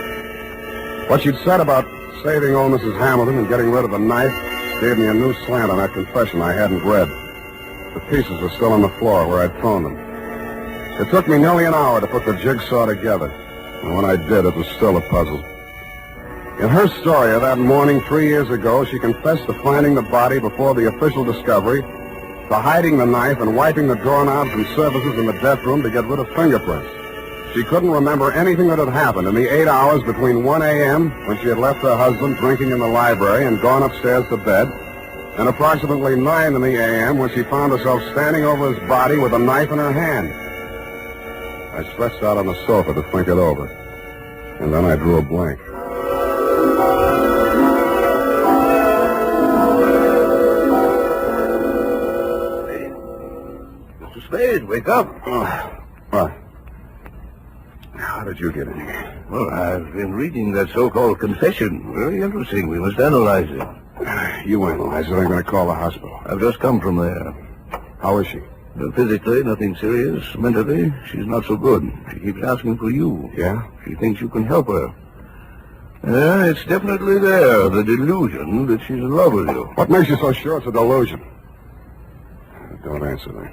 [SPEAKER 8] What she'd said about saving old Mrs. Hamilton and getting rid of the knife gave me a new slant on that confession I hadn't read. The pieces were still on the floor where I'd thrown them. It took me nearly an hour to put the jigsaw together. And when I did, it was still a puzzle. In her story of that morning 3 years ago, she confessed to finding the body before the official discovery, to hiding the knife and wiping the doorknobs and surfaces in the death room to get rid of fingerprints. She couldn't remember anything that had happened in the 8 hours between 1 a.m., when she had left her husband drinking in the library and gone upstairs to bed, and approximately 9 in the a.m. when she found herself standing over his body with a knife in her hand. I stretched out on the sofa to think it over, and then I drew a blank.
[SPEAKER 7] Mr. Spade, wake up.
[SPEAKER 8] What? How did you get in here?
[SPEAKER 7] Well, I've been reading that so-called confession. Very interesting. We must analyze it.
[SPEAKER 8] You analyze it. I'm going to call the hospital.
[SPEAKER 7] I've just come from there.
[SPEAKER 8] How is she?
[SPEAKER 7] Physically, nothing serious. Mentally, she's not so good. She keeps asking for you.
[SPEAKER 8] Yeah?
[SPEAKER 7] She thinks you can help her. Yeah, it's definitely there, the delusion that she's in love with you.
[SPEAKER 8] What makes you so sure it's a delusion? Don't answer that.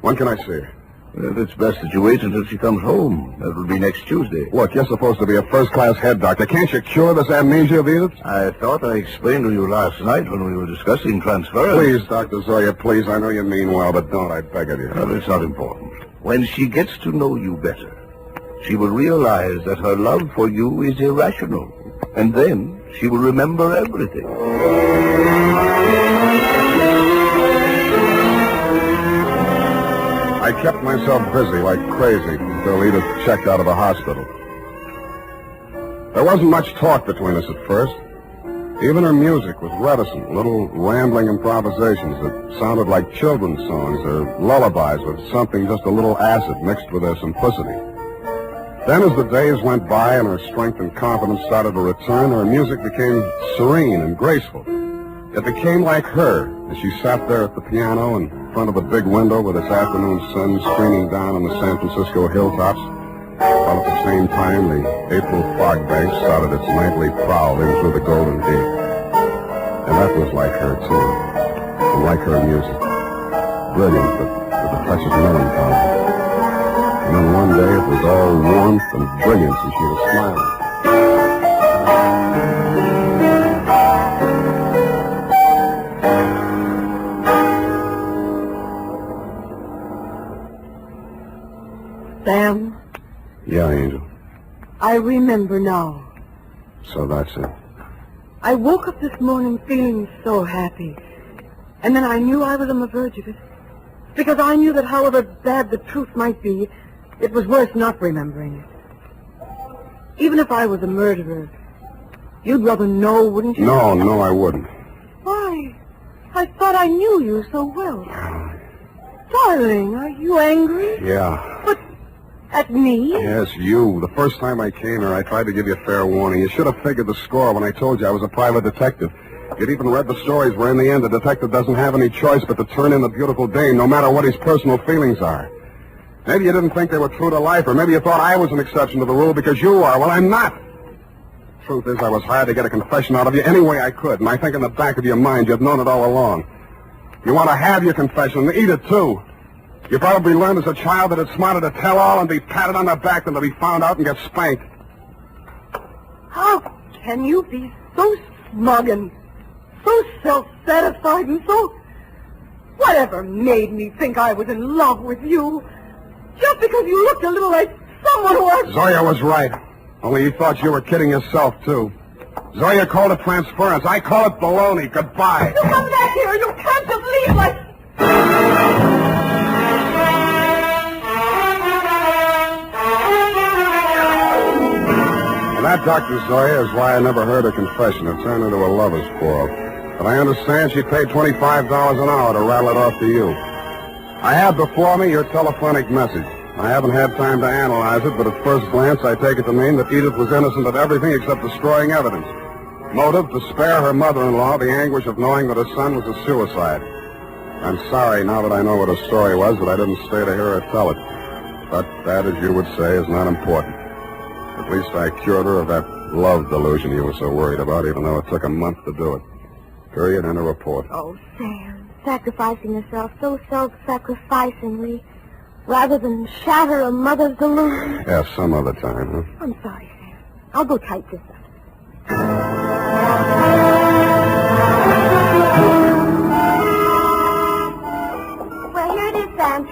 [SPEAKER 8] When can I see her?
[SPEAKER 7] Well, it's best that you wait until she comes home. That will be next Tuesday.
[SPEAKER 8] Look, you're supposed to be a first-class head doctor. Can't you cure this amnesia of Edith's?
[SPEAKER 7] I thought I explained to you last night when we were discussing transference.
[SPEAKER 8] Please, Dr. Zoya, please. I know you mean well, but don't, I beg of you.
[SPEAKER 7] Well, it's not important. When she gets to know you better, she will realize that her love for you is irrational. And then she will remember everything.
[SPEAKER 8] I kept myself busy like crazy until Edith checked out of the hospital. There wasn't much talk between us at first. Even her music was reticent, little rambling improvisations that sounded like children's songs or lullabies with something just a little acid mixed with their simplicity. Then as the days went by and her strength and confidence started to return, her music became serene and graceful. It became like her as she sat there at the piano in front of the big window with its afternoon sun streaming down on the San Francisco hilltops, while at the same time the April fog bank started its nightly prowl in through the Golden Gate. And that was like her, too, and like her music. Brilliant, but with a touch of melancholy. And then one day it was all warmth and brilliance and she was smiling.
[SPEAKER 12] Sam?
[SPEAKER 8] Yeah, Angel.
[SPEAKER 12] I remember now.
[SPEAKER 8] So that's it.
[SPEAKER 12] I woke up this morning feeling so happy. And then I knew I was on the verge of it. Because I knew that however bad the truth might be, it was worth not remembering it. Even if I was a murderer, you'd rather know, wouldn't you?
[SPEAKER 8] No, I wouldn't.
[SPEAKER 12] Why? I thought I knew you so well. Darling, are you angry?
[SPEAKER 8] Yeah.
[SPEAKER 12] But at me?
[SPEAKER 8] Yes, you. The first time I came here, I tried to give you a fair warning. You should have figured the score when I told you I was a private detective. You'd even read the stories where in the end the detective doesn't have any choice but to turn in the beautiful dame, no matter what his personal feelings are. Maybe you didn't think they were true to life, or maybe you thought I was an exception to the rule because you are. Well, I'm not. Truth is, I was hired to get a confession out of you any way I could, and I think in the back of your mind you've known it all along. You want to have your confession, and eat it too. You probably learned as a child that it's smarter to tell all and be patted on the back than to be found out and get spanked.
[SPEAKER 12] How can you be so smug and so self-satisfied and so... Whatever made me think I was in love with you? Just because you looked a little like someone who was...
[SPEAKER 8] Zoya was right. Only you thought you were kidding yourself, too. Zoya called it transference. I call it baloney. Goodbye.
[SPEAKER 12] You come back here. You can't just leave like...
[SPEAKER 8] Well, that Dr. Zoya is why I never heard her confession. It turned into a lover's quarrel. But I understand she paid $25 an hour to rattle it off to you. I have before me your telephonic message. I haven't had time to analyze it, but at first glance I take it to mean that Edith was innocent of everything except destroying evidence. Motive, to spare her mother-in-law the anguish of knowing that her son was a suicide. I'm sorry, now that I know what her story was, that I didn't stay to hear her tell it. But that, as you would say, is not important. At least I cured her of that love delusion you were so worried about, even though it took a month to do it. Period, and a report.
[SPEAKER 14] Oh, Sam, sacrificing yourself so self-sacrificingly, rather than shatter a mother's delusion.
[SPEAKER 8] Yeah, some other time, huh?
[SPEAKER 14] I'm sorry, Sam. I'll go type this up. Well, here it is, Sam.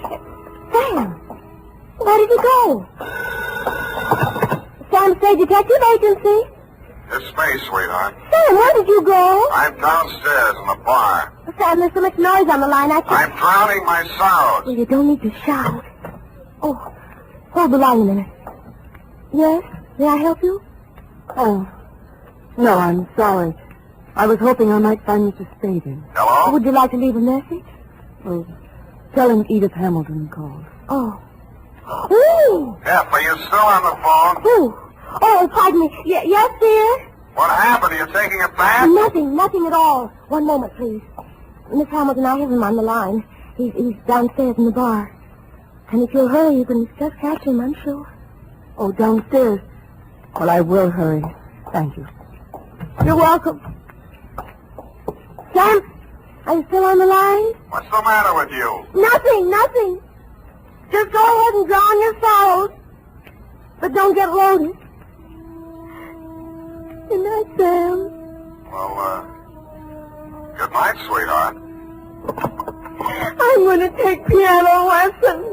[SPEAKER 14] Sam, where did you go? Sam Spade Detective Agency.
[SPEAKER 8] It's space, sweetheart.
[SPEAKER 14] Sam, where did you go?
[SPEAKER 8] I'm downstairs in the bar.
[SPEAKER 14] Sam, there's so much noise on the line, I can't...
[SPEAKER 8] I'm drowning my sorrows.
[SPEAKER 14] Well, you don't need to shout. Oh, hold the line a minute. Yes? May I help you? Oh, no, I'm sorry. I was hoping I might find Mr. Spade in.
[SPEAKER 8] Hello?
[SPEAKER 14] Would you like to leave a message? Oh, tell him Edith Hamilton called. Oh. Ooh!
[SPEAKER 8] F, are you still on the phone?
[SPEAKER 14] Ooh. Oh, pardon me. Yes, dear?
[SPEAKER 8] What happened? Are you taking a bath?
[SPEAKER 14] Nothing at all. One moment, please. Miss Hamilton, I have him on the line. He's downstairs in the bar. And if you'll hurry, you can just catch him, I'm sure. Oh, downstairs. Well, I will hurry. Thank you. You're welcome. Sam, are you still on the line?
[SPEAKER 8] What's the matter with you?
[SPEAKER 14] Nothing. Just go ahead and drown your sorrows. But don't get loaded. Good night, Sam.
[SPEAKER 8] Well, good night, sweetheart.
[SPEAKER 14] I'm going to take piano lessons.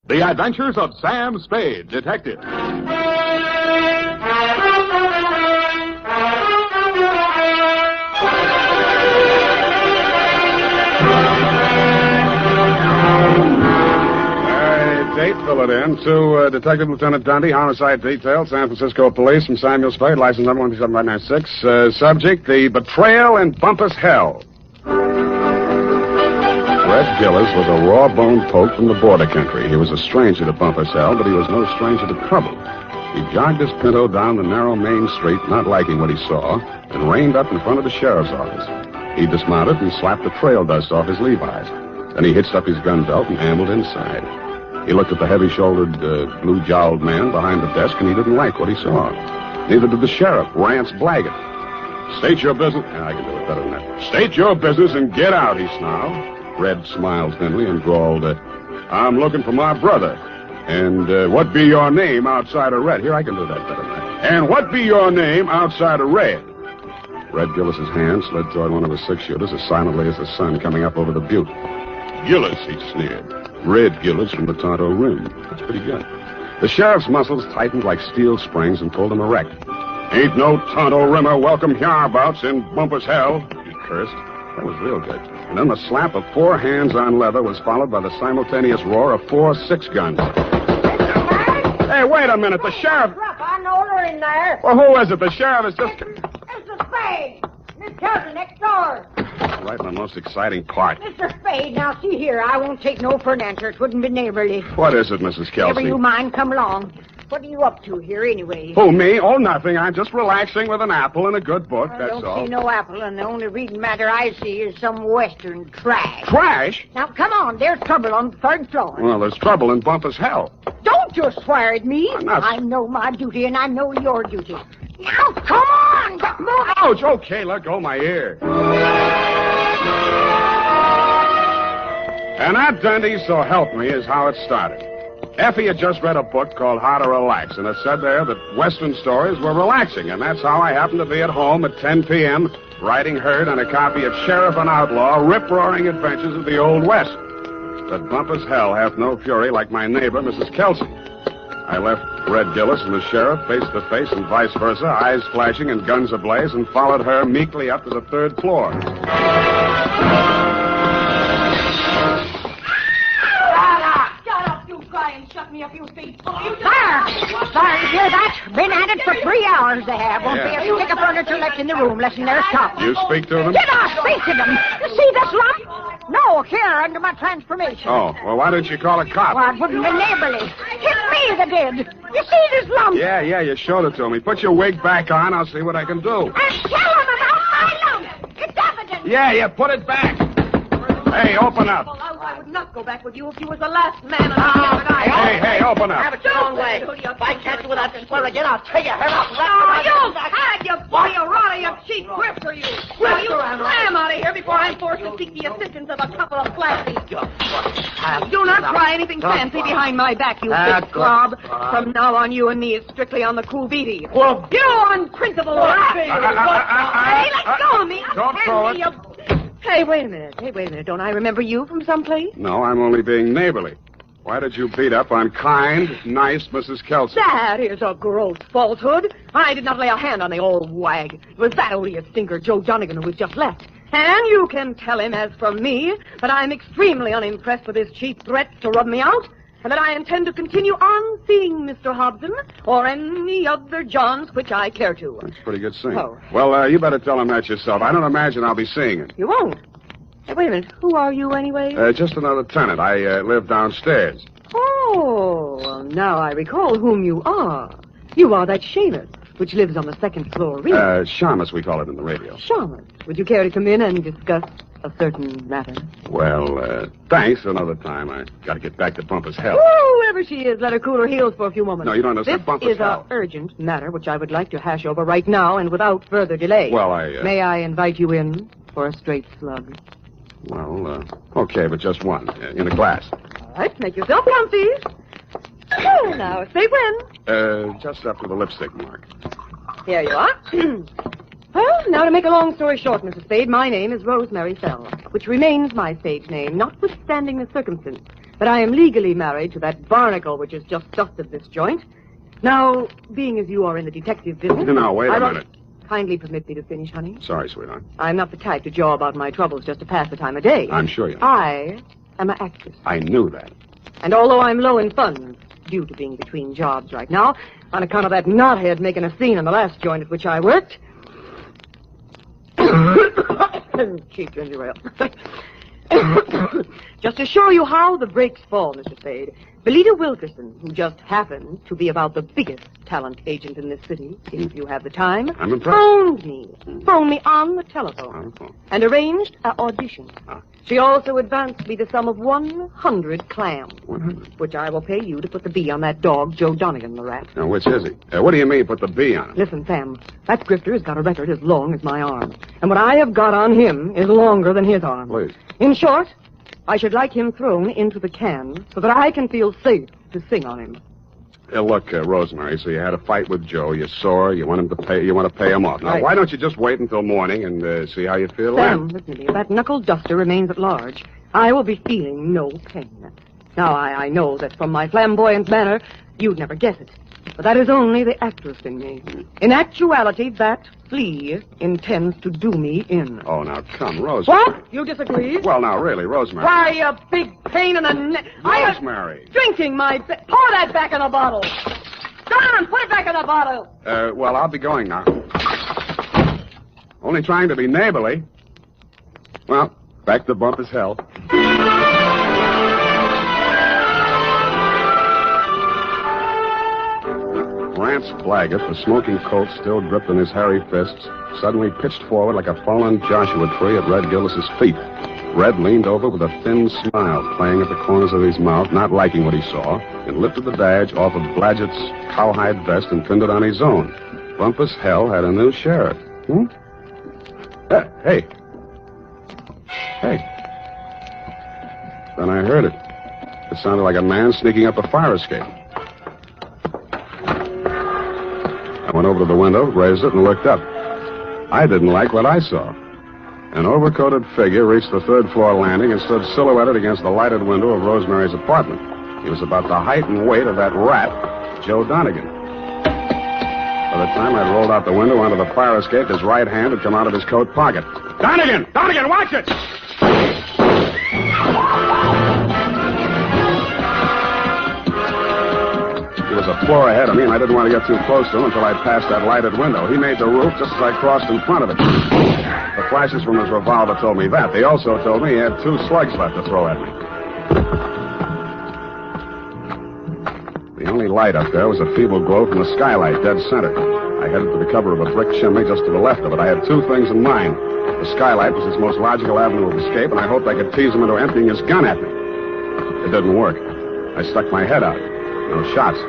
[SPEAKER 19] The Adventures of Sam Spade, Detective.
[SPEAKER 8] Date, fill it in. To Detective Lieutenant Dundee, Homicide Detail, San Francisco Police, from Samuel Spade, license number 17596. Subject, the Betrayal in Bumpus Hell. Red Gillis was a raw-boned poke from the border country. He was a stranger to Bumpus Hell, but he was no stranger to trouble. He jogged his Pinto down the narrow main street, not liking what he saw, and reined up in front of the sheriff's office. He dismounted and slapped the trail dust off his Levi's. Then he hitched up his gun belt and ambled inside. He looked at the heavy-shouldered, blue-jowled man behind the desk, and he didn't like what he saw. Neither did the sheriff, Rance Blaggett. State your business... I can do it better than that. State your business and get out, he snarled. Red smiled thinly and drawled, I'm looking for my brother. And what be your name outside of Red? Here, I can do that better than that. And what be your name outside of Red? Red Gillis's hand slid toward one of his six-shooters as silently as the sun coming up over the butte. Gillis, he sneered. Red Gillis from the Tonto Rim. That's pretty good. The sheriff's muscles tightened like steel springs and pulled him erect. Ain't no Tonto Rimmer welcome hereabouts in Bumpus Hell, he cursed. That was real good. And then the slap of 4 hands on leather was followed by the simultaneous roar of 4 6-guns. Hey, wait a minute. The sheriff...
[SPEAKER 10] I know her in there.
[SPEAKER 8] Well, who is it? The sheriff is just...
[SPEAKER 10] It's the Spade. Miss Calcutta next door.
[SPEAKER 8] Right in the most exciting part.
[SPEAKER 9] Mr. Spade, now see here. I won't take no for an answer. It wouldn't be neighborly.
[SPEAKER 8] What is it, Mrs. Kelsey?
[SPEAKER 9] Never you mind. Come along. What are you up to here, anyway?
[SPEAKER 8] Who, me? Oh, nothing. I'm just relaxing with an apple and a good book,
[SPEAKER 9] I
[SPEAKER 8] that's
[SPEAKER 9] don't
[SPEAKER 8] all.
[SPEAKER 9] see no apple, and the only reading matter I see is some Western trash.
[SPEAKER 8] Trash?
[SPEAKER 9] Now, come on. There's trouble on the third floor.
[SPEAKER 8] Well, there's trouble in Bumpus hell.
[SPEAKER 9] Don't you swear at me.
[SPEAKER 8] I'm not-
[SPEAKER 9] I know my duty, and I know your duty. Now, come on. Get moving.
[SPEAKER 8] Ouch! Okay, let go my ear. And that dandy, so help me, is how it started. Effie had just read a book called How to Relax, and it said there that Western stories were relaxing, and that's how I happened to be at home at 10 p.m., writing Herd on a copy of Sheriff and Outlaw, rip-roaring adventures of the Old West. But Bumpus hell hath no fury like my neighbor, Mrs. Kelsey. I left Red Gillis and the sheriff face to face and vice versa, eyes flashing and guns ablaze, and followed her meekly up to the third floor.
[SPEAKER 9] Shut me up, you thief. Sire, you hear that? Been at it for 3 hours they have. Won't be a stick of furniture left in the room, less than their shop.
[SPEAKER 8] You speak to them?
[SPEAKER 9] Did I speak to them? You see this lump? No, here, under my transformation.
[SPEAKER 8] Oh, well, why didn't you call a cop?
[SPEAKER 9] Well, it wouldn't be neighborly. It's me that did. You see this lump?
[SPEAKER 8] Yeah, you showed it to me. Put your wig back on. I'll see what I can do.
[SPEAKER 9] And tell them about my lump. It's evident.
[SPEAKER 8] Yeah, put it back. Hey, open up.
[SPEAKER 9] I would not go back with you if you was the last man alive.
[SPEAKER 8] Hey, open up.
[SPEAKER 10] Have it your own way. If I catch you with that swear again, I'll take your head off.
[SPEAKER 9] Oh, you had you boy, you rotter, you cheap grifter, you. Well, you slam out of here before I'm forced to seek the assistance of a couple of flashy. Do not try anything fancy behind my back, you big slob. From now on, you and me is strictly on the cool beaty. Well, you unprincipled rat. Hey, let go of me.
[SPEAKER 8] Don't throw it.
[SPEAKER 9] Hey, wait a minute. Don't I remember you from someplace?
[SPEAKER 8] No, I'm only being neighborly. Why did you beat up on kind, nice Mrs. Kelsey?
[SPEAKER 9] That is a gross falsehood. I did not lay a hand on the old wag. It was that odious stinker, Joe Donegan, who was just left. And you can tell him, as from me, that I'm extremely unimpressed with his cheap threats to rub me out, and that I intend to continue on seeing Mr. Hobson or any other Johns which I care to.
[SPEAKER 8] That's pretty good singing.
[SPEAKER 9] Oh.
[SPEAKER 8] Well, you better tell him that yourself. I don't imagine I'll be seeing him.
[SPEAKER 9] You won't? Hey, wait a minute. Who are you, anyway?
[SPEAKER 8] Just another tenant. I live downstairs.
[SPEAKER 9] Oh, well, now I recall whom you are. You are that Seamus, which lives on the second floor rear.
[SPEAKER 8] Shamus, we call it in the radio.
[SPEAKER 9] Shamus. Would you care to come in and discuss a certain matter?
[SPEAKER 8] Well, thanks. Another time. I got to get back to Bumpus hell.
[SPEAKER 9] Whoever she is, let her cool her heels for a few moments.
[SPEAKER 8] No, you don't understand.
[SPEAKER 9] This
[SPEAKER 8] Bumpus
[SPEAKER 9] is
[SPEAKER 8] hell.
[SPEAKER 9] an urgent matter which I would like to hash over right now and without further delay.
[SPEAKER 8] Well,
[SPEAKER 9] May I invite you in for a straight slug?
[SPEAKER 8] Well, okay, but just one. In a glass.
[SPEAKER 9] All right, make yourself comfy. Oh, now, say when.
[SPEAKER 8] Just up to the lipstick mark.
[SPEAKER 9] Here you are. Well, now to make a long story short, Mrs. Spade, my name is Rosemary Fell, which remains my stage name, notwithstanding the circumstance. But I am legally married to that barnacle which has just dusted this joint. Now, being as you are in the detective business...
[SPEAKER 8] Now, wait a minute.
[SPEAKER 9] Kindly permit me to finish, honey.
[SPEAKER 8] Sorry, sweetheart.
[SPEAKER 9] I'm not the type to jaw about my troubles just to pass the time of day.
[SPEAKER 8] I'm sure you are.
[SPEAKER 9] I am an actress.
[SPEAKER 8] I knew that.
[SPEAKER 9] And although I'm low in funds, due to being between jobs right now, on account of that knothead making a scene in the last joint at which I worked... Cheap ginger ale. Just to show you how the breaks fall, Mr. Spade, Belita Wilkerson, who just happens to be about the biggest talent agent in this city, if you have the time,
[SPEAKER 8] I'm impressed.
[SPEAKER 9] phoned me on the telephone, and arranged an audition. She also advanced me the sum of 100 clams,
[SPEAKER 8] 100?
[SPEAKER 9] which I will pay you to put the B on that dog, Joe Donegan, the rat.
[SPEAKER 8] Now, which is he? What do you mean, put the B on him?
[SPEAKER 9] Listen, Sam, that grifter has got a record as long as my arm, and what I have got on him is longer than his arm.
[SPEAKER 8] Please.
[SPEAKER 9] In short, I should like him thrown into the can so that I can feel safe to sing on him.
[SPEAKER 8] Look, Rosemary, so you had a fight with Joe. You're sore. You want to pay him off. Now,
[SPEAKER 9] Right.
[SPEAKER 8] why don't you just wait until morning and see how you feel
[SPEAKER 9] Sam,
[SPEAKER 8] then?
[SPEAKER 9] listen to me. If that knuckle duster remains at large, I will be feeling no pain. Now, I know that from my flamboyant manner, you'd never guess it. But that is only the actress in me. In actuality, that flea intends to do me in.
[SPEAKER 8] Oh, now, come, Rosemary.
[SPEAKER 9] What? You disagree?
[SPEAKER 8] Well, now, really, Rosemary.
[SPEAKER 9] Why, you big pain in the neck.
[SPEAKER 8] Rosemary.
[SPEAKER 9] Drinking my... Pour that back in the bottle. Go on, put it back in the bottle.
[SPEAKER 8] Well, I'll be going now. Only trying to be neighborly. Well, back to Bumpus hell. Rance Blaggett, the smoking Colt still gripped in his hairy fists, suddenly pitched forward like a fallen Joshua tree at Red Gillis's feet. Red leaned over with a thin smile playing at the corners of his mouth, not liking what he saw, and lifted the badge off of Blaggett's cowhide vest and pinned it on his own. Bumpus hell had a new sheriff. Hey. Then I heard it. It sounded like a man sneaking up a fire escape. I went over to the window, raised it, and looked up. I didn't like what I saw. An overcoated figure reached the third-floor landing and stood silhouetted against the lighted window of Rosemary's apartment. He was about the height and weight of that rat, Joe Donegan. By the time I'd rolled out the window onto the fire escape, his right hand had come out of his coat pocket. Donegan! Donegan, watch it! He was a floor ahead of me, and I didn't want to get too close to him until I'd passed that lighted window. He made the roof just as I crossed in front of it. The flashes from his revolver told me that. They also told me he had 2 slugs left to throw at me. The only light up there was a feeble glow from the skylight, dead center. I headed for the cover of a brick chimney just to the left of it. I had 2 things in mind. The skylight was his most logical avenue of escape, and I hoped I could tease him into emptying his gun at me. It didn't work. I stuck my head out. No shots.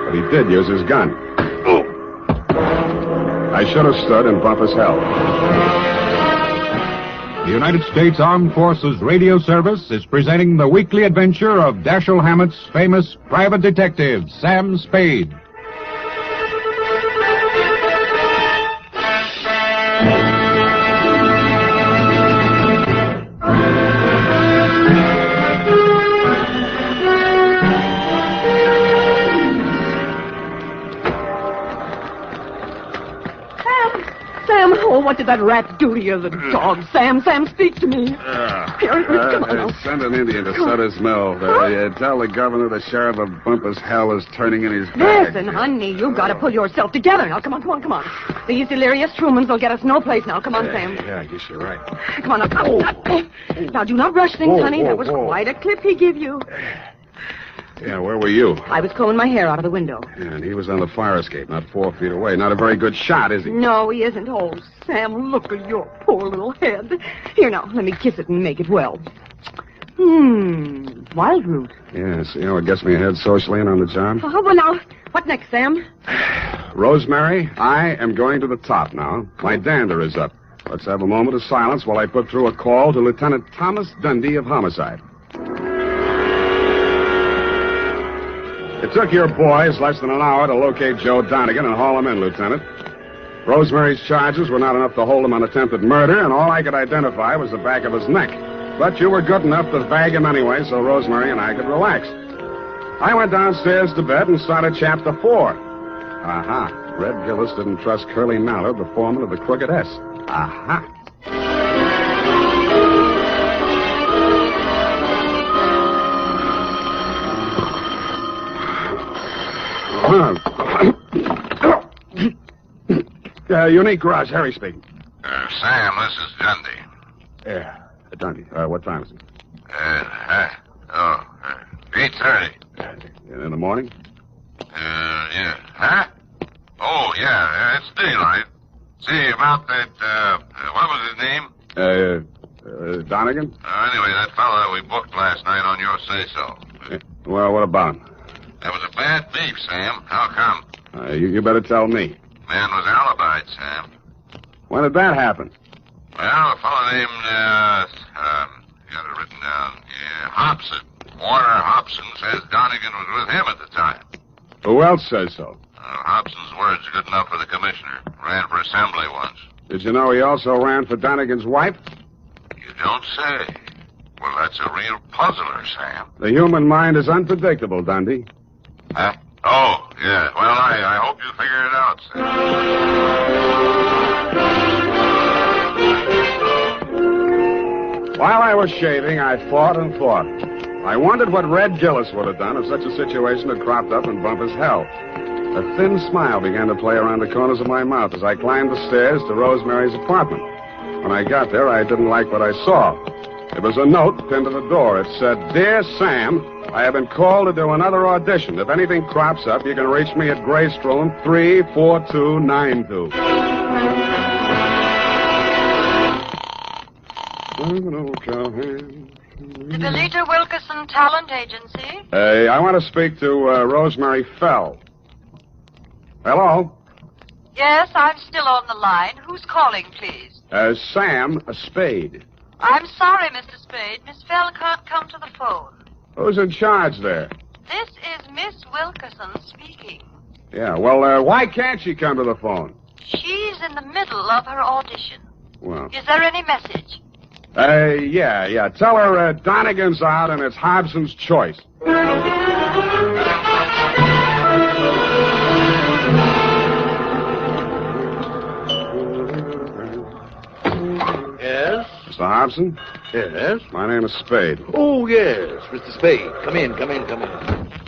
[SPEAKER 8] But he did use his gun. I should have stood in Bumpus hell.
[SPEAKER 19] The United States Armed Forces Radio Service is presenting the weekly adventure of Dashiell Hammett's famous private detective, Sam Spade.
[SPEAKER 9] What did that rat do to you, the dog? Sam, speak to me. Here, come on.
[SPEAKER 8] Send an Indian to Sutter's Mill. Tell the governor the sheriff of Bumpus hell is turning in his bag.
[SPEAKER 9] Listen, honey, you've got to pull yourself together. Now, come on. These delirious Trumans will get us no place now. Come on, Sam.
[SPEAKER 8] Yeah, I guess you're right.
[SPEAKER 9] Come on, now, do not rush things, honey. That was quite a clip he gave you.
[SPEAKER 8] Yeah, where were you?
[SPEAKER 9] I was combing my hair out of the window.
[SPEAKER 8] Yeah, and he was on the fire escape, not 4 feet away. Not a very good shot, is he?
[SPEAKER 9] No, he isn't. Oh, Sam, look at your poor little head. Here, now, let me kiss it and make it well. Wild root.
[SPEAKER 8] Yes, it gets me ahead socially and on the job.
[SPEAKER 9] Oh, well, now, what next, Sam?
[SPEAKER 8] Rosemary, I am going to the top now. My dander is up. Let's have a moment of silence while I put through a call to Lieutenant Thomas Dundee of Homicide. It took your boys less than an hour to locate Joe Donegan and haul him in, Lieutenant. Rosemary's charges were not enough to hold him on attempted murder, and all I could identify was the back of his neck. But you were good enough to bag him anyway, so Rosemary and I could relax. I went downstairs to bed and started Chapter 4. Aha. Red Gillis didn't trust Curly Mallard, the foreman of the Crooked S. Aha. Unique Garage, Harry speaking.
[SPEAKER 5] Sam, this is Dundee.
[SPEAKER 8] Yeah, Dundee. What time is it?
[SPEAKER 5] 8:30.
[SPEAKER 8] In the morning?
[SPEAKER 5] Yeah. Huh? Oh, yeah, it's daylight. See, about that, what was his name?
[SPEAKER 8] Donegan?
[SPEAKER 5] Anyway, that fellow we booked last night on your say-so.
[SPEAKER 8] Well, what about him?
[SPEAKER 5] That was a bad beef, Sam. How come?
[SPEAKER 8] You better tell me.
[SPEAKER 5] Man was alibied, Sam.
[SPEAKER 8] When did that happen?
[SPEAKER 5] Well, a fellow named, got it written down. Yeah, Hobson. Warner Hobson says Donegan was with him at the time.
[SPEAKER 8] Who else says so?
[SPEAKER 5] Hobson's word's good enough for the commissioner. Ran for assembly once.
[SPEAKER 8] Did you know he also ran for Donegan's wife?
[SPEAKER 5] You don't say. Well, that's a real puzzler, Sam.
[SPEAKER 8] The human mind is unpredictable, Dundee.
[SPEAKER 5] Huh? Oh, yeah. Well, I hope you figure it out, Sam.
[SPEAKER 8] While I was shaving, I thought and thought. I wondered what Red Gillis would have done if such a situation had cropped up in Bumpus hell. A thin smile began to play around the corners of my mouth as I climbed the stairs to Rosemary's apartment. when I got there, I didn't like what I saw. It was a note pinned to the door. It said, Dear Sam, I have been called to do another audition. If anything crops up, you can reach me at Grace Room 34292.
[SPEAKER 13] The Belita Wilkerson Talent Agency?
[SPEAKER 8] I want to speak to Rosemary Fell. Hello?
[SPEAKER 13] Yes, I'm still on the line. Who's calling, please?
[SPEAKER 8] Sam Spade.
[SPEAKER 13] I'm sorry, Mr. Spade. Miss Fell can't come to the phone.
[SPEAKER 8] Who's in charge there?
[SPEAKER 13] This is Miss Wilkerson speaking.
[SPEAKER 8] Yeah, well, why can't she come to the phone?
[SPEAKER 13] She's in the middle of her audition.
[SPEAKER 8] Well,
[SPEAKER 13] Is there any message?
[SPEAKER 8] yeah. Tell her Donegan's out and it's Hobson's choice.
[SPEAKER 6] Yes?
[SPEAKER 8] Mr. Hobson?
[SPEAKER 6] Yes?
[SPEAKER 8] My name is Spade.
[SPEAKER 6] Oh, yes, Mr. Spade. Come in.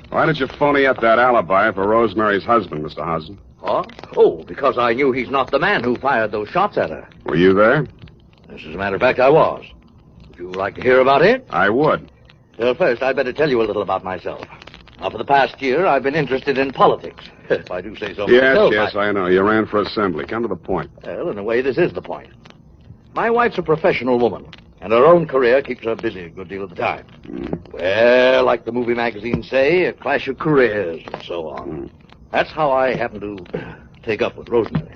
[SPEAKER 8] Why did you phony up that alibi for Rosemary's husband, Mr. Hobson?
[SPEAKER 6] Huh? Oh, because I knew he's not the man who fired those shots at her.
[SPEAKER 8] Were you there?
[SPEAKER 6] As a matter of fact, I was. Would you like to hear about it?
[SPEAKER 8] I would.
[SPEAKER 6] Well, first, I'd better tell you a little about myself. Now, for the past year, I've been interested in politics. If I do say so myself.
[SPEAKER 8] Yes, I know. You ran for assembly. Come to the point.
[SPEAKER 6] Well, in a way, this is the point. My wife's a professional woman, and her own career keeps her busy a good deal of the time. Well, like the movie magazines say, a clash of careers and so on. That's how I happened to take up with Rosemary.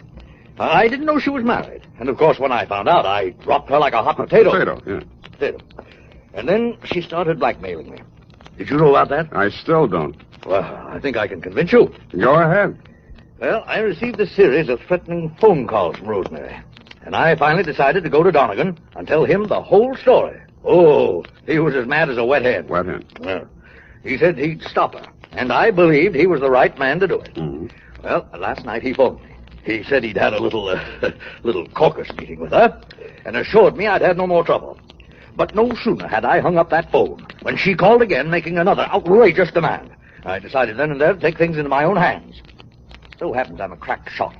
[SPEAKER 6] I didn't know she was married, and of course, when I found out, I dropped her like a hot potato. Potato. And then she started blackmailing me. Did you know about that?
[SPEAKER 8] I still don't.
[SPEAKER 6] Well, I think I can convince you.
[SPEAKER 8] Go ahead.
[SPEAKER 6] Well, I received a series of threatening phone calls from Rosemary. And I finally decided to go to Donegan and tell him the whole story. Oh, he was as mad as a wet hen.
[SPEAKER 8] Wet hen?
[SPEAKER 6] Well, he said he'd stop her. And I believed he was the right man to do it. Well, last night he phoned me. He said he'd had a little caucus meeting with her and assured me I'd had no more trouble. But no sooner had I hung up that phone when she called again, making another outrageous demand. I decided then and there to take things into my own hands. So happens I'm a crack shot.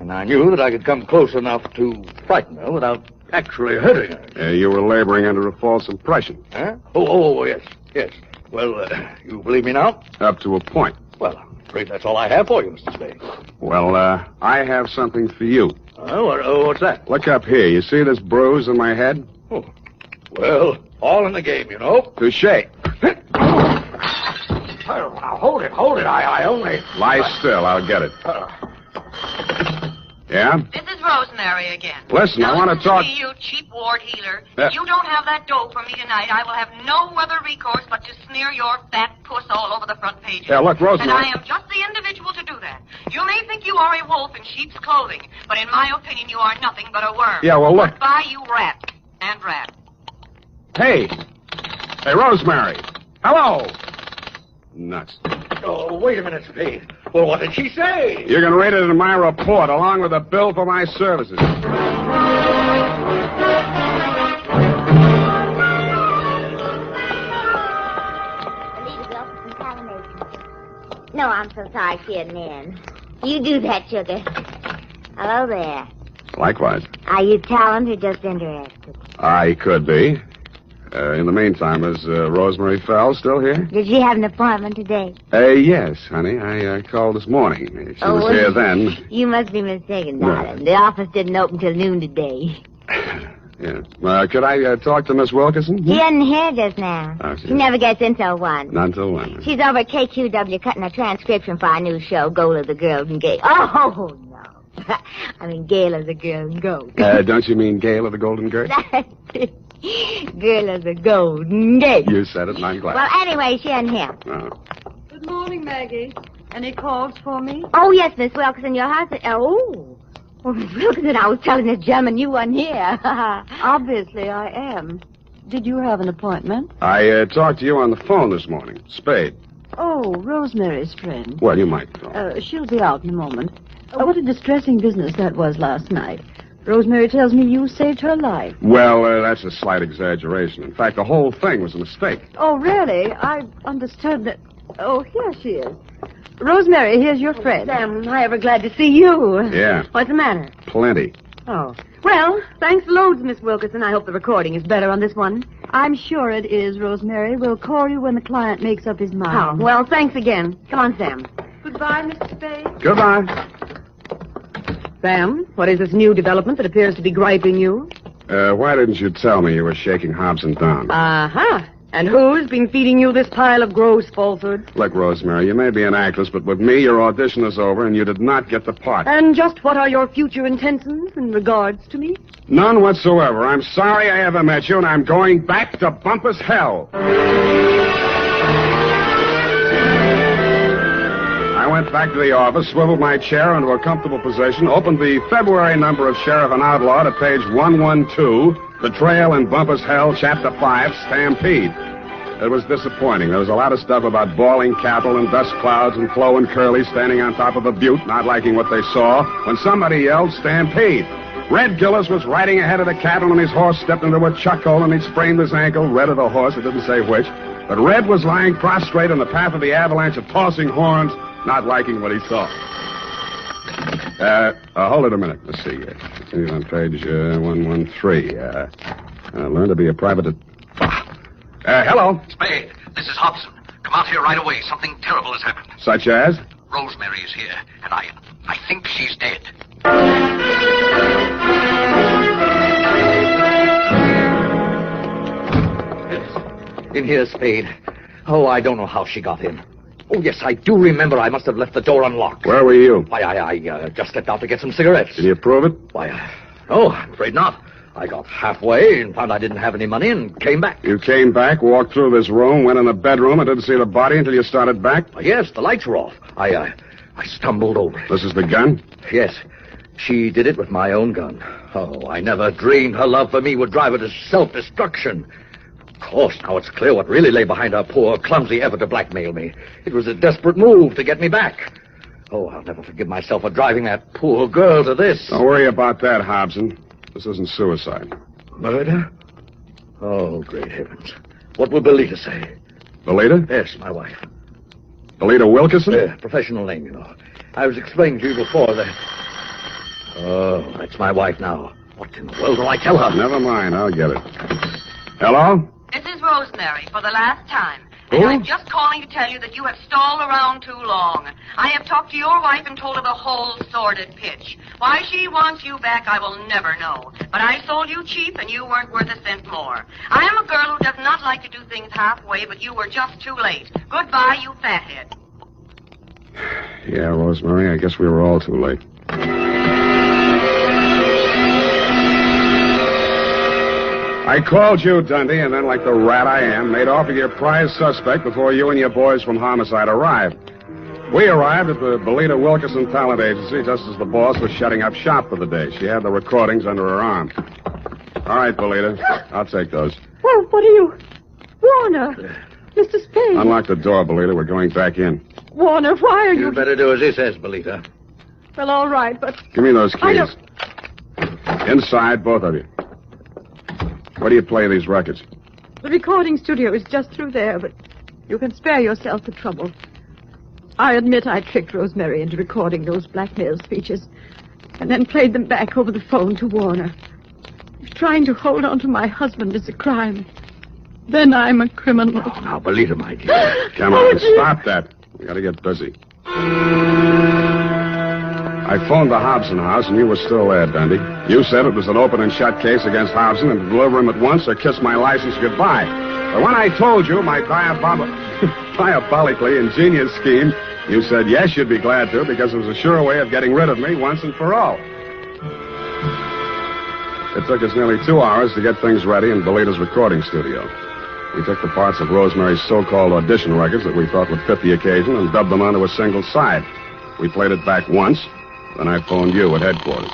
[SPEAKER 6] And I knew that I could come close enough to frighten her without actually hurting her.
[SPEAKER 8] You were laboring under a false impression.
[SPEAKER 6] Huh? Oh, yes. Well, you believe me now?
[SPEAKER 8] Up to a point.
[SPEAKER 6] Well, I'm afraid that's all I have for you, Mr. Spade.
[SPEAKER 8] Well, I have something for you.
[SPEAKER 6] What's that?
[SPEAKER 8] Look up here. You see this bruise in my head?
[SPEAKER 6] Oh. Well, all in the game, you know.
[SPEAKER 8] Touché.
[SPEAKER 6] Now, hold it. I only...
[SPEAKER 8] Lie still. I'll get it. Yeah?
[SPEAKER 13] This is Rosemary again.
[SPEAKER 8] Listen,
[SPEAKER 13] now,
[SPEAKER 8] I want to talk...
[SPEAKER 13] you cheap ward healer. If you don't have that dough for me tonight, I will have no other recourse but to smear your fat puss all over the front page.
[SPEAKER 8] Yeah, look, Rosemary...
[SPEAKER 13] And I am just the individual to do that. You may think you are a wolf in sheep's clothing, but in my opinion, you are nothing but a worm.
[SPEAKER 8] Yeah, well, look...
[SPEAKER 13] Goodbye, you rat. And rat.
[SPEAKER 8] Hey, Rosemary. Hello. Nuts.
[SPEAKER 6] Oh, wait a minute, Spade. Well, what did she say?
[SPEAKER 8] You can read it in my report, along with a bill for my services.
[SPEAKER 21] No, I'm so sorry she isn't in. You do that, sugar. Hello there.
[SPEAKER 8] Likewise.
[SPEAKER 21] Are you talent or just interested?
[SPEAKER 8] I could be. In the meantime, is Rosemary Fell still here?
[SPEAKER 21] Did she have an appointment today?
[SPEAKER 8] Yes, honey. I called this morning. She was here then.
[SPEAKER 21] You must be mistaken, darling. The office didn't open till noon today.
[SPEAKER 8] Yeah. Could I talk to Miss Wilkerson?
[SPEAKER 21] She isn't here just now.
[SPEAKER 8] Oh,
[SPEAKER 21] she never gets in till 1.
[SPEAKER 8] Not till 1.
[SPEAKER 21] She's over at KQW cutting a transcription for our new show, Goal of the Golden Gate. Oh, no. I mean, Gale of the Golden Goat.
[SPEAKER 8] Don't you mean Gale of the Golden Gate?
[SPEAKER 21] Girl of the Golden Gate.
[SPEAKER 8] You said it, and I'm glad.
[SPEAKER 21] Well, anyway, she isn't here.
[SPEAKER 8] Oh.
[SPEAKER 9] Good morning, Maggie. Any calls for me?
[SPEAKER 21] Oh, yes, Miss Wilkerson, your husband... Oh, Miss Wilkerson, I was telling this gentleman you weren't here.
[SPEAKER 9] Obviously, I am. Did you have an appointment?
[SPEAKER 8] I talked to you on the phone this morning. Spade.
[SPEAKER 9] Oh, Rosemary's friend.
[SPEAKER 8] Well, you might talk.
[SPEAKER 9] She'll be out in a moment. What a distressing business that was last night. Rosemary tells me you saved her life.
[SPEAKER 8] Well, that's a slight exaggeration. In fact, the whole thing was a mistake.
[SPEAKER 9] Oh, really? I understood that... Oh, here she is. Rosemary, here's your friend.
[SPEAKER 21] Sam, am I ever glad to see you.
[SPEAKER 8] Yeah.
[SPEAKER 21] What's the matter?
[SPEAKER 8] Plenty.
[SPEAKER 16] Oh. Well, thanks loads, Miss Wilkerson. I hope the recording is better on this one.
[SPEAKER 22] I'm sure it is, Rosemary. We'll call you when the client makes up his mind.
[SPEAKER 16] Oh, well, thanks again. Come on, Sam.
[SPEAKER 22] Goodbye, Mr. Spade.
[SPEAKER 2] Goodbye.
[SPEAKER 16] Sam, what is this new development that appears to be griping you?
[SPEAKER 2] Why didn't you tell me you were shaking Hobson down?
[SPEAKER 16] Uh-huh. And who's been feeding you this pile of gross falsehoods?
[SPEAKER 2] Look, Rosemary, you may be an actress, but with me, your audition is over, and you did not get the part.
[SPEAKER 16] And just what are your future intentions in regards to me?
[SPEAKER 2] None whatsoever. I'm sorry I ever met you, and I'm going back to Bumpus hell. I went back to the office, swiveled my chair into a comfortable position, opened the February number of Sheriff and Outlaw to page 112, Betrayal in Bumpus Hell, Chapter 5, Stampede. It was disappointing. There was a lot of stuff about bawling cattle and dust clouds and Flo and Curly standing on top of a butte, not liking what they saw, when somebody yelled, Stampede. Red Gillis was riding ahead of the cattle, and his horse stepped into a chuck hole, and he sprained his ankle. Red or the horse, it didn't say which. But Red was lying prostrate in the path of the avalanche of tossing horns, not liking what he saw. Hold it a minute. Let's see. Continue on page 113. Learn to be a private... hello?
[SPEAKER 15] Spade, this is Hobson. Come out here right away. Something terrible has happened.
[SPEAKER 2] Such as?
[SPEAKER 15] Rosemary is here, and I think she's dead. In here, Spade. Oh, I don't know how she got in. Oh, yes, I do remember I must have left the door unlocked.
[SPEAKER 2] Where were you?
[SPEAKER 15] Why, I just stepped out to get some cigarettes.
[SPEAKER 2] Can you prove it?
[SPEAKER 15] Why, no, I'm afraid not. I got halfway and found I didn't have any money and came back.
[SPEAKER 2] You came back, walked through this room, went in the bedroom, and didn't see the body until you started back?
[SPEAKER 15] Yes, the lights were off. I stumbled over it.
[SPEAKER 2] This is the gun?
[SPEAKER 15] Yes. She did it with my own gun. Oh, I never dreamed her love for me would drive her to self-destruction. Of course, now it's clear what really lay behind her poor, clumsy effort to blackmail me. It was a desperate move to get me back. Oh, I'll never forgive myself for driving that poor girl to this.
[SPEAKER 2] Don't worry about that, Hobson. This isn't suicide.
[SPEAKER 15] Murder? Oh, great heavens. What will Belita say?
[SPEAKER 2] Belita?
[SPEAKER 15] Yes, my wife.
[SPEAKER 2] Belita Wilkerson?
[SPEAKER 15] Professional name, you know. I was explaining to you before that... Oh, that's my wife now. What in the world will I tell her?
[SPEAKER 2] Never mind, I'll get it. Hello?
[SPEAKER 13] This is Rosemary for the last time.
[SPEAKER 2] Who?
[SPEAKER 13] And I'm just calling to tell you that you have stalled around too long. I have talked to your wife and told her the whole sordid pitch. Why she wants you back, I will never know. But I sold you cheap, and you weren't worth a cent more. I am a girl who does not like to do things halfway, but you were just too late. Goodbye, you fathead.
[SPEAKER 2] Yeah, Rosemary, I guess we were all too late. I called you, Dundee, and then, like the rat I am, made off with your prize suspect before you and your boys from Homicide arrived. We arrived at the Belita Wilkerson Talent Agency just as the boss was shutting up shop for the day. She had the recordings under her arm. All right, Belita, I'll take those.
[SPEAKER 22] Well, what are you... Warner! Mr. Spade!
[SPEAKER 2] Unlock the door, Belita. We're going back in.
[SPEAKER 22] Warner, why are you...
[SPEAKER 15] You'd better do as he says, Belita.
[SPEAKER 22] Well, all right, but...
[SPEAKER 2] Give me those keys.
[SPEAKER 22] I don't...
[SPEAKER 2] Inside, both of you. Where do you play these records?
[SPEAKER 22] The recording studio is just through there, but you can spare yourself the trouble. I admit I tricked Rosemary into recording those blackmail speeches and then played them back over the phone to Warner. If trying to hold on to my husband is a crime, then I'm a criminal.
[SPEAKER 15] Oh, now, Belita, my dear.
[SPEAKER 2] Come on, stop that. We gotta get busy. I phoned the Hobson house, and you were still there, Dundee. You said it was an open and shut case against Hobson, and to deliver him at once or kiss my license goodbye. But when I told you my diabolically ingenious scheme, you said yes, you'd be glad to, because it was a sure way of getting rid of me once and for all. It took us nearly 2 hours to get things ready in Belita's recording studio. We took the parts of Rosemary's so-called audition records that we thought would fit the occasion and dubbed them onto a single side. We played it back once. Then I phoned you at headquarters.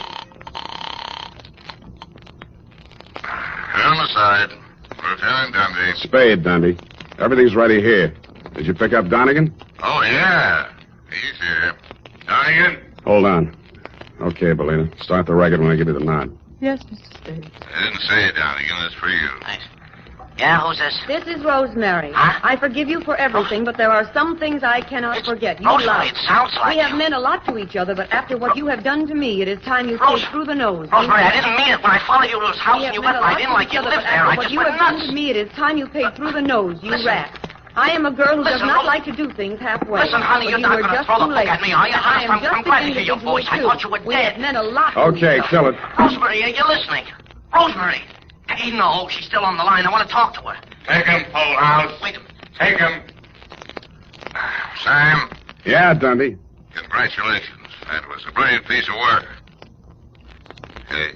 [SPEAKER 5] Homicide. Lieutenant Dundee.
[SPEAKER 2] Spade, Dundee. Everything's ready here. Did you pick up Donegan?
[SPEAKER 5] Oh, yeah. He's here. Donegan?
[SPEAKER 2] Hold on. Okay, Belita. Start the record when I give you the nod.
[SPEAKER 22] Yes, Mr. Spade.
[SPEAKER 5] I didn't say it, Donegan. It's for you.
[SPEAKER 13] Thanks.
[SPEAKER 11] Yeah, who's this?
[SPEAKER 16] This is Rosemary.
[SPEAKER 11] Huh?
[SPEAKER 16] I forgive you for everything, but there are some things I cannot forget. You
[SPEAKER 11] Rosemary,
[SPEAKER 16] lied.
[SPEAKER 11] it sounds like
[SPEAKER 16] We have
[SPEAKER 11] you.
[SPEAKER 16] meant a lot to each other, but after what you have done to me, it is time you take through the nose.
[SPEAKER 11] Rosemary, I didn't mean it. When I followed you to his house
[SPEAKER 16] We
[SPEAKER 11] and
[SPEAKER 16] have
[SPEAKER 11] you
[SPEAKER 16] meant
[SPEAKER 11] went
[SPEAKER 16] a lot
[SPEAKER 11] right in
[SPEAKER 16] to
[SPEAKER 11] like
[SPEAKER 16] each
[SPEAKER 11] you
[SPEAKER 16] other,
[SPEAKER 11] lived
[SPEAKER 16] but
[SPEAKER 11] there,
[SPEAKER 16] after
[SPEAKER 11] I
[SPEAKER 16] what
[SPEAKER 11] just
[SPEAKER 16] you
[SPEAKER 11] went
[SPEAKER 16] have done
[SPEAKER 11] nuts.
[SPEAKER 16] to me, it is time you paid through the nose, you
[SPEAKER 11] Listen.
[SPEAKER 16] rat. I am a girl who does
[SPEAKER 11] Listen,
[SPEAKER 16] not
[SPEAKER 11] Ro-
[SPEAKER 16] like to do things halfway.
[SPEAKER 11] Listen, honey,
[SPEAKER 16] But
[SPEAKER 11] you're
[SPEAKER 16] you
[SPEAKER 11] not
[SPEAKER 16] were
[SPEAKER 11] going to
[SPEAKER 16] just
[SPEAKER 11] throw the
[SPEAKER 16] too
[SPEAKER 11] book
[SPEAKER 16] late.
[SPEAKER 11] at me, are you?
[SPEAKER 16] I am just
[SPEAKER 11] I'm glad to hear
[SPEAKER 16] beginning
[SPEAKER 11] your
[SPEAKER 16] to
[SPEAKER 11] voice.
[SPEAKER 16] think
[SPEAKER 11] I
[SPEAKER 16] too.
[SPEAKER 11] thought you were
[SPEAKER 16] We
[SPEAKER 11] dead.
[SPEAKER 16] have meant a lot to
[SPEAKER 8] Okay,
[SPEAKER 16] each other.
[SPEAKER 8] kill it.
[SPEAKER 11] Rosemary, are you listening? Rosemary. Hey, no, she's still on the line. I want to talk to her.
[SPEAKER 5] Take him, Full House.
[SPEAKER 11] Wait a minute.
[SPEAKER 5] Take him. Sam,
[SPEAKER 8] Yeah, Dundee.
[SPEAKER 5] congratulations. That was a brilliant piece of work. Hey,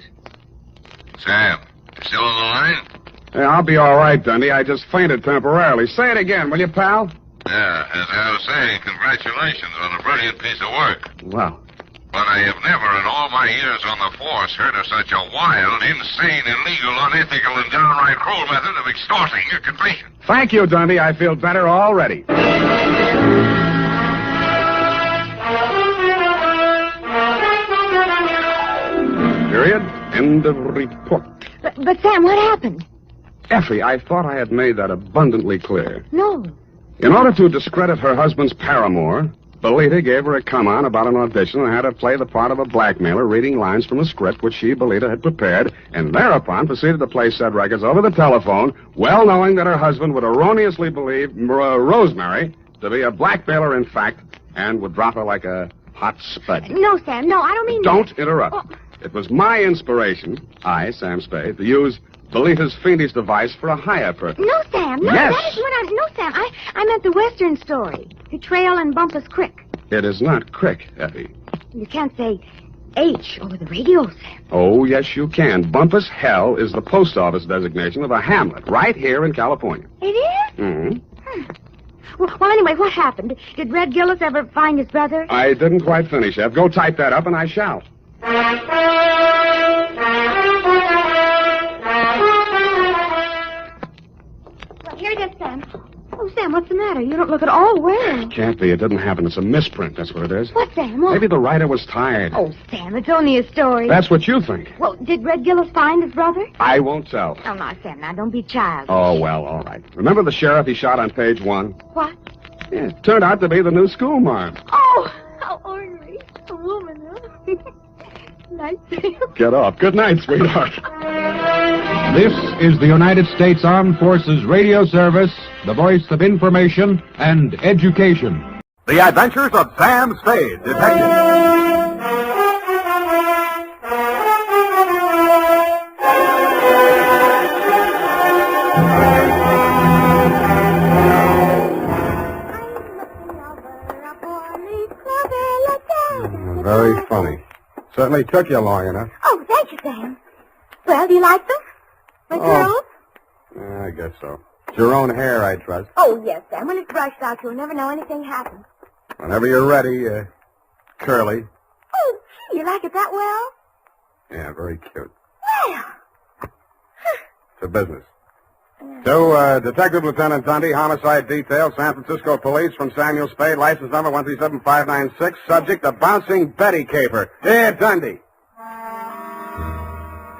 [SPEAKER 5] Sam, you still on the line?
[SPEAKER 8] Yeah, I'll be all right, Dundee. I just fainted temporarily. Say it again, will you, pal?
[SPEAKER 5] Yeah, as I was saying, congratulations on a brilliant piece of work.
[SPEAKER 8] Well,
[SPEAKER 5] But I have never in all my years on the force heard of such a wild, insane, illegal, unethical, and downright cruel method of extorting your confession.
[SPEAKER 8] thank you, Dundee. I feel better already. Period. End of report.
[SPEAKER 21] But Sam, what happened?
[SPEAKER 8] Effie, I thought I had made that abundantly clear.
[SPEAKER 21] No.
[SPEAKER 8] In order to discredit her husband's paramour, Belita gave her a come-on about an audition and had her play the part of a blackmailer reading lines from a script which she, Belita, had prepared, and thereupon proceeded to play said records over the telephone, well knowing that her husband would erroneously believe Rosemary to be a blackmailer in fact, and would drop her like a hot spud.
[SPEAKER 21] No, Sam, no, I don't mean
[SPEAKER 8] Don't
[SPEAKER 21] that.
[SPEAKER 8] interrupt.
[SPEAKER 21] Oh.
[SPEAKER 8] It was my inspiration, I, Sam Spade, to use Belita's fiendish device for a higher purpose.
[SPEAKER 21] No, Sam, no,
[SPEAKER 8] Yes.
[SPEAKER 21] that is what I... No, Sam, I meant the Western story. Betrayal and Bumpus Creek.
[SPEAKER 8] It is not Crick, Effie.
[SPEAKER 21] You can't say H over the radio, Sam.
[SPEAKER 8] Oh, yes, you can. Bumpus Hell is the post office designation of a hamlet right here in California.
[SPEAKER 21] It is?
[SPEAKER 8] Mm-hmm.
[SPEAKER 21] Well, anyway, what happened? Did Red Gillis ever find his brother?
[SPEAKER 8] I didn't quite finish, Ev. Go type that up, and I shall.
[SPEAKER 21] Well, here it is, Sam. Oh, Sam, what's the matter? You don't look at all well.
[SPEAKER 8] Can't be. It didn't happen. It's a misprint. That's what it is.
[SPEAKER 21] What, Sam? What?
[SPEAKER 8] Maybe the writer was tired.
[SPEAKER 21] Oh, Sam, it's only a story.
[SPEAKER 8] That's what you think.
[SPEAKER 21] Well, did Red Gillis find his brother?
[SPEAKER 8] I won't tell.
[SPEAKER 21] Oh, no, Sam, now don't be childish.
[SPEAKER 8] Oh, well, all right. Remember the sheriff he shot on page 1?
[SPEAKER 21] What?
[SPEAKER 8] Yeah, it turned out to be the new schoolmarm.
[SPEAKER 21] Oh, how ornery. A woman, huh? Nice, Sam.
[SPEAKER 8] Get off. Good night, sweetheart.
[SPEAKER 19] This is the United States Armed Forces Radio Service, the voice of information and education.
[SPEAKER 15] The Adventures of Sam Spade, Detective.
[SPEAKER 8] Very funny. Certainly took you long enough.
[SPEAKER 21] Oh, thank you, Sam. Well, do you like them? My girls?
[SPEAKER 8] I guess so. It's your own hair, I trust.
[SPEAKER 21] Oh, yes, Sam. When it's brushed out, you'll never know anything happened.
[SPEAKER 8] Whenever you're ready, curly.
[SPEAKER 21] Oh, gee, you like it that well?
[SPEAKER 8] Yeah, very cute.
[SPEAKER 21] Well.
[SPEAKER 8] It's a business. To Detective Lieutenant Dundee, Homicide Detail, San Francisco Police, from Samuel Spade, license number 137596, subject, a bouncing Betty caper. Here, Dundee.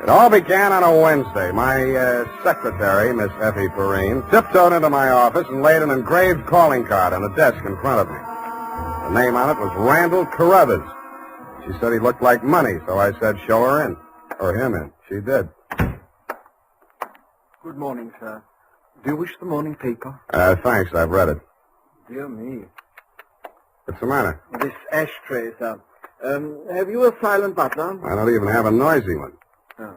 [SPEAKER 8] It all began on a Wednesday. My secretary, Miss Effie Perrine, tiptoed into my office and laid an engraved calling card on the desk in front of me. The name on it was Randall Carruthers. She said he looked like money, so I said show her in. Or him in. She did.
[SPEAKER 17] Good morning, sir. Do you wish the morning paper?
[SPEAKER 8] Thanks, I've read it.
[SPEAKER 17] Dear me.
[SPEAKER 8] What's the matter?
[SPEAKER 17] This ashtray, sir. Have you a silent butler?
[SPEAKER 8] I don't even have a noisy one.
[SPEAKER 17] Oh.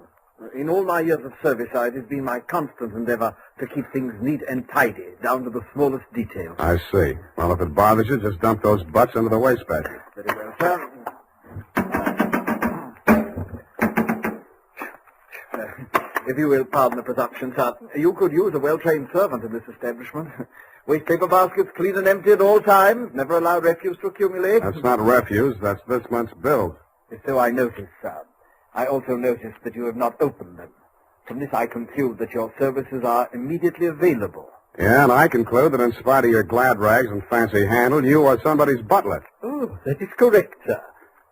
[SPEAKER 17] In all my years of service, it has been my constant endeavor to keep things neat and tidy, down to the smallest detail.
[SPEAKER 8] I see. Well, if it bothers you, just dump those butts into the wastebasket.
[SPEAKER 17] Very well, sir. If you will pardon the presumption, sir, you could use a well-trained servant in this establishment. Waste paper baskets clean and empty at all times. Never allow refuse to accumulate.
[SPEAKER 8] That's not refuse. That's this month's bills.
[SPEAKER 17] So I noticed, sir. I also noticed that you have not opened them. From this I conclude that your services are immediately available.
[SPEAKER 8] Yeah, and I conclude that in spite of your glad rags and fancy handle, you are somebody's butler.
[SPEAKER 17] Oh, that is correct, sir.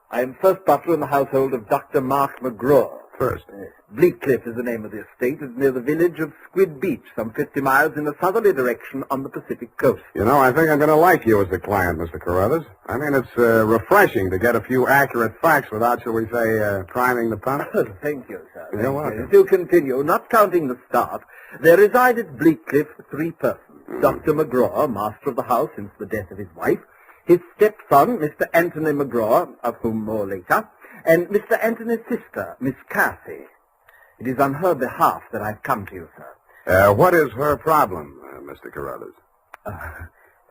[SPEAKER 17] I am first butler in the household of Dr. Mark McGraw,
[SPEAKER 8] first?
[SPEAKER 17] Bleak Cliff is the name of the estate. It's near the village of Squid Beach, some 50 miles in a southerly direction on the Pacific coast.
[SPEAKER 8] You know, I think I'm going to like you as a client, Mr. Carruthers. I mean, it's refreshing to get a few accurate facts without, shall we say, priming the pump.
[SPEAKER 17] Thank you, sir.
[SPEAKER 8] You're welcome.
[SPEAKER 17] To continue, not counting the staff, there reside at Bleak Cliff 3 persons. Dr. McGraw, master of the house since the death of his wife, his stepson, Mr. Anthony McGraw, of whom more later, and Mr. Anthony's sister, Miss Cathy. It is on her behalf that I've come to you, sir.
[SPEAKER 8] What is her problem, Mr. Carruthers?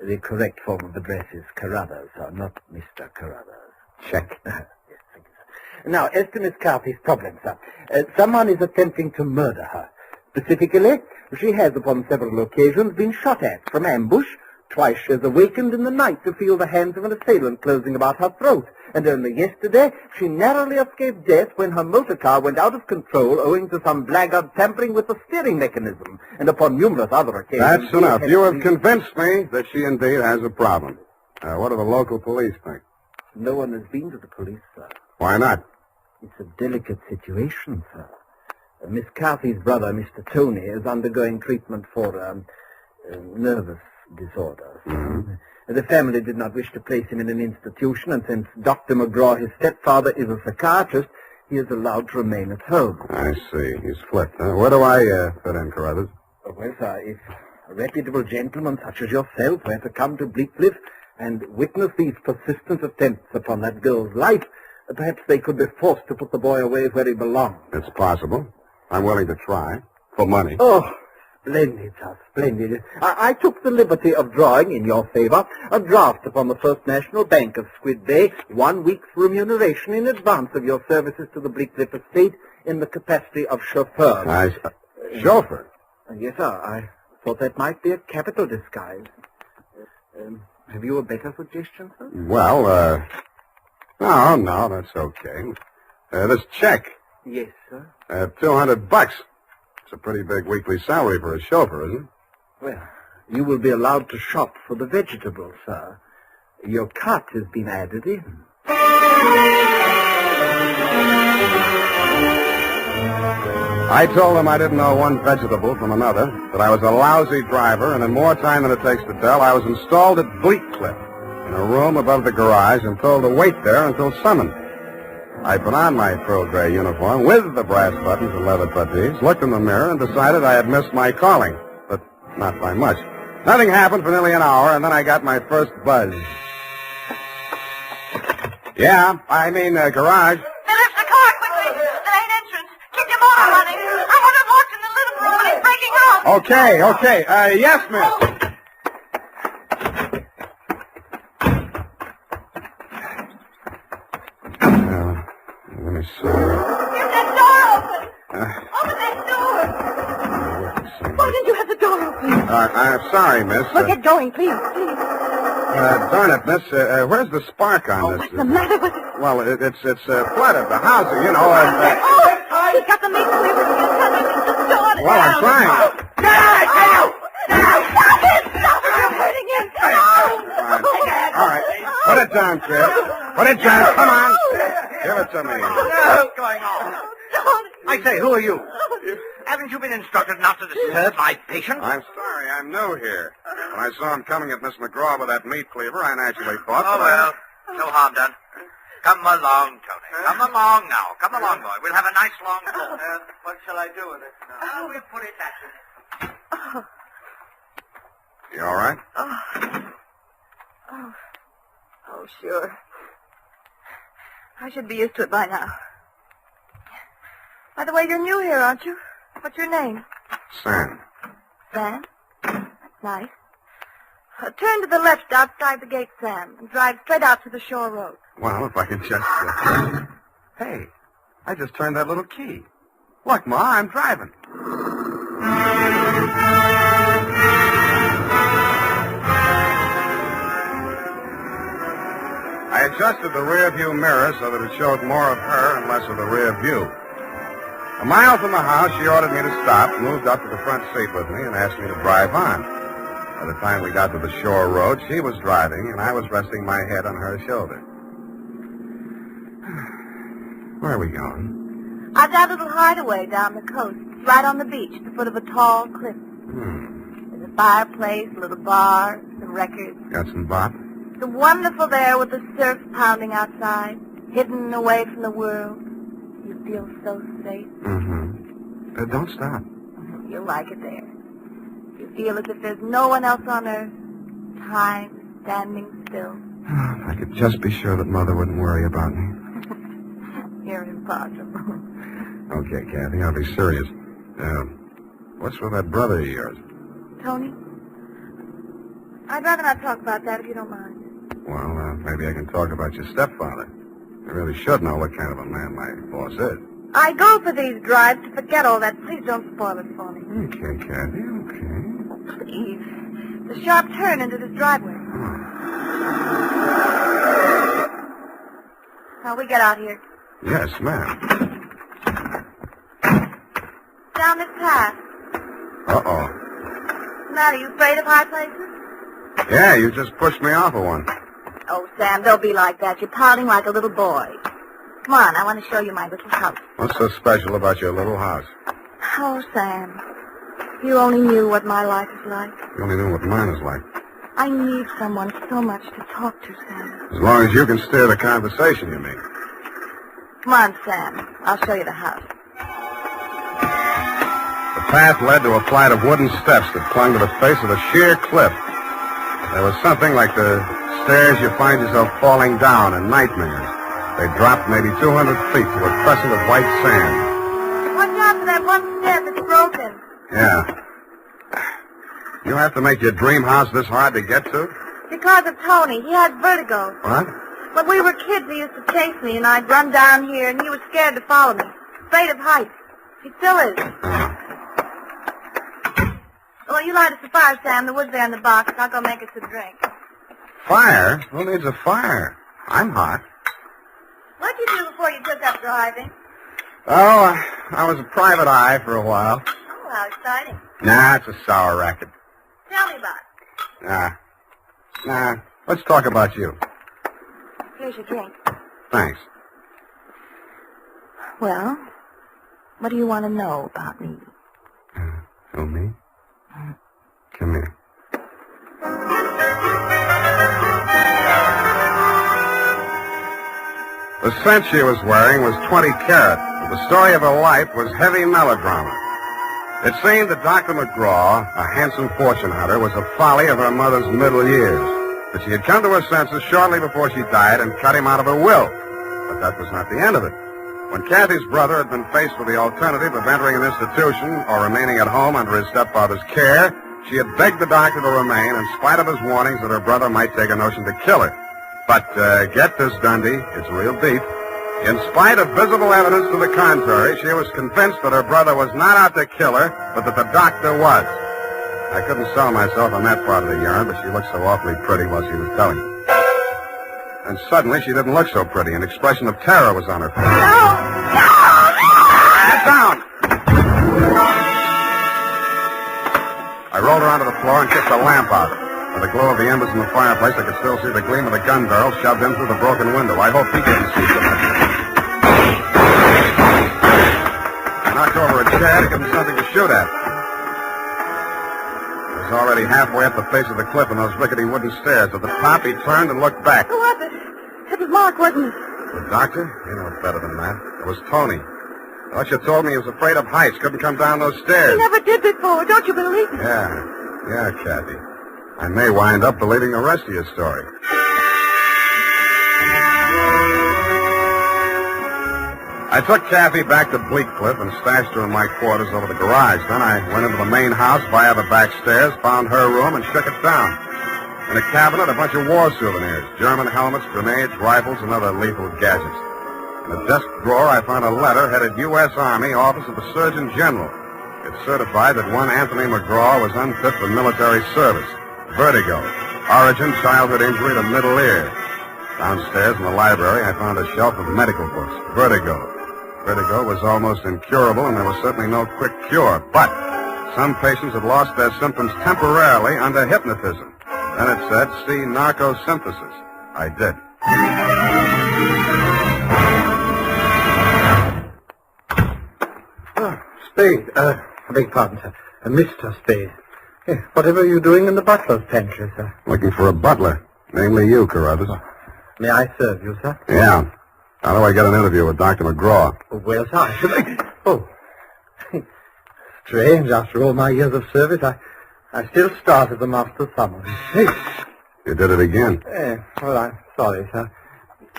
[SPEAKER 17] The correct form of address is Carruthers, sir, not Mr. Carruthers.
[SPEAKER 8] Check.
[SPEAKER 17] Yes, thank you, sir. Now, as to Miss Cathy's problem, sir, someone is attempting to murder her. Specifically, she has upon several occasions been shot at from ambush. Twice she has awakened in the night to feel the hands of an assailant closing about her throat. And only yesterday, she narrowly escaped death when her motor car went out of control owing to some blackguard tampering with the steering mechanism. And upon numerous other occasions...
[SPEAKER 8] That's enough. You have convinced me that she indeed has a problem. What do the local police think?
[SPEAKER 17] No one has been to the police, sir.
[SPEAKER 8] Why not?
[SPEAKER 17] It's a delicate situation, sir. Miss Cathy's brother, Mr. Tony, is undergoing treatment for nervous disorders.
[SPEAKER 8] Mm-hmm.
[SPEAKER 17] The family did not wish to place him in an institution, and since Dr. McGraw, his stepfather, is a psychiatrist, he is allowed to remain at home.
[SPEAKER 8] I see. He's flipped. Where do I fit in, Carruthers?
[SPEAKER 17] Well, sir, if a reputable gentleman such as yourself were to come to Bleak Cliff and witness these persistent attempts upon that girl's life, perhaps they could be forced to put the boy away where he belongs.
[SPEAKER 8] It's possible. I'm willing to try. For money.
[SPEAKER 17] Oh, splendid, sir, splendid. I took the liberty of drawing, in your favor, a draft upon the First National Bank of Squid Bay, 1 week's remuneration in advance of your services to the Bleak Cliff estate in the capacity of chauffeur.
[SPEAKER 8] Chauffeur?
[SPEAKER 17] Yes, sir. I thought that might be a capital disguise. Have you a better suggestion, sir?
[SPEAKER 8] Well, no, that's okay. This check.
[SPEAKER 17] Yes, sir.
[SPEAKER 8] $200. It's a pretty big weekly salary for a chauffeur, isn't it?
[SPEAKER 17] Well, you will be allowed to shop for the vegetables, sir. Your cut has been added in.
[SPEAKER 8] I told them I didn't know one vegetable from another, that I was a lousy driver, and in more time than it takes to tell, I was installed at Bleak Cliff, in a room above the garage, and told to wait there until summoned. I put on my pearl gray uniform with the brass buttons and leather puttees, looked in the mirror, and decided I had missed my calling, but not by much. Nothing happened for nearly an hour, and then I got my first buzz. Yeah, I mean, garage.
[SPEAKER 9] Lift the car quickly. The main entrance. Keep your motor running. I want him locked in the living room and he's breaking out.
[SPEAKER 8] Okay. Yes, miss. Let me see.
[SPEAKER 9] Get that door open. Open that door. Why did you have the door open?
[SPEAKER 8] I'm sorry, miss.
[SPEAKER 9] Well, get going, please.
[SPEAKER 8] Darn it, miss. Where's the spark on this?
[SPEAKER 9] What's the matter with it?
[SPEAKER 8] Well, it's flooded. The house, you know.
[SPEAKER 9] He's got the meat cleaver.
[SPEAKER 8] Well, I'm trying.
[SPEAKER 9] Stop it! You're hurting him.
[SPEAKER 8] All right. Put it down, Chris. Put it down. Come on. Give it to me.
[SPEAKER 11] What's going on? I say, who are you? Haven't you been instructed not to disturb my patient?
[SPEAKER 8] I'm sorry. I'm new here. When I saw him coming at Miss McGraw with that meat cleaver, I naturally thought...
[SPEAKER 11] Oh, well, no harm done. Come along, Tony. Come along now. Come along, boy. We'll have a nice long talk.
[SPEAKER 17] What shall I do with it now?
[SPEAKER 11] We'll put it back.
[SPEAKER 8] You all right?
[SPEAKER 9] Oh, sure. I should be used to it by now. By the way, you're new here, aren't you? What's your name?
[SPEAKER 8] Sam.
[SPEAKER 9] Sam? That's nice. Turn to the left outside the gate, Sam, and drive straight out to the shore road.
[SPEAKER 8] Well, if I could just... Hey, I just turned that little key. Look, Ma, I'm driving. I adjusted the rear view mirror so that it showed more of her and less of the rear view. A mile from the house, she ordered me to stop, moved up to the front seat with me, and asked me to drive on. By the time we got to the shore road, she was driving, and I was resting my head on her shoulder. Where are we going?
[SPEAKER 14] I've got a little hideaway down the coast. It's right on the beach, at the foot of a tall cliff. There's a fireplace, a little bar, some records.
[SPEAKER 8] Got some bop?
[SPEAKER 14] It's wonderful there with the surf pounding outside, hidden away from the world. You feel so safe.
[SPEAKER 8] Mm-hmm. Don't stop.
[SPEAKER 14] You'll like it there. You feel as if there's no one else on earth. Time standing still.
[SPEAKER 8] If I could just be sure that Mother wouldn't worry about me.
[SPEAKER 14] You're impossible.
[SPEAKER 8] Okay, Kathy, I'll be serious. What's with that brother of yours?
[SPEAKER 14] Tony? I'd rather not talk about that if you don't mind.
[SPEAKER 8] Well, maybe I can talk about your stepfather. I really should know what kind of a man my boss is.
[SPEAKER 14] I go for these drives to forget all that. Please don't spoil it for me.
[SPEAKER 8] Okay, Kathy, okay.
[SPEAKER 14] Please. The sharp turn into this driveway. Now, we get out here.
[SPEAKER 8] Yes, ma'am.
[SPEAKER 14] Down this path.
[SPEAKER 8] Uh-oh.
[SPEAKER 14] What's the matter? You afraid of high places?
[SPEAKER 8] Yeah, you just pushed me off of one.
[SPEAKER 14] Oh, Sam, don't be like that. You're pouting like a little boy. Come on, I want to show you my little house.
[SPEAKER 8] What's so special about your little house?
[SPEAKER 14] Oh, Sam, if you only knew what my life is like.
[SPEAKER 8] You only knew what mine is like.
[SPEAKER 14] I need someone so much to talk to, Sam.
[SPEAKER 8] As long as you can steer the conversation, you mean.
[SPEAKER 14] Come on, Sam. I'll show you the house.
[SPEAKER 8] The path led to a flight of wooden steps that clung to the face of a sheer cliff. There was something like the stairs you find yourself falling down in nightmares. They dropped maybe 200 feet to a crescent of white sand.
[SPEAKER 14] Watch out for that one step that's broken.
[SPEAKER 8] Yeah. You have to make your dream house this hard to get to?
[SPEAKER 14] Because of Tony. He has vertigo.
[SPEAKER 8] What?
[SPEAKER 14] When we were kids, he used to chase me, and I'd run down here, and he was scared to follow me. Afraid of heights. He still is. Well, you light us a fire, Sam. The wood's there in the box. I'll go make us a drink.
[SPEAKER 8] Fire? Who needs a fire? I'm hot.
[SPEAKER 14] What'd you do before you took up driving?
[SPEAKER 8] Oh, I was a private eye for a while.
[SPEAKER 14] Oh, how exciting.
[SPEAKER 8] Nah, it's a sour racket.
[SPEAKER 14] Tell me about it.
[SPEAKER 8] Nah. Let's talk about you.
[SPEAKER 14] Here's your drink.
[SPEAKER 8] Thanks.
[SPEAKER 14] Well, what do you want to know about me?
[SPEAKER 8] Oh, me? Come here. The scent she was wearing was 20 carat. The story of her life was heavy melodrama. It seemed that Dr. McGraw, a handsome fortune hunter, was a folly of her mother's middle years. But she had come to her senses shortly before she died and cut him out of her will. But that was not the end of it. When Kathy's brother had been faced with the alternative of entering an institution or remaining at home under his stepfather's care, she had begged the doctor to remain in spite of his warnings that her brother might take a notion to kill her. But get this, Dundee, it's real deep. In spite of visible evidence to the contrary, she was convinced that her brother was not out to kill her, but that the doctor was. I couldn't sell myself on that part of the yarn, but she looked so awfully pretty while she was telling me. And suddenly she didn't look so pretty. An expression of terror was on her face. No! Get down! I rolled her onto the floor and kicked the lamp out. By the glow of the embers in the fireplace, I could still see the gleam of the gun barrel shoved in through the broken window. I hoped he couldn't see so much. I knocked over a chair to give him something to shoot at. He was already halfway up the face of the cliff in those rickety wooden stairs. At the top, he turned and looked back.
[SPEAKER 14] Who was it? It was Mark, wasn't it?
[SPEAKER 8] The doctor? You know it's better than that. It was Tony. What you told me he was afraid of heights, couldn't come down those stairs.
[SPEAKER 14] He never did before. Don't you believe me?
[SPEAKER 8] Yeah, Kathy. I may wind up believing the rest of your story. I took Kathy back to Bleak Cliff and stashed her in my quarters over the garage. Then I went into the main house via the back stairs, found her room, and shook it down. In a cabinet, a bunch of war souvenirs, German helmets, grenades, rifles, and other lethal gadgets. In a desk drawer, I found a letter headed U.S. Army, Office of the Surgeon General. It certified that one Anthony McGraw was unfit for military service. Vertigo. Origin, childhood injury to middle ear. Downstairs in the library, I found a shelf of medical books. Vertigo. Vertigo was almost incurable, and there was certainly no quick cure. But some patients had lost their symptoms temporarily under hypnotism. Then it said, see narcosynthesis. I did.
[SPEAKER 17] Spade. I beg pardon, sir. Mr. Spade. Whatever are you doing in the butler's pantry, sir?
[SPEAKER 8] Looking for a butler, namely you, Carruthers.
[SPEAKER 17] May I serve you, sir?
[SPEAKER 8] Yeah. How do I get an interview with Dr. McGraw?
[SPEAKER 17] Well, sir, I should... Oh. Strange, after all my years of service, I still start as a master summary. Hey.
[SPEAKER 8] You did it again.
[SPEAKER 17] Well, I'm sorry, sir.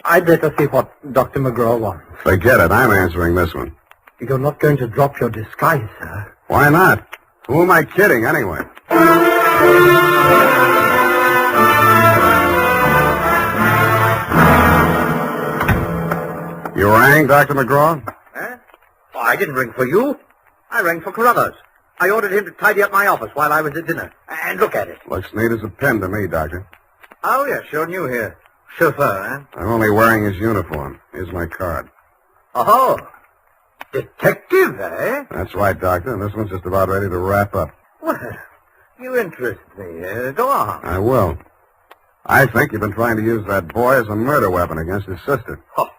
[SPEAKER 17] I'd better see what Dr. McGraw wants.
[SPEAKER 8] Forget it. I'm answering this one.
[SPEAKER 17] You're not going to drop your disguise, sir.
[SPEAKER 8] Why not? Who am I kidding, anyway? You rang, Dr. McGraw?
[SPEAKER 11] Huh? Oh, I didn't ring for you. I rang for Carruthers. I ordered him to tidy up my office while I was at dinner. And look at it.
[SPEAKER 8] Looks neat as a pin to me, Doctor.
[SPEAKER 11] Oh, yeah, sure new here. Chauffeur, huh?
[SPEAKER 8] I'm only wearing his uniform. Here's my card.
[SPEAKER 11] Oh, detective, eh?
[SPEAKER 8] That's right, Doctor. And this one's just about ready to wrap up.
[SPEAKER 11] Well, you interest me. Go on.
[SPEAKER 8] I will. I think you've been trying to use that boy as a murder weapon against his sister.
[SPEAKER 11] Oh,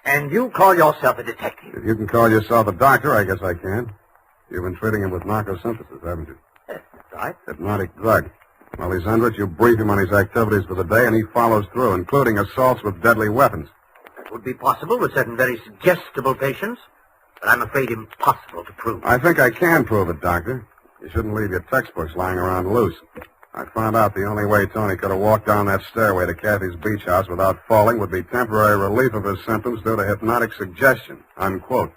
[SPEAKER 11] and you call yourself a detective?
[SPEAKER 8] If you can call yourself a doctor, I guess I can. You've been treating him with narcosynthesis, haven't you?
[SPEAKER 11] That's right.
[SPEAKER 8] Hypnotic drug. While he's under it, you brief him on his activities for the day, and he follows through, including assaults with deadly weapons.
[SPEAKER 11] That would be possible with certain very suggestible patients, but I'm afraid impossible to prove.
[SPEAKER 8] I think I can prove it, Doctor. You shouldn't leave your textbooks lying around loose. I found out the only way Tony could have walked down that stairway to Kathy's beach house without falling would be temporary relief of his symptoms due to hypnotic suggestion. Unquote.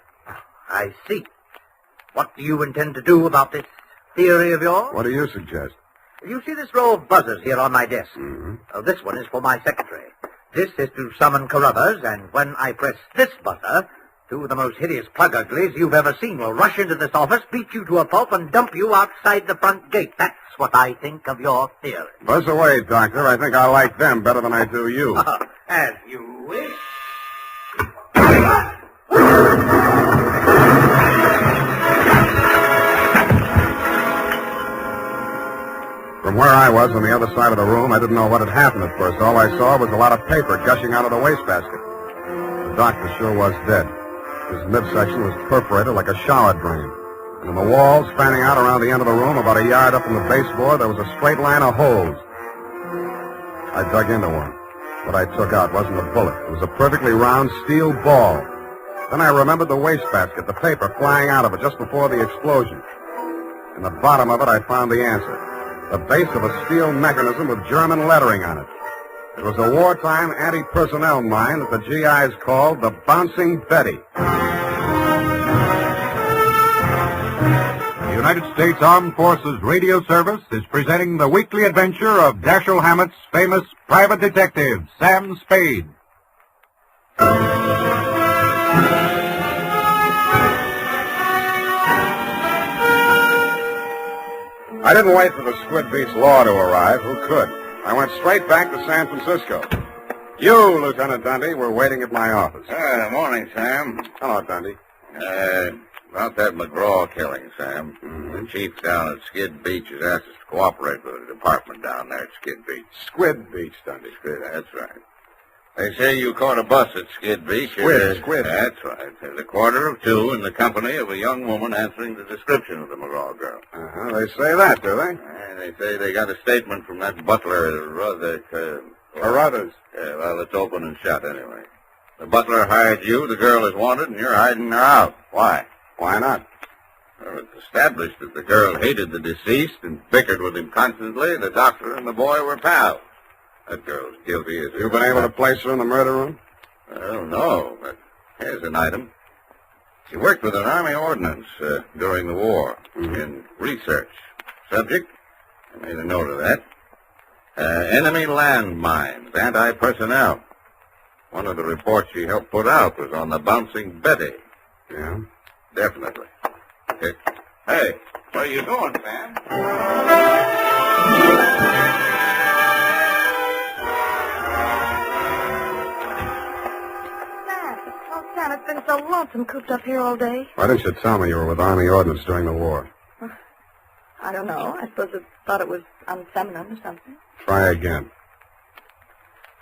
[SPEAKER 11] I see. What do you intend to do about this theory of yours?
[SPEAKER 8] What do you suggest?
[SPEAKER 11] You see this row of buzzers here on my desk?
[SPEAKER 8] Mm-hmm.
[SPEAKER 11] This one is for my secretary. This is to summon Carruthers, and when I press this buzzer, two of the most hideous plug uglies you've ever seen will rush into this office, beat you to a pulp, and dump you outside the front gate. That's what I think of your theory.
[SPEAKER 8] Buzz away, Doctor. I think I like them better than I do you.
[SPEAKER 11] As you wish.
[SPEAKER 8] From where I was on the other side of the room, I didn't know what had happened at first. All I saw was a lot of paper gushing out of the wastebasket. The doctor sure was dead. His midsection was perforated like a shower drain. And in the walls, fanning out around the end of the room, about a yard up from the baseboard, there was a straight line of holes. I dug into one. What I took out wasn't a bullet. It was a perfectly round steel ball. Then I remembered the wastebasket, the paper flying out of it just before the explosion. In the bottom of it, I found the answer. The base of a steel mechanism with German lettering on it. It was a wartime anti-personnel mine that the GIs called the Bouncing Betty.
[SPEAKER 19] The United States Armed Forces Radio Service is presenting the weekly adventure of Dashiell Hammett's famous private detective, Sam Spade.
[SPEAKER 8] I didn't wait for the Squid Beach law to arrive. Who could? I went straight back to San Francisco. You, Lieutenant Dundee, were waiting at my office.
[SPEAKER 5] Morning, Sam.
[SPEAKER 8] Hello, Dundee.
[SPEAKER 5] About that McGraw killing, Sam. The chief down at Skid Beach has asked us to cooperate with the department down there at Skid Beach.
[SPEAKER 8] Squid Beach, Dundee.
[SPEAKER 5] That's right. They say you caught a bus at Skid Beach.
[SPEAKER 8] Squid.
[SPEAKER 5] That's right. There's a quarter of two in the company of a young woman answering the description of the McGraw girl.
[SPEAKER 8] They say that, do they?
[SPEAKER 5] They say they got a statement from that butler,
[SPEAKER 8] Carruthers.
[SPEAKER 5] Well, it's open and shut anyway. The butler hired you, the girl is wanted, and you're hiding her out. Why?
[SPEAKER 8] Why not?
[SPEAKER 5] Well, it's established that the girl hated the deceased and bickered with him constantly. The doctor and the boy were pals. That girl's guilty as...
[SPEAKER 8] You've been able to place her in the murder room?
[SPEAKER 5] Well, no, but here's an item. She worked with an Army ordnance during the war in research. Subject, I made a note of that. Enemy landmines, anti-personnel. One of the reports she helped put out was on the Bouncing Betty.
[SPEAKER 8] Yeah?
[SPEAKER 5] Definitely. Okay. Hey, where are you going, Sam?
[SPEAKER 14] Sam, it's been so lonesome cooped up here all day.
[SPEAKER 8] Why didn't you tell me you were with Army Ordnance during the war?
[SPEAKER 14] I don't know. I suppose I thought it was unfeminine or something.
[SPEAKER 8] Try again.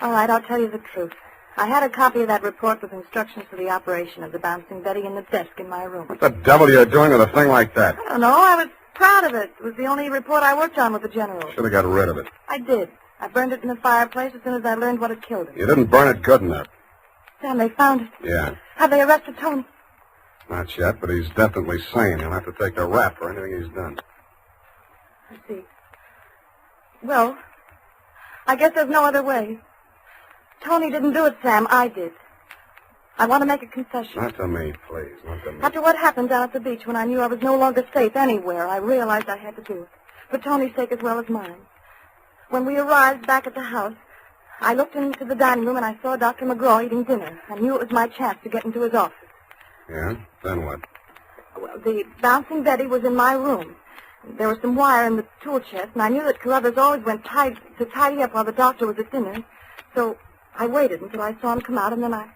[SPEAKER 14] All right, I'll tell you the truth.
[SPEAKER 3] I had a copy of that report with instructions for the operation of the bouncing Betty in the desk in my room.
[SPEAKER 8] What the devil are you doing with a thing like that?
[SPEAKER 3] I don't know. I was proud of it. It was the only report I worked on with the general.
[SPEAKER 8] Should have got rid of it.
[SPEAKER 3] I did. I burned it in the fireplace as soon as I learned what had killed him.
[SPEAKER 8] You didn't burn it good enough.
[SPEAKER 3] Sam, they found it.
[SPEAKER 8] Yeah.
[SPEAKER 3] Have they arrested Tony?
[SPEAKER 8] Not yet, but he's definitely sane. He'll have to take a rap for anything he's done.
[SPEAKER 3] I see. Well, I guess there's no other way. Tony didn't do it, Sam. I did. I want to make a confession.
[SPEAKER 8] Not to me, please. Not to me.
[SPEAKER 3] After what happened down at the beach when I knew I was no longer safe anywhere, I realized I had to do it. For Tony's sake as well as mine. When we arrived back at the house, I looked into the dining room and I saw Dr. McGraw eating dinner. I knew it was my chance to get into his office.
[SPEAKER 8] Yeah? Then what?
[SPEAKER 3] Well, the bouncing Betty was in my room. There was some wire in the tool chest, and I knew that Carruthers always went to tidy up while the doctor was at dinner. So I waited until I saw him come out, and then I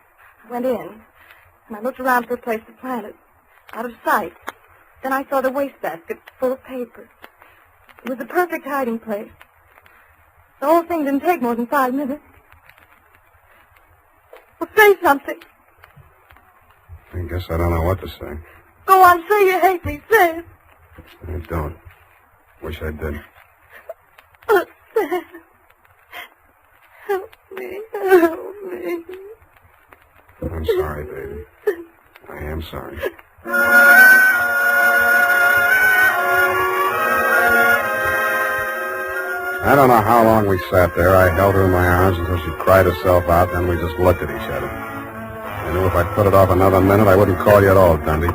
[SPEAKER 3] went in. And I looked around for a place to plant it, out of sight. Then I saw the wastebasket full of papers. It was the perfect hiding place. The whole thing didn't take more than 5 minutes. Well, say something.
[SPEAKER 8] I guess I don't know what to say.
[SPEAKER 3] Go on, say you hate me. Say it.
[SPEAKER 8] I don't. Wish I did.
[SPEAKER 3] Oh, Sam. Help me. Help me.
[SPEAKER 8] I'm sorry, baby. I am sorry. I don't know how long we sat there. I held her in my arms until she cried herself out, then we just looked at each other. I knew if I put it off another minute, I wouldn't call you at all, Dundee.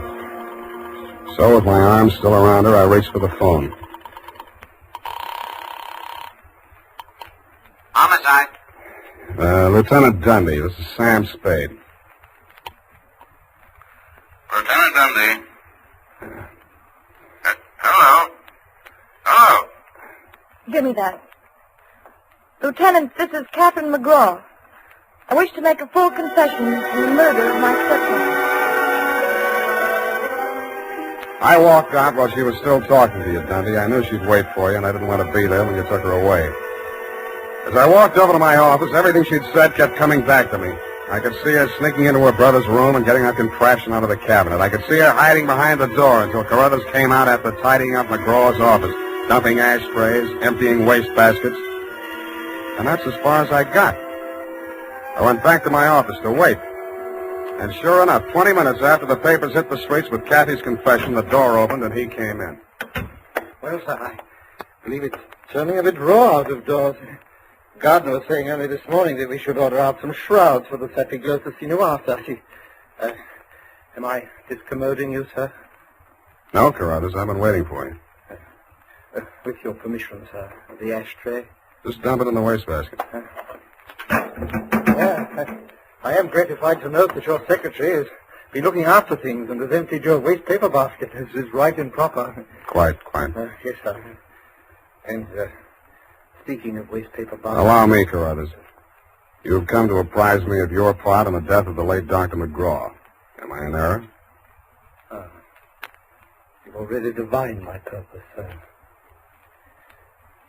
[SPEAKER 8] So, with my arms still around her, I reached for the phone.
[SPEAKER 5] Homicide.
[SPEAKER 8] Lieutenant Dundee, this is Sam Spade.
[SPEAKER 5] Lieutenant Dundee. Hello. Hello.
[SPEAKER 3] Give me that. Lieutenant, this is Catherine McGraw. I wish to make a full confession in the murder of my stepmother.
[SPEAKER 8] I walked out while she was still talking to you, Dundee. I knew she'd wait for you, and I didn't want to be there when you took her away. As I walked over to my office, everything she'd said kept coming back to me. I could see her sneaking into her brother's room and getting her contraption out of the cabinet. I could see her hiding behind the door until Carruthers came out after tidying up McGraw's office, dumping ashtrays, emptying wastebaskets. And that's as far as I got. I went back to my office to wait. And sure enough, 20 minutes after the papers hit the streets with Kathy's confession, the door opened and he came in.
[SPEAKER 17] Well, sir, I believe it's turning a bit raw out of doors. Gardner was saying only this morning that we should order out some shrouds for the set we close the scene after. Am I discommoding you, sir?
[SPEAKER 8] No, Carruthers, I've been waiting for you.
[SPEAKER 17] With your permission, sir. The ashtray.
[SPEAKER 8] Just dump it in the wastebasket.
[SPEAKER 17] I am gratified to note that your secretary has been looking after things and has emptied your waste paper basket. This is right and proper.
[SPEAKER 8] Quite.
[SPEAKER 17] Yes, sir. And, speaking of waste paper baskets...
[SPEAKER 8] Allow me, Carruthers. You have come to apprise me of your part in the death of the late Dr. McGraw. Am I in error?
[SPEAKER 17] You've already divined my purpose, sir.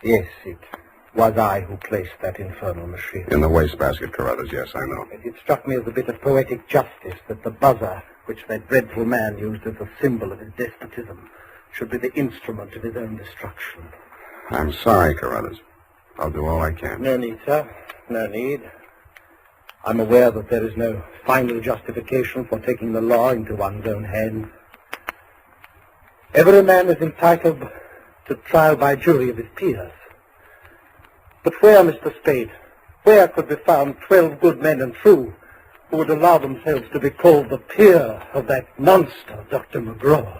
[SPEAKER 17] Yes, it was I who placed that infernal machine.
[SPEAKER 8] In the wastebasket, Carruthers, yes, I know.
[SPEAKER 17] It struck me as a bit of poetic justice that the buzzer, which that dreadful man used as a symbol of his despotism, should be the instrument of his own destruction.
[SPEAKER 8] I'm sorry, Carruthers. I'll do all I can.
[SPEAKER 17] No need, sir. No need. I'm aware that there is no final justification for taking the law into one's own hands. Every man is entitled to trial by jury of his peers. But where, Mr. Spade, where could be found 12 good men and true who would allow themselves to be called the peer of that monster, Dr. McGraw?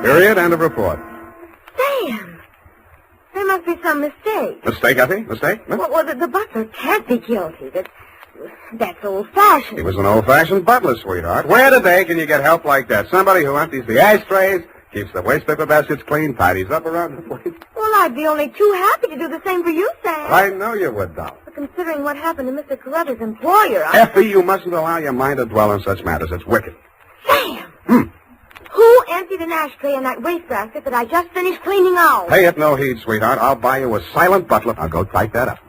[SPEAKER 8] Period. End of report.
[SPEAKER 21] Sam! There must be some mistake.
[SPEAKER 8] Mistake, Effie? Mistake? Huh?
[SPEAKER 21] Well, the butler can't be guilty. That's old-fashioned.
[SPEAKER 8] He was an old-fashioned butler, sweetheart. Where today can you get help like that? Somebody who empties the ashtrays, keeps the waste paper baskets clean, tidies up around the place.
[SPEAKER 21] Well, I'd be only too happy to do the same for you, Sam.
[SPEAKER 8] I know you would, doll.
[SPEAKER 21] But considering what happened to Mr. Carruthers' employer,
[SPEAKER 8] Effie, you mustn't allow your mind to dwell on such matters. It's wicked.
[SPEAKER 21] Sam!
[SPEAKER 8] Hmm.
[SPEAKER 1] Who emptied an ashtray in that wastebasket that I just finished cleaning out?
[SPEAKER 8] Pay it no heed, sweetheart. I'll buy you a silent butler. I'll go type that up.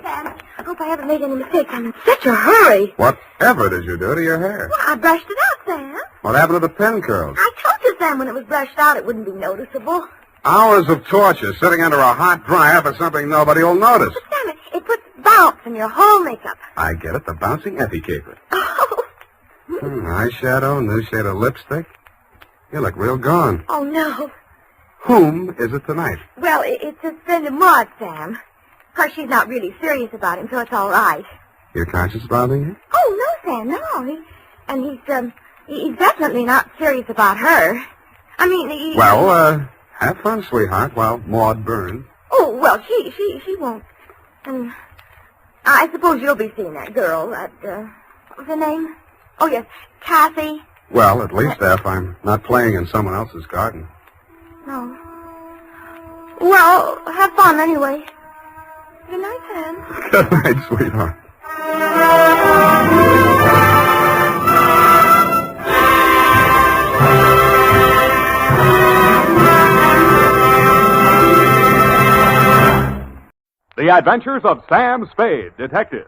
[SPEAKER 1] Sam, I hope I haven't made any mistakes. I'm in such a hurry.
[SPEAKER 8] Whatever did you do to your hair?
[SPEAKER 1] Well, I brushed it out, Sam.
[SPEAKER 8] What happened to the pin curls?
[SPEAKER 1] I told you, Sam, when it was brushed out, it wouldn't be noticeable.
[SPEAKER 8] Hours of torture sitting under a hot dryer for something nobody will notice.
[SPEAKER 1] But, Sam, it puts bounce in your whole makeup.
[SPEAKER 8] I get it, the bouncing efficaper.
[SPEAKER 1] Oh.
[SPEAKER 8] Eyeshadow, new shade of lipstick. You look real gone.
[SPEAKER 1] Oh, no.
[SPEAKER 8] Whom is it tonight?
[SPEAKER 1] Well, it's his friend of Maud, Sam. Of course, she's not really serious about him, so it's all right.
[SPEAKER 8] Your conscience bothering you?
[SPEAKER 1] Oh, no, Sam, no. He's definitely not serious about her. I mean,
[SPEAKER 8] Well, have fun, sweetheart, while Maud burns.
[SPEAKER 1] Oh, well, she won't. And I suppose you'll be seeing that girl, what was her name? Oh, yes, Kathy.
[SPEAKER 8] Well, at least if I'm not playing in someone else's garden.
[SPEAKER 1] No. Well, have fun anyway. Good night, Sam.
[SPEAKER 8] Good night, sweetheart.
[SPEAKER 19] The Adventures of Sam Spade, Detective.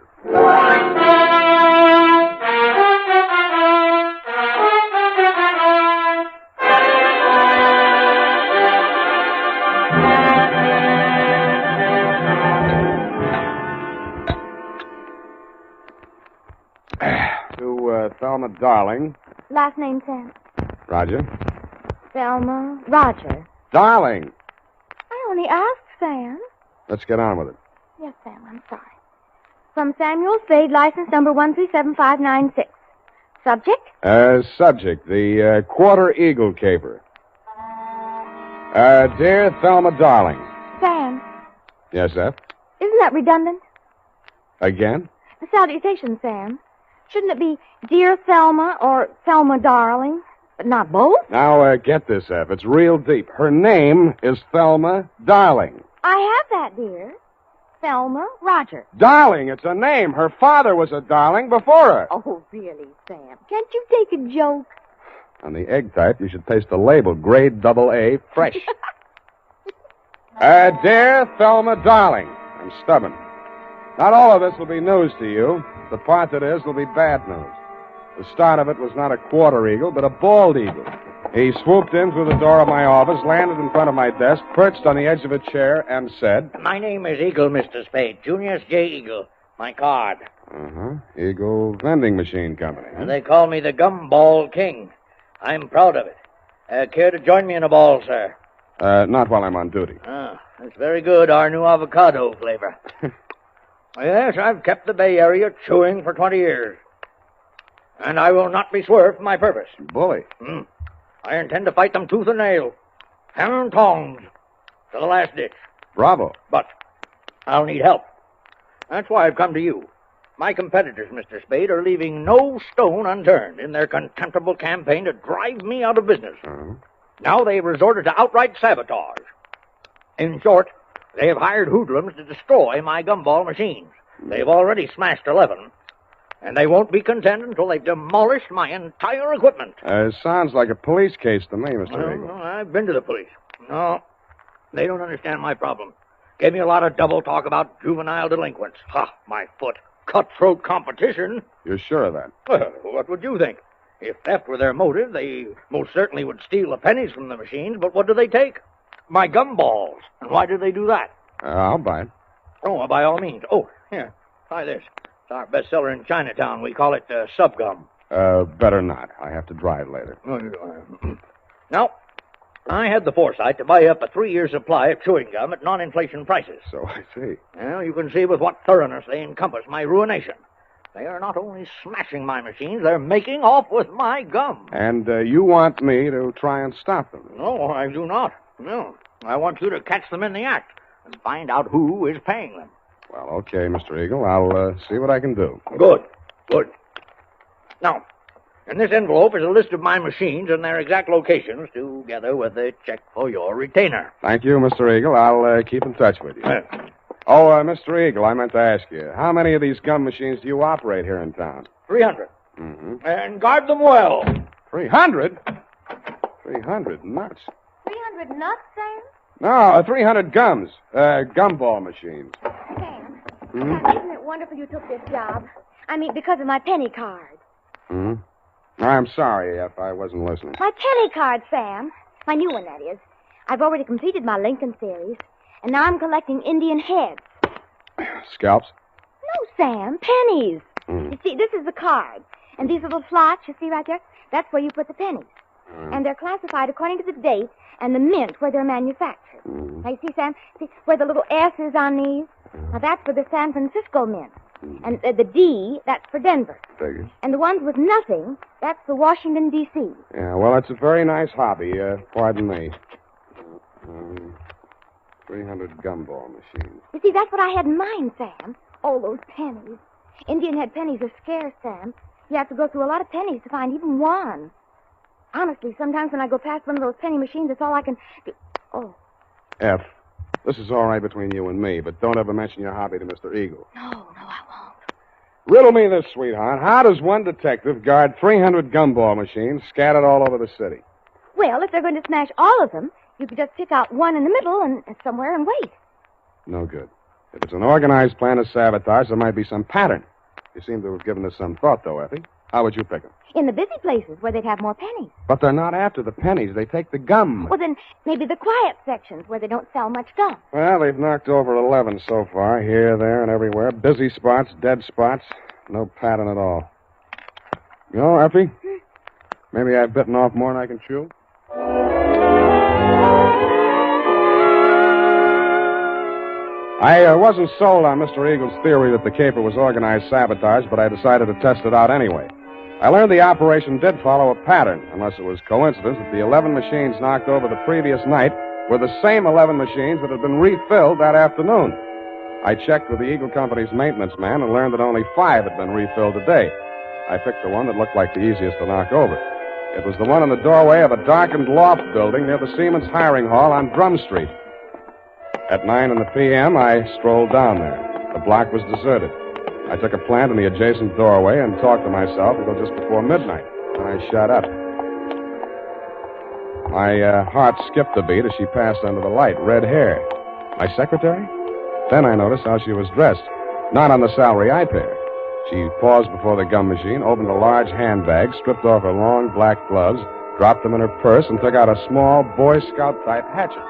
[SPEAKER 2] To Thelma Darling.
[SPEAKER 21] Last name, Sam.
[SPEAKER 2] Roger.
[SPEAKER 21] Thelma Roger.
[SPEAKER 2] Darling!
[SPEAKER 21] I only asked, Sam.
[SPEAKER 2] Let's get on with it.
[SPEAKER 21] Yes, Sam, I'm sorry. From Samuel Spade, license number 1375596. Subject?
[SPEAKER 2] Subject, the Quarter Eagle caper. Dear Thelma Darling.
[SPEAKER 21] Sam,
[SPEAKER 2] Yes, F?
[SPEAKER 21] isn't that redundant?
[SPEAKER 2] Again?
[SPEAKER 21] The salutation, Sam. Shouldn't it be Dear Thelma or Thelma Darling? But not both?
[SPEAKER 2] Now, get this, F. It's real deep. Her name is Thelma Darling.
[SPEAKER 21] I have that, dear. Thelma Roger.
[SPEAKER 2] Darling, it's a name. Her father was a darling before her.
[SPEAKER 21] Oh, really, Sam? Can't you take a joke?
[SPEAKER 2] On the egg type, you should paste the label, grade AA, fresh. Dear Thelma Darling, I'm stubborn. Not all of this will be news to you. The part that is will be bad news. The start of it was not a quarter eagle, but a bald eagle. He swooped in through the door of my office, landed in front of my desk, perched on the edge of a chair, and said...
[SPEAKER 11] My name is Eagle, Mr. Spade. Junius J. Eagle. My card.
[SPEAKER 2] Eagle Vending Machine Company.
[SPEAKER 11] And they call me the Gumball King. I'm proud of it. Care to join me in a ball, sir?
[SPEAKER 2] Not while I'm on duty.
[SPEAKER 11] Ah, that's very good. Our new avocado flavor. Yes, I've kept the Bay Area chewing for 20 years. And I will not be swerved from my purpose.
[SPEAKER 2] Bully.
[SPEAKER 11] I intend to fight them tooth and nail. Hammer and tongs. To the last ditch.
[SPEAKER 2] Bravo.
[SPEAKER 11] But I'll need help. That's why I've come to you. My competitors, Mr. Spade, are leaving no stone unturned in their contemptible campaign to drive me out of business. Now they've resorted to outright sabotage. In short, they have hired hoodlums to destroy my gumball machines. They've already smashed 11. And they won't be content until they've demolished my entire equipment.
[SPEAKER 2] Sounds like a police case to me, Mr. Eagle.
[SPEAKER 11] I've been to the police. No, they don't understand my problem. Gave me a lot of double talk about juvenile delinquents. Ha, my foot. Cutthroat competition.
[SPEAKER 2] You're sure of that?
[SPEAKER 11] Well, what would you think? If theft were their motive, they most certainly would steal the pennies from the machines, but what do they take? My gumballs. And why do they do that?
[SPEAKER 2] I'll buy it.
[SPEAKER 11] Oh, by all means. Oh, here, try this. It's our bestseller in Chinatown. We call it Subgum.
[SPEAKER 2] Better not. I have to drive later.
[SPEAKER 11] Now, I had the foresight to buy up a 3-year supply of chewing gum at non-inflation prices.
[SPEAKER 2] So I see.
[SPEAKER 11] Well, you can see with what thoroughness they encompass my ruination. They are not only smashing my machines, they're making off with my gum.
[SPEAKER 2] And you want me to try and stop them?
[SPEAKER 11] No, I do not. No. I want you to catch them in the act and find out who is paying them.
[SPEAKER 2] Well, okay, Mr. Eagle. I'll see what I can do.
[SPEAKER 11] Good. Now, in this envelope is a list of my machines and their exact locations, together with a check for your retainer.
[SPEAKER 2] Thank you, Mr. Eagle. I'll keep in touch with you. Oh, Mr. Eagle, I meant to ask you, how many of these gum machines do you operate here in town?
[SPEAKER 6] 300.
[SPEAKER 2] Mm-hmm.
[SPEAKER 6] And guard them well.
[SPEAKER 2] 300? 300 nuts.
[SPEAKER 1] 300 nuts, Sam?
[SPEAKER 2] No, 300 gums. Gumball machines.
[SPEAKER 1] Sam,
[SPEAKER 2] Hmm?
[SPEAKER 1] isn't it wonderful you took this job? I mean, because of my penny card.
[SPEAKER 2] Hmm? I'm sorry if I wasn't listening.
[SPEAKER 1] My penny card, Sam. My new one, that is. I've already completed my Lincoln series, and now I'm collecting Indian heads.
[SPEAKER 2] Scalps?
[SPEAKER 1] No, Sam, pennies.
[SPEAKER 2] Hmm.
[SPEAKER 1] You see, this is the card, and these little slots you see right there, that's where you put the pennies. And they're classified according to the date and the mint where they're manufactured. Now, you see, Sam, see where the little S is on these? Now, that's for the San Francisco mint. And the D, that's for Denver.
[SPEAKER 2] Figures.
[SPEAKER 1] And the ones with nothing, that's for Washington, D.C.
[SPEAKER 2] Yeah, well, it's a very nice hobby. Pardon me. 300 gumball machines.
[SPEAKER 1] You see, that's what I had in mind, Sam. Oh, those pennies. Indian head pennies are scarce, Sam. You have to go through a lot of pennies to find even one. Honestly, sometimes when I go past one of those penny machines, that's all I can do. Oh.
[SPEAKER 2] F, this is all right between you and me, but don't ever mention your hobby to Mr. Eagle.
[SPEAKER 1] No, I won't.
[SPEAKER 2] Riddle me this, sweetheart. How does one detective guard 300 gumball machines scattered all over the city?
[SPEAKER 1] Well, if they're going to smash all of them, you could just pick out one in the middle and somewhere and wait.
[SPEAKER 2] No good. If it's an organized plan of sabotage, there might be some pattern. You seem to have given this some thought, though, Effie. How would you pick them?
[SPEAKER 1] In the busy places where they'd have more pennies.
[SPEAKER 2] But they're not after the pennies. They take the gum.
[SPEAKER 1] Well, then maybe the quiet sections where they don't sell much gum.
[SPEAKER 2] Well, they've knocked over 11 so far, here, there, and everywhere. Busy spots, dead spots. No pattern at all. You know, Effie, maybe I've bitten off more than I can chew. I wasn't sold on Mr. Eagle's theory that the caper was organized sabotage, but I decided to test it out anyway. I learned the operation did follow a pattern, unless it was coincidence that the 11 machines knocked over the previous night were the same 11 machines that had been refilled that afternoon. I checked with the Eagle Company's maintenance man and learned that only 5 had been refilled today. I picked the one that looked like the easiest to knock over. It was the one in the doorway of a darkened loft building near the Siemens Hiring Hall on Drum Street. At 9 p.m., I strolled down there. The block was deserted. I took a plant in the adjacent doorway and talked to myself until just before midnight. Then I shut up. My heart skipped a beat as she passed under the light. Red hair. My secretary? Then I noticed how she was dressed. Not on the salary I paid her. She paused before the gum machine, opened a large handbag, stripped off her long black gloves, dropped them in her purse, and took out a small Boy Scout-type hatchet.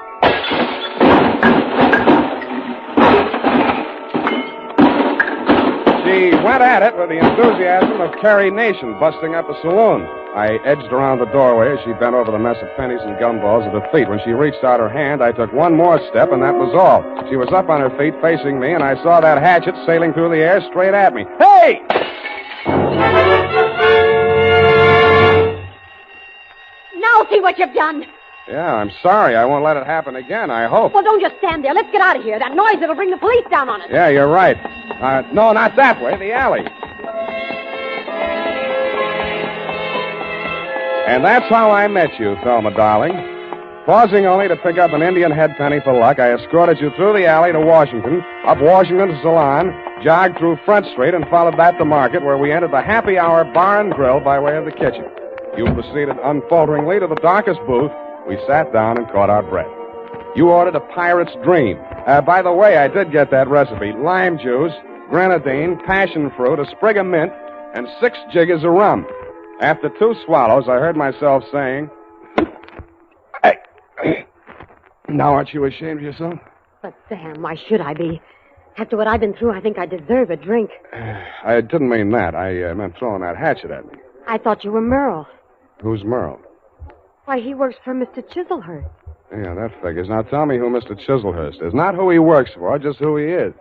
[SPEAKER 2] She went at it with the enthusiasm of Terry Nation busting up a saloon. I edged around the doorway as she bent over the mess of pennies and gumballs at her feet. When she reached out her hand, I took one more step, and that was all. She was up on her feet facing me, and I saw that hatchet sailing through the air straight at me. Hey!
[SPEAKER 21] Now see what you've done.
[SPEAKER 2] Yeah, I'm sorry. I won't let it happen again, I hope.
[SPEAKER 21] Well, don't just stand there. Let's get out of here. That noise, it'll bring the police down on us.
[SPEAKER 2] Yeah, you're right. No, not that way. The alley. And that's how I met you, Thelma, darling. Pausing only to pick up an Indian head penny for luck, I escorted you through the alley to Washington, up Washington to Salon, jogged through Front Street, and followed that to Market, where we entered the Happy Hour Bar and Grill by way of the kitchen. You proceeded unfalteringly to the darkest booth. We sat down and caught our breath. You ordered a pirate's dream. By the way, I did get that recipe. Lime juice, grenadine, passion fruit, a sprig of mint, and 6 jiggers of rum. After 2 swallows, I heard myself saying, now aren't you ashamed of yourself?
[SPEAKER 21] But, Sam, why should I be? After what I've been through, I think I deserve a drink.
[SPEAKER 2] I didn't mean that. I meant throwing that hatchet at me.
[SPEAKER 21] I thought you were Merle.
[SPEAKER 2] Who's Merle?
[SPEAKER 21] Why, he works for Mr. Chiselhurst.
[SPEAKER 2] Yeah, that figures. Now tell me who Mr. Chiselhurst is. Not who he works for, just who he is.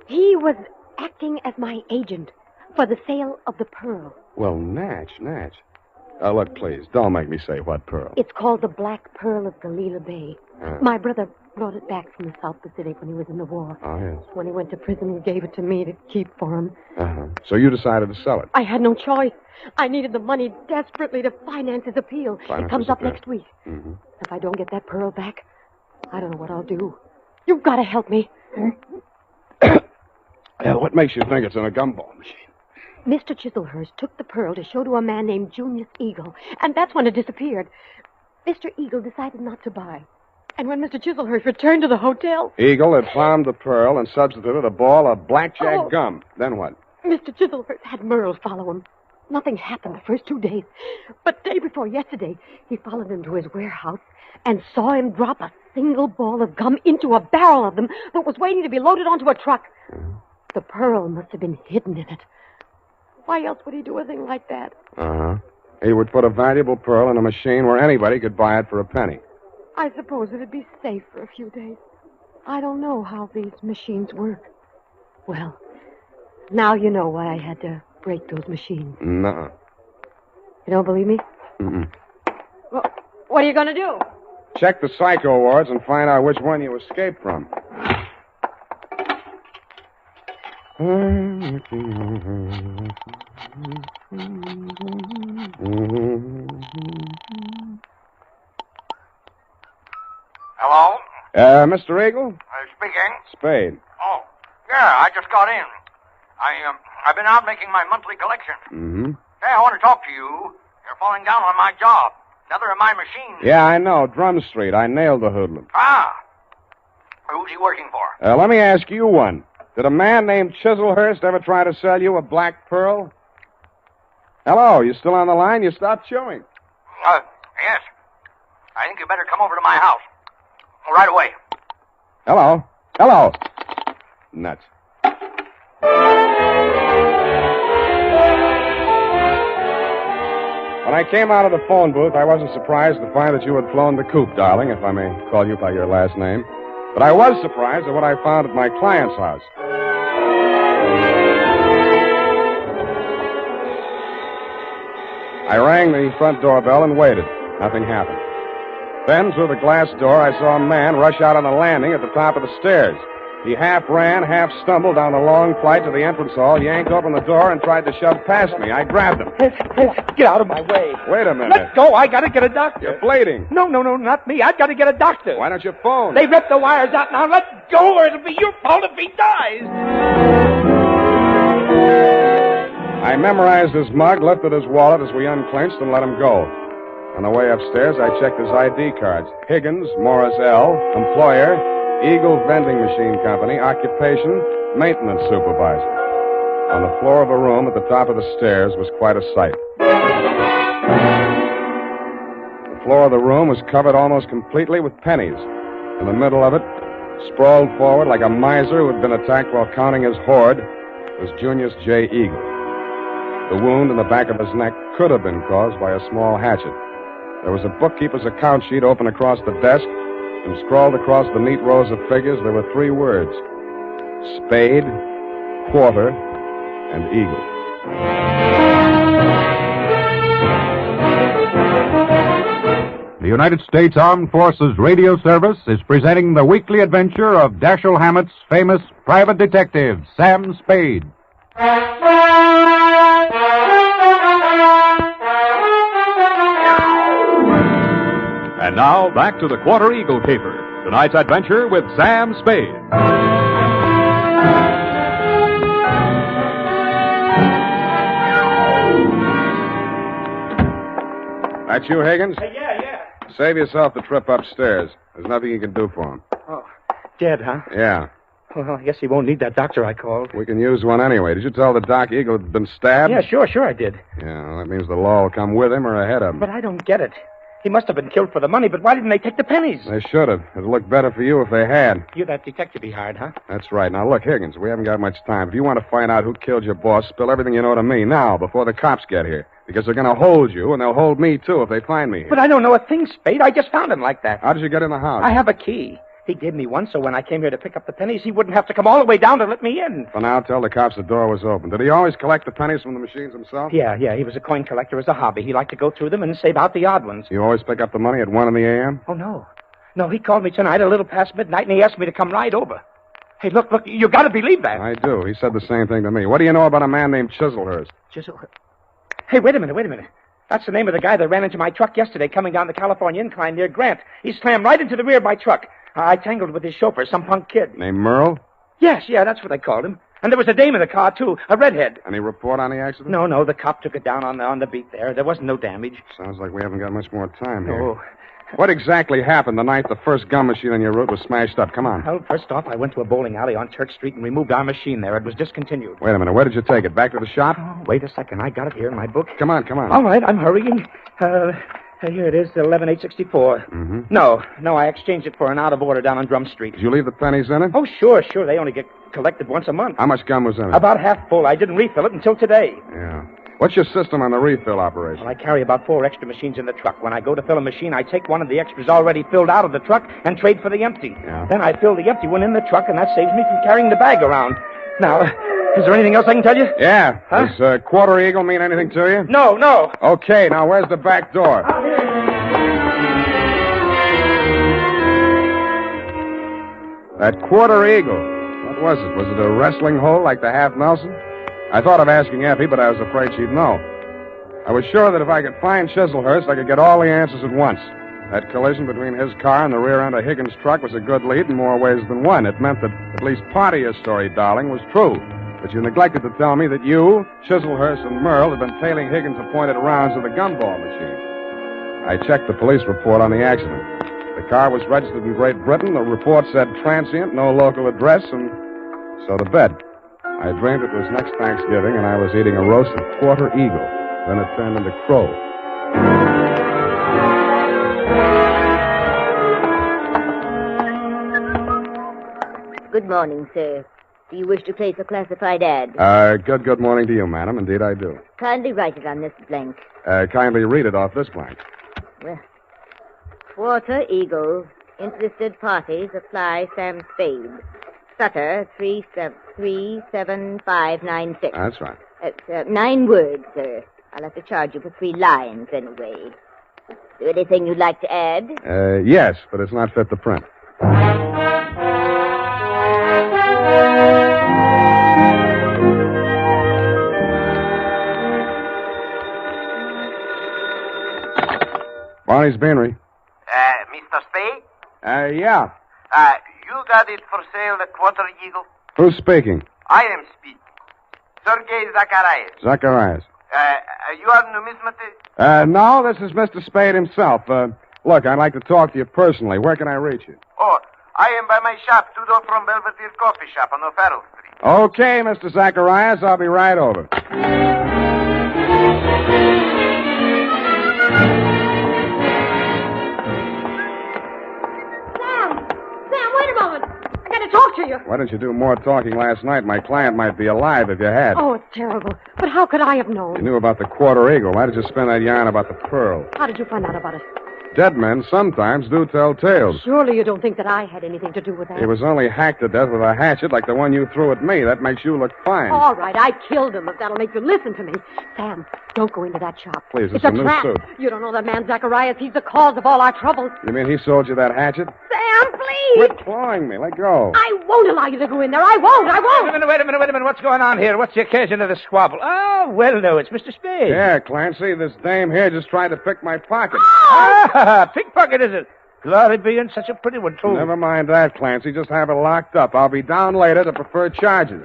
[SPEAKER 21] He was acting as my agent for the sale of the pearl.
[SPEAKER 2] Well, Natch. Look, please, don't make me say what pearl.
[SPEAKER 21] It's called the Black Pearl of Galila Bay. My brother brought it back from the South Pacific when he was in the war.
[SPEAKER 2] Oh, yes.
[SPEAKER 21] When he went to prison, he gave it to me to keep for him.
[SPEAKER 2] Uh-huh. So you decided to sell it?
[SPEAKER 21] I had no choice. I needed the money desperately to finance his appeal. It comes up next week.
[SPEAKER 2] Mm-hmm.
[SPEAKER 21] If I don't get that pearl back, I don't know what I'll do. You've got to help me.
[SPEAKER 2] What makes you think it's in a gumball machine?
[SPEAKER 18] Mr. Chislehurst took the pearl to show to a man named Junius Eagle, and that's when it disappeared. Mr. Eagle decided not to buy. And when Mr. Chislehurst returned to the hotel...
[SPEAKER 2] Eagle had found the pearl and substituted a ball of blackjack gum. Then what?
[SPEAKER 18] Mr. Chislehurst had Merle follow him. Nothing happened the first 2 days. But day before yesterday, he followed him to his warehouse and saw him drop a single ball of gum into a barrel of them that was waiting to be loaded onto a truck. The pearl must have been hidden in it. Why else would he do a thing like that?
[SPEAKER 2] Uh-huh. He would put a valuable pearl in a machine where anybody could buy it for a penny.
[SPEAKER 18] I suppose it'd be safe for a few days. I don't know how these machines work. Well, now you know why I had to break those machines.
[SPEAKER 2] Nuh-uh.
[SPEAKER 18] You don't believe me?
[SPEAKER 2] Mm-mm.
[SPEAKER 18] Well, what are you going to do?
[SPEAKER 2] Check the psycho wards and find out which one you escaped from.
[SPEAKER 20] Hello?
[SPEAKER 2] Mr. Eagle?
[SPEAKER 20] Speaking.
[SPEAKER 2] Spade.
[SPEAKER 20] Oh, yeah, I just got in. I've been out making my monthly collection.
[SPEAKER 2] Mm-hmm.
[SPEAKER 20] Hey, I want to talk to you. You're falling down on my job. Another of my machines.
[SPEAKER 2] Yeah, I know. Drum Street. I nailed the hoodlum.
[SPEAKER 20] Ah. Who's he working for?
[SPEAKER 2] Let me ask you one. Did a man named Chislehurst ever try to sell you a black pearl? Hello, you still on the line? You stopped chewing.
[SPEAKER 20] Yes. I think you better come over to my house. Right away.
[SPEAKER 2] Hello. Hello. Nuts. When I came out of the phone booth, I wasn't surprised to find that you had flown the coop, darling, if I may call you by your last name. But I was surprised at what I found at my client's house. I rang the front doorbell and waited. Nothing happened. Then, through the glass door, I saw a man rush out on the landing at the top of the stairs. He half ran, half stumbled down the long flight to the entrance hall, yanked open the door, and tried to shove past me. I grabbed him.
[SPEAKER 6] Get out of my way.
[SPEAKER 2] Wait a minute.
[SPEAKER 6] Let go. I got to get a doctor.
[SPEAKER 2] You're bleeding.
[SPEAKER 6] No, not me. I've got to get a doctor.
[SPEAKER 2] Why don't you phone?
[SPEAKER 6] They ripped the wires out now. Let go, or it'll be your fault if he dies.
[SPEAKER 2] I memorized his mug, lifted his wallet as we unclinched, and let him go. On the way upstairs, I checked his ID cards. Higgins, Morris L., employer, Eagle Vending Machine Company, occupation, maintenance supervisor. On the floor of a room at the top of the stairs was quite a sight. The floor of the room was covered almost completely with pennies. In the middle of it, sprawled forward like a miser who had been attacked while counting his hoard, was Junius J. Eagle. The wound in the back of his neck could have been caused by a small hatchet. There was a bookkeeper's account sheet open across the desk, and scrawled across the neat rows of figures, there were 3 words: Spade, Quarter, and Eagle.
[SPEAKER 19] The United States Armed Forces Radio Service is presenting the weekly adventure of Dashiell Hammett's famous private detective, Sam Spade.
[SPEAKER 23] And now, back to the Quarter Eagle Caper. Tonight's adventure with Sam Spade.
[SPEAKER 2] That you, Higgins?
[SPEAKER 6] Yeah.
[SPEAKER 2] Save yourself the trip upstairs. There's nothing you can do for him.
[SPEAKER 6] Oh, dead, huh?
[SPEAKER 2] Yeah.
[SPEAKER 6] Well, I guess he won't need that doctor I called.
[SPEAKER 2] We can use one anyway. Did you tell the doc Eagle had been stabbed?
[SPEAKER 6] Yeah, sure I did.
[SPEAKER 2] Yeah, well, that means the law will come with him or ahead of him.
[SPEAKER 6] But I don't get it. He must have been killed for the money, but why didn't they take the pennies?
[SPEAKER 2] They should have. It'd look better for you if they had.
[SPEAKER 6] You that detective be hard, huh?
[SPEAKER 2] That's right. Now, look, Higgins, we haven't got much time. If you want to find out who killed your boss, spill everything you know to me now, before the cops get here. Because they're going to hold you, and they'll hold me, too, if they find me here.
[SPEAKER 6] But I don't know a thing, Spade. I just found him like that.
[SPEAKER 2] How did you get in the house?
[SPEAKER 6] I have a key. He gave me one, so when I came here to pick up the pennies, he wouldn't have to come all the way down to let me in.
[SPEAKER 2] For now, tell the cops the door was open. Did he always collect the pennies from the machines himself?
[SPEAKER 6] Yeah. He was a coin collector as a hobby. He liked to go through them and save out the odd ones.
[SPEAKER 2] You always pick up the money at 1 in the a.m.?
[SPEAKER 6] Oh, no. No, he called me tonight a little past midnight, and he asked me to come right over. Hey, look, you got to believe that.
[SPEAKER 2] I do. He said the same thing to me. What do you know about a man named Chislehurst?
[SPEAKER 6] Hey, wait a minute. That's the name of the guy that ran into my truck yesterday coming down the California incline near Grant. He slammed right into the rear of my truck. I tangled with his chauffeur, some punk kid.
[SPEAKER 2] Named Merle?
[SPEAKER 6] Yes, that's what they called him. And there was a dame in the car, too, a redhead.
[SPEAKER 8] Any report on the accident?
[SPEAKER 6] No, the cop took it down on the beat there. There wasn't no damage.
[SPEAKER 8] Sounds like we haven't got much more time here.
[SPEAKER 6] Oh.
[SPEAKER 8] What exactly happened the night the first gum machine on your route was smashed up? Come on.
[SPEAKER 6] Well, first off, I went to a bowling alley on Church Street and removed our machine there. It was discontinued.
[SPEAKER 8] Wait a minute. Where did you take it? Back to the shop?
[SPEAKER 6] Oh, wait a second. I got it here in my book.
[SPEAKER 8] Come on.
[SPEAKER 6] All right, I'm hurrying. Here it is, 11864.
[SPEAKER 8] Mm-hmm.
[SPEAKER 6] No, I exchanged it for an out of order down on Drum Street.
[SPEAKER 8] Did you leave the pennies in it?
[SPEAKER 6] Oh, sure. They only get collected once a month.
[SPEAKER 8] How much gum was in it?
[SPEAKER 6] About half full. I didn't refill it until today.
[SPEAKER 8] Yeah. What's your system on the refill operation?
[SPEAKER 6] Well, I carry about 4 extra machines in the truck. When I go to fill a machine, I take one of the extras already filled out of the truck and trade for the empty.
[SPEAKER 8] Yeah.
[SPEAKER 6] Then I fill the empty one in the truck, and that saves me from carrying the bag around. Now, is there anything else I can tell you?
[SPEAKER 8] Yeah.
[SPEAKER 6] Huh?
[SPEAKER 8] Does Quarter Eagle mean anything to you?
[SPEAKER 6] No.
[SPEAKER 8] Okay, now where's the back door? That Quarter Eagle. What was it? Was it a wrestling hole like the Half Nelson? I thought of asking Effie, but I was afraid she'd know. I was sure that if I could find Chislehurst, I could get all the answers at once. That collision between his car and the rear end of Higgins' truck was a good lead in more ways than one. It meant that at least part of your story, darling, was true. But you neglected to tell me that you, Chislehurst, and Merle had been tailing Higgins' appointed rounds of the gumball machine. I checked the police report on the accident. The car was registered in Great Britain. The report said transient, no local address, and so to bed. I dreamed it was next Thanksgiving, and I was eating a roast of Quarter Eagle. Then it turned into crow.
[SPEAKER 21] Good morning, sir. Do you wish to place a classified ad?
[SPEAKER 8] Good morning to you, madam. Indeed, I do.
[SPEAKER 21] Kindly write it on this blank.
[SPEAKER 8] Kindly read it off this blank.
[SPEAKER 21] Well, Quarter Eagle. Interested parties apply Sam Spade. Sutter 37596.
[SPEAKER 8] That's right.
[SPEAKER 21] 9 words, sir. I'll have to charge you for 3 lines anyway. Is there anything you'd like to add?
[SPEAKER 8] Yes, but it's not fit to print. Barney's Beanery.
[SPEAKER 11] Mr. Spade?
[SPEAKER 8] Yeah.
[SPEAKER 11] You got it for sale, the Quarter Eagle?
[SPEAKER 8] Who's speaking?
[SPEAKER 11] I am speaking. Sergei Zacharias.
[SPEAKER 8] Zacharias.
[SPEAKER 11] You are numismatist?
[SPEAKER 8] No, this is Mr. Spade himself. Look, I'd like to talk to you personally. Where can I reach you?
[SPEAKER 11] Oh, I am by my shop, 2 doors from Belvedere Coffee Shop on O'Farrell Street.
[SPEAKER 8] Okay, Mr. Zacharias, I'll be right over.
[SPEAKER 18] Sam, wait a moment. I got to talk to you.
[SPEAKER 8] Why didn't you do more talking last night? My client might be alive if you had.
[SPEAKER 18] Oh, it's terrible. But how could I have known?
[SPEAKER 8] You knew about the Quarter Eagle. Why did you spin that yarn about the pearl?
[SPEAKER 18] How did you find out about it?
[SPEAKER 8] Dead men sometimes do tell tales.
[SPEAKER 18] Surely you don't think that I had anything to do with that.
[SPEAKER 8] He was only hacked to death with a hatchet like the one you threw at me. That makes you look fine.
[SPEAKER 18] All right, I killed him, if that'll make you listen to me. Sam, don't go into that shop.
[SPEAKER 8] Please,
[SPEAKER 18] it's
[SPEAKER 8] a new
[SPEAKER 18] trap.
[SPEAKER 8] suit.
[SPEAKER 18] You don't know that man Zacharias. He's the cause of all our troubles.
[SPEAKER 8] You mean he sold you that hatchet?
[SPEAKER 18] Sam, please!
[SPEAKER 8] Quit clawing me. Let go.
[SPEAKER 18] I won't allow you to go in there. I won't.
[SPEAKER 6] Wait a minute. What's going on here? What's the occasion of the squabble? Oh, well, no, it's Mr. Spade.
[SPEAKER 8] Yeah, Clancy, this dame here just tried to pick my pocket.
[SPEAKER 6] Pickpocket, is it? Glory be in such a pretty one, too.
[SPEAKER 8] Never mind that, Clancy. Just have it locked up. I'll be down later to prefer charges.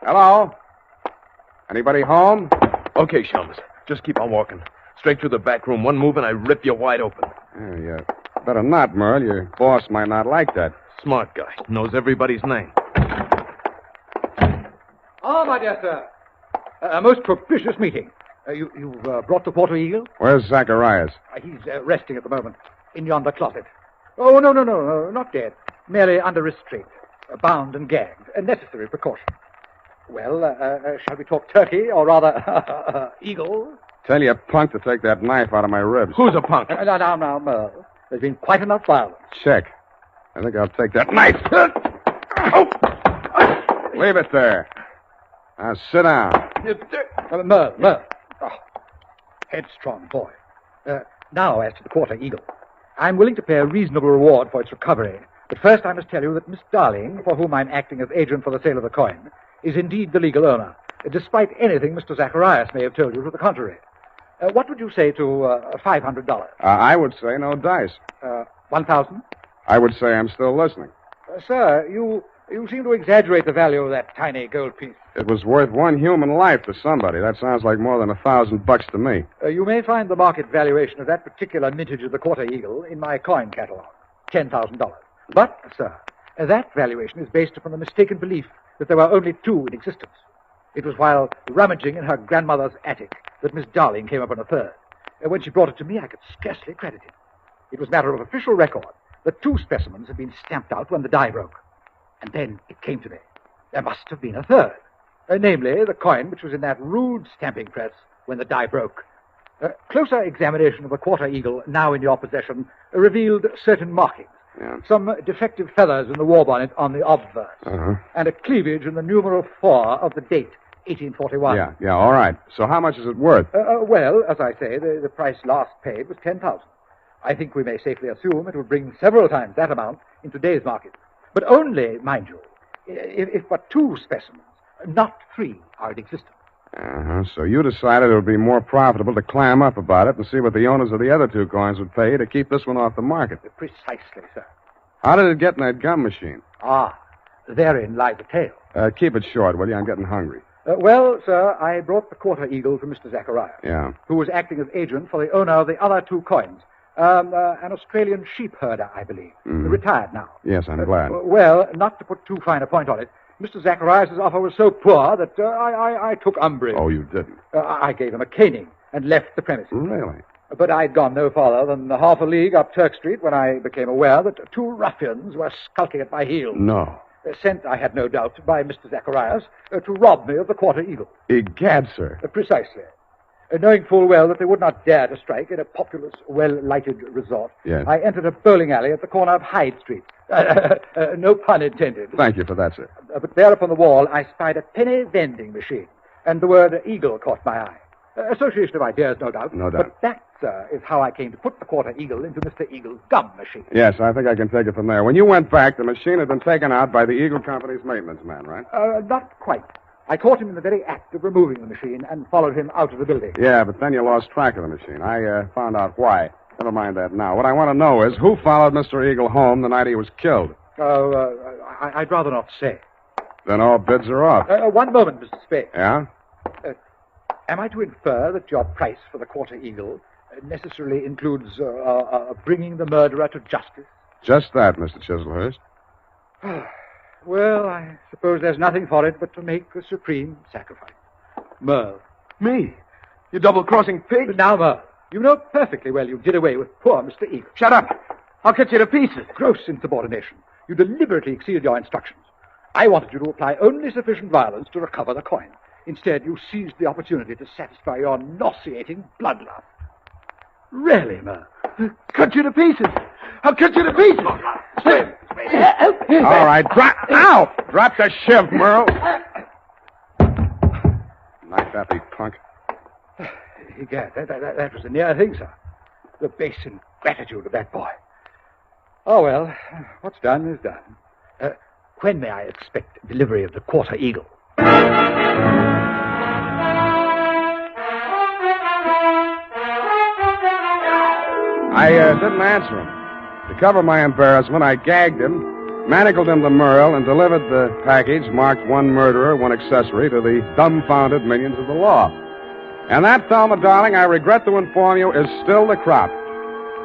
[SPEAKER 8] Hello? Anybody home?
[SPEAKER 4] Okay, Shelms. Just keep on walking. Straight through the back room. One move and I rip you wide open.
[SPEAKER 8] Yeah. Better not, Merle. Your boss might not like that.
[SPEAKER 4] Smart guy. Knows everybody's name.
[SPEAKER 7] Ah, my dear sir. A most propitious meeting. You've brought the Quarter Eagle?
[SPEAKER 8] Where's Zacharias?
[SPEAKER 7] He's resting at the moment in yonder closet. Oh, no, not dead. Merely under restraint. Bound and gagged. A necessary precaution. Well, shall we talk turkey, or rather, eagle?
[SPEAKER 8] Tell your punk to take that knife out of my ribs.
[SPEAKER 4] Who's a punk?
[SPEAKER 7] Now, Merle. There's been quite enough violence.
[SPEAKER 8] Check. I think I'll take that knife. Leave it there. Now, sit down.
[SPEAKER 7] Merle. Oh, headstrong boy. Now, as to the Quarter Eagle. I'm willing to pay a reasonable reward for its recovery. But first I must tell you that Miss Darling, for whom I'm acting as agent for the sale of the coin, is indeed the legal owner, despite anything Mr. Zacharias may have told you to the contrary. What would you say to $500?
[SPEAKER 2] I would say no dice.
[SPEAKER 7] 1,000?
[SPEAKER 2] I would say I'm still listening.
[SPEAKER 7] Sir, you seem to exaggerate the value of that tiny gold piece.
[SPEAKER 2] It was worth one human life to somebody. That sounds like more than $1,000 to me.
[SPEAKER 7] You may find the market valuation of that particular mintage of the Quarter Eagle in my coin catalog, $10,000. But, sir, that valuation is based upon the mistaken belief that there were only two in existence. It was while rummaging in her grandmother's attic that Miss Darling came upon a third. When she brought it to me, I could scarcely credit it. It was matter of official record that two specimens had been stamped out when the die broke. And then it came to me. There must have been a third. Namely, the coin which was in that rude stamping press when the die broke. Closer examination of the Quarter Eagle, now in your possession, revealed certain markings.
[SPEAKER 2] Yeah.
[SPEAKER 7] Some defective feathers in the war bonnet on the obverse. And a cleavage in the numeral 4 of the date, 1841.
[SPEAKER 2] Yeah, all right. So how much is it worth?
[SPEAKER 7] Well, as I say, the price last paid was $10,000. I think we may safely assume it will bring several times that amount in today's market. But only, mind you, if but two specimens, not three, are in existence.
[SPEAKER 2] So you decided it would be more profitable to clam up about it and see what the owners of the other two coins would pay to keep this one off the market.
[SPEAKER 7] Precisely, sir.
[SPEAKER 2] How did it get in that gum machine?
[SPEAKER 7] Therein lies the tale.
[SPEAKER 2] Keep it short, will you? I'm getting hungry.
[SPEAKER 7] Well, sir, I brought the Quarter Eagle to Mr. Zacharias.
[SPEAKER 2] Yeah.
[SPEAKER 7] Who was acting as agent for the owner of the other two coins. An Australian sheep herder, I believe. Retired now.
[SPEAKER 2] Yes, I'm glad.
[SPEAKER 7] Well, not to put too fine a point on it, Mr. Zacharias' offer was so poor that I took umbrage.
[SPEAKER 2] Oh, you didn't?
[SPEAKER 7] I gave him a caning and left the premises.
[SPEAKER 2] Really?
[SPEAKER 7] But I'd gone no farther than half a league up Turk Street when I became aware that two ruffians were skulking at my heels.
[SPEAKER 2] No.
[SPEAKER 7] Sent, I had no doubt, by Mr. Zacharias to rob me of the Quarter Eagle.
[SPEAKER 2] Egad, sir.
[SPEAKER 7] Precisely. Knowing full well that they would not dare to strike in a populous, well-lighted resort,
[SPEAKER 2] yes.
[SPEAKER 7] I entered a bowling alley at the corner of Hyde Street. No pun intended.
[SPEAKER 2] Thank you for that, sir.
[SPEAKER 7] But there upon the wall, I spied a penny vending machine, and the word Eagle caught my eye. Association of ideas, no doubt.
[SPEAKER 2] No doubt.
[SPEAKER 7] But that, sir, is how I came to put the Quarter Eagle into Mr. Eagle's gum machine.
[SPEAKER 2] Yes, I think I can take it from there. When you went back, the machine had been taken out by the Eagle Company's maintenance man, right?
[SPEAKER 7] Not quite. I caught him in the very act of removing the machine and followed him out of the building.
[SPEAKER 2] Yeah, but then you lost track of the machine. I found out why. Never mind that now. What I want to know is who followed Mr. Eagle home the night he was killed.
[SPEAKER 7] I'd rather not say.
[SPEAKER 2] Then all bids are off.
[SPEAKER 7] One moment, Mr. Spade.
[SPEAKER 2] Yeah?
[SPEAKER 7] Am I to infer that your price for the Quarter Eagle necessarily includes bringing the murderer to justice?
[SPEAKER 2] Just that, Mr. Chislehurst.
[SPEAKER 7] Well, I suppose there's nothing for it but to make the supreme sacrifice. Merle.
[SPEAKER 4] Me? You double-crossing pig?
[SPEAKER 7] Now, Merle, you know perfectly well you did away with poor Mr. Eagle.
[SPEAKER 4] Shut up. I'll cut you to pieces.
[SPEAKER 7] Gross insubordination. You deliberately exceeded your instructions. I wanted you to apply only sufficient violence to recover the coin. Instead, you seized the opportunity to satisfy your nauseating bloodlust. Really, Merle?
[SPEAKER 4] Cut you to pieces. I'll cut you to pieces.
[SPEAKER 2] All right, drop the shiv, Merle. Nice happy punk.
[SPEAKER 7] Egad, that was a near thing, sir. The base ingratitude of that boy. Oh, well, what's done is done. When may I expect delivery of the Quarter Eagle?
[SPEAKER 2] I didn't answer him. To cover my embarrassment, I gagged him, manacled him to Merle, and delivered the package marked one murderer, one accessory to the dumbfounded minions of the law. And that, Thelma, darling, I regret to inform you, is still the crop.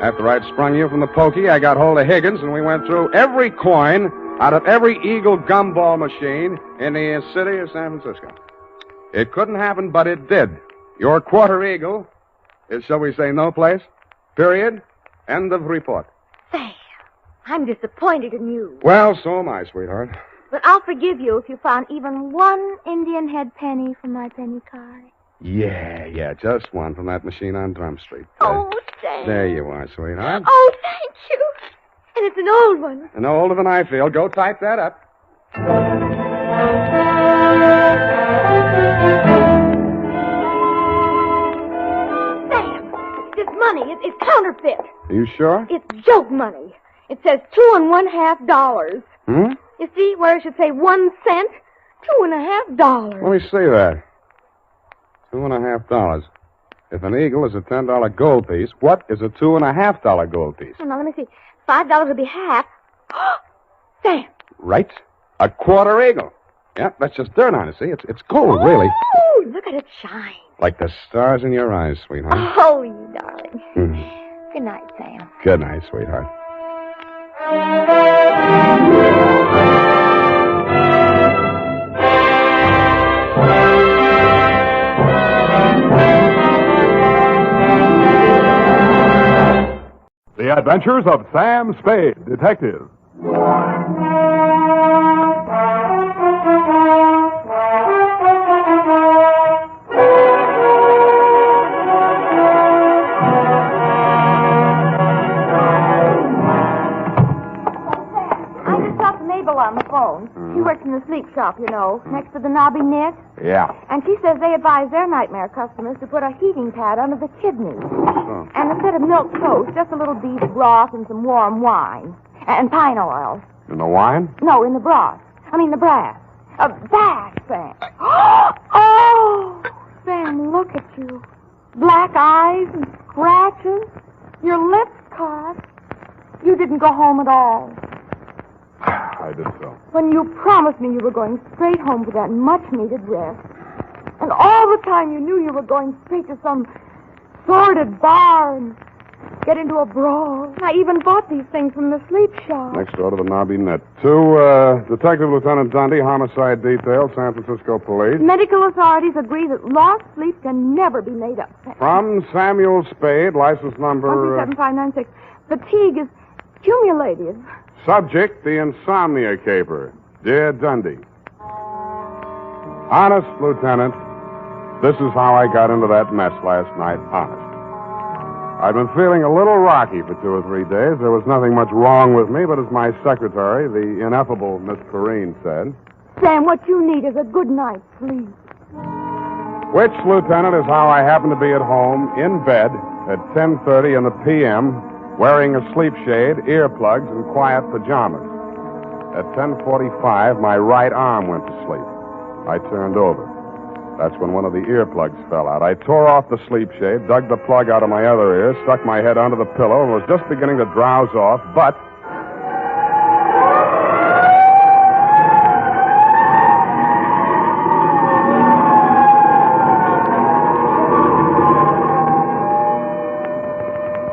[SPEAKER 2] After I'd sprung you from the pokey, I got hold of Higgins, and we went through every coin out of every Eagle gumball machine in the city of San Francisco. It couldn't happen, but it did. Your Quarter Eagle is, shall we say, no place. Period. End of report.
[SPEAKER 21] Sam, I'm disappointed in you.
[SPEAKER 2] Well, so am I, sweetheart.
[SPEAKER 21] But I'll forgive you if you found even one Indian head penny from my penny card.
[SPEAKER 2] Yeah, just one from that machine on Drum Street.
[SPEAKER 21] Oh, Sam.
[SPEAKER 2] There you are, sweetheart.
[SPEAKER 21] Oh, thank you. And it's an old one.
[SPEAKER 2] And no older than I feel. Go type that up.
[SPEAKER 21] Sam, this money is counterfeit.
[SPEAKER 2] Are you sure?
[SPEAKER 21] It's joke money. It says $2.50.
[SPEAKER 2] Hmm?
[SPEAKER 21] You see where it should say 1 cent? $2.50.
[SPEAKER 2] Let me see that. $2.50. If an eagle is a $10 gold piece, what is a $2.50 gold piece?
[SPEAKER 21] Now, let me see. $5 would be half. Sam.
[SPEAKER 2] Right? A quarter eagle. Yeah, that's just dirt on it, see? It's gold, really.
[SPEAKER 21] Oh, look at it shine.
[SPEAKER 2] Like the stars in your eyes, sweetheart.
[SPEAKER 21] Oh, you darling.
[SPEAKER 2] Mhm.
[SPEAKER 21] Good night, Sam.
[SPEAKER 2] Good night, sweetheart.
[SPEAKER 23] The Adventures of Sam Spade, Detective.
[SPEAKER 3] I just talked to Mabel on the phone. She works in the sleep shop, you know, next to the knobby knit.
[SPEAKER 2] Yeah.
[SPEAKER 3] And she says they advise their nightmare customers to put a heating pad under the kidneys. And instead of milk toast, just a little beef broth and some warm wine. And pine oil.
[SPEAKER 2] In the wine?
[SPEAKER 3] No, in the broth. I mean the brass. That, Sam. Oh! Sam, look at you. Black eyes and scratches. Your lips caught. You didn't go home at all.
[SPEAKER 2] I did so.
[SPEAKER 3] When you promised me you were going straight home for that much-needed rest. And all the time you knew you were going straight to some sordid bar and get into a brawl. I even bought these things from the sleep shop.
[SPEAKER 8] Next door to the knobby net. To Detective Lieutenant Dundee, Homicide Detail, San Francisco Police.
[SPEAKER 3] Medical authorities agree that lost sleep can never be made up.
[SPEAKER 8] From Samuel Spade, license number...
[SPEAKER 3] 137596. Fatigue is cumulative.
[SPEAKER 8] Subject, the Insomnia caper. Dear Dundee. Honest, Lieutenant, this is how I got into that mess last night, honest. I'd been feeling a little rocky for 2 or 3 days. There was nothing much wrong with me, but as my secretary, the ineffable Miss Perrine, said...
[SPEAKER 3] Sam, what you need is a good night's sleep.
[SPEAKER 8] Which, Lieutenant, is how I happened to be at home, in bed, at 10:30 in the p.m., wearing a sleep shade, earplugs, and quiet pajamas. At 10:45, my right arm went to sleep. I turned over. That's when one of the earplugs fell out. I tore off the sleep shade, dug the plug out of my other ear, stuck my head under the pillow, and was just beginning to drowse off, but...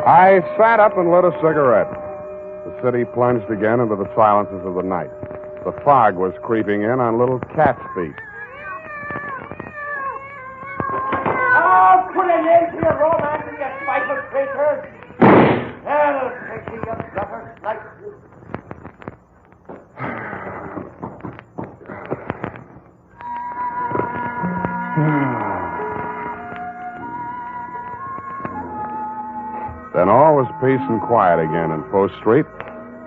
[SPEAKER 8] I sat up and lit a cigarette. The city plunged again into the silences of the night. The fog was creeping in on little cat's feet.
[SPEAKER 6] Oh, put an end to your romance and your spiteful creatures. That'll take you, you gutter like you.
[SPEAKER 8] Then all was peace and quiet again in Post Street.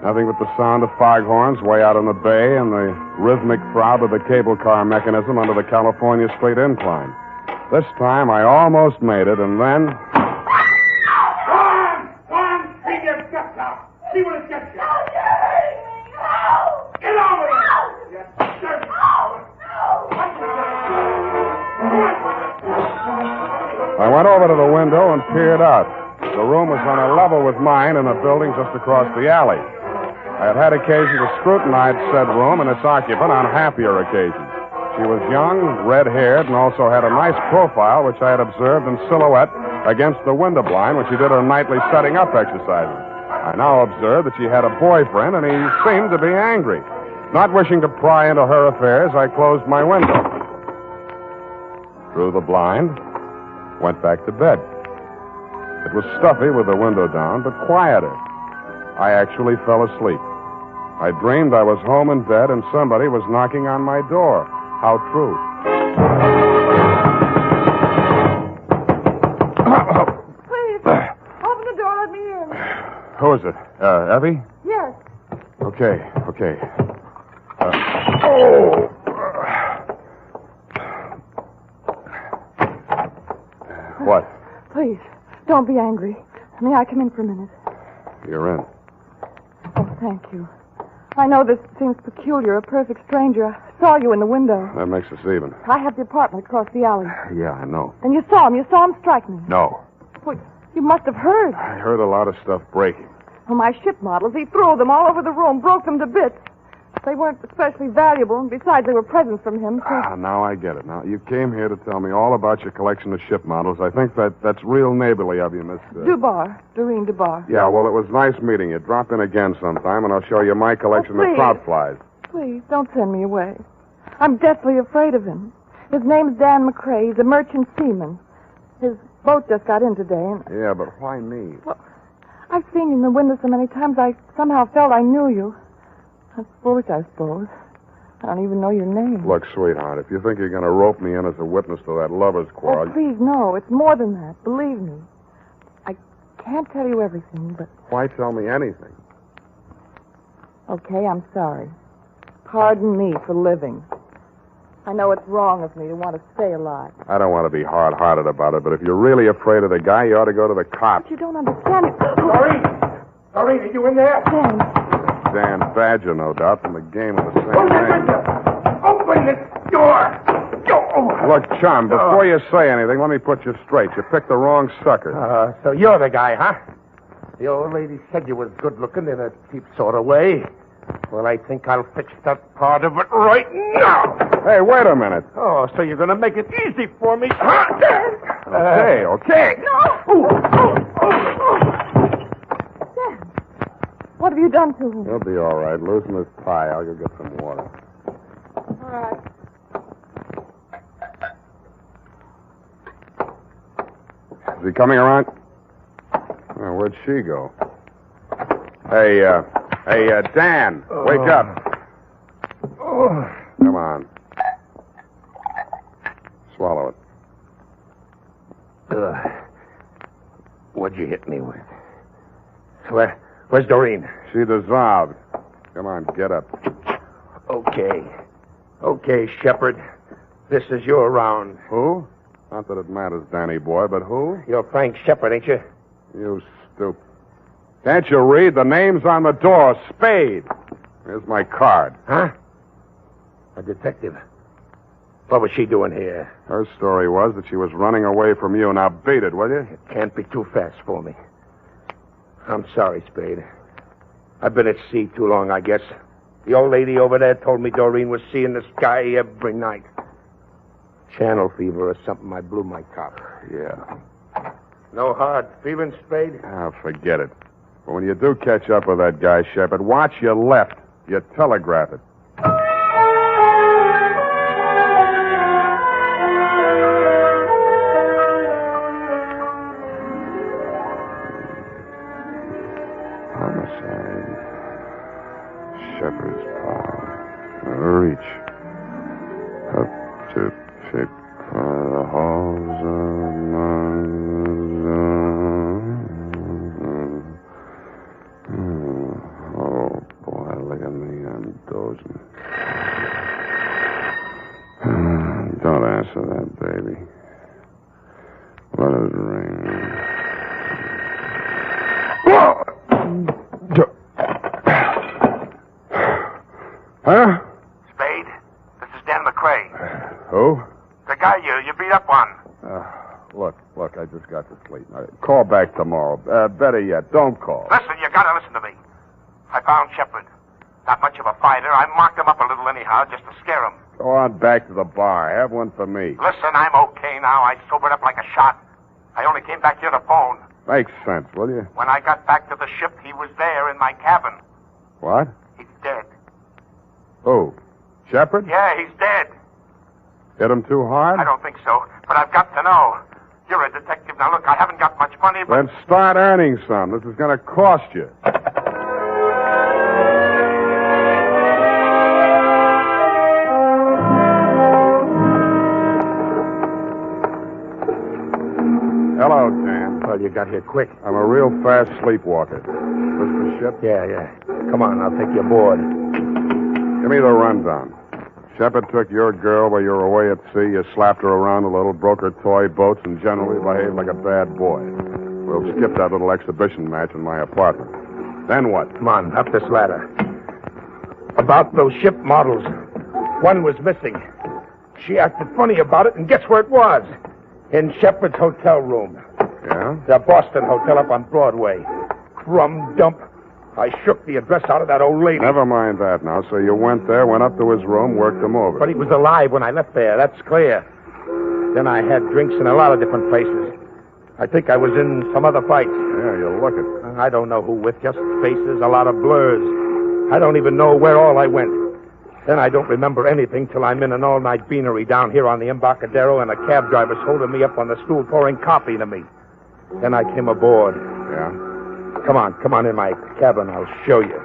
[SPEAKER 8] Nothing but the sound of foghorns way out on the bay and the rhythmic throb of the cable car mechanism under the California Street incline. This time I almost made it, and then...
[SPEAKER 6] Go on, take your guts out. See what it gets you. Get over it. You dirty...
[SPEAKER 8] I went over to the window and peered out. The room was on a level with mine in a building just across the alley. I had had occasion to scrutinize said room and its occupant on happier occasions. She was young, red-haired, and also had a nice profile, which I had observed in silhouette against the window blind when she did her nightly setting up exercises. I now observed that she had a boyfriend, and he seemed to be angry. Not wishing to pry into her affairs, I closed my window. Drew the blind, went back to bed. It was stuffy with the window down, but quieter. I actually fell asleep. I dreamed I was home in bed and somebody was knocking on my door. How true.
[SPEAKER 3] Please, open the door, let me in.
[SPEAKER 8] Who is it? Effie?
[SPEAKER 3] Yes.
[SPEAKER 8] Okay. What?
[SPEAKER 3] Please, don't be angry. May I come in for a minute?
[SPEAKER 8] You're in.
[SPEAKER 3] Oh, thank you. I know this seems peculiar, a perfect stranger. I saw you in the window.
[SPEAKER 8] That makes us even.
[SPEAKER 3] I have the apartment across the alley.
[SPEAKER 8] Yeah, I know.
[SPEAKER 3] And you saw him strike me.
[SPEAKER 8] No.
[SPEAKER 3] Well, you must have heard.
[SPEAKER 8] I heard a lot of stuff breaking.
[SPEAKER 3] Well, my ship models, he threw them all over the room, broke them to bits. They weren't especially valuable, and besides, they were presents from him. So...
[SPEAKER 8] Now I get it. Now, you came here to tell me all about your collection of ship models. I think that's real neighborly of you, Miss...
[SPEAKER 3] Doreen Dubar.
[SPEAKER 8] Yeah, well, it was nice meeting you. Drop in again sometime, and I'll show you my collection of trout flies.
[SPEAKER 3] Please, don't send me away. I'm deathly afraid of him. His name's Dan McCrae. He's a merchant seaman. His boat just got in today, and...
[SPEAKER 8] Yeah, but why me?
[SPEAKER 3] Well, I've seen you in the window so many times, I somehow felt I knew you. That's foolish, I suppose. I don't even know your name.
[SPEAKER 8] Look, sweetheart, if you think you're going to rope me in as a witness to that lover's quarrel...
[SPEAKER 3] Oh, please, no. It's more than that. Believe me. I can't tell you everything, but...
[SPEAKER 8] Why tell me anything?
[SPEAKER 3] Okay, I'm sorry. Pardon me for living. I know it's wrong of me to want to stay alive.
[SPEAKER 8] I don't want to be hard-hearted about it, but if you're really afraid of the guy, you ought to go to the cops.
[SPEAKER 3] But you don't understand.
[SPEAKER 6] Doreen, are you in there?
[SPEAKER 8] Dan Badger, no doubt, from the game of the same name.
[SPEAKER 6] Open the door!
[SPEAKER 8] Look, chum, before you say anything, let me put you straight. You picked the wrong sucker.
[SPEAKER 6] So you're the guy, huh? The old lady said you was good-looking in a cheap sort of way. Well, I think I'll fix that part of it right now.
[SPEAKER 8] Hey, wait a minute.
[SPEAKER 6] Oh, so you're going to make it easy for me, huh?
[SPEAKER 8] Okay.
[SPEAKER 3] What have you done to him?
[SPEAKER 8] He'll be all right. Loosen his tie. I'll go get some water.
[SPEAKER 3] All right.
[SPEAKER 8] Is he coming around? Oh, where'd she go? Hey, Dan, wake up. Come on. Swallow it.
[SPEAKER 6] What'd you hit me with? Where's Doreen?
[SPEAKER 8] She dissolved. Come on, get up.
[SPEAKER 6] Okay, Shepard. This is your round.
[SPEAKER 8] Who? Not that it matters, Danny boy, but who?
[SPEAKER 6] You're Frank Shepard, ain't you?
[SPEAKER 8] You stupid. Can't you read? The name's on the door. Spade. Here's my card.
[SPEAKER 6] Huh? A detective. What was she doing here?
[SPEAKER 8] Her story was that she was running away from you. Now beat it, will you?
[SPEAKER 6] It can't be too fast for me. I'm sorry, Spade. I've been at sea too long, I guess. The old lady over there told me Doreen was seeing the sky every night. Channel fever or something. I blew my top.
[SPEAKER 8] Yeah.
[SPEAKER 6] No hard feelings, Spade?
[SPEAKER 8] Ah, forget it. But when you do catch up with that guy, Shepard, watch your left. You telegraph it. Homicide. Shepard's paw. Reach. Up to pick for the halls of Oh, boy, look at me. I'm dozing. Don't answer that, baby. Let it ring. Huh?
[SPEAKER 20] Spade, this is Dan McCrae.
[SPEAKER 8] Who?
[SPEAKER 20] The guy you beat up on.
[SPEAKER 8] Look, I just got to sleep. Call back tomorrow. Better yet, don't call.
[SPEAKER 20] Listen, you gotta listen to me. I found Shepard. Not much of a fighter. I marked him up a little anyhow, just to scare him.
[SPEAKER 8] Go on back to the bar. Have one for me.
[SPEAKER 20] Listen, I'm okay now. I sobered up like a shot. I only came back here to phone.
[SPEAKER 8] Makes sense, will you?
[SPEAKER 20] When I got back to the ship, he was there in my cabin.
[SPEAKER 8] What?
[SPEAKER 20] He's dead.
[SPEAKER 8] Who? Shepard?
[SPEAKER 20] Yeah, he's dead.
[SPEAKER 8] Hit him too hard?
[SPEAKER 20] I don't think so, but I've got to know. You're a detective. Now, look, I haven't got much money, but...
[SPEAKER 8] Then start earning some. This is going to cost you. Hello, Dan.
[SPEAKER 6] Well, you got here quick.
[SPEAKER 8] I'm a real fast sleepwalker. This the ship?
[SPEAKER 6] Yeah. Come on, I'll take you aboard.
[SPEAKER 8] Give me the rundown. Shepard took your girl while you were away at sea. You slapped her around a little, broke her toy boats, and generally behaved like a bad boy. We'll skip that little exhibition match in my apartment. Then what?
[SPEAKER 6] Come on, up this ladder.
[SPEAKER 20] About those ship models. One was missing. She acted funny about it, and guess where it was? In Shepard's hotel room.
[SPEAKER 8] Yeah?
[SPEAKER 20] The Boston Hotel up on Broadway. Crumb dump. I shook the address out of that old lady.
[SPEAKER 8] Never mind that now. So you went there, went up to his room, worked him over.
[SPEAKER 20] But he was alive when I left there, that's clear. Then I had drinks in a lot of different places. I think I was in some other fights.
[SPEAKER 8] Yeah, you look it.
[SPEAKER 20] I don't know who with, just faces, a lot of blurs. I don't even know where all I went. Then I don't remember anything till I'm in an all-night beanery down here on the Embarcadero, and a cab driver's holding me up on the stool pouring coffee to me. Then I came aboard.
[SPEAKER 8] Yeah?
[SPEAKER 20] Come on in my cabin. I'll show you.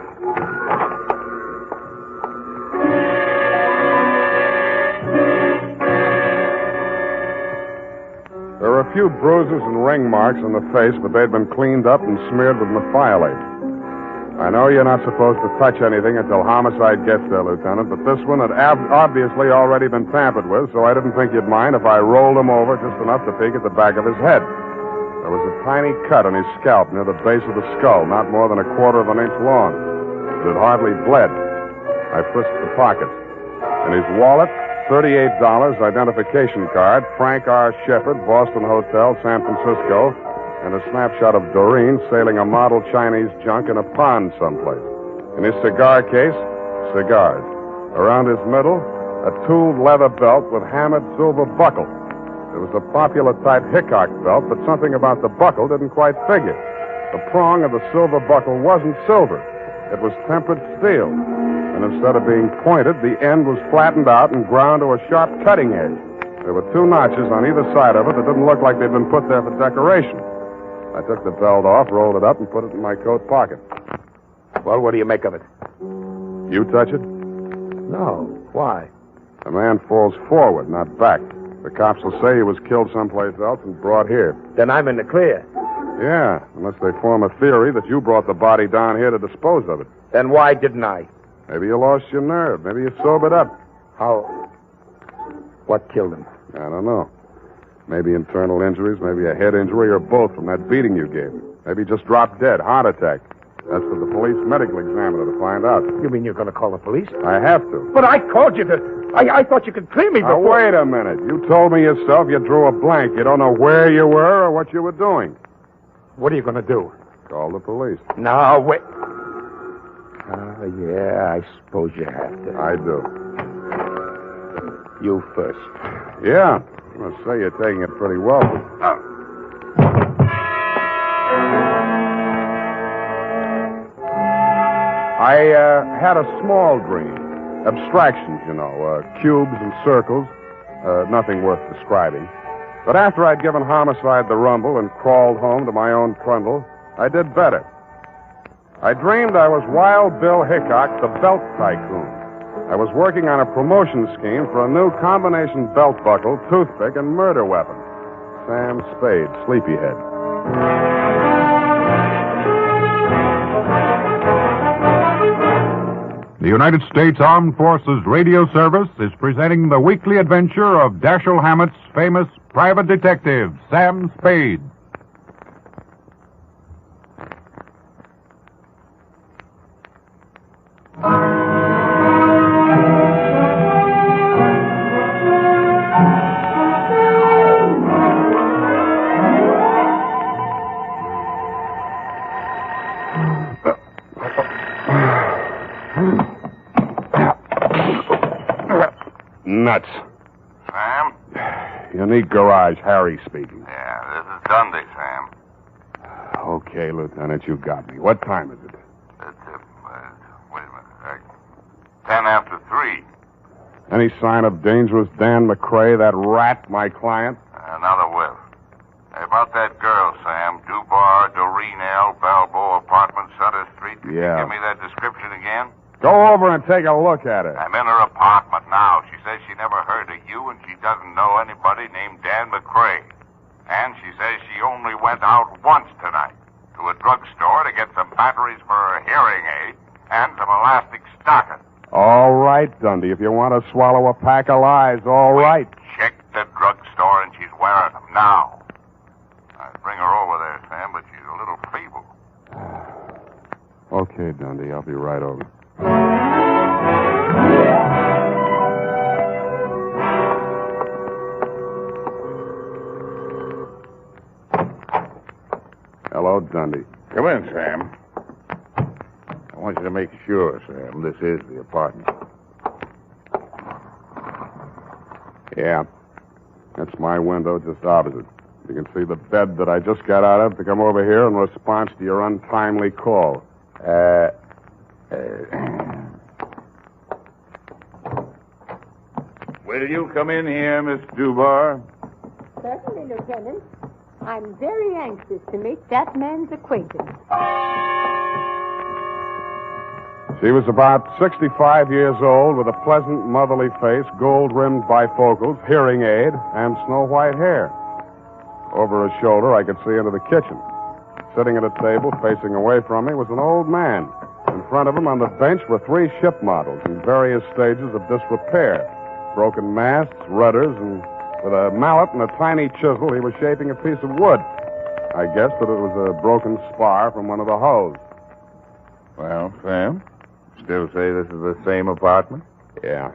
[SPEAKER 8] There were a few bruises and ring marks on the face, but they'd been cleaned up and smeared with methiolate. I know you're not supposed to touch anything until homicide gets there, Lieutenant, but this one had obviously already been tampered with, so I didn't think you'd mind if I rolled him over just enough to peek at the back of his head. There was a tiny cut on his scalp near the base of the skull, not more than 1/4 of an inch long. It had hardly bled. I frisked the pockets. In his wallet, $38, identification card, Frank R. Shepard, Boston Hotel, San Francisco, and a snapshot of Doreen sailing a model Chinese junk in a pond someplace. In his cigar case, cigars. Around his middle, a tooled leather belt with hammered silver buckle. It was a popular type Hickok belt, but something about the buckle didn't quite figure. The prong of the silver buckle wasn't silver. It was tempered steel. And instead of being pointed, the end was flattened out and ground to a sharp cutting edge. There were 2 notches on either side of it that didn't look like they'd been put there for decoration. I took the belt off, rolled it up, and put it in my coat pocket.
[SPEAKER 20] Well, what do you make of it?
[SPEAKER 8] You touch it?
[SPEAKER 20] No. Why?
[SPEAKER 8] The man falls forward, not back. The cops will say he was killed someplace else and brought here.
[SPEAKER 20] Then I'm in the clear.
[SPEAKER 8] Yeah, unless they form a theory that you brought the body down here to dispose of it.
[SPEAKER 20] Then why didn't I?
[SPEAKER 8] Maybe you lost your nerve. Maybe you sobered up.
[SPEAKER 20] How? What killed him?
[SPEAKER 8] I don't know. Maybe internal injuries, maybe a head injury, or both from that beating you gave him. Maybe he just dropped dead, heart attack. That's for the police medical examiner to find out.
[SPEAKER 20] You mean you're going to call the police?
[SPEAKER 8] I have to.
[SPEAKER 20] But I called you to... I thought you could clear me before...
[SPEAKER 8] Now, wait a minute. You told me yourself you drew a blank. You don't know where you were or what you were doing.
[SPEAKER 20] What are you going to do?
[SPEAKER 8] Call the police.
[SPEAKER 20] No, wait. Yeah, I suppose you have to.
[SPEAKER 8] I do.
[SPEAKER 20] You first.
[SPEAKER 8] Yeah. I must say you're taking it pretty well. I had a small dream. Abstractions, you know, cubes and circles. Nothing worth describing. But after I'd given homicide the rumble and crawled home to my own trundle, I did better. I dreamed I was Wild Bill Hickok, the belt tycoon. I was working on a promotion scheme for a new combination belt buckle, toothpick, and murder weapon. Sam Spade, Sleepyhead.
[SPEAKER 19] The United States Armed Forces Radio Service is presenting the weekly adventure of Dashiell Hammett's famous private detective, Sam Spade.
[SPEAKER 8] Nuts.
[SPEAKER 5] Sam?
[SPEAKER 8] Unique Garage, Harry speaking.
[SPEAKER 5] Yeah, this is Dundee, Sam.
[SPEAKER 8] Okay, Lieutenant, you got me. What time is it?
[SPEAKER 5] Wait a minute. 10 after 3.
[SPEAKER 8] Any sign of dangerous Dan McCrae, that rat, my client?
[SPEAKER 5] Another whiff. Hey, about that girl, Sam. Dubar, Doreen L., Balboa Apartment, Sutter Street. Can
[SPEAKER 8] Yeah.
[SPEAKER 5] you give me that description again?
[SPEAKER 8] Go over and take a look at her.
[SPEAKER 5] I'm in her apartment now. She says she never heard of you, and she doesn't know anybody named Dan McCrae. And she says she only went out once tonight to a drugstore to get some batteries for her hearing aid and some elastic stockings.
[SPEAKER 8] All right, Dundee. If you want to swallow a pack of lies, all right.
[SPEAKER 5] Checked the drugstore, and she's wearing them now. I'd bring her over there, Sam, but she's a little feeble.
[SPEAKER 8] Okay, Dundee. I'll be right over. Hello, Dundee.
[SPEAKER 5] Come in, Sam. I want you to make sure, Sam, this is the apartment.
[SPEAKER 8] Yeah. That's my window just opposite. You can see the bed that I just got out of to come over here in response to your untimely call.
[SPEAKER 5] Will you come in here, Miss Dubar?
[SPEAKER 18] Certainly, Lieutenant. I'm very anxious to make that man's acquaintance.
[SPEAKER 8] She was about 65 years old with a pleasant, motherly face, gold-rimmed bifocals, hearing aid, and snow-white hair. Over her shoulder, I could see into the kitchen. Sitting at a table facing away from me was an old man. In front of him on the bench were 3 ship models in various stages of disrepair. Broken masts, rudders, and with a mallet and a tiny chisel, he was shaping a piece of wood. I guessed that it was a broken spar from one of the hulls.
[SPEAKER 5] Well, Sam, still say this is the same apartment?
[SPEAKER 8] Yeah.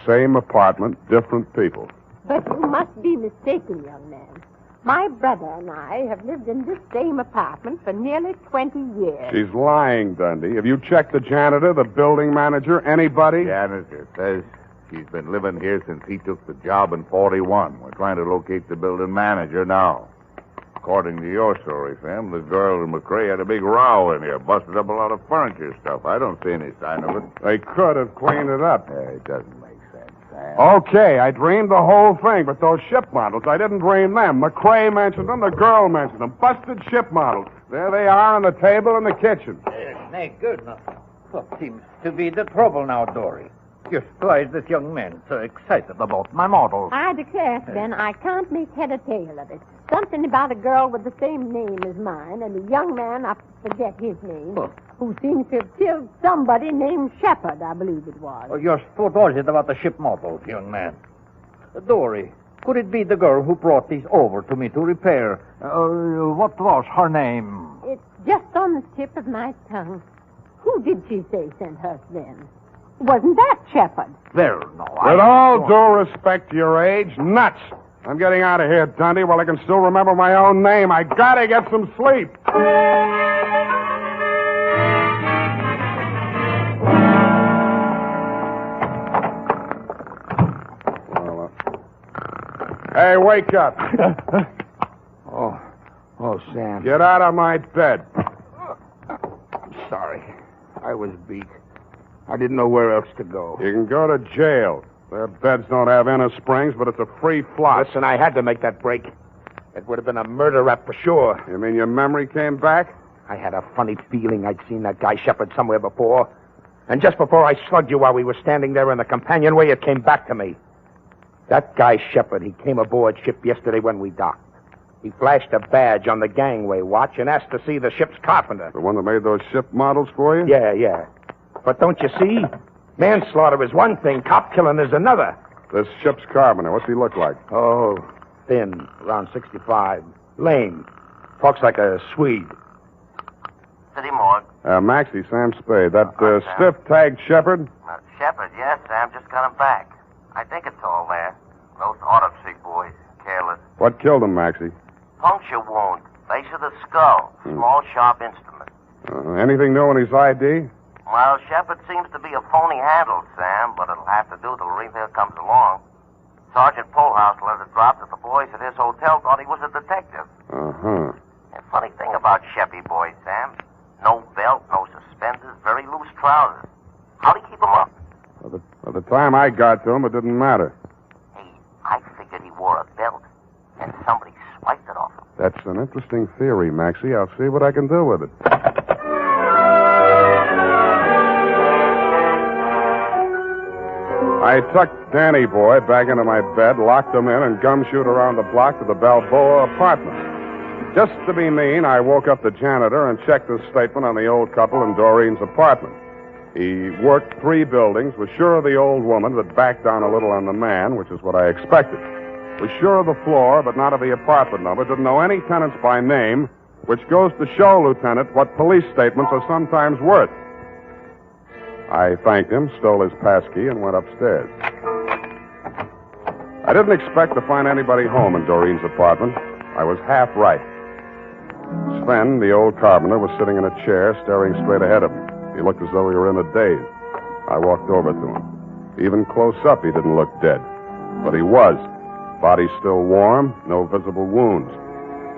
[SPEAKER 8] Same apartment, different people.
[SPEAKER 18] But you must be mistaken, young man. My brother and I have lived in this same apartment for nearly 20 years.
[SPEAKER 8] She's lying, Dundee. Have you checked the janitor, the building manager, anybody?
[SPEAKER 5] Janitor says she's been living here since he took the job in 41. We're trying to locate the building manager now. According to your story, Sam, the girl and McCrae had a big row in here, busted up a lot of furniture stuff. I don't see any sign of it.
[SPEAKER 8] They could have cleaned it up.
[SPEAKER 5] It doesn't make sense, Sam.
[SPEAKER 8] Okay, I dreamed the whole thing, but those ship models, I didn't dream them. McCrae mentioned them, the girl mentioned them. Busted ship models. There they are on the table in the kitchen.
[SPEAKER 6] Thank goodness. What seems to be the trouble now, Dory? Just why is this young man so excited about my models?
[SPEAKER 18] I declare, Ben, I can't make head or tail of it. Something about a girl with the same name as mine and a young man, I forget his name, who seems to have killed somebody named Shepard, I believe it was.
[SPEAKER 6] Oh, just what was it about the ship models, young man? Dory, could it be the girl who brought these over to me to repair? What was her name?
[SPEAKER 18] It's just on the tip of my tongue. Who did she say sent her then? Wasn't that Shepard?
[SPEAKER 6] Well, no,
[SPEAKER 8] With all due respect to your age, nuts. I'm getting out of here, Dundee, while I can still remember my own name. I gotta get some sleep. Hey, wake up.
[SPEAKER 20] Oh, Sam.
[SPEAKER 8] Get out of my bed.
[SPEAKER 20] I'm sorry. I was beat. I didn't know where else to go.
[SPEAKER 8] You can go to jail. Their beds don't have inner springs, but it's a free flop.
[SPEAKER 20] Listen, I had to make that break. It would have been a murder rap for sure.
[SPEAKER 8] You mean your memory came back?
[SPEAKER 20] I had a funny feeling I'd seen that guy Shepard somewhere before. And just before I slugged you while we were standing there in the companionway, it came back to me. That guy Shepard, he came aboard ship yesterday when we docked. He flashed a badge on the gangway watch and asked to see the ship's carpenter.
[SPEAKER 8] The one that made those ship models for you?
[SPEAKER 20] Yeah. But don't you see? Manslaughter is one thing, cop killing is another.
[SPEAKER 8] This ship's carpenter, what's he look like?
[SPEAKER 20] Oh, thin, around 65. Lame. Talks like a Swede.
[SPEAKER 10] City morgue.
[SPEAKER 8] Maxie, Sam Spade. That stiff-tagged Shepard?
[SPEAKER 10] Shepard, yes, Sam. Just got him back. I think it's all there. Those autopsy boys, careless.
[SPEAKER 8] What killed him, Maxie?
[SPEAKER 10] Puncture wound. Base of the skull. Small, sharp instrument.
[SPEAKER 8] Anything new in his ID?
[SPEAKER 10] Well, Shepard seems to be a phony handle, Sam, but it'll have to do till the reveal comes along. Sergeant Polhouse let it drop that the boys at his hotel thought he was a detective.
[SPEAKER 8] Uh-huh.
[SPEAKER 10] And funny thing about Sheppy boys, Sam. No belt, no suspenders, very loose trousers. How'd he keep them up?
[SPEAKER 8] By the time I got to him, it didn't matter.
[SPEAKER 10] Hey, I figured he wore a belt, and somebody swiped it off him.
[SPEAKER 8] That's an interesting theory, Maxie. I'll see what I can do with it. I tucked Danny Boy back into my bed, locked him in, and gumshoed around the block to the Balboa apartment. Just to be mean, I woke up the janitor and checked his statement on the old couple in Doreen's apartment. He worked 3 buildings, was sure of the old woman, but backed down a little on the man, which is what I expected. Was sure of the floor, but not of the apartment number. Didn't know any tenants by name, which goes to show, Lieutenant, what police statements are sometimes worth. I thanked him, stole his passkey, and went upstairs. I didn't expect to find anybody home in Doreen's apartment. I was half right. Sven, the old carpenter, was sitting in a chair, staring straight ahead of him. He looked as though he were in a daze. I walked over to him. Even close up, he didn't look dead. But he was. Body still warm, no visible wounds.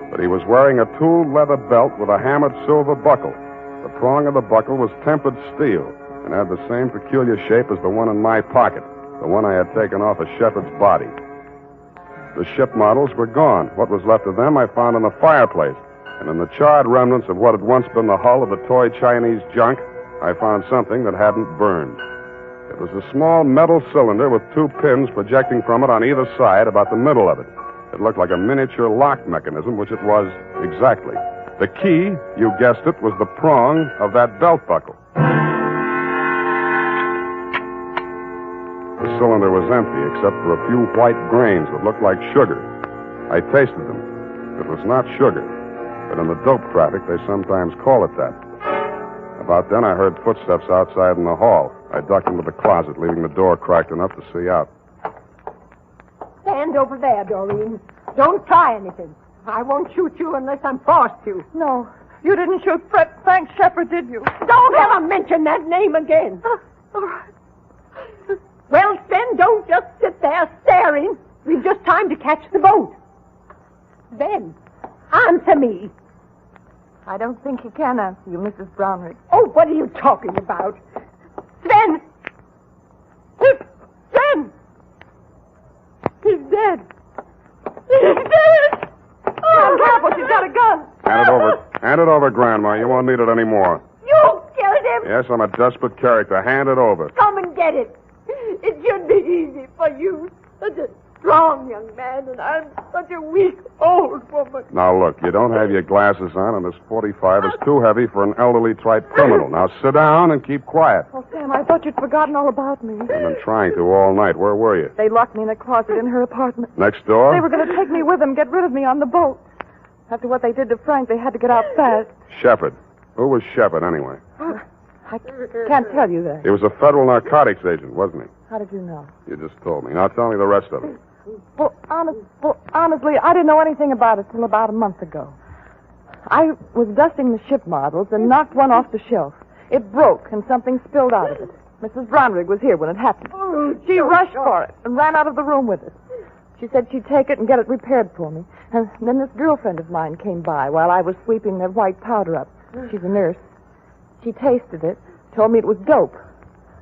[SPEAKER 8] But he was wearing a tooled leather belt with a hammered silver buckle. The prong of the buckle was tempered steel and had the same peculiar shape as the one in my pocket, the one I had taken off a shepherd's body. The ship models were gone. What was left of them I found in the fireplace. And in the charred remnants of what had once been the hull of the toy Chinese junk, I found something that hadn't burned. It was a small metal cylinder with 2 pins projecting from it on either side, about the middle of it. It looked like a miniature lock mechanism, which it was exactly. The key, you guessed it, was the prong of that belt buckle. The cylinder was empty, except for a few white grains that looked like sugar. I tasted them. It was not sugar, but in the dope traffic, they sometimes call it that. About then, I heard footsteps outside in the hall. I ducked into the closet, leaving the door cracked enough to see out.
[SPEAKER 18] Stand over there, Doreen. Don't try anything. I won't shoot you unless I'm forced to.
[SPEAKER 3] No, you didn't shoot Frank Shepard, did you?
[SPEAKER 18] Don't ever mention that name again.
[SPEAKER 3] All right.
[SPEAKER 18] Well, Sven, don't just sit there staring. We've just time to catch the boat. Then, answer me.
[SPEAKER 3] I don't think he can answer you, Mrs. Brownrigg.
[SPEAKER 18] Oh, what are you talking about? Sven! Sven! He's dead. He's dead! Oh, careful, she's got a gun.
[SPEAKER 8] Hand it over, Grandma. You won't need it anymore.
[SPEAKER 18] You killed him.
[SPEAKER 8] Yes, I'm a desperate character. Hand it over.
[SPEAKER 18] Come and get it. It should be easy for you. Such a strong young man, and I'm such a weak old woman.
[SPEAKER 8] Now, look, you don't have your glasses on, and this 45 is too heavy for an elderly-type criminal. Now, sit down and keep quiet.
[SPEAKER 3] Oh, Sam, I thought you'd forgotten all about me.
[SPEAKER 8] I've been trying to all night. Where were you?
[SPEAKER 3] They locked me in a closet in her apartment.
[SPEAKER 8] Next door?
[SPEAKER 3] They were going to take me with them, get rid of me on the boat. After what they did to Frank, they had to get out fast.
[SPEAKER 8] Shepard. Who was Shepard, anyway?
[SPEAKER 3] I can't tell you that.
[SPEAKER 8] He was a federal narcotics agent, wasn't he?
[SPEAKER 3] How did you know?
[SPEAKER 8] You just told me. Now tell me the rest of it.
[SPEAKER 3] Well, honestly, I didn't know anything about it till about a month ago. I was dusting the ship models and knocked one off the shelf. It broke and something spilled out of it. Mrs. Brownrigg was here when it happened. She rushed for it and ran out of the room with it. She said she'd take it and get it repaired for me. And then this girlfriend of mine came by while I was sweeping the white powder up. She's a nurse. She tasted it, told me it was dope.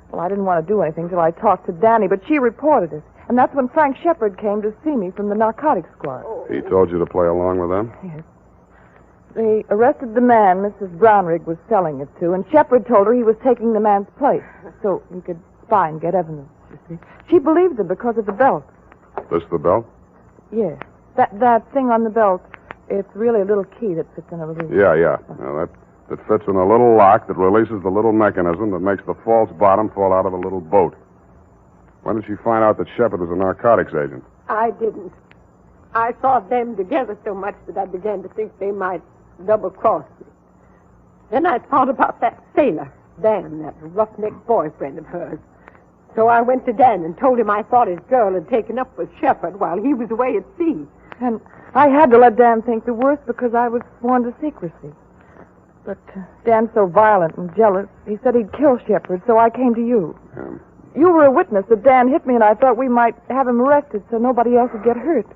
[SPEAKER 3] Well, I didn't want to do anything till I talked to Danny, but she reported it. And that's when Frank Shepard came to see me from the narcotics squad.
[SPEAKER 8] He told you to play along with them?
[SPEAKER 3] Yes. They arrested the man Mrs. Brownrigg was selling it to, and Shepard told her he was taking the man's place so he could spy and get evidence, you see. She believed him because of the belt.
[SPEAKER 8] This the belt?
[SPEAKER 3] Yes. That thing on the belt, it's really a little key that fits in a little...
[SPEAKER 8] Yeah. Now, that fits in a little lock that releases the little mechanism that makes the false bottom fall out of a little boat. When did she find out that Shepard was a narcotics agent?
[SPEAKER 18] I didn't. I saw them together so much that I began to think they might double-cross me. Then I thought about that sailor, Dan, that roughneck boyfriend of hers. So I went to Dan and told him I thought his girl had taken up with Shepard while he was away at sea.
[SPEAKER 3] And I had to let Dan think the worst because I was sworn to secrecy. But Dan's so violent and jealous, he said he'd kill Shepard, so I came to you. You were a witness that Dan hit me, and I thought we might have him arrested so nobody else would get hurt.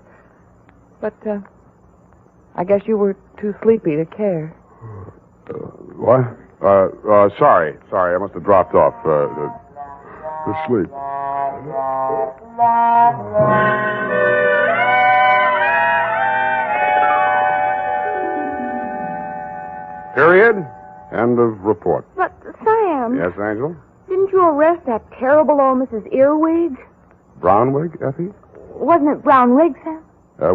[SPEAKER 3] But I guess you were too sleepy to care.
[SPEAKER 8] What? Sorry. I must have dropped off. To sleep. Period. End of report.
[SPEAKER 21] But, Sam...
[SPEAKER 8] Yes, Angel?
[SPEAKER 21] Didn't you arrest that terrible old Mrs. Earwig?
[SPEAKER 8] Brownwig, Effie?
[SPEAKER 21] Wasn't it Brownwig, Sam?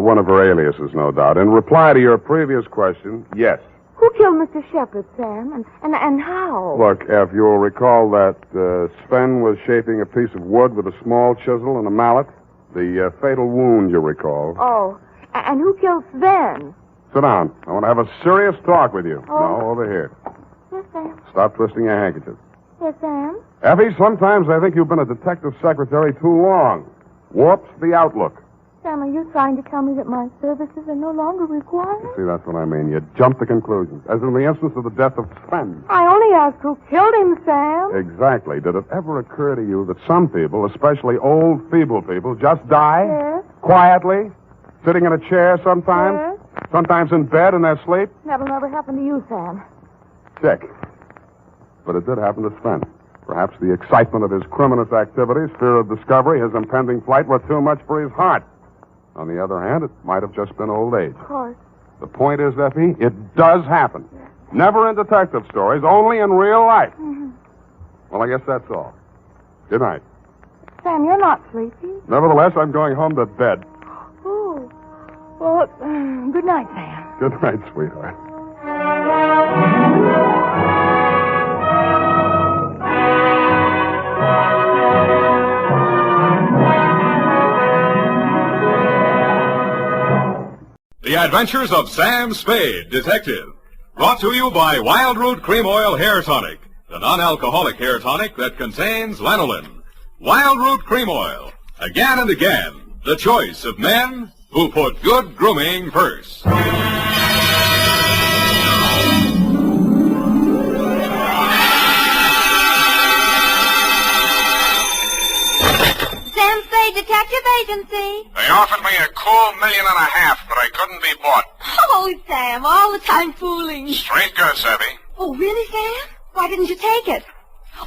[SPEAKER 8] One of her aliases, no doubt. In reply to your previous question, yes.
[SPEAKER 21] Who killed Mr. Shepard, Sam? And how?
[SPEAKER 8] Look, Eff, you'll recall that Sven was shaping a piece of wood with a small chisel and a mallet. The fatal wound, you recall.
[SPEAKER 21] Oh, and who killed Sven?
[SPEAKER 8] Sit down. I want to have a serious talk with you.
[SPEAKER 21] Oh.
[SPEAKER 8] No, over here.
[SPEAKER 21] Yes, Sam.
[SPEAKER 8] Stop twisting your handkerchief.
[SPEAKER 21] Yes, Sam?
[SPEAKER 8] Effie, sometimes I think you've been a detective secretary too long. Warps the outlook.
[SPEAKER 21] Sam, are you trying to tell me that my services are no longer required?
[SPEAKER 8] See, that's what I mean. You jump to conclusions. As in the instance of the death of Sven.
[SPEAKER 21] I only asked who killed him, Sam.
[SPEAKER 8] Exactly. Did it ever occur to you that some people, especially old, feeble people, just die?
[SPEAKER 21] Yes.
[SPEAKER 8] Quietly? Sitting in a chair sometimes?
[SPEAKER 21] Yes.
[SPEAKER 8] Sometimes in bed in their sleep?
[SPEAKER 21] That'll never happen to you, Sam.
[SPEAKER 8] Check. But it did happen to Sven. Perhaps the excitement of his criminous activities, fear of discovery, his impending flight were too much for his heart. On the other hand, it might have just been old age.
[SPEAKER 21] Of course.
[SPEAKER 8] The point is, Effie, it does happen. Yes. Never in detective stories, only in real life.
[SPEAKER 21] Mm-hmm.
[SPEAKER 8] Well, I guess that's all. Good night.
[SPEAKER 21] Sam, you're not sleepy.
[SPEAKER 8] Nevertheless, I'm going home to bed.
[SPEAKER 21] Oh. Well, good night, Sam.
[SPEAKER 8] Good night, sweetheart.
[SPEAKER 23] The Adventures of Sam Spade, Detective. Brought to you by Wild Root Cream Oil Hair Tonic, the non-alcoholic hair tonic that contains lanolin. Wild Root Cream Oil. Again and again, the choice of men who put good grooming first.
[SPEAKER 1] Sam Spade Detective Agency.
[SPEAKER 15] They offered me a cool $1.5 million, but I couldn't be bought.
[SPEAKER 1] Oh, Sam, all the time fooling.
[SPEAKER 15] Straight goods, Effie.
[SPEAKER 1] Oh, really, Sam? Why didn't you take it?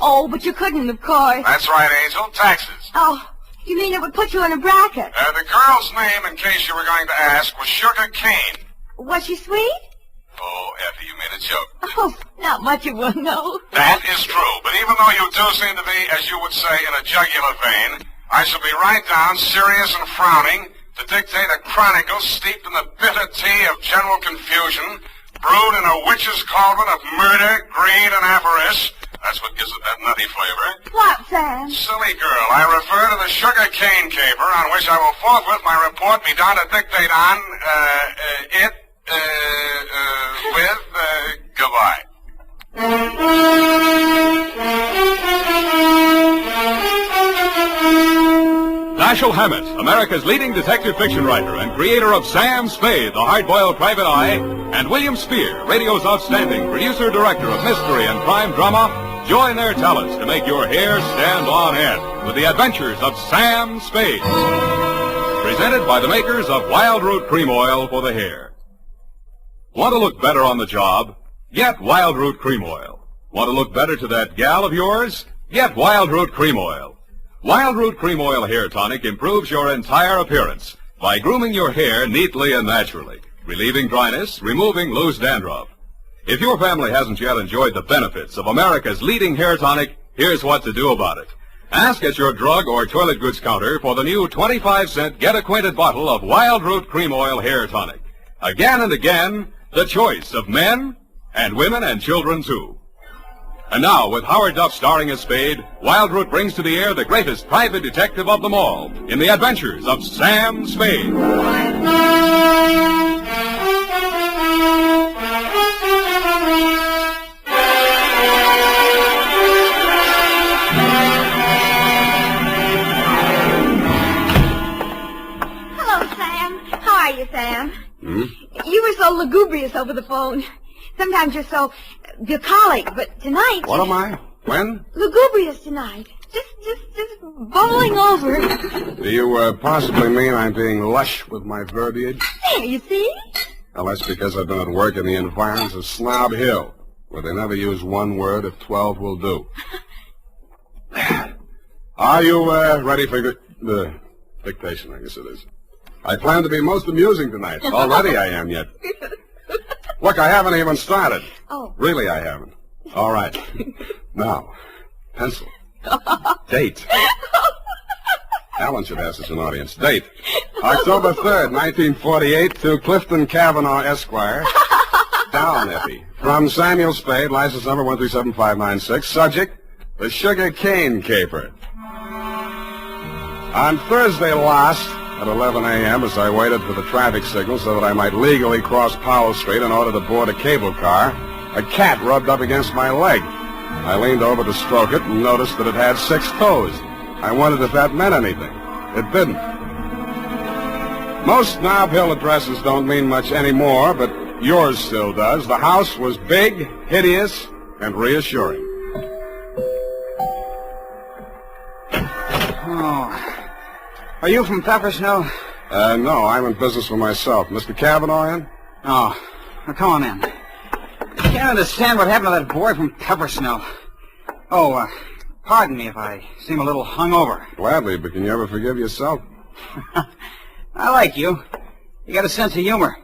[SPEAKER 1] Oh, but you couldn't, of course.
[SPEAKER 15] That's right, Angel. Taxes.
[SPEAKER 1] Oh, you mean it would put you in a bracket?
[SPEAKER 15] The girl's name, in case you were going to ask, was Sugar Kane.
[SPEAKER 1] Was she sweet?
[SPEAKER 15] Oh, Effie, you made a joke.
[SPEAKER 1] Oh, not much of one, no.
[SPEAKER 15] That is true, but even though you do seem to be, as you would say, in a jugular vein, I shall be right down, serious and frowning, to dictate a chronicle steeped in the bitter tea of general confusion, brewed in a witch's cauldron of murder, greed, and avarice. That's what gives it that nutty flavor.
[SPEAKER 1] What, Sam?
[SPEAKER 15] Silly girl, I refer to the Sugar Cane caper, on which I will forthwith my report be down to dictate on, goodbye.
[SPEAKER 23] Dashiell Hammett, America's leading detective fiction writer and creator of Sam Spade, the hard-boiled private eye, and William Spear, radio's outstanding producer-director of mystery and crime drama, join their talents to make your hair stand on end with the Adventures of Sam Spade. Presented by the makers of Wild Root Cream Oil for the hair. Want to look better on the job? Get Wild Root Cream Oil. Want to look better to that gal of yours? Get Wild Root Cream Oil. Wild Root Cream Oil Hair Tonic improves your entire appearance by grooming your hair neatly and naturally, relieving dryness, removing loose dandruff. If your family hasn't yet enjoyed the benefits of America's leading hair tonic, here's what to do about it. Ask at your drug or toilet goods counter for the new 25-cent get-acquainted bottle of Wild Root Cream Oil Hair Tonic. Again and again, the choice of men and women and children, too. And now, with Howard Duff starring as Spade, Wild Root brings to the air the greatest private detective of them all in the Adventures of Sam Spade.
[SPEAKER 1] Hello, Sam. How are you, Sam? You were so lugubrious over the phone. Sometimes you're so bucolic, but tonight...
[SPEAKER 8] What am I? When?
[SPEAKER 1] Lugubrious tonight. Just bubbling over.
[SPEAKER 8] Do you possibly mean I'm being lush with my verbiage?
[SPEAKER 1] There, you see?
[SPEAKER 8] Well, that's because I've been at work in the environs of Snob Hill, where they never use one word if 12 will do. Are you ready for the dictation, I guess it is? I plan to be most amusing tonight. Already I am yet. Look, I haven't even started.
[SPEAKER 1] Oh.
[SPEAKER 8] Really, I haven't. All right. Now, pencil. Date. Alan should have such an audience. Date. October 3rd, 1948, to Clifton Kavanaugh, Esquire. Down, Effie. From Samuel Spade, license number 1375596. Subject, the Sugar Cane Caper. On Thursday last, at 11 a.m., as I waited for the traffic signal so that I might legally cross Powell Street in order to board a cable car, a cat rubbed up against my leg. I leaned over to stroke it and noticed that it had 6 toes. I wondered if that meant anything. It didn't. Most Nob Hill addresses don't mean much anymore, but yours still does. The house was big, hideous, and reassuring.
[SPEAKER 12] Oh. Are you from Peppersnow?
[SPEAKER 8] No, I'm in business for myself. Mr. Cavanaugh in?
[SPEAKER 12] Oh. Well, come on in. I can't understand what happened to that boy from Peppersnow. Oh, pardon me if I seem a little hungover.
[SPEAKER 8] Gladly, but can you ever forgive yourself?
[SPEAKER 12] I like you. You got a sense of humor.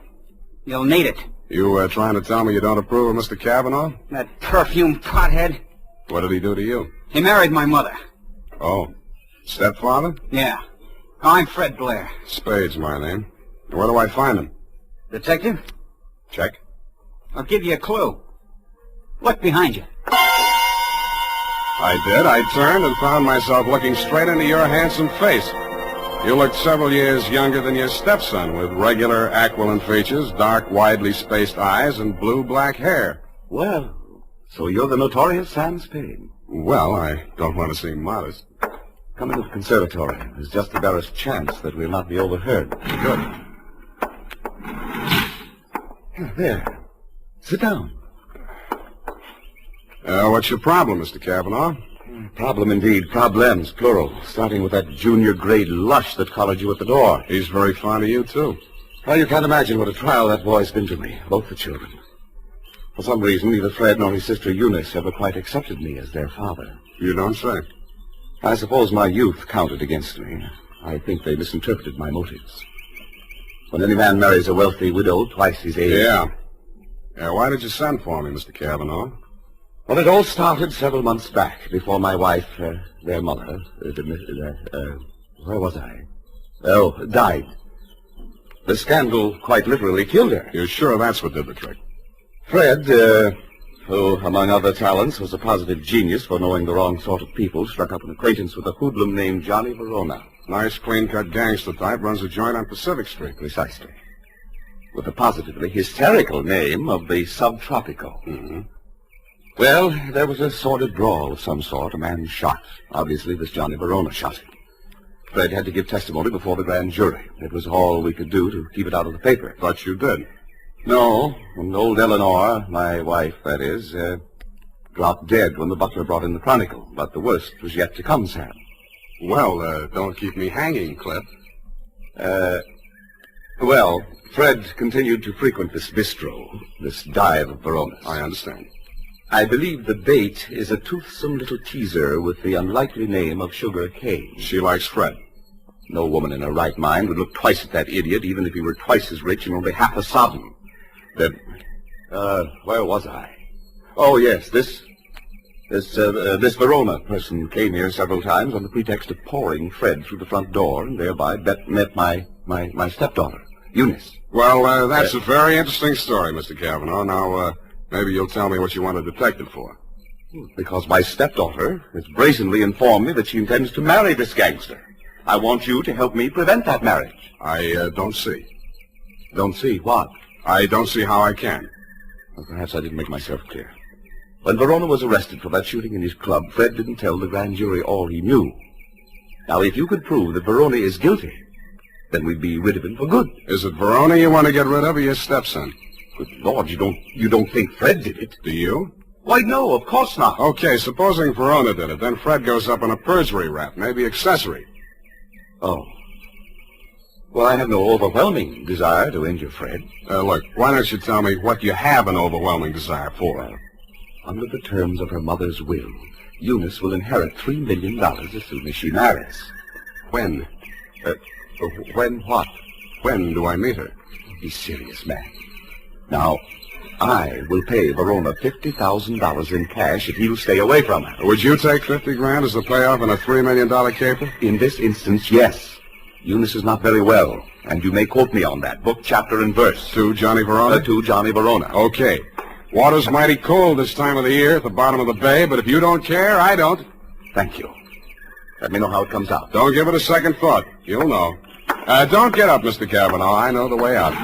[SPEAKER 12] You'll need it.
[SPEAKER 8] You trying to tell me you don't approve of Mr. Cavanaugh?
[SPEAKER 12] That perfume pothead.
[SPEAKER 8] What did he do to you?
[SPEAKER 12] He married my mother.
[SPEAKER 8] Oh. Stepfather?
[SPEAKER 12] Yeah. I'm Fred Blair.
[SPEAKER 8] Spade's my name. Where do I find him?
[SPEAKER 12] Detective?
[SPEAKER 8] Check.
[SPEAKER 12] I'll give you a clue. Look behind you.
[SPEAKER 8] I did. I turned and found myself looking straight into your handsome face. You looked several years younger than your stepson, with regular aquiline features, dark, widely spaced eyes, and blue-black hair.
[SPEAKER 15] Well, so you're the notorious Sam Spade.
[SPEAKER 8] Well, I don't want to seem modest.
[SPEAKER 15] Come into the conservatory. There's just the barest chance that we'll not be overheard.
[SPEAKER 8] Good.
[SPEAKER 15] There. Sit down.
[SPEAKER 8] What's your problem, Mr. Cavanaugh?
[SPEAKER 15] Problem indeed. Problems, plural. Starting with that junior-grade lush that collared you at the door.
[SPEAKER 8] He's very fond of you, too.
[SPEAKER 15] Well, you can't imagine what a trial that boy's been to me. Both the children. For some reason, neither Fred nor his sister Eunice ever quite accepted me as their father.
[SPEAKER 8] You don't say.
[SPEAKER 15] I suppose my youth counted against me. I think they misinterpreted my motives. When any man marries a wealthy widow twice his age...
[SPEAKER 8] Yeah. Why did you send for me, Mr. Cavanaugh?
[SPEAKER 15] Well, it all started several months back, before my wife, their mother, where was I? Oh, died. The scandal quite literally killed her.
[SPEAKER 8] You're sure that's what did the trick?
[SPEAKER 15] Fred, who, among other talents, was a positive genius for knowing the wrong sort of people, struck up an acquaintance with a hoodlum named Johnny Verona.
[SPEAKER 8] Nice, clean-cut gangster type, runs a joint on Pacific Street.
[SPEAKER 15] Precisely. With the positively hysterical name of the Subtropico.
[SPEAKER 8] Mm-hmm.
[SPEAKER 15] Well, there was a sordid brawl of some sort. A man shot. Obviously, this Johnny Verona shot him. Fred had to give testimony before the grand jury. It was all we could do to keep it out of the paper.
[SPEAKER 8] But you did.
[SPEAKER 15] No, and old Eleanor, my wife, that is, dropped dead when the butler brought in the Chronicle. But the worst was yet to come, Sam.
[SPEAKER 8] Well, don't keep me hanging, Cliff.
[SPEAKER 15] Well, Fred continued to frequent this bistro, this dive of Verona's.
[SPEAKER 8] I understand.
[SPEAKER 15] I believe the bait is a toothsome little teaser with the unlikely name of Sugar Kane.
[SPEAKER 8] She likes Fred.
[SPEAKER 15] No woman in her right mind would look twice at that idiot, even if he were twice as rich and only half as sodden. Then, where was I? Oh, yes, this Verona person came here several times on the pretext of pouring Fred through the front door, and thereby met my stepdaughter, Eunice.
[SPEAKER 8] Well, that's a very interesting story, Mr. Cavanaugh. Now, maybe you'll tell me what you want a detective for.
[SPEAKER 15] Because my stepdaughter has brazenly informed me that she intends to marry this gangster. I want you to help me prevent that marriage.
[SPEAKER 8] I don't see.
[SPEAKER 15] Don't see what?
[SPEAKER 8] I don't see how I can.
[SPEAKER 15] Well, perhaps I didn't make myself clear. When Verona was arrested for that shooting in his club, Fred didn't tell the grand jury all he knew. Now, if you could prove that Verona is guilty, then we'd be rid of him for good.
[SPEAKER 8] Is it Verona you want to get rid of, or your stepson?
[SPEAKER 15] Good Lord, you don't think Fred did it?
[SPEAKER 8] Do you?
[SPEAKER 15] Why, no, of course not.
[SPEAKER 8] Okay, supposing Verona did it, then Fred goes up on a perjury rap, maybe accessory.
[SPEAKER 15] Oh. Well, I have no overwhelming desire to injure Fred.
[SPEAKER 8] Look, why don't you tell me what you have an overwhelming desire for?
[SPEAKER 15] Well, under the terms of her mother's will, Eunice will inherit $3 million as soon as she marries.
[SPEAKER 8] When?
[SPEAKER 15] When what?
[SPEAKER 8] When do I meet her?
[SPEAKER 15] Be serious, man. Now, I will pay Verona $50,000 in cash if he'll stay away from her.
[SPEAKER 8] Would you take $50,000 as the payoff in a $3 million caper?
[SPEAKER 15] In this instance, yes. Eunice is not very well, and you may quote me on that. Book, chapter, and verse.
[SPEAKER 8] To Johnny Verona?
[SPEAKER 15] To Johnny Verona.
[SPEAKER 8] Okay. Water's mighty cold this time of the year at the bottom of the bay, but if you don't care, I don't.
[SPEAKER 15] Thank you. Let me know how it comes out.
[SPEAKER 8] Don't give it a second thought. You'll know. Don't get up, Mr. Cavanaugh. I know the way out.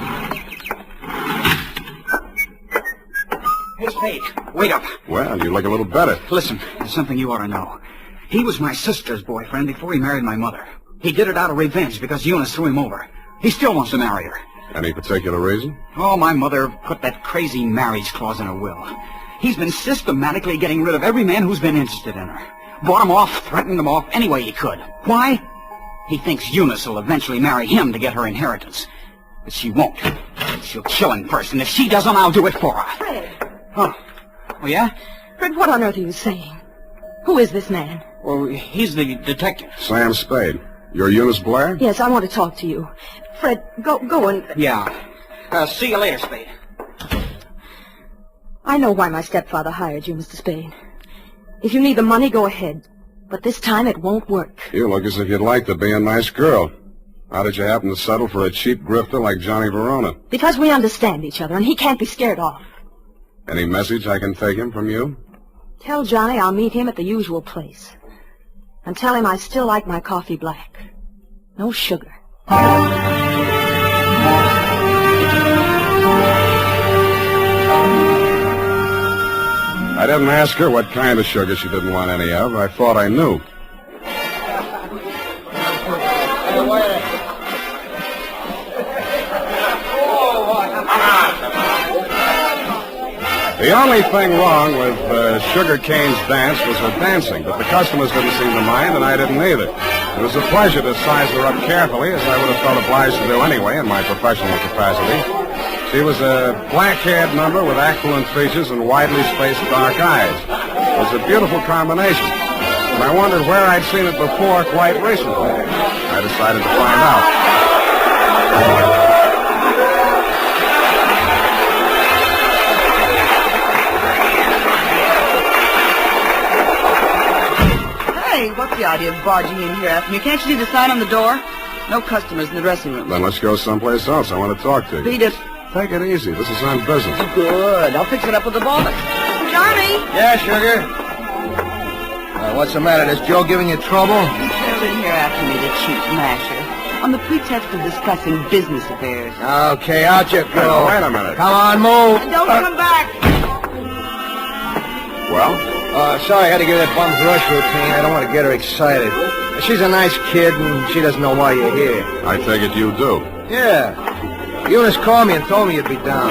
[SPEAKER 12] Hey, Spade, wait up.
[SPEAKER 8] Well, you look a little better.
[SPEAKER 12] Listen, there's something you ought to know. He was my sister's boyfriend before he married my mother. He did it out of revenge because Eunice threw him over. He still wants to marry her.
[SPEAKER 8] Any particular reason?
[SPEAKER 12] Oh, my mother put that crazy marriage clause in her will. He's been systematically getting rid of every man who's been interested in her. Bought him off, threatened him off any way he could. Why? He thinks Eunice will eventually marry him to get her inheritance. But she won't. She'll kill him first, and if she doesn't, I'll do it for her.
[SPEAKER 3] Fred.
[SPEAKER 12] Huh? Oh, yeah?
[SPEAKER 3] Fred, what on earth are you saying? Who is this man?
[SPEAKER 12] Well, he's the detective.
[SPEAKER 8] Sam Spade. You're Eunice Blair?
[SPEAKER 3] Yes, I want to talk to you. Fred, go and...
[SPEAKER 12] Yeah. See you later, Spade.
[SPEAKER 3] I know why my stepfather hired you, Mr. Spade. If you need the money, go ahead. But this time it won't work.
[SPEAKER 8] You look as if you'd like to be a nice girl. How did you happen to settle for a cheap grifter like Johnny Verona?
[SPEAKER 3] Because we understand each other, and he can't be scared off.
[SPEAKER 8] Any message I can take him from you?
[SPEAKER 3] Tell Johnny I'll meet him at the usual place. And tell him I still like my coffee black. No sugar.
[SPEAKER 8] I didn't ask her what kind of sugar she didn't want any of. I thought I knew. The only thing wrong with Sugar Kane's dance was her dancing, but the customers didn't seem to mind, and I didn't either. It was a pleasure to size her up carefully, as I would have felt obliged to do anyway in my professional capacity. She was a black-haired number with affluent features and widely spaced dark eyes. It was a beautiful combination, and I wondered where I'd seen it before quite recently. I decided to find out.
[SPEAKER 9] Hey, what's the idea of barging in here after me? Can't you see the sign on the door? No customers in the dressing room.
[SPEAKER 8] Then let's go someplace else. I want to talk to you.
[SPEAKER 9] Beat it.
[SPEAKER 8] Take it easy. This is on business.
[SPEAKER 9] Good. I'll fix it up with the ball. Johnny!
[SPEAKER 6] Yeah, Sugar? What's the matter? Is Joe giving you trouble?
[SPEAKER 9] He trailed in here after me, the cheap masher, on the pretext of discussing business affairs.
[SPEAKER 6] Okay, out you go.
[SPEAKER 8] Wait a minute.
[SPEAKER 6] Come on, move.
[SPEAKER 9] And don't come back!
[SPEAKER 8] Well?
[SPEAKER 6] Sorry, I had to give that bum's rush routine. I don't want to get her excited. She's a nice kid, and she doesn't know why you're here.
[SPEAKER 8] I take it you do.
[SPEAKER 6] Yeah. Eunice called me and told me you'd be down.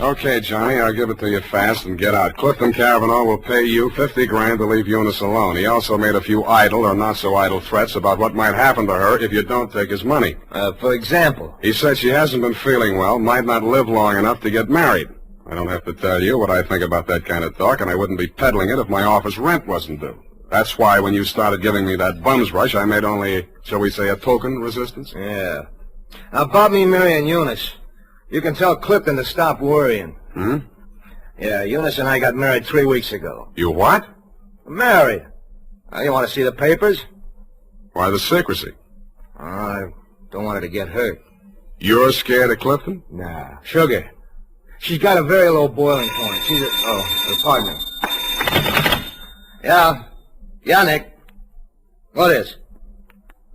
[SPEAKER 8] Okay, Johnny, I'll give it to you fast and get out. Clifton Cavanaugh will pay you $50,000 to leave Eunice alone. He also made a few idle or not-so-idle threats about what might happen to her if you don't take his money.
[SPEAKER 6] For example?
[SPEAKER 8] He said she hasn't been feeling well, might not live long enough to get married. I don't have to tell you what I think about that kind of talk, and I wouldn't be peddling it if my office rent wasn't due. That's why when you started giving me that bum's rush, I made only, shall we say, a token resistance?
[SPEAKER 6] Yeah. Now, about me marrying Eunice, you can tell Clifton to stop worrying.
[SPEAKER 8] Hmm?
[SPEAKER 6] Yeah, Eunice and I got married 3 weeks ago.
[SPEAKER 8] You what?
[SPEAKER 6] Married. You want to see the papers?
[SPEAKER 8] Why the secrecy?
[SPEAKER 6] I don't want her to get hurt.
[SPEAKER 8] You're scared of Clifton?
[SPEAKER 6] Nah. Sugar. She's got a very low boiling point. She's a... Oh, pardon me. Yeah. Yeah, Nick. What is?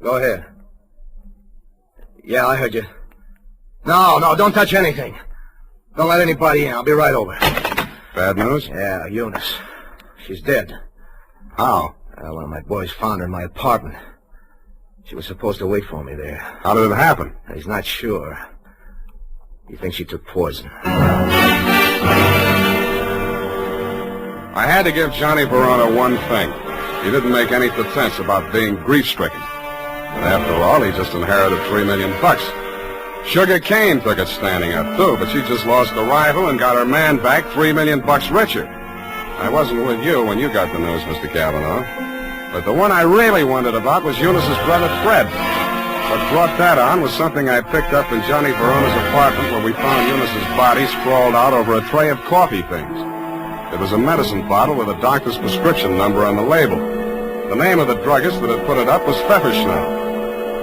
[SPEAKER 6] Go ahead. Yeah, I heard you. No, don't touch anything. Don't let anybody in. I'll be right over.
[SPEAKER 8] Bad news?
[SPEAKER 6] Yeah, Eunice. She's dead.
[SPEAKER 8] How?
[SPEAKER 6] One of my boys found her in my apartment. She was supposed to wait for me there.
[SPEAKER 8] How did it happen?
[SPEAKER 6] He's not sure. He thinks she took poison.
[SPEAKER 8] I had to give Johnny Verona one thing. He didn't make any pretense about being grief-stricken. And after all, he just inherited $3 million. Sugar Kane took it standing up, too, but she just lost a rival and got her man back $3 million richer. I wasn't with you when you got the news, Mr. Cavanaugh. But the one I really wondered about was Eunice's brother, Fred. What brought that on was something I picked up in Johnny Verona's apartment where we found Eunice's body sprawled out over a tray of coffee things. It was a medicine bottle with a doctor's prescription number on the label. The name of the druggist that had put it up was Pfefferschnell.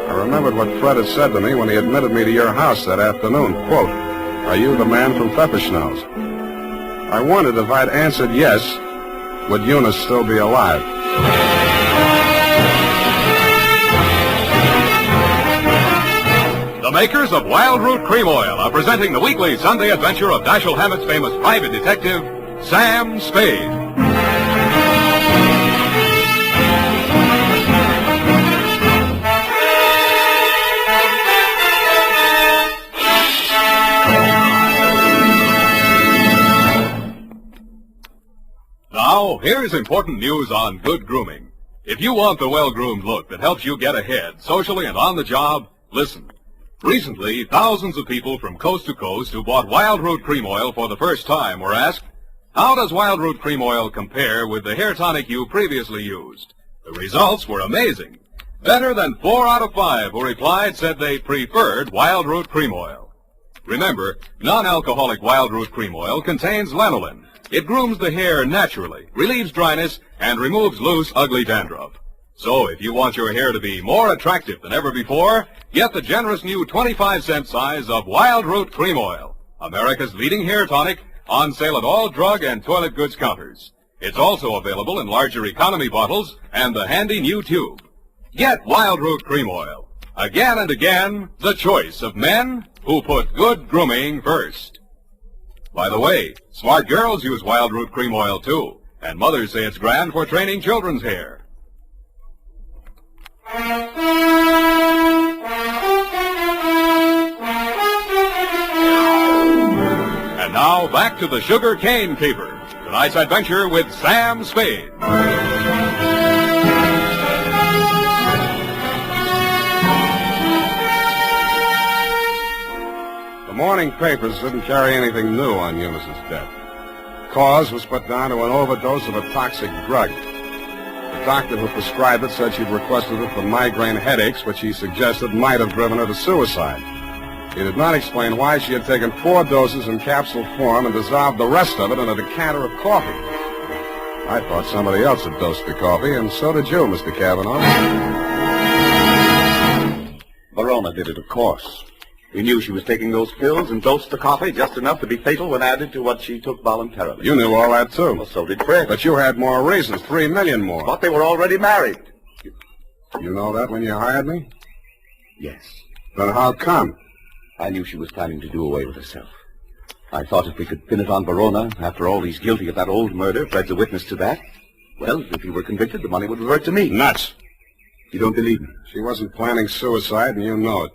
[SPEAKER 8] I remembered what Fred had said to me when he admitted me to your house that afternoon. Quote, "Are you the man from Pfefferschnell's?" I wondered if I'd answered yes, would Eunice still be alive?
[SPEAKER 23] The The makers of Wild Root Cream Oil are presenting the weekly Sunday adventure of Dashiell Hammett's famous private detective, Sam Spade. Now, here's important news on good grooming. If you want the well-groomed look that helps you get ahead, socially and on the job, listen. Recently, thousands of people from coast to coast who bought Wild Root Cream Oil for the first time were asked, how does Wild Root Cream Oil compare with the hair tonic you previously used? The results were amazing. Better than 4 out of 5 who replied said they preferred Wild Root Cream Oil. Remember, non-alcoholic Wild Root Cream Oil contains lanolin. It grooms the hair naturally, relieves dryness, and removes loose, ugly dandruff. So if you want your hair to be more attractive than ever before, get the generous new 25-cent size of Wild Root Cream Oil, America's leading hair tonic, on sale at all drug and toilet goods counters. It's also available in larger economy bottles and the handy new tube. Get Wild Root Cream Oil. Again and again, the choice of men who put good grooming first. By the way, smart girls use Wild Root Cream Oil, too, and mothers say it's grand for training children's hair. And now, back to the Sugar Cane Caper, tonight's adventure with Sam Spade.
[SPEAKER 8] The morning papers didn't carry anything new on Eunice's death. Cause was put down to an overdose of a toxic drug. The doctor who prescribed it said she'd requested it for migraine headaches, which he suggested might have driven her to suicide. He did not explain why she had taken 4 doses in capsule form and dissolved the rest of it in a decanter of coffee. I thought somebody else had dosed the coffee, and so did you, Mr. Cavanaugh.
[SPEAKER 15] Verona did it, of course. We knew she was taking those pills and dosed the coffee just enough to be fatal when added to what she took voluntarily.
[SPEAKER 8] You knew all that, too.
[SPEAKER 15] Well, so did Fred.
[SPEAKER 8] But you had more reasons, 3 million more.
[SPEAKER 15] Thought they were already married.
[SPEAKER 8] You know that when you hired me?
[SPEAKER 15] Yes.
[SPEAKER 8] Then how come?
[SPEAKER 15] I knew she was planning to do away with herself. I thought if we could pin it on Verona, after all, he's guilty of that old murder, Fred's a witness to that. Well, if he were convicted, the money would revert to me.
[SPEAKER 8] Nuts.
[SPEAKER 15] You don't believe me?
[SPEAKER 8] She wasn't planning suicide, and you know it.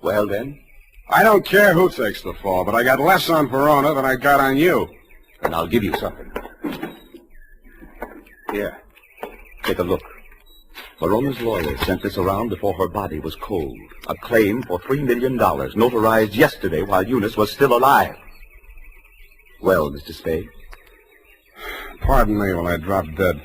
[SPEAKER 15] Well, then?
[SPEAKER 8] I don't care who takes the fall, but I got less on Verona than I got on you.
[SPEAKER 15] And I'll give you something. Here. Take a look. Verona's lawyer sent this around before her body was cold. A claim for $3 million, notarized yesterday while Eunice was still alive. Well, Mr. Spade?
[SPEAKER 8] Pardon me while I drop dead.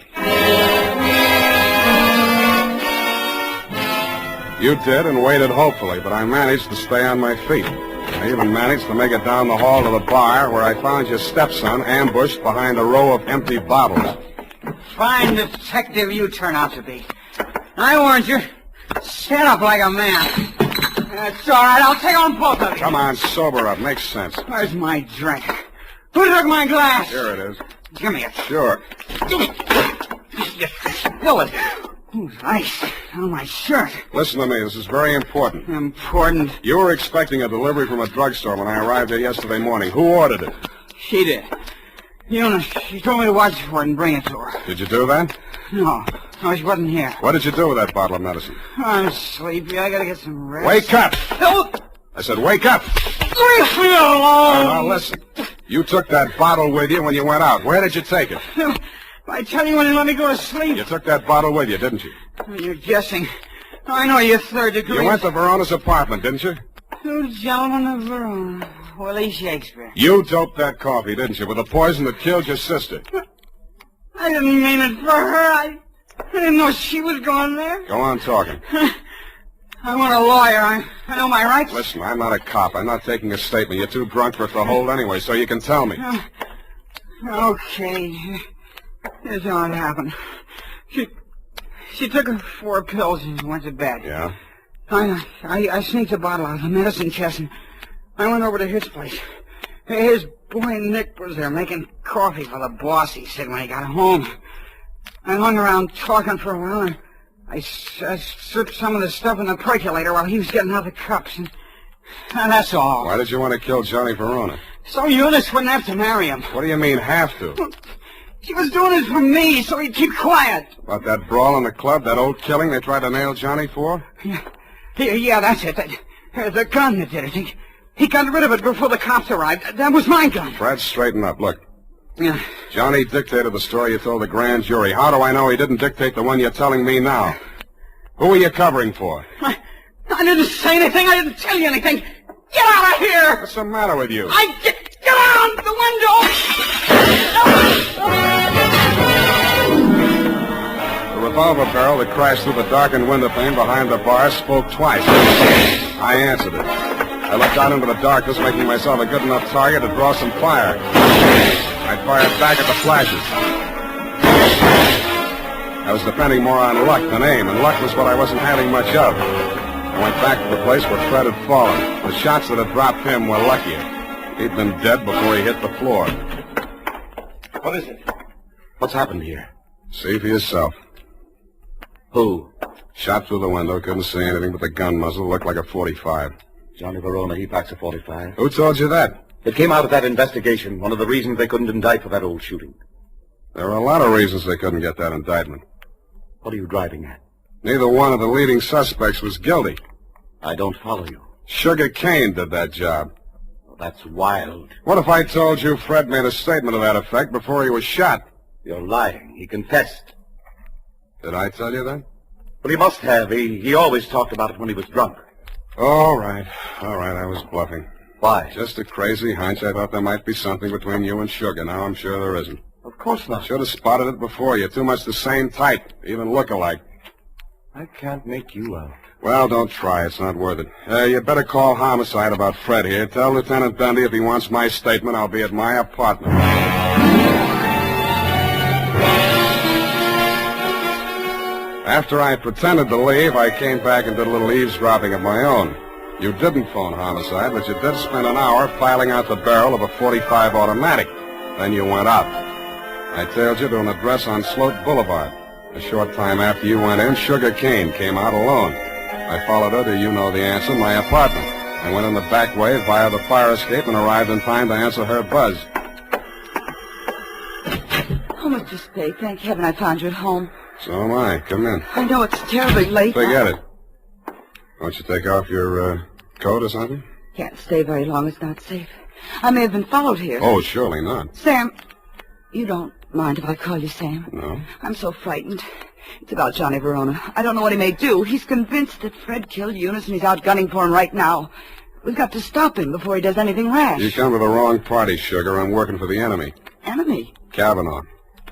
[SPEAKER 8] You did and waited hopefully, but I managed to stay on my feet. I even managed to make it down the hall to the bar where I found your stepson ambushed behind a row of empty bottles.
[SPEAKER 12] Fine detective you turn out to be. I warned you. Stand up like a man. That's all right. I'll take on both of you.
[SPEAKER 8] Come on, sober up. Makes sense.
[SPEAKER 12] Where's my drink? Who took my glass?
[SPEAKER 8] Here it is.
[SPEAKER 12] Give me it.
[SPEAKER 8] Sure.
[SPEAKER 12] You spill it. Ooh, ice on my shirt.
[SPEAKER 8] Listen to me. This is very important.
[SPEAKER 12] Important?
[SPEAKER 8] You were expecting a delivery from a drugstore when I arrived here yesterday morning. Who ordered it?
[SPEAKER 12] She did. Eunice, she told me to watch for it and bring it to her.
[SPEAKER 8] Did you do that?
[SPEAKER 12] No, she wasn't here.
[SPEAKER 8] What did you do with that bottle of medicine?
[SPEAKER 12] I'm sleepy. I gotta get some rest.
[SPEAKER 8] Wake up!
[SPEAKER 12] Help!
[SPEAKER 8] I said wake up!
[SPEAKER 12] Leave me alone!
[SPEAKER 8] Now listen. You took that bottle with you when you went out. Where did you take it?
[SPEAKER 12] I tell you when you let me go to sleep.
[SPEAKER 8] You took that bottle with you, didn't you?
[SPEAKER 12] You're guessing. I know you're third degree.
[SPEAKER 8] You went to Verona's apartment, didn't you?
[SPEAKER 12] 2 gentlemen of Verona. Willie Shakespeare.
[SPEAKER 8] You doped that coffee, didn't you, with the poison that killed your sister?
[SPEAKER 12] I didn't mean it for her. I didn't know she was going there.
[SPEAKER 8] Go on talking.
[SPEAKER 12] I want a lawyer. I know my rights.
[SPEAKER 8] Listen, I'm not a cop. I'm not taking a statement. You're too drunk for it to hold anyway, so you can tell me.
[SPEAKER 12] Okay. Here's how it happened. She took her 4 pills and went to bed.
[SPEAKER 8] Yeah?
[SPEAKER 12] I sneaked a bottle out of the medicine chest and I went over to his place. His boy Nick was there making coffee for the boss, he said, when he got home. I hung around talking for a while, and I slipped some of the stuff in the percolator while he was getting out the cups, and that's all.
[SPEAKER 8] Why did you want to kill Johnny Verona?
[SPEAKER 12] So Eunice wouldn't have to marry him.
[SPEAKER 8] What do you mean, have to?
[SPEAKER 12] She was doing it for me, so he'd keep quiet.
[SPEAKER 8] About that brawl in the club, that old killing they tried to nail Johnny for?
[SPEAKER 12] Yeah, that's it. The gun that did it. He got rid of it before the cops arrived. That was my gun.
[SPEAKER 8] Fred, straighten up. Look.
[SPEAKER 12] Yeah.
[SPEAKER 8] Johnny dictated the story you told the grand jury. How do I know he didn't dictate the one you're telling me now? Who are you covering for?
[SPEAKER 12] I didn't say anything. I didn't tell you anything. Get out of here!
[SPEAKER 8] What's the matter with you?
[SPEAKER 12] Get out the
[SPEAKER 8] window! The revolver barrel that crashed through the darkened window pane behind the bar spoke twice. I answered it. I looked out into the darkness, making myself a good enough target to draw some fire. I fired back at the flashes. I was depending more on luck than aim, and luck was what I wasn't having much of. I went back to the place where Fred had fallen. The shots that had dropped him were luckier. He'd been dead before he hit the floor.
[SPEAKER 20] What is it? What's happened here?
[SPEAKER 8] See for yourself.
[SPEAKER 20] Who?
[SPEAKER 8] Shot through the window, couldn't see anything but the gun muzzle. Looked like a .45.
[SPEAKER 20] Johnny Verona, he packs a .45.
[SPEAKER 8] Who told you that?
[SPEAKER 20] It came out of that investigation. One of the reasons they couldn't indict for that old shooting.
[SPEAKER 8] There were a lot of reasons they couldn't get that indictment.
[SPEAKER 20] What are you driving at?
[SPEAKER 8] Neither one of the leading suspects was guilty.
[SPEAKER 20] I don't follow you.
[SPEAKER 8] Sugar Kane did that job.
[SPEAKER 20] Well, that's wild.
[SPEAKER 8] What if I told you Fred made a statement to that effect before he was shot?
[SPEAKER 20] You're lying. He confessed.
[SPEAKER 8] Did I tell you that?
[SPEAKER 20] Well, he must have. He always talked about it when he was drunk.
[SPEAKER 8] All right, I was bluffing.
[SPEAKER 20] Why?
[SPEAKER 8] Just a crazy hunch. I thought there might be something between you and Sugar. Now I'm sure there isn't.
[SPEAKER 20] Of course not.
[SPEAKER 8] Should have spotted it before. You're too much the same type. Even look alike.
[SPEAKER 20] I can't make you out.
[SPEAKER 8] Well, don't try. It's not worth it. You better call homicide about Fred here. Tell Lieutenant Dundee if he wants my statement, I'll be at my apartment. After I pretended to leave, I came back and did a little eavesdropping of my own. You didn't phone homicide, but you did spend an hour filing out the barrel of a .45 automatic. Then you went out. I tailed you to an address on Sloat Boulevard. A short time after you went in, Sugar Kane came out alone. I followed her to, you know the answer, my apartment. I went in the back way via the fire escape and arrived in time to answer her buzz.
[SPEAKER 9] Oh, Mr. Spade, thank heaven I found you at home.
[SPEAKER 8] So am I. Come in.
[SPEAKER 9] I know it's terribly late.
[SPEAKER 8] Forget it. Won't you take off your coat or something?
[SPEAKER 9] Can't stay very long. It's not safe. I may have been followed here.
[SPEAKER 8] Oh, surely not.
[SPEAKER 9] Sam, you don't mind if I call you Sam?
[SPEAKER 8] No.
[SPEAKER 9] I'm so frightened. It's about Johnny Verona. I don't know what he may do. He's convinced that Fred killed Eunice, and he's out gunning for him right now. We've got to stop him before he does anything rash.
[SPEAKER 8] You come to the wrong party, Sugar. I'm working for the enemy.
[SPEAKER 9] Enemy?
[SPEAKER 8] Kavanaugh.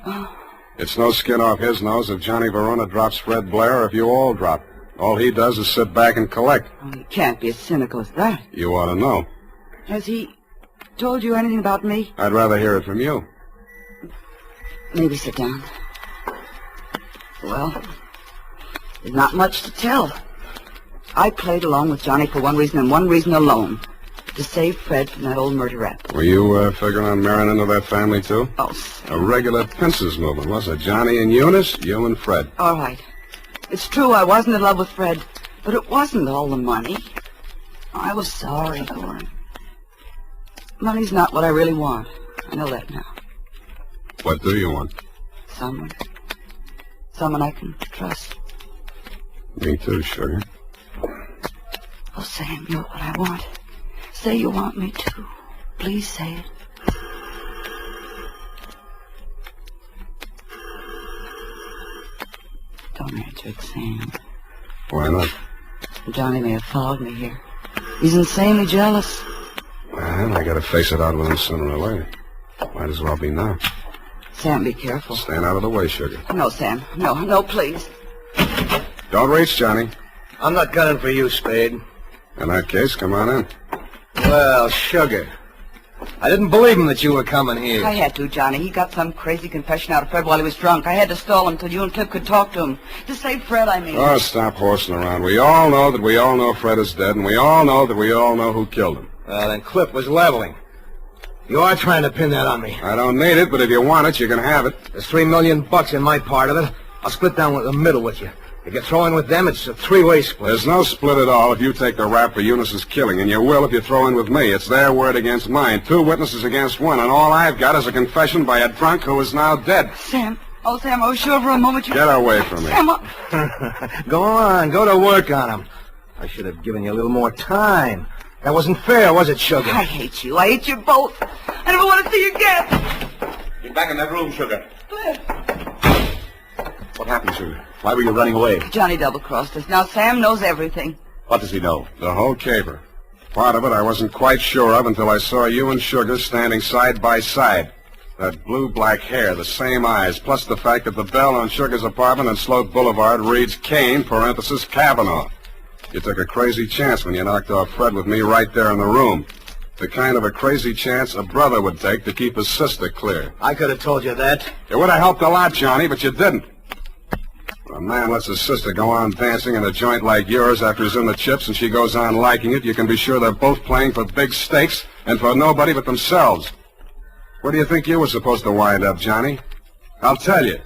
[SPEAKER 9] Oh.
[SPEAKER 8] It's no skin off his nose if Johnny Verona drops Fred Blair or if you all drop. All he does is sit back and collect.
[SPEAKER 9] Oh, he can't be as cynical as that.
[SPEAKER 8] You ought to know.
[SPEAKER 9] Has he told you anything about me?
[SPEAKER 8] I'd rather hear it from you.
[SPEAKER 9] Maybe sit down. Well, there's not much to tell. I played along with Johnny for one reason and one reason alone. To save Fred from that old murder rap.
[SPEAKER 8] Were you figuring on marrying into that family, too?
[SPEAKER 9] Oh,
[SPEAKER 8] a regular pincers movement, was it? Johnny and Eunice, you and Fred.
[SPEAKER 9] All right. It's true I wasn't in love with Fred, but it wasn't all the money. I was sorry for him. Money's not what I really want. I know that now.
[SPEAKER 8] What do you want?
[SPEAKER 9] Someone. Someone I can trust.
[SPEAKER 8] Me too, Sugar.
[SPEAKER 9] Oh, Sam, you're what I want. Say you want me to. Please say it. Don't answer it, Sam.
[SPEAKER 8] Why not?
[SPEAKER 9] Johnny may have followed me here. He's insanely jealous.
[SPEAKER 8] Well, I gotta face it out with him sooner or later. Might as well be now.
[SPEAKER 9] Sam, be careful.
[SPEAKER 8] Stand out of the way, Sugar.
[SPEAKER 9] No, Sam. No, please.
[SPEAKER 8] Don't reach, Johnny.
[SPEAKER 6] I'm not gunning for you, Spade.
[SPEAKER 8] In that case, come on in.
[SPEAKER 6] Well, Sugar, I didn't believe him that you were coming here.
[SPEAKER 9] I had to, Johnny. He got some crazy confession out of Fred while he was drunk. I had to stall him till you and Cliff could talk to him. To save Fred, I mean.
[SPEAKER 8] Oh, stop horsing around. We all know that we all know Fred is dead, and we all know that we all know who killed him.
[SPEAKER 6] Well, then Cliff was leveling. You are trying to pin that on me.
[SPEAKER 8] I don't need it, but if you want it, you can have it.
[SPEAKER 6] There's $3 million in my part of it. I'll split down the middle with you. If you throw in with them, it's a three-way split.
[SPEAKER 8] There's no split at all if you take the rap for Eunice's killing, and you will if you throw in with me. It's their word against mine. 2 witnesses against 1, and all I've got is a confession by a drunk who is now dead.
[SPEAKER 9] Sam. Oh, Sam, I was sure for a moment you...
[SPEAKER 8] Get away from me.
[SPEAKER 9] Sam,
[SPEAKER 6] Go on. Go to work on him. I should have given you a little more time. That wasn't fair, was it, Sugar?
[SPEAKER 9] I hate you. I hate you both. I never want to see you again.
[SPEAKER 8] Get back in that room, Sugar.
[SPEAKER 9] Cliff.
[SPEAKER 8] What happened, Sugar? Why were you running away?
[SPEAKER 9] Johnny double-crossed us. Now Sam knows everything.
[SPEAKER 8] What does he know? The whole caper. Part of it I wasn't quite sure of until I saw you and Sugar standing side by side. That blue-black hair, the same eyes, plus the fact that the bell on Sugar's apartment on Sloat Boulevard reads Kane, parenthesis, Kavanaugh. You took a crazy chance when you knocked off Fred with me right there in the room. The kind of a crazy chance a brother would take to keep his sister clear.
[SPEAKER 6] I could have told you that.
[SPEAKER 8] It would have helped a lot, Johnny, but you didn't. When a man lets his sister go on dancing in a joint like yours after he's in the chips and she goes on liking it, you can be sure they're both playing for big stakes and for nobody but themselves. Where do you think you were supposed to wind up, Johnny? I'll tell you.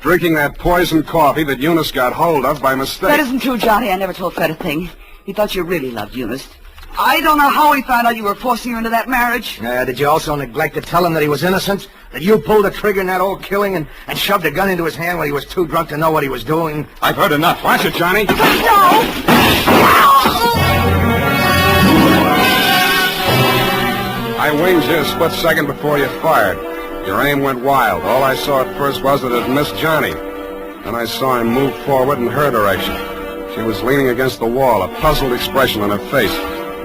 [SPEAKER 8] Drinking that poison coffee that Eunice got hold of by mistake.
[SPEAKER 9] That isn't true, Johnny. I never told Fred a thing. He thought you really loved Eunice. I don't know how he found out you were forcing her into that marriage.
[SPEAKER 6] Did you also neglect to tell him that he was innocent? That you pulled the trigger in that old killing and shoved a gun into his hand when he was too drunk to know what he was doing?
[SPEAKER 8] I've heard enough. Watch it, Johnny. I winged you a split second before you fired. Your aim went wild. All I saw at first was that it missed Johnny. Then I saw him move forward in her direction. She was leaning against the wall, a puzzled expression on her face,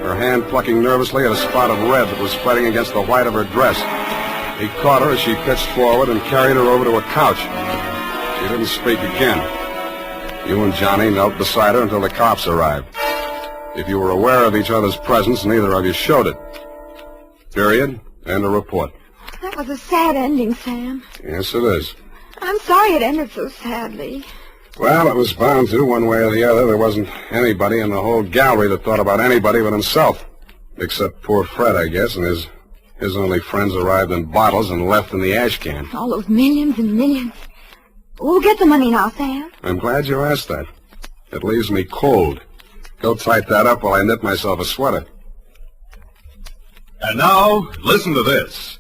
[SPEAKER 8] her hand plucking nervously at a spot of red that was spreading against the white of her dress. He caught her as she pitched forward and carried her over to a couch. She didn't speak again. You and Johnny knelt beside her until the cops arrived. If you were aware of each other's presence, neither of you showed it. Period. End of report.
[SPEAKER 14] That was a sad ending, Sam.
[SPEAKER 8] Yes, it is.
[SPEAKER 14] I'm sorry it ended so sadly.
[SPEAKER 8] Well, it was bound to, one way or the other. There wasn't anybody in the whole gallery that thought about anybody but himself. Except poor Fred, I guess, and his only friends arrived in bottles and left in the ash can.
[SPEAKER 14] All those millions and millions. Who'll get the money now, Sam?
[SPEAKER 8] I'm glad you asked that. It leaves me cold. Go tight that up while I knit myself a sweater.
[SPEAKER 23] And now, listen to this.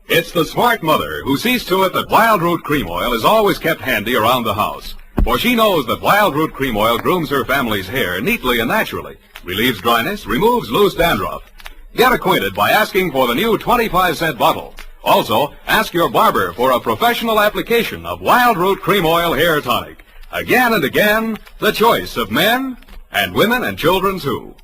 [SPEAKER 23] It's the smart mother who sees to it that Wild Root Cream Oil is always kept handy around the house. For she knows that Wild Root Cream Oil grooms her family's hair neatly and naturally, relieves dryness, removes loose dandruff. Get acquainted by asking for the new 25-cent bottle. Also, ask your barber for a professional application of Wild Root Cream Oil Hair Tonic. Again and again, the choice of men and women and children, too.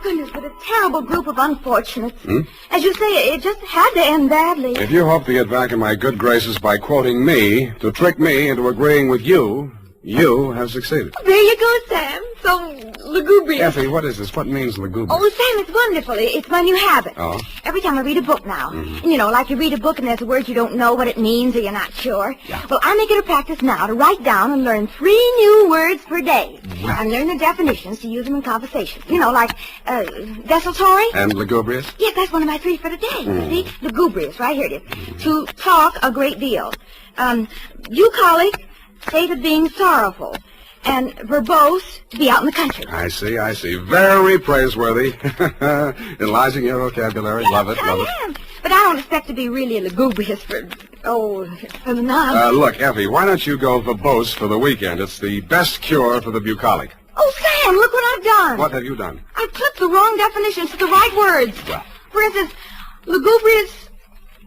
[SPEAKER 14] Goodness, what a terrible group of unfortunates. As you say, it just had to end badly.
[SPEAKER 8] If you hope to get back in my good graces by quoting me, to trick me into agreeing with you, you have succeeded.
[SPEAKER 14] There you go, Sam. So lugubrious.
[SPEAKER 8] Effie, what is this? What means lugubrious?
[SPEAKER 14] Oh, Sam, it's wonderful. It's my new habit.
[SPEAKER 8] Oh?
[SPEAKER 14] Every time I read a book now. And you know, like you read a book and there's a word you don't know what it means or you're not sure.
[SPEAKER 8] Yeah.
[SPEAKER 14] Well, I make it a practice now to write down and learn 3 new words per day.
[SPEAKER 8] Yeah.
[SPEAKER 14] And learn the definitions to use them in conversation. You know, like desultory.
[SPEAKER 8] And lugubrious?
[SPEAKER 14] Yes, that's one of my 3 for today. You see? Lugubrious, right here it is. To talk a great deal. Bucolic, state of being sorrowful. And verbose, to be out in the country.
[SPEAKER 8] I see. Very praiseworthy. Enlarging your vocabulary.
[SPEAKER 14] Yes,
[SPEAKER 8] love it.
[SPEAKER 14] I am. But I don't expect to be really lugubrious for the nonsense.
[SPEAKER 8] Look, Effie, why don't you go verbose for the weekend? It's the best cure for the bucolic.
[SPEAKER 14] Oh, Sam, look what I've done.
[SPEAKER 8] What have you done?
[SPEAKER 14] I've put the wrong definitions to the right words.
[SPEAKER 8] Well.
[SPEAKER 14] For instance, lugubrious,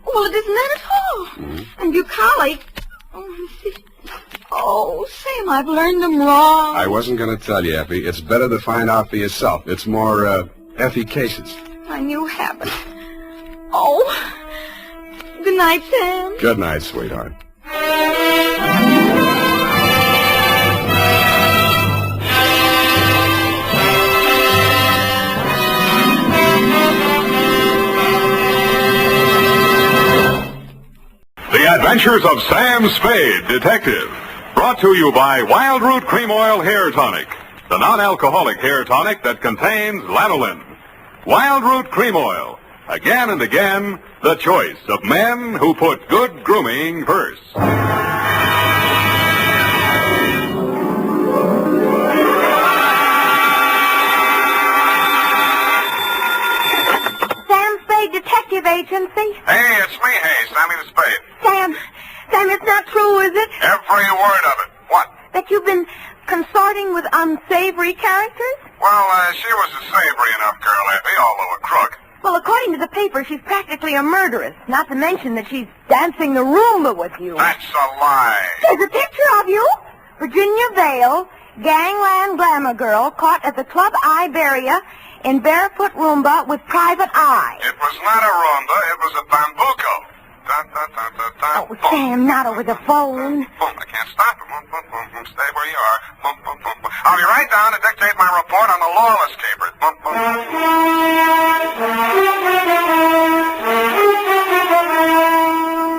[SPEAKER 14] well, it isn't that at all. And bucolic, oh, Sam, I've learned them wrong.
[SPEAKER 8] I wasn't going to tell you, Effie. It's better to find out for yourself. It's more, efficacious.
[SPEAKER 14] My new habit. Oh, good night, Sam.
[SPEAKER 8] Good night, sweetheart.
[SPEAKER 23] The Adventures of Sam Spade, Detective. Brought to you by Wild Root Cream Oil Hair Tonic, the non-alcoholic hair tonic that contains lanolin. Wild Root Cream Oil. Again and again, the choice of men who put good grooming first.
[SPEAKER 1] Sam Spade, Detective Agency.
[SPEAKER 8] Hey, it's me, Sammy the Spade.
[SPEAKER 1] Sam, it's not true, is it?
[SPEAKER 8] Every word of it. What?
[SPEAKER 1] That you've been consorting with unsavory characters?
[SPEAKER 8] Well, she was a savory enough girl, Effie, although a crook.
[SPEAKER 1] Well, according to the paper, she's practically a murderess. Not to mention that she's dancing the Roomba with you.
[SPEAKER 8] That's a lie.
[SPEAKER 1] There's a picture of you. Virginia Vale, gangland glamour girl, caught at the Club Iberia in barefoot Roomba with private eye.
[SPEAKER 8] It was not a Roomba, it was a bambuco.
[SPEAKER 1] Oh, Sam, not over the phone.
[SPEAKER 8] I can't stop it. Stay where you are. I'll be right down to dictate my report on the Lawless capers.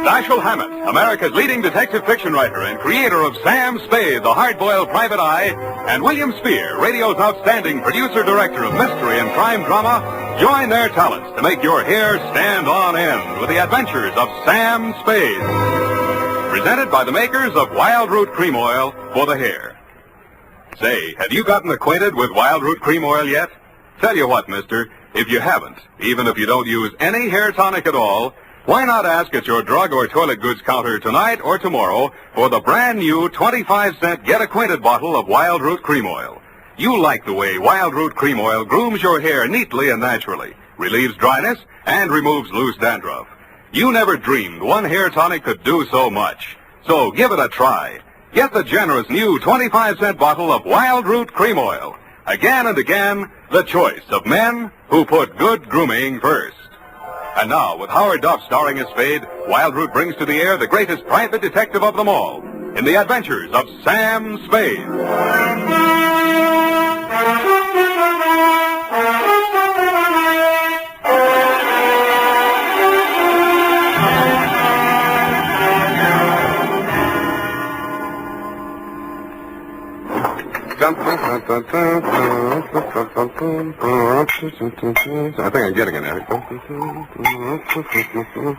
[SPEAKER 23] Dashiell Hammett, America's leading detective fiction writer and creator of Sam Spade, the hard-boiled private eye, and William Spear, radio's outstanding producer-director of mystery and crime drama, join their talents to make your hair stand on end with the Adventures of Sam Spade. Presented by the makers of Wild Root Cream Oil for the hair. Say, have you gotten acquainted with Wild Root Cream Oil yet? Tell you what, mister, if you haven't, even if you don't use any hair tonic at all, why not ask at your drug or toilet goods counter tonight or tomorrow for the brand new 25-cent Get Acquainted bottle of Wild Root Cream Oil. You'll like the way Wild Root Cream Oil grooms your hair neatly and naturally, relieves dryness, and removes loose dandruff. You never dreamed one hair tonic could do so much. So give it a try. Get the generous new 25-cent bottle of Wild Root Cream Oil. Again and again, the choice of men who put good grooming first. And now, with Howard Duff starring as Spade, Wild Root brings to the air the greatest private detective of them all, in the Adventures of Sam Spade.
[SPEAKER 8] I think I'm getting it, Effie.
[SPEAKER 1] You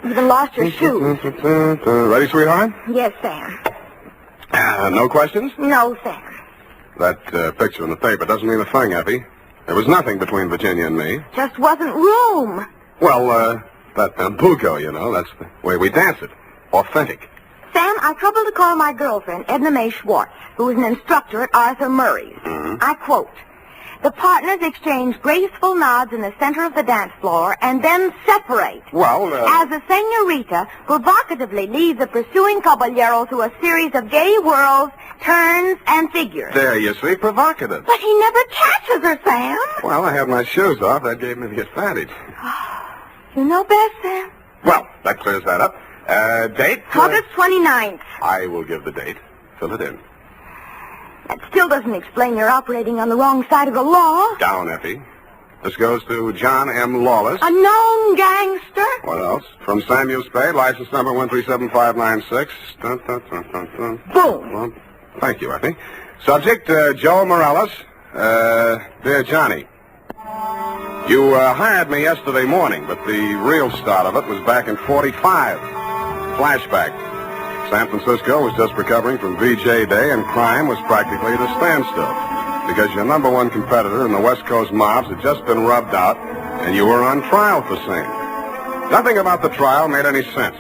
[SPEAKER 1] even lost your shoes.
[SPEAKER 8] Ready, sweetheart?
[SPEAKER 1] Yes, Sam.
[SPEAKER 8] No questions?
[SPEAKER 1] No, Sam.
[SPEAKER 8] That picture in the paper doesn't mean a thing, Effie. There was nothing between Virginia and me.
[SPEAKER 1] Just wasn't room.
[SPEAKER 8] Well, that bambuco, you know, that's the way we dance it. Authentic.
[SPEAKER 1] Sam, I troubled to call my girlfriend, Edna Mae Schwartz, who is an instructor at Arthur Murray's.
[SPEAKER 8] Mm-hmm.
[SPEAKER 1] I quote, "The partners exchange graceful nods in the center of the dance floor and then separate.
[SPEAKER 8] Well,
[SPEAKER 1] as the senorita provocatively leads the pursuing caballero through a series of gay whirls, turns, and figures."
[SPEAKER 8] There you see, provocative.
[SPEAKER 1] But he never catches her, Sam.
[SPEAKER 8] Well, I had my shoes off. That gave me the advantage.
[SPEAKER 1] You know best, Sam.
[SPEAKER 8] Well, that clears that up. Date?
[SPEAKER 1] August 29th.
[SPEAKER 8] I will give the date. Fill it in.
[SPEAKER 1] That still doesn't explain your operating on the wrong side of the law.
[SPEAKER 8] Down, Effie. This goes to John M. Lawless.
[SPEAKER 1] A known gangster.
[SPEAKER 8] What else? From Samuel Spade, license number 137596. Dun, dun, dun, dun, dun.
[SPEAKER 1] Boom.
[SPEAKER 8] Well, thank you, Effie. Subject, Joe Morales. Dear Johnny, you hired me yesterday morning, but the real start of it was back in 45. Flashback. San Francisco was just recovering from VJ Day, and crime was practically at a standstill because your number one competitor in the West Coast mobs had just been rubbed out, and you were on trial for same. Nothing about the trial made any sense.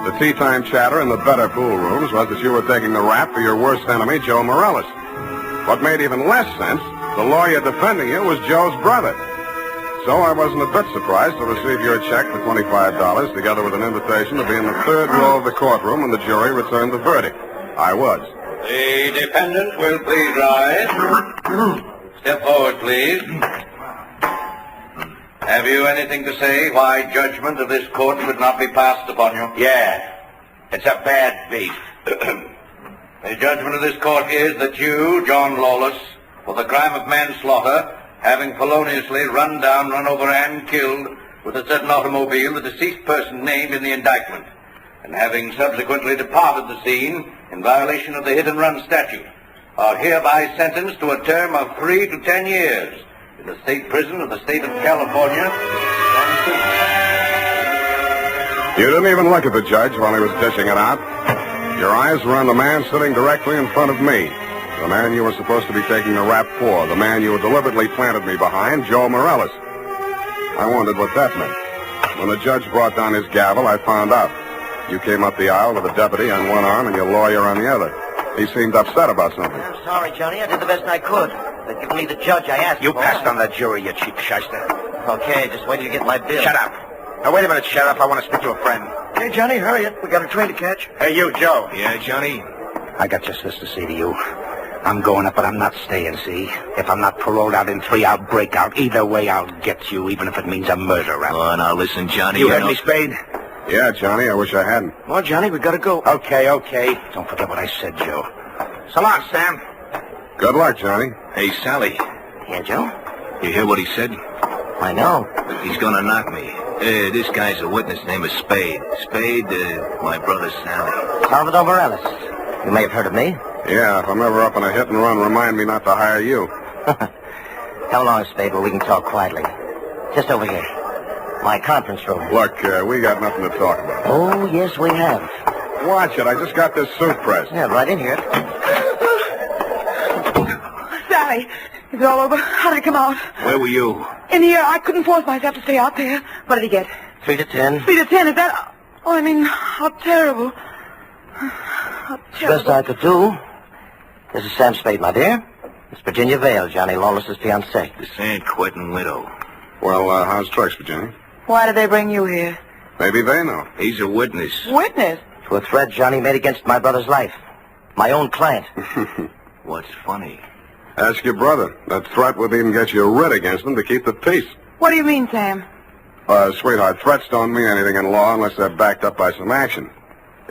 [SPEAKER 8] The tea-time chatter in the better pool rooms was that you were taking the rap for your worst enemy, Joe Morales. What made even less sense, the lawyer defending you was Joe's brother. So I wasn't a bit surprised to receive your check for $25, together with an invitation to be in the third row of the courtroom when the jury returned the verdict. I was.
[SPEAKER 5] The defendant will please rise. Step forward, please. Have you anything to say why judgment of this court should not be passed upon you?
[SPEAKER 11] Yeah. It's a bad beef.
[SPEAKER 5] The judgment of this court is that you, John Lawless, for the crime of manslaughter, having feloniously run down, run over, and killed with a certain automobile the deceased person named in the indictment, and having subsequently departed the scene in violation of the hit-and-run statute, are hereby sentenced to a term of 3 to 10 years in the state prison of the state of California.
[SPEAKER 8] You didn't even look at the judge while he was dishing it out. Your eyes were on the man sitting directly in front of me. The man you were supposed to be taking the rap for. The man you had deliberately planted me behind, Joe Morales. I wondered what that meant. When the judge brought down his gavel, I found out. You came up the aisle with a deputy on one arm and your lawyer on the other. He seemed upset about something.
[SPEAKER 11] I'm sorry, Johnny. I did the best I could. They've given me the judge I asked for.
[SPEAKER 12] You passed on the jury, you cheap shyster.
[SPEAKER 11] Okay, just wait till you get my bill.
[SPEAKER 12] Shut up. Now, wait a minute, Sheriff. I want to speak to a friend.
[SPEAKER 11] Hey, Johnny, hurry up. We got a train to catch.
[SPEAKER 12] Hey, you, Joe. Yeah, Johnny? I got just this to say to you. I'm going up, but I'm not staying, see? If I'm not paroled out in 3, I'll break out. Either way, I'll get you, even if it means a murder rap.
[SPEAKER 10] Oh, now listen, Johnny.
[SPEAKER 12] You heard me, Spade?
[SPEAKER 8] Yeah, Johnny, I wish I hadn't.
[SPEAKER 11] Well, Johnny, we gotta go.
[SPEAKER 12] Okay. Don't forget what I said, Joe. So long, Sam.
[SPEAKER 8] Good luck, Johnny.
[SPEAKER 10] Hey, Sally.
[SPEAKER 11] Yeah, Joe?
[SPEAKER 10] You hear what he said?
[SPEAKER 11] I know.
[SPEAKER 10] He's gonna knock me. This guy's a witness named Spade. Spade, my brother Sally.
[SPEAKER 11] Salvador Morales. You may have heard of me.
[SPEAKER 8] Yeah, if I'm ever up in a hit and run, remind me not to hire you.
[SPEAKER 11] Come along, Spade, where we can talk quietly. Just over here. My conference room.
[SPEAKER 8] Look, we got nothing to talk about.
[SPEAKER 11] Oh, yes, we have.
[SPEAKER 8] Watch it. I just got this suit pressed.
[SPEAKER 11] Yeah, right in here.
[SPEAKER 3] Sally, is it all over? How did it come out?
[SPEAKER 10] Where were you?
[SPEAKER 3] In the air. I couldn't force myself to stay out there. What did he get?
[SPEAKER 11] 3 to 10.
[SPEAKER 3] 3 to 10, is that... Oh, I mean, how terrible. How terrible.
[SPEAKER 11] Best I could do. This is Sam Spade, my dear. It's Virginia Vale, Johnny Lawless's fiancée.
[SPEAKER 10] The San Quentin widow.
[SPEAKER 8] Well, how's tricks, Virginia?
[SPEAKER 3] Why did they bring you here?
[SPEAKER 8] Maybe they know.
[SPEAKER 10] He's a witness.
[SPEAKER 3] Witness?
[SPEAKER 11] To a threat Johnny made against my brother's life. My own client.
[SPEAKER 10] What's funny?
[SPEAKER 8] Ask your brother. That threat would even get you a writ against him to keep the peace.
[SPEAKER 3] What do you mean, Sam?
[SPEAKER 8] Sweetheart, threats don't mean anything in law unless they're backed up by some action.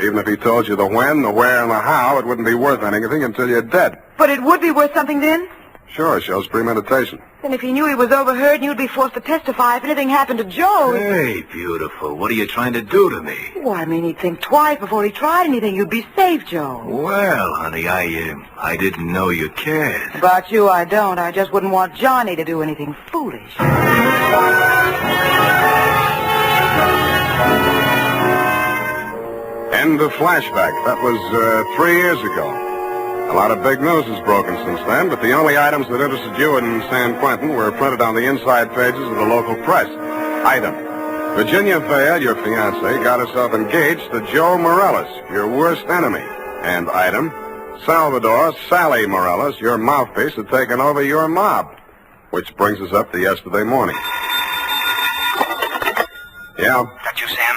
[SPEAKER 8] Even if he told you the when, the where, and the how, it wouldn't be worth anything until you're dead.
[SPEAKER 3] But it would be worth something then?
[SPEAKER 8] Sure, it shows premeditation.
[SPEAKER 3] Then if he knew he was overheard, you'd be forced to testify if anything happened to Joe.
[SPEAKER 10] Hey, beautiful. What are you trying to do to me?
[SPEAKER 3] Well, I mean, he'd think twice before he tried anything. You'd be safe, Joe.
[SPEAKER 10] Well, honey, I didn't know you cared.
[SPEAKER 3] About you, I don't. I just wouldn't want Johnny to do anything foolish.
[SPEAKER 8] End of flashback. That was 3 years ago. A lot of big news has broken since then, but the only items that interested you in San Quentin were printed on the inside pages of the local press. Item: Virginia Vale, your fiancée, got herself engaged to Joe Morales, your worst enemy. And item: Salvador Sally Morales, your mouthpiece, had taken over your mob. Which brings us up to yesterday morning. Yeah?
[SPEAKER 12] That you, Sam?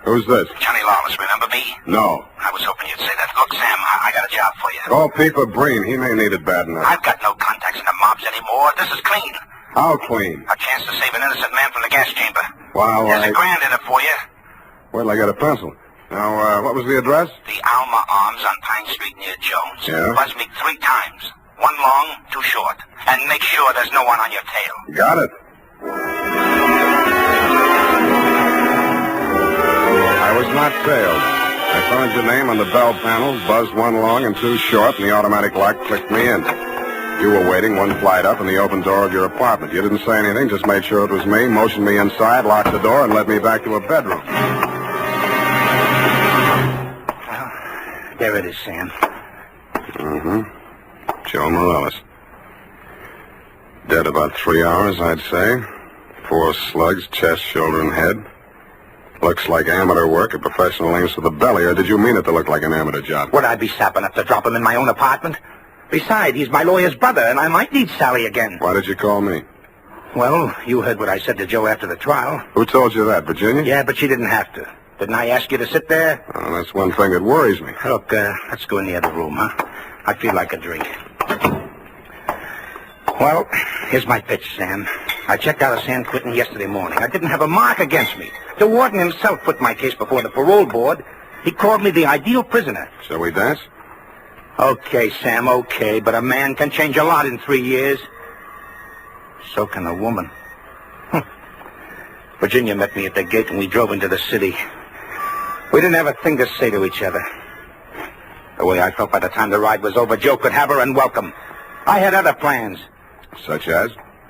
[SPEAKER 8] Who's this?
[SPEAKER 12] Johnny Lawless, remember me?
[SPEAKER 8] No.
[SPEAKER 12] I was hoping you'd say that. Look, Sam, I got a job for you.
[SPEAKER 8] Call Peeper Breen. He may need it bad enough.
[SPEAKER 12] I've got no contacts in the mobs anymore. This is clean.
[SPEAKER 8] How clean?
[SPEAKER 12] A chance to save an innocent man from the gas chamber.
[SPEAKER 8] Well,
[SPEAKER 12] There's $1,000 in it for you.
[SPEAKER 8] Wait till I get a pencil. Now, what was the address?
[SPEAKER 12] The Alma Arms on Pine Street near Jones.
[SPEAKER 8] Yeah?
[SPEAKER 12] Buzz me 3 times. 1 long, 2 short. And make sure there's no one on your tail.
[SPEAKER 8] Got it. I was not tailed. I found your name on the bell panel, buzzed 1 long and 2 short, and the automatic lock clicked me in. You were waiting 1 flight up in the open door of your apartment. You didn't say anything, just made sure it was me, motioned me inside, locked the door, and led me back to a bedroom.
[SPEAKER 12] Well, there it is, Sam.
[SPEAKER 8] Mm-hmm. Joe Morales. Dead about 3 hours, I'd say. 4 slugs, chest, shoulder, and head. Looks like amateur work, a professional aims for the belly, or did you mean it to look like an amateur job?
[SPEAKER 12] Would I be sap enough to drop him in my own apartment? Besides, he's my lawyer's brother, and I might need Sally again.
[SPEAKER 8] Why did you call me?
[SPEAKER 12] Well, you heard what I said to Joe after the trial.
[SPEAKER 8] Who told you that, Virginia?
[SPEAKER 12] Yeah, but she didn't have to. Didn't I ask you to sit there?
[SPEAKER 8] Oh, that's one thing that worries me.
[SPEAKER 12] Look, let's go in the other room, huh? I feel like a drink. Well, here's my pitch, Sam. I checked out of San Quentin yesterday morning. I didn't have a mark against me. The warden himself put my case before the parole board. He called me the ideal prisoner.
[SPEAKER 8] Shall we dance?
[SPEAKER 12] Okay, Sam, okay, but a man can change a lot in 3 years. So can a woman. Virginia met me at the gate and we drove into the city. We didn't have a thing to say to each other. The way I felt by the time the ride was over, Joe could have her and welcome. I had other plans.
[SPEAKER 8] Such as?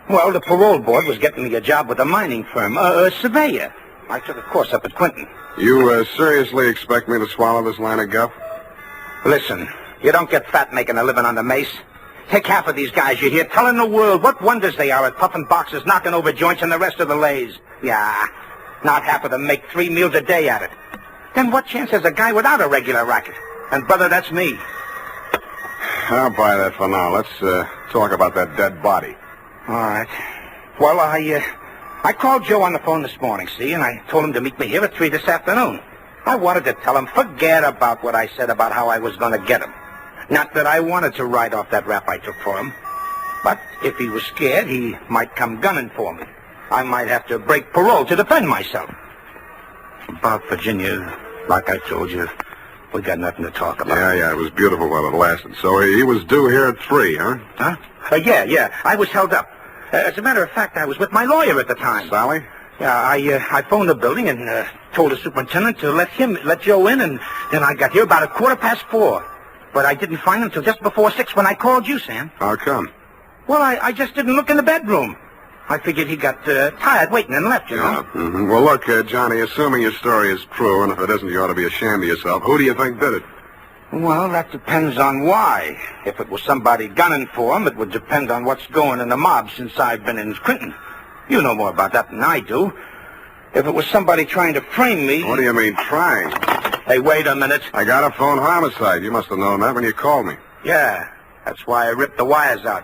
[SPEAKER 11] Well, the parole board was getting me a job with a mining firm, a surveyor. I took a course up at Quinton.
[SPEAKER 8] You seriously expect me to swallow this line of guff?
[SPEAKER 11] Listen, you don't get fat making a living on the mace. Take half of these guys you hear telling the world what wonders they are at puffing boxes, knocking over joints, and the rest of the lays. Yeah, not half of them make 3 meals a day at it. Then what chance has a guy without a regular racket? And, brother, that's me.
[SPEAKER 8] I'll buy that for now. Let's talk about that dead body.
[SPEAKER 11] All right. Well, I called Joe on the phone this morning, see, and I told him to meet me here at 3 this afternoon. I wanted to tell him, forget about what I said about how I was going to get him. Not that I wanted to write off that rap I took for him. But if he was scared, he might come gunning for me. I might have to break parole to defend myself. About Virginia, like I told you, we got nothing to talk about.
[SPEAKER 8] Yeah, it was beautiful while it lasted. So he was due here at 3, huh?
[SPEAKER 11] Huh? Yeah. I was held up. As a matter of fact, I was with my lawyer at the time.
[SPEAKER 8] Sally?
[SPEAKER 11] Yeah, I phoned the building and told the superintendent to let Joe in, and then I got here about 4:15. But I didn't find him till just before 6 when I called you, Sam.
[SPEAKER 8] How come?
[SPEAKER 11] Well, I just didn't look in the bedroom. I figured he got tired waiting and left, you know.
[SPEAKER 8] Mm-hmm. Well, look, Johnny, assuming your story is true, and if it isn't, you ought to be ashamed of yourself. Who do you think did it?
[SPEAKER 11] Well, that depends on why. If it was somebody gunning for him, it would depend on what's going in the mob since I've been in Clinton. You know more about that than I do. If it was somebody trying to frame me...
[SPEAKER 8] What do you mean, trying?
[SPEAKER 11] Hey, wait a minute.
[SPEAKER 8] I got a phone homicide. You must have known that when you called me.
[SPEAKER 11] Yeah, that's why I ripped the wires out.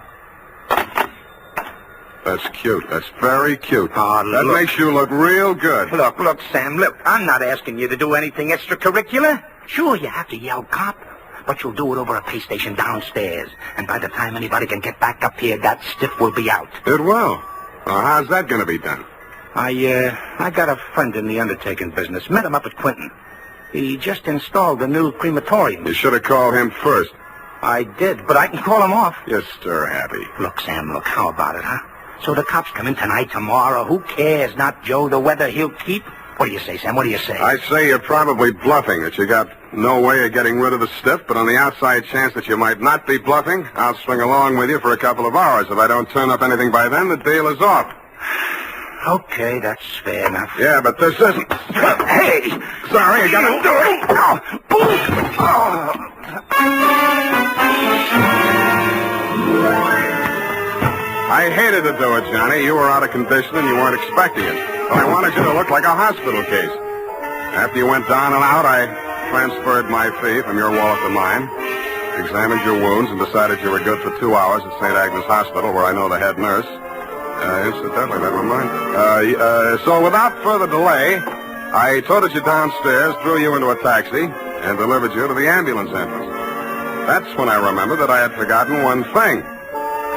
[SPEAKER 8] That's cute. That's very cute.
[SPEAKER 11] Oh,
[SPEAKER 8] that makes you look real good.
[SPEAKER 11] Look, Sam, look. I'm not asking you to do anything extracurricular. Sure, you have to yell cop, but you'll do it over a pay station downstairs. And by the time anybody can get back up here, that stiff will be out.
[SPEAKER 8] It will. Well, how's that going to be done?
[SPEAKER 11] I got a friend in the undertaking business. Met him up at Quinton. He just installed a new crematorium.
[SPEAKER 8] You should have called him first.
[SPEAKER 11] I did, but I can call him off.
[SPEAKER 8] You're stir-happy.
[SPEAKER 11] Look, Sam, how about it, huh? So the cops come in tonight, tomorrow. Who cares? Not Joe, the weather he'll keep. What do you say, Sam? What do you say?
[SPEAKER 8] I say you're probably bluffing, that you got no way of getting rid of the stiff, but on the outside chance that you might not be bluffing, I'll swing along with you for a couple of hours. If I don't turn up anything by then, the deal is off.
[SPEAKER 11] Okay, that's fair enough.
[SPEAKER 8] Yeah, but this isn't...
[SPEAKER 11] Hey!
[SPEAKER 8] Sorry, I gotta do it. I hated to do it, Johnny. You were out of condition and you weren't expecting it. But I wanted you to look like a hospital case. After you went down and out, I transferred my fee from your wallet to mine, examined your wounds, and decided you were good for 2 hours at St. Agnes Hospital, where I know the head nurse. Incidentally, never mind. So without further delay, I toted you downstairs, threw you into a taxi, and delivered you to the ambulance entrance. That's when I remembered that I had forgotten one thing.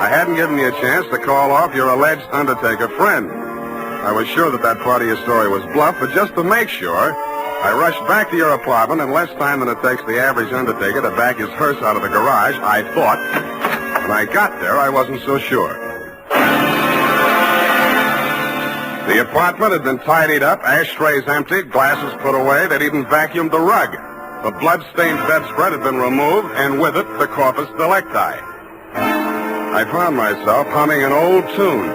[SPEAKER 8] I hadn't given you a chance to call off your alleged undertaker friend. I was sure that part of your story was bluff, but just to make sure, I rushed back to your apartment in less time than it takes the average undertaker to back his hearse out of the garage, I thought. When I got there, I wasn't so sure. The apartment had been tidied up, ashtrays emptied, glasses put away. They'd even vacuumed the rug. The blood-stained bedspread had been removed, and with it, the corpus delicti. I found myself humming an old tune.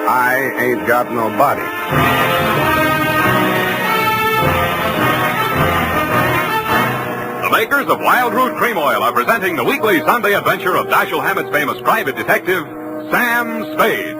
[SPEAKER 8] I ain't got no body.
[SPEAKER 23] The makers of Wild Root Cream Oil are presenting the weekly Sunday adventure of Dashiell Hammett's famous private detective, Sam Spade.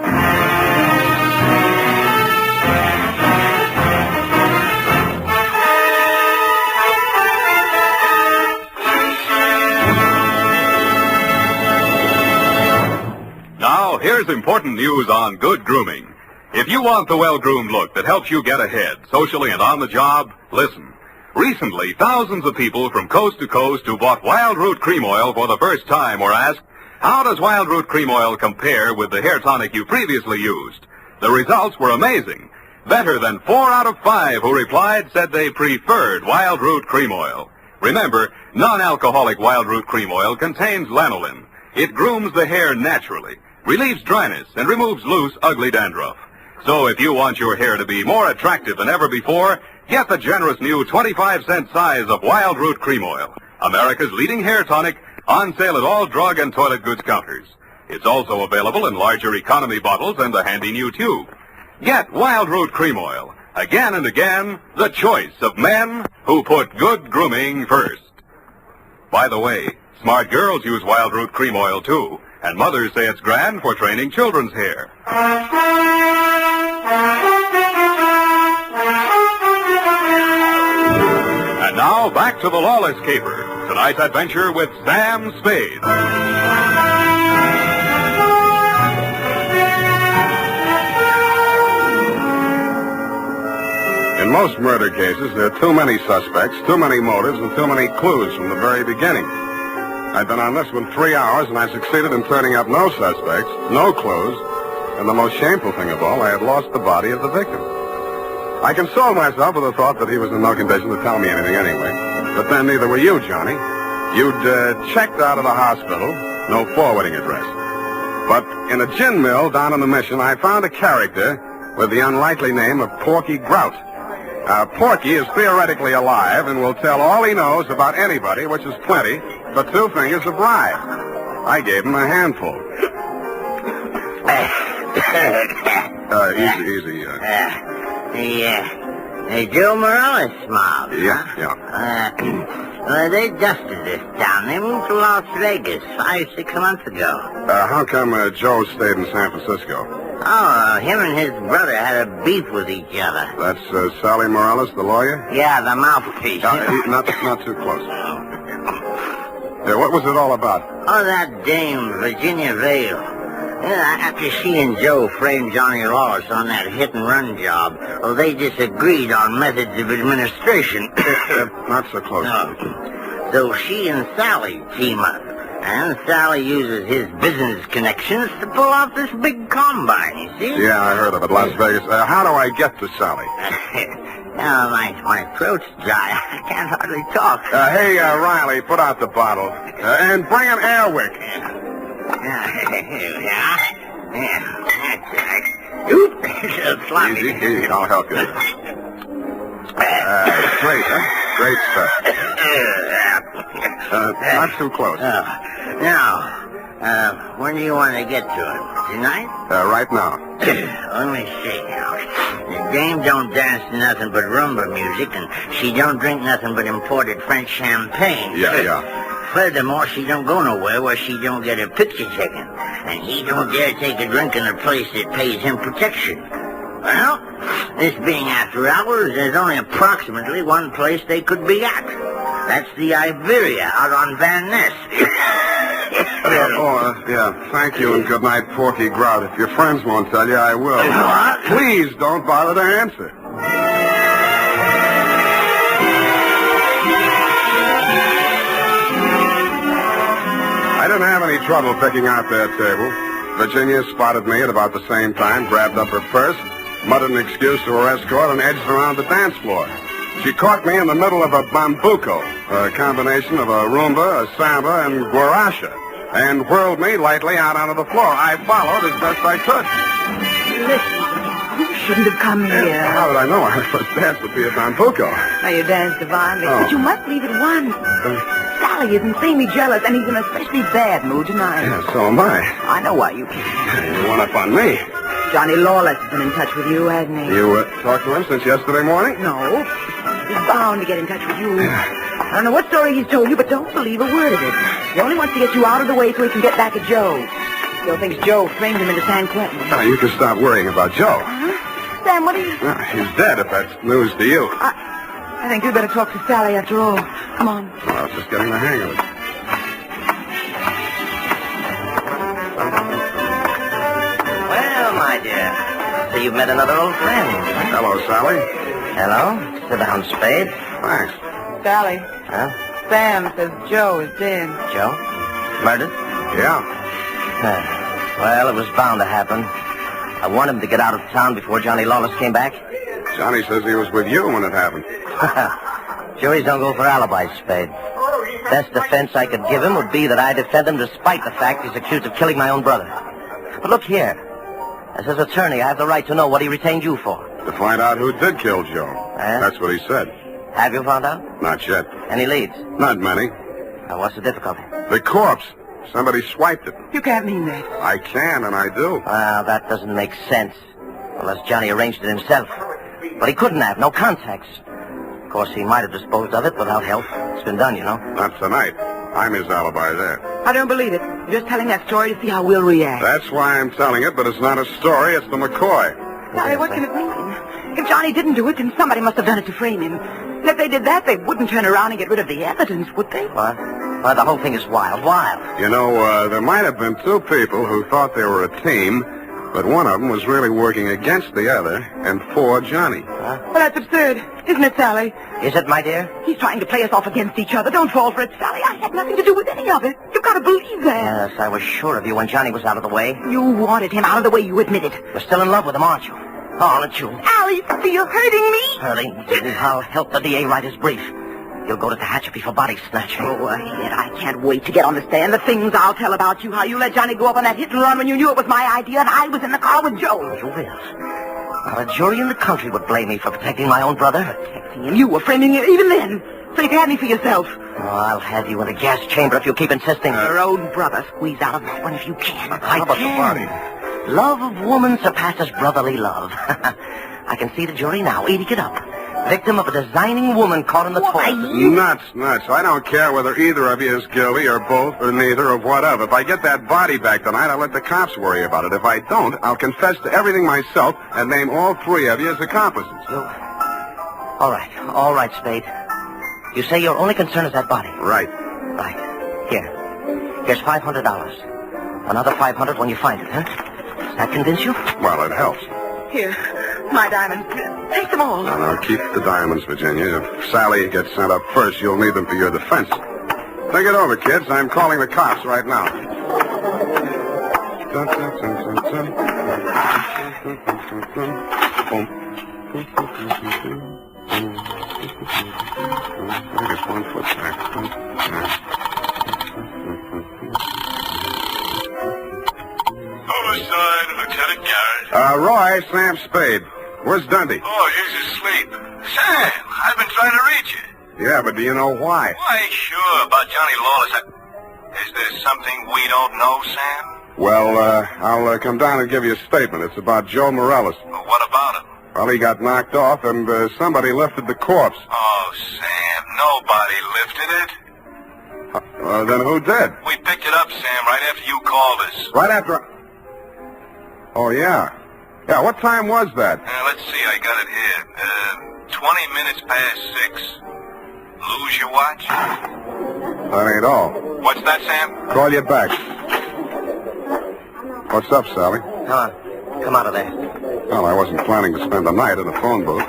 [SPEAKER 23] Now, here's important news on good grooming. If you want the well-groomed look that helps you get ahead, socially and on the job, listen. Recently, thousands of people from coast to coast who bought Wild Root Cream Oil for the first time were asked, how does Wild Root Cream Oil compare with the hair tonic you previously used? The results were amazing. Better than 4 out of 5 who replied said they preferred Wild Root Cream Oil. Remember, non-alcoholic Wild Root Cream Oil contains lanolin. It grooms the hair naturally, relieves dryness, and removes loose, ugly dandruff. So if you want your hair to be more attractive than ever before, get the generous new 25-cent size of Wild Root Cream Oil, America's leading hair tonic, on sale at all drug and toilet goods counters. It's also available in larger economy bottles and a handy new tube. Get Wild Root Cream Oil. Again and again, the choice of men who put good grooming first. By the way, smart girls use Wild Root Cream Oil, too, and mothers say it's grand for training children's hair. And now, back to the Lawless Caper. Tonight's adventure with Sam Spade.
[SPEAKER 8] In most murder cases, there are too many suspects, too many motives, and too many clues from the very beginning. I've been on this one 3 hours, and I succeeded in turning up no suspects, no clues, and the most shameful thing of all, I had lost the body of the victim. I consoled myself with the thought that he was in no condition to tell me anything anyway. But then neither were you, Johnny. You'd checked out of the hospital, no forwarding address. But in a gin mill down in the Mission, I found a character with the unlikely name of Porky Grout. Porky is theoretically alive and will tell all he knows about anybody, which is plenty, for 2 fingers a bribe. I gave him a handful. Easy.
[SPEAKER 10] The Joe Morales mob.
[SPEAKER 8] Yeah.
[SPEAKER 10] They dusted this town. They moved to Las Vegas 5-6 months ago.
[SPEAKER 8] How come Joe stayed in San Francisco?
[SPEAKER 10] Oh, him and his brother had a beef with each other.
[SPEAKER 8] That's Sally Morales, the lawyer?
[SPEAKER 10] Yeah, the mouthpiece.
[SPEAKER 8] Not too close. What was it all about?
[SPEAKER 10] Oh, that dame, Virginia Vale. After she and Joe framed Johnny Lawless on that hit-and-run job, well, they disagreed on methods of administration.
[SPEAKER 8] Not so close.
[SPEAKER 10] No. So she and Sally team up. And Sally uses his business connections to pull off this big combine, you see?
[SPEAKER 8] Yeah, I heard of it, Las Vegas. How do I get to Sally?
[SPEAKER 10] My throat's dry. I can't hardly talk.
[SPEAKER 8] Hey, Riley, put out the bottle. And bring an air wick.
[SPEAKER 10] Oop,
[SPEAKER 8] Easy, I'll help you. Great, huh? Great stuff. Not too close.
[SPEAKER 10] Now, when do you want to get to it? Tonight?
[SPEAKER 8] Right now.
[SPEAKER 10] Let me see now. The dame don't dance to nothing but rumba music, and she don't drink nothing but imported French champagne.
[SPEAKER 8] Yeah.
[SPEAKER 10] Furthermore, she don't go nowhere where she don't get her picture taken. And he don't dare take a drink in a place that pays him protection. Well, this being after hours, there's only approximately one place they could be at. That's the Iberia out on Van Ness.
[SPEAKER 8] Thank you and good night, Porky Grout. If your friends won't tell you, I will.
[SPEAKER 10] What?
[SPEAKER 8] Please don't bother to answer. I didn't have any trouble picking out their table. Virginia spotted me at about the same time, grabbed up her purse, muttered an excuse to her escort, and edged around the dance floor. She caught me in the middle of a bambuco, a combination of a rumba, a samba, and guaracha, and whirled me lightly out onto the floor. I followed as best I could.
[SPEAKER 3] Listen, you shouldn't have come here.
[SPEAKER 8] How did I know our first dance would be a bambuco?
[SPEAKER 3] Now, you danced divinely,
[SPEAKER 8] Oh.
[SPEAKER 3] but you must leave at once. Sally is insanely jealous, and he's in an especially bad mood tonight.
[SPEAKER 8] Yeah, so am I.
[SPEAKER 3] I know why you came.
[SPEAKER 8] You went up on me.
[SPEAKER 3] Johnny Lawless has been in touch with you, hasn't he?
[SPEAKER 8] You talked to him since yesterday morning?
[SPEAKER 3] No. He's bound to get in touch with you. I don't know what story he's told you, but don't believe a word of it. He only wants to get you out of the way so he can get back at Joe. Still thinks Joe framed him into San Quentin.
[SPEAKER 8] Now, you can stop worrying about Joe.
[SPEAKER 3] Huh? Sam, what are you...
[SPEAKER 8] He's dead, if that's news to you.
[SPEAKER 3] I think you'd better talk to Sally after all. Come on.
[SPEAKER 8] Well, I was just getting the hang of it.
[SPEAKER 10] Well, my dear, so you've met another old friend.
[SPEAKER 8] Hello, Sally.
[SPEAKER 10] Hello? Sit down, Spade.
[SPEAKER 8] Thanks.
[SPEAKER 3] Sally,
[SPEAKER 10] Huh?
[SPEAKER 3] Sam says Joe is dead.
[SPEAKER 10] Joe? Murdered?
[SPEAKER 8] Yeah.
[SPEAKER 10] Well, it was bound to happen. I wanted him to get out of town before Johnny Lawless came back.
[SPEAKER 8] Johnny says he was with you when it happened.
[SPEAKER 10] Juries don't go for alibis, Spade. Best defense I could give him would be that I defend him despite the fact he's accused of killing my own brother. But look here. As his attorney, I have the right to know what he retained you for.
[SPEAKER 8] To find out who did kill Joe. That's what he said.
[SPEAKER 10] Have you found out?
[SPEAKER 8] Not yet.
[SPEAKER 10] Any leads?
[SPEAKER 8] Not many.
[SPEAKER 10] What's the difficulty?
[SPEAKER 8] The corpse. Somebody swiped it.
[SPEAKER 9] You can't mean that.
[SPEAKER 8] I can, and I do.
[SPEAKER 10] Well, that doesn't make sense. Unless Johnny arranged it himself. But he couldn't have. No contacts. Of course, he might have disposed of it without help. It's been done, you know.
[SPEAKER 8] Not tonight. I'm his alibi there.
[SPEAKER 9] I don't believe it. You're just telling that story to see how we'll react.
[SPEAKER 8] That's why I'm telling it, but it's not a story. It's the McCoy.
[SPEAKER 9] Sally, what can it mean? If Johnny didn't do it, then somebody must have done it to frame him. And if they did that, they wouldn't turn around and get rid of the evidence, would they?
[SPEAKER 10] What? Well, the whole thing is wild.
[SPEAKER 8] You know, there might have been two people who thought they were a team, but one of them was really working against the other and for Johnny.
[SPEAKER 9] Well, that's absurd, isn't it, Sally?
[SPEAKER 10] Is it, my dear?
[SPEAKER 9] He's trying to play us off against each other. Don't fall for it, Sally. I had nothing to do with any of it. You've got to believe that.
[SPEAKER 10] Yes, I was sure of you when Johnny was out of the way.
[SPEAKER 9] You wanted him out of the way, you admitted.
[SPEAKER 10] You're still in love with him, aren't you? Oh, aren't you?
[SPEAKER 9] Alice, you're hurting me.
[SPEAKER 10] Hurting? I'll help the DA write his brief. You'll go to Tehachapi for body snatching.
[SPEAKER 9] Go ahead. I can't wait to get on the stand. The things I'll tell about you, how you let Johnny go up on that hit and run when you knew it was my idea and I was in the car with Joe.
[SPEAKER 10] You will. Not a jury in the country would blame me for protecting my own brother.
[SPEAKER 9] Protecting him? You were framing him even then. So you can have me for yourself.
[SPEAKER 10] Oh, I'll have you in a gas chamber if you keep insisting.
[SPEAKER 9] Your own brother. Squeeze out of that one if you can.
[SPEAKER 10] How about the body? Love of woman surpasses brotherly love. I can see the jury now, eating it up. Victim of a designing woman caught in the toy.
[SPEAKER 8] Nuts. I don't care whether either of you is guilty or both or neither or whatever. If I get that body back tonight, I'll let the cops worry about it. If I don't, I'll confess to everything myself and name all three of you as accomplices.
[SPEAKER 10] All right, Spade. You say your only concern is that body?
[SPEAKER 8] Right.
[SPEAKER 10] Here's $500. Another $500 when you find it, huh? Does that convince you?
[SPEAKER 8] Well, it helps.
[SPEAKER 9] Here, my diamonds. Take them all.
[SPEAKER 8] No, keep the diamonds, Virginia. If Sally gets sent up first, you'll need them for your defense. Think it over, kids. I'm calling the cops right now. I guess 1 foot back.
[SPEAKER 13] Homicide, Lieutenant Garrett.
[SPEAKER 8] Roy, Sam Spade. Where's Dundee?
[SPEAKER 13] Oh, he's asleep. Sam, I've been trying to reach you.
[SPEAKER 8] Yeah, but do you know why?
[SPEAKER 13] Why, sure, about Johnny Lawless. Is there something we don't know, Sam?
[SPEAKER 8] Well, I'll come down and give you a statement. It's about Joe Morales.
[SPEAKER 13] Well, what about him?
[SPEAKER 8] Well, he got knocked off, and somebody lifted the corpse.
[SPEAKER 13] Oh, Sam, nobody lifted it.
[SPEAKER 8] Then who did?
[SPEAKER 13] We picked it up, Sam, right after you called us.
[SPEAKER 8] Right after... Oh, yeah. Yeah, what time was that?
[SPEAKER 13] Let's see, I got it here. 20 minutes past 6. Lose your watch?
[SPEAKER 8] That ain't all.
[SPEAKER 13] What's that, Sam?
[SPEAKER 8] Call you back. What's up, Sally?
[SPEAKER 10] Come out of there.
[SPEAKER 8] Well, I wasn't planning to spend the night in a phone booth.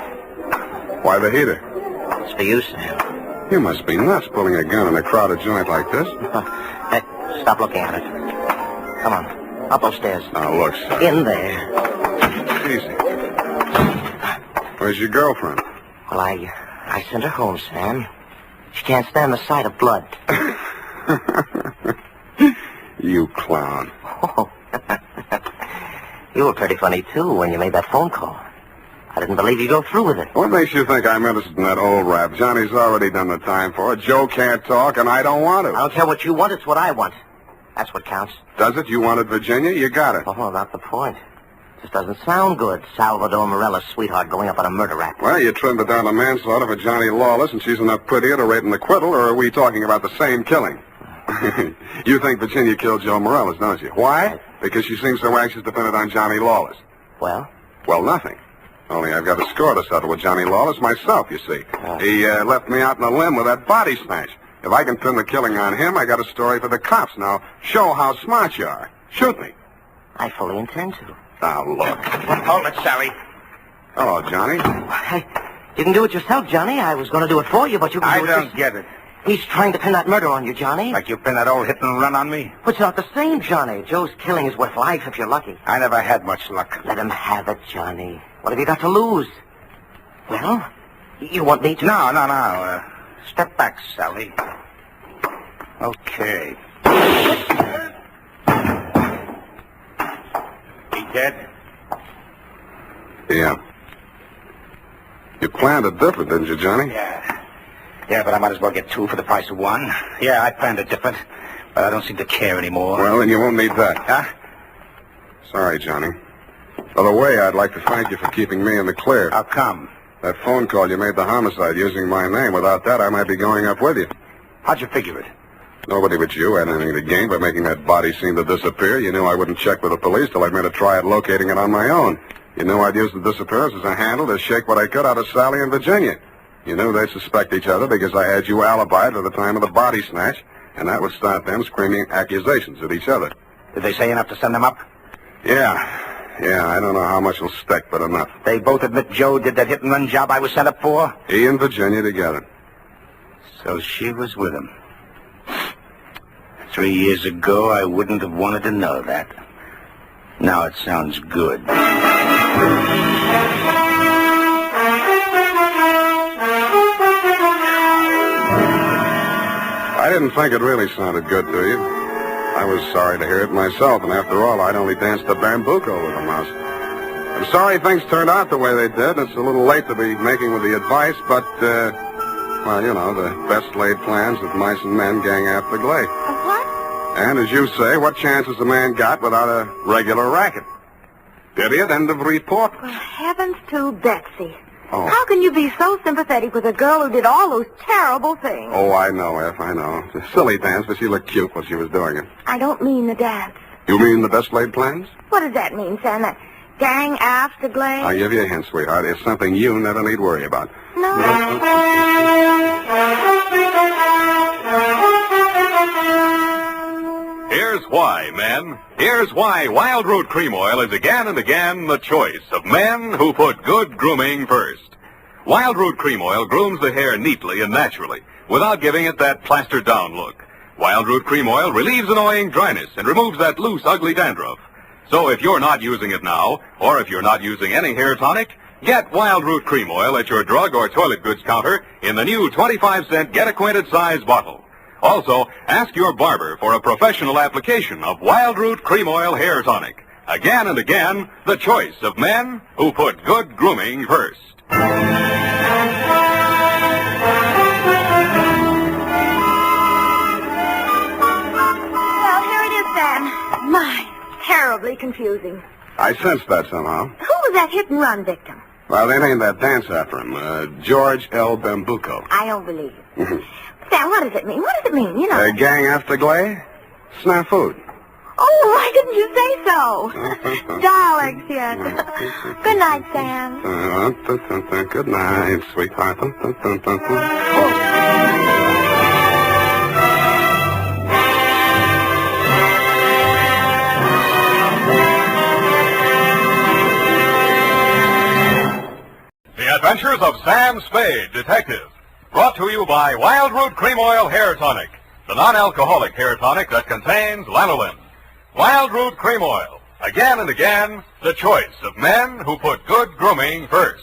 [SPEAKER 8] Why the heater?
[SPEAKER 10] It's for you, Sam.
[SPEAKER 8] You must be nuts pulling a gun in a crowded joint like this.
[SPEAKER 10] Hey, stop looking at it. Come on. Up those stairs.
[SPEAKER 8] Now, look, Sally.
[SPEAKER 10] In there.
[SPEAKER 8] Easy. Where's your girlfriend?
[SPEAKER 10] Well, I sent her home, Sam. She can't stand the sight of blood.
[SPEAKER 8] You clown.
[SPEAKER 10] Oh. You were pretty funny, too, when you made that phone call. I didn't believe you'd go through with it.
[SPEAKER 8] What makes you think I'm interested in that old rap? Johnny's already done the time for it. Joe can't talk, and I don't want to.
[SPEAKER 10] I don't care what you want. It's what I want. That's what counts.
[SPEAKER 8] Does it? You wanted Virginia? You got it.
[SPEAKER 10] Oh, not the point. Just doesn't sound good. Salvador Morella's sweetheart going up on a murder rap.
[SPEAKER 8] Well, you trimmed it down to manslaughter for Johnny Lawless, and she's enough prettier to rate an acquittal, or are we talking about the same killing? You think Virginia killed Joe Morales, don't you? Why? Because she seems so anxious to pin it on Johnny Lawless.
[SPEAKER 10] Well?
[SPEAKER 8] Well, nothing. Only I've got a score to settle with Johnny Lawless myself, you see. He left me out in a limb with that body snatch. If I can pin the killing on him, I got a story for the cops. Now, show how smart you are. Shoot me.
[SPEAKER 10] I fully intend to.
[SPEAKER 8] Now, look.
[SPEAKER 10] Hold it, Sally.
[SPEAKER 8] Hello, Johnny.
[SPEAKER 10] You can do it yourself, Johnny. I was going to do it for you, but you can do it.
[SPEAKER 11] I don't get it.
[SPEAKER 10] He's trying to pin that murder on you, Johnny.
[SPEAKER 11] Like you pin that old hit and run on me?
[SPEAKER 10] But it's not the same, Johnny. Joe's killing is worth life if you're lucky.
[SPEAKER 11] I never had much luck.
[SPEAKER 10] Let him have it, Johnny. What have you got to lose? Well, you want me to...
[SPEAKER 11] No. Step back, Sally. Okay. He dead?
[SPEAKER 8] Yeah. You planned it different, didn't you, Johnny?
[SPEAKER 11] Yeah, but I might as well get two for the price of one. Yeah, I planned it different. But I don't seem to care anymore.
[SPEAKER 8] Well, then you won't need that.
[SPEAKER 11] Huh?
[SPEAKER 8] Sorry, Johnny. By the way, I'd like to thank you for keeping me in the clear.
[SPEAKER 11] How come?
[SPEAKER 8] That phone call you made the homicide using my name. Without that, I might be going up with you.
[SPEAKER 11] How'd you figure it?
[SPEAKER 8] Nobody but you had anything to gain by making that body seem to disappear. You knew I wouldn't check with the police till I'd made a try at locating it on my own. You knew I'd use the disappearance as a handle to shake what I could out of Sally and Virginia. You knew they'd suspect each other because I had you alibied at the time of the body snatch, and that would start them screaming accusations at each other.
[SPEAKER 11] Did they say enough to send them up?
[SPEAKER 8] Yeah, I don't know how much will stick, but enough.
[SPEAKER 11] They both admit Joe did that hit-and-run job I was sent up for?
[SPEAKER 8] He and Virginia together.
[SPEAKER 11] So she was with him. 3 years ago, I wouldn't have wanted to know that. Now it sounds good.
[SPEAKER 8] I didn't think it really sounded good to you. I was sorry to hear it myself, and after all, I'd only danced the bambuco with a mouse. I'm sorry things turned out the way they did. It's a little late to be making with the advice, but, well, you know, the best laid plans of mice and men gang after Glay.
[SPEAKER 3] What?
[SPEAKER 8] And as you say, what chance has a man got without a regular racket? Period. End of report.
[SPEAKER 3] Well, heavens to Betsy.
[SPEAKER 8] Oh.
[SPEAKER 3] How can you be so sympathetic with a girl who did all those terrible things?
[SPEAKER 8] Oh, I know, F, I know. It's a silly dance, but she looked cute while she was doing it.
[SPEAKER 3] I don't mean the dance.
[SPEAKER 8] You mean the best laid plans?
[SPEAKER 3] What does that mean, Sam? That gang after Glay?
[SPEAKER 8] I'll give you a hint, sweetheart. It's something you never need worry about.
[SPEAKER 3] No.
[SPEAKER 23] Here's why, men. Here's why Wild Root Cream Oil is again and again the choice of men who put good grooming first. Wild Root Cream Oil grooms the hair neatly and naturally without giving it that plastered down look. Wild Root Cream Oil relieves annoying dryness and removes that loose, ugly dandruff. So if you're not using it now, or if you're not using any hair tonic, get Wild Root Cream Oil at your drug or toilet goods counter in the new 25-cent Get Acquainted size bottle. Also, ask your barber for a professional application of Wild Root Cream Oil Hair Tonic. Again and again, the choice of men who put good grooming first.
[SPEAKER 3] Well, here it is, Sam. My, terribly confusing.
[SPEAKER 8] I sensed that somehow.
[SPEAKER 3] Who was that hit-and-run victim?
[SPEAKER 8] Well, they named that dance after him, George L. Bambuco.
[SPEAKER 3] I don't believe it. Sam, what does it mean? What does it mean? You know.
[SPEAKER 8] Gang after Glay? Snafu.
[SPEAKER 3] Oh, why didn't you say so? Darlings, yes. Good night, Sam.
[SPEAKER 8] Good night, sweetheart.
[SPEAKER 23] The Adventures of Sam Spade, Detective. Brought to you by Wild Root Cream Oil Hair Tonic, the non-alcoholic hair tonic that contains lanolin. Wild Root Cream Oil. Again and again, the choice of men who put good grooming first.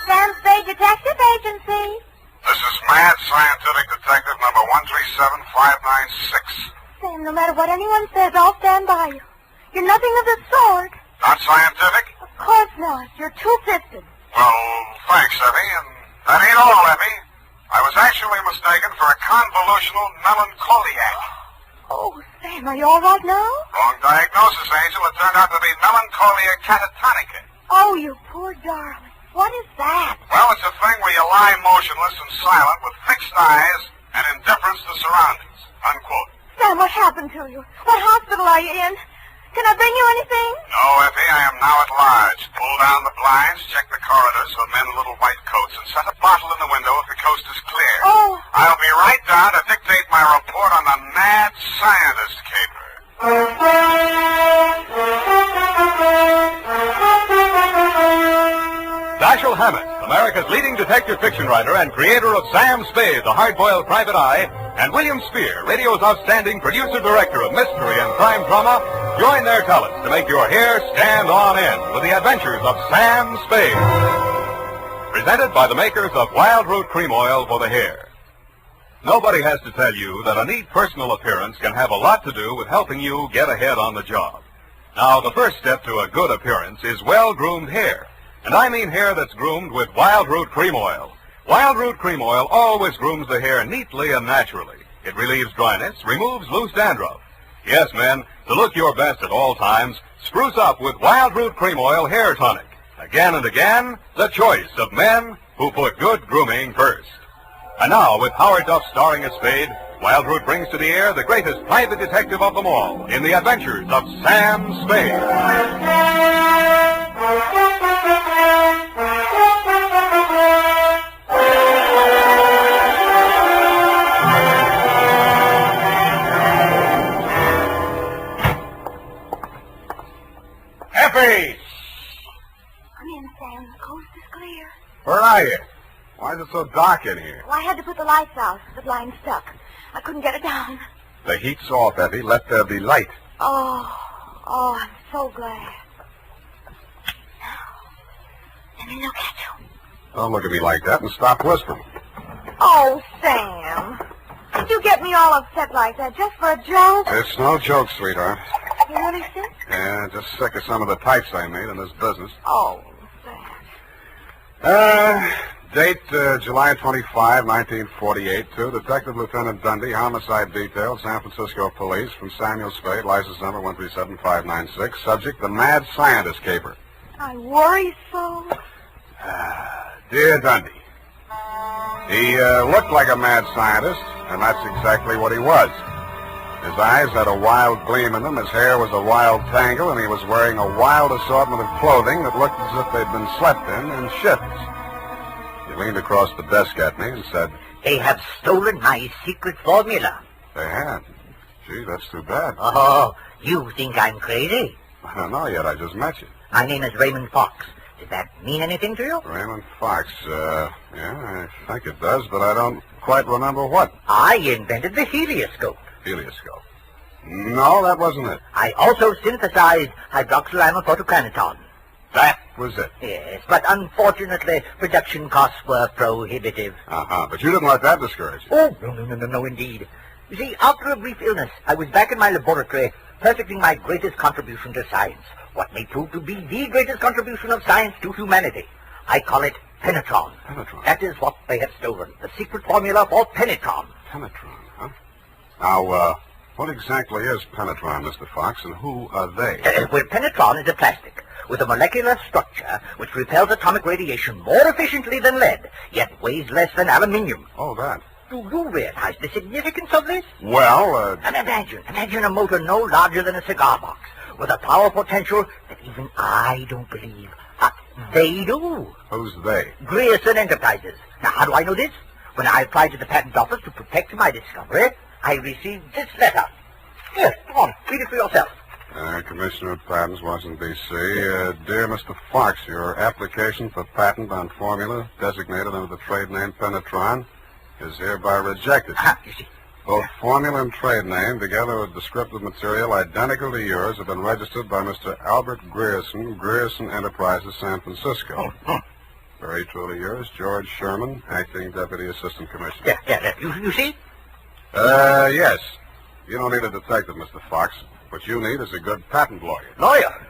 [SPEAKER 1] Sam Spade Detective Agency.
[SPEAKER 8] This is Mad Scientific Detective number 137596.
[SPEAKER 1] Sam, no matter what anyone says, I'll stand by you. You're nothing of the sort.
[SPEAKER 8] Not scientific?
[SPEAKER 1] Of course not. You're two-fisted.
[SPEAKER 8] Well, thanks, Effie, and that ain't all, Effie. I was actually mistaken for a convolutional melancholiac.
[SPEAKER 1] Oh, Sam, are you all right now?
[SPEAKER 8] Wrong diagnosis, Angel. It turned out to be melancholia catatonica.
[SPEAKER 1] Oh, you poor darling. What is that?
[SPEAKER 8] Well, it's a thing where you lie motionless and silent with fixed eyes and indifference to surroundings. Unquote.
[SPEAKER 1] Sam, what happened to you? What hospital are you in? Can I bring you anything?
[SPEAKER 8] No, Effie, I am now at large. Pull down the blinds, check the corridors for men in little white coats, and set a bottle in the window if the coast is clear.
[SPEAKER 1] Oh.
[SPEAKER 8] I'll be right down to dictate my report on the mad scientist caper.
[SPEAKER 23] Dashiell Hammett, America's leading detective fiction writer and creator of Sam Spade, the hard-boiled private eye, and William Spear, radio's outstanding producer-director of mystery and crime drama, join their talents to make your hair stand on end with the adventures of Sam Spade. Presented by the makers of Wild Root Cream Oil for the hair. Nobody has to tell you that a neat personal appearance can have a lot to do with helping you get ahead on the job. Now, the first step to a good appearance is well-groomed hair.
[SPEAKER 15] And I mean hair that's groomed with Wild Root Cream Oil. Wild Root Cream Oil always grooms the hair neatly and naturally. It relieves dryness, removes loose dandruff. Yes, men, to look your best at all times, spruce up with Wild Root Cream Oil Hair Tonic. Again and again, the choice of men who put good grooming first. And now, with Howard Duff starring as Spade, Wild Root brings to the air the greatest private detective of them all in the Adventures of Sam Spade.
[SPEAKER 5] Effie!
[SPEAKER 1] Come in, Sam. The coast is clear.
[SPEAKER 8] Where are you? Why is it so dark in here?
[SPEAKER 1] Well, I had to put the lights out. The blind stuck. I couldn't get it down.
[SPEAKER 8] The heat's off, Effie. Let there be light.
[SPEAKER 1] Oh, I'm so glad. Let me look at you.
[SPEAKER 8] Don't look at me like that and stop whispering.
[SPEAKER 1] Oh, Sam. Did you get me all upset like that just for a joke?
[SPEAKER 8] It's no joke, sweetheart.
[SPEAKER 1] You really sick?
[SPEAKER 8] Yeah, just sick of some of the types I made in this business.
[SPEAKER 1] Oh, Sam.
[SPEAKER 8] Date July 25, 1948, to Detective Lieutenant Dundee, Homicide Detail, San Francisco Police, from Samuel Spade, license number 137596. Subject, the Mad Scientist Caper.
[SPEAKER 1] I worry so.
[SPEAKER 8] Dear Dundee, he looked like a mad scientist, and that's exactly what he was. His eyes had a wild gleam in them, his hair was a wild tangle, and he was wearing a wild assortment of clothing that looked as if they'd been slept in shifts. He leaned across the desk at me and said,
[SPEAKER 11] They have stolen my secret formula.
[SPEAKER 8] They had? Gee, that's too bad.
[SPEAKER 11] Oh, you think I'm crazy?
[SPEAKER 8] I don't know yet, I just met you.
[SPEAKER 11] My name is Raymond Fox. Does that mean anything to you?
[SPEAKER 8] Raymond Fox, yeah, I think it does, but I don't quite remember what.
[SPEAKER 11] I invented the helioscope.
[SPEAKER 8] Helioscope? No, that wasn't it.
[SPEAKER 11] I also synthesized hydroxylamophotocanatone.
[SPEAKER 8] That was it.
[SPEAKER 11] Yes, but unfortunately, production costs were prohibitive.
[SPEAKER 8] But you didn't let that discourage you.
[SPEAKER 11] Oh, no, indeed. You see, after a brief illness, I was back in my laboratory, perfecting my greatest contribution to science. What may prove to be the greatest contribution of science to humanity. I call it penetron.
[SPEAKER 8] Penetron?
[SPEAKER 11] That is what they have stolen. The secret formula for penetron.
[SPEAKER 8] Penetron, huh? Now, what exactly is penetron, Mr. Fox, and who are they?
[SPEAKER 11] Well, penetron is a plastic with a molecular structure which repels atomic radiation more efficiently than lead, yet weighs less than aluminium.
[SPEAKER 8] Oh, that.
[SPEAKER 11] Do you realize the significance of this?
[SPEAKER 8] Well,
[SPEAKER 11] And imagine a motor no larger than a cigar box, with a power potential that even I don't believe. They do.
[SPEAKER 8] Who's they?
[SPEAKER 11] Grierson Enterprises. Now, how do I know this? When I applied to the patent office to protect my discovery, I received this letter. Here, come on, read it for yourself.
[SPEAKER 8] Commissioner of Patents, Washington, D.C. Dear Mr. Fox, your application for patent on formula designated under the trade name penetron is hereby rejected.
[SPEAKER 11] You see.
[SPEAKER 8] Both formula and trade name, together with descriptive material identical to yours, have been registered by Mr. Albert Grierson, Grierson Enterprises, San Francisco. Very truly yours, George Sherman, Acting Deputy Assistant Commissioner.
[SPEAKER 11] Yeah. You see?
[SPEAKER 8] Yes. You don't need a detective, Mr. Fox. What you need is a good patent lawyer.
[SPEAKER 11] Lawyer?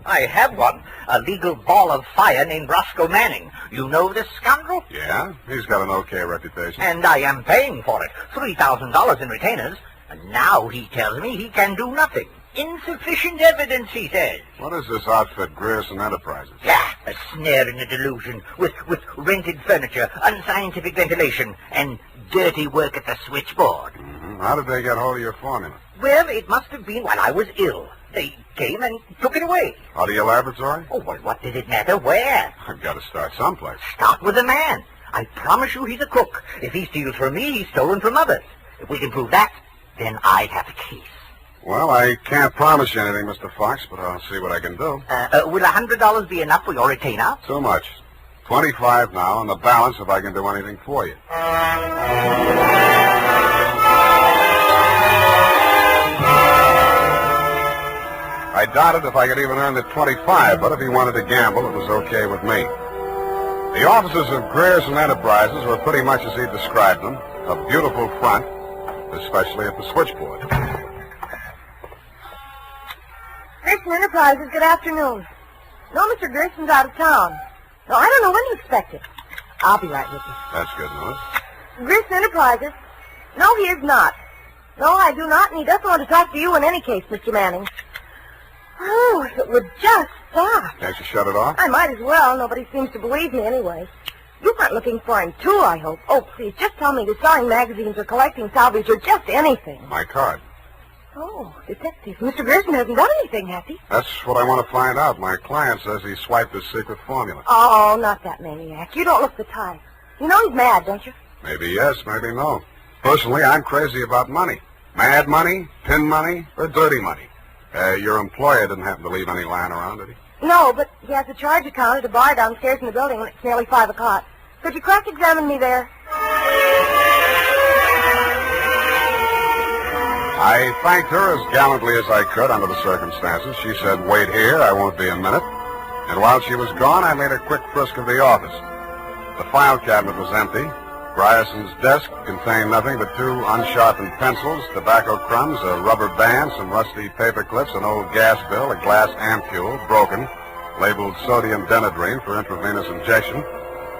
[SPEAKER 11] I have one. A legal ball of fire named Roscoe Manning. You know this scoundrel?
[SPEAKER 8] Yeah? He's got an okay reputation.
[SPEAKER 11] And I am paying for it. $3,000 in retainers. And now he tells me he can do nothing. Insufficient evidence, he says.
[SPEAKER 8] What is this outfit, Grierson Enterprises?
[SPEAKER 11] Yeah, a snare in a delusion, with rented furniture, unscientific ventilation, and dirty work at the switchboard.
[SPEAKER 8] Mm-hmm. How did they get hold of your formula?
[SPEAKER 11] Well, it must have been while I was ill. They came and took it away.
[SPEAKER 8] Out of your laboratory?
[SPEAKER 11] Oh, well, what did it matter where?
[SPEAKER 8] I've got to start someplace.
[SPEAKER 11] Start with the man. I promise you he's a crook. If he steals from me, he's stolen from others. If we can prove that, then I have a case.
[SPEAKER 8] Well, I can't promise you anything, Mr. Fox, but I'll see what I can do.
[SPEAKER 11] Will $100 be enough for your retainer?
[SPEAKER 8] Too much. 25 now, and the balance if I can do anything for you. I doubted if I could even earn the 25, but if he wanted to gamble, it was okay with me. The offices of Grierson Enterprises were pretty much as he described them, a beautiful front, especially at the switchboard.
[SPEAKER 3] Grierson Enterprises, good afternoon. No, Mr. Grierson's out of town. No, I don't know when to expect it. I'll be right with you.
[SPEAKER 8] That's good news.
[SPEAKER 3] Grist Enterprises. No, he is not. No, I do not, and he doesn't want to talk to you in any case, Mr. Manning. Oh, if it would just stop.
[SPEAKER 8] Can't you shut it off?
[SPEAKER 3] I might as well. Nobody seems to believe me anyway. You weren't looking for him, too, I hope. Oh, please, just tell me you're selling magazines or collecting salvage or just anything.
[SPEAKER 8] My card.
[SPEAKER 3] Oh, detective. Mr. Gerson hasn't done anything, has he?
[SPEAKER 8] That's what I want to find out. My client says he swiped his secret formula.
[SPEAKER 3] Oh, not that maniac. You don't look the type. You know he's mad, don't you?
[SPEAKER 8] Maybe yes, maybe no. Personally, I'm crazy about money. Mad money, pin money, or dirty money. Your employer didn't happen to leave any lying around, did he?
[SPEAKER 3] No, but he has a charge account at a bar downstairs in the building, and it's nearly 5 o'clock. Could you cross-examine me there?
[SPEAKER 8] I thanked her as gallantly as I could under the circumstances. She said, wait here, I won't be a minute. And while she was gone, I made a quick frisk of the office. The file cabinet was empty. Grierson's desk contained nothing but 2 unsharpened pencils, tobacco crumbs, a rubber band, some rusty paper clips, an old gas bill, a glass ampule, broken, labeled sodium denadrine for intravenous injection,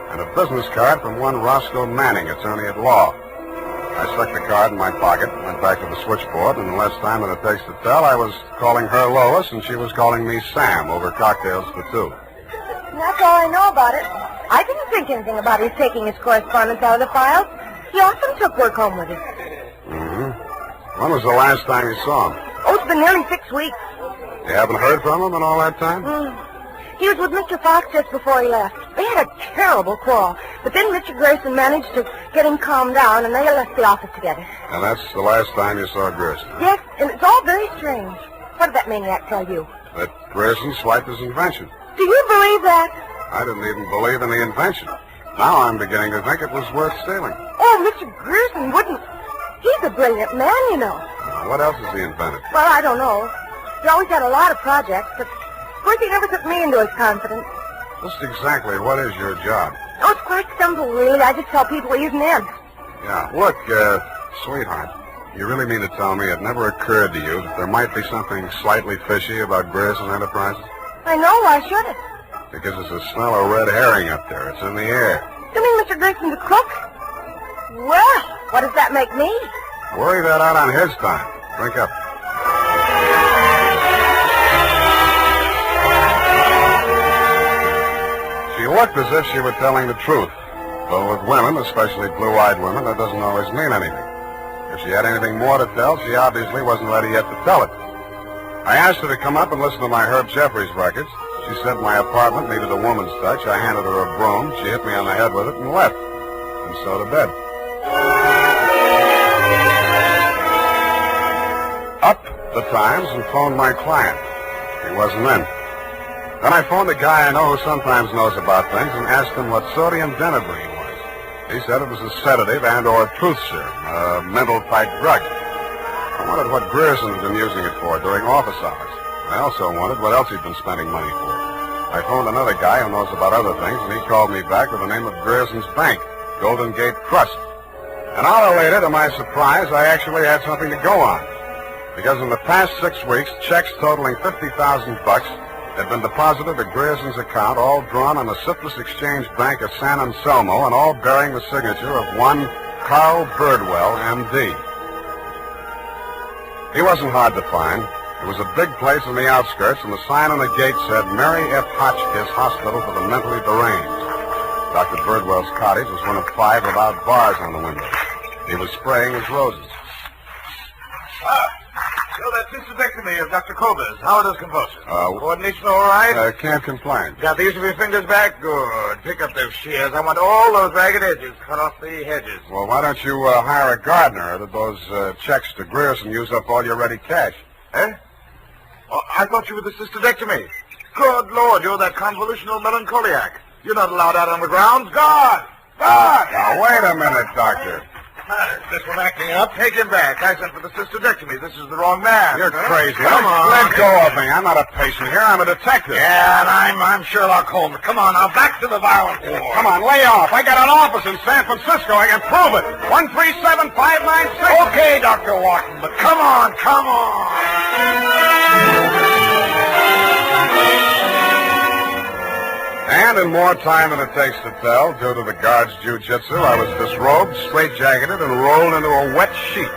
[SPEAKER 8] and a business card from one Roscoe Manning, attorney at law. I stuck the card in my pocket, went back to the switchboard, and in less time than it takes to tell, I was calling her Lois, and she was calling me Sam over cocktails for 2.
[SPEAKER 3] That's all I know about it. I didn't think anything about his taking his correspondence out of the files. He often took work home with him.
[SPEAKER 8] Mm-hmm. When was the last time you saw him?
[SPEAKER 3] Oh, it's been nearly 6 weeks.
[SPEAKER 8] You haven't heard from him in all that time?
[SPEAKER 3] He was with Mr. Fox just before he left. They had a terrible quarrel, but then Mr. Grayson managed to get him calmed down, and they left the office together.
[SPEAKER 8] And that's the last time you saw Grayson?
[SPEAKER 3] Yes, and it's all very strange. What did that maniac tell you?
[SPEAKER 8] That Grayson swiped his invention.
[SPEAKER 3] Do you believe that?
[SPEAKER 8] I didn't even believe in the invention. Now I'm beginning to think it was worth stealing.
[SPEAKER 3] Oh, Mr. Grayson wouldn't. He's a brilliant man, you know.
[SPEAKER 8] What else has he invented?
[SPEAKER 3] Well, I don't know. He always had a lot of projects, but of course he never took me into his confidence.
[SPEAKER 8] Just exactly what is your job?
[SPEAKER 3] Oh, it's quite simple, really. I just tell people he isn't in.
[SPEAKER 8] Yeah. Look, sweetheart, you really mean to tell me it never occurred to you that there might be something slightly fishy about Grayson Enterprises?
[SPEAKER 3] I know. Why should it?
[SPEAKER 8] Because there's a smell of red herring up there. It's in the air.
[SPEAKER 3] You mean Mr. Grayson's a crook? Well, what does that make me?
[SPEAKER 8] Worry that out on his time. Drink up. She looked as if she were telling the truth. Though with women, especially blue-eyed women, that doesn't always mean anything. If she had anything more to tell, she obviously wasn't ready yet to tell it. I asked her to come up and listen to my Herb Jeffries records. She said my apartment needed a woman's touch. I handed her a broom. She hit me on the head with it and left. And so to bed. Up the Times and phoned my client. He wasn't in. Then I phoned a guy I know who sometimes knows about things and asked him what sodium denadrine was. He said it was a sedative and or a truth serum, a mental-type drug. I wondered what Grierson had been using it for during office hours. I also wondered what else he'd been spending money for. I phoned another guy who knows about other things, and he called me back with the name of Grierson's Bank, Golden Gate Trust. An hour later, to my surprise, I actually had something to go on. Because in the past 6 weeks, checks totaling $50,000 had been deposited to Grierson's account, all drawn on the Citrus Exchange Bank of San Anselmo, and all bearing the signature of one Carl Birdwell, M.D. He wasn't hard to find. It was a big place in the outskirts, and the sign on the gate said, Mary F. Hotchkiss Hospital for the Mentally Deranged. Dr. Birdwell's cottage was one of 5 without bars on the windows. He was spraying his roses.
[SPEAKER 11] So that cystectomy of Dr. Kober's, how are those convulsions? Coordination all right?
[SPEAKER 8] Can't complain.
[SPEAKER 11] Got the use of your fingers back? Good. Pick up those shears. I want all those ragged edges. Cut off the hedges.
[SPEAKER 8] Well, why don't you hire a gardener? Or did those checks to Grierson use up all your ready cash?
[SPEAKER 11] Eh? Oh, I thought you were the cystectomy. Good Lord, you're that convolutional melancholiac. You're not allowed out on the grounds. Guard! Guard!
[SPEAKER 8] Now, wait a minute, Doctor.
[SPEAKER 11] This one acting up. Take him back. I sent for the cystectomy. This is the wrong man.
[SPEAKER 8] You're crazy.
[SPEAKER 11] Come on.
[SPEAKER 8] Let go of me. I'm not a patient here. I'm a detective.
[SPEAKER 11] Yeah, and I'm Sherlock Holmes. Come on, now, back to the violent war.
[SPEAKER 8] Come on, lay off. I got an office in San Francisco. I can prove it. 137596.
[SPEAKER 11] Okay, Dr. Watson, but come on, come on.
[SPEAKER 8] And in more time than it takes to tell, due to the guard's jiu-jitsu, I was disrobed, straitjacketed, and rolled into a wet sheet.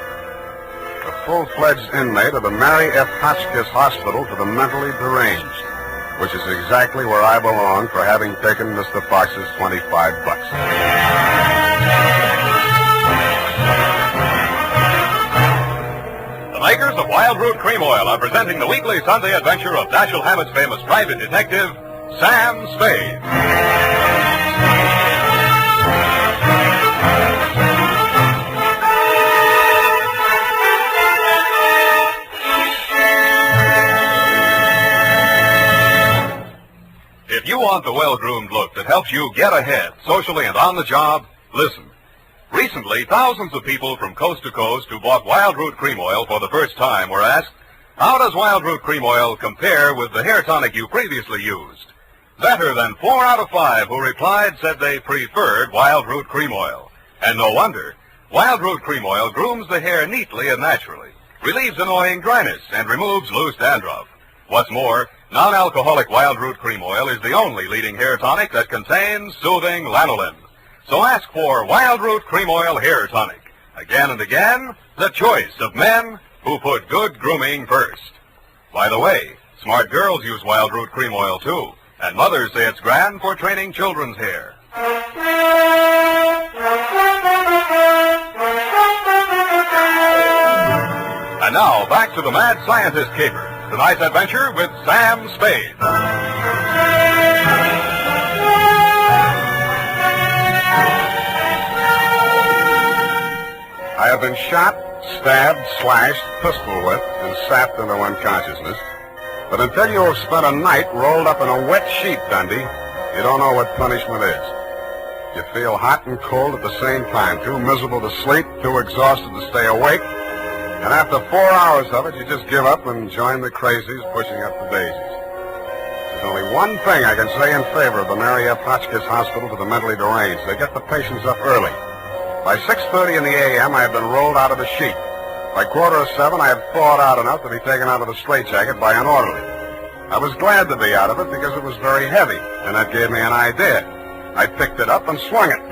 [SPEAKER 8] A full-fledged inmate of the Mary F. Hotchkiss Hospital for the Mentally Deranged, which is exactly where I belong for having taken Mr. Fox's $25.
[SPEAKER 23] The makers of Wild Root Cream Oil are presenting the weekly Sunday adventure of Dashiell Hammett's famous private detective, Sam Spade. If you want the well-groomed look that helps you get ahead, socially and on the job, listen. Recently, thousands of people from coast to coast who bought Wild Root Cream Oil for the first time were asked, how does Wild Root Cream Oil compare with the hair tonic you previously used? Better than 4 out of 5 who replied said they preferred Wild Root Cream Oil. And no wonder. Wild Root Cream Oil grooms the hair neatly and naturally, relieves annoying dryness, and removes loose dandruff. What's more, non-alcoholic Wild Root Cream Oil is the only leading hair tonic that contains soothing lanolin. So ask for Wild Root Cream Oil Hair Tonic. Again and again, the choice of men who put good grooming first. By the way, smart girls use Wild Root Cream Oil too, and mothers say it's grand for training children's hair. And now, back to the Mad Scientist Caper. Tonight's adventure with Sam Spade.
[SPEAKER 8] I have been shot, stabbed, slashed, pistol whipped, and sapped into unconsciousness. But until you have spent a night rolled up in a wet sheet, Dundee, you don't know what punishment is. You feel hot and cold at the same time, too miserable to sleep, too exhausted to stay awake. And after 4 hours of it, you just give up and join the crazies pushing up the daisies. There's only one thing I can say in favor of the Mary F. Hotchkiss Hospital for the Mentally Deranged. They get the patients up early. By 6:30 in the a.m., I had been rolled out of the sheet. By 6:45, I had thawed out enough to be taken out of the straitjacket by an orderly. I was glad to be out of it because it was very heavy, and that gave me an idea. I picked it up and swung it.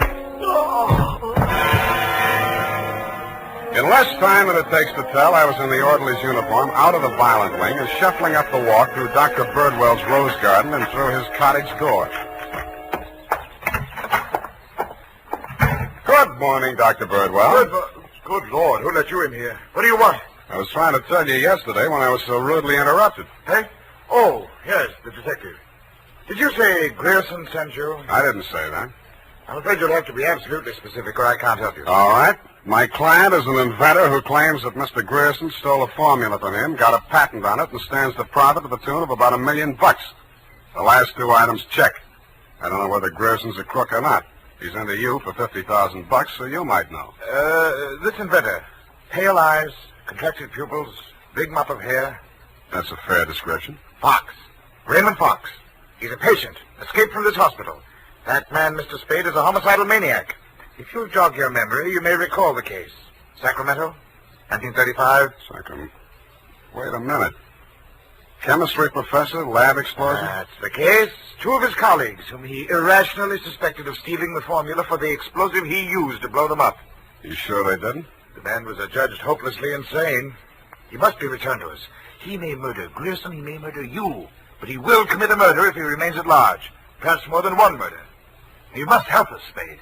[SPEAKER 8] In less time than it takes to tell, I was in the orderly's uniform, out of the violent wing, and shuffling up the walk through Dr. Birdwell's rose garden and through his cottage door. Good morning, Dr. Birdwell.
[SPEAKER 16] Good Lord, who let you in here? What do you want?
[SPEAKER 8] I was trying to tell you yesterday when I was so rudely interrupted.
[SPEAKER 16] Hey? Oh, yes, the detective. Did you say Grierson sent you?
[SPEAKER 8] I didn't say that.
[SPEAKER 16] I'm afraid you'll have to be absolutely specific or I can't help you.
[SPEAKER 8] All right. My client is an inventor who claims that Mr. Grierson stole a formula from him, got a patent on it, and stands to profit to the tune of about $1 million. The last 2 items check. I don't know whether Grierson's a crook or not. He's into you for $50,000, so you might know.
[SPEAKER 16] This inventor. Pale eyes, contracted pupils, big mop of hair.
[SPEAKER 8] That's a fair description.
[SPEAKER 16] Fox. Raymond Fox. He's a patient, escaped from this hospital. That man, Mr. Spade, is a homicidal maniac. If you'll jog your memory, you may recall the case. Sacramento, 1935.
[SPEAKER 8] Sacramento. Wait a minute. Chemistry professor, lab explosion?
[SPEAKER 16] That's the case. 2 of his colleagues, whom he irrationally suspected of stealing the formula for the explosive he used to blow them up.
[SPEAKER 8] You sure they didn't?
[SPEAKER 16] The man was adjudged hopelessly insane. He must be returned to us. He may murder Grierson, he may murder you, but he will commit a murder if he remains at large. Perhaps more than one murder. You must help us, Spade.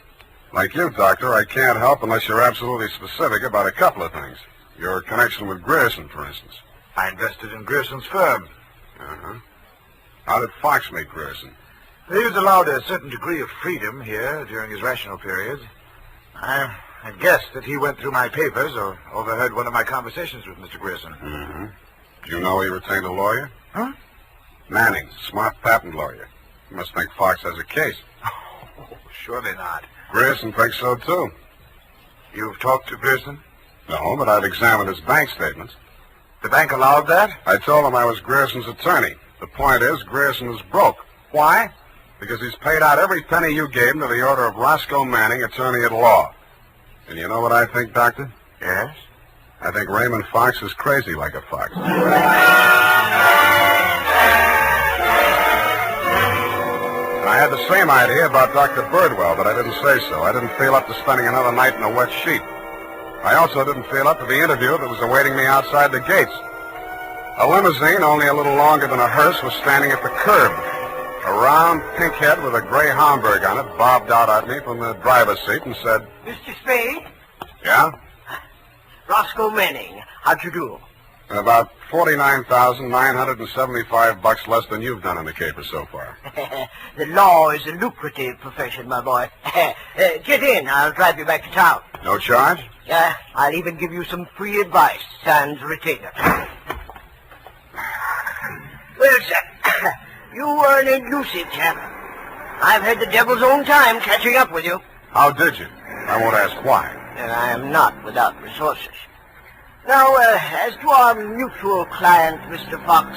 [SPEAKER 8] Like you, Doctor, I can't help unless you're absolutely specific about a couple of things. Your connection with Grierson, for instance.
[SPEAKER 16] I invested in Grierson's firm.
[SPEAKER 8] Uh-huh. How did Fox meet Grierson?
[SPEAKER 16] He was allowed a certain degree of freedom here during his rational periods. I guessed that he went through my papers or overheard one of my conversations with Mr. Grierson.
[SPEAKER 8] Mm-hmm. Do you know he retained a lawyer?
[SPEAKER 16] Huh?
[SPEAKER 8] Manning, smart patent lawyer. You must think Fox has a case.
[SPEAKER 16] Oh, surely not.
[SPEAKER 8] Grierson thinks so, too.
[SPEAKER 16] You've talked to Grierson?
[SPEAKER 8] No, but I've examined his bank statements.
[SPEAKER 16] The bank allowed that?
[SPEAKER 8] I told him I was Grierson's attorney. The point is, Grierson is broke. Why? Because he's paid out every penny you gave him to the order of Roscoe Manning, attorney at law. And you know what I think, Doctor?
[SPEAKER 16] Yes?
[SPEAKER 8] I think Raymond Fox is crazy like a fox. I had the same idea about Dr. Birdwell, but I didn't say so. I didn't feel up to spending another night in a wet sheet. I also didn't feel up to the interview that was awaiting me outside the gates. A limousine, only a little longer than a hearse, was standing at the curb. A round pink head with a gray Homburg on it bobbed out at me from the driver's seat and said,
[SPEAKER 10] Mr. Spade?
[SPEAKER 8] Yeah?
[SPEAKER 10] Roscoe Manning. How'd you do?
[SPEAKER 8] About $49,975 less than you've done in the caper so far.
[SPEAKER 10] The law is a lucrative profession, my boy. Get in. I'll drive you back to town.
[SPEAKER 8] No charge?
[SPEAKER 10] Yeah, I'll even give you some free advice. Sans retainer. Well, sir, you were an elusive chap. I've had the devil's own time catching up with you.
[SPEAKER 8] How did you? I won't ask why.
[SPEAKER 10] And I am not without resources. Now, as to our mutual client, Mr. Fox,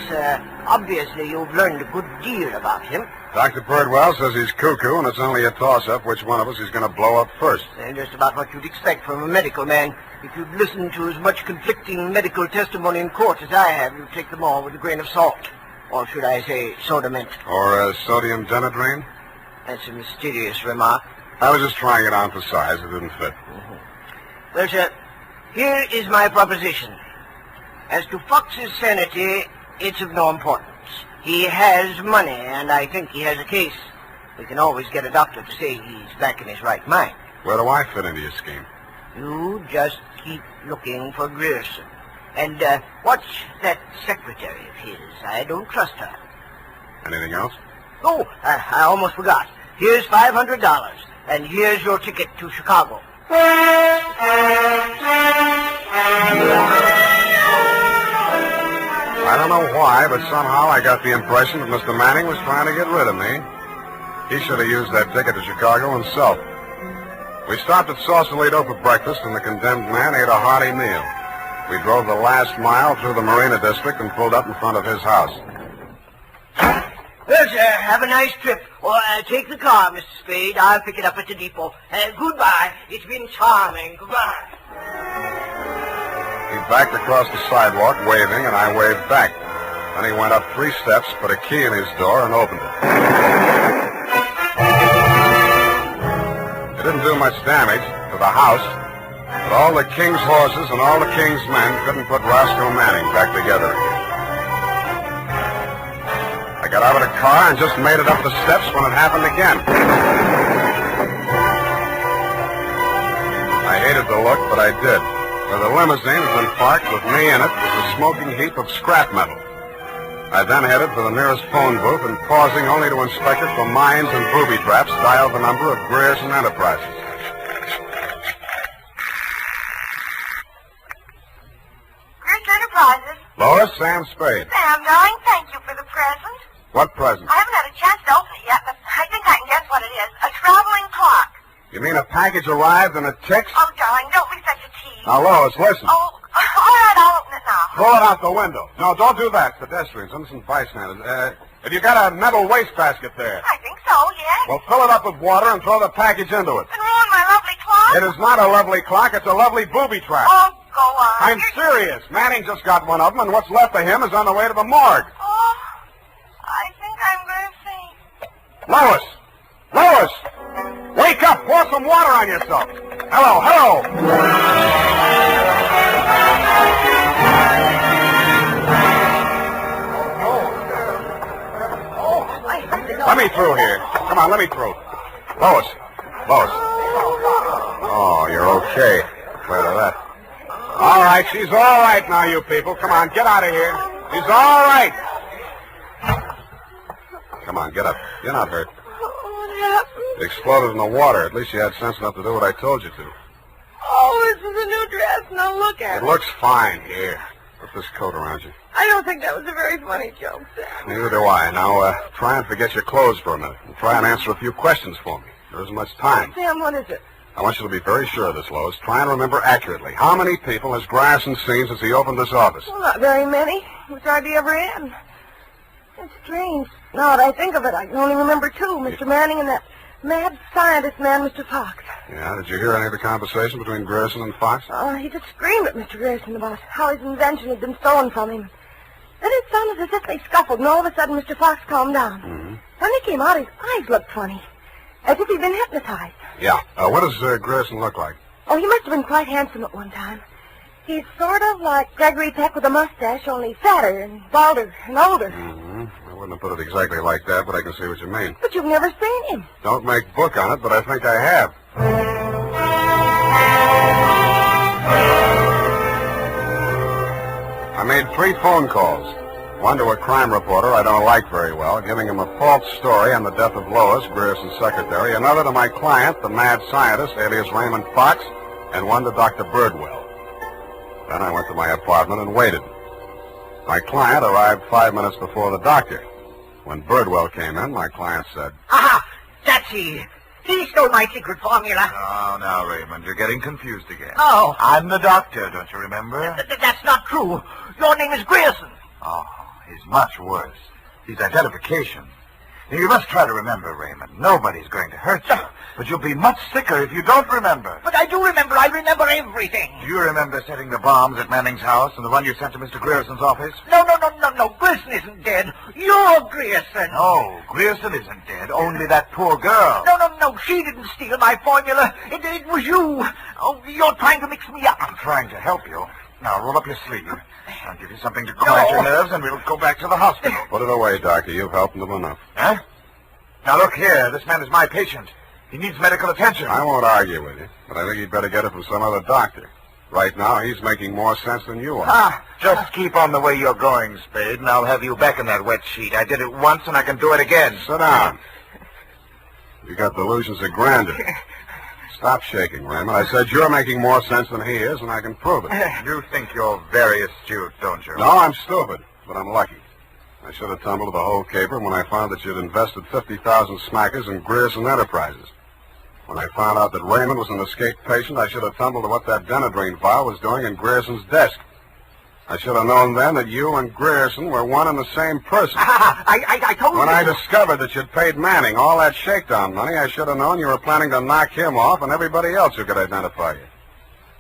[SPEAKER 10] obviously you've learned a good deal about him.
[SPEAKER 8] Dr. Birdwell says he's cuckoo, and it's only a toss-up which one of us is going to blow up first.
[SPEAKER 10] And just about what you'd expect from a medical man. If you'd listened to as much conflicting medical testimony in court as I have, you'd take them all with a grain of salt. Or should I say soda mint?
[SPEAKER 8] Or sodium denadrine?
[SPEAKER 10] That's a mysterious remark.
[SPEAKER 8] I was just trying it on for size. It didn't fit.
[SPEAKER 10] Mm-hmm. Well, sir, here is my proposition. As to Fox's sanity, it's of no importance. He has money, and I think he has a case. We can always get a doctor to say he's back in his right mind.
[SPEAKER 8] Where do I fit into your scheme?
[SPEAKER 10] You just keep looking for Grierson. And watch that secretary of his. I don't trust her.
[SPEAKER 8] Anything else?
[SPEAKER 10] Oh, I almost forgot. Here's $500, and here's your ticket to Chicago.
[SPEAKER 8] I don't know why, but somehow I got the impression that Mr. Manning was trying to get rid of me. He should have used that ticket to Chicago himself. We stopped at Sausalito for breakfast, and the condemned man ate a hearty meal. We drove the last mile through the Marina District and pulled up in front of his house.
[SPEAKER 10] Well, sir, have a nice trip. Or take the car, Mr. Spade. I'll pick it up at the depot. Goodbye. It's been charming. Goodbye.
[SPEAKER 8] He backed across the sidewalk, waving, and I waved back. Then he went up 3 steps, put a key in his door, and opened it. It didn't do much damage to the house, but all the king's horses and all the king's men couldn't put Roscoe Manning back together again. I got out of the car and just made it up the steps when it happened again. I hated the look, but I did. For the limousine had been parked with me in it was a smoking heap of scrap metal. I then headed for the nearest phone booth and, pausing only to inspect it for mines and booby traps, dialed the number of Grierson Enterprises.
[SPEAKER 1] Grierson Enterprises.
[SPEAKER 8] Lois, Sam Spade.
[SPEAKER 1] Sam, darling, thank you for the present.
[SPEAKER 8] What present?
[SPEAKER 1] I haven't had a chance to open it yet, but I think I can guess what it is. A traveling clock.
[SPEAKER 8] You mean a package arrived and it ticks?
[SPEAKER 1] Oh, darling, don't be such a tease.
[SPEAKER 8] Now, Lois, listen.
[SPEAKER 1] Oh, all right, I'll open it now.
[SPEAKER 8] Throw it out the window. No, don't do that. Pedestrians, innocent bystanders. Have you got a metal wastebasket there?
[SPEAKER 1] I think so, yes.
[SPEAKER 8] Well, fill it up with water and throw the package into it.
[SPEAKER 1] And ruin my lovely clock?
[SPEAKER 8] It is not a lovely clock. It's a lovely booby trap.
[SPEAKER 1] Oh, go on.
[SPEAKER 8] I'm serious. Manning just got one of them, and what's left of him is on the way to the morgue.
[SPEAKER 1] Oh, I think I'm going to faint.
[SPEAKER 8] Lois! Lois! Wake up! Pour some water on yourself. Hello, hello! Let me through here. Come on, let me through. Lois. Lois. Oh, you're okay. Glad of that. All right, she's all right now, you people. Come on, get out of here. She's all right. Come on, get up. You're not hurt.
[SPEAKER 1] What happened?
[SPEAKER 8] It exploded in the water. At least you had sense enough to do what I told you to.
[SPEAKER 1] Oh, this is a new dress. Now look at
[SPEAKER 8] It looks fine. Here. Put this coat around you.
[SPEAKER 1] I don't think that was a very funny joke, Sam.
[SPEAKER 8] Neither do I. Now, try and forget your clothes for a minute. And try and answer a few questions for me. There isn't much time.
[SPEAKER 1] Sam, what is it?
[SPEAKER 8] I want you to be very sure of this, Lois. Try and remember accurately. How many people has Grierson seen since he opened this office?
[SPEAKER 1] Well, not very many. It was hardly ever in. It's strange. Now that I think of it, I can only remember 2. Mr. Manning and that mad scientist man, Mr. Fox.
[SPEAKER 8] Yeah, did you hear any of the conversation between Grierson and Fox?
[SPEAKER 1] He just screamed at Mr. Grierson about how his invention had been stolen from him. Then it sounded as if they scuffled, and all of a sudden Mr. Fox calmed down.
[SPEAKER 8] Mm-hmm.
[SPEAKER 3] When he came out, his eyes looked funny, as if he'd been hypnotized.
[SPEAKER 8] Yeah. What does Grierson look like?
[SPEAKER 3] Oh, he must have been quite handsome at one time. He's sort of like Gregory Peck with a mustache, only fatter and balder and older.
[SPEAKER 8] Mm-hmm. I wouldn't have put it exactly like that, but I can see what you mean.
[SPEAKER 3] But you've never seen him.
[SPEAKER 8] Don't make book on it, but I think I have. I made 3 phone calls. One to a crime reporter I don't like very well, giving him a false story on the death of Lawless, Grierson's secretary. Another to my client, the mad scientist, alias Raymond Fox, and one to Dr. Birdwell. Then I went to my apartment and waited. My client arrived 5 minutes before the doctor. When Birdwell came in, my client said,
[SPEAKER 11] Aha! That's he. He stole my secret formula.
[SPEAKER 16] Oh, now, Raymond, you're getting confused again.
[SPEAKER 11] Oh.
[SPEAKER 16] I'm the doctor, don't you remember?
[SPEAKER 11] That's not true. Your name is Grierson.
[SPEAKER 16] Oh, he's much worse. He's identification. Now, you must try to remember, Raymond. Nobody's going to hurt you. But you'll be much sicker if you don't remember.
[SPEAKER 11] But I do remember. I remember everything.
[SPEAKER 16] Do you remember setting the bombs at Manning's house and the one you sent to Mr. Grierson's office?
[SPEAKER 11] No. Grierson isn't dead. You're Grierson.
[SPEAKER 16] No, Grierson isn't dead. Only that poor girl.
[SPEAKER 11] No. She didn't steal my formula. It was you. Oh, you're trying to mix me up.
[SPEAKER 16] I'm trying to help you. Now, roll up your sleeve. I'll give you something to quiet your nerves, and we'll go back to the hospital.
[SPEAKER 8] Put it away, Doctor. You've helped him enough.
[SPEAKER 16] Huh? Now, look here. This man is my patient. He needs medical attention.
[SPEAKER 8] I won't argue with you, but I think you'd better get it from some other doctor. Right now, he's making more sense than you are.
[SPEAKER 16] Just keep on the way you're going, Spade, and I'll have you back in that wet sheet. I did it once, and I can do it again.
[SPEAKER 8] Sit down. You got delusions of grandeur. Stop shaking, Raymond. I said you're making more sense than he is, and I can prove it.
[SPEAKER 16] You think you're very astute, don't you?
[SPEAKER 8] No, I'm stupid, but I'm lucky. I should have tumbled to the whole caper when I found that you'd invested 50,000 smackers in Grierson Enterprises. When I found out that Raymond was an escaped patient, I should have tumbled to what that Denadrine file was doing in Grierson's desk. I should have known then that you and Grierson were one and the same person.
[SPEAKER 11] I told you.
[SPEAKER 8] When I discovered that you'd paid Manning all that shakedown money, I should have known you were planning to knock him off and everybody else who could identify you.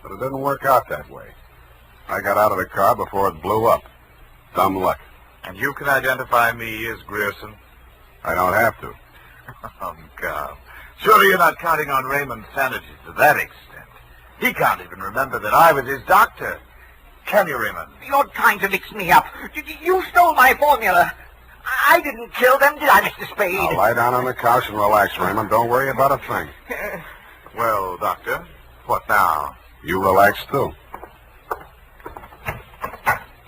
[SPEAKER 8] But it didn't work out that way. I got out of the car before it blew up. Dumb luck.
[SPEAKER 16] And you can identify me as Grierson?
[SPEAKER 8] I don't have to.
[SPEAKER 16] Oh, God. Surely you're not counting on Raymond's sanity to that extent. He can't even remember that I was his doctor. Can you, Raymond?
[SPEAKER 11] You're trying to mix me up. You stole my formula. I didn't kill them, did I, Mr. Spade?
[SPEAKER 8] Now lie down on the couch and relax, Raymond. Don't worry about a thing.
[SPEAKER 16] Well, Doctor, what now?
[SPEAKER 8] You relax, too.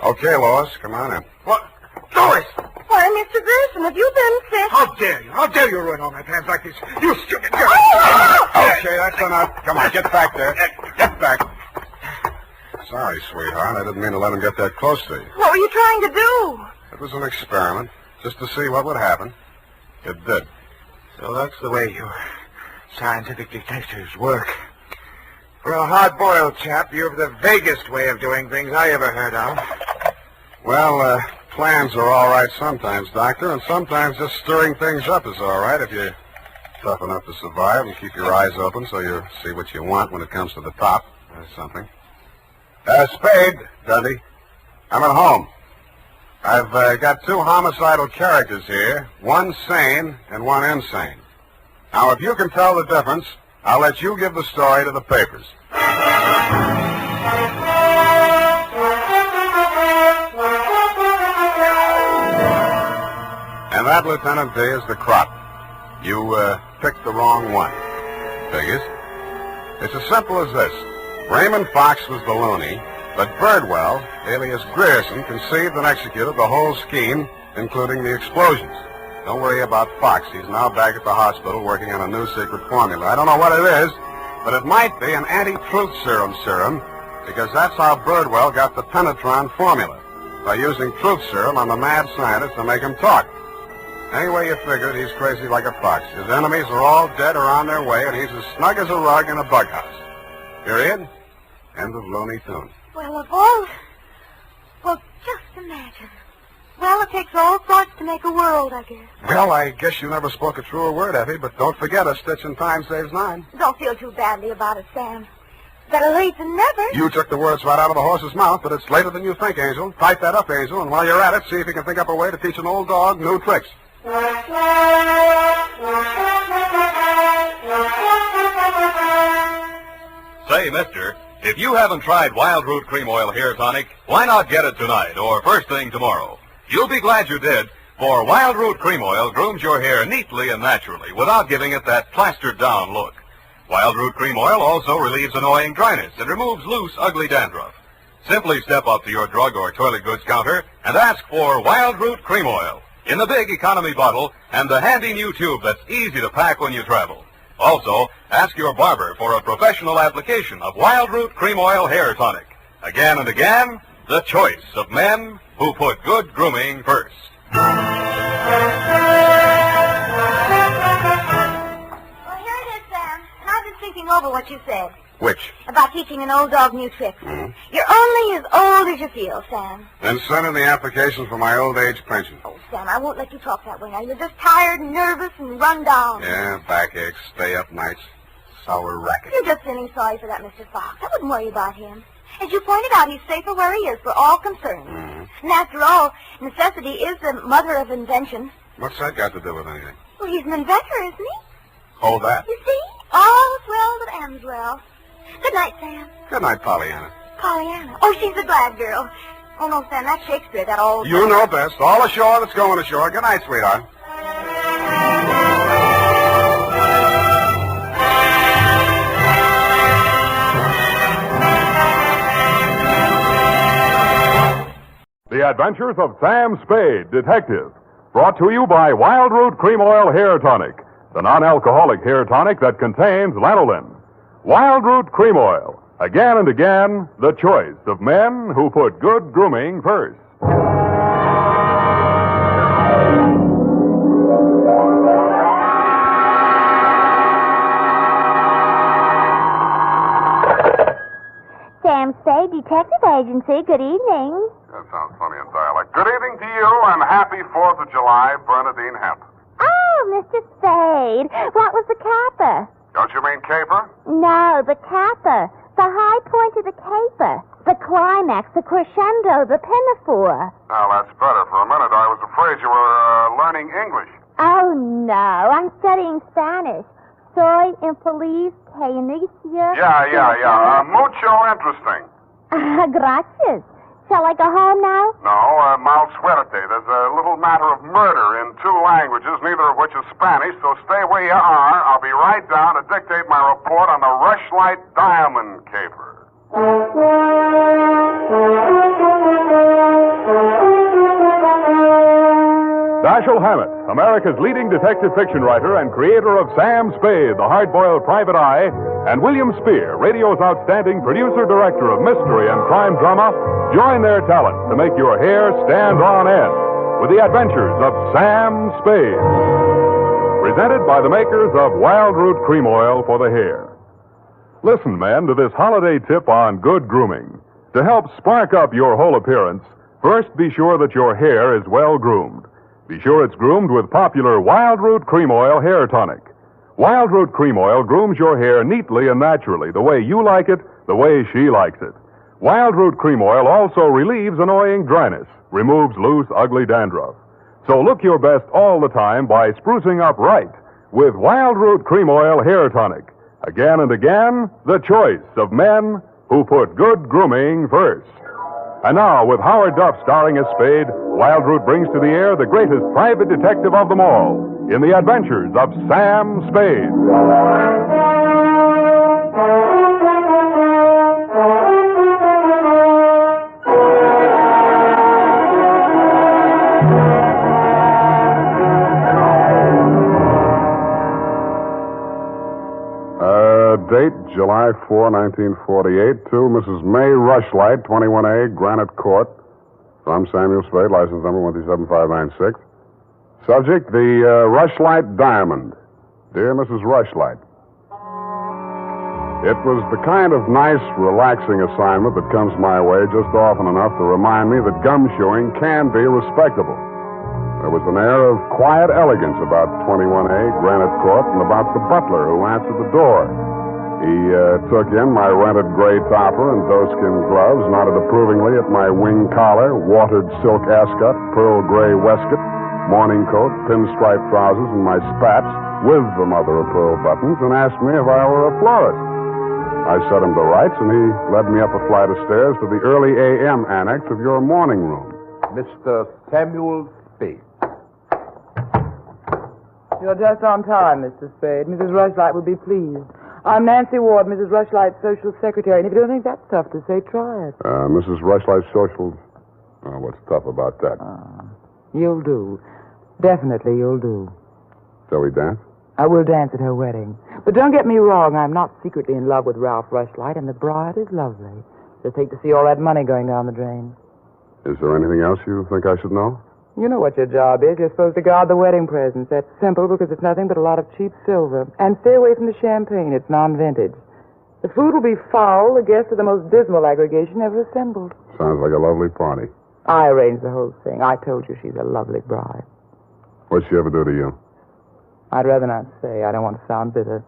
[SPEAKER 8] Okay, Lois, come on in.
[SPEAKER 16] What? Lois!
[SPEAKER 3] Why, Mr. Grierson, have you been sick?
[SPEAKER 16] How dare you? How dare you ruin all my plans like this? You stupid girl!
[SPEAKER 8] Okay, that's enough. Come on, get back there. Get back. Sorry, sweetheart. I didn't mean to let him get that close to you.
[SPEAKER 3] What were you trying to do?
[SPEAKER 8] It was an experiment, just to see what would happen. It did.
[SPEAKER 16] So that's the way you scientific detectives work. For a hard-boiled chap, you have the vaguest way of doing things I ever heard of.
[SPEAKER 8] Well, plans are all right sometimes, Doctor, and sometimes just stirring things up is all right if you're tough enough to survive and keep your eyes open so you see what you want when it comes to the top or something. Spade, Dundee. I'm at home. I've got 2 homicidal characters here, one sane and one insane. Now, if you can tell the difference, I'll let you give the story to the papers. And that, Lieutenant D, is the crop. You picked the wrong one. Figures. It's as simple as this. Raymond Fox was the loony, but Birdwell, alias Grierson, conceived and executed the whole scheme, including the explosions. Don't worry about Fox. He's now back at the hospital working on a new secret formula. I don't know what it is, but it might be an anti-truth serum, because that's how Birdwell got the Penetron formula, by using truth serum on the mad scientist to make him talk. Anyway you figure it, he's crazy like a fox. His enemies are all dead or on their way, and he's as snug as a rug in a bug house. Period. End of Looney Tunes.
[SPEAKER 3] Well, of all... Well, just imagine. Well, it takes all sorts to make a world, I guess.
[SPEAKER 8] Well, I guess you never spoke a truer word, Effie, but don't forget a stitch in time saves 9.
[SPEAKER 3] Don't feel too badly about it, Sam. Better late than never.
[SPEAKER 8] You took the words right out of the horse's mouth, but it's later than you think, Angel. Type that up, Angel, and while you're at it, see if you can think up a way to teach an old dog new tricks.
[SPEAKER 15] Say, mister, if you haven't tried Wild Root Cream Oil Hair Tonic, why not get it tonight or first thing tomorrow? You'll be glad you did, for Wild Root Cream Oil grooms your hair neatly and naturally without giving it that plastered-down look. Wild Root Cream Oil also relieves annoying dryness and removes loose, ugly dandruff. Simply step up to your drug or toilet goods counter and ask for Wild Root Cream Oil in the big economy bottle and the handy new tube that's easy to pack when you travel. Also, ask your barber for a professional application of Wild Root Cream Oil Hair Tonic. Again and again, the choice of men who put good grooming first.
[SPEAKER 1] Well, here it is, Sam. And I've been thinking over what you said
[SPEAKER 8] Which?
[SPEAKER 1] about teaching an old dog new tricks. You're only as old as you feel, Sam.
[SPEAKER 8] Then send in the application for my old age pension.
[SPEAKER 1] Oh, Sam, I won't let you talk that way now. You're just tired and nervous and run down.
[SPEAKER 8] Yeah, backaches, stay up nights, sour racket.
[SPEAKER 1] You're just feeling sorry for that Mr. Fox. I wouldn't worry about him. As you pointed out, he's safer where he is for all concerned. And after all, necessity is the mother of invention.
[SPEAKER 8] What's that got to do with anything?
[SPEAKER 1] Well, he's an inventor, isn't he?
[SPEAKER 8] Hold that.
[SPEAKER 1] You see? All's well that ends well. Good night, Sam.
[SPEAKER 8] Good night, Pollyanna.
[SPEAKER 1] Pollyanna. Oh, she's a glad girl. Oh, no, Sam, that's Shakespeare, that old...
[SPEAKER 8] You know best. All ashore that's going ashore. Good night, sweetheart.
[SPEAKER 23] The Adventures of Sam Spade, Detective. Brought to you by Wild Root Cream Oil Hair Tonic, the non-alcoholic hair tonic that contains lanolin. Wild Root Cream Oil. Again and again, the choice of men who put good grooming first.
[SPEAKER 21] Sam Spade, Detective Agency. Good evening.
[SPEAKER 8] That sounds funny in dialect. Good evening to you, and happy 4th of July, Bernadine Hemp.
[SPEAKER 21] Oh, Mr. Spade. What was the capper?
[SPEAKER 8] Don't you mean caper?
[SPEAKER 21] No, the capper. The high point of the caper. The climax, the crescendo, the pinafore.
[SPEAKER 8] Now, that's better. For a minute, I was afraid you were learning English.
[SPEAKER 21] Oh, no. I'm studying Spanish. Soy infeliz que inicia...
[SPEAKER 8] Yeah. Mucho interesting.
[SPEAKER 21] Gracias. Shall I go home now?
[SPEAKER 8] No, mal suerte. There's a little matter of murder in 2 languages, neither of which is Spanish, so stay where you are. I'll be right down to dictate my report on the Rushlight diamond caper.
[SPEAKER 23] Dashiell Hammett, America's leading detective fiction writer and creator of Sam Spade, the hard-boiled private eye, and William Spear, radio's outstanding producer-director of mystery and crime drama, join their talents to make your hair stand on end with the adventures of Sam Spade. Presented by the makers of Wild Root Cream Oil for the hair. Listen, men, to this holiday tip on good grooming. To help spark up your whole appearance, first be sure that your hair is well groomed. Be sure it's groomed with popular Wild Root Cream Oil Hair Tonic. Wild Root Cream Oil grooms your hair neatly and naturally, the way you like it, the way she likes it. Wild Root Cream Oil also relieves annoying dryness, removes loose, ugly dandruff. So look your best all the time by sprucing up right with Wild Root Cream Oil Hair Tonic. Again and again, the choice of men who put good grooming first. And now, with Howard Duff starring as Spade, Wild Root brings to the air the greatest private detective of them all in the adventures of Sam Spade.
[SPEAKER 8] Date, July 4, 1948, to Mrs. May Rushlight, 21A, Granite Court. From Samuel Spade, license number 137596. Subject, the Rushlight Diamond. Dear Mrs. Rushlight, it was the kind of nice, relaxing assignment that comes my way just often enough to remind me that gum chewing can be respectable. There was an air of quiet elegance about 21A, Granite Court, and about the butler who answered the door. He took in my rented gray topper and doeskin gloves, nodded approvingly at my wing collar, watered silk ascot, pearl gray waistcoat, morning coat, pinstripe trousers, and my spats with the mother-of-pearl buttons and asked me if I were a florist. I set him to rights, and he led me up a flight of stairs to the early a.m. annex of your morning room.
[SPEAKER 4] Mr. Samuel Spade.
[SPEAKER 17] You're just on time, Mr. Spade. Mrs. Rushlight will be pleased. I'm Nancy Ward, Mrs. Rushlight's social secretary, and if you don't think that's tough to say, try it.
[SPEAKER 8] Mrs. Rushlight's social... what's tough about that?
[SPEAKER 17] You'll do. Definitely you'll do.
[SPEAKER 8] Shall we dance?
[SPEAKER 17] I will dance at her wedding. But don't get me wrong, I'm not secretly in love with Ralph Rushlight, and the bride is lovely. Just hate to see all that money going down the drain.
[SPEAKER 8] Is there anything else you think I should know?
[SPEAKER 17] You know what your job is. You're supposed to guard the wedding presents. That's simple because it's nothing but a lot of cheap silver. And stay away from the champagne. It's non-vintage. The food will be foul. The guests are the most dismal aggregation ever assembled.
[SPEAKER 8] Sounds like a lovely party.
[SPEAKER 17] I arranged the whole thing. I told you she's a lovely bride.
[SPEAKER 8] What'd she ever do to you?
[SPEAKER 17] I'd rather not say. I don't want to sound bitter.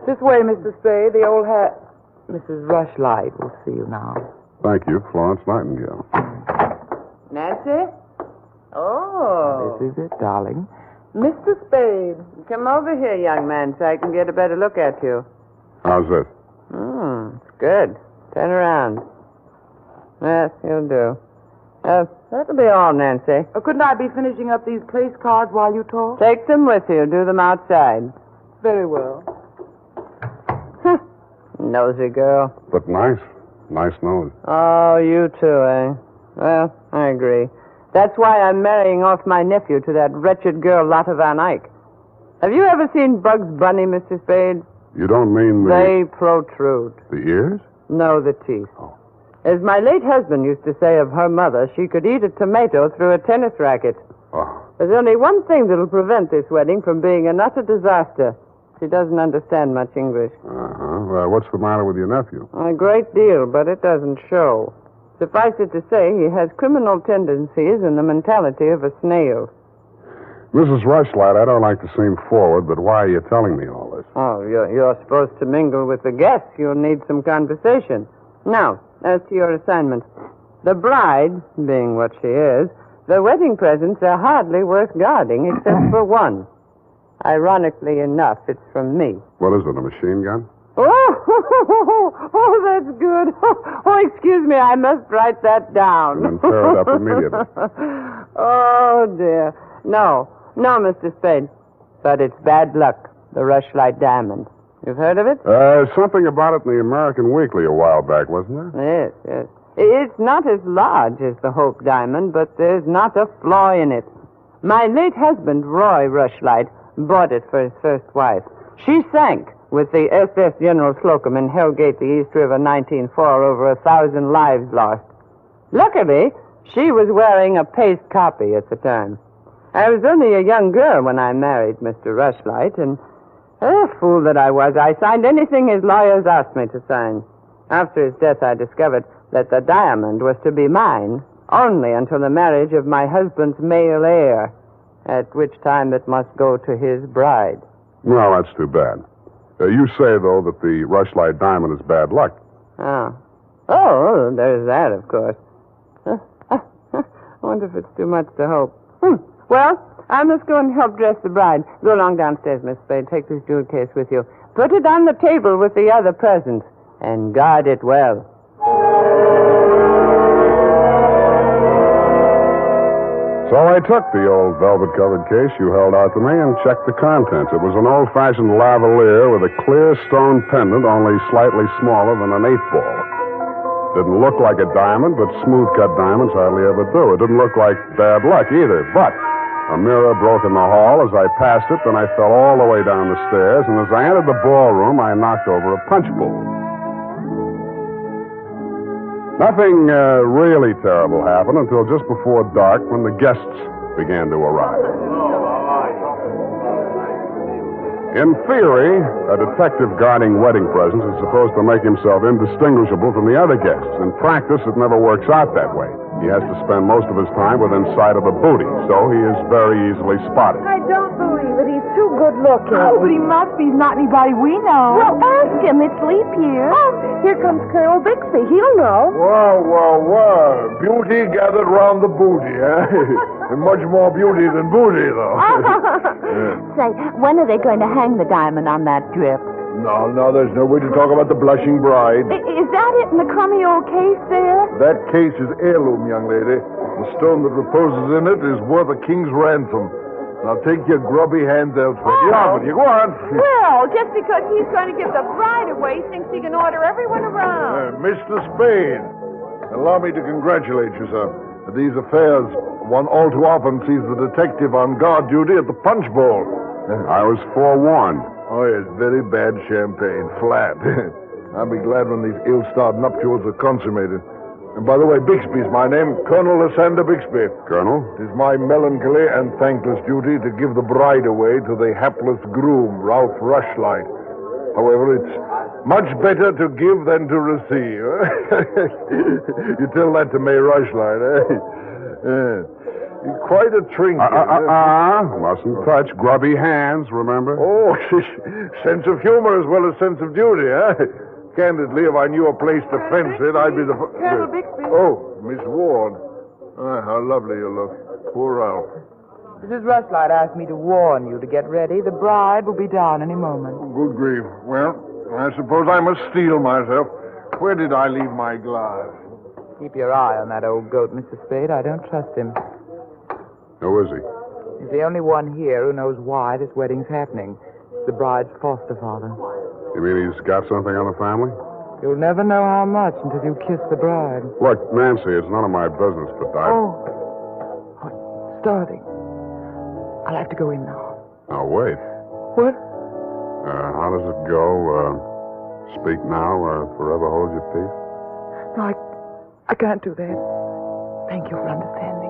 [SPEAKER 17] This way, Mr. Spade. The old hat. Mrs. Rushlight will see you now.
[SPEAKER 8] Thank you, Florence Nightingale.
[SPEAKER 17] Nancy? Oh. This is it, darling. Mr. Spade, come over here, young man, so I can get a better look at you.
[SPEAKER 8] How's this?
[SPEAKER 17] It's good. Turn around. Yes, you'll do. That'll be all, Nancy. Couldn't I be finishing up these place cards while you talk? Take them with you. Do them outside. Very well. Nosy girl.
[SPEAKER 8] But nice. Nice nose.
[SPEAKER 17] Oh, you too, eh? Well, I agree. That's why I'm marrying off my nephew to that wretched girl, Lotta Van Eyck. Have you ever seen Bugs Bunny, Mr. Spade?
[SPEAKER 8] You don't mean the...
[SPEAKER 17] They protrude.
[SPEAKER 8] The ears?
[SPEAKER 17] No, the teeth. Oh. As my late husband used to say of her mother, she could eat a tomato through a tennis racket.
[SPEAKER 8] Oh.
[SPEAKER 17] There's only one thing that'll prevent this wedding from being an utter disaster. She doesn't understand much English.
[SPEAKER 8] Uh-huh. What's the matter with your nephew?
[SPEAKER 17] A great deal, but it doesn't show. Suffice it to say, he has criminal tendencies and the mentality of a snail.
[SPEAKER 8] Mrs. Rushlight, I don't like to seem forward, but why are you telling me all this?
[SPEAKER 17] Oh, you're supposed to mingle with the guests. You'll need some conversation. Now, as to your assignment. The bride, being what she is, the wedding presents are hardly worth guarding except for one. Ironically enough, it's from me.
[SPEAKER 8] What is it, a machine gun?
[SPEAKER 17] Oh, that's good. Oh, excuse me, I must write that down.
[SPEAKER 8] And then tear it up immediately.
[SPEAKER 17] Oh, dear. No, Mr. Spade. But it's bad luck, the Rushlight diamond. You've heard of it?
[SPEAKER 8] Something about it in the American Weekly a while back, wasn't there?
[SPEAKER 17] Yes. It's not as large as the Hope diamond, but there's not a flaw in it. My late husband, Roy Rushlight, bought it for his first wife. She sank with the SS General Slocum in Hellgate, the East River, 1904, over 1,000 lives lost. Luckily, she was wearing a paste copy at the time. I was only a young girl when I married Mr. Rushlight, and fool that I was, I signed anything his lawyers asked me to sign. After his death, I discovered that the diamond was to be mine only until the marriage of my husband's male heir, at which time it must go to his bride.
[SPEAKER 8] Well, that's too bad. You say, though, that the Rushlight diamond is bad luck.
[SPEAKER 17] Oh, there's that, of course. I wonder if it's too much to hope. Well, I must go and help dress the bride. Go along downstairs, Miss Spade. Take this jewel case with you. Put it on the table with the other presents, and guard it well.
[SPEAKER 8] So I took the old velvet-covered case you held out to me and checked the contents. It was an old-fashioned lavalier with a clear stone pendant only slightly smaller than an 8-ball. Didn't look like a diamond, but smooth-cut diamonds hardly ever do. It didn't look like bad luck either, but a mirror broke in the hall as I passed it, then I fell all the way down the stairs, and as I entered the ballroom, I knocked over a punch bowl. Nothing really terrible happened until just before dark when the guests began to arrive. In theory, a detective guarding wedding presents is supposed to make himself indistinguishable from the other guests. In practice, it never works out that way. He has to spend most of his time within sight of the booty, so he is very easily spotted.
[SPEAKER 3] I don't believe it. He's too good looking.
[SPEAKER 17] Oh, but he must be. He's not anybody we know.
[SPEAKER 3] Well, ask him. It's leap year. Oh, here comes Colonel Bixby. He'll know.
[SPEAKER 2] Well. Beauty gathered round the booty, eh? And much more beauty than booty, though.
[SPEAKER 17] Say, when are they going to hang the diamond on that drip?
[SPEAKER 2] No, there's no way to talk about the blushing bride.
[SPEAKER 3] Is that it in the crummy old case there?
[SPEAKER 2] That case is heirloom, young lady. The stone that reposes in it is worth a king's ransom. Now take your grubby hands elsewhere.
[SPEAKER 3] Oh.
[SPEAKER 2] Get on with you. Go on.
[SPEAKER 3] Well, just because he's going to give the bride away, thinks he can order everyone around.
[SPEAKER 2] Mr. Spade, allow me to congratulate you, sir. These affairs, one all too often sees the detective on guard duty at the punch bowl.
[SPEAKER 8] I was forewarned.
[SPEAKER 2] Oh, yes, very bad champagne. Flat. I'll be glad when these ill-starred nuptials are consummated. And by the way, Bixby's my name, Colonel Lysander Bixby.
[SPEAKER 8] Colonel?
[SPEAKER 2] It is my melancholy and thankless duty to give the bride away to the hapless groom, Ralph Rushlight. However, it's much better to give than to receive. You tell that to May Rushlight, eh? Quite a trinket.
[SPEAKER 8] Mustn't touch grubby hands, remember?
[SPEAKER 2] Oh, sense of humor as well as sense of duty, eh? Candidly, if I knew a place to fence it, I'd be the...
[SPEAKER 3] Colonel Bixby.
[SPEAKER 2] Oh, Miss Ward. How lovely you look. Poor Ralph.
[SPEAKER 17] Mrs. Rushlight asked me to warn you to get ready. The bride will be down any moment.
[SPEAKER 2] Good grief. Well, I suppose I must steel myself. Where did I leave my glass?
[SPEAKER 17] Keep your eye on that old goat, Mr. Spade. I don't trust him.
[SPEAKER 8] Who is he?
[SPEAKER 17] He's the only one here who knows why this wedding's happening. It's the bride's foster father.
[SPEAKER 8] You mean he's got something on the family?
[SPEAKER 17] You'll never know how much until you kiss the bride.
[SPEAKER 8] Look, Nancy, it's none of my business, but
[SPEAKER 17] Starting. I'll have to go in now.
[SPEAKER 8] Now, wait.
[SPEAKER 17] What?
[SPEAKER 8] How does it go? Speak now, forever hold your peace?
[SPEAKER 17] No, I can't do that. Thank you for understanding.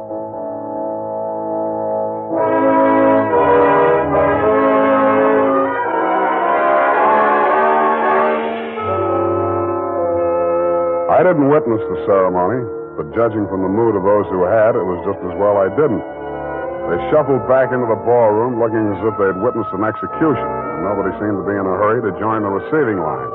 [SPEAKER 8] I didn't witness the ceremony, but judging from the mood of those who had, it was just as well I didn't. They shuffled back into the ballroom looking as if they'd witnessed an execution, and nobody seemed to be in a hurry to join the receiving line.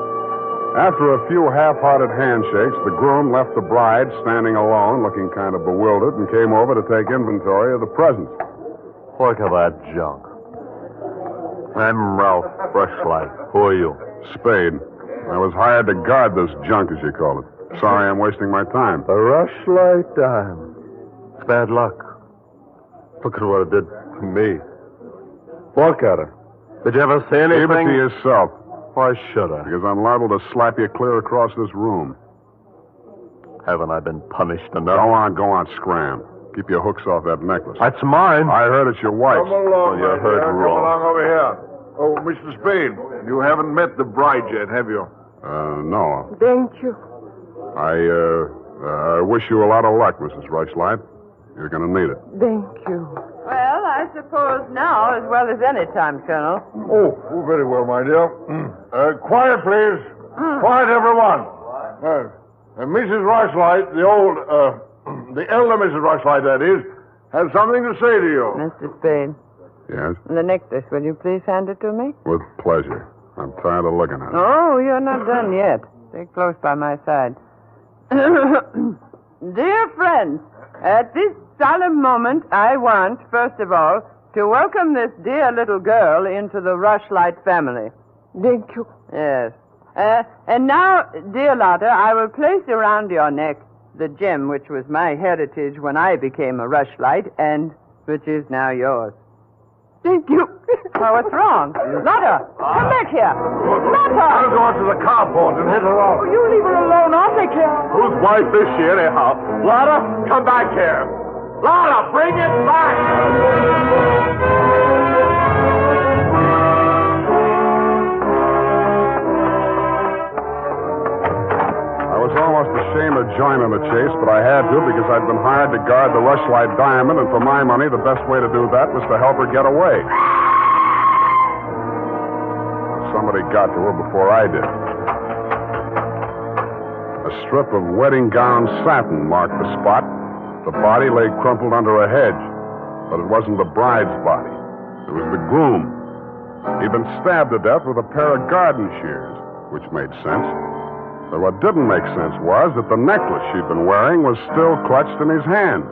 [SPEAKER 8] After a few half-hearted handshakes, the groom left the bride standing alone, looking kind of bewildered, and came over to take inventory of the presents.
[SPEAKER 7] Look at that junk. I'm Ralph Rushlight. Who are you?
[SPEAKER 8] Spade. I was hired to guard this junk, as you call it. Sorry I'm wasting my time.
[SPEAKER 7] The Rushlight dime. It's bad luck. Look at what it did to me. Look at it. Did you ever see anything?
[SPEAKER 8] Keep it to yourself.
[SPEAKER 7] Why should I?
[SPEAKER 8] Because I'm liable to slap you clear across this room.
[SPEAKER 7] Haven't I been punished enough?
[SPEAKER 8] Go on, scram. Keep your hooks off that necklace.
[SPEAKER 7] That's mine.
[SPEAKER 8] I heard it's your wife's.
[SPEAKER 2] Come along,
[SPEAKER 7] you heard
[SPEAKER 2] Come
[SPEAKER 7] wrong.
[SPEAKER 2] along over here. Oh, Mr. Spade, you haven't met the bride yet, have you?
[SPEAKER 8] No.
[SPEAKER 17] Thank you.
[SPEAKER 8] I wish you a lot of luck, Mrs. Rushlight. You're going to need it.
[SPEAKER 17] Thank you. Well, I suppose now, as well as any time, Colonel.
[SPEAKER 2] Oh, very well, my dear. Quiet, please. Quiet, everyone. Mrs. Rushlight, the elder Mrs. Rushlight, that is, has something to say to you.
[SPEAKER 17] Mr. Spade.
[SPEAKER 8] Yes?
[SPEAKER 17] The necklace, will you please hand it to me?
[SPEAKER 8] With pleasure. I'm tired of looking at it.
[SPEAKER 17] Oh, you're not done yet. Stay close by my side. Dear friends, at this solemn moment, I want, first of all, to welcome this dear little girl into the Rushlight family. Thank you. Yes. And now, dear Lotta, I will place around your neck the gem which was my heritage when I became a Rushlight, and which is now yours. Thank you. Well, what's wrong? Lotta, come back here. Lotta!
[SPEAKER 2] I'll go out to the carport and hit her off.
[SPEAKER 17] Oh, you leave her alone. I'll take care of her.
[SPEAKER 7] Whose wife is she, anyhow? Lotta, come back here. Lotta, bring it back!
[SPEAKER 8] I was almost ashamed of joining the chase, but I had to because I'd been hired to guard the Rushlight diamond, and for my money, the best way to do that was to help her get away. somebody got to her before I did. A strip of wedding gown satin marked the spot. The body lay crumpled under a hedge, but it wasn't the bride's body. It was the groom. He'd been stabbed to death with a pair of garden shears, which made sense. But what didn't make sense was that the necklace she'd been wearing was still clutched in his hand.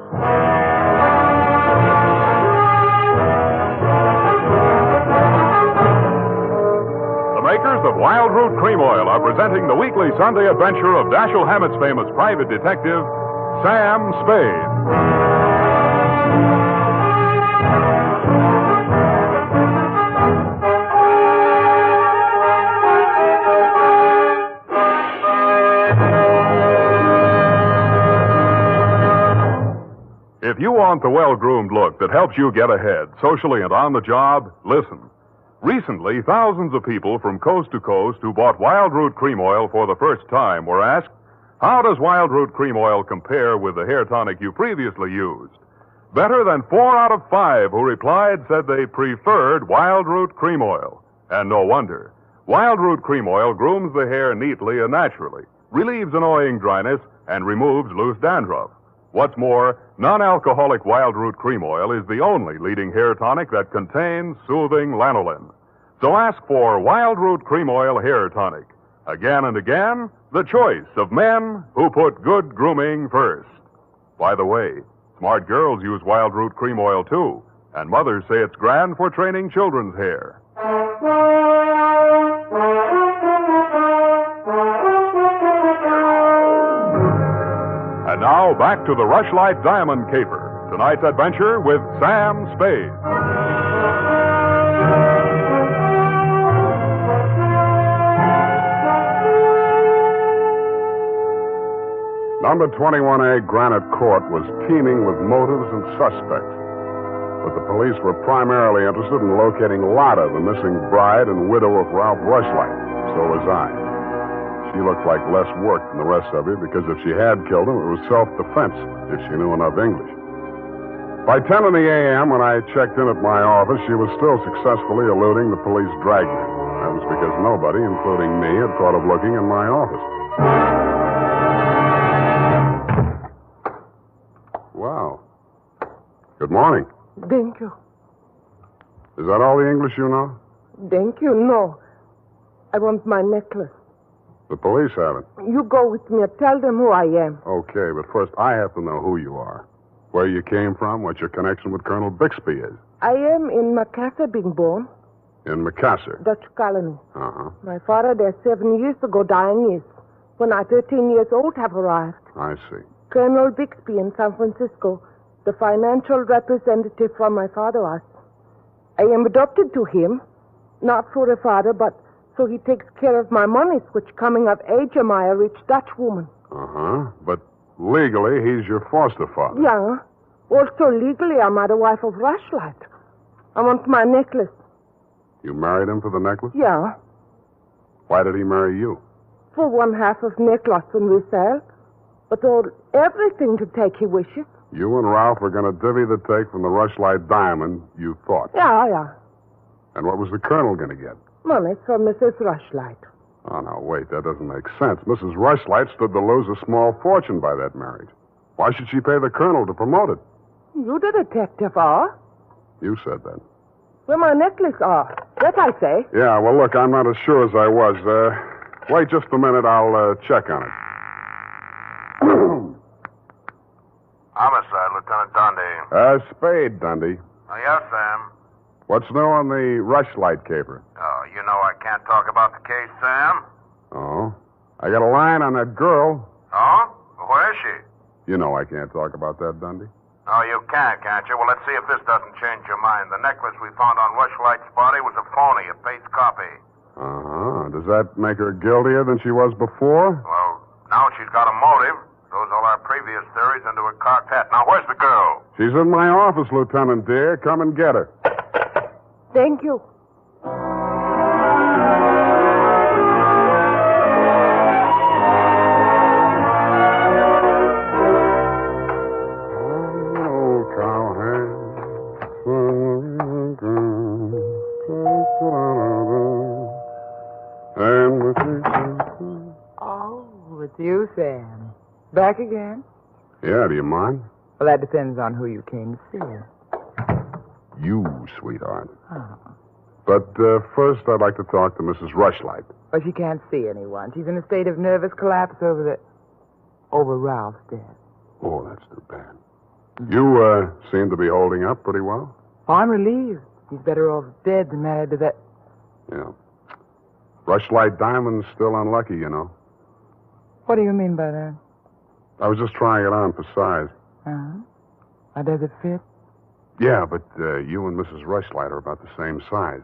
[SPEAKER 23] The makers of Wild Root Cream Oil are presenting the weekly Sunday adventure of Dashiell Hammett's famous private detective, Sam Spade. If you want the well-groomed look that helps you get ahead, socially and on the job, listen. Recently, thousands of people from coast to coast who bought Wild Root Cream Oil for the first time were asked, how does Wild Root Cream Oil compare with the hair tonic you previously used? Better than 4 out of 5 who replied said they preferred Wild Root Cream Oil. And no wonder. Wild Root Cream Oil grooms the hair neatly and naturally, relieves annoying dryness, and removes loose dandruff. What's more, non-alcoholic Wild Root Cream Oil is the only leading hair tonic that contains soothing lanolin. So ask for Wild Root Cream Oil Hair Tonic. Again and again, the choice of men who put good grooming first. By the way, smart girls use Wild Root Cream Oil too, and mothers say it's grand for training children's hair. And now, back to the Rushlight Diamond Caper. Tonight's adventure with Sam Spade.
[SPEAKER 8] Number 21A Granite Court was teeming with motives and suspects. But the police were primarily interested in locating Lotta, the missing bride and widow of Ralph Rushlight. So was I. She looked like less work than the rest of you because if she had killed him, it was self-defense, if she knew enough English. By 10 in the a.m., when I checked in at my office, she was still successfully eluding the police dragnet. That was because nobody, including me, had thought of looking in my office. Wow. Good morning.
[SPEAKER 18] Thank you.
[SPEAKER 8] Is that all the English you know?
[SPEAKER 18] Thank you. No. I want my necklace.
[SPEAKER 8] The police have it.
[SPEAKER 18] You go with me. Tell them who I am.
[SPEAKER 8] Okay, but first I have to know who you are. Where you came from, what your connection with Colonel Bixby is.
[SPEAKER 18] I am in Macassar being born.
[SPEAKER 8] In Macassar?
[SPEAKER 18] Dutch colony.
[SPEAKER 8] Uh-huh.
[SPEAKER 18] My father there 7 years ago dying is. When I 13 years old have arrived.
[SPEAKER 8] I see.
[SPEAKER 18] Colonel Bixby in San Francisco, the financial representative from my father was. I am adopted to him, not for a father, but so he takes care of my monies, which coming of age am I a rich Dutch woman.
[SPEAKER 8] Uh-huh. But legally, he's your foster father.
[SPEAKER 18] Yeah. Also legally, I'm the wife of Rushlight. I want my necklace.
[SPEAKER 8] You married him for the necklace?
[SPEAKER 18] Yeah.
[SPEAKER 8] Why did he marry you?
[SPEAKER 18] For 1/2 of necklace when we sell. But all everything to take he wishes.
[SPEAKER 8] You and Ralph are going to divvy the take from the Rushlight diamond, you thought.
[SPEAKER 18] Yeah.
[SPEAKER 8] And what was the colonel going to get?
[SPEAKER 18] Money from Mrs. Rushlight.
[SPEAKER 8] Oh, no, wait, that doesn't make sense. Mrs. Rushlight stood to lose a small fortune by that marriage. Why should she pay the colonel to promote it?
[SPEAKER 18] You the detective are?
[SPEAKER 8] You said that.
[SPEAKER 18] Where my necklace are. That I say.
[SPEAKER 8] Yeah, well, look, I'm not as sure as I was. Wait just a minute. I'll check on it.
[SPEAKER 19] Homicide, Lieutenant Dundee.
[SPEAKER 8] Spade, Dundee.
[SPEAKER 19] Oh, yes, Sam.
[SPEAKER 8] What's new on the Rushlight caper?
[SPEAKER 19] Oh, you know I can't talk about the case, Sam.
[SPEAKER 8] Oh? I got a line on that girl.
[SPEAKER 19] Oh? Where is she?
[SPEAKER 8] You know I can't talk about that, Dundee.
[SPEAKER 19] Oh, you can't you? Well, let's see if this doesn't change your mind. The necklace we found on Rushlight's body was a phony, a fake copy.
[SPEAKER 8] Uh-huh. Does that make her guiltier than she was before?
[SPEAKER 19] Well, now she's got a motive. Throws all our previous theories into a quartet. Now, where's the girl?
[SPEAKER 8] She's in my office, Lieutenant dear. Come and get her.
[SPEAKER 18] Thank you.
[SPEAKER 6] Oh, it's you, Sam. Back again?
[SPEAKER 8] Yeah, do you mind?
[SPEAKER 6] Well, that depends on who you came to see.
[SPEAKER 8] You, sweetheart.
[SPEAKER 6] Oh.
[SPEAKER 8] But first, I'd like to talk to Mrs. Rushlight.
[SPEAKER 6] Well, she can't see anyone. She's in a state of nervous collapse over Ralph's death.
[SPEAKER 8] Oh, that's too bad. You seem to be holding up pretty well.
[SPEAKER 6] Oh, I'm relieved. He's better off dead than married to that.
[SPEAKER 8] Yeah. Rushlight Diamond's still unlucky, you know.
[SPEAKER 6] What do you mean by that?
[SPEAKER 8] I was just trying it on for size.
[SPEAKER 6] Uh-huh. How does it fit?
[SPEAKER 8] Yeah, but you and Mrs. Rushlight are about the same size.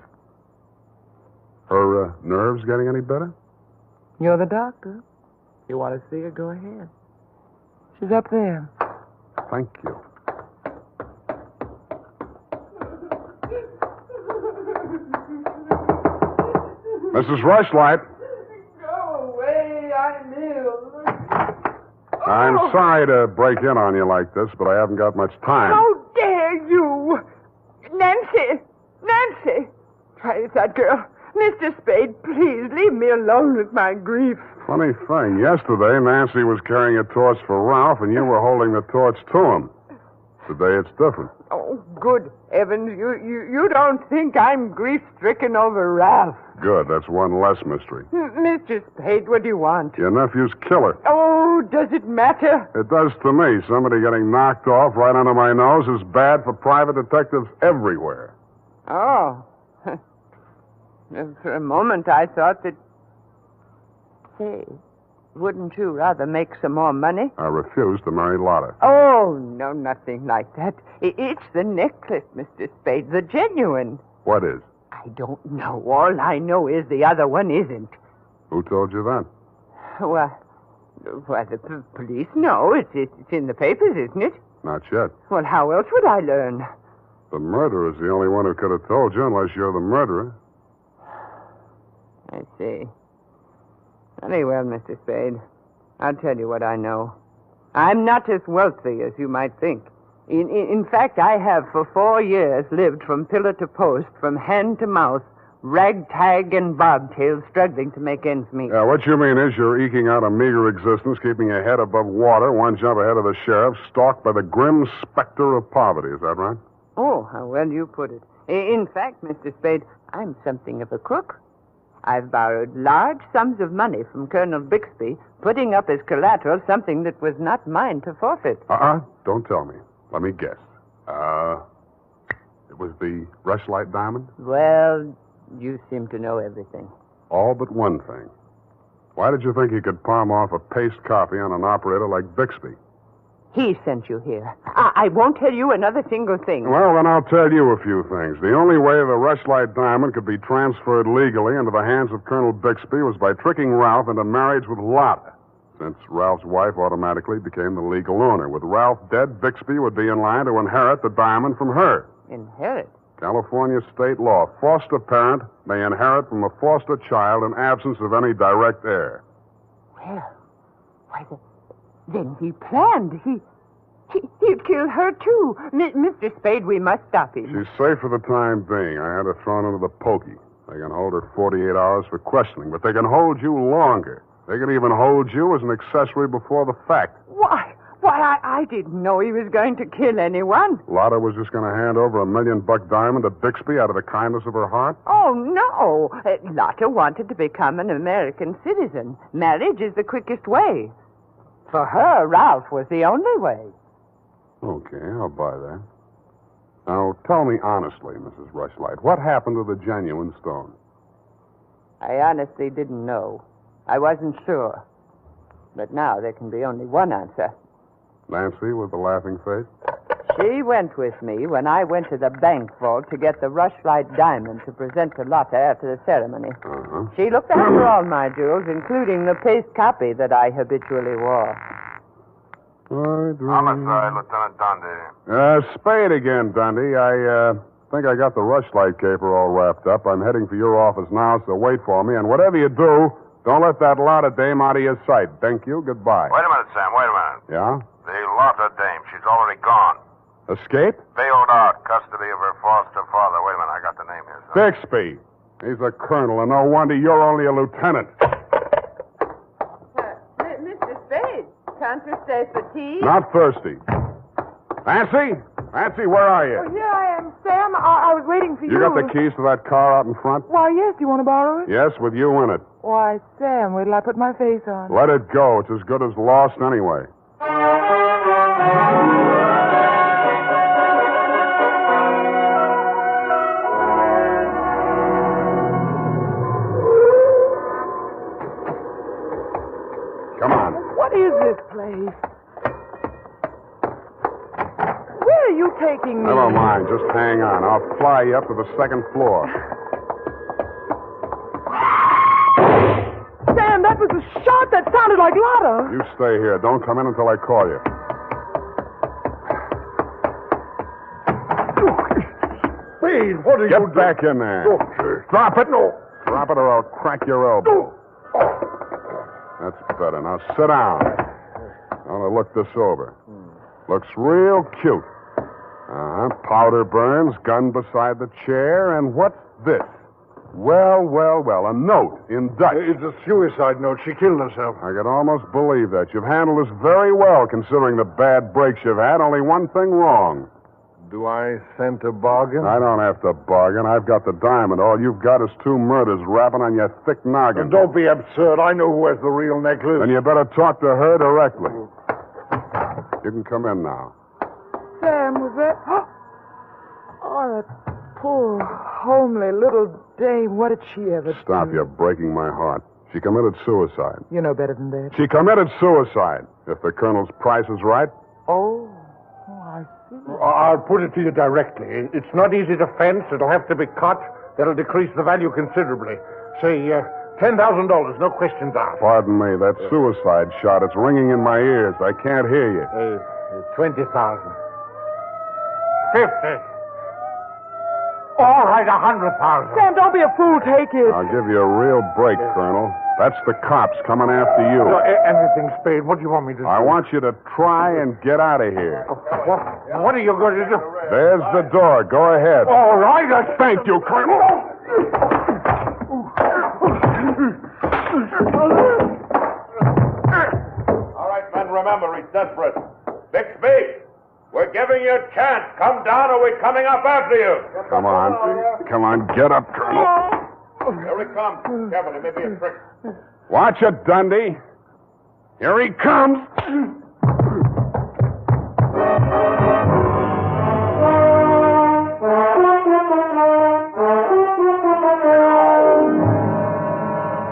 [SPEAKER 8] Her nerves getting any better?
[SPEAKER 6] You're the doctor. If you want to see her, go ahead. She's up there.
[SPEAKER 8] Thank you. Mrs. Rushlight.
[SPEAKER 18] Go away, I'm ill.
[SPEAKER 8] I'm sorry to break in on you like this, but I haven't got much time.
[SPEAKER 18] How dare you? Nancy! Nancy! Try that girl. Mr. Spade, please leave me alone with my grief.
[SPEAKER 8] Funny thing, yesterday Nancy was carrying a torch for Ralph, and you were holding the torch to him. Today it's different.
[SPEAKER 18] Oh, good heavens, you don't think I'm grief-stricken over Ralph.
[SPEAKER 8] Good, that's one less mystery.
[SPEAKER 18] Mr. Spade, what do you want?
[SPEAKER 8] Your nephew's killer.
[SPEAKER 18] Oh, does it matter?
[SPEAKER 8] It does to me. Somebody getting knocked off right under my nose is bad for private detectives everywhere.
[SPEAKER 17] Oh. For a moment, I thought that... Say, wouldn't you rather make some more money?
[SPEAKER 8] I refuse to marry Lotta.
[SPEAKER 17] Oh, no, nothing like that. It's the necklace, Mr. Spade, the genuine.
[SPEAKER 8] What is?
[SPEAKER 17] I don't know. All I know is the other one isn't.
[SPEAKER 8] Who told you that?
[SPEAKER 17] Well, the police know. It's in the papers, isn't it?
[SPEAKER 8] Not yet.
[SPEAKER 17] Well, how else would I learn?
[SPEAKER 8] The murderer's the only one who could have told you, unless you're the murderer.
[SPEAKER 17] I see. Very well, Mr. Spade. I'll tell you what I know. I'm not as wealthy as you might think. In fact, I have for 4 years lived from pillar to post, from hand to mouth, ragtag and bobtail, struggling to make ends meet.
[SPEAKER 8] What you mean is you're eking out a meager existence, keeping your head above water, one jump ahead of the sheriff, stalked by the grim specter of poverty. Is that right?
[SPEAKER 17] Oh, how well you put it. In fact, Mr. Spade, I'm something of a crook. I've borrowed large sums of money from Colonel Bixby, putting up as collateral something that was not mine to forfeit.
[SPEAKER 8] Don't tell me. Let me guess. It was the Rushlight diamond?
[SPEAKER 17] Well, you seem to know everything.
[SPEAKER 8] All but one thing. Why did you think you could palm off a paste copy on an operator like Bixby?
[SPEAKER 17] He sent you here. I won't tell you another single thing.
[SPEAKER 8] Well, then I'll tell you a few things. The only way the Rushlight diamond could be transferred legally into the hands of Colonel Bixby was by tricking Ralph into marriage with Lotta, since Ralph's wife automatically became the legal owner. With Ralph dead, Bixby would be in line to inherit the diamond from her.
[SPEAKER 17] Inherit?
[SPEAKER 8] California state law. Foster parent may inherit from a foster child in absence of any direct heir.
[SPEAKER 17] Well, why, then he planned. He'd kill her, too. Mr. Spade, we must stop him.
[SPEAKER 8] She's safe for the time being. I had her thrown into the pokey. They can hold her 48 hours for questioning, but they can hold you longer. They can even hold you as an accessory before the fact.
[SPEAKER 17] Why, I didn't know he was going to kill anyone.
[SPEAKER 8] Lotta was just going to hand over $1 million diamond to Bixby out of the kindness of her heart?
[SPEAKER 17] Oh, no. Lotta wanted to become an American citizen. Marriage is the quickest way. For her, Ralph was the only way.
[SPEAKER 8] Okay, I'll buy that. Now, tell me honestly, Mrs. Rushlight, what happened to the genuine stone?
[SPEAKER 17] I honestly didn't know. I wasn't sure. But now there can be only one answer.
[SPEAKER 8] Nancy with the laughing face?
[SPEAKER 17] She went with me when I went to the bank vault to get the Rushlight diamond to present to Lotta after the ceremony.
[SPEAKER 8] Uh-huh.
[SPEAKER 17] She looked after all my jewels, including the paste copy that I habitually wore.
[SPEAKER 19] Homicide, Lieutenant Dundee.
[SPEAKER 8] Spade again, Dundee. I think I got the Rushlight caper all wrapped up. I'm heading for your office now, so wait for me. And whatever you do, don't let that Lotta dame out of your sight. Thank you. Goodbye.
[SPEAKER 19] Wait a minute, Sam. Wait a minute.
[SPEAKER 8] Yeah?
[SPEAKER 19] The Lotta dame. She's already gone.
[SPEAKER 8] Escape?
[SPEAKER 19] Bailed out. Custody of her foster father. Wait a minute. I got the name here. Son.
[SPEAKER 8] Bixby.
[SPEAKER 2] He's a colonel, and no wonder you're only a lieutenant.
[SPEAKER 17] Mr. Spade, can't you stay for tea?
[SPEAKER 2] Not thirsty. Fancy? Fancy, where are you?
[SPEAKER 6] Oh, here I am, Sam. I was waiting for you.
[SPEAKER 2] You got the keys to that car out in front?
[SPEAKER 6] Why, yes. You want to borrow it?
[SPEAKER 2] Yes, with you in it.
[SPEAKER 6] Why, Sam, wait till I put my face on.
[SPEAKER 2] Let it go. It's as good as lost anyway. Come on.
[SPEAKER 6] What is this place? Where are you taking me?
[SPEAKER 2] Never mind. Just hang on. I'll fly you up to the second floor.
[SPEAKER 6] Sam, that was a shot that sounded like Lotta.
[SPEAKER 2] You stay here. Don't come in until I call you.
[SPEAKER 14] Spade, what are you doing?
[SPEAKER 2] Get back in there.
[SPEAKER 14] Doctor.
[SPEAKER 2] Drop it. No. Drop it or I'll crack your elbow. That's better. Now sit down. I want to look this over. Looks real cute. Powder burns, gun beside the chair, and what's this? Well, a note in Dutch.
[SPEAKER 14] It's a suicide note. She killed herself.
[SPEAKER 2] I could almost believe that. You've handled this very well, considering the bad breaks you've had. Only one thing wrong.
[SPEAKER 14] Do I scent a bargain?
[SPEAKER 2] I don't have to bargain. I've got the diamond. All you've got is 2 murders rapping on your thick noggin.
[SPEAKER 14] Don't be absurd. I know who has the real necklace.
[SPEAKER 2] Then you better talk to her directly. You can come in now.
[SPEAKER 6] Sam, was that... Oh, that poor, homely little dame. What did she ever
[SPEAKER 2] Stop,
[SPEAKER 6] do?
[SPEAKER 2] you're breaking my heart. She committed suicide.
[SPEAKER 6] You know better than that.
[SPEAKER 2] She committed suicide. If the colonel's price is right.
[SPEAKER 6] Oh, I see.
[SPEAKER 14] I'll put it to you directly. It's not easy to fence. It'll have to be cut. That'll decrease the value considerably. Say, $10,000, no questions asked.
[SPEAKER 2] Pardon me, that suicide shot, it's ringing in my ears. I can't hear you.
[SPEAKER 14] 20,000. 50. All right, 100,000.
[SPEAKER 6] Sam, don't be a fool. Take it.
[SPEAKER 2] I'll give you a real break, Colonel. That's the cops coming after you.
[SPEAKER 14] Anything, Spade. What do you want me to do?
[SPEAKER 2] I want you to try and get out of here.
[SPEAKER 14] What are you going to do?
[SPEAKER 2] There's the door. Go ahead.
[SPEAKER 14] All right.
[SPEAKER 2] Thank you, Colonel.
[SPEAKER 19] All right, men, remember, he's desperate. Bixby, we're giving you a chance. Come down or we're coming up after you.
[SPEAKER 2] Come on. Come on, get up, Colonel.
[SPEAKER 19] Here he comes. Careful, it may be a trick.
[SPEAKER 2] Watch it, Dundee. Here he comes.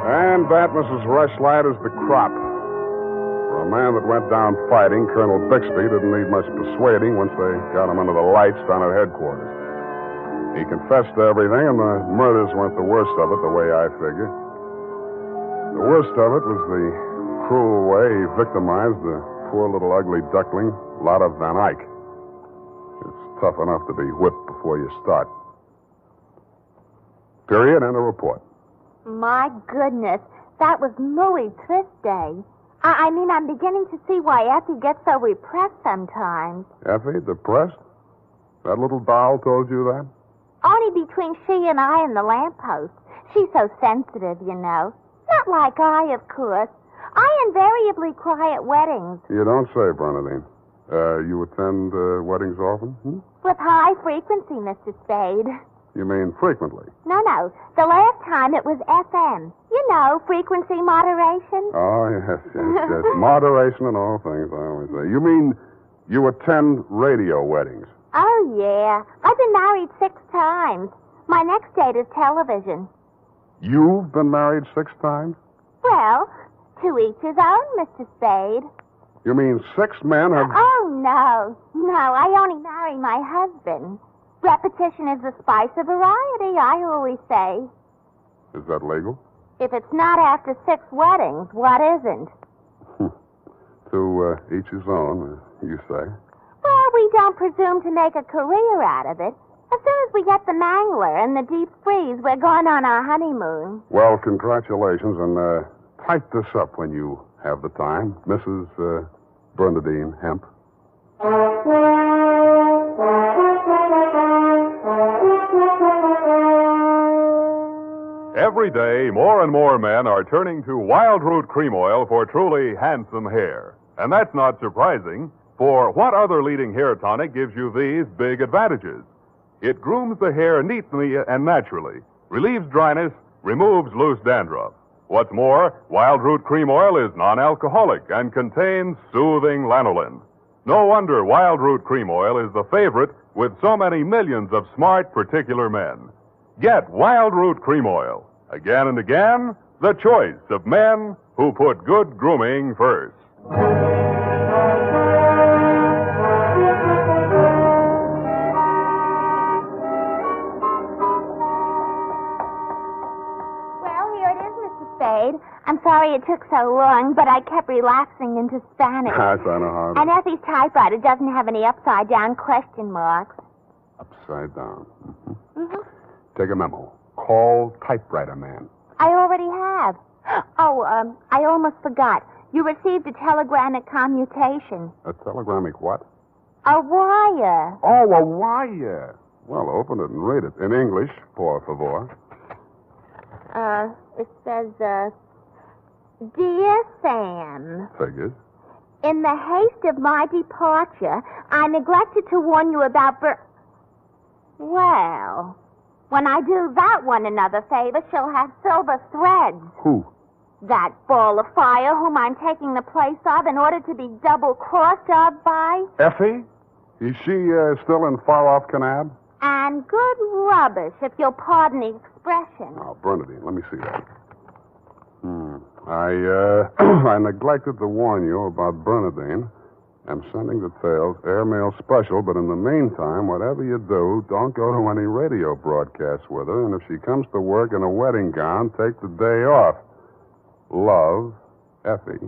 [SPEAKER 2] And that, Mrs. Rushlight, is the crop. For a man that went down fighting, Colonel Bixby didn't need much persuading once they got him under the lights down at headquarters. He confessed to everything, and the murders weren't the worst of it, the way I figure. The worst of it was the cruel way he victimized the poor little ugly duckling, Lotta Van Eyck. It's tough enough to be whipped before you start. Period, and a report.
[SPEAKER 21] My goodness, that was muy triste. I mean, I'm beginning to see why Effie gets so repressed sometimes.
[SPEAKER 2] Effie, depressed? That little doll told you that?
[SPEAKER 21] Only between she and I and the lamppost. She's so sensitive, you know. Not like I, of course. I invariably cry at weddings.
[SPEAKER 2] You don't say, Bernadine. You attend weddings often?
[SPEAKER 21] With high frequency, Mr. Spade.
[SPEAKER 2] You mean frequently?
[SPEAKER 21] No. The last time it was FM. You know, frequency moderation.
[SPEAKER 2] Oh, yes. Moderation in all things, I always say. You mean you attend radio weddings?
[SPEAKER 21] Oh, yeah. I've been married 6 times. My next date is television.
[SPEAKER 2] You've been married 6 times?
[SPEAKER 21] Well, to each his own, Mr. Spade.
[SPEAKER 2] You mean 6 men have...
[SPEAKER 21] Oh, no. No, I only marry my husband. Repetition is the spice of variety, I always say.
[SPEAKER 2] Is that legal?
[SPEAKER 21] If it's not after 6 weddings, what isn't?
[SPEAKER 2] To each his own, you say.
[SPEAKER 21] Well, we don't presume to make a career out of it. As soon as we get the mangler and the deep freeze, we're going on our honeymoon.
[SPEAKER 2] Well, congratulations, and type this up when you have the time. Mrs. Bernadine Hemp.
[SPEAKER 23] Every day, more and more men are turning to Wild Root Cream Oil for truly handsome hair. And that's not surprising, for what other leading hair tonic gives you these big advantages? It grooms the hair neatly and naturally, relieves dryness, removes loose dandruff. What's more, Wild Root Cream Oil is non-alcoholic and contains soothing lanolin. No wonder Wild Root Cream Oil is the favorite with so many millions of smart, particular men. Get Wild Root Cream Oil. Again and again, the choice of men who put good grooming first.
[SPEAKER 21] I'm sorry it took so long, but I kept relapsing into Spanish.
[SPEAKER 8] That's I know how.
[SPEAKER 21] And Effie's typewriter doesn't have any upside-down question marks.
[SPEAKER 8] Upside down. Mm-hmm. Take a memo. Call typewriter man.
[SPEAKER 21] I already have. Oh, I almost forgot. You received a telegramic commutation.
[SPEAKER 8] A telegramic what?
[SPEAKER 21] A wire.
[SPEAKER 8] Oh, a wire. Well, open it and read it. In English, por favor.
[SPEAKER 21] It says, Dear Sam.
[SPEAKER 8] Figures.
[SPEAKER 21] In the haste of my departure, I neglected to warn you about Well, when I do that one another favor, she'll have silver threads.
[SPEAKER 8] Who?
[SPEAKER 21] That ball of fire whom I'm taking the place of in order to be double-crossed of by.
[SPEAKER 8] Effie? Is she still in far-off Canab?
[SPEAKER 21] And good rubbish, if you'll pardon the expression.
[SPEAKER 8] Oh, Bernadine, let me see that. I neglected to warn you about Bernadine. I'm sending details, airmail special, but in the meantime, whatever you do, don't go to any radio broadcasts with her, and if she comes to work in a wedding gown, take the day off. Love, Effie.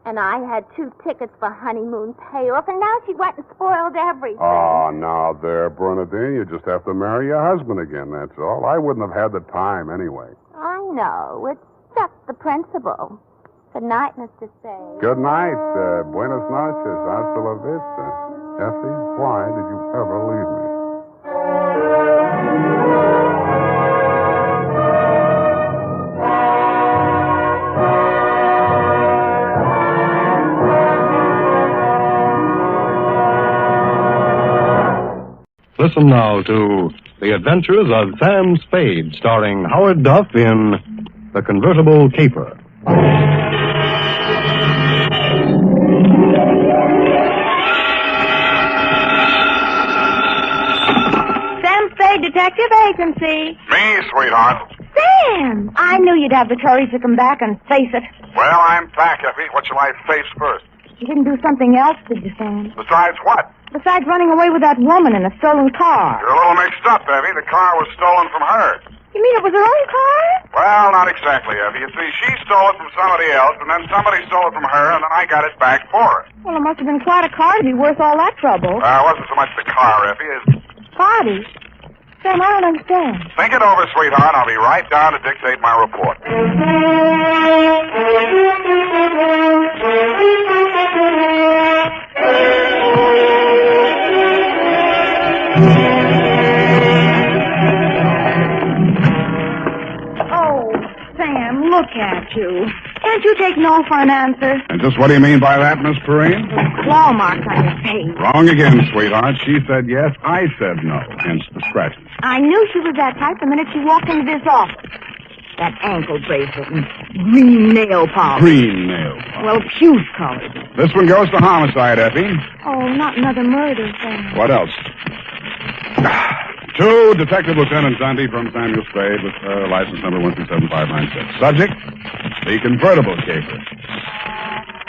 [SPEAKER 21] And I had 2 tickets for honeymoon payoff, and now she went and spoiled everything.
[SPEAKER 8] Oh, now there, Bernadine, you just have to marry your husband again, that's all. I wouldn't have had the time anyway.
[SPEAKER 21] I know. It's just the principle. Good night, Mr. Spade.
[SPEAKER 8] Good night. Buenas noches. Hasta la vista. Effie, why did you ever leave me?
[SPEAKER 23] Listen now to The Adventures of Sam Spade, starring Howard Duff in The Convertible Caper.
[SPEAKER 1] Sam Spade Detective Agency.
[SPEAKER 19] Me, sweetheart.
[SPEAKER 1] Sam! I knew you'd have the courage to come back and face it.
[SPEAKER 19] Well, I'm back, Effie. What shall I face first?
[SPEAKER 1] You didn't do something else, did you, Sam?
[SPEAKER 19] Besides what?
[SPEAKER 1] Besides running away with that woman in a stolen car.
[SPEAKER 19] You're a little mixed up, Effie. The car was stolen from her.
[SPEAKER 1] You mean it was her own car?
[SPEAKER 19] Well, not exactly, Effie. You see, she stole it from somebody else, and then somebody stole it from her, and then I got it back for her.
[SPEAKER 1] Well, it must have been quite a car to be worth all that trouble.
[SPEAKER 19] It wasn't so much the car, Effie, as...
[SPEAKER 1] Party? Sam, I don't understand.
[SPEAKER 19] Think it over, sweetheart. I'll be right down to dictate my report.
[SPEAKER 1] Oh, Sam, look at you. Can't you take no for an answer?
[SPEAKER 8] And just what do you mean by that, Miss Perrine?
[SPEAKER 1] Claw marks on your face.
[SPEAKER 8] Wrong again, sweetheart. She said yes, I said no. Hence the scratches.
[SPEAKER 1] I knew she was that type the minute she walked into this office. That ankle bracelet and green nail polish.
[SPEAKER 8] Green nail polish.
[SPEAKER 1] Well, puce colored.
[SPEAKER 8] This one goes to homicide, Effie.
[SPEAKER 1] Oh, not another murder, Sam.
[SPEAKER 8] What else? To Detective Lieutenant Dundee from Samuel Spade with license number 127596. Subject, the convertible caper.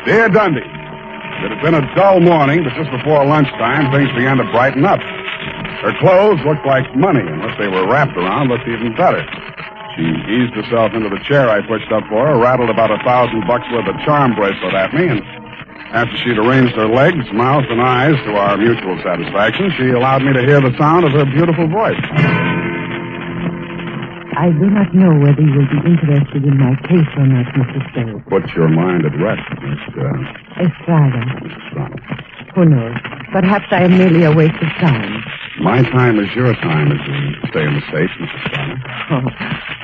[SPEAKER 8] Dear Dundee, it had been a dull morning, but just before lunchtime, things began to brighten up. Her clothes looked like money, and what they were wrapped around looked even better. She eased herself into the chair I pushed up for her, rattled about $1,000 worth of charm bracelet at me, and after she'd arranged her legs, mouth, and eyes to our mutual satisfaction, she allowed me to hear the sound of her beautiful voice.
[SPEAKER 12] I do not know whether you will be interested in my case or not, Mr. Spade.
[SPEAKER 8] Put your mind at rest, Miss
[SPEAKER 12] Estrada. Who knows? Perhaps I am merely a waste of time.
[SPEAKER 8] My time is your time as we stay in the States, Mrs. Stoddard.
[SPEAKER 12] Oh,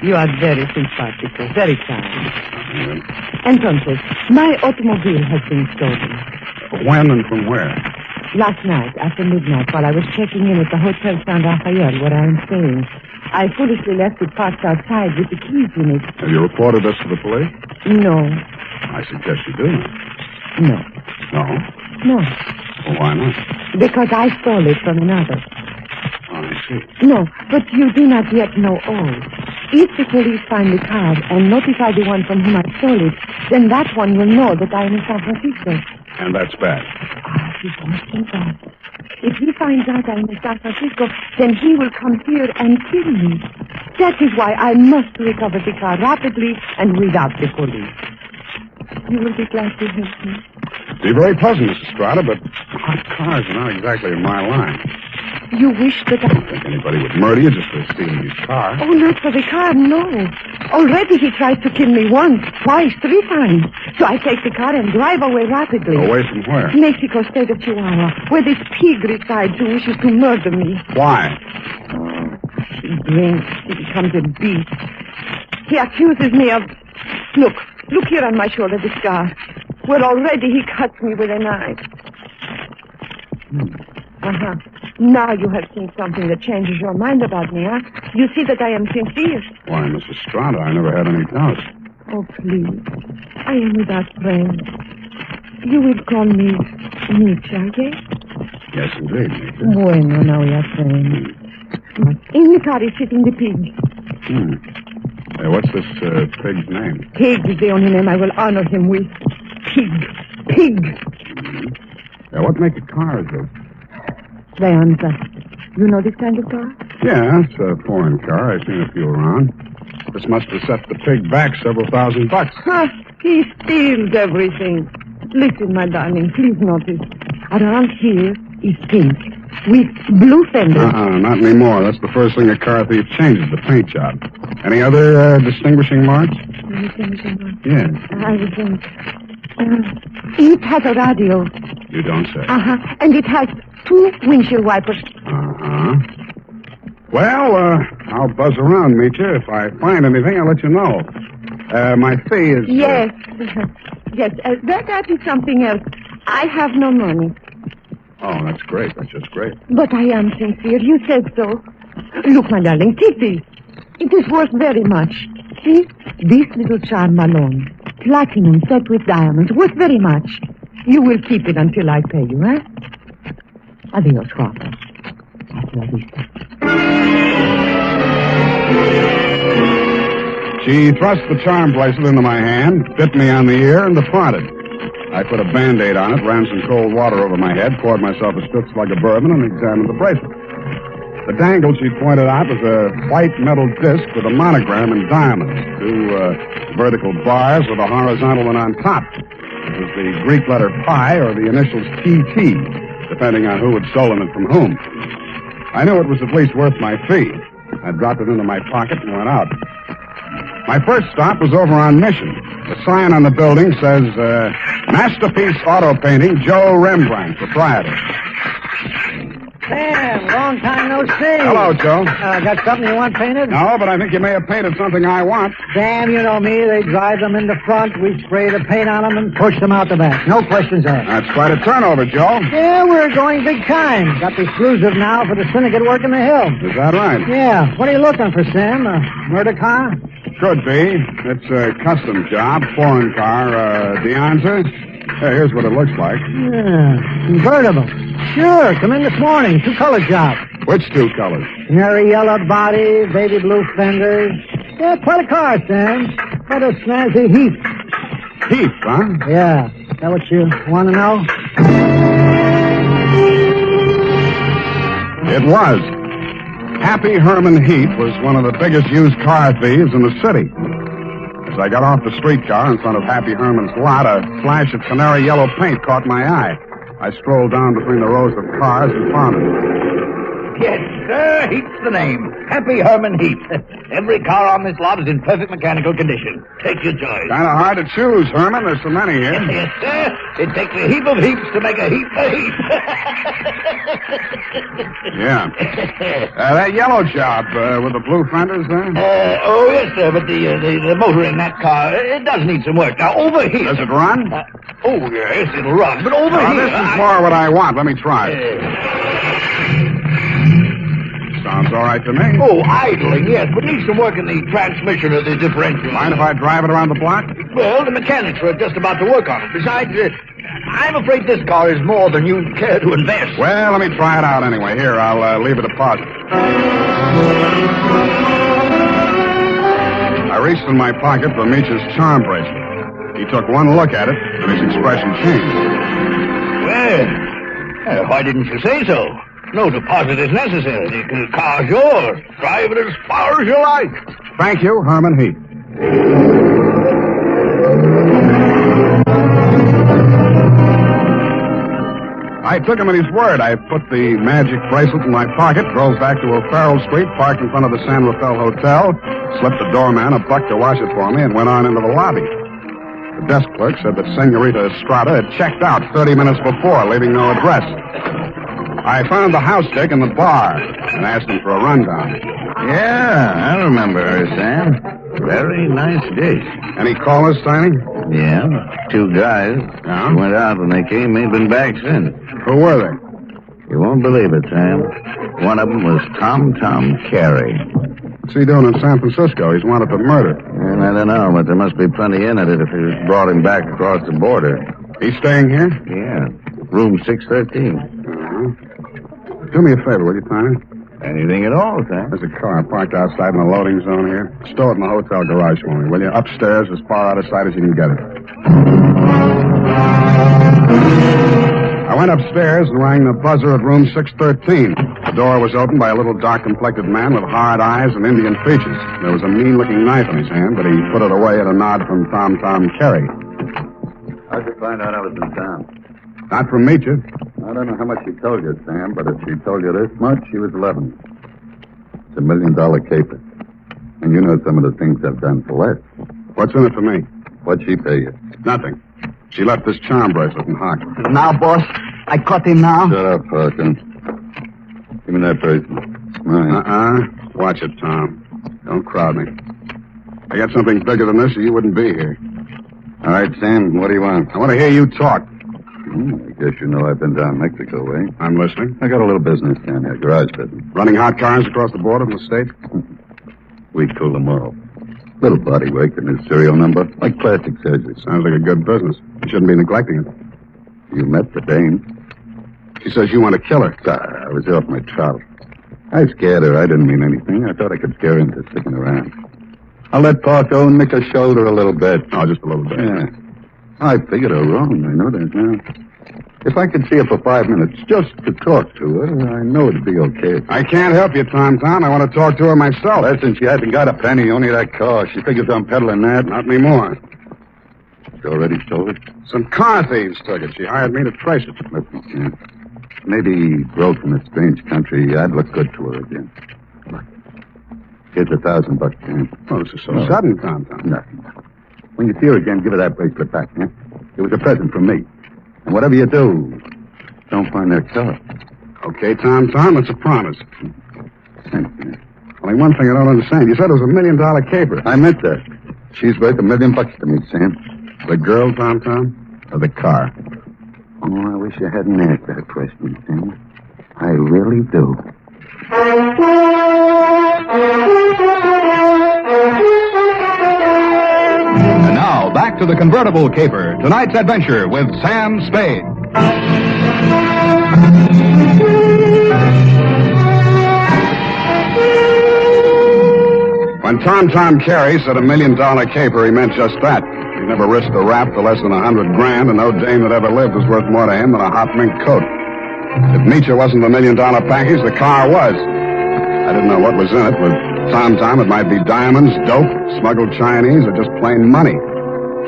[SPEAKER 12] you are very simpatico, very kind. Entonces, my automobile has been stolen.
[SPEAKER 8] When and from where?
[SPEAKER 12] Last night, after midnight, while I was checking in at the Hotel San Rafael, where I am staying, I foolishly left it parked outside with the keys in it.
[SPEAKER 8] Have you reported this to the police?
[SPEAKER 12] No.
[SPEAKER 8] I suggest you do.
[SPEAKER 12] No.
[SPEAKER 8] No?
[SPEAKER 12] No.
[SPEAKER 8] Well, why not?
[SPEAKER 12] Because I stole it from another.
[SPEAKER 8] Oh, I see.
[SPEAKER 12] No, but you do not yet know all. If the police find the car and notify the one from whom I stole it, then that one will know that I am in San Francisco.
[SPEAKER 8] And that's bad.
[SPEAKER 12] He won't think that. If he finds out I am in San Francisco, then he will come here and kill me. That is why I must recover the car rapidly and without the police. You will be glad to help me.
[SPEAKER 8] Be very pleasant, Mrs. Strata, but hot cars are not exactly in my line.
[SPEAKER 12] You wish that I
[SPEAKER 8] don't think anybody would murder you just for stealing his car.
[SPEAKER 12] Oh, not for the car, no. Already he tried to kill me once, twice, 3 times. So I take the car and drive away rapidly.
[SPEAKER 8] Away from where?
[SPEAKER 12] Mexico, state of Chihuahua, where this pig resides who wishes to murder me.
[SPEAKER 8] Why?
[SPEAKER 12] He drinks. He becomes a beast. He accuses me of... Look here on my shoulder, the scar. Where already he cuts me with a knife. Uh-huh. Now you have seen something that changes your mind about me, huh? You see that I am sincere.
[SPEAKER 8] Why, Mrs. Strata, I never had any doubts.
[SPEAKER 12] Oh, please. I am without friends. You will call me Nietzsche, I guess?
[SPEAKER 8] Yes, indeed, Nietzsche.
[SPEAKER 12] Bueno, now we are friends. In the car is sitting the pig.
[SPEAKER 8] What's this pig's name?
[SPEAKER 12] Pig is the only name I will honor him with. Pig.
[SPEAKER 8] What make of cars, though?
[SPEAKER 12] Leonza. You know this kind of car?
[SPEAKER 8] Yeah, it's a foreign car. I've seen a few around. This must have set the pig back several $1,000.
[SPEAKER 12] Huh, he steals everything. Listen, my darling, please notice. Around here is pink with blue fenders.
[SPEAKER 8] Not anymore. That's the first thing a car thief changes, the paint job. Any other distinguishing marks?
[SPEAKER 12] Distinguishing marks?
[SPEAKER 8] Yes.
[SPEAKER 12] I would think. It has a radio.
[SPEAKER 8] You don't say.
[SPEAKER 12] And it has 2 windshield wipers.
[SPEAKER 8] Well, I'll buzz around, Meetcha. If I find anything, I'll let you know. My fee is...
[SPEAKER 12] Yes. Yes, that is something else. I have no money.
[SPEAKER 8] Oh, that's great. That's just great.
[SPEAKER 12] But I am sincere. You said so. Look, my darling, take this. It is worth very much. See? This little charm alone. Platinum set with diamonds. Worth very much. You will keep it until I pay you, eh? Adios, guapo. Hasta la vista.
[SPEAKER 8] She thrust the charm bracelet into my hand, bit me on the ear, and departed. I put a Band-Aid on it, ran some cold water over my head, poured myself a stutz like a bourbon, and examined the bracelet. The dangle she pointed out was a white metal disc with a monogram in diamonds, 2 vertical bars with a horizontal one on top. It was the Greek letter pi or the initials TT, depending on who had stolen it from whom. I knew it was at least worth my fee. I dropped it into my pocket and went out. My first stop was over on Mission. The sign on the building says, Masterpiece Auto Painting, Joe Rembrandt, proprietor.
[SPEAKER 9] Sam, long time no see.
[SPEAKER 8] Hello, Joe.
[SPEAKER 9] Got something you want painted?
[SPEAKER 8] No, but I think you may have painted something I want.
[SPEAKER 9] Sam, you know me. They drive them in the front. We spray the paint on them and push them out the back. No questions asked.
[SPEAKER 8] That's quite a turnover, Joe.
[SPEAKER 9] Yeah, we're going big time. Got the exclusive now for the syndicate work in the hill.
[SPEAKER 8] Is that right?
[SPEAKER 9] Yeah. What are you looking for, Sam? A murder car?
[SPEAKER 8] Could be. It's a custom job, foreign car, Deonza. Here's what it looks like.
[SPEAKER 9] Yeah, convertible. Sure, come in this morning. 2-color job.
[SPEAKER 8] Which 2 colors?
[SPEAKER 9] Canary yellow body, baby blue fenders. Yeah, quite a car, Sam. Quite a snazzy Heath.
[SPEAKER 8] Heath, huh?
[SPEAKER 9] Yeah. Is that what you want to know?
[SPEAKER 8] It was. Happy Herman Heath was one of the biggest used car thieves in the city. As I got off the streetcar in front of Happy Herman's lot, a flash of canary yellow paint caught my eye. I strolled down between the rows of cars and found it.
[SPEAKER 9] Get
[SPEAKER 13] sir. Heap's the name. Happy Herman Heap. Every car on this lot is in perfect mechanical condition. Take your choice.
[SPEAKER 8] Kind of hard to choose, Herman. There's so many here.
[SPEAKER 13] Yes, sir. It takes a heap of heaps to make a heap of heap.
[SPEAKER 8] Yeah. That yellow job with the blue fenders there?
[SPEAKER 13] Oh, yes, sir, but the motor in that car, it does need some work. Now, over here...
[SPEAKER 8] Does it run?
[SPEAKER 13] Oh, yes, it'll run, but over here...
[SPEAKER 8] This is more what I want. Let me try it. Sounds all right to me.
[SPEAKER 13] Oh, idling, yes, but needs some work in the transmission of the differential.
[SPEAKER 8] Mind if I drive it around the block?
[SPEAKER 13] Well, the mechanics are just about to work on it. Besides, I'm afraid this car is more than you'd care to invest.
[SPEAKER 8] Well, let me try it out anyway. Here, I'll leave a deposit. I reached in my pocket for Meech's charm bracelet. He took one look at it, and his expression changed.
[SPEAKER 13] Well, why didn't you say so? No deposit is necessary. The car's yours. Drive it as far as you like.
[SPEAKER 8] Thank you, Herman Heap. I took him at his word. I put the magic bracelet in my pocket, drove back to O'Farrell Street, parked in front of the San Rafael Hotel, slipped the doorman a buck to wash it for me, and went on into the lobby. The desk clerk said that Senorita Estrada had checked out 30 minutes before, leaving no address. I found the house dick in the bar and asked him for a rundown.
[SPEAKER 5] Yeah, I remember her, Sam. Very nice dish.
[SPEAKER 8] Any callers, Tiny?
[SPEAKER 5] Yeah, 2 guys.
[SPEAKER 8] Yeah?
[SPEAKER 5] Went out when they came, ain't been back since.
[SPEAKER 8] Who were they?
[SPEAKER 5] You won't believe it, Sam. One of them was Tom Carey.
[SPEAKER 8] What's he doing in San Francisco? He's wanted for murder.
[SPEAKER 5] And I don't know, but there must be plenty in it if he brought him back across the border.
[SPEAKER 8] He's staying here?
[SPEAKER 5] Yeah, room 613.
[SPEAKER 8] Do me a favor, will you, Tiny?
[SPEAKER 5] Anything at all, Sam.
[SPEAKER 8] There's a car parked outside in the loading zone here. Stow it in the hotel garage for me, will you? Upstairs, as far out of sight as you can get it. I went upstairs and rang the buzzer at room 613. The door was opened by a little dark-complected man with hard eyes and Indian features. There was a mean-looking knife in his hand, but he put it away at a nod from Tom Carey.
[SPEAKER 7] How'd you find out I was in town?
[SPEAKER 8] Not from Meecher.
[SPEAKER 7] I don't know how much she told you, Sam, but if she told you this much, she was 11. It's $1 million caper. And you know some of the things I've done for less.
[SPEAKER 8] What's in it for me?
[SPEAKER 7] What'd she pay you?
[SPEAKER 8] Nothing. She left this charm bracelet in Hock.
[SPEAKER 13] Now, boss, I caught him now.
[SPEAKER 7] Shut up, Parker. Give me that bracelet. Mine.
[SPEAKER 8] Watch it, Tom. Don't crowd me. I got something bigger than this, or you wouldn't be here.
[SPEAKER 7] All right, Sam, what do you want?
[SPEAKER 8] I want to hear you talk.
[SPEAKER 7] I guess you know I've been down Mexico way.
[SPEAKER 8] I'm listening.
[SPEAKER 7] I got a little business down here, garage business.
[SPEAKER 8] Running hot cars across the border from the States?
[SPEAKER 7] We cool them all. Little body work and his serial number, like plastic surgery.
[SPEAKER 8] Sounds like a good business. You shouldn't be neglecting it.
[SPEAKER 7] You met the dame.
[SPEAKER 8] She says you want to kill her.
[SPEAKER 7] I was off my trout. I scared her. I didn't mean anything. I thought I could scare her into sticking around. I'll let Parko and nick her shoulder a little bit.
[SPEAKER 8] Oh, just a little bit.
[SPEAKER 7] Yeah. I figured her wrong. I know that now. If I could see her for 5 minutes just to talk to her, I know it'd be okay.
[SPEAKER 8] I can't help you, Tom. I want to talk to her myself.
[SPEAKER 7] Listen, she hasn't got a penny, only that car. She figures I'm peddling that.
[SPEAKER 8] Not anymore.
[SPEAKER 7] She already sold it?
[SPEAKER 8] Some car thieves took it. She hired me to trace it.
[SPEAKER 7] Listen, Sam. Maybe broke from a strange country. I'd look good to her again. Here's $1,000, Sam.
[SPEAKER 8] Oh, this is so sudden, Tom.
[SPEAKER 7] Nothing. When you see her again, give her that bracelet back, huh? It was a present from me. And whatever you do, don't find that car.
[SPEAKER 8] Okay, Tom, it's a promise.
[SPEAKER 7] Thanks, man.
[SPEAKER 8] Only one thing I don't understand. You said it was $1 million caper.
[SPEAKER 7] I meant that. She's worth $1 million to me, Sam.
[SPEAKER 8] The girl, Tom? Or the car?
[SPEAKER 7] Oh, I wish I hadn't asked that question, Sam. I really do.
[SPEAKER 23] And now, back to the Convertible Caper. Tonight's adventure with Sam Spade.
[SPEAKER 8] When Tom Carey said $1 million caper, he meant just that. He never risked a rap for less than $100 grand, and no dame that ever lived was worth more to him than a hot mink coat. If Nietzsche wasn't the $1 million package, the car was. I didn't know what was in it. With Tom, it might be diamonds, dope, smuggled Chinese, or just plain money.